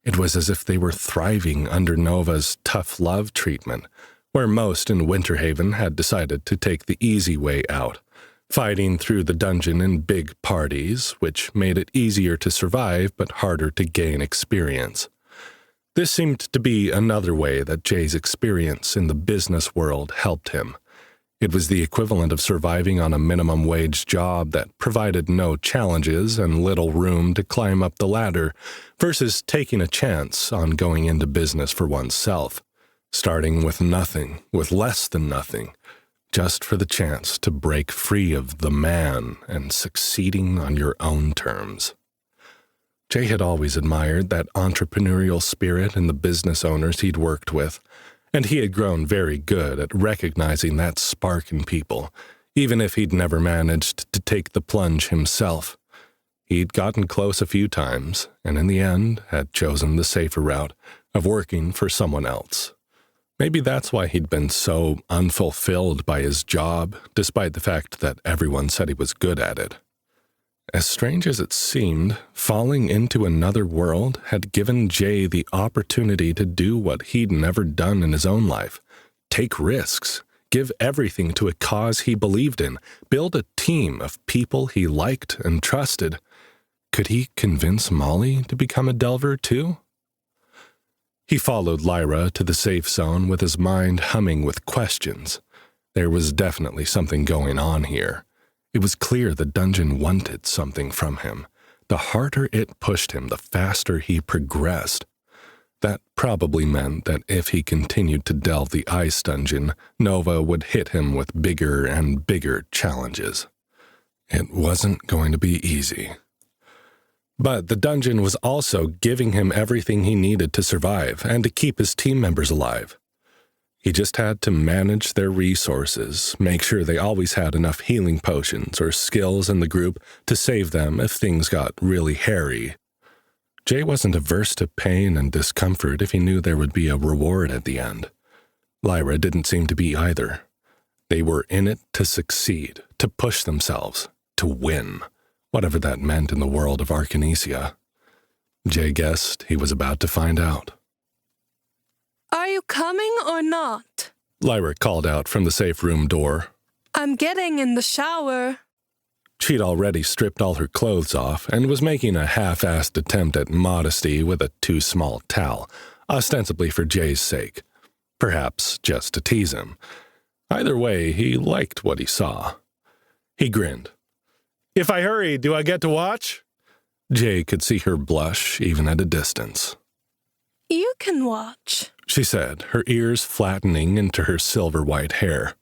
It was as if they were thriving under Nova's tough love treatment, where most in Winterhaven had decided to take the easy way out, fighting through the dungeon in big parties, which made it easier to survive but harder to gain experience. This seemed to be another way that Jay's experience in the business world helped him. It was the equivalent of surviving on a minimum wage job that provided no challenges and little room to climb up the ladder, versus taking a chance on going into business for oneself, starting with nothing, with less than nothing, just for the chance to break free of the man and succeeding on your own terms. Jay had always admired that entrepreneurial spirit in the business owners he'd worked with, and he had grown very good at recognizing that spark in people, even if he'd never managed to take the plunge himself. He'd gotten close a few times, and in the end had chosen the safer route of working for someone else. Maybe that's why he'd been so unfulfilled by his job, despite the fact that everyone said he was good at it. As strange as it seemed, falling into another world had given Jay the opportunity to do what he'd never done in his own life: take risks, give everything to a cause he believed in, build a team of people he liked and trusted. Could he convince Molly to become a Delver too? He followed Lyra to the safe zone with his mind humming with questions. There was definitely something going on here. It was clear the dungeon wanted something from him. The harder it pushed him, the faster he progressed. That probably meant that if he continued to delve the ice dungeon, Nova would hit him with bigger and bigger challenges. It wasn't going to be easy. But the dungeon was also giving him everything he needed to survive and to keep his team members alive. He just had to manage their resources, make sure they always had enough healing potions or skills in the group to save them if things got really hairy. Jay wasn't averse to pain and discomfort if he knew there would be a reward at the end. Lyra didn't seem to be either. They were in it to succeed, to push themselves, to win, whatever that meant in the world of Arcanesia. Jay guessed he was about to find out. Are you coming or not? Lyra called out from the safe room door. I'm getting in the shower. She'd already stripped all her clothes off and was making a half-assed attempt at modesty with a too small towel, ostensibly for Jay's sake. Perhaps just to tease him. Either way, he liked what he saw. He grinned. "If I hurry, do I get to watch?" Jay could see her blush even at a distance. You can watch, she said, her ears flattening into her silver-white hair.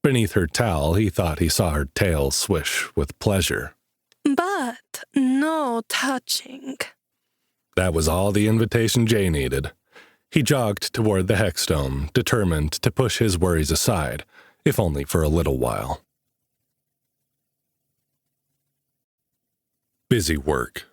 Beneath her towel, he thought he saw her tail swish with pleasure. But no touching. That was all the invitation Jay needed. He jogged toward the Hexdome, determined to push his worries aside, if only for a little while. Busy work.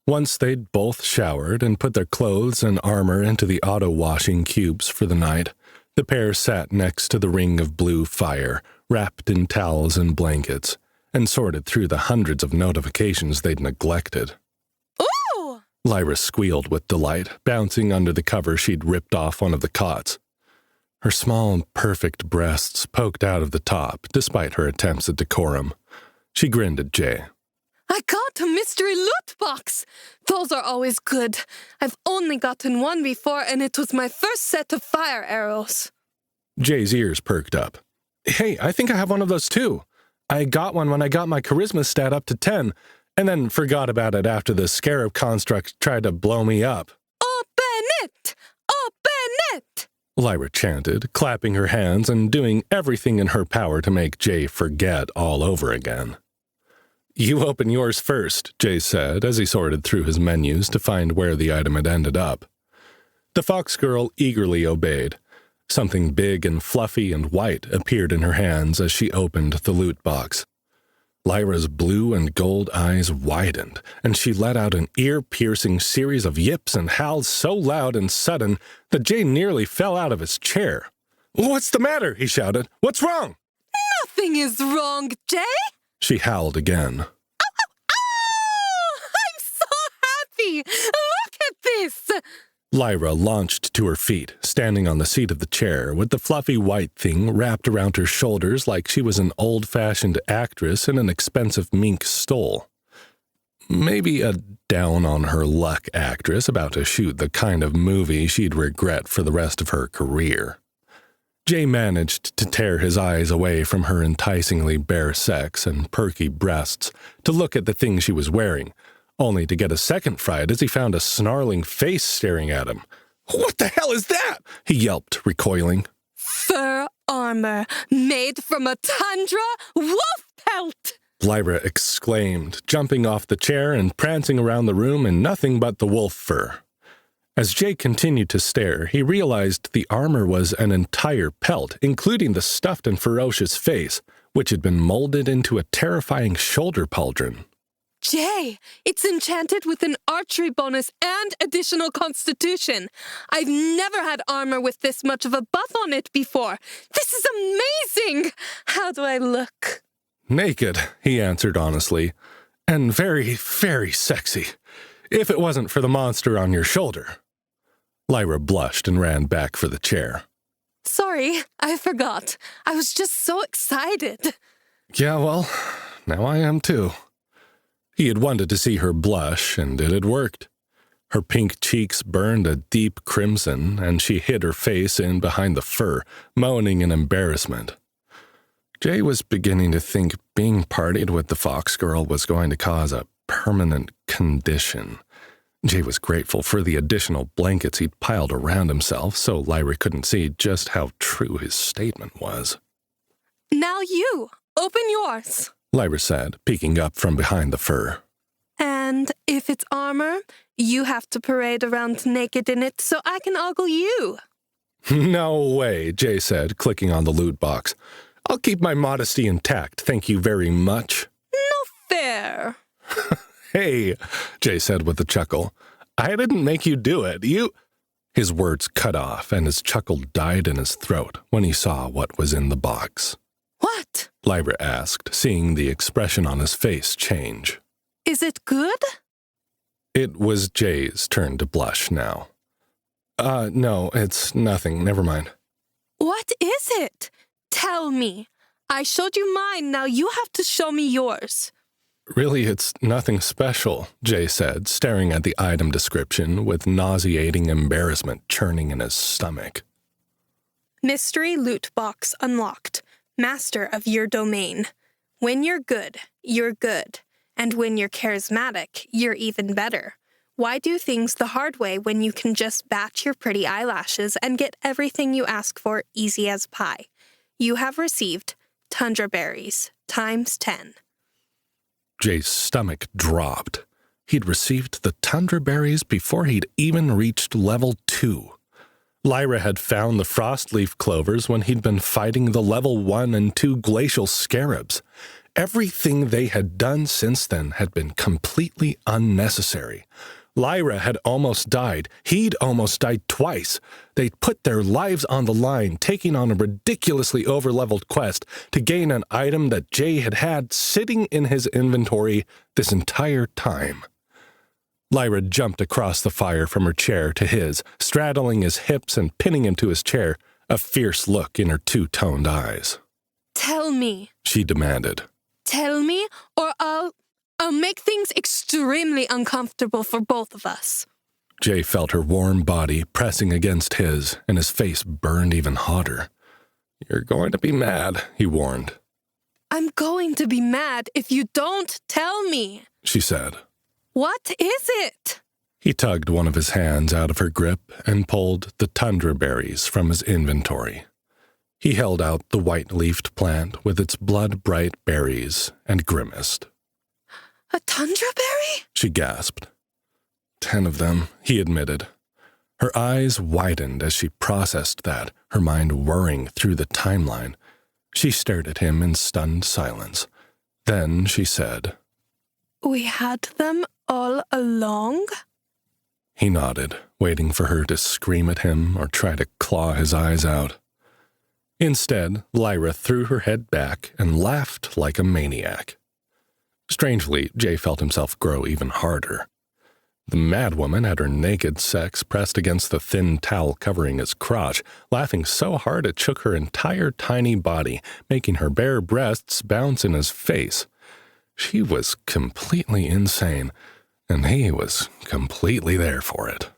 Once they'd both showered and put their clothes and armor into the auto-washing cubes for the night, the pair sat next to the ring of blue fire, wrapped in towels and blankets, and sorted through the hundreds of notifications they'd neglected. Ooh! Lyra squealed with delight, bouncing under the cover she'd ripped off one of the cots. Her small, perfect breasts poked out of the top, despite her attempts at decorum. She grinned at Jay. I got a mystery loot box. Those are always good. I've only gotten one before, and it was my first set of fire arrows. Jay's ears perked up. Hey, I think I have one of those too. I got one when I got my charisma stat up to 10, and then forgot about it after the scarab construct tried to blow me up. Open it! Open it! Lyra chanted, clapping her hands and doing everything in her power to make Jay forget all over again. You open yours first, Jay said as he sorted through his menus to find where the item had ended up. The fox girl eagerly obeyed. Something big and fluffy and white appeared in her hands as she opened the loot box. Lyra's blue and gold eyes widened, and she let out an ear-piercing series of yips and howls so loud and sudden that Jay nearly fell out of his chair. What's the matter? He shouted. What's wrong? Nothing is wrong, Jay. She howled again. Oh, I'm so happy! Look at this! Lyra launched to her feet, standing on the seat of the chair, with the fluffy white thing wrapped around her shoulders like she was an old-fashioned actress in an expensive mink stole. Maybe a down-on-her-luck actress about to shoot the kind of movie she'd regret for the rest of her career. Jay managed to tear his eyes away from her enticingly bare sex and perky breasts to look at the thing she was wearing, only to get a second fright as he found a snarling face staring at him. "What the hell is that?" he yelped, recoiling. Fur armor made from a tundra wolf pelt! Lyra exclaimed, jumping off the chair and prancing around the room in nothing but the wolf fur. As Jay continued to stare, he realized the armor was an entire pelt, including the stuffed and ferocious face, which had been molded into a terrifying shoulder pauldron. Jay, it's enchanted with an archery bonus and additional constitution. I've never had armor with this much of a buff on it before. This is amazing! How do I look? "Naked," he answered honestly, "and very, very sexy, if it wasn't for the monster on your shoulder." Lyra blushed and ran back for the chair. Sorry, I forgot. I was just so excited. "Yeah, well, now I am too." He had wanted to see her blush, and it had worked. Her pink cheeks burned a deep crimson, and she hid her face in behind the fur, moaning in embarrassment. Jay was beginning to think being partied with the fox girl was going to cause a permanent condition. Jay was grateful for the additional blankets he'd piled around himself so Lyra couldn't see just how true his statement was. Now you, open yours, Lyra said, peeking up from behind the fur. And if it's armor, you have to parade around naked in it so I can ogle you. "No way," Jay said, clicking on the loot box. "I'll keep my modesty intact, thank you very much." No fair. "Hey," Jay said with a chuckle, "I didn't make you do it. You—" His words cut off, and his chuckle died in his throat when he saw what was in the box. What? Lyra asked, seeing the expression on his face change. Is it good? It was Jay's turn to blush now. No, it's nothing. Never mind." What is it? Tell me. I showed you mine, now you have to show me yours. "Really, it's nothing special," Jay said, staring at the item description with nauseating embarrassment churning in his stomach. Mystery loot box unlocked. Master of your domain. When you're good, you're good. And when you're charismatic, you're even better. Why do things the hard way when you can just batch your pretty eyelashes and get everything you ask for easy as pie? You have received tundra berries times 10. Jay's stomach dropped. He'd received the tundra berries before he'd even reached level 2. Lyra had found the frostleaf clovers when he'd been fighting the level 1 and 2 glacial scarabs. Everything they had done since then had been completely unnecessary. Lyra had almost died. He'd almost died twice. They'd put their lives on the line, taking on a ridiculously over-leveled quest to gain an item that Jay had had sitting in his inventory this entire time. Lyra jumped across the fire from her chair to his, straddling his hips and pinning him to his chair, a fierce look in her two-toned eyes. Tell me, she demanded. Tell me, or I'll make things extremely uncomfortable for both of us. Jay felt her warm body pressing against his, and his face burned even hotter. "You're going to be mad," he warned. "I'm going to be mad if you don't tell me," she said. "What is it?" He tugged one of his hands out of her grip and pulled the tundra berries from his inventory. He held out the white-leafed plant with its blood-bright berries and grimaced. "A tundra berry?" she gasped. 10 of them, he admitted. Her eyes widened as she processed that, her mind whirring through the timeline. She stared at him in stunned silence. Then she said, "We had them all along?" He nodded, waiting for her to scream at him or try to claw his eyes out. Instead, Lyra threw her head back and laughed like a maniac. Strangely, Jay felt himself grow even harder. The madwoman had her naked sex pressed against the thin towel covering his crotch, laughing so hard it shook her entire tiny body, making her bare breasts bounce in his face. She was completely insane, and he was completely there for it.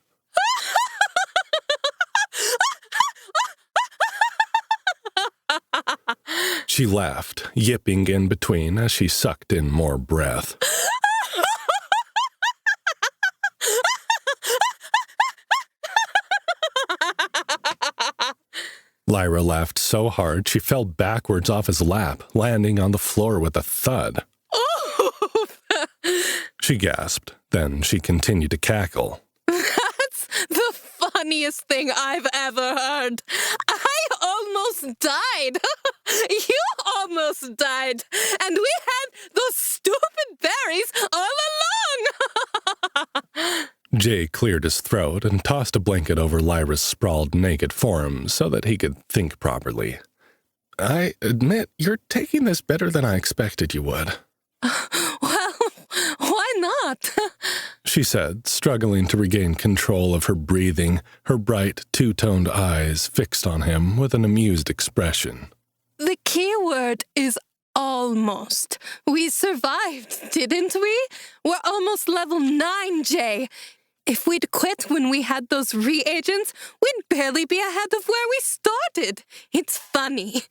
She laughed, yipping in between as she sucked in more breath. Lyra laughed so hard she fell backwards off his lap, landing on the floor with a thud. She gasped. Then she continued to cackle. That's the funniest thing I've ever heard. I almost died. You almost died. And we had those stupid berries all along. Jay cleared his throat and tossed a blanket over Lyra's sprawled naked form so that he could think properly. I admit you're taking this better than I expected you would. Well, why not? She said, struggling to regain control of her breathing, her bright, two-toned eyes fixed on him with an amused expression. The key word is almost. We survived, didn't we? We're almost level 9, Jay. If we'd quit when we had those reagents, we'd barely be ahead of where we started. It's funny.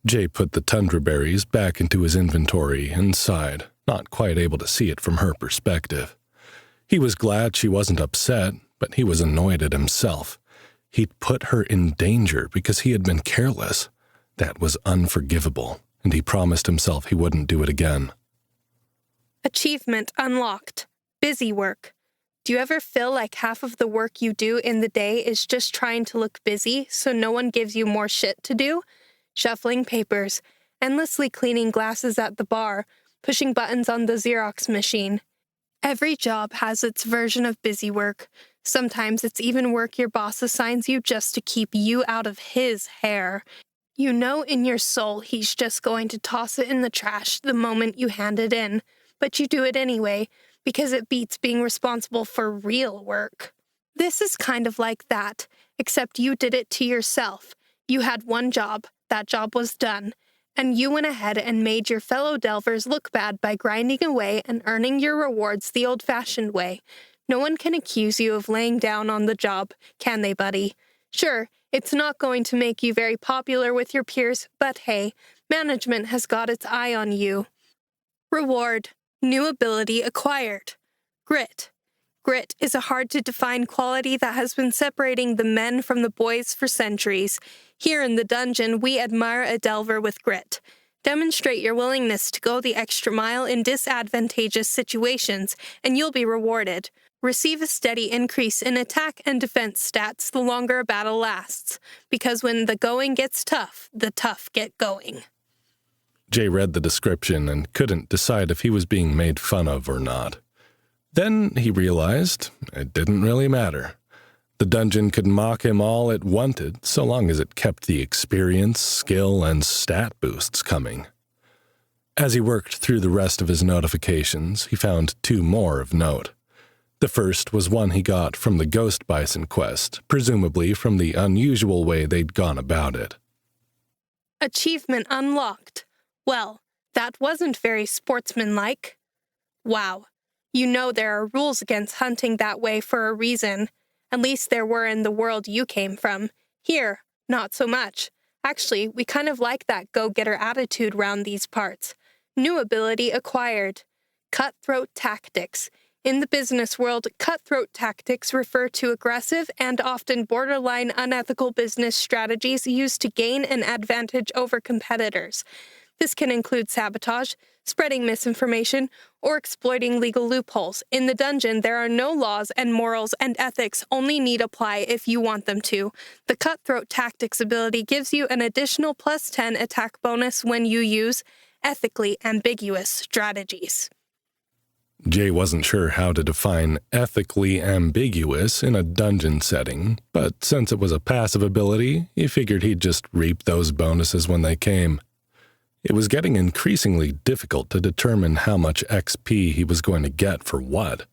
Jay put the tundra berries back into his inventory and sighed, not quite able to see it from her perspective. He was glad she wasn't upset, but he was annoyed at himself. He'd put her in danger because he had been careless. That was unforgivable, and he promised himself he wouldn't do it again. Achievement unlocked. Busy work. Do you ever feel like half of the work you do in the day is just trying to look busy so no one gives you more shit to do? Shuffling papers, endlessly cleaning glasses at the bar, pushing buttons on the Xerox machine. Every job has its version of busy work. Sometimes it's even work your boss assigns you just to keep you out of his hair. You know in your soul he's just going to toss it in the trash the moment you hand it in, but you do it anyway, because it beats being responsible for real work. This is kind of like that, except you did it to yourself. You had one job, that job was done, and you went ahead and made your fellow delvers look bad by grinding away and earning your rewards the old-fashioned way. No one can accuse you of laying down on the job, can they, buddy? Sure, it's not going to make you very popular with your peers, but hey, management has got its eye on you. Reward. New ability acquired. Grit. Grit is a hard-to-define quality that has been separating the men from the boys for centuries. Here in the dungeon, we admire a delver with grit. Demonstrate your willingness to go the extra mile in disadvantageous situations, and you'll be rewarded. Receive a steady increase in attack and defense stats the longer a battle lasts, because when the going gets tough, the tough get going. Jay read the description and couldn't decide if he was being made fun of or not. Then he realized it didn't really matter. The dungeon could mock him all it wanted, so long as it kept the experience, skill, and stat boosts coming. As he worked through the rest of his notifications, he found 2 more of note. The first was one he got from the Ghost Bison quest, presumably from the unusual way they'd gone about it. Achievement unlocked. Well, that wasn't very sportsmanlike. Wow. You know there are rules against hunting that way for a reason. At least there were in the world you came from. Here, not so much. Actually, we kind of like that go-getter attitude round these parts. New ability acquired. Cutthroat tactics. In the business world, cutthroat tactics refer to aggressive and often borderline unethical business strategies used to gain an advantage over competitors. This can include sabotage, spreading misinformation, or exploiting legal loopholes. In the dungeon, there are no laws, and morals and ethics only need apply if you want them to. The Cutthroat Tactics ability gives you an additional +10 attack bonus when you use ethically ambiguous strategies. Jay wasn't sure how to define ethically ambiguous in a dungeon setting, but since it was a passive ability, he figured he'd just reap those bonuses when they came. It was getting increasingly difficult to determine how much XP he was going to get for what.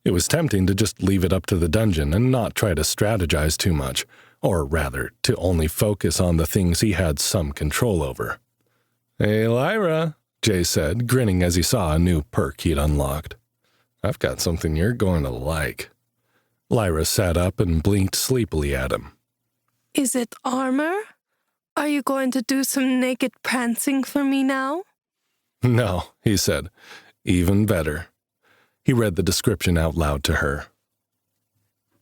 It was tempting to just leave it up to the dungeon and not try to strategize too much, or rather, to only focus on the things he had some control over. "Hey, Lyra," Jay said, grinning as he saw a new perk he'd unlocked. "I've got something you're going to like." Lyra sat up and blinked sleepily at him. Is it armor? Are you going to do some naked prancing for me now? "No," he said. "Even better." He read the description out loud to her.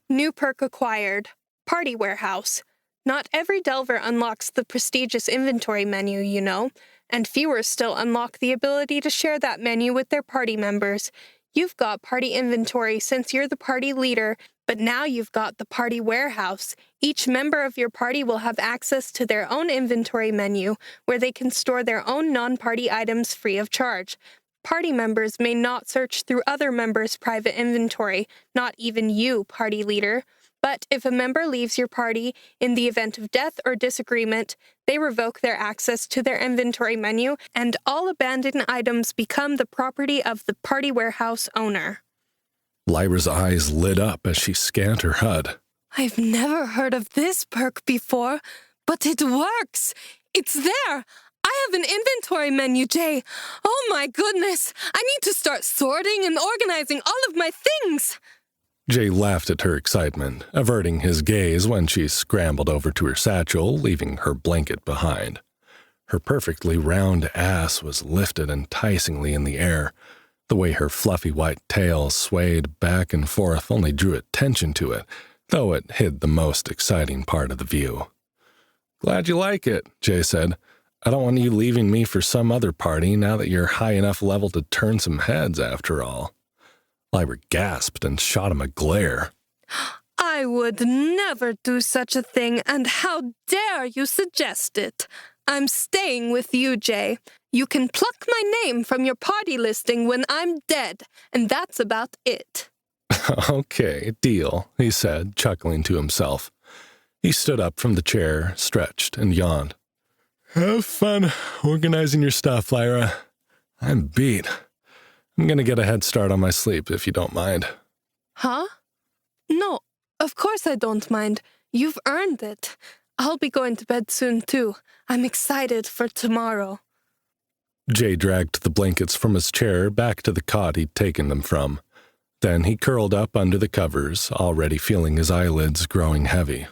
New perk acquired. Party Warehouse. Not every Delver unlocks the prestigious inventory menu, you know, and fewer still unlock the ability to share that menu with their party members. You've got party inventory since you're the party leader, but now you've got the Party Warehouse. Each member of your party will have access to their own inventory menu, where they can store their own non-party items free of charge. Party members may not search through other members' private inventory, not even you, party leader. But if a member leaves your party in the event of death or disagreement, they revoke their access to their inventory menu, and all abandoned items become the property of the Party Warehouse owner." Lyra's eyes lit up as she scanned her HUD. I've never heard of this perk before, but it works! It's there! I have an inventory menu, Jay! Oh my goodness! I need to start sorting and organizing all of my things! Jay laughed at her excitement, averting his gaze when she scrambled over to her satchel, leaving her blanket behind. Her perfectly round ass was lifted enticingly in the air. The way her fluffy white tail swayed back and forth only drew attention to it, though it hid the most exciting part of the view. "Glad you like it," Jay said. "I don't want you leaving me for some other party now that you're high enough level to turn some heads after all." Lyra gasped and shot him a glare. I would never do such a thing, and how dare you suggest it? I'm staying with you, Jay. You can pluck my name from your party listing when I'm dead, and that's about it. "Okay, deal," he said, chuckling to himself. He stood up from the chair, stretched, and yawned. "Have fun organizing your stuff, Lyra. I'm beat. I'm gonna get a head start on my sleep, if you don't mind." Huh? No, of course I don't mind. You've earned it. I'll be going to bed soon, too. I'm excited for tomorrow. Jay dragged the blankets from his chair back to the cot he'd taken them from. Then he curled up under the covers, already feeling his eyelids growing heavy.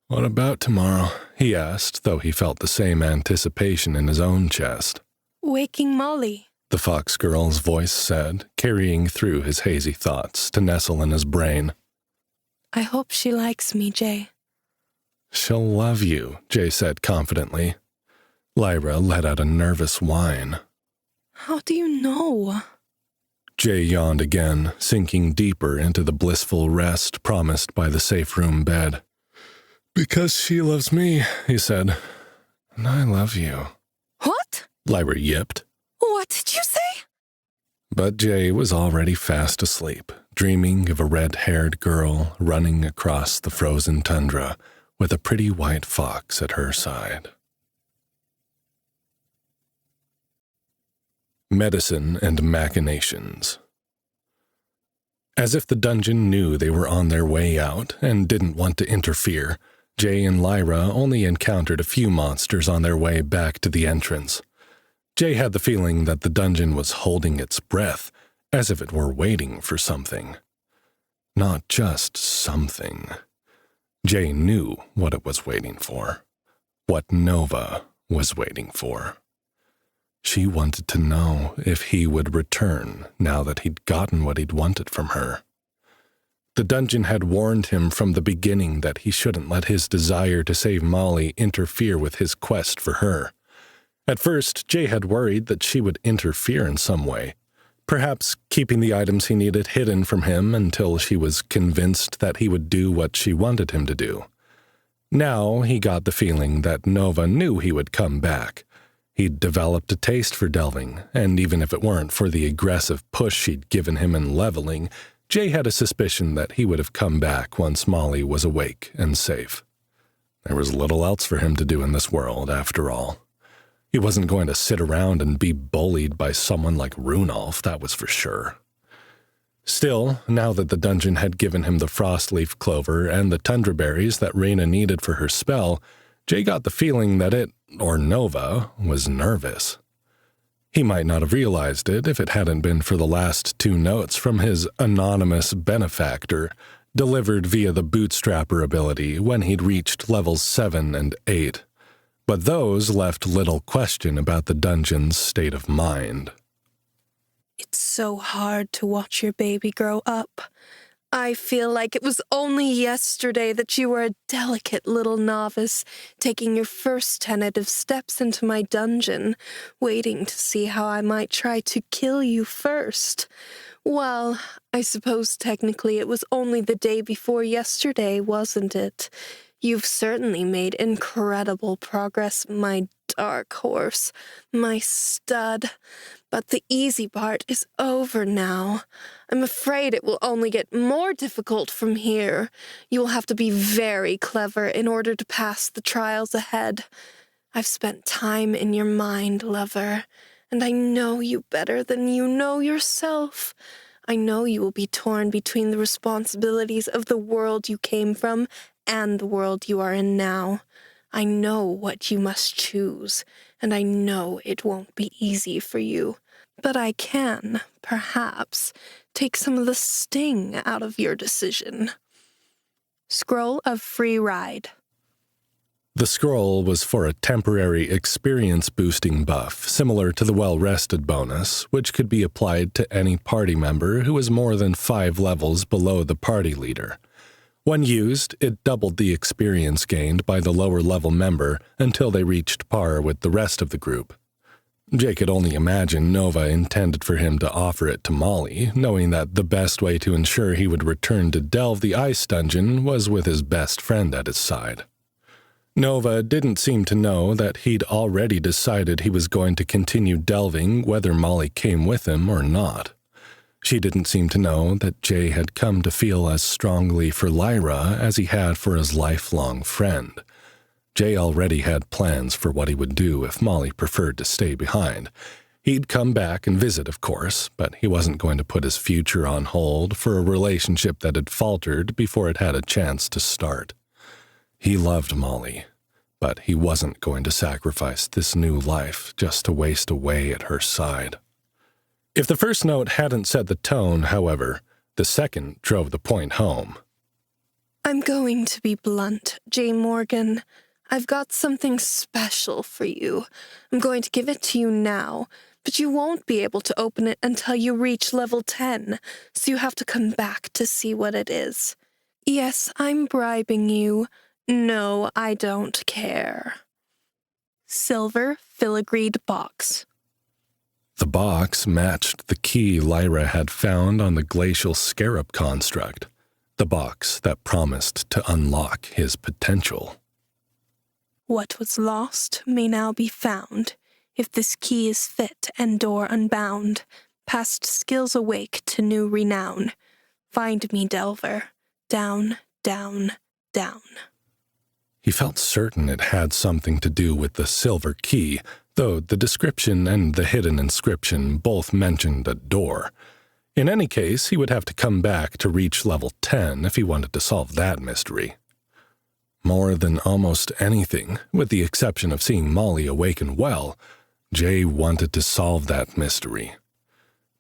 "What about tomorrow?" he asked, though he felt the same anticipation in his own chest. Waking Molly, the fox girl's voice said, carrying through his hazy thoughts to nestle in his brain. I hope she likes me, Jay. "She'll love you," Jay said confidently. Lyra let out a nervous whine. How do you know? Jay yawned again, sinking deeper into the blissful rest promised by the safe room bed. "Because she loves me," he said. "And I love you." What? Lyra yipped. What did you say? But Jay was already fast asleep, dreaming of a red-haired girl running across the frozen tundra with a pretty white fox at her side. Medicine and Machinations. As if the dungeon knew they were on their way out and didn't want to interfere, Jay and Lyra only encountered a few monsters on their way back to the entrance. Jay had the feeling that the dungeon was holding its breath, as if it were waiting for something. Not just something. Jay knew what it was waiting for. What Nova was waiting for. She wanted to know if he would return now that he'd gotten what he'd wanted from her. The dungeon had warned him from the beginning that he shouldn't let his desire to save Molly interfere with his quest for her. At first, Jay had worried that she would interfere in some way, perhaps keeping the items he needed hidden from him until she was convinced that he would do what she wanted him to do. Now he got the feeling that Nova knew he would come back. He'd developed a taste for delving, and even if it weren't for the aggressive push she'd given him in leveling, Jay had a suspicion that he would have come back once Molly was awake and safe. There was little else for him to do in this world, after all. He wasn't going to sit around and be bullied by someone like Runolf, that was for sure. Still, now that the dungeon had given him the frostleaf clover and the tundra berries that Reyna needed for her spell, Jay got the feeling that it, or Nova, was nervous. He might not have realized it if it hadn't been for the last 2 notes from his anonymous benefactor, delivered via the bootstrapper ability when he'd reached levels 7 and 8. But those left little question about the dungeon's state of mind. It's so hard to watch your baby grow up. I feel like it was only yesterday that you were a delicate little novice, taking your first tentative steps into my dungeon, waiting to see how I might try to kill you first. Well, I suppose technically it was only the day before yesterday, wasn't it? You've certainly made incredible progress, my dark horse, my stud. But the easy part is over now. I'm afraid it will only get more difficult from here. You will have to be very clever in order to pass the trials ahead. I've spent time in your mind, lover, and I know you better than you know yourself. I know you will be torn between the responsibilities of the world you came from and the world you are in now. I know what you must choose, and I know it won't be easy for you. But I can, perhaps, take some of the sting out of your decision. Scroll of Free Ride. The scroll was for a temporary experience-boosting buff, similar to the Well-Rested bonus, which could be applied to any party member who was more than 5 levels below the party leader. When used, it doubled the experience gained by the lower-level member until they reached par with the rest of the group. Jay could only imagine Nova intended for him to offer it to Molly, knowing that the best way to ensure he would return to delve the ice dungeon was with his best friend at his side. Nova didn't seem to know that he'd already decided he was going to continue delving whether Molly came with him or not. She didn't seem to know that Jay had come to feel as strongly for Lyra as he had for his lifelong friend. Jay already had plans for what he would do if Molly preferred to stay behind. He'd come back and visit, of course, but he wasn't going to put his future on hold for a relationship that had faltered before it had a chance to start. He loved Molly, but he wasn't going to sacrifice this new life just to waste away at her side. If the first note hadn't set the tone, however, the second drove the point home. I'm going to be blunt, Jay Morgan. I've got something special for you. I'm going to give it to you now, but you won't be able to open it until you reach level 10, so you have to come back to see what it is. Yes, I'm bribing you. No, I don't care. Silver filigreed box. The box matched the key Lyra had found on the glacial scarab construct, the box that promised to unlock his potential. What was lost may now be found, if this key is fit and door unbound, past skills awake to new renown. Find me, Delver. Down, down, down. He felt certain it had something to do with the silver key, though the description and the hidden inscription both mentioned a door. In any case, he would have to come back to reach level 10 if he wanted to solve that mystery. More than almost anything, with the exception of seeing Molly awaken well, Jay wanted to solve that mystery.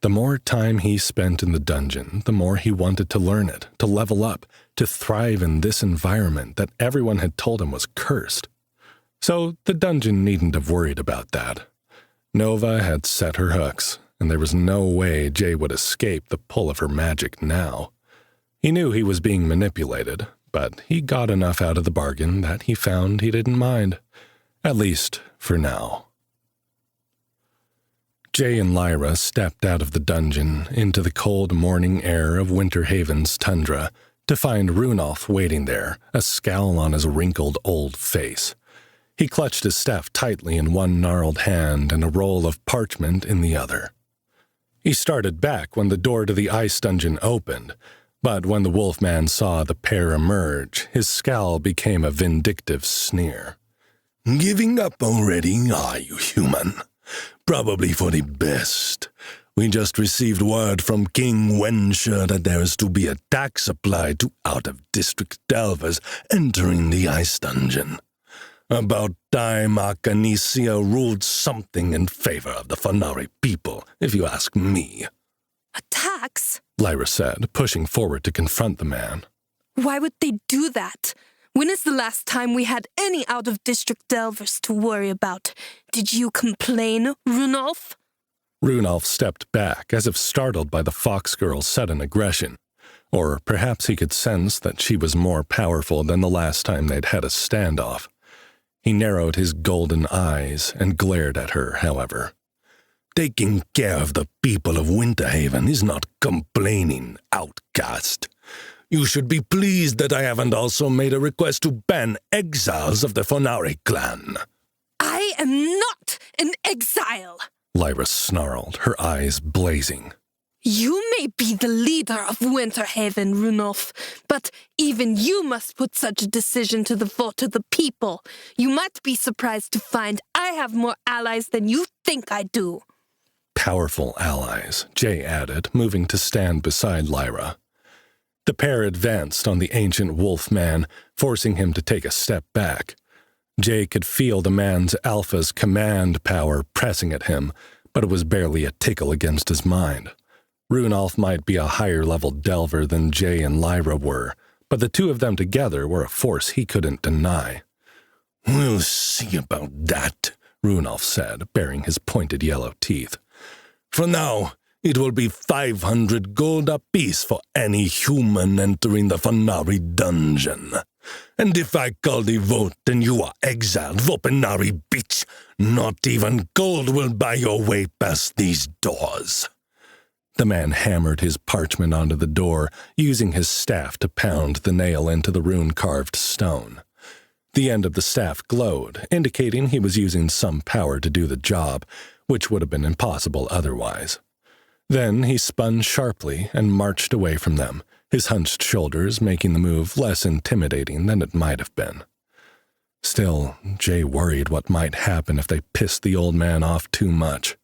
The more time he spent in the dungeon, the more he wanted to learn it, to level up, to thrive in this environment that everyone had told him was cursed. So the dungeon needn't have worried about that. Nova had set her hooks, and there was no way Jay would escape the pull of her magic now. He knew he was being manipulated, but he got enough out of the bargain that he found he didn't mind, at least for now. Jay and Lyra stepped out of the dungeon into the cold morning air of Winterhaven's tundra to find Runolf waiting there, a scowl on his wrinkled old face. He clutched his staff tightly in one gnarled hand and a roll of parchment in the other. He started back when the door to the ice dungeon opened, but when the wolfman saw the pair emerge, his scowl became a vindictive sneer. Giving up already, are you, human? Probably for the best. We just received word from King Wensher that there is to be a tax applied to out-of-district delvers entering the ice dungeon. About time Arcanisia ruled something in favor of the Fanari people, if you ask me. A tax? Lyra said, pushing forward to confront the man. Why would they do that? When is the last time we had any out-of-district delvers to worry about? Did you complain, Runolf? Runolf stepped back, as if startled by the fox girl's sudden aggression. Or perhaps he could sense that she was more powerful than the last time they'd had a standoff. He narrowed his golden eyes and glared at her, however. Taking care of the people of Winterhaven is not complaining, outcast. You should be pleased that I haven't also made a request to ban exiles of the Fanari clan. I am not an exile! Lyra snarled, her eyes blazing. You may be the leader of Winterhaven, Runolf, but even you must put such a decision to the vote of the people. You might be surprised to find I have more allies than you think I do. Powerful allies, Jay added, moving to stand beside Lyra. The pair advanced on the ancient wolf man, forcing him to take a step back. Jay could feel the man's alpha's command power pressing at him, but it was barely a tickle against his mind. Runolf might be a higher-level delver than Jay and Lyra were, but the two of them together were a force he couldn't deny. We'll see about that, Runolf said, baring his pointed yellow teeth. For now, it will be 500 gold apiece for any human entering the Fanari dungeon. And if I call the vote and you are exiled, Vopenari bitch, not even gold will buy your way past these doors. The man hammered his parchment onto the door, using his staff to pound the nail into the rune-carved stone. The end of the staff glowed, indicating he was using some power to do the job, which would have been impossible otherwise. Then he spun sharply and marched away from them, his hunched shoulders making the move less intimidating than it might have been. Still, Jay worried what might happen if they pissed the old man off too much.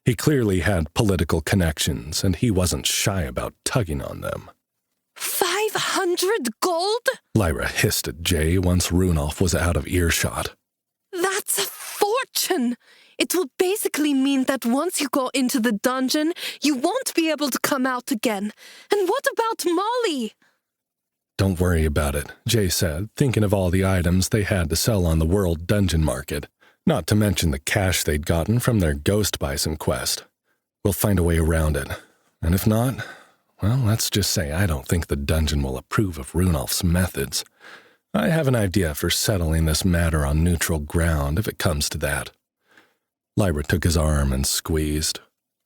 He clearly had political connections, and he wasn't shy about tugging on them. 500 gold? Lyra hissed at Jay once Runolf was out of earshot. That's a fortune! It will basically mean that once you go into the dungeon, you won't be able to come out again. And what about Molly? Don't worry about it, Jay said, thinking of all the items they had to sell on the World Dungeon Market, not to mention the cash they'd gotten from their ghost bison quest. We'll find a way around it. And if not, well, let's just say I don't think the dungeon will approve of Runolf's methods. I have an idea for settling this matter on neutral ground if it comes to that. Lyra took his arm and squeezed.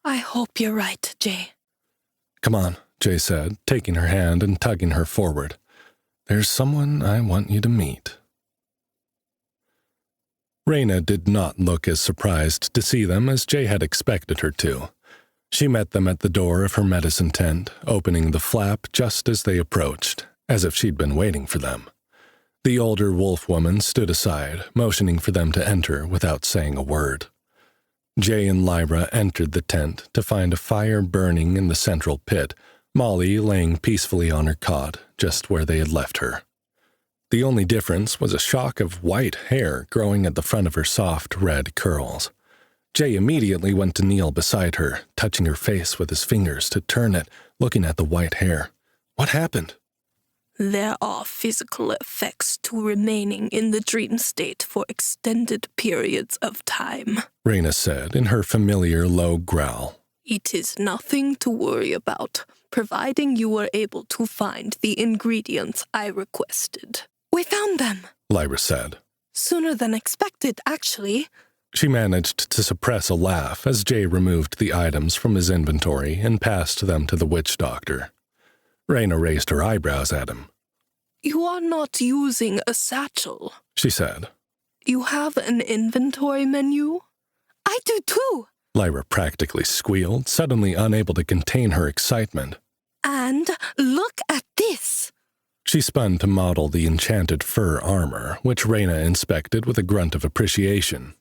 I hope you're right, Jay. Come on, Jay said, taking her hand and tugging her forward. There's someone I want you to meet. Reyna did not look as surprised to see them as Jay had expected her to. She met them at the door of her medicine tent, opening the flap just as they approached, as if she'd been waiting for them. The older wolf woman stood aside, motioning for them to enter without saying a word. Jay and Lyra entered the tent to find a fire burning in the central pit, Molly laying peacefully on her cot, just where they had left her. The only difference was a shock of white hair growing at the front of her soft red curls. Jay immediately went to kneel beside her, touching her face with his fingers to turn it, looking at the white hair. What happened? There are physical effects to remaining in the dream state for extended periods of time, Reyna said in her familiar low growl. It is nothing to worry about, providing you were able to find the ingredients I requested. We found them, Lyra said. Sooner than expected, actually. She managed to suppress a laugh as Jay removed the items from his inventory and passed them to the witch doctor. Reyna raised her eyebrows at him. You are not using a satchel, she said. You have an inventory menu? I do too, Lyra practically squealed, suddenly unable to contain her excitement. And look at this. She spun to model the enchanted fur armor, which Reyna inspected with a grunt of appreciation.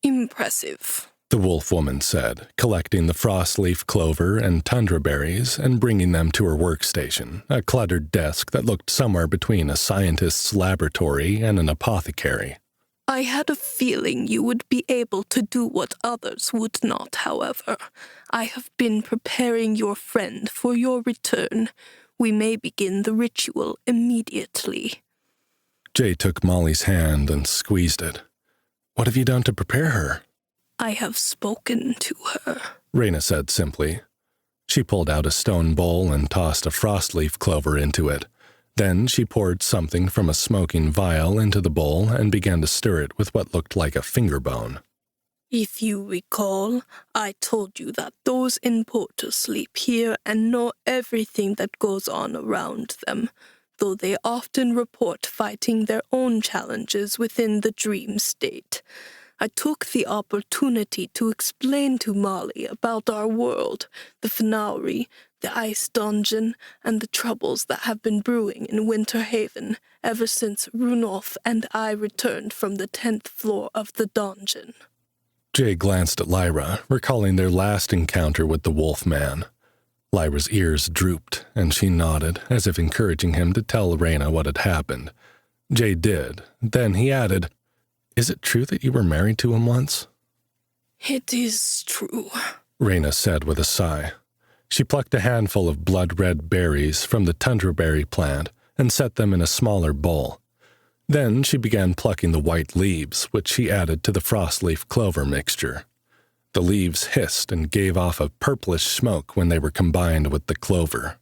Impressive, the wolf woman said, collecting the frostleaf clover and tundra berries and bringing them to her workstation, a cluttered desk that looked somewhere between a scientist's laboratory and an apothecary. I had a feeling you would be able to do what others would not, however. I have been preparing your friend for your return. We may begin the ritual immediately. Jay took Molly's hand and squeezed it. What have you done to prepare her? I have spoken to her, Raina said simply. She pulled out a stone bowl and tossed a frostleaf clover into it. Then she poured something from a smoking vial into the bowl and began to stir it with what looked like a finger bone. If you recall, I told you that those in Porter sleep here and know everything that goes on around them, though they often report fighting their own challenges within the dream state. I took the opportunity to explain to Molly about our world, the Fanauri, the ice dungeon, and the troubles that have been brewing in Winter Haven ever since Runolf and I returned from the 10th floor of the dungeon. Jay glanced at Lyra, recalling their last encounter with the wolf man. Lyra's ears drooped, and she nodded, as if encouraging him to tell Raina what had happened. Jay did. Then he added, "Is it true that you were married to him once?" It is true, Raina said with a sigh. She plucked a handful of blood-red berries from the tundraberry plant and set them in a smaller bowl. Then she began plucking the white leaves, which she added to the frostleaf clover mixture. The leaves hissed and gave off a purplish smoke when they were combined with the clover.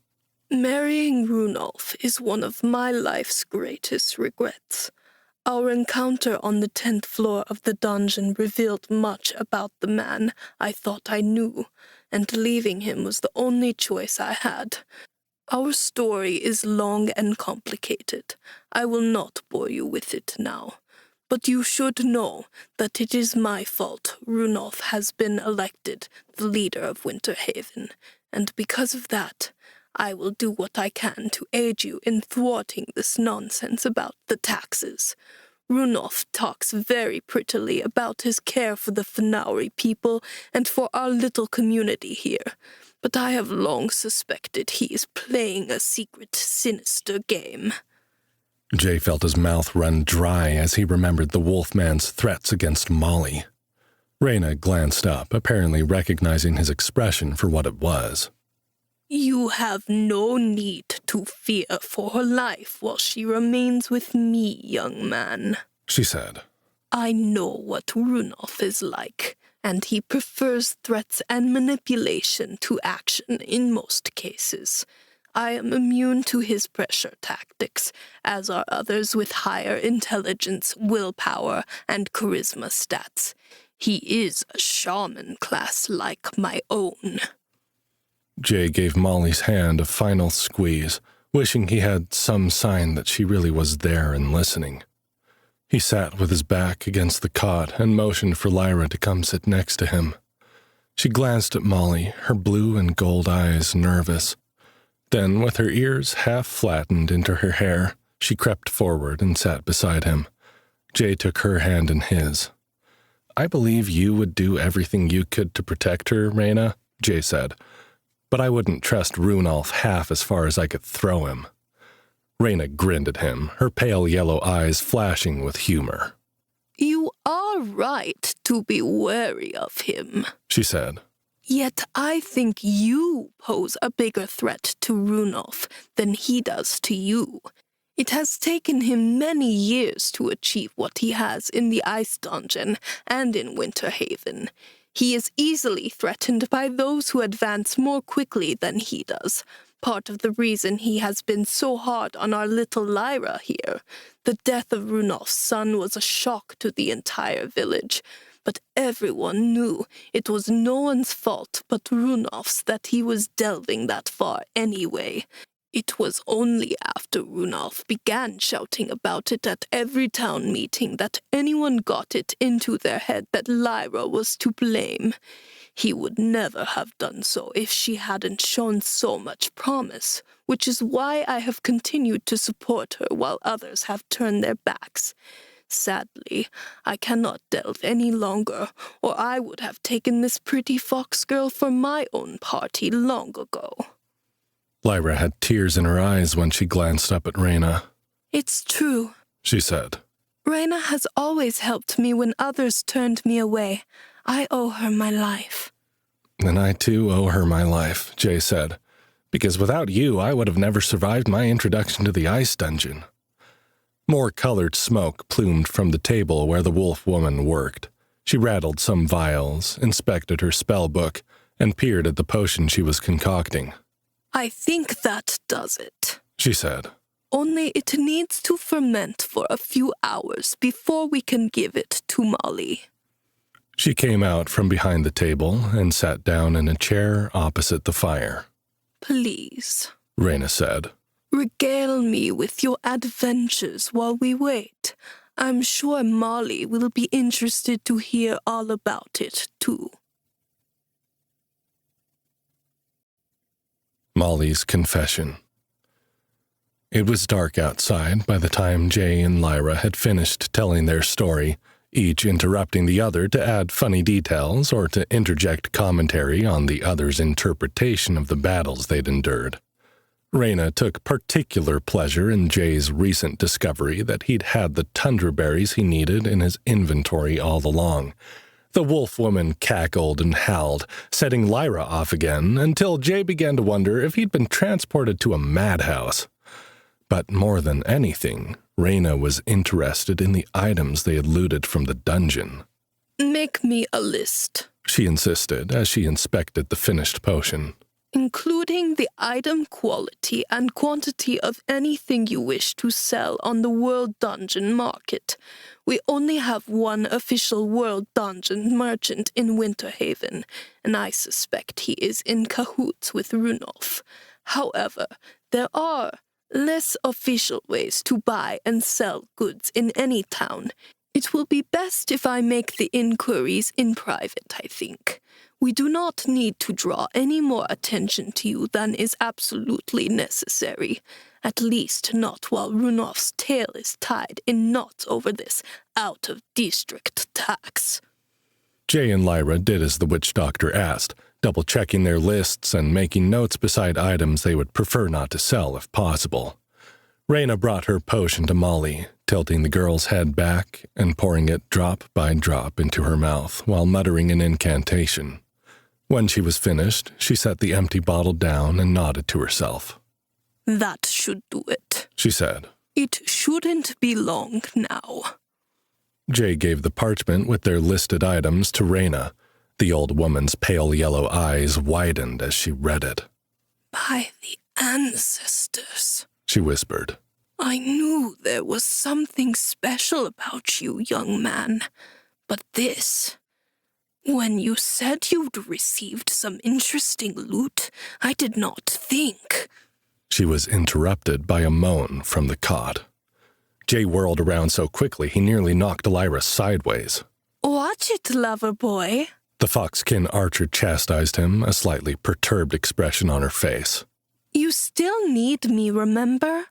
Marrying Runolf is one of my life's greatest regrets. Our encounter on the 10th floor of the dungeon revealed much about the man I thought I knew, and leaving him was the only choice I had. Our story is long and complicated. I will not bore you with it now. But you should know that it is my fault Runolf has been elected the leader of Winter Haven, and because of that, I will do what I can to aid you in thwarting this nonsense about the taxes. Runolf talks very prettily about his care for the Fanauri people and for our little community here, but I have long suspected he is playing a secret, sinister game. Jay felt his mouth run dry as he remembered the wolfman's threats against Molly. Raina glanced up, apparently recognizing his expression for what it was. You have no need to fear for her life while she remains with me, young man, she said. I know what Runolf is like, and he prefers threats and manipulation to action in most cases. I am immune to his pressure tactics, as are others with higher intelligence, willpower, and charisma stats. He is a shaman class like my own. Jay gave Molly's hand a final squeeze, wishing he had some sign that she really was there and listening. He sat with his back against the cot and motioned for Lyra to come sit next to him. She glanced at Molly, her blue and gold eyes nervous. Then, with her ears half flattened into her hair, she crept forward and sat beside him. Jay took her hand in his. "I believe you would do everything you could to protect her, Raina," Jay said. "But I wouldn't trust Runolf half as far as I could throw him." Raina grinned at him, her pale yellow eyes flashing with humor. You are right to be wary of him, she said. Yet I think you pose a bigger threat to Runolf than he does to you. It has taken him many years to achieve what he has in the Ice Dungeon and in Winter Haven. He is easily threatened by those who advance more quickly than he does. Part of the reason he has been so hard on our little Lyra here. The death of Runolf's son was a shock to the entire village, but everyone knew it was no one's fault but Runolf's that he was delving that far anyway. It was only after Runolf began shouting about it at every town meeting that anyone got it into their head that Lyra was to blame. He would never have done so if she hadn't shown so much promise, which is why I have continued to support her while others have turned their backs. Sadly, I cannot delve any longer, or I would have taken this pretty fox girl for my own party long ago. Lyra had tears in her eyes when she glanced up at Reyna. It's true, she said. Reyna has always helped me when others turned me away. I owe her my life. And I too owe her my life, Jay said, because without you I would have never survived my introduction to the ice dungeon. More colored smoke plumed from the table where the wolf woman worked. She rattled some vials, inspected her spell book, and peered at the potion she was concocting. I think that does it, she said. Only it needs to ferment for a few hours before we can give it to Molly. She came out from behind the table and sat down in a chair opposite the fire. Please, Reyna said. Regale me with your adventures while we wait. I'm sure Molly will be interested to hear all about it, too. Molly's confession. It was dark outside by the time Jay and Lyra had finished telling their story, each interrupting the other to add funny details or to interject commentary on the other's interpretation of the battles they'd endured. Reyna took particular pleasure in Jay's recent discovery that he'd had the tundra berries he needed in his inventory all along. The wolf woman cackled and howled, setting Lyra off again until Jay began to wonder if he'd been transported to a madhouse. But more than anything, Reyna was interested in the items they had looted from the dungeon. Make me a list, she insisted as she inspected the finished potion. Including the item quality and quantity of anything you wish to sell on the World Dungeon market. We only have one official World Dungeon merchant in Winterhaven, and I suspect he is in cahoots with Runolf. However, there are less official ways to buy and sell goods in any town. It will be best if I make the inquiries in private, I think. We do not need to draw any more attention to you than is absolutely necessary, at least not while Runolf's tail is tied in knots over this out-of-district tax. Jay and Lyra did as the witch doctor asked, double-checking their lists and making notes beside items they would prefer not to sell if possible. Reyna brought her potion to Molly, tilting the girl's head back and pouring it drop by drop into her mouth while muttering an incantation. When she was finished, she set the empty bottle down and nodded to herself. That should do it, she said. It shouldn't be long now. Jay gave the parchment with their listed items to Reyna. The old woman's pale yellow eyes widened as she read it. By the ancestors, she whispered. I knew there was something special about you, young man. But this... When you said you'd received some interesting loot, I did not think. She was interrupted by a moan from the cot. Jay whirled around so quickly he nearly knocked Lyra sideways. Watch it, lover boy. The foxkin archer chastised him, a slightly perturbed expression on her face. You still need me, remember?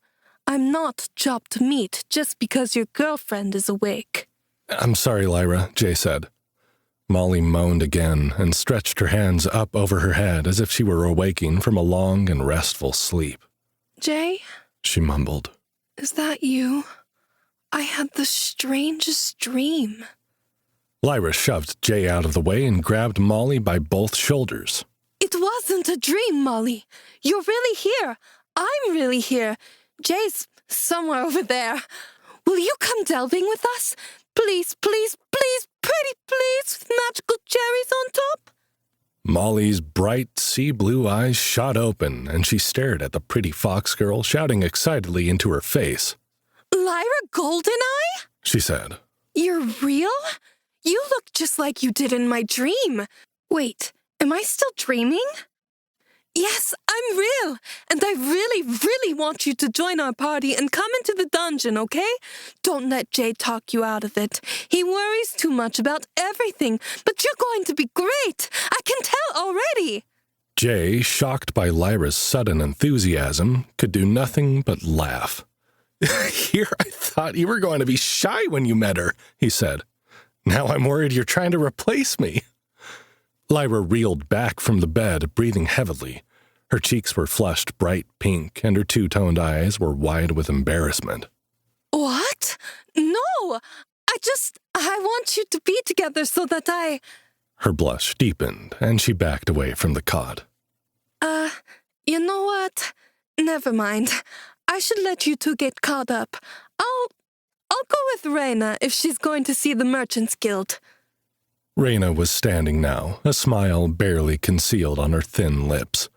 I'm not chopped meat just because your girlfriend is awake. I'm sorry, Lyra, Jay said. Molly moaned again and stretched her hands up over her head as if she were awaking from a long and restful sleep. Jay? She mumbled. Is that you? I had the strangest dream. Lyra shoved Jay out of the way and grabbed Molly by both shoulders. It wasn't a dream, Molly. You're really here. I'm really here. Jay's somewhere over there. Will you come delving with us? Please, please, please, pretty please, with magical cherries on top? Molly's bright sea blue eyes shot open, and she stared at the pretty fox girl, shouting excitedly into her face. Lyra Goldeneye? She said. You're real? You look just like you did in my dream. Wait, am I still dreaming? Yes, I'm real, and I really, really want you to join our party and come into the dungeon, okay? Don't let Jay talk you out of it. He worries too much about everything, but you're going to be great. I can tell already. Jay, shocked by Lyra's sudden enthusiasm, could do nothing but laugh. Here I thought you were going to be shy when you met her, he said. Now I'm worried you're trying to replace me. Lyra reeled back from the bed, breathing heavily. Her cheeks were flushed bright pink, and her two-toned eyes were wide with embarrassment. What? No! I want you to be together so that Her blush deepened, and she backed away from the cot. You know what? Never mind. I should let you two get caught up. I'll go with Reyna if she's going to see the Merchants Guild. Reyna was standing now, a smile barely concealed on her thin lips.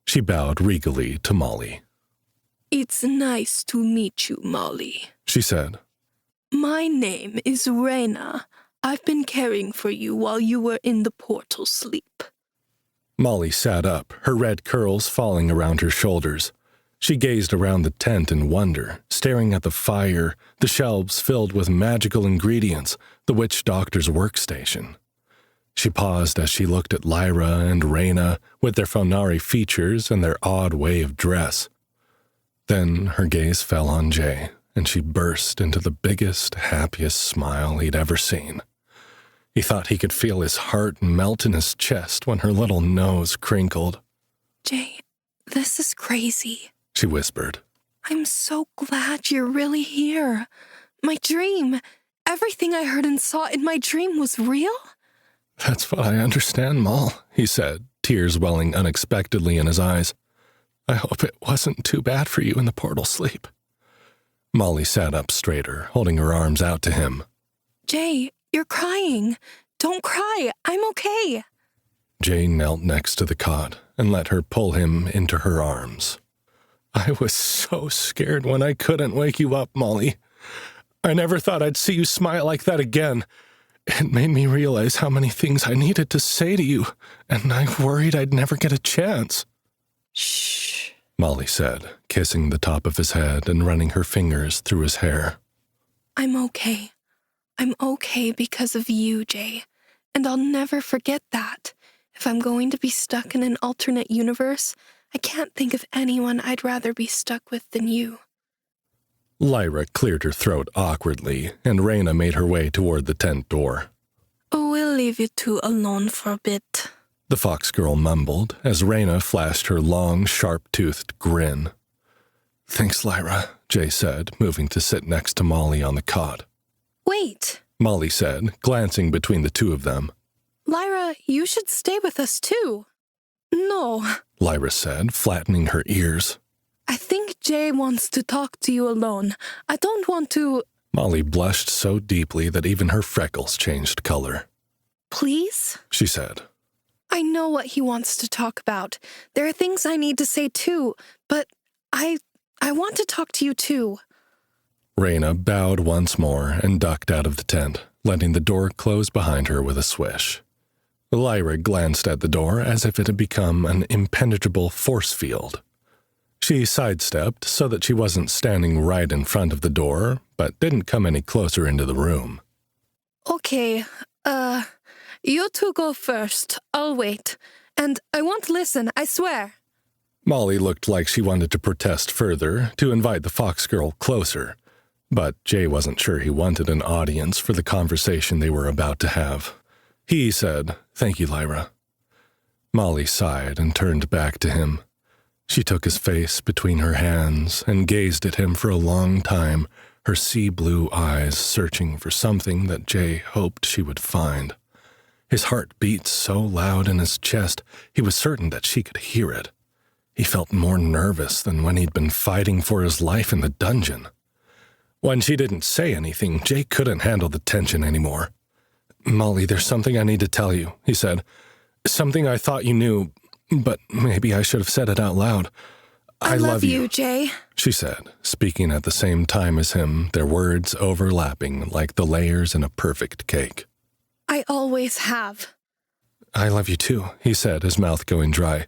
She bowed regally to Molly. It's nice to meet you, Molly, she said. My name is Reyna. I've been caring for you while you were in the portal sleep. Molly sat up, her red curls falling around her shoulders. She gazed around the tent in wonder, staring at the fire, the shelves filled with magical ingredients, the witch doctor's workstation. She paused as she looked at Lyra and Reyna with their Fonari features and their odd way of dress. Then her gaze fell on Jay, and she burst into the biggest, happiest smile he'd ever seen. He thought he could feel his heart melt in his chest when her little nose crinkled. Jay, this is crazy, she whispered. I'm so glad you're really here. My dream, everything I heard and saw in my dream was real? That's what I understand, Moll, he said, tears welling unexpectedly in his eyes. I hope it wasn't too bad for you in the portal sleep. Molly sat up straighter, holding her arms out to him. Jay, you're crying. Don't cry. I'm okay. Jay knelt next to the cot and let her pull him into her arms. I was so scared when I couldn't wake you up, Molly. I never thought I'd see you smile like that again. It made me realize how many things I needed to say to you, and I worried I'd never get a chance. Shh, Molly said, kissing the top of his head and running her fingers through his hair. I'm okay. I'm okay because of you, Jay. And I'll never forget that. If I'm going to be stuck in an alternate universe, I can't think of anyone I'd rather be stuck with than you. Lyra cleared her throat awkwardly, and Reyna made her way toward the tent door. We'll leave you two alone for a bit, the fox girl mumbled as Reyna flashed her long, sharp-toothed grin. Thanks, Lyra, Jay said, moving to sit next to Molly on the cot. Wait, Molly said, glancing between the two of them. Lyra, you should stay with us too. No, Lyra said, flattening her ears. I think Jay wants to talk to you alone. I don't want to... Molly blushed so deeply that even her freckles changed color. Please? She said. I know what he wants to talk about. There are things I need to say too, but I want to talk to you too. Reyna bowed once more and ducked out of the tent, letting the door close behind her with a swish. Lyra glanced at the door as if it had become an impenetrable force field. She sidestepped so that she wasn't standing right in front of the door, but didn't come any closer into the room. Okay, you two go first. I'll wait. And I won't listen, I swear. Molly looked like she wanted to protest further, to invite the fox girl closer, but Jay wasn't sure he wanted an audience for the conversation they were about to have. He said, "Thank you, Lyra." Molly sighed and turned back to him. She took his face between her hands and gazed at him for a long time, her sea-blue eyes searching for something that Jay hoped she would find. His heart beat so loud in his chest, he was certain that she could hear it. He felt more nervous than when he'd been fighting for his life in the dungeon. When she didn't say anything, Jay couldn't handle the tension anymore. "Molly, there's something I need to tell you," he said. "Something I thought you knew, but maybe I should have said it out loud. I love you, Jay," she said, speaking at the same time as him, their words overlapping like the layers in a perfect cake. I always have. "I love you too," he said, his mouth going dry.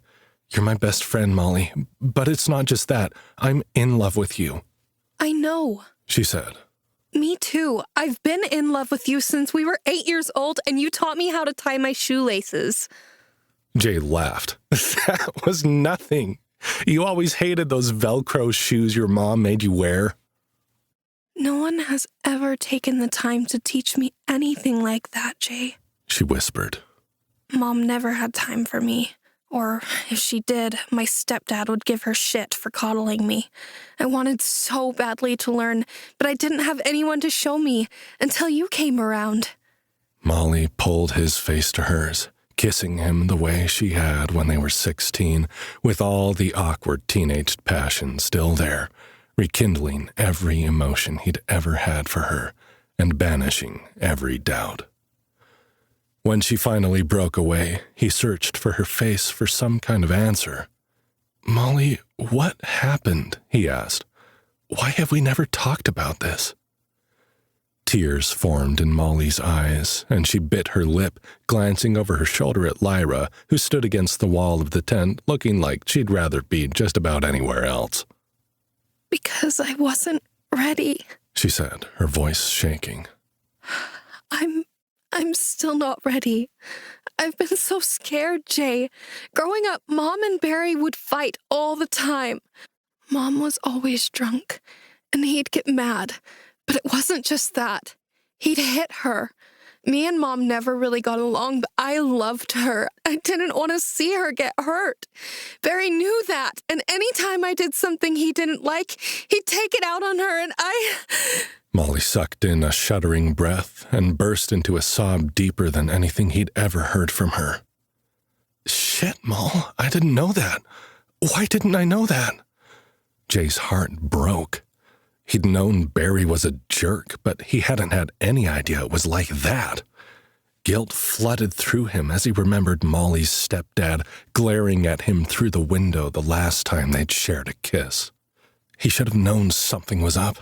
"You're my best friend, Molly, but it's not just that. I'm in love with you." I know, she said. Me too. I've been in love with you since we were 8 years old and you taught me how to tie my shoelaces. Jay laughed. "That was nothing. You always hated those Velcro shoes your mom made you wear." No one has ever taken the time to teach me anything like that, Jay. She whispered. Mom never had time for me. Or, if she did, my stepdad would give her shit for coddling me. I wanted so badly to learn, but I didn't have anyone to show me until you came around. Molly pulled his face to hers, kissing him the way she had when they were 16, with all the awkward teenage passion still there, rekindling every emotion he'd ever had for her and banishing every doubt. When she finally broke away, he searched for her face for some kind of answer. "Molly, what happened?" he asked. "Why have we never talked about this?" Tears formed in Molly's eyes, and she bit her lip, glancing over her shoulder at Lyra, who stood against the wall of the tent, looking like she'd rather be just about anywhere else. "Because I wasn't ready," she said, her voice shaking. I'm still not ready. I've been so scared, Jay. Growing up, Mom and Barry would fight all the time. Mom was always drunk, and he'd get mad. But it wasn't just that. He'd hit her. Me and Mom never really got along, but I loved her. I didn't want to see her get hurt. Barry knew that, and anytime I did something he didn't like, he'd take it out on her, and Molly sucked in a shuddering breath and burst into a sob deeper than anything he'd ever heard from her. "Shit, Moll, I didn't know that. Why didn't I know that?" Jay's heart broke. He'd known Barry was a jerk, but he hadn't had any idea it was like that. Guilt flooded through him as he remembered Molly's stepdad glaring at him through the window the last time they'd shared a kiss. He should have known something was up,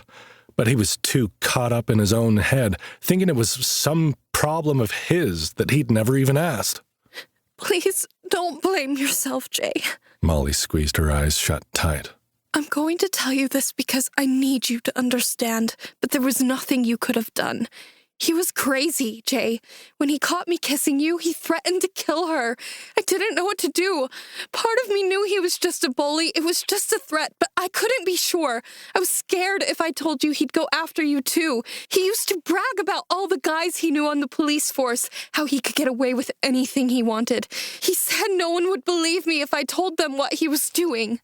but he was too caught up in his own head, thinking it was some problem of his that he'd never even asked. "Please don't blame yourself, Jay." Molly squeezed her eyes shut tight. "I'm going to tell you this because I need you to understand, but there was nothing you could have done. He was crazy, Jay. When he caught me kissing you, he threatened to kill her. I didn't know what to do. Part of me knew he was just a bully. It was just a threat, but I couldn't be sure. I was scared if I told you he'd go after you too. He used to brag about all the guys he knew on the police force, how he could get away with anything he wanted. He said no one would believe me if I told them what he was doing."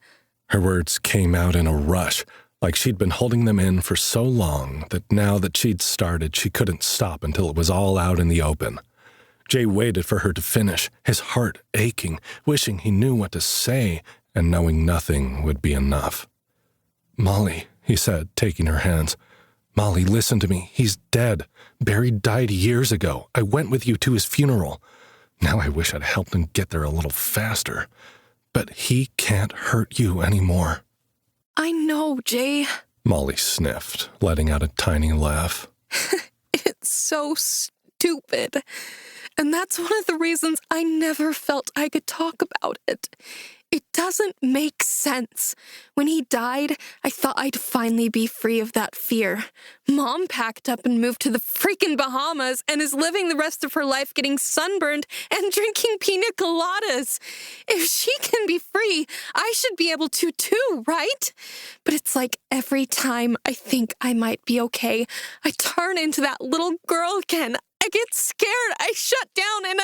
Her words came out in a rush, like she'd been holding them in for so long that now that she'd started, she couldn't stop until it was all out in the open. Jay waited for her to finish, his heart aching, wishing he knew what to say, and knowing nothing would be enough. "Molly," he said, taking her hands. "Molly, listen to me. He's dead. Barry died years ago. I went with you to his funeral. Now I wish I'd helped him get there a little faster. But he can't hurt you anymore." "I know, Jay." Molly sniffed, letting out a tiny laugh. "It's so stupid. And that's one of the reasons I never felt I could talk about it. It doesn't make sense. When he died, I thought I'd finally be free of that fear. Mom packed up and moved to the freaking Bahamas and is living the rest of her life getting sunburned and drinking pina coladas. If she can be free, I should be able to too, right? But it's like every time I think I might be okay, I turn into that little girl again. I get scared, I shut down, and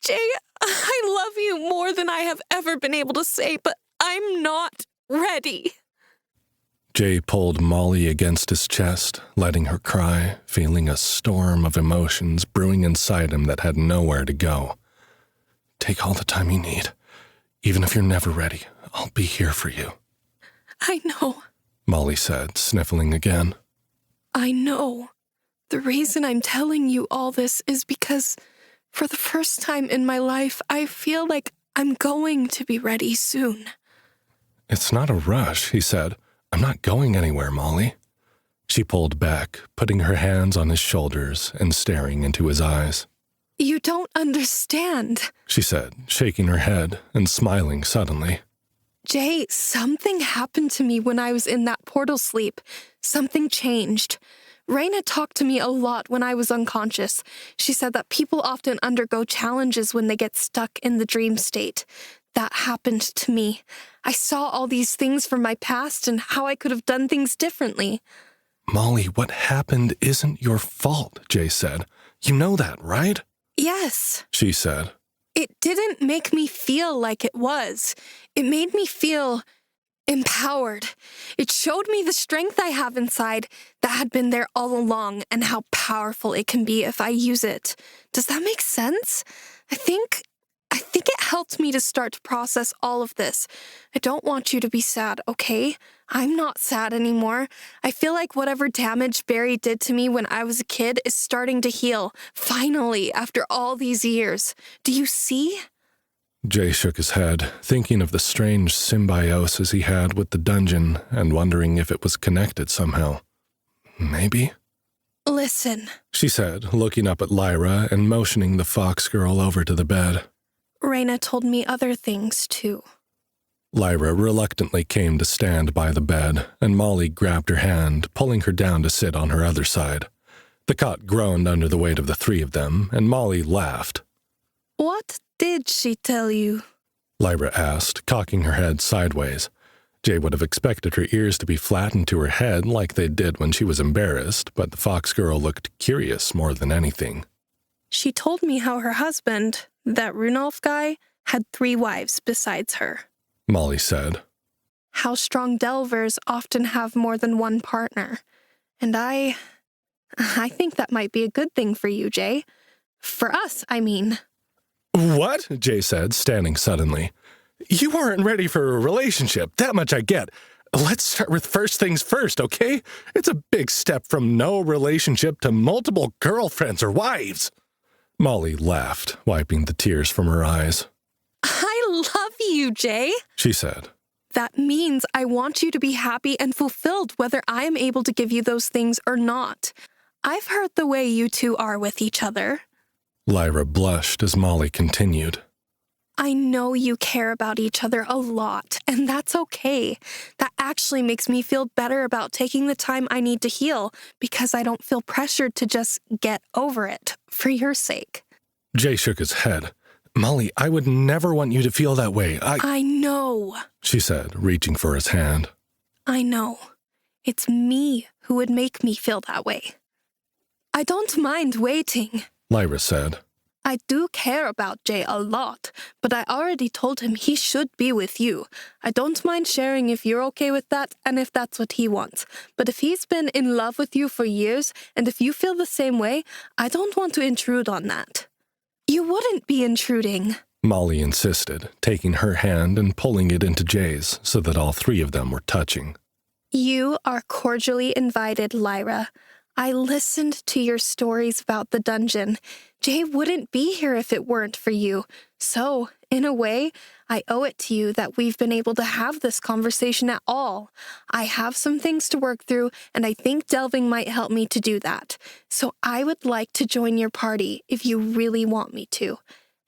Jay, I love you more than I have ever been able to say, but I'm not ready." Jay pulled Molly against his chest, letting her cry, feeling a storm of emotions brewing inside him that had nowhere to go. "Take all the time you need. Even if you're never ready, I'll be here for you." "I know," Molly said, sniffling again. "I know. The reason I'm telling you all this is because for the first time in my life, I feel like I'm going to be ready soon." "It's not a rush," he said. "I'm not going anywhere, Molly." She pulled back, putting her hands on his shoulders and staring into his eyes. "You don't understand," she said, shaking her head and smiling suddenly. "Jay, something happened to me when I was in that portal sleep. Something changed. Raina talked to me a lot when I was unconscious. She said that people often undergo challenges when they get stuck in the dream state. That happened to me. I saw all these things from my past and how I could have done things differently." Molly, what happened isn't your fault, Jay said. You know that, right? Yes. She said. It didn't make me feel like it was. It made me feel empowered. It showed me the strength I have inside that had been there all along and how powerful it can be if I use it. Does that make sense? I think it helped me to start to process all of this. I don't want you to be sad, okay? I'm not sad anymore. I feel like whatever damage Barry did to me when I was a kid is starting to heal, finally, after all these years. Do you see? Jay shook his head, thinking of the strange symbiosis he had with the dungeon and wondering if it was connected somehow. Maybe? Listen, she said, looking up at Lyra and motioning the fox girl over to the bed. Raina told me other things, too. Lyra reluctantly came to stand by the bed, and Molly grabbed her hand, pulling her down to sit on her other side. The cot groaned under the weight of the three of them, and Molly laughed. What did she tell you? Lyra asked, cocking her head sideways. Jay would have expected her ears to be flattened to her head like they did when she was embarrassed, but the fox girl looked curious more than anything. She told me how her husband, that Runolf guy, had 3 wives besides her. Molly said. How strong delvers often have more than one partner. And I think that might be a good thing for you, Jay. For us, I mean. What? Jay said, standing suddenly. You aren't ready for a relationship, that much I get. Let's start with first things first, okay? It's a big step from no relationship to multiple girlfriends or wives. Molly laughed, wiping the tears from her eyes. I love you, Jay, she said. That means I want you to be happy and fulfilled whether I am able to give you those things or not. I've heard the way you two are with each other. Lyra blushed as Molly continued. I know you care about each other a lot, and that's okay. That actually makes me feel better about taking the time I need to heal because I don't feel pressured to just get over it for your sake. Jay shook his head. Molly, I would never want you to feel that way. I know, she said, reaching for his hand. I know. It's me who would make me feel that way. I don't mind waiting, Lyra said. I do care about Jay a lot, but I already told him he should be with you. I don't mind sharing if you're okay with that and if that's what he wants. But if he's been in love with you for years, and if you feel the same way, I don't want to intrude on that. You wouldn't be intruding, Molly insisted, taking her hand and pulling it into Jay's so that all 3 of them were touching. You are cordially invited, Lyra. I listened to your stories about the dungeon. Jay wouldn't be here if it weren't for you. So, in a way, I owe it to you that we've been able to have this conversation at all. I have some things to work through, and I think delving might help me to do that. So I would like to join your party if you really want me to.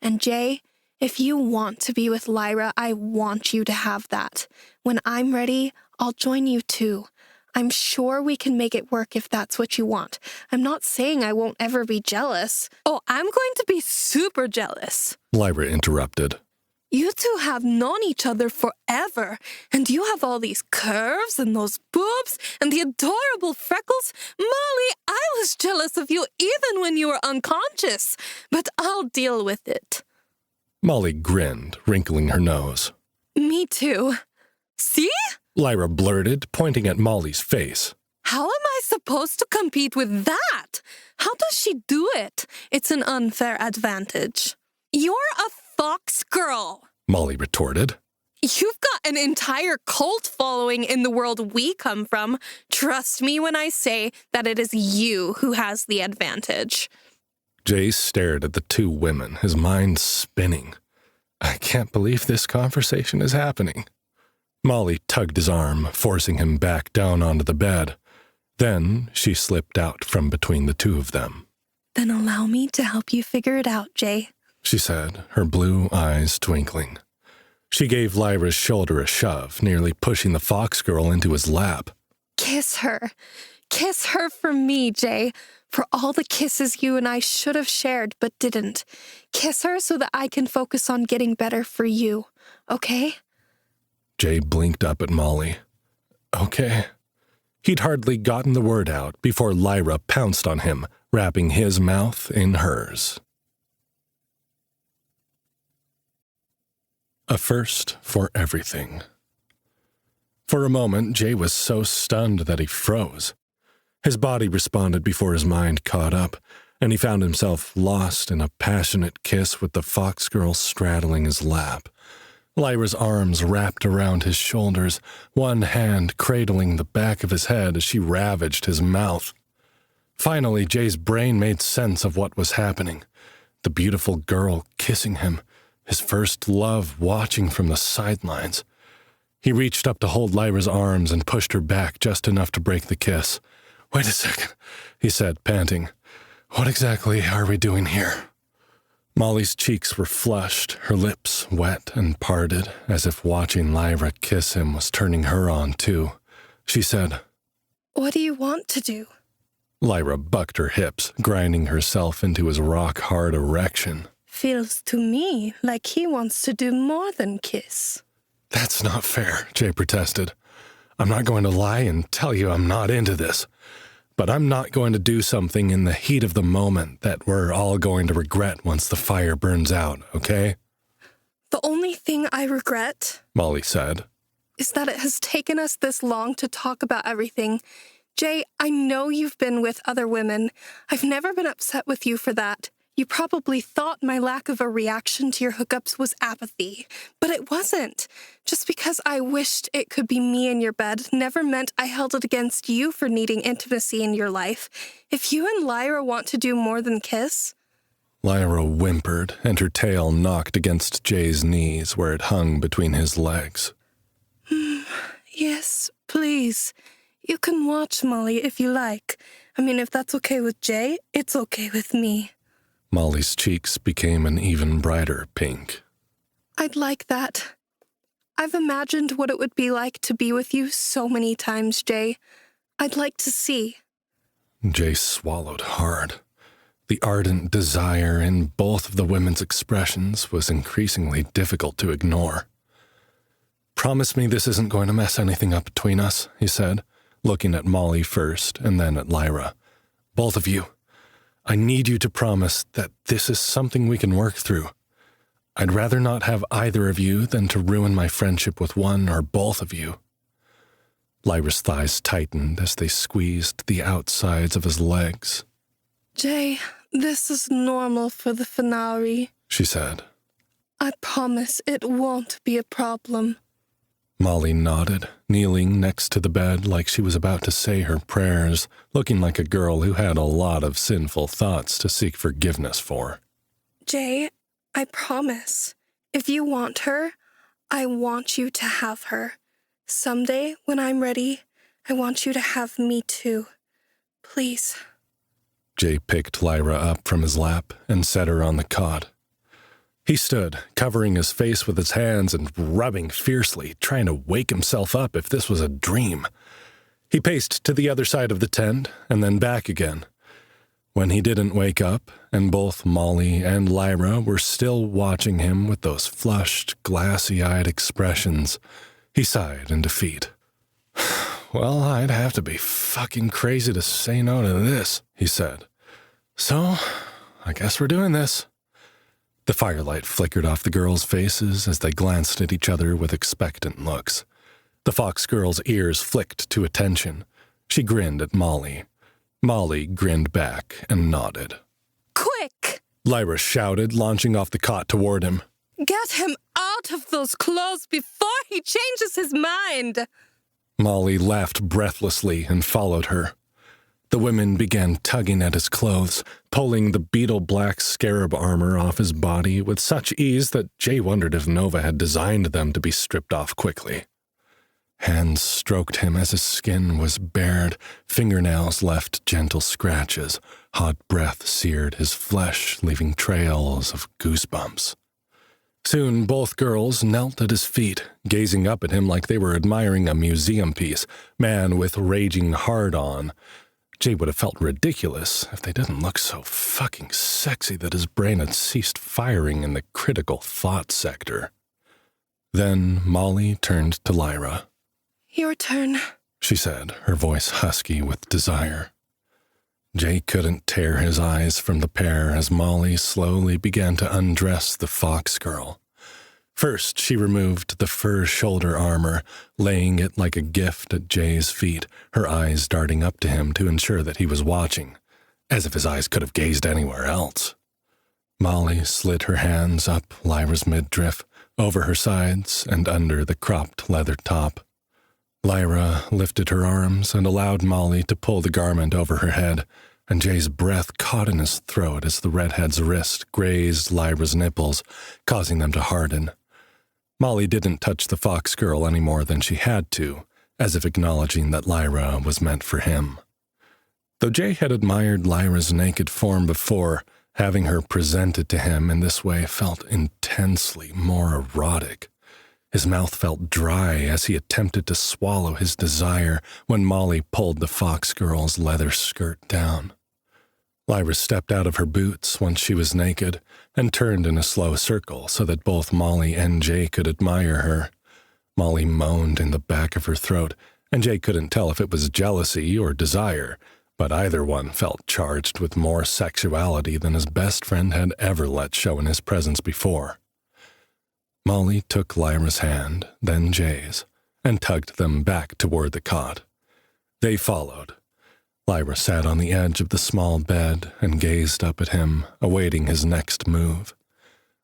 And Jay, if you want to be with Lyra, I want you to have that. When I'm ready, I'll join you too. I'm sure we can make it work if that's what you want. I'm not saying I won't ever be jealous. Oh, I'm going to be super jealous, Lyra interrupted. You two have known each other forever, and you have all these curves and those boobs and the adorable freckles. Molly, I was jealous of you even when you were unconscious, but I'll deal with it. Molly grinned, wrinkling her nose. Me too. See? Lyra blurted, pointing at Molly's face. How am I supposed to compete with that? How does she do it? It's an unfair advantage. You're a fox girl, Molly retorted. You've got an entire cult following in the world we come from. Trust me when I say that it is you who has the advantage. Jay stared at the 2 women, his mind spinning. I can't believe this conversation is happening. Molly tugged his arm, forcing him back down onto the bed. Then she slipped out from between the 2 of them. Then allow me to help you figure it out, Jay, she said, her blue eyes twinkling. She gave Lyra's shoulder a shove, nearly pushing the fox girl into his lap. Kiss her. Kiss her for me, Jay, for all the kisses you and I should have shared but didn't. Kiss her so that I can focus on getting better for you, okay? Jay blinked up at Molly. Okay. He'd hardly gotten the word out before Lyra pounced on him, wrapping his mouth in hers. A first for everything. For a moment, Jay was so stunned that he froze. His body responded before his mind caught up, and he found himself lost in a passionate kiss with the fox girl straddling his lap. Lyra's arms wrapped around his shoulders, one hand cradling the back of his head as she ravaged his mouth. Finally, Jay's brain made sense of what was happening. The beautiful girl kissing him, his first love watching from the sidelines. He reached up to hold Lyra's arms and pushed her back just enough to break the kiss. "Wait a second," he said, panting. "What exactly are we doing here?" Molly's cheeks were flushed, her lips wet and parted, as if watching Lyra kiss him was turning her on too. She said, "What do you want to do?" Lyra bucked her hips, grinding herself into his rock-hard erection. "Feels to me like he wants to do more than kiss." "That's not fair," Jay protested. "I'm not going to lie and tell you I'm not into this. But I'm not going to do something in the heat of the moment that we're all going to regret once the fire burns out, okay?" "The only thing I regret," Molly said, "is that it has taken us this long to talk about everything. Jay, I know you've been with other women. I've never been upset with you for that. You probably thought my lack of a reaction to your hookups was apathy, but it wasn't. Just because I wished it could be me in your bed never meant I held it against you for needing intimacy in your life. If you and Lyra want to do more than kiss..." Lyra whimpered, and her tail knocked against Jay's knees where it hung between his legs. "Yes, please. You can watch Molly if you like. I mean, if that's okay with Jay, it's okay with me." Molly's cheeks became an even brighter pink. "I'd like that. I've imagined what it would be like to be with you so many times, Jay. I'd like to see." Jay swallowed hard. The ardent desire in both of the women's expressions was increasingly difficult to ignore. "Promise me this isn't going to mess anything up between us," he said, looking at Molly first and then at Lyra. "Both of you. I need you to promise that this is something we can work through. I'd rather not have either of you than to ruin my friendship with one or both of you." Lyra's thighs tightened as they squeezed the outsides of his legs. "Jay, this is normal for the finale," she said. "I promise it won't be a problem." Molly nodded, kneeling next to the bed like she was about to say her prayers, looking like a girl who had a lot of sinful thoughts to seek forgiveness for. "Jay, I promise. If you want her, I want you to have her. Someday, when I'm ready, I want you to have me too. Please." Jay picked Lyra up from his lap and set her on the cot. He stood, covering his face with his hands and rubbing fiercely, trying to wake himself up if this was a dream. He paced to the other side of the tent and then back again. When he didn't wake up, and both Molly and Lyra were still watching him with those flushed, glassy-eyed expressions, he sighed in defeat. "Well, I'd have to be fucking crazy to say no to this," he said. "So, I guess we're doing this." The firelight flickered off the girls' faces as they glanced at each other with expectant looks. The fox girl's ears flicked to attention. She grinned at Molly. Molly grinned back and nodded. "Quick!" Lyra shouted, launching off the cot toward him. "Get him out of those clothes before he changes his mind!" Molly laughed breathlessly and followed her. The women began tugging at his clothes, pulling the beetle-black scarab armor off his body with such ease that Jay wondered if Nova had designed them to be stripped off quickly. Hands stroked him as his skin was bared, fingernails left gentle scratches, hot breath seared his flesh, leaving trails of goosebumps. Soon both girls knelt at his feet, gazing up at him like they were admiring a museum piece, man with raging hard-on. Jay would have felt ridiculous if they didn't look so fucking sexy that his brain had ceased firing in the critical thought sector. Then Molly turned to Lyra. "Your turn," she said, her voice husky with desire. Jay couldn't tear his eyes from the pair as Molly slowly began to undress the fox girl. First, she removed the fur shoulder armor, laying it like a gift at Jay's feet, her eyes darting up to him to ensure that he was watching, as if his eyes could have gazed anywhere else. Molly slid her hands up Lyra's midriff, over her sides and under the cropped leather top. Lyra lifted her arms and allowed Molly to pull the garment over her head, and Jay's breath caught in his throat as the redhead's wrist grazed Lyra's nipples, causing them to harden. Molly didn't touch the fox girl any more than she had to, as if acknowledging that Lyra was meant for him. Though Jay had admired Lyra's naked form before, having her presented to him in this way felt intensely more erotic. His mouth felt dry as he attempted to swallow his desire when Molly pulled the fox girl's leather skirt down. Lyra stepped out of her boots once she was naked and turned in a slow circle so that both Molly and Jay could admire her. Molly moaned in the back of her throat, and Jay couldn't tell if it was jealousy or desire, but either one felt charged with more sexuality than his best friend had ever let show in his presence before. Molly took Lyra's hand, then Jay's, and tugged them back toward the cot. They followed. Lyra sat on the edge of the small bed and gazed up at him, awaiting his next move.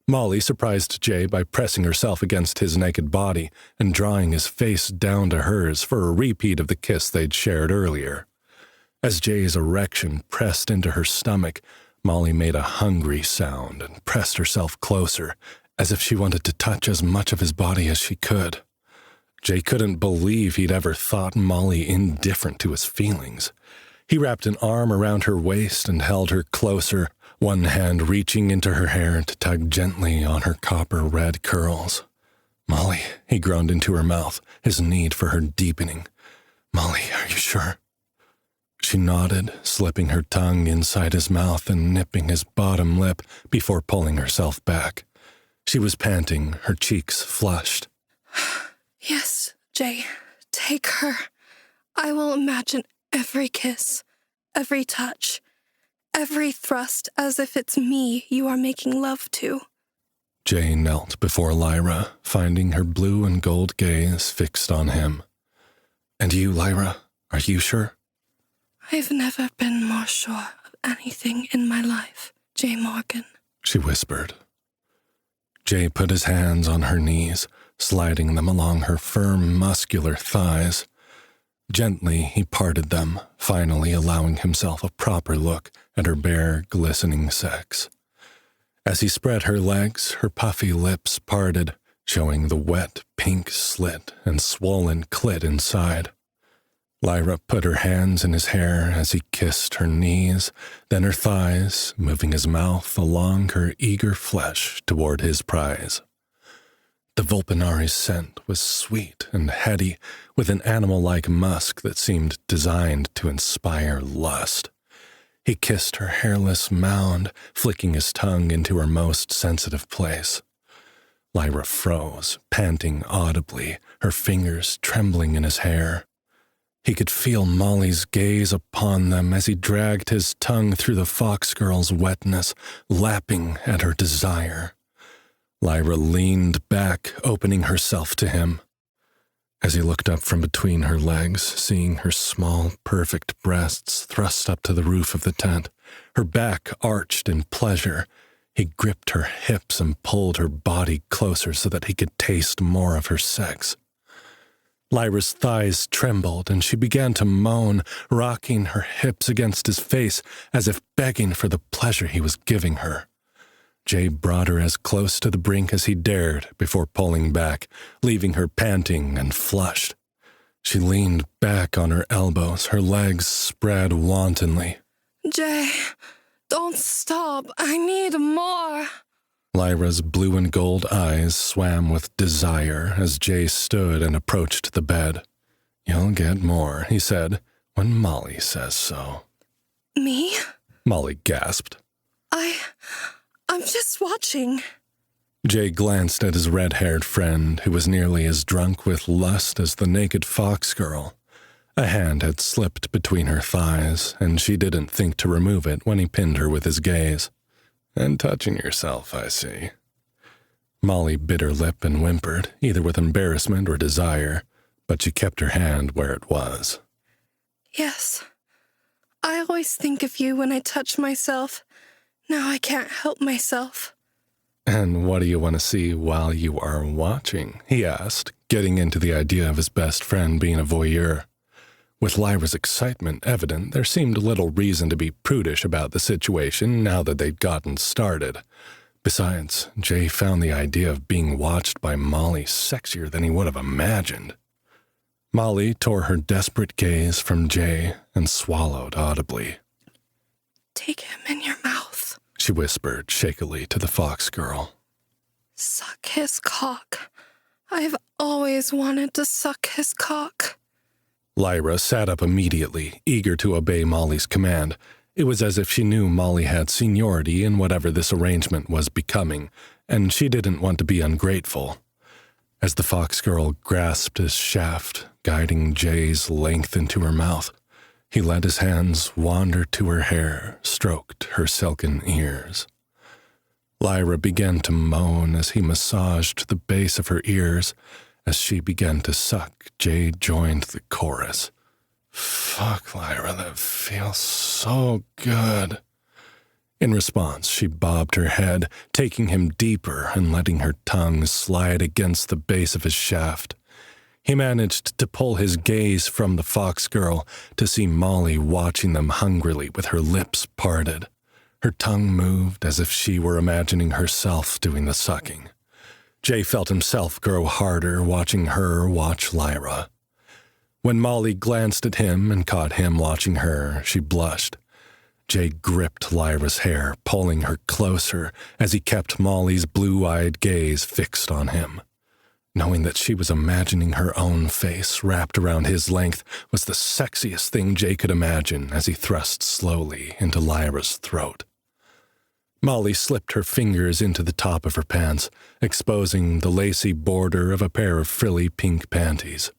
Molly surprised Jay by pressing herself against his naked body and drawing his face down to hers for a repeat of the kiss they'd shared earlier. As Jay's erection pressed into her stomach, Molly made a hungry sound and pressed herself closer, as if she wanted to touch as much of his body as she could. Jay couldn't believe he'd ever thought Molly indifferent to his feelings. He wrapped an arm around her waist and held her closer, one hand reaching into her hair to tug gently on her copper-red curls. "Molly," he groaned into her mouth, his need for her deepening. "Molly, are you sure?" She nodded, slipping her tongue inside his mouth and nipping his bottom lip before pulling herself back. She was panting, her cheeks flushed. "Yes, Jay, take her. I will imagine every kiss, every touch, every thrust as if it's me you are making love to." Jay knelt before Lyra, finding her blue and gold gaze fixed on him. "And you, Lyra, are you sure?" "I've never been more sure of anything in my life, Jay Morgan," she whispered. Jay put his hands on her knees, sliding them along her firm, muscular thighs. Gently, he parted them, finally allowing himself a proper look at her bare, glistening sex. As he spread her legs, her puffy lips parted, showing the wet, pink slit and swollen clit inside. Lyra put her hands in his hair as he kissed her knees, then her thighs, moving his mouth along her eager flesh toward his prize. The Vulpinari's scent was sweet and heady, with an animal-like musk that seemed designed to inspire lust. He kissed her hairless mound, flicking his tongue into her most sensitive place. Lyra froze, panting audibly, her fingers trembling in his hair. He could feel Molly's gaze upon them as he dragged his tongue through the fox girl's wetness, lapping at her desire. Lyra leaned back, opening herself to him. As he looked up from between her legs, seeing her small, perfect breasts thrust up to the roof of the tent, her back arched in pleasure, he gripped her hips and pulled her body closer so that he could taste more of her sex. Lyra's thighs trembled, and she began to moan, rocking her hips against his face as if begging for the pleasure he was giving her. Jay brought her as close to the brink as he dared before pulling back, leaving her panting and flushed. She leaned back on her elbows, her legs spread wantonly. "Jay, don't stop. I need more." Lyra's blue and gold eyes swam with desire as Jay stood and approached the bed. "You'll get more," he said, "when Molly says so." "Me?" Molly gasped. I'm just watching." Jay glanced at his red-haired friend, who was nearly as drunk with lust as the naked fox girl. A hand had slipped between her thighs, and she didn't think to remove it when he pinned her with his gaze. "And touching yourself, I see." Molly bit her lip and whimpered, either with embarrassment or desire, but she kept her hand where it was. Yes. I always think of you when I touch myself. Now I can't help myself. "And what do you want to see while you are watching?" he asked, getting into the idea of his best friend being a voyeur. With Lyra's excitement evident, there seemed little reason to be prudish about the situation now that they'd gotten started. Besides, Jay found the idea of being watched by Molly sexier than he would have imagined. Molly tore her desperate gaze from Jay and swallowed audibly. "Take him in your mouth," she whispered shakily to the fox girl. "Suck his cock. I've always wanted to suck his cock." Lyra sat up immediately, eager to obey Molly's command. It was as if she knew Molly had seniority in whatever this arrangement was becoming, and she didn't want to be ungrateful. As the fox girl grasped his shaft, guiding Jay's length into her mouth, he let his hands wander to her hair, stroked her silken ears. Lyra began to moan as he massaged the base of her ears. As she began to suck, Jay joined the chorus. "Fuck, Lyra, that feels so good." In response, she bobbed her head, taking him deeper and letting her tongue slide against the base of his shaft. He managed to pull his gaze from the fox girl to see Molly watching them hungrily with her lips parted. Her tongue moved as if she were imagining herself doing the sucking. Jay felt himself grow harder watching her watch Lyra. When Molly glanced at him and caught him watching her, she blushed. Jay gripped Lyra's hair, pulling her closer as he kept Molly's blue-eyed gaze fixed on him. Knowing that she was imagining her own face wrapped around his length was the sexiest thing Jay could imagine as he thrust slowly into Lyra's throat. Molly slipped her fingers into the top of her pants, exposing the lacy border of a pair of frilly pink panties.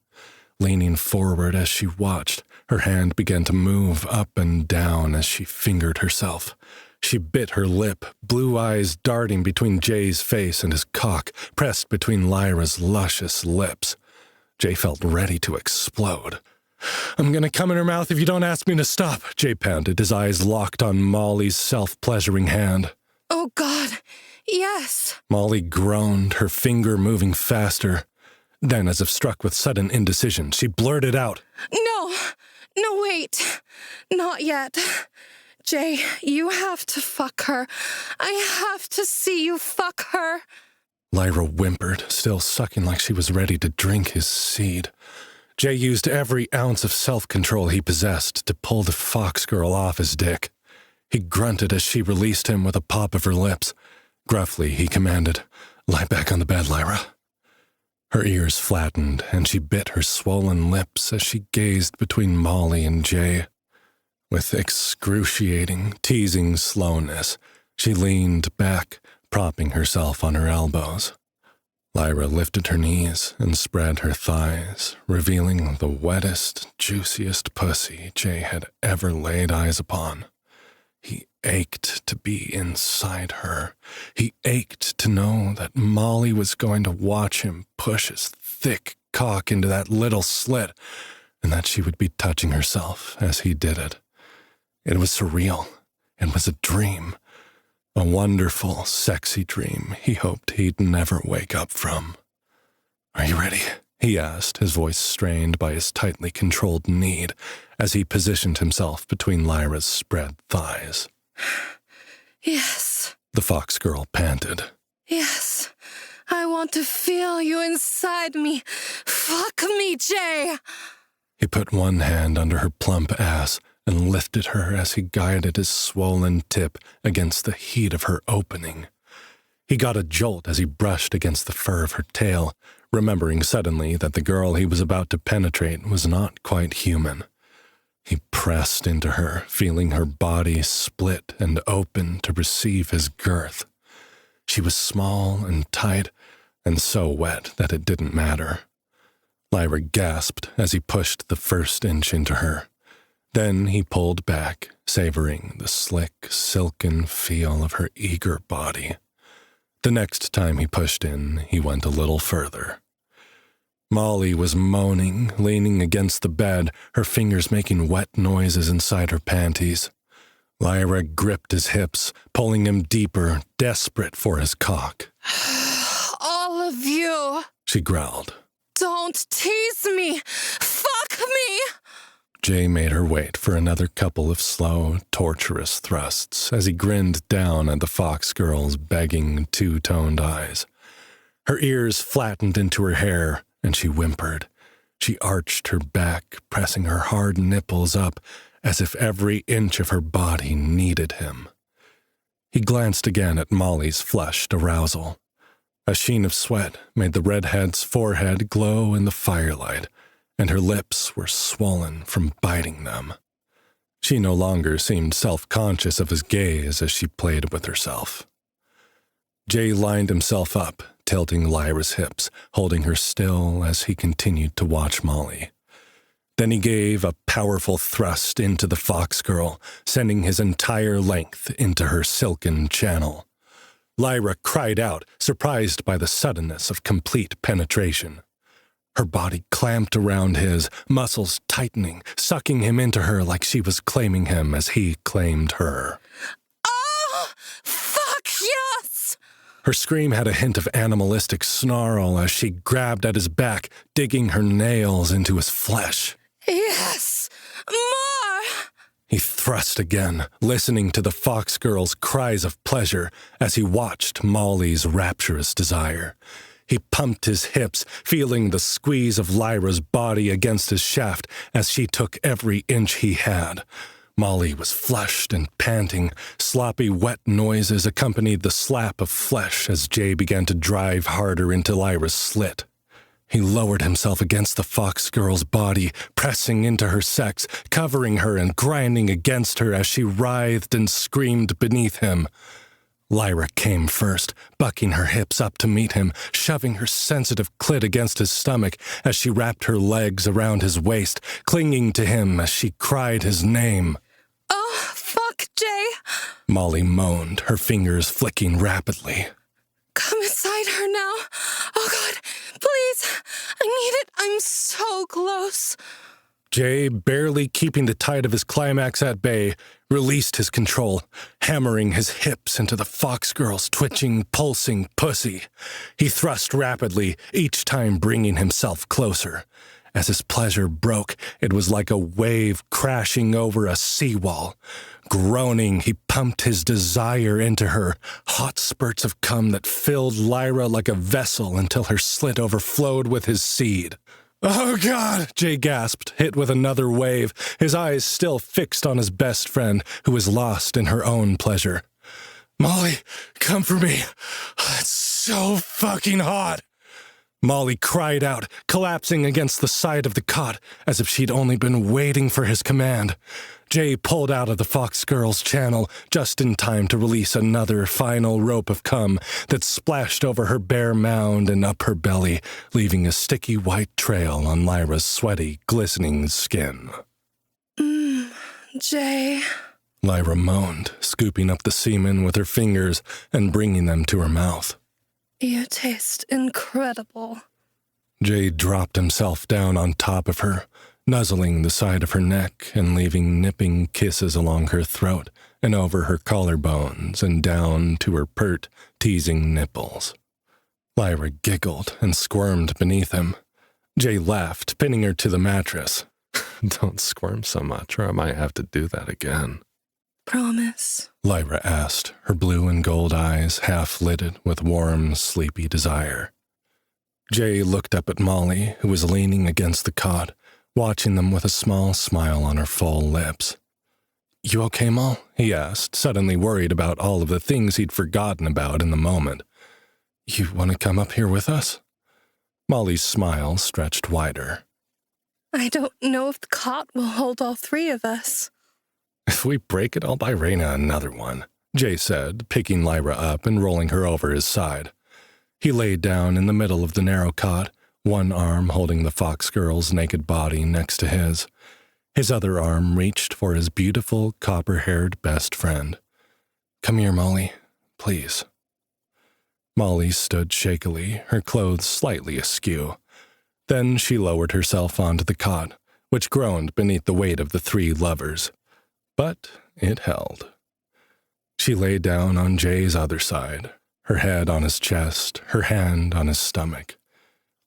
Leaning forward as she watched, her hand began to move up and down as she fingered herself. She bit her lip, blue eyes darting between Jay's face and his cock, pressed between Lyra's luscious lips. Jay felt ready to explode. "I'm gonna come in her mouth if you don't ask me to stop," Jay panted, his eyes locked on Molly's self-pleasuring hand. "Oh, God, yes." Molly groaned, her finger moving faster. Then, as if struck with sudden indecision, she blurted out, No, wait. Not yet. Jay, you have to fuck her. I have to see you fuck her." Lyra whimpered, still sucking like she was ready to drink his seed. Jay used every ounce of self-control he possessed to pull the fox girl off his dick. He grunted as she released him with a pop of her lips. Gruffly, he commanded, "Lie back on the bed, Lyra." Her ears flattened, and she bit her swollen lips as she gazed between Molly and Jay. With excruciating, teasing slowness, she leaned back, propping herself on her elbows. Lyra lifted her knees and spread her thighs, revealing the wettest, juiciest pussy Jay had ever laid eyes upon. He ached to be inside her. He ached to know that Molly was going to watch him push his thick cock into that little slit, and that she would be touching herself as he did it. It was surreal. It was a dream. A wonderful, sexy dream he hoped he'd never wake up from. "Are you ready?" he asked, his voice strained by his tightly controlled need as he positioned himself between Lyra's spread thighs. "Yes," the fox girl panted. "Yes. I want to feel you inside me. Fuck me, Jay." He put one hand under her plump ass and lifted her as he guided his swollen tip against the heat of her opening. He got a jolt as he brushed against the fur of her tail, remembering suddenly that the girl he was about to penetrate was not quite human. He pressed into her, feeling her body split and open to receive his girth. She was small and tight, and so wet that it didn't matter. Lyra gasped as he pushed the first inch into her. Then he pulled back, savoring the slick, silken feel of her eager body. The next time he pushed in, he went a little further. Molly was moaning, leaning against the bed, her fingers making wet noises inside her panties. Lyra gripped his hips, pulling him deeper, desperate for his cock. All of you! She growled. Don't tease me! Fuck me! Jay made her wait for another couple of slow, torturous thrusts as he grinned down at the fox girl's begging, two-toned eyes. Her ears flattened into her hair, and she whimpered. She arched her back, pressing her hard nipples up, as if every inch of her body needed him. He glanced again at Molly's flushed arousal. A sheen of sweat made the redhead's forehead glow in the firelight, and her lips were swollen from biting them. She no longer seemed self-conscious of his gaze as she played with herself. Jay lined himself up, tilting Lyra's hips, holding her still as he continued to watch Molly. Then he gave a powerful thrust into the fox girl, sending his entire length into her silken channel. Lyra cried out, surprised by the suddenness of complete penetration. Her body clamped around his, muscles tightening, sucking him into her like she was claiming him as he claimed her. Oh, fuck yes! Her scream had a hint of animalistic snarl as she grabbed at his back, digging her nails into his flesh. Yes! More! He thrust again, listening to the fox girl's cries of pleasure as he watched Molly's rapturous desire. He pumped his hips, feeling the squeeze of Lyra's body against his shaft as she took every inch he had. Molly was flushed and panting. Sloppy, wet noises accompanied the slap of flesh as Jay began to drive harder into Lyra's slit. He lowered himself against the fox girl's body, pressing into her sex, covering her and grinding against her as she writhed and screamed beneath him. Lyra came first, bucking her hips up to meet him, shoving her sensitive clit against his stomach as she wrapped her legs around his waist, clinging to him as she cried his name. Oh, fuck, Jay! Molly moaned, her fingers flicking rapidly. Come inside her now. Oh, God, please. I need it. I'm so close. Jay, barely keeping the tide of his climax at bay, released his control, hammering his hips into the fox girl's twitching, pulsing pussy. He thrust rapidly, each time bringing himself closer. As his pleasure broke, it was like a wave crashing over a seawall. Groaning, he pumped his desire into her, hot spurts of cum that filled Lyra like a vessel until her slit overflowed with his seed. "Oh, God!" Jay gasped, hit with another wave, his eyes still fixed on his best friend, who was lost in her own pleasure. "Molly, come for me. It's so fucking hot." Molly cried out, collapsing against the side of the cot, as if she'd only been waiting for his command. Jay pulled out of the fox girl's channel just in time to release another final rope of cum that splashed over her bare mound and up her belly, leaving a sticky white trail on Lyra's sweaty, glistening skin. Jay. Lyra moaned, scooping up the semen with her fingers and bringing them to her mouth. You taste incredible. Jay dropped himself down on top of her, nuzzling the side of her neck and leaving nipping kisses along her throat and over her collarbones and down to her pert, teasing nipples. Lyra giggled and squirmed beneath him. Jay laughed, pinning her to the mattress. "Don't squirm so much, or I might have to do that again." Promise? Lyra asked, her blue and gold eyes half-lidded with warm, sleepy desire. Jay looked up at Molly, who was leaning against the cot, watching them with a small smile on her full lips. "You okay, Moll?" he asked, suddenly worried about all of the things he'd forgotten about in the moment. "You want to come up here with us?" Molly's smile stretched wider. I don't know if the cot will hold all three of us. "If we break it, I'll buy Raina another one," Jay said, picking Lyra up and rolling her over his side. He laid down in the middle of the narrow cot, one arm holding the fox girl's naked body next to his. His other arm reached for his beautiful, copper-haired best friend. "Come here, Molly, please." Molly stood shakily, her clothes slightly askew. Then she lowered herself onto the cot, which groaned beneath the weight of the three lovers. But it held. She lay down on Jay's other side, her head on his chest, her hand on his stomach.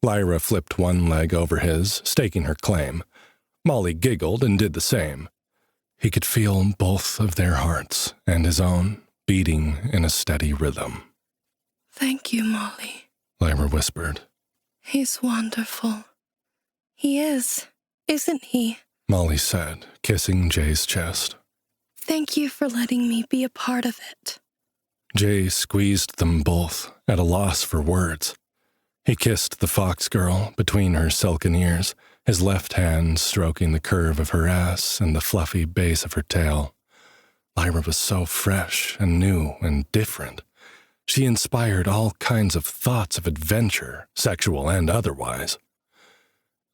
Lyra flipped one leg over his, staking her claim. Molly giggled and did the same. He could feel both of their hearts and his own beating in a steady rhythm. "Thank you, Molly," Lyra whispered. "He's wonderful. He is, isn't he?" Molly said, kissing Jay's chest. "Thank you for letting me be a part of it." Jay squeezed them both, at a loss for words. He kissed the fox girl between her silken ears, his left hand stroking the curve of her ass and the fluffy base of her tail. Lyra was so fresh and new and different. She inspired all kinds of thoughts of adventure, sexual and otherwise.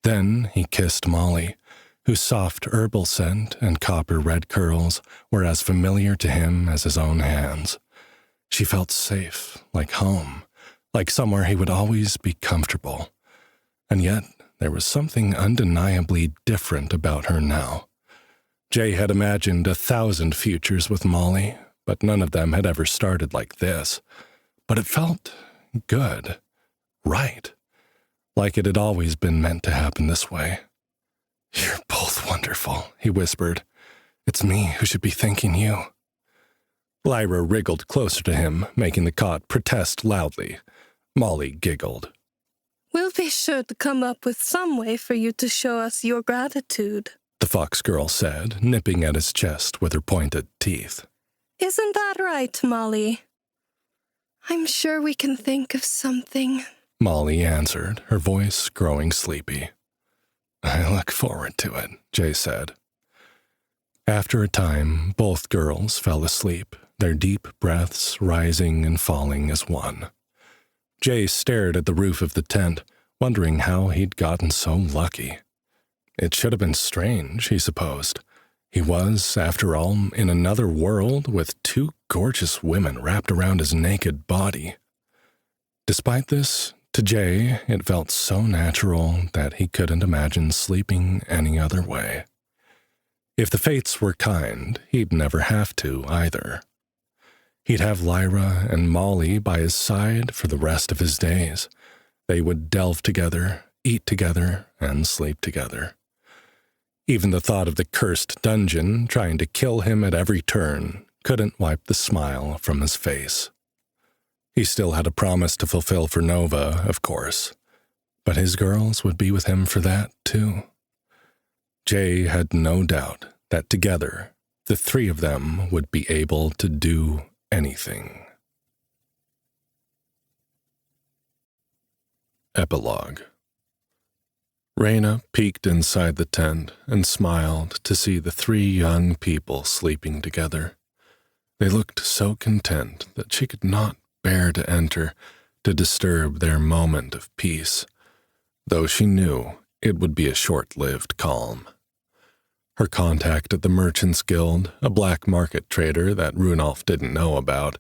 Then he kissed Molly, whose soft herbal scent and copper-red curls were as familiar to him as his own hands. She felt safe, like home, like somewhere he would always be comfortable. And yet there was something undeniably different about her now. Jay had imagined 1,000 futures with Molly, but none of them had ever started like this. But it felt good, right, like it had always been meant to happen this way. "You're both wonderful," he whispered. "It's me who should be thanking you." Lyra wriggled closer to him, making the cot protest loudly. Molly giggled. "We'll be sure to come up with some way for you to show us your gratitude," the fox girl said, nipping at his chest with her pointed teeth. "Isn't that right, Molly?" "I'm sure we can think of something," Molly answered, her voice growing sleepy. "I look forward to it," Jay said. After a time, both girls fell asleep, their deep breaths rising and falling as one. Jay stared at the roof of the tent, wondering how he'd gotten so lucky. It should have been strange, he supposed. He was, after all, in another world with two gorgeous women wrapped around his naked body. Despite this, to Jay, it felt so natural that he couldn't imagine sleeping any other way. If the fates were kind, he'd never have to either. He'd have Lyra and Molly by his side for the rest of his days. They would delve together, eat together, and sleep together. Even the thought of the cursed dungeon trying to kill him at every turn couldn't wipe the smile from his face. He still had a promise to fulfill for Nova, of course, but his girls would be with him for that, too. Jay had no doubt that together, the three of them would be able to do anything. Epilogue. Raina peeked inside the tent and smiled to see the three young people sleeping together. They looked so content that she could not bear to enter to disturb their moment of peace, though she knew it would be a short-lived calm. Her contact at the Merchants Guild, a black market trader that Runolf didn't know about,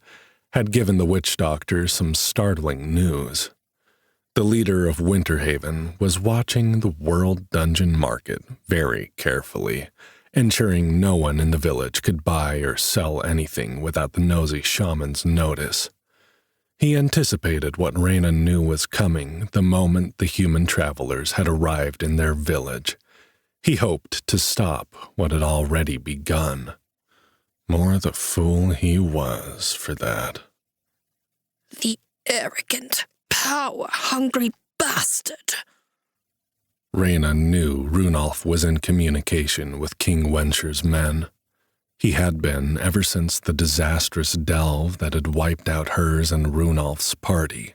had given the witch doctor some startling news. The leader of Winterhaven was watching the World Dungeon Market very carefully, ensuring no one in the village could buy or sell anything without the nosy shaman's notice. He anticipated what Raina knew was coming the moment the human travelers had arrived in their village. He hoped to stop what had already begun. More the fool he was for that. The arrogant, power-hungry bastard. Raina knew Runolf was in communication with King Wensher's men. He had been ever since the disastrous delve that had wiped out hers and Runolf's party.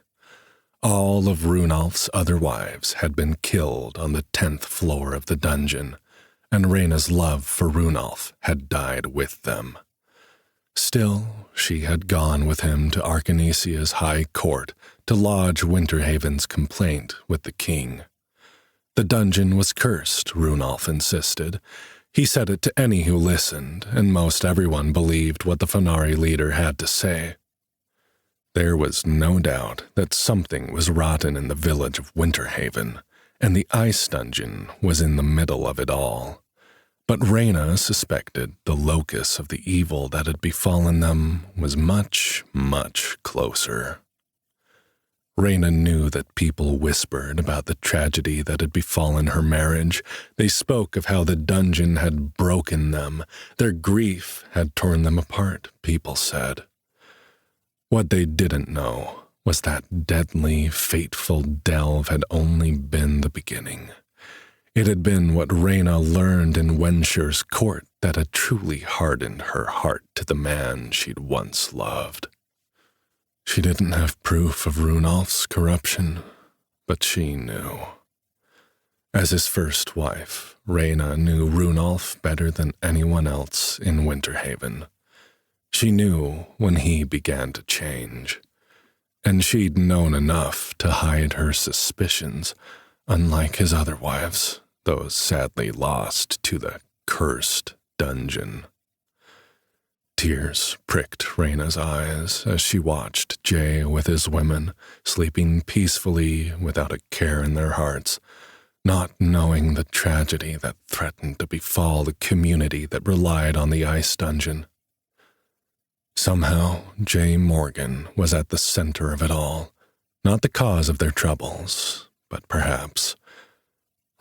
All of Runolf's other wives had been killed on the 10th floor of the dungeon, and Raina's love for Runolf had died with them. Still, she had gone with him to Arcanesia's high court to lodge Winterhaven's complaint with the king. The dungeon was cursed, Runolf insisted. He said it to any who listened, and most everyone believed what the Fenari leader had to say. There was no doubt that something was rotten in the village of Winterhaven, and the ice dungeon was in the middle of it all. But Reyna suspected the locus of the evil that had befallen them was much, much closer. Reyna knew that people whispered about the tragedy that had befallen her marriage. They spoke of how the dungeon had broken them. Their grief had torn them apart, people said. What they didn't know was that deadly, fateful delve had only been the beginning. It had been what Reyna learned in Wensher's court that had truly hardened her heart to the man she'd once loved. She didn't have proof of Runolf's corruption, but she knew. As his first wife, Reyna knew Runolf better than anyone else in Winterhaven. She knew when he began to change, and she'd known enough to hide her suspicions, unlike his other wives, those sadly lost to the cursed dungeon. Tears pricked Reyna's eyes as she watched Jay with his women, sleeping peacefully without a care in their hearts, not knowing the tragedy that threatened to befall the community that relied on the ice dungeon. Somehow, Jay Morgan was at the center of it all, not the cause of their troubles, but perhaps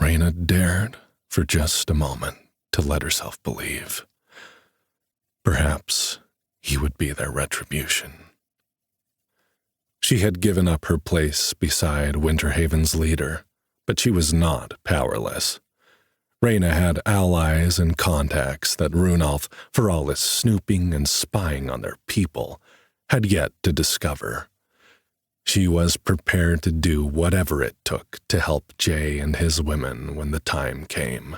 Reyna dared, for just a moment, to let herself believe. Perhaps he would be their retribution. She had given up her place beside Winterhaven's leader, but she was not powerless. Reyna had allies and contacts that Runolf, for all his snooping and spying on their people, had yet to discover. She was prepared to do whatever it took to help Jay and his women when the time came.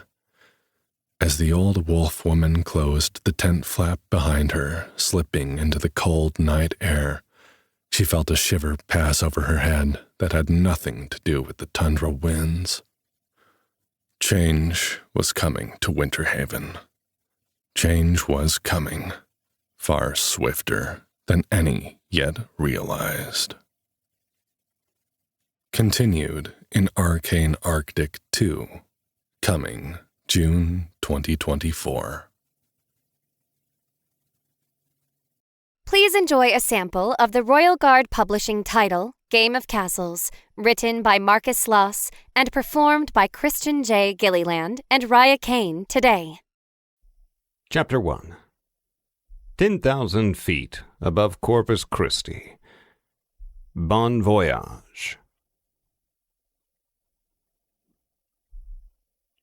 As the old wolf woman closed the tent flap behind her, slipping into the cold night air, she felt a shiver pass over her head that had nothing to do with the tundra winds. Change was coming to Winterhaven. Change was coming, far swifter than any yet realized. Continued in Arcane Arctic 2, coming June 2024. Please enjoy a sample of the Royal Guard Publishing title, Game of Castles, written by Marcus Sloss and performed by Christian J. Gilliland and Raya Kane today. Chapter 1. 10,000 feet above Corpus Christi. Bon voyage.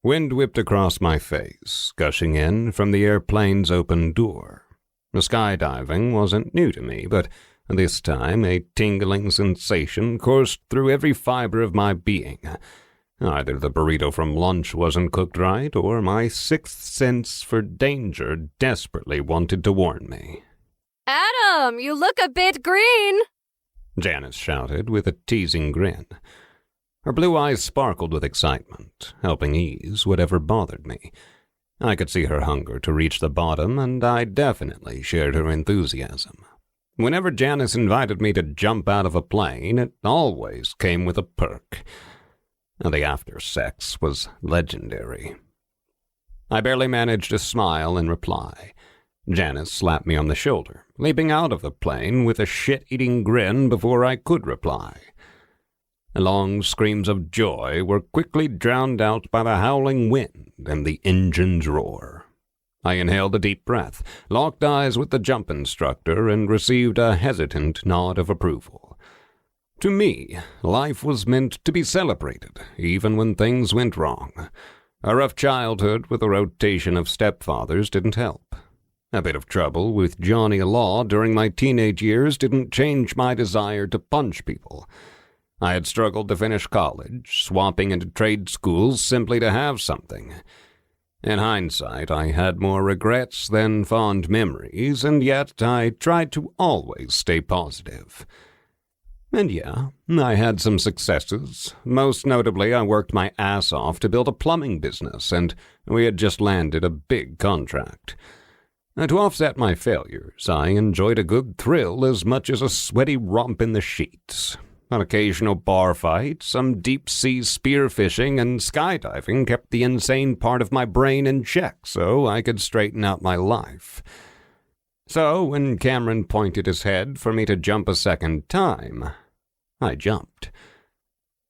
Wind whipped across my face, gushing in from the airplane's open door. The skydiving wasn't new to me, but this time a tingling sensation coursed through every fiber of my being. Either the burrito from lunch wasn't cooked right, or my sixth sense for danger desperately wanted to warn me. Adam, you look a bit green! Janice shouted with a teasing grin. Her blue eyes sparkled with excitement, helping ease whatever bothered me. I could see her hunger to reach the bottom, and I definitely shared her enthusiasm. Whenever Janice invited me to jump out of a plane, it always came with a perk. The after-sex was legendary. I barely managed to smile in reply. Janice slapped me on the shoulder, leaping out of the plane with a shit-eating grin before I could reply. Long screams of joy were quickly drowned out by the howling wind and the engine's roar. I inhaled a deep breath, locked eyes with the jump instructor, and received a hesitant nod of approval. To me, life was meant to be celebrated, even when things went wrong. A rough childhood with a rotation of stepfathers didn't help. A bit of trouble with Johnny Law during my teenage years didn't change my desire to punch people. I had struggled to finish college, swapping into trade schools simply to have something. In hindsight, I had more regrets than fond memories, and yet I tried to always stay positive. And yeah, I had some successes. Most notably, I worked my ass off to build a plumbing business, and we had just landed a big contract. And to offset my failures, I enjoyed a good thrill as much as a sweaty romp in the sheets. An occasional bar fight, some deep-sea spearfishing, and skydiving kept the insane part of my brain in check so I could straighten out my life. So when Cameron pointed his head for me to jump a second time, I jumped.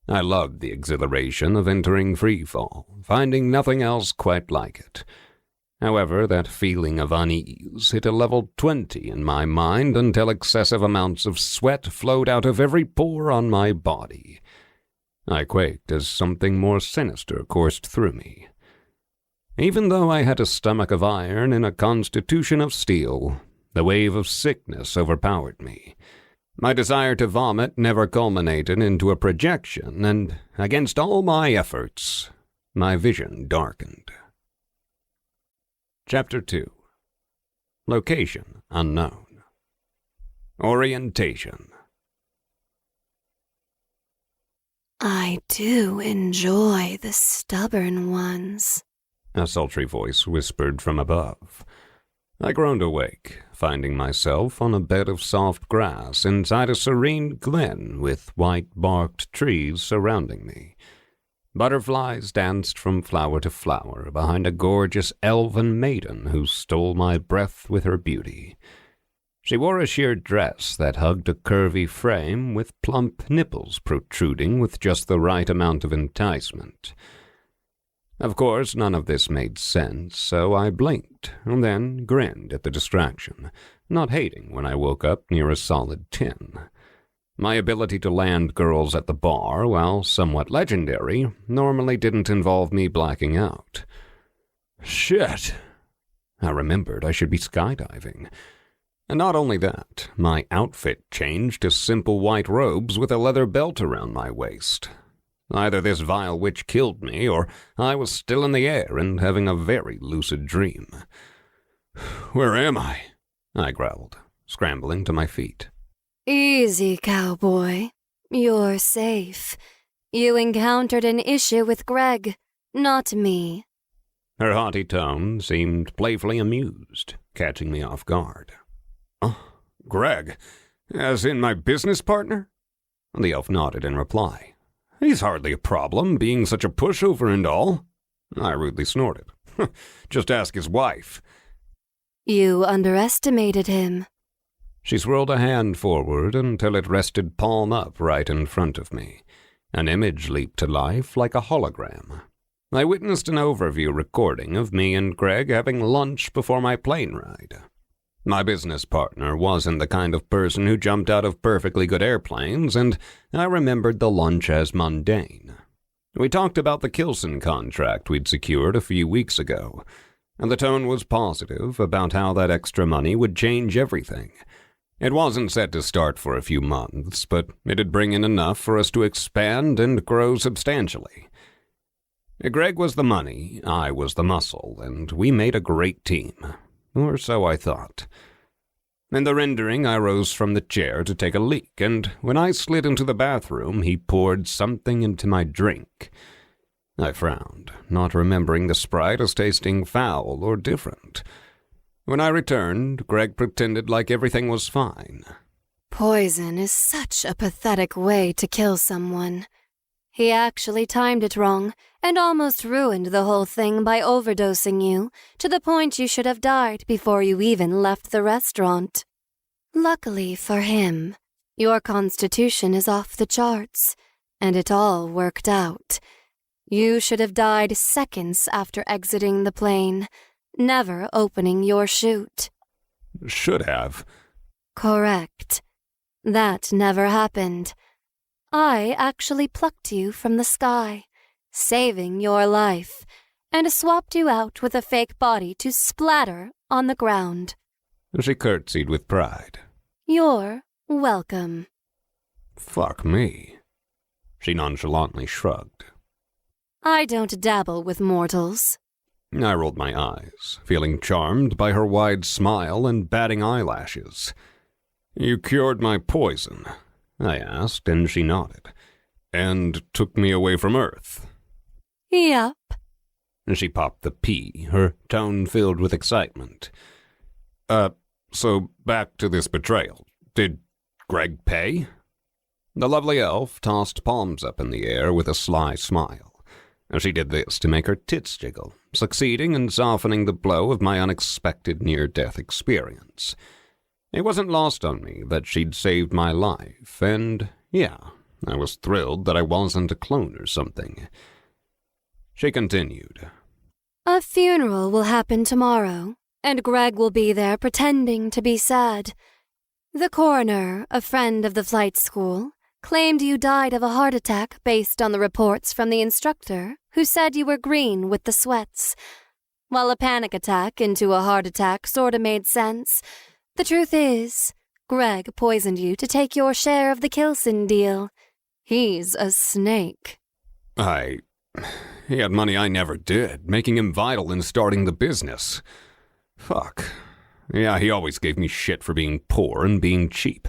I loved the exhilaration of entering freefall, finding nothing else quite like it. However, that feeling of unease hit a level 20 in my mind until excessive amounts of sweat flowed out of every pore on my body. I quaked as something more sinister coursed through me. Even though I had a stomach of iron and a constitution of steel, the wave of sickness overpowered me. My desire to vomit never culminated into a projection, and against all my efforts, my vision darkened. Chapter 2. Location unknown. Orientation. I do enjoy the stubborn ones, A sultry voice whispered from above. I groaned awake, finding myself on a bed of soft grass inside a serene glen with white-barked trees surrounding me. Butterflies danced from flower to flower behind a gorgeous elven maiden who stole my breath with her beauty. She wore a sheer dress that hugged a curvy frame with plump nipples protruding with just the right amount of enticement. Of course, none of this made sense, so I blinked and then grinned at the distraction, not hating when I woke up near a solid 10. My ability to land girls at the bar, while somewhat legendary, normally didn't involve me blacking out. Shit! I remembered I should be skydiving. And not only that, my outfit changed to simple white robes with a leather belt around my waist. Either this vile witch killed me, or I was still in the air and having a very lucid dream. Where am I? I growled, scrambling to my feet. Easy, cowboy. You're safe. You encountered an issue with Greg, not me. Her haughty tone seemed playfully amused, catching me off guard. Greg? As in my business partner? The elf nodded in reply. He's hardly a problem, being such a pushover and all. I rudely snorted. Just ask his wife. You underestimated him. She swirled a hand forward until it rested palm up right in front of me. An image leaped to life like a hologram. I witnessed an overview recording of me and Greg having lunch before my plane ride. My business partner wasn't the kind of person who jumped out of perfectly good airplanes, and I remembered the lunch as mundane. We talked about the Kilson contract we'd secured a few weeks ago, and the tone was positive about how that extra money would change everything. It wasn't set to start for a few months, but it'd bring in enough for us to expand and grow substantially. Greg was the money, I was the muscle, and we made a great team. Or so I thought. In the rendering, I rose from the chair to take a leak, and when I slid into the bathroom, he poured something into my drink. I frowned, not remembering the Sprite as tasting foul or different. When I returned, Greg pretended like everything was fine. Poison is such a pathetic way to kill someone. He actually timed it wrong and almost ruined the whole thing by overdosing you to the point you should have died before you even left the restaurant. Luckily for him, your constitution is off the charts, and it all worked out. You should have died seconds after exiting the plane, never opening your chute. Should have. Correct. That never happened. I actually plucked you from the sky, saving your life, and swapped you out with a fake body to splatter on the ground. She curtsied with pride. You're welcome. Fuck me. She nonchalantly shrugged. I don't dabble with mortals. I rolled my eyes, feeling charmed by her wide smile and batting eyelashes. "You cured my poison?" I asked, and she nodded. "And took me away from Earth?" Yep. She popped the P, her tone filled with excitement. So back to this betrayal. Did Greg pay?" The lovely elf tossed palms up in the air with a sly smile. She did this to make her tits jiggle, succeeding in softening the blow of my unexpected near-death experience. It wasn't lost on me that she'd saved my life, and, yeah, I was thrilled that I wasn't a clone or something. She continued. A funeral will happen tomorrow, and Greg will be there pretending to be sad. The coroner, a friend of the flight school, claimed you died of a heart attack based on the reports from the instructor, who said you were green with the sweats. While a panic attack into a heart attack sorta made sense, the truth is, Greg poisoned you to take your share of the Kilson deal. He's a snake. He had money I never did, making him vital in starting the business. Fuck. Yeah, he always gave me shit for being poor and being cheap.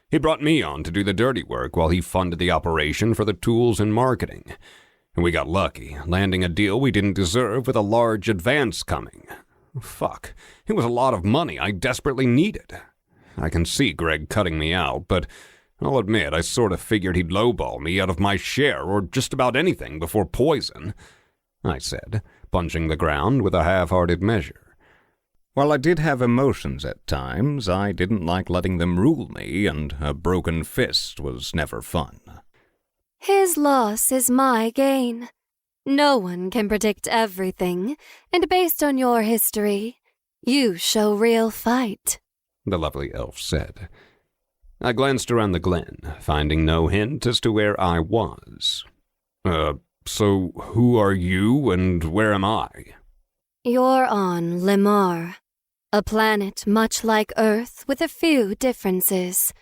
He brought me on to do the dirty work while he funded the operation for the tools and marketing. And we got lucky, landing a deal we didn't deserve with a large advance coming. Fuck. It was a lot of money I desperately needed. I can see Greg cutting me out, but I'll admit I sort of figured he'd lowball me out of my share or just about anything before poison, I said, punching the ground with a half-hearted measure. While I did have emotions at times, I didn't like letting them rule me, and a broken fist was never fun. His loss is my gain. No one can predict everything, and based on your history, you show real fight, the lovely elf said. I glanced around the glen, finding no hint as to where I was. So who are you and where am I? You're on Lemar, a planet much like Earth with a few differences.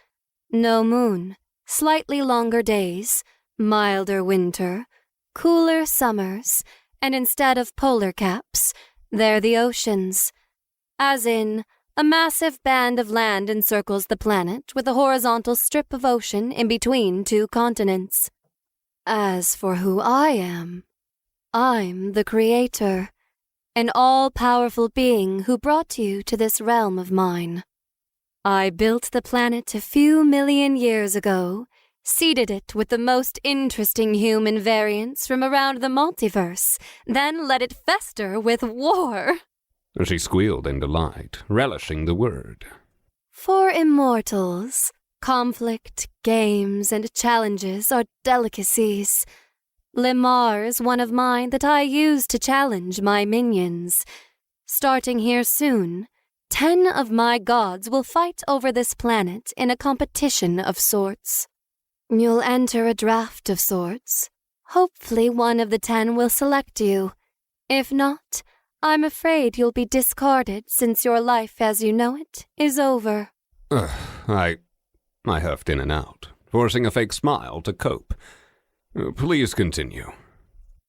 No moon, slightly longer days, milder winter, cooler summers, and instead of polar caps, they're the oceans. As in, a massive band of land encircles the planet with a horizontal strip of ocean in between two continents. As for who I am, I'm the Creator, an all-powerful being who brought you to this realm of mine. I built the planet a few million years ago, seeded it with the most interesting human variants from around the multiverse, then let it fester with war. She squealed in delight, relishing the word. For immortals, conflict, games, and challenges are delicacies. Lemar is one of mine that I use to challenge my minions. Starting here soon, 10 of my gods will fight over this planet in a competition of sorts. You'll enter a draft of sorts. Hopefully one of the 10 will select you. If not, I'm afraid you'll be discarded since your life as you know it is over. I huffed in and out, forcing a fake smile to cope. Please continue.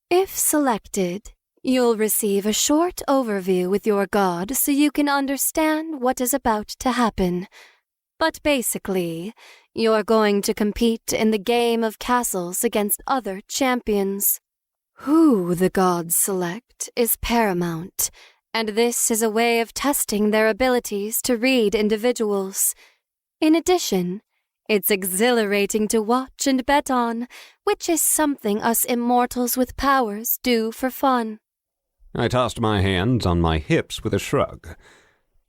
If selected, you'll receive a short overview with your god so you can understand what is about to happen. But basically, you're going to compete in the game of castles against other champions. Who the gods select is paramount, and this is a way of testing their abilities to read individuals. In addition, it's exhilarating to watch and bet on, which is something us immortals with powers do for fun. I tossed my hands on my hips with a shrug.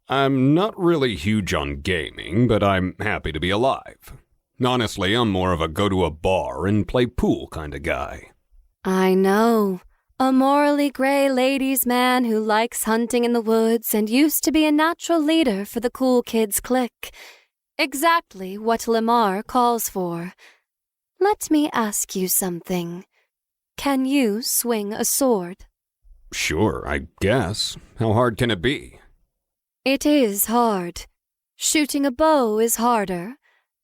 I'm not really huge on gaming, but I'm happy to be alive. Honestly, I'm more of a go-to-a-bar and play pool kind of guy. I know. A morally gray ladies' man who likes hunting in the woods and used to be a natural leader for the cool kids clique. Exactly what Lemar calls for. Let me ask you something. Can you swing a sword? Sure, I guess. How hard can it be? It is hard. Shooting a bow is harder,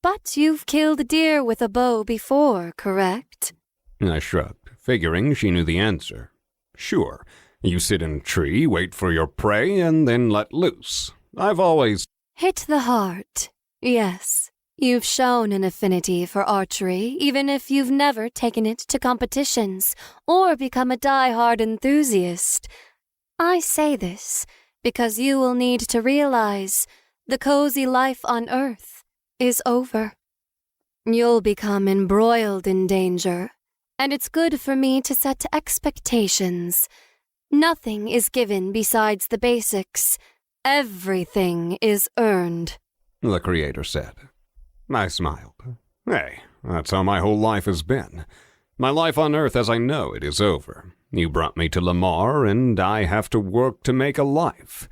but you've killed deer with a bow before, correct? I shrugged, figuring she knew the answer. Sure, You sit in a tree, wait for your prey, and then let loose. I've always... Hit the heart. Yes, you've shown an affinity for archery, even if you've never taken it to competitions or become a die-hard enthusiast. I say this because you will need to realize the cozy life on Earth is over. You'll become embroiled in danger, and it's good for me to set expectations. Nothing is given besides the basics. Everything is earned, the Creator said. I smiled. Hey, that's how my whole life has been. My life on Earth as I know it is over. You brought me to Lamar, and I have to work to make a life.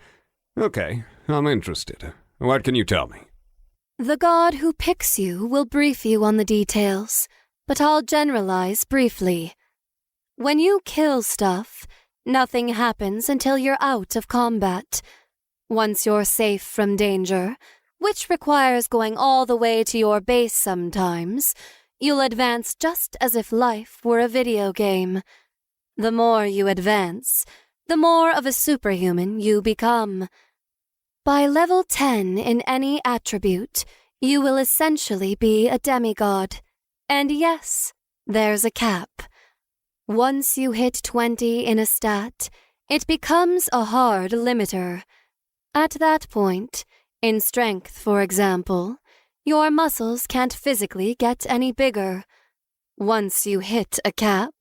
Okay, I'm interested. What can you tell me? The god who picks you will brief you on the details, but I'll generalize briefly. When you kill stuff, nothing happens until you're out of combat. Once you're safe from danger, which requires going all the way to your base sometimes, you'll advance just as if life were a video game. The more you advance, the more of a superhuman you become. By level 10 in any attribute, you will essentially be a demigod. And yes, there's a cap. Once you hit 20 in a stat, it becomes a hard limiter. At that point, in strength, for example, your muscles can't physically get any bigger. Once you hit a cap,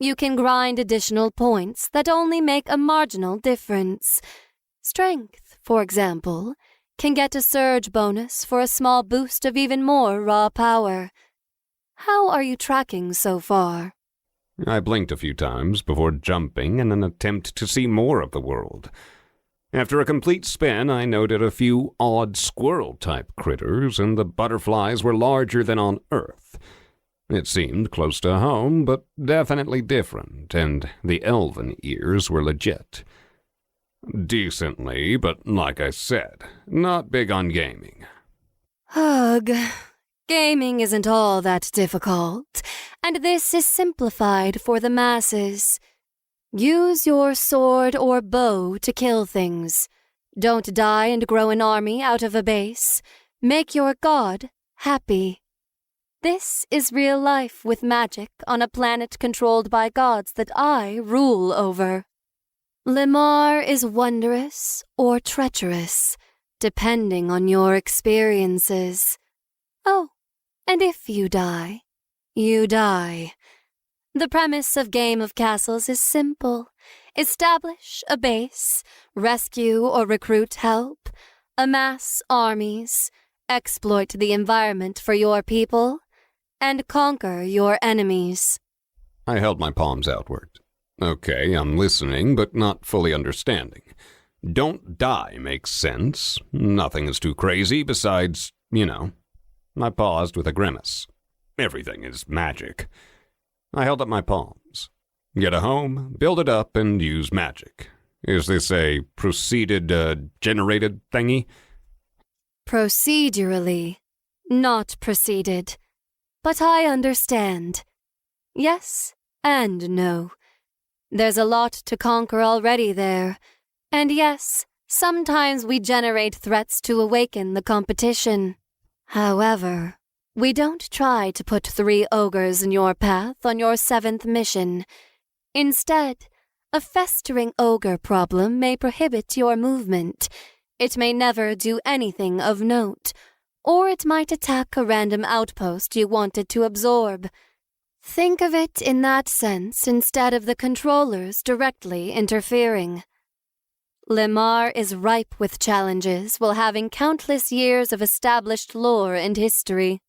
you can grind additional points that only make a marginal difference. Strength, for example, can get a surge bonus for a small boost of even more raw power. How are you tracking so far? I blinked a few times before jumping in an attempt to see more of the world. After a complete spin, I noted a few odd squirrel-type critters, and the butterflies were larger than on Earth. It seemed close to home, but definitely different, and the elven ears were legit. Decently, but like I said, not big on gaming. Ugh. Gaming isn't all that difficult, and this is simplified for the masses. Use your sword or bow to kill things. Don't die and grow an army out of a base. Make your god happy. This is real life with magic on a planet controlled by gods that I rule over. Lamar is wondrous or treacherous, depending on your experiences. Oh, and if you die, you die. The premise of Game of Castles is simple. Establish a base, rescue or recruit help, amass armies, exploit the environment for your people, and conquer your enemies. I held my palms outward. Okay, I'm listening, but not fully understanding. Don't die makes sense. Nothing is too crazy besides, I paused with a grimace. Everything is magic. I held up my palms. Get a home, build it up, and use magic. Is this a generated thingy? Procedurally, not preceded. But I understand. Yes and no. There's a lot to conquer already there. And yes, sometimes we generate threats to awaken the competition. However, we don't try to put 3 ogres in your path on your 7th mission. Instead, a festering ogre problem may prohibit your movement. It may never do anything of note, or it might attack a random outpost you wanted to absorb. Think of it in that sense instead of the controllers directly interfering. Lamar is ripe with challenges while having countless years of established lore and history.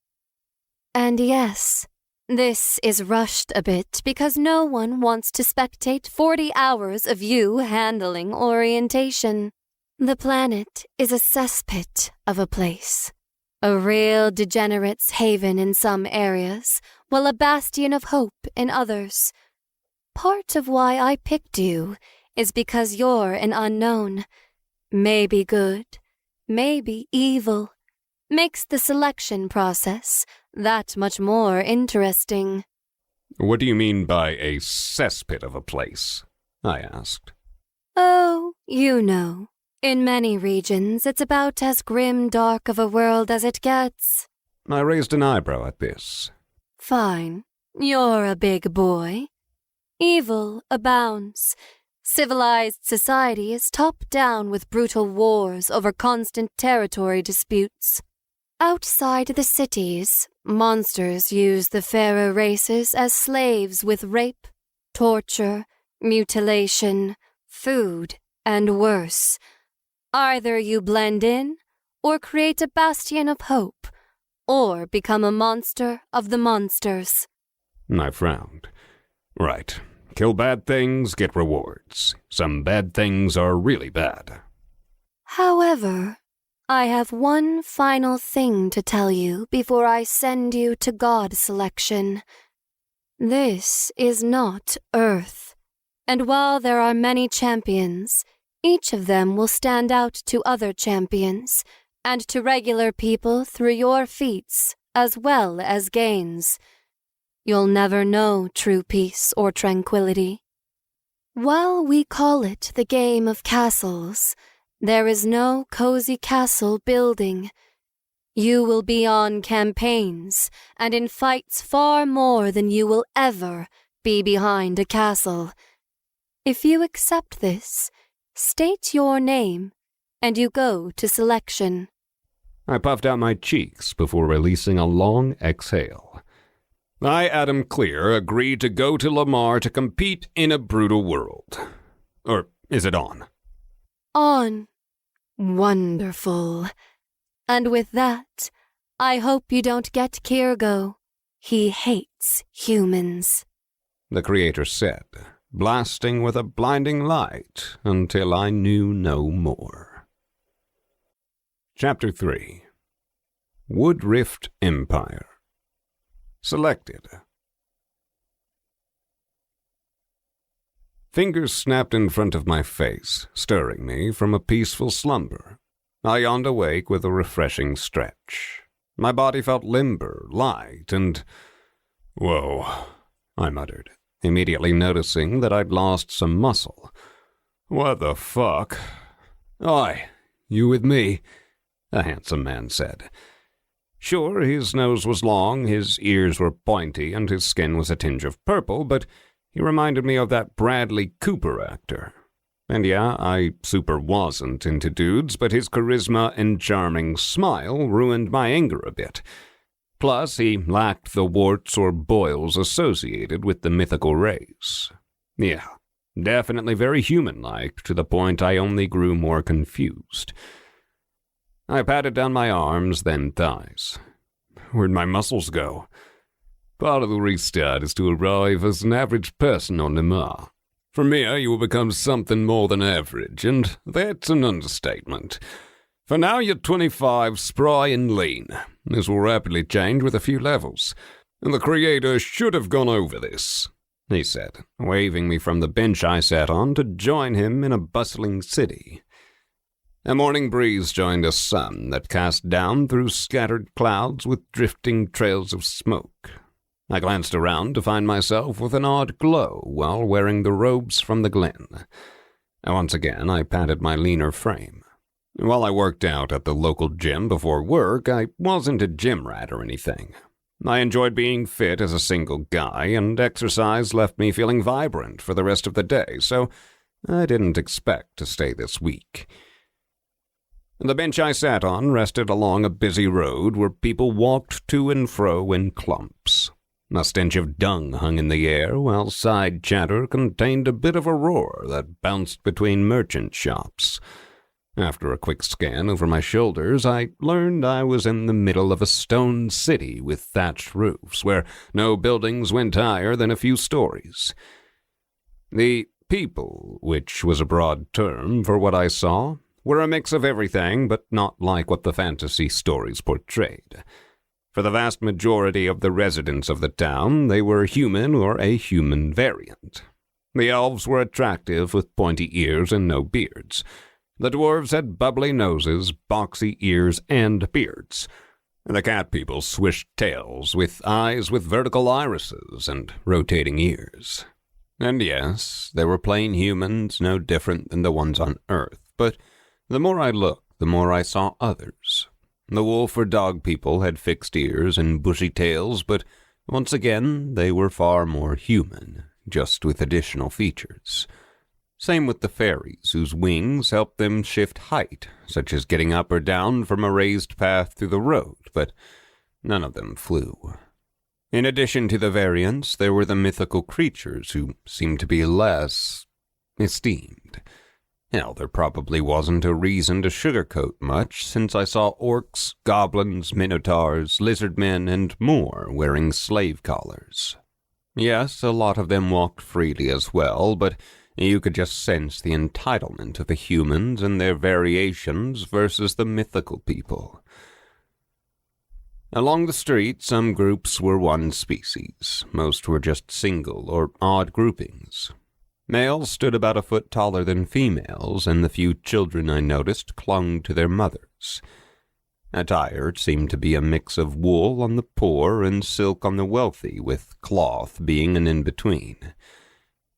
And yes, this is rushed a bit because no one wants to spectate 40 hours of you handling orientation. The planet is a cesspit of a place. A real degenerate's haven in some areas, while a bastion of hope in others. Part of why I picked you is because you're an unknown. Maybe good, maybe evil. Makes the selection process that much more interesting. What do you mean by a cesspit of a place? I asked. Oh, you know. In many regions, it's about as grim dark of a world as it gets. I raised an eyebrow at this. Fine. You're a big boy. Evil abounds. Civilized society is topped down with brutal wars over constant territory disputes. Outside the cities, monsters use the fairer races as slaves with rape, torture, mutilation, food, and worse. Either you blend in, or create a bastion of hope, or become a monster of the monsters. I frowned. Right. Kill bad things, get rewards. Some bad things are really bad. However, I have one final thing to tell you before I send you to God selection. This is not Earth, and while there are many champions, each of them will stand out to other champions, and to regular people through your feats as well as gains. You'll never know true peace or tranquility. While we call it the game of castles, there is no cozy castle building. You will be on campaigns and in fights far more than you will ever be behind a castle. If you accept this, state your name, and you go to selection. I puffed out my cheeks before releasing a long exhale. I, Adam Clear, agree to go to Lamar to compete in a brutal world. Or is it on? On. Wonderful. And with that, I hope you don't get Kirgo. He hates humans. The Creator said, blasting with a blinding light until I knew no more. Chapter 3. Woodrift Empire. Selected. Fingers snapped in front of my face, stirring me from a peaceful slumber. I yawned awake with a refreshing stretch. My body felt limber, light, and... Whoa, I muttered, immediately noticing that I'd lost some muscle. What the fuck? Oi, you with me? A handsome man said. Sure, his nose was long, his ears were pointy, and his skin was a tinge of purple, but he reminded me of that Bradley Cooper actor. And yeah, I super wasn't into dudes, but his charisma and charming smile ruined my anger a bit. Plus, he lacked the warts or boils associated with the mythical race. Yeah, definitely very human-like, to the point I only grew more confused. I patted down my arms, then thighs. Where'd my muscles go? Part of the restart is to arrive as an average person on Lamar. From here, you will become something more than average, and that's an understatement. For now, you're 25, spry and lean. This will rapidly change with a few levels. And the Creator should have gone over this, he said, waving me from the bench I sat on to join him in a bustling city. A morning breeze joined a sun that cast down through scattered clouds with drifting trails of smoke. I glanced around to find myself with an odd glow while wearing the robes from the glen. Once again, I patted my leaner frame. While I worked out at the local gym before work, I wasn't a gym rat or anything. I enjoyed being fit as a single guy, and exercise left me feeling vibrant for the rest of the day, so I didn't expect to stay this week. The bench I sat on rested along a busy road where people walked to and fro in clumps. A stench of dung hung in the air, while side chatter contained a bit of a roar that bounced between merchant shops. After a quick scan over my shoulders, I learned I was in the middle of a stone city with thatched roofs, where no buildings went higher than a few stories. The people, which was a broad term for what I saw, were a mix of everything, but not like what the fantasy stories portrayed. For the vast majority of the residents of the town, they were human or a human variant. The elves were attractive with pointy ears and no beards. The dwarves had bubbly noses, boxy ears, and beards. The cat people swished tails with eyes with vertical irises and rotating ears. And yes, they were plain humans, no different than the ones on Earth, but the more I looked, the more I saw others. The wolf or dog people had fixed ears and bushy tails, but once again, they were far more human, just with additional features. Same with the fairies, whose wings helped them shift height, such as getting up or down from a raised path through the road, but none of them flew. In addition to the variants, there were the mythical creatures who seemed to be less esteemed. Hell, there probably wasn't a reason to sugarcoat much, since I saw orcs, goblins, minotaurs, lizardmen, and more wearing slave collars. Yes, a lot of them walked freely as well, but you could just sense the entitlement of the humans and their variations versus the mythical people. Along the street, some groups were one species. Most were just single or odd groupings. Males stood about a foot taller than females, and the few children I noticed clung to their mothers. Attire seemed to be a mix of wool on the poor and silk on the wealthy, with cloth being an in-between.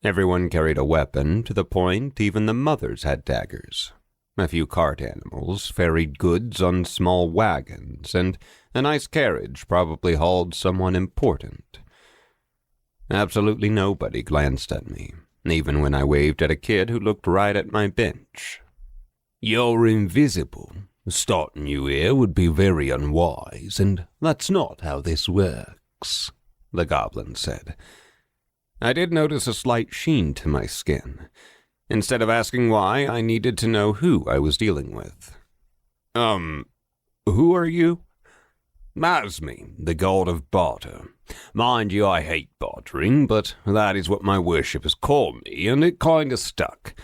Everyone carried a weapon, to the point even the mothers had daggers. A few cart animals ferried goods on small wagons, and a nice carriage probably hauled someone important. Absolutely nobody glanced at me, even when I waved at a kid who looked right at my bench. "You're invisible. Starting you here would be very unwise, and that's not how this works," the goblin said. I did notice a slight sheen to my skin. Instead of asking why, I needed to know who I was dealing with. Who are you?" "That's me, the god of barter. Mind you, I hate bartering, but that is what my worshippers call me, and it kinda stuck.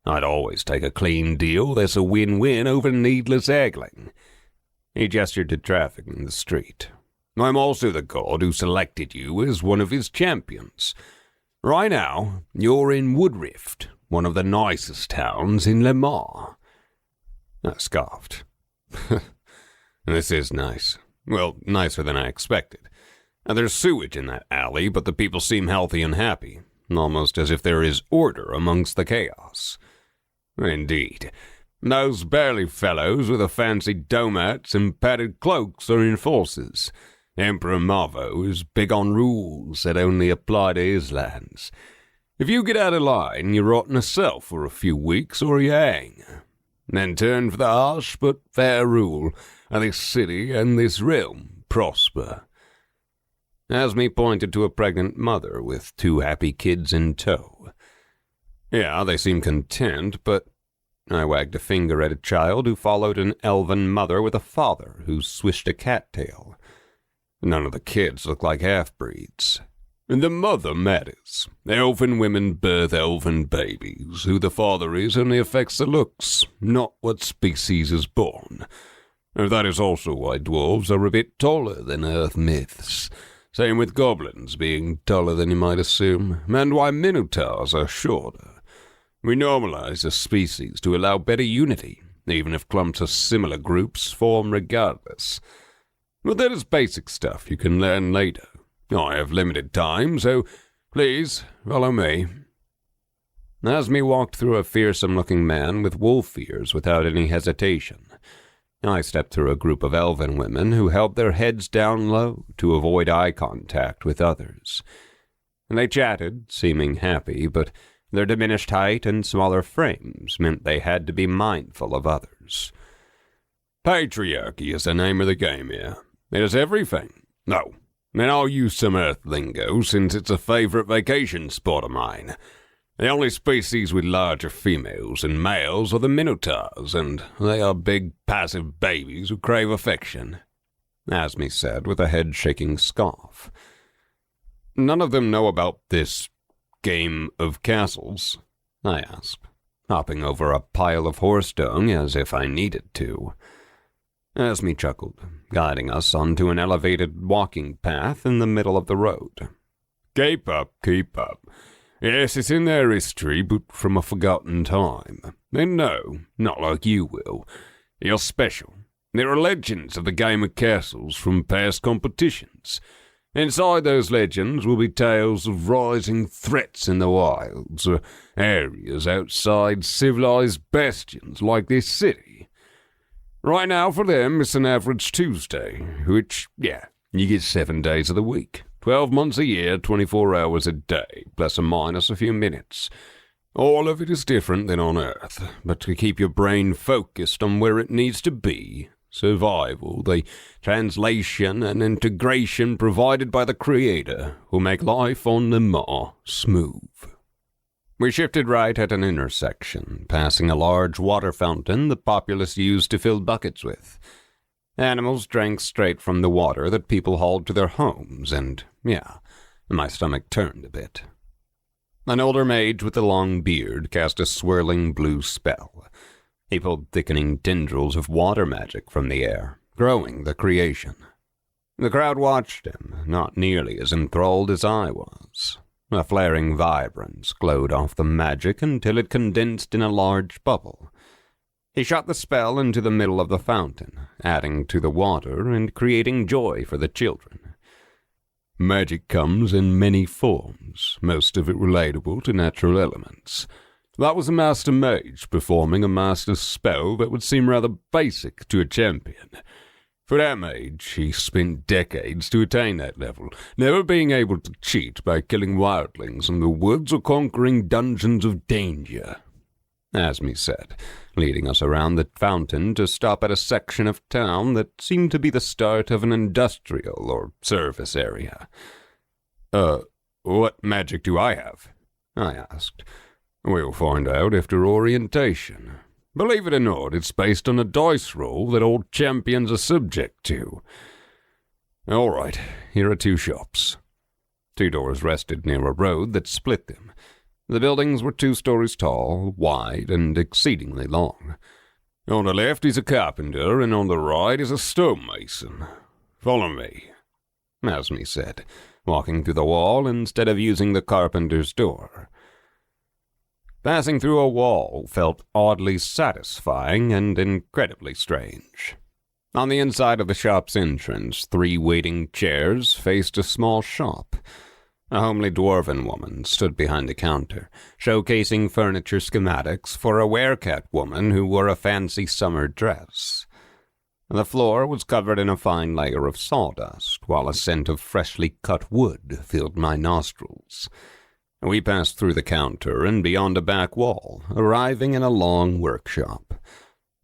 I'd always take a clean deal that's a win-win over needless haggling." He gestured to traffic in the street. "I'm also the god who selected you as one of his champions. Right now, you're in Woodrift, one of the nicest towns in Lemar." I scoffed. "This is nice. Well, nicer than I expected. There's sewage in that alley, but the people seem healthy and happy, almost as if there is order amongst the chaos." "Indeed. Those burly fellows with the fancy domats and padded cloaks are enforcers. Emperor Marvo is big on rules that only apply to his lands. If you get out of line, you rot in a cell for a few weeks or you hang. Then turn for the harsh but fair rule, and this city and this realm prosper." Asmi pointed to a pregnant mother with 2 happy kids in tow. "Yeah, they seem content, but..." I wagged a finger at a child who followed an elven mother with a father who swished a cattail. None of the kids looked like half-breeds. "The mother matters. Elven women birth elven babies. Who the father is only affects the looks, not what species is born. That is also why dwarves are a bit taller than Earth myths. Same with goblins being taller than you might assume, and why minotaurs are shorter. We normalize the species to allow better unity, even if clumps of similar groups form regardless. But that is basic stuff you can learn later. I have limited time, so please follow me." Asmi walked through a fearsome-looking man with wolf ears without any hesitation. I stepped through a group of elven women who held their heads down low to avoid eye contact with others. They chatted, seeming happy, but their diminished height and smaller frames meant they had to be mindful of others. "Patriarchy is the name of the game here. It is everything. No, and I'll use some Earth lingo since it's a favorite vacation spot of mine. The only species with larger females and males are the minotaurs, and they are big, passive babies who crave affection," Asmi said with a head-shaking scoff. "None of them know about this game of castles?" I asked, hopping over a pile of horse dung as if I needed to. Asmi chuckled, guiding us onto an elevated walking path in the middle of the road. Keep up. Yes, it's in their history, but from a forgotten time. And no, not like you will. You're special. There are legends of the game of castles from past competitions. Inside those legends will be tales of rising threats in the wilds, or areas outside civilized bastions like this city. Right now for them it's an average Tuesday, which, you get 7 days of the week, 12 months a year, 24 hours a day, plus or minus a few minutes. All of it is different than on Earth, but to keep your brain focused on where it needs to be, survival, the translation and integration provided by the Creator will make life on the Maw smooth. We shifted right at an intersection, passing a large water fountain the populace used to fill buckets with. Animals drank straight from the water that people hauled to their homes, and, my stomach turned a bit. An older mage with a long beard cast a swirling blue spell. He pulled thickening tendrils of water magic from the air, growing the creation. The crowd watched him, not nearly as enthralled as I was. A flaring vibrance glowed off the magic until it condensed in a large bubble. He shot the spell into the middle of the fountain, adding to the water and creating joy for the children. Magic comes in many forms, most of it relatable to natural elements. That was a master mage performing a master spell that would seem rather basic to a champion. For that mage, he spent decades to attain that level, never being able to cheat by killing wildlings in the woods or conquering dungeons of danger. Asmi said, leading us around the fountain to stop at a section of town that seemed to be the start of an industrial or service area. What magic do I have? I asked. We'll find out after orientation. Believe it or not, it's based on a dice roll that all champions are subject to. All right, here are 2 shops. 2 doors rested near a road that split them. The buildings were 2 stories tall, wide, and exceedingly long. On the left is a carpenter, and on the right is a stonemason. Follow me, Asmi said, walking through the wall instead of using the carpenter's door. Passing through a wall felt oddly satisfying and incredibly strange. On the inside of the shop's entrance, 3 waiting chairs faced a small shop. A homely dwarven woman stood behind the counter, showcasing furniture schematics for a werecat woman who wore a fancy summer dress. The floor was covered in a fine layer of sawdust, while a scent of freshly cut wood filled my nostrils. We passed through the counter and beyond a back wall, arriving in a long workshop.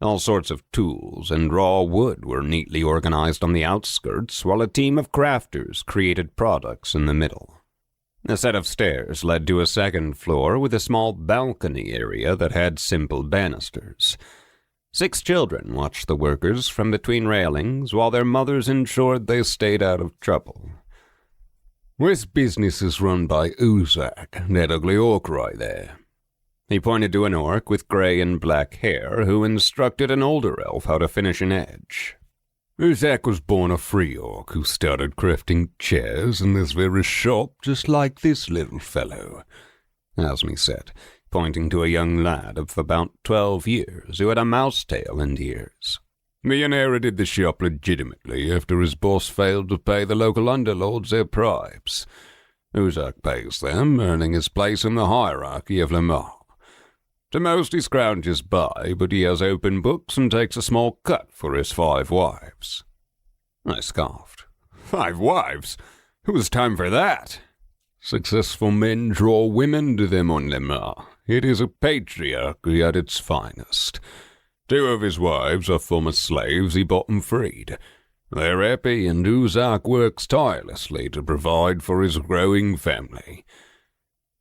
All sorts of tools and raw wood were neatly organized on the outskirts, while a team of crafters created products in the middle. A set of stairs led to a second floor with a small balcony area that had simple banisters. 6 children watched the workers from between railings while their mothers ensured they stayed out of trouble. This business is run by Uzak, that ugly orc right there. He pointed to an orc with gray and black hair who instructed an older elf how to finish an edge. Uzak was born a free orc who started crafting chairs in this very shop just like this little fellow, Asmi said, pointing to a young lad of about 12 years who had a mouse tail and ears. He inherited the shop legitimately after his boss failed to pay the local underlords their bribes. Uzak pays them, earning his place in the hierarchy of Lamar. To most he scrounges by, but he has open books and takes a small cut for his 5 wives. I scoffed. 5 wives? It was time for that. Successful men draw women to them on Lamar. It is a patriarchy at its finest. 2 of his wives are former slaves he bought and freed. They're happy, and Uzak works tirelessly to provide for his growing family.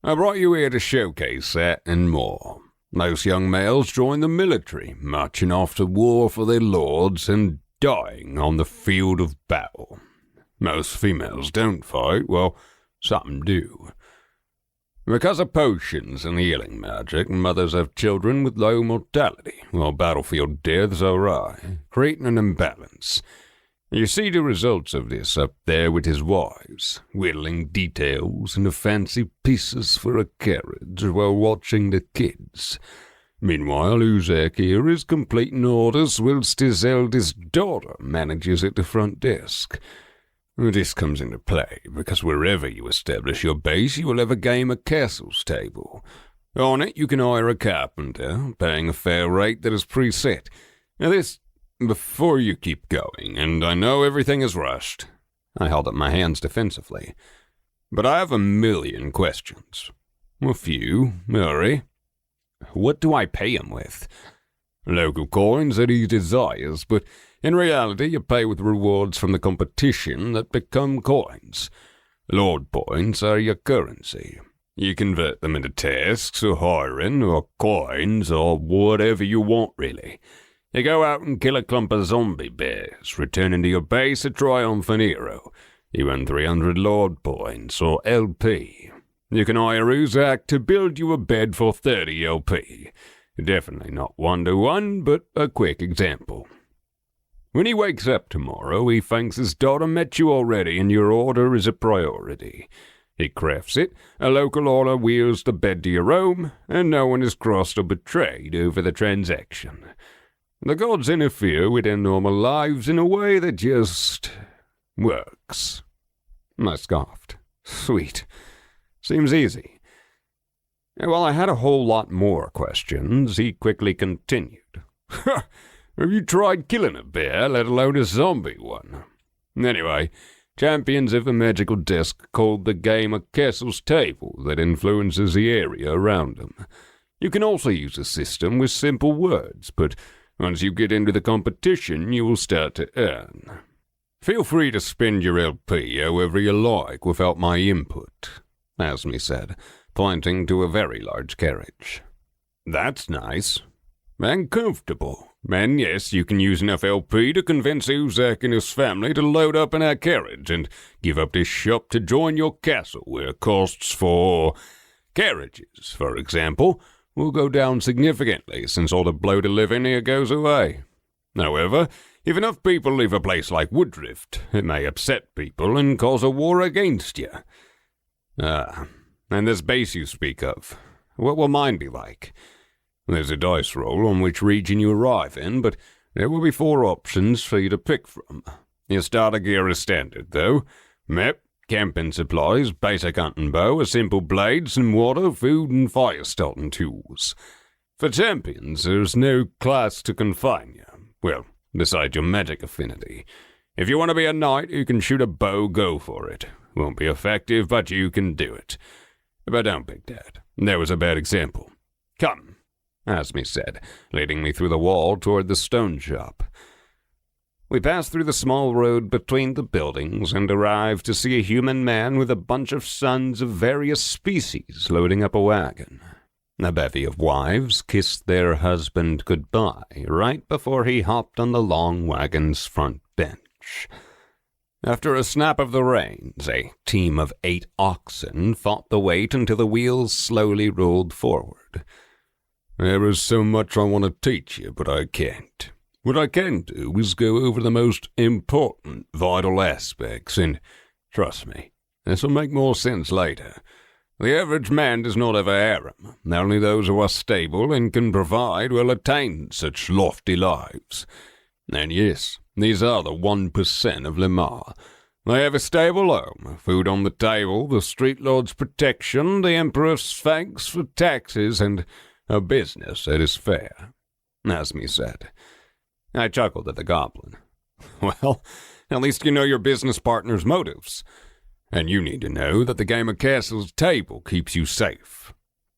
I brought you here to showcase that and more. Most young males join the military, marching off to war for their lords and dying on the field of battle. Most females don't fight, well, some do. Because of potions and healing magic, mothers have children with low mortality, while battlefield deaths are high, creating an imbalance. You see the results of this up there with his wives, whittling details into fancy pieces for a carriage while watching the kids. Meanwhile, Uzak here is completing orders whilst his eldest daughter manages at the front desk. This comes into play because wherever you establish your base, you will have a game of castles table. On it, you can hire a carpenter, paying a fair rate that is preset. Now this, before you keep going, and I know everything is rushed. I held up my hands defensively. But I have a million questions. A few, hurry. What do I pay him with? Local coins that he desires, but in reality you pay with rewards from the competition that become coins. Lord points are your currency. You convert them into tasks or hiring or coins or whatever you want really. You go out and kill a clump of zombie bears, returning to your base a triumphant hero. You earn 300 Lord points or LP. You can hire Uzak to build you a bed for 30 LP. Definitely not 1-to-1, but a quick example. When he wakes up tomorrow, he thinks his daughter met you already and your order is a priority. He crafts it, a local order wheels the bed to your home, and no one is crossed or betrayed over the transaction. The gods interfere with their normal lives in a way that just works. I scoffed. Sweet. Seems easy. While I had a whole lot more questions, he quickly continued. Have you tried killing a bear, let alone a zombie one? Anyway, champions of a magical disc called the game a castle's table that influences the area around them. You can also use a system with simple words, but once you get into the competition, you will start to earn. Feel free to spend your LP however you like without my input, Asmi said, pointing to a very large carriage. That's nice. And comfortable. And yes, you can use enough LP to convince Uzak and his family to load up in our carriage and give up this shop to join your castle, where costs for carriages, for example, will go down significantly since all the bloated living here goes away. However, if enough people leave a place like Woodrift, it may upset people and cause a war against you. And this base you speak of, what will mine be like? There's a dice roll on which region you arrive in, but there will be 4 options for you to pick from. Your starter gear is standard, though. Map, camping supplies, basic hunting bow, a simple blade, some water, food, and fire starting tools. For champions, there's no class to confine you. Well, besides your magic affinity. If you want to be a knight who can shoot a bow, go for it. Won't be effective, but you can do it. But don't pick that. That was a bad example. Come, Asmi said, leading me through the wall toward the stone shop. We passed through the small road between the buildings and arrived to see a human man with a bunch of sons of various species loading up a wagon. A bevy of wives kissed their husband goodbye right before he hopped on the long wagon's front bench. After a snap of the reins, a team of 8 oxen fought the weight until the wheels slowly rolled forward. There is so much I want to teach you, but I can't. What I can do is go over the most important, vital aspects, and trust me, this will make more sense later. The average man does not have a harem. Only those who are stable and can provide will attain such lofty lives. And yes, these are the 1% of Lemar. They have a stable home, food on the table, the street lord's protection, the emperor's thanks for taxes, and a business that is fair, Asmi said. I chuckled at the goblin. Well, at least you know your business partner's motives. And you need to know that the game of castle's table keeps you safe.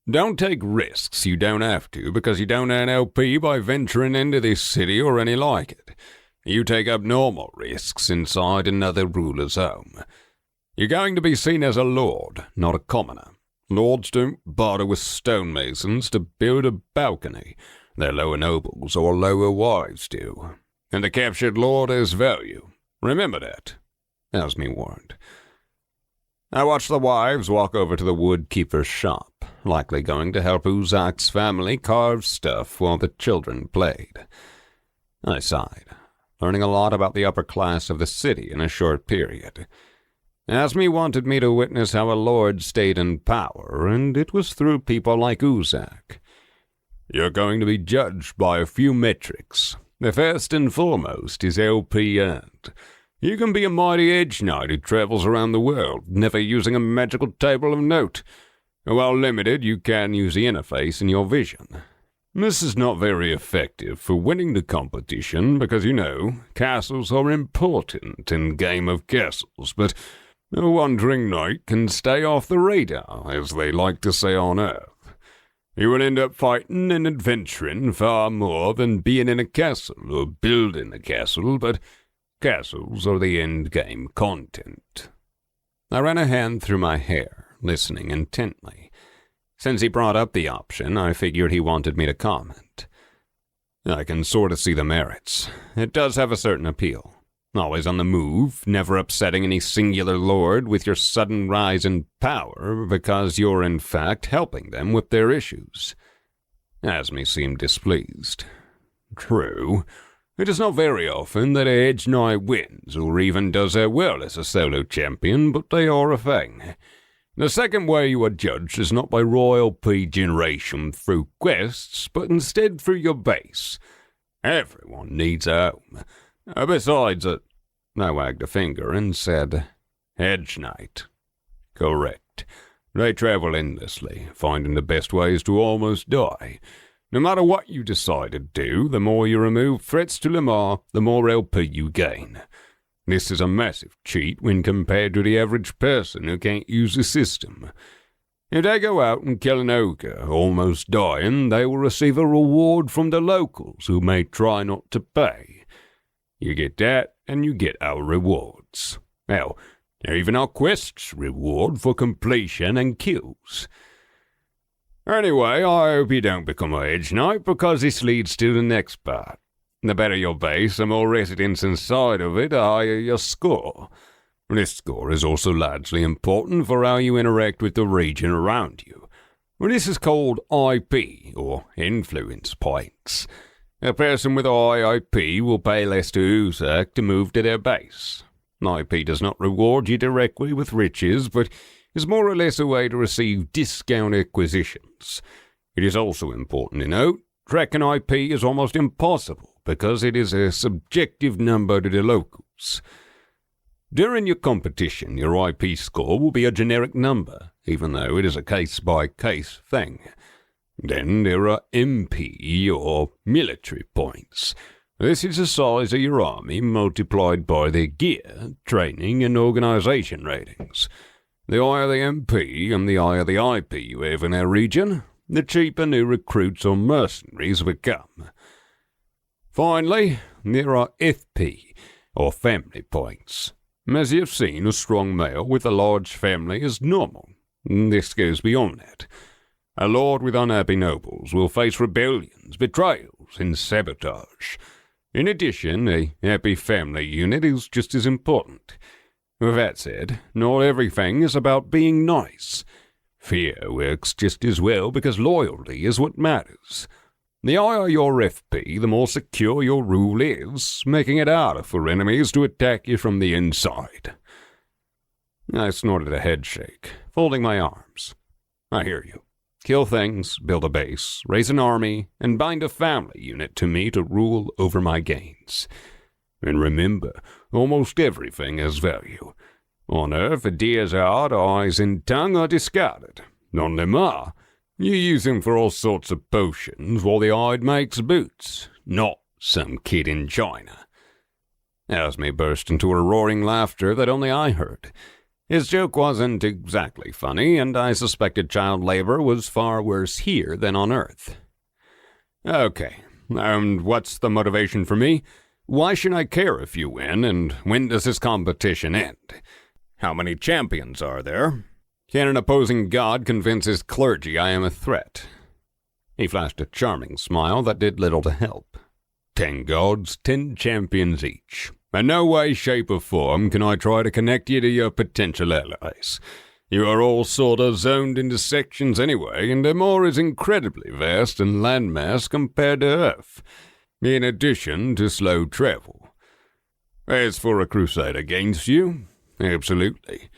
Don't take risks you don't have to because you don't earn LP by venturing into this city or any like it. You take up normal risks inside another ruler's home. You're going to be seen as a lord, not a commoner. Lords don't barter with stonemasons to build a balcony. Their lower nobles or lower wives do. And the captured lord has value. Remember that, Asmi warned. I watched the wives walk over to the woodkeeper's shop, likely going to help Uzak's family carve stuff while the children played. I sighed, learning a lot about the upper class of the city in a short period. Asmi wanted me to witness how a lord stayed in power, and it was through people like Uzak. You're going to be judged by a few metrics. The first and foremost is LP earned. You can be a mighty edge knight who travels around the world, never using a magical table of note. While limited, you can use the interface in your vision. This is not very effective for winning the competition because, castles are important in Game of Castles, but a wandering knight can stay off the radar, as they like to say on Earth. You will end up fighting and adventuring far more than being in a castle or building a castle, but castles are the end-game content. I ran a hand through my hair, listening intently. Since he brought up the option, I figured he wanted me to comment. I can sort of see the merits. It does have a certain appeal. Always on the move, never upsetting any singular lord with your sudden rise in power because you're in fact helping them with their issues. Asmi seemed displeased. True, it is not very often that a Edge Knight wins or even does as well as a solo champion, but they are a thing. The second way you are judged is not by royalty generation through quests, but instead through your base. Everyone needs a home. Besides, I wagged a finger and said, Edge Knight. Correct. They travel endlessly, finding the best ways to almost die. No matter what you decide to do, the more you remove threats to Lamar, the more LP you gain. This is a massive cheat when compared to the average person who can't use the system. If they go out and kill an ogre, almost dying, they will receive a reward from the locals who may try not to pay. You get that, and you get our rewards. Hell, even our quests reward for completion and kills. Anyway, I hope you don't become an Edge Knight, because this leads to the next part. The better your base, the more residents inside of it, the higher your score. This score is also largely important for how you interact with the region around you. This is called IP, or Influence Points. A person with a high IP will pay less to USAC to move to their base. IP does not reward you directly with riches, but is more or less a way to receive discount acquisitions. It is also important to note, tracking IP is almost impossible because it is a subjective number to the locals. During your competition, your IP score will be a generic number, even though it is a case-by-case thing. Then there are MP, or military points. This is the size of your army multiplied by their gear, training, and organization ratings. The higher the MP and the higher the IP you have in our region, the cheaper new recruits or mercenaries become. Finally, there are FP, or family points. As you've seen, a strong male with a large family is normal. This goes beyond that. A lord with unhappy nobles will face rebellions, betrayals, and sabotage. In addition, a happy family unit is just as important. With that said, not everything is about being nice. Fear works just as well because loyalty is what matters. The higher your FP, the more secure your rule is, making it harder for enemies to attack you from the inside. I snorted a headshake, folding my arms. I hear you. Kill things, build a base, raise an army, and bind a family unit to me to rule over my gains. And remember, almost everything has value. On Earth, a deer's heart, eyes, and tongue are discarded. On Lamar, you use them for all sorts of potions while the hide makes boots, not some kid in China. Asmi burst into a roaring laughter that only I heard. His joke wasn't exactly funny, and I suspected child labor was far worse here than on Earth. Okay, and what's the motivation for me? Why should I care if you win, and when does this competition end? How many champions are there? Can an opposing god convince his clergy I am a threat? He flashed a charming smile that did little to help. 10 gods, 10 champions each. In no way, shape, or form can I try to connect you to your potential allies. You are all sort of zoned into sections anyway, and Amor is incredibly vast in landmass compared to Earth, in addition to slow travel. As for a crusade against you, absolutely.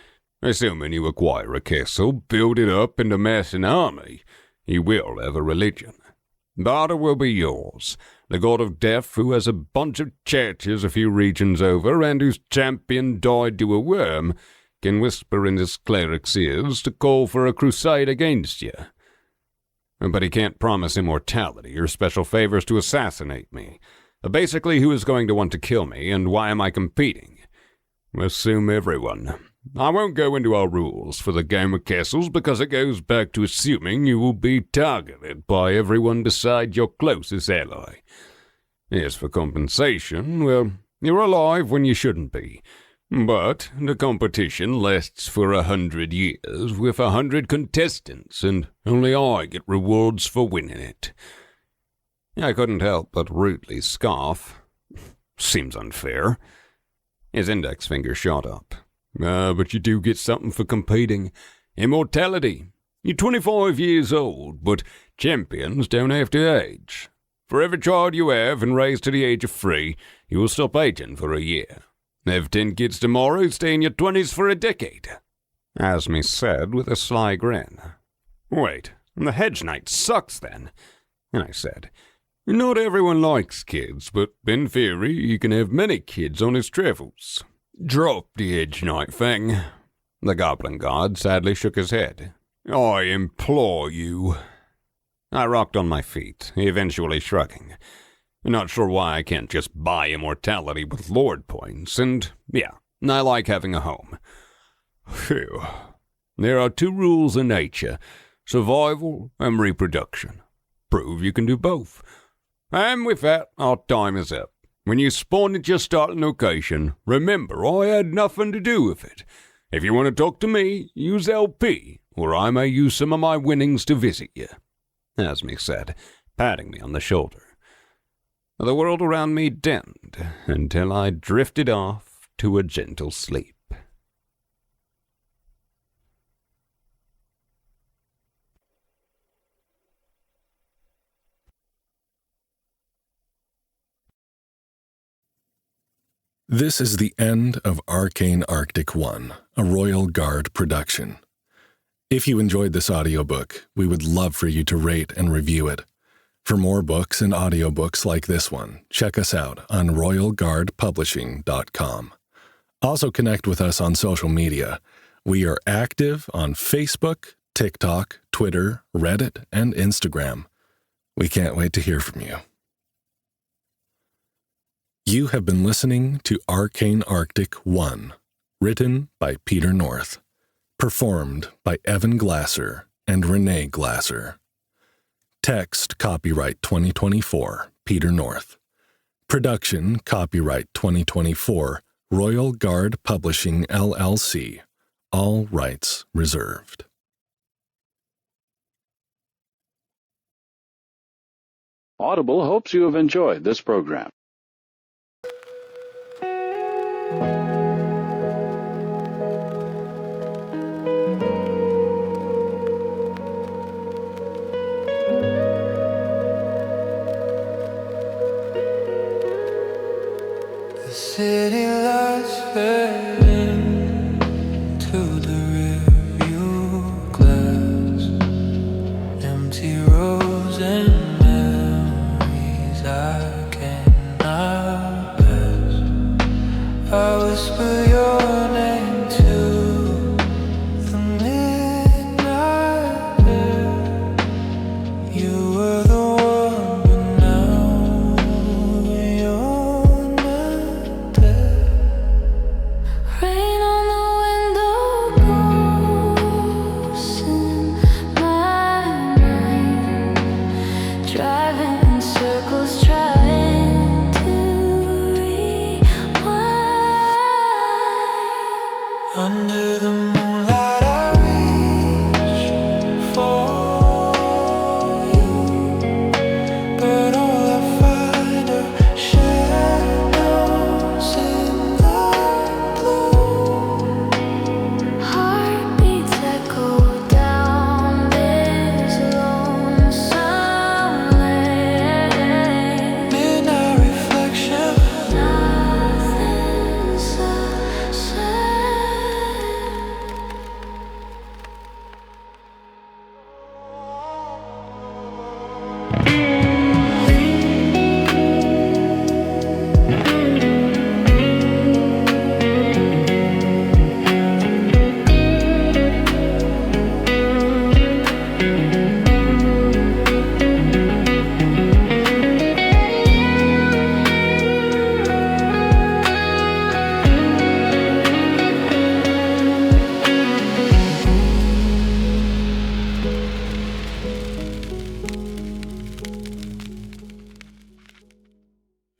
Assuming you acquire a castle, build it up, and amass an army, you will have a religion. Barter will be yours, the god of death who has a bunch of churches a few regions over and whose champion died to a worm, can whisper in his cleric's ears to call for a crusade against you. But he can't promise immortality or special favors to assassinate me. Basically, who is going to want to kill me, and why am I competing? Assume everyone. I won't go into our rules for the game of castles because it goes back to assuming you will be targeted by everyone beside your closest ally. As for compensation, well, you're alive when you shouldn't be. But the competition lasts for 100 years with 100 contestants, and only I get rewards for winning it. I couldn't help but rudely scoff. Seems unfair. His index finger shot up. But you do get something for competing. Immortality. You're 25 years old, but champions don't have to age. For every child you have and raise to the age of 3, you will stop aging for a year. Have 10 kids tomorrow, stay in your 20s for a decade. Asmi said with a sly grin. Wait, the hedge knight sucks then? I said, not everyone likes kids, but in theory he can have many kids on his travels. Drop the hedge knight thing. The goblin god sadly shook his head. I implore you. I rocked on my feet, eventually shrugging. Not sure why I can't just buy immortality with lord points, and yeah, I like having a home. Phew. There are 2 rules in nature, survival and reproduction. Prove you can do both. And with that, our time is up. When you spawn at your starting location, remember I had nothing to do with it. If you want to talk to me, use LP, or I may use some of my winnings to visit you, Asmi said, patting me on the shoulder. The world around me dimmed until I drifted off to a gentle sleep. This is the end of Arcane Arctic 1, a Royal Guard production. If you enjoyed this audiobook, we would love for you to rate and review it. For more books and audiobooks like this one, check us out on royalguardpublishing.com. Also connect with us on social media. We are active on Facebook, TikTok, Twitter, Reddit, and Instagram. We can't wait to hear from you. You have been listening to Arcane Arctic 1, written by Peter North, performed by Evan Glasser and Renee Glasser. Text copyright 2024, Peter North. Production copyright 2024, Royal Guard Publishing LLC. All rights reserved. Audible hopes you have enjoyed this program. The city lights fade into the rearview glass. Empty roads and memories I cannot pass. I whisper your name to the midnight air. You were the one, but now you're not there. Rain on the window posts in my mind, driving in circles, trying to rewind. Under the moon